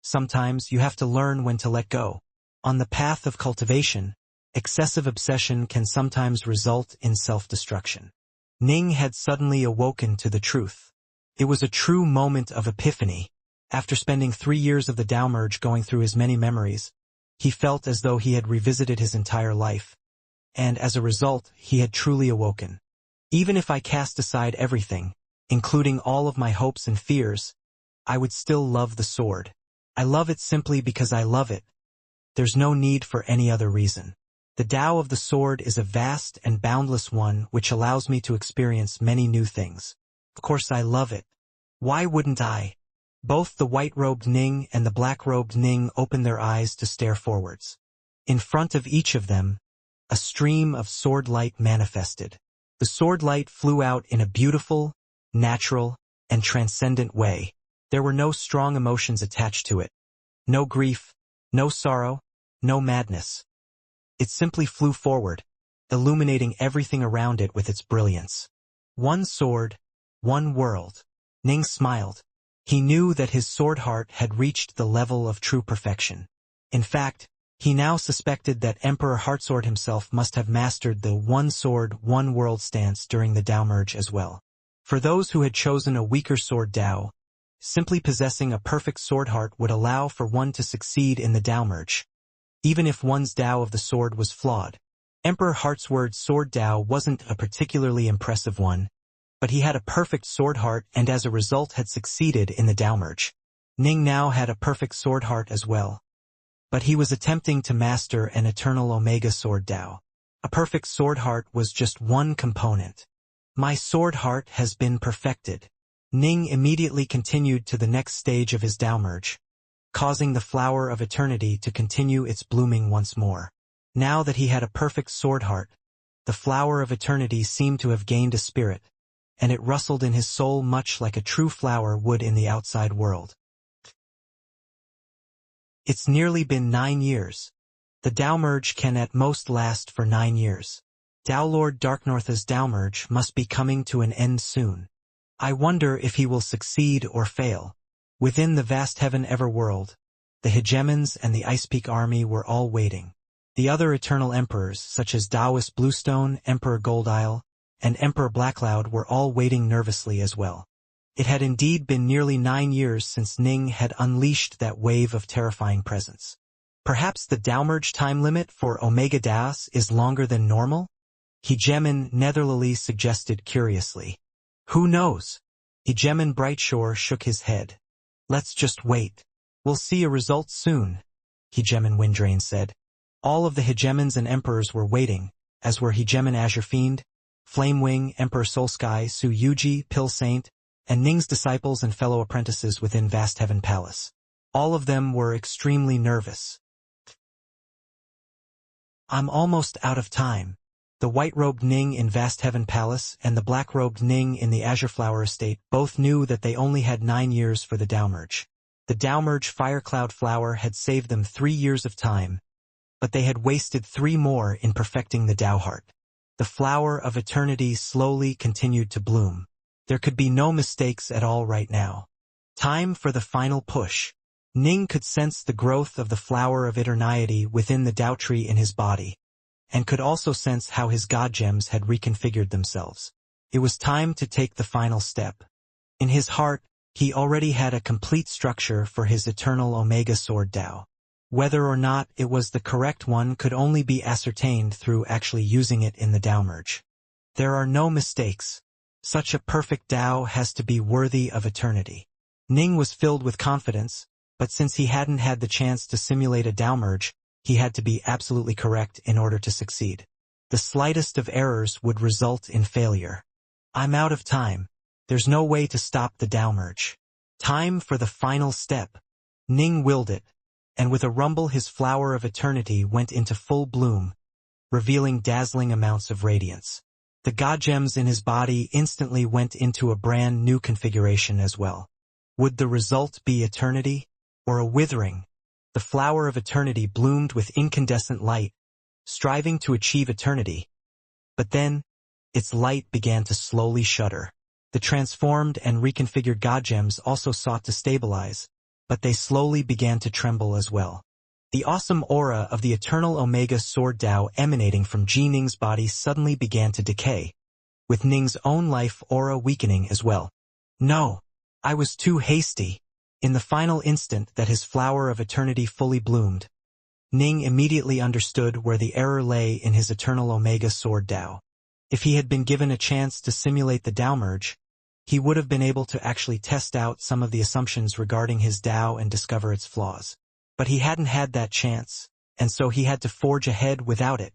Sometimes you have to learn when to let go. On the path of cultivation, excessive obsession can sometimes result in self-destruction. Ning had suddenly awoken to the truth. It was a true moment of epiphany. After spending 3 years of the Tao merge going through his many memories, he felt as though he had revisited his entire life, and as a result, he had truly awoken. Even if I cast aside everything, including all of my hopes and fears, I would still love the sword. I love it simply because I love it. There's no need for any other reason. The Tao of the sword is a vast and boundless one which allows me to experience many new things. Of course I love it. Why wouldn't I? Both the white-robed Ning and the black-robed Ning opened their eyes to stare forwards. In front of each of them, a stream of sword light manifested. The sword light flew out in a beautiful, natural, and transcendent way. There were no strong emotions attached to it. No grief, no sorrow, no madness. It simply flew forward, illuminating everything around it with its brilliance. One sword, one world. Ning smiled. He knew that his sword heart had reached the level of true perfection. In fact, he now suspected that Emperor Heartsword himself must have mastered the one sword, one world stance during the Tao merge as well. For those who had chosen a weaker sword Tao, Simply possessing a perfect sword heart would allow for one to succeed in the Dao merge, even if one's Dao of the sword was flawed. Emperor Heartsword's sword Dao wasn't a particularly impressive one, but he had a perfect sword heart and as a result had succeeded in the Dao merge. Ning now had a perfect sword heart as well, but he was attempting to master an eternal Omega sword Dao. A perfect sword heart was just one component. My sword heart has been perfected. Ning immediately continued to the next stage of his Dao merge, causing the flower of eternity to continue its blooming once more. Now that he had a perfect sword heart, the flower of eternity seemed to have gained a spirit, and it rustled in his soul much like a true flower would in the outside world. It's nearly been 9 years. The Dao merge can at most last for 9 years. Dao Lord Darknortha's Dao merge must be coming to an end soon. I wonder if he will succeed or fail. Within the vast heaven ever world, the hegemons and the Ice Peak army were all waiting. The other eternal emperors, such as Taoist Bluestone, Emperor Goldisle, and Emperor Blackcloud were all waiting nervously as well. It had indeed been nearly 9 years since Ning had unleashed that wave of terrifying presence. Perhaps the Dao merge time limit for Omega Daos is longer than normal? Hegemon Netherlily suggested curiously. Who knows? Hegemon Brightshore shook his head. Let's just wait. We'll see a result soon, Hegemon Windrain said. All of the hegemons and emperors were waiting, as were Hegemon Azure Fiend, Flamewing, Emperor Soulsky, Su Yuji, Pill Saint, and Ning's disciples and fellow apprentices within Vast Heaven Palace. All of them were extremely nervous. I'm almost out of time. The white-robed Ning in Vast Heaven Palace and the black-robed Ning in the Azure Flower Estate both knew that they only had 9 years for the Dao merge. The Dao merge Firecloud Flower had saved them 3 years of time, but they had wasted 3 more in perfecting the Dao heart. The flower of eternity slowly continued to bloom. There could be no mistakes at all right now. Time for the final push. Ning could sense the growth of the flower of eternity within the Dao tree in his body, and could also sense how his god gems had reconfigured themselves. It was time to take the final step. In his heart, he already had a complete structure for his eternal Omega Sword Dao. Whether or not it was the correct one could only be ascertained through actually using it in the Dao merge. There are no mistakes. Such a perfect Dao has to be worthy of eternity. Ning was filled with confidence, but since he hadn't had the chance to simulate a Dao merge, he had to be absolutely correct in order to succeed. The slightest of errors would result in failure. I'm out of time. There's no way to stop the Dao merge. Time for the final step. Ning willed it, and with a rumble his flower of eternity went into full bloom, revealing dazzling amounts of radiance. The god gems in his body instantly went into a brand new configuration as well. Would the result be eternity, or a withering? The flower of eternity bloomed with incandescent light, striving to achieve eternity. But then, its light began to slowly shudder. The transformed and reconfigured god gems also sought to stabilize, but they slowly began to tremble as well. The awesome aura of the eternal Omega Sword Dao emanating from Ning's body suddenly began to decay, with Ning's own life aura weakening as well. No, I was too hasty. In the final instant that his flower of eternity fully bloomed, Ning immediately understood where the error lay in his eternal Omega Sword Dao. If he had been given a chance to simulate the Dao merge, he would have been able to actually test out some of the assumptions regarding his Dao and discover its flaws. But he hadn't had that chance, and so he had to forge ahead without it.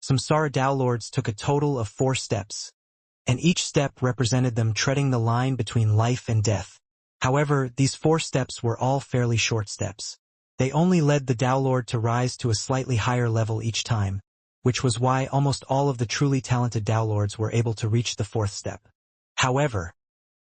Samsara Dao Lords took a total of 4 steps, and each step represented them treading the line between life and death. However, these 4 steps were all fairly short steps. They only led the Dao Lord to rise to a slightly higher level each time, which was why almost all of the truly talented Dao Lords were able to reach the 4th step. However,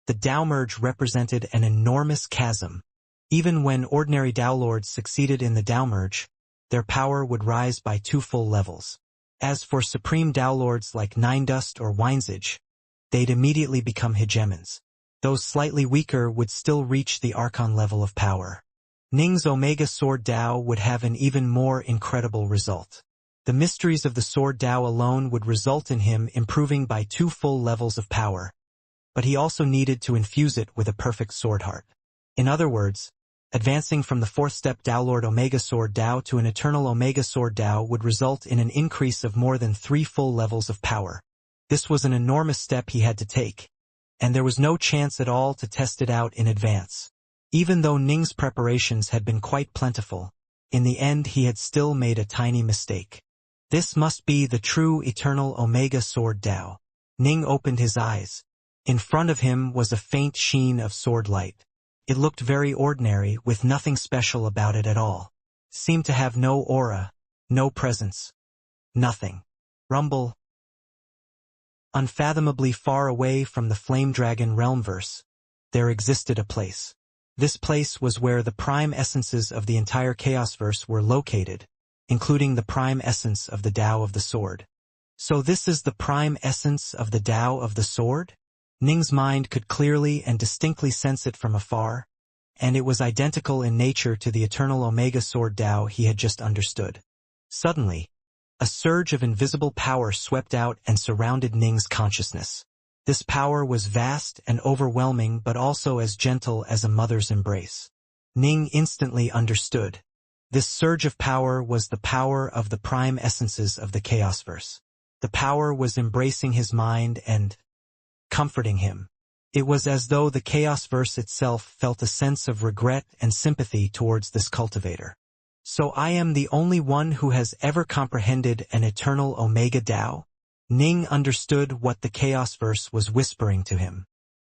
the Dao merge represented an enormous chasm. Even when ordinary Dao Lords succeeded in the Dao merge, their power would rise by 2 full levels. As for supreme Dao Lords like Ninedust or Winesage, they'd immediately become hegemons. Those slightly weaker would still reach the Archon level of power. Ning's Omega Sword Dao would have an even more incredible result. The mysteries of the Sword Dao alone would result in him improving by 2 full levels of power, but he also needed to infuse it with a perfect sword heart. In other words, advancing from the fourth step Tao Lord Omega Sword Tao to an eternal Omega Sword Tao would result in an increase of more than 3 full levels of power. This was an enormous step he had to take, and there was no chance at all to test it out in advance. Even though Ning's preparations had been quite plentiful, in the end he had still made a tiny mistake. This must be the true eternal Omega Sword Tao. Ning opened his eyes. In front of him was a faint sheen of sword light. It looked very ordinary, with nothing special about it at all. Seemed to have no aura, no presence. Nothing. Rumble. Unfathomably far away from the Flame Dragon realmverse, there existed a place. This place was where the prime essences of the entire Chaosverse were located, including the prime essence of the Tao of the Sword. So this is the prime essence of the Tao of the Sword? Ning's mind could clearly and distinctly sense it from afar, and it was identical in nature to the eternal Omega Sword Tao he had just understood. Suddenly, a surge of invisible power swept out and surrounded Ning's consciousness. This power was vast and overwhelming, but also as gentle as a mother's embrace. Ning instantly understood. This surge of power was the power of the prime essences of the Chaosverse. The power was embracing his mind and comforting him. It was as though the Chaosverse itself felt a sense of regret and sympathy towards this cultivator. So I am the only one who has ever comprehended an eternal Omega Tao? Ning understood what the Chaosverse was whispering to him.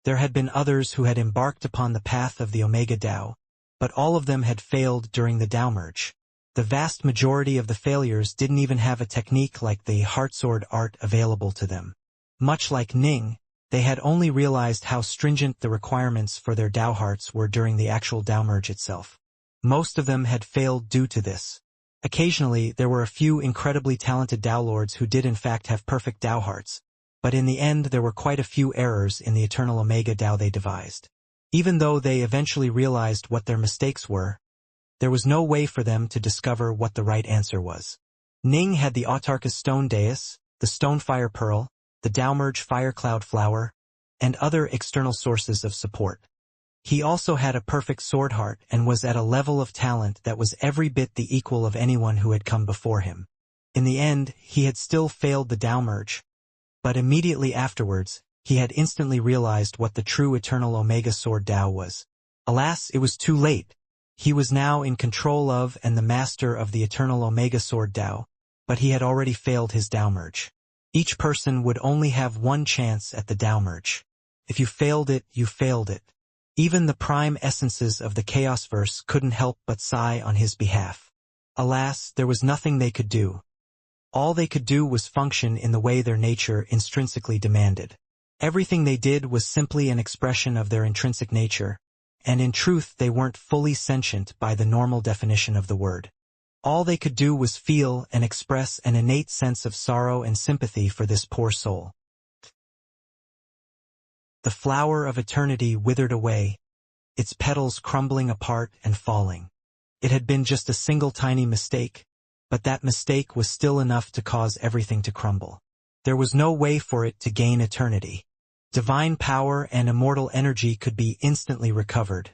There had been others who had embarked upon the path of the Omega Tao, but all of them had failed during the Tao merge. The vast majority of the failures didn't even have a technique like the Heartsword art available to them. Much like Ning, they had only realized how stringent the requirements for their Tao hearts were during the actual Tao merge itself. Most of them had failed due to this. Occasionally, there were a few incredibly talented Tao Lords who did in fact have perfect Tao hearts, but in the end there were quite a few errors in the eternal Omega Tao they devised. Even though they eventually realized what their mistakes were, there was no way for them to discover what the right answer was. Ning had the Autarchus Stone Dais, the Stonefire Pearl, the Tao Merge Fire Cloud Flower, and other external sources of support. He also had a perfect sword heart and was at a level of talent that was every bit the equal of anyone who had come before him. In the end, he had still failed the Tao merge, but immediately afterwards, he had instantly realized what the true eternal Omega Sword Tao was. Alas, it was too late. He was now in control of and the master of the eternal Omega Sword Tao, but he had already failed his Tao merge. Each person would only have one chance at the Tao merge. If you failed it, you failed it. Even the prime essences of the Chaosverse couldn't help but sigh on his behalf. Alas, there was nothing they could do. All they could do was function in the way their nature intrinsically demanded. Everything they did was simply an expression of their intrinsic nature, and in truth they weren't fully sentient by the normal definition of the word. All they could do was feel and express an innate sense of sorrow and sympathy for this poor soul. The flower of eternity withered away, its petals crumbling apart and falling. It had been just a single tiny mistake, but that mistake was still enough to cause everything to crumble. There was no way for it to gain eternity. Divine power and immortal energy could be instantly recovered.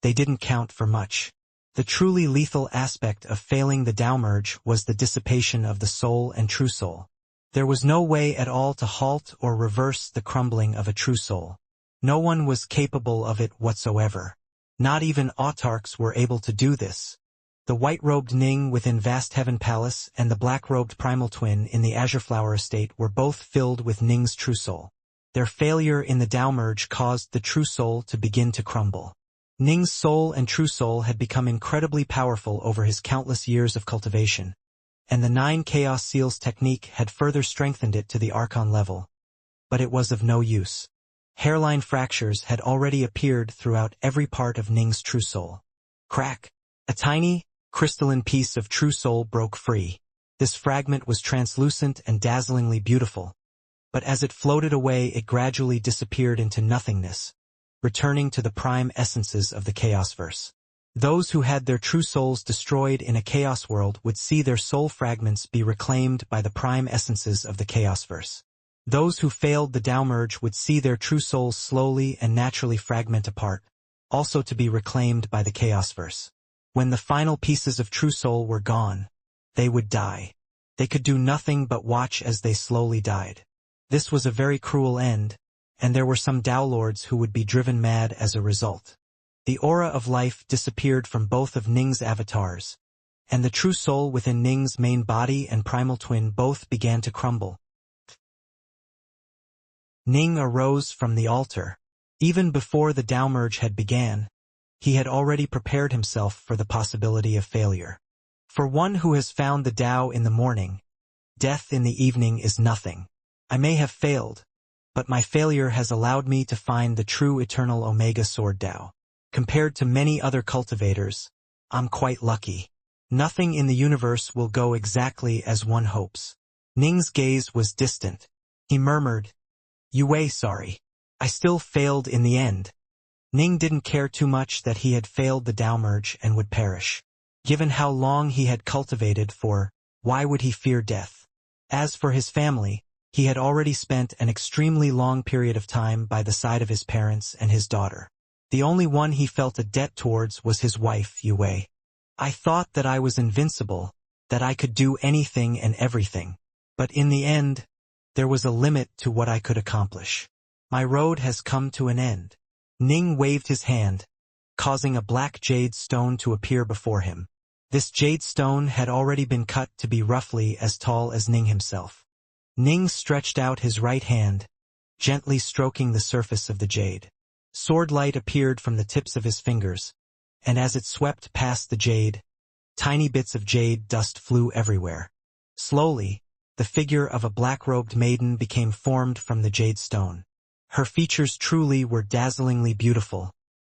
They didn't count for much. The truly lethal aspect of failing the Tao merge was the dissipation of the soul and true soul. There was no way at all to halt or reverse the crumbling of a true soul. No one was capable of it whatsoever. Not even autarchs were able to do this. The white-robed Ning within Vast Heaven Palace and the black-robed Primal Twin in the Azure Flower Estate were both filled with Ning's true soul. Their failure in the Tao merge caused the true soul to begin to crumble. Ning's soul and true soul had become incredibly powerful over his countless years of cultivation, and the 9 Chaos Seals technique had further strengthened it to the Archon level. But it was of no use. Hairline fractures had already appeared throughout every part of Ning's true soul. Crack! A tiny, crystalline piece of true soul broke free. This fragment was translucent and dazzlingly beautiful, but as it floated away it gradually disappeared into nothingness, returning to the prime essences of the Chaosverse. Those who had their true souls destroyed in a chaos world would see their soul fragments be reclaimed by the prime essences of the Chaosverse. Those who failed the Tao merge would see their true souls slowly and naturally fragment apart, also to be reclaimed by the Chaosverse. When the final pieces of true soul were gone, they would die. They could do nothing but watch as they slowly died. This was a very cruel end, and there were some Tao Lords who would be driven mad as a result. The aura of life disappeared from both of Ning's avatars, and the true soul within Ning's main body and primal twin both began to crumble. Ning arose from the altar. Even before the Tao merge had began, he had already prepared himself for the possibility of failure. For one who has found the Tao in the morning, death in the evening is nothing. I may have failed, but my failure has allowed me to find the true eternal Omega Sword Tao. Compared to many other cultivators, I'm quite lucky. Nothing in the universe will go exactly as one hopes. Ning's gaze was distant. He murmured, "Yue, sorry. I still failed in the end." Ning didn't care too much that he had failed the Tao merge and would perish. Given how long he had cultivated for, why would he fear death? As for his family, he had already spent an extremely long period of time by the side of his parents and his daughter. The only one he felt a debt towards was his wife, Yue. I thought that I was invincible, that I could do anything and everything. But in the end, there was a limit to what I could accomplish. My road has come to an end. Ning waved his hand, causing a black jade stone to appear before him. This jade stone had already been cut to be roughly as tall as Ning himself. Ning stretched out his right hand, gently stroking the surface of the jade. Sword light appeared from the tips of his fingers, and as it swept past the jade, tiny bits of jade dust flew everywhere. Slowly, the figure of a black-robed maiden became formed from the jade stone. Her features truly were dazzlingly beautiful,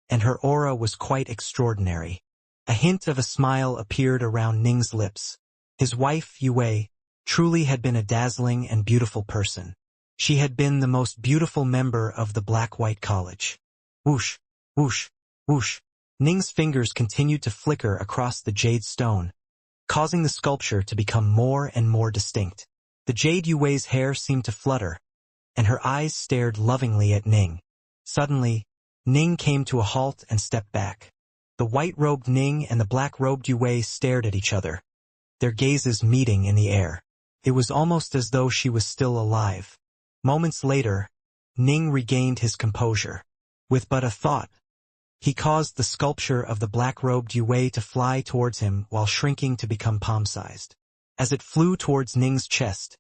and her aura was quite extraordinary. A hint of a smile appeared around Ning's lips. His wife, Yue, truly had been a dazzling and beautiful person. She had been the most beautiful member of the Black-White College. Whoosh, whoosh, whoosh. Ning's fingers continued to flicker across the jade stone, causing the sculpture to become more and more distinct. The jade Yue's hair seemed to flutter, and her eyes stared lovingly at Ning. Suddenly, Ning came to a halt and stepped back. The white-robed Ning and the black-robed Yue stared at each other, their gazes meeting in the air. It was almost as though she was still alive. Moments later, Ning regained his composure. With but a thought, he caused the sculpture of the black-robed Yue to fly towards him while shrinking to become palm-sized. As it flew towards Ning's chest,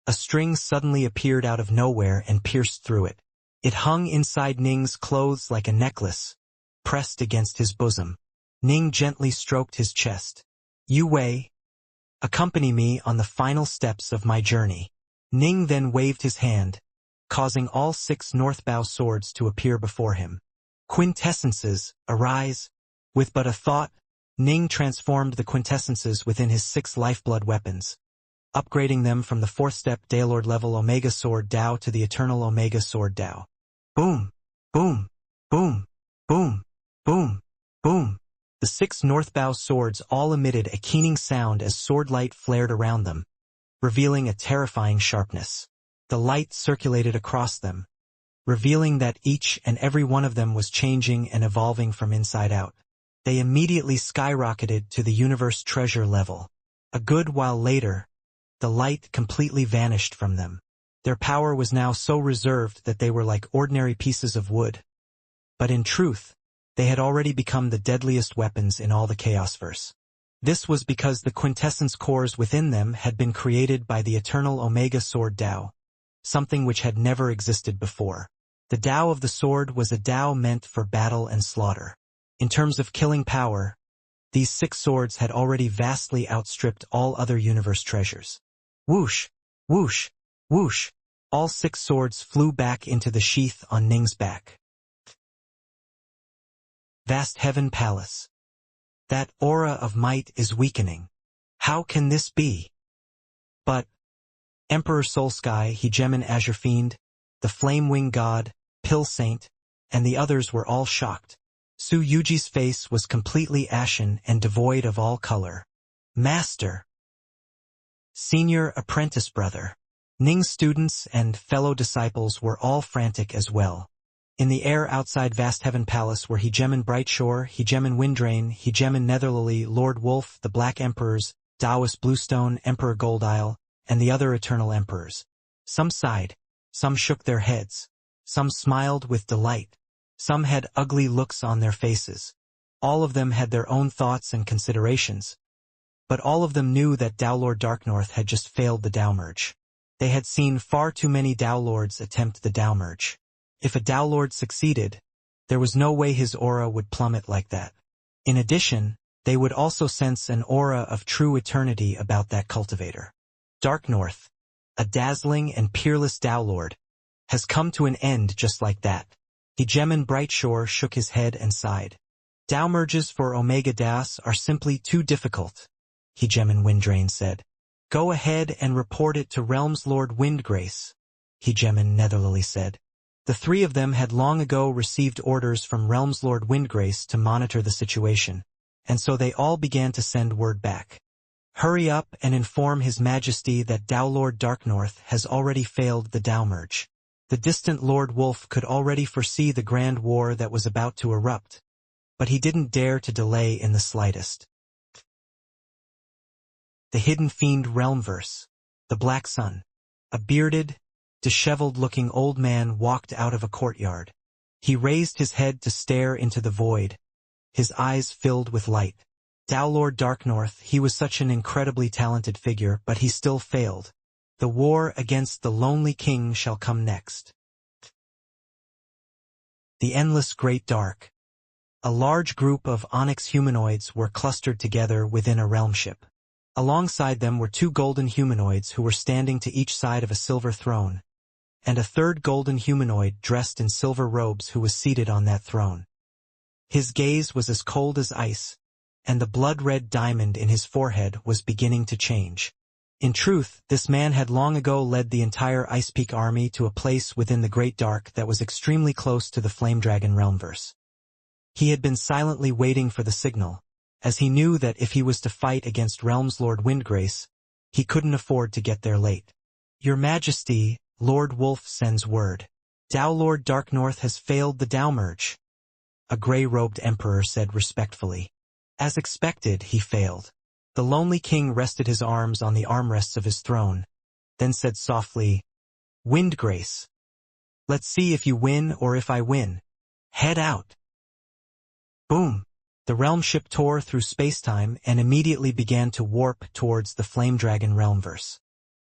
a string suddenly appeared out of nowhere and pierced through it. It hung inside Ning's clothes like a necklace, pressed against his bosom. Ning gently stroked his chest. "Yue, accompany me on the final steps of my journey." Ning then waved his hand, causing all 6 Northbow swords to appear before him. Quintessences, arise. With but a thought, Ning transformed the quintessences within his 6 lifeblood weapons, upgrading them from the 4th step Daylord level Omega Sword Tao to the Eternal Omega Sword Tao. Boom! Boom! Boom! Boom! Boom! Boom! The 6 Northbow swords all emitted a keening sound as sword light flared around them, revealing a terrifying sharpness. The light circulated across them, revealing that each and every one of them was changing and evolving from inside out. They immediately skyrocketed to the universe treasure level. A good while later, the light completely vanished from them. Their power was now so reserved that they were like ordinary pieces of wood. But in truth, they had already become the deadliest weapons in all the Chaosverse. This was because the quintessence cores within them had been created by the Eternal Omega Sword Tao, something which had never existed before. The Tao of the sword was a Tao meant for battle and slaughter. In terms of killing power, these 6 swords had already vastly outstripped all other universe treasures. Whoosh, whoosh, whoosh. All 6 swords flew back into the sheath on Ning's back. Vast Heaven Palace. That aura of might is weakening. How can this be? But Emperor Soulsky, Hegemon Azure Fiend, the Flame Wing God, Pill Saint, and the others were all shocked. Su Yuji's face was completely ashen and devoid of all color. Master! Senior apprentice brother. Ning's students and fellow disciples were all frantic as well. In the air outside Vast Heaven Palace were Hegemen Brightshore, Hegemen Windrain, Hegemen Netherlily, Lord Wolf, the Black Emperors, Taoist Bluestone, Emperor Goldisle, and the other eternal emperors. Some sighed, some shook their heads, some smiled with delight, some had ugly looks on their faces. All of them had their own thoughts and considerations, but all of them knew that Lord Darknorth had just failed the Dao merge. They had seen far too many Dao Lords attempt the Dao merge. If a Dao Lord succeeded, there was no way his aura would plummet like that. In addition, they would also sense an aura of true eternity about that cultivator. Darknorth, a dazzling and peerless Dao Lord, has come to an end just like that. Hegemen Brightshore shook his head and sighed. Dao merges for Omega Das are simply too difficult, Hegemen Windrain said. Go ahead and report it to Realms Lord Windgrace, Hegemen Netherlily said. The three of them had long ago received orders from Realms Lord Windgrace to monitor the situation, and so they all began to send word back. Hurry up and inform His Majesty that Dao Lord Darknorth has already failed the Dao merge. The distant Lord Wolf could already foresee the grand war that was about to erupt, but he didn't dare to delay in the slightest. The Hidden Fiend Realmverse. The Black Sun. A bearded, disheveled-looking old man walked out of a courtyard. He raised his head to stare into the void, his eyes filled with light. Dao Lord Darknorth, he was such an incredibly talented figure, but he still failed. The war against the Lonely King shall come next. The Endless Great Dark. A large group of onyx humanoids were clustered together within a realm ship. Alongside them were two golden humanoids who were standing to each side of a silver throne, and a third golden humanoid dressed in silver robes who was seated on that throne. His gaze was as cold as ice, and the blood-red diamond in his forehead was beginning to change. In truth, this man had long ago led the entire Ice Peak army to a place within the Great Dark that was extremely close to the Flame Dragon Realmverse. He had been silently waiting for the signal, as he knew that if he was to fight against Realms Lord Windgrace, he couldn't afford to get there late. Your Majesty, Lord Wolf sends word. Dao Lord Darknorth has failed the Dao merge, a gray-robed emperor said respectfully. As expected, he failed. The Lonely King rested his arms on the armrests of his throne, then said softly, Windgrace. Let's see if you win or if I win. Head out. Boom. The realm ship tore through spacetime and immediately began to warp towards the Flame Dragon Realmverse.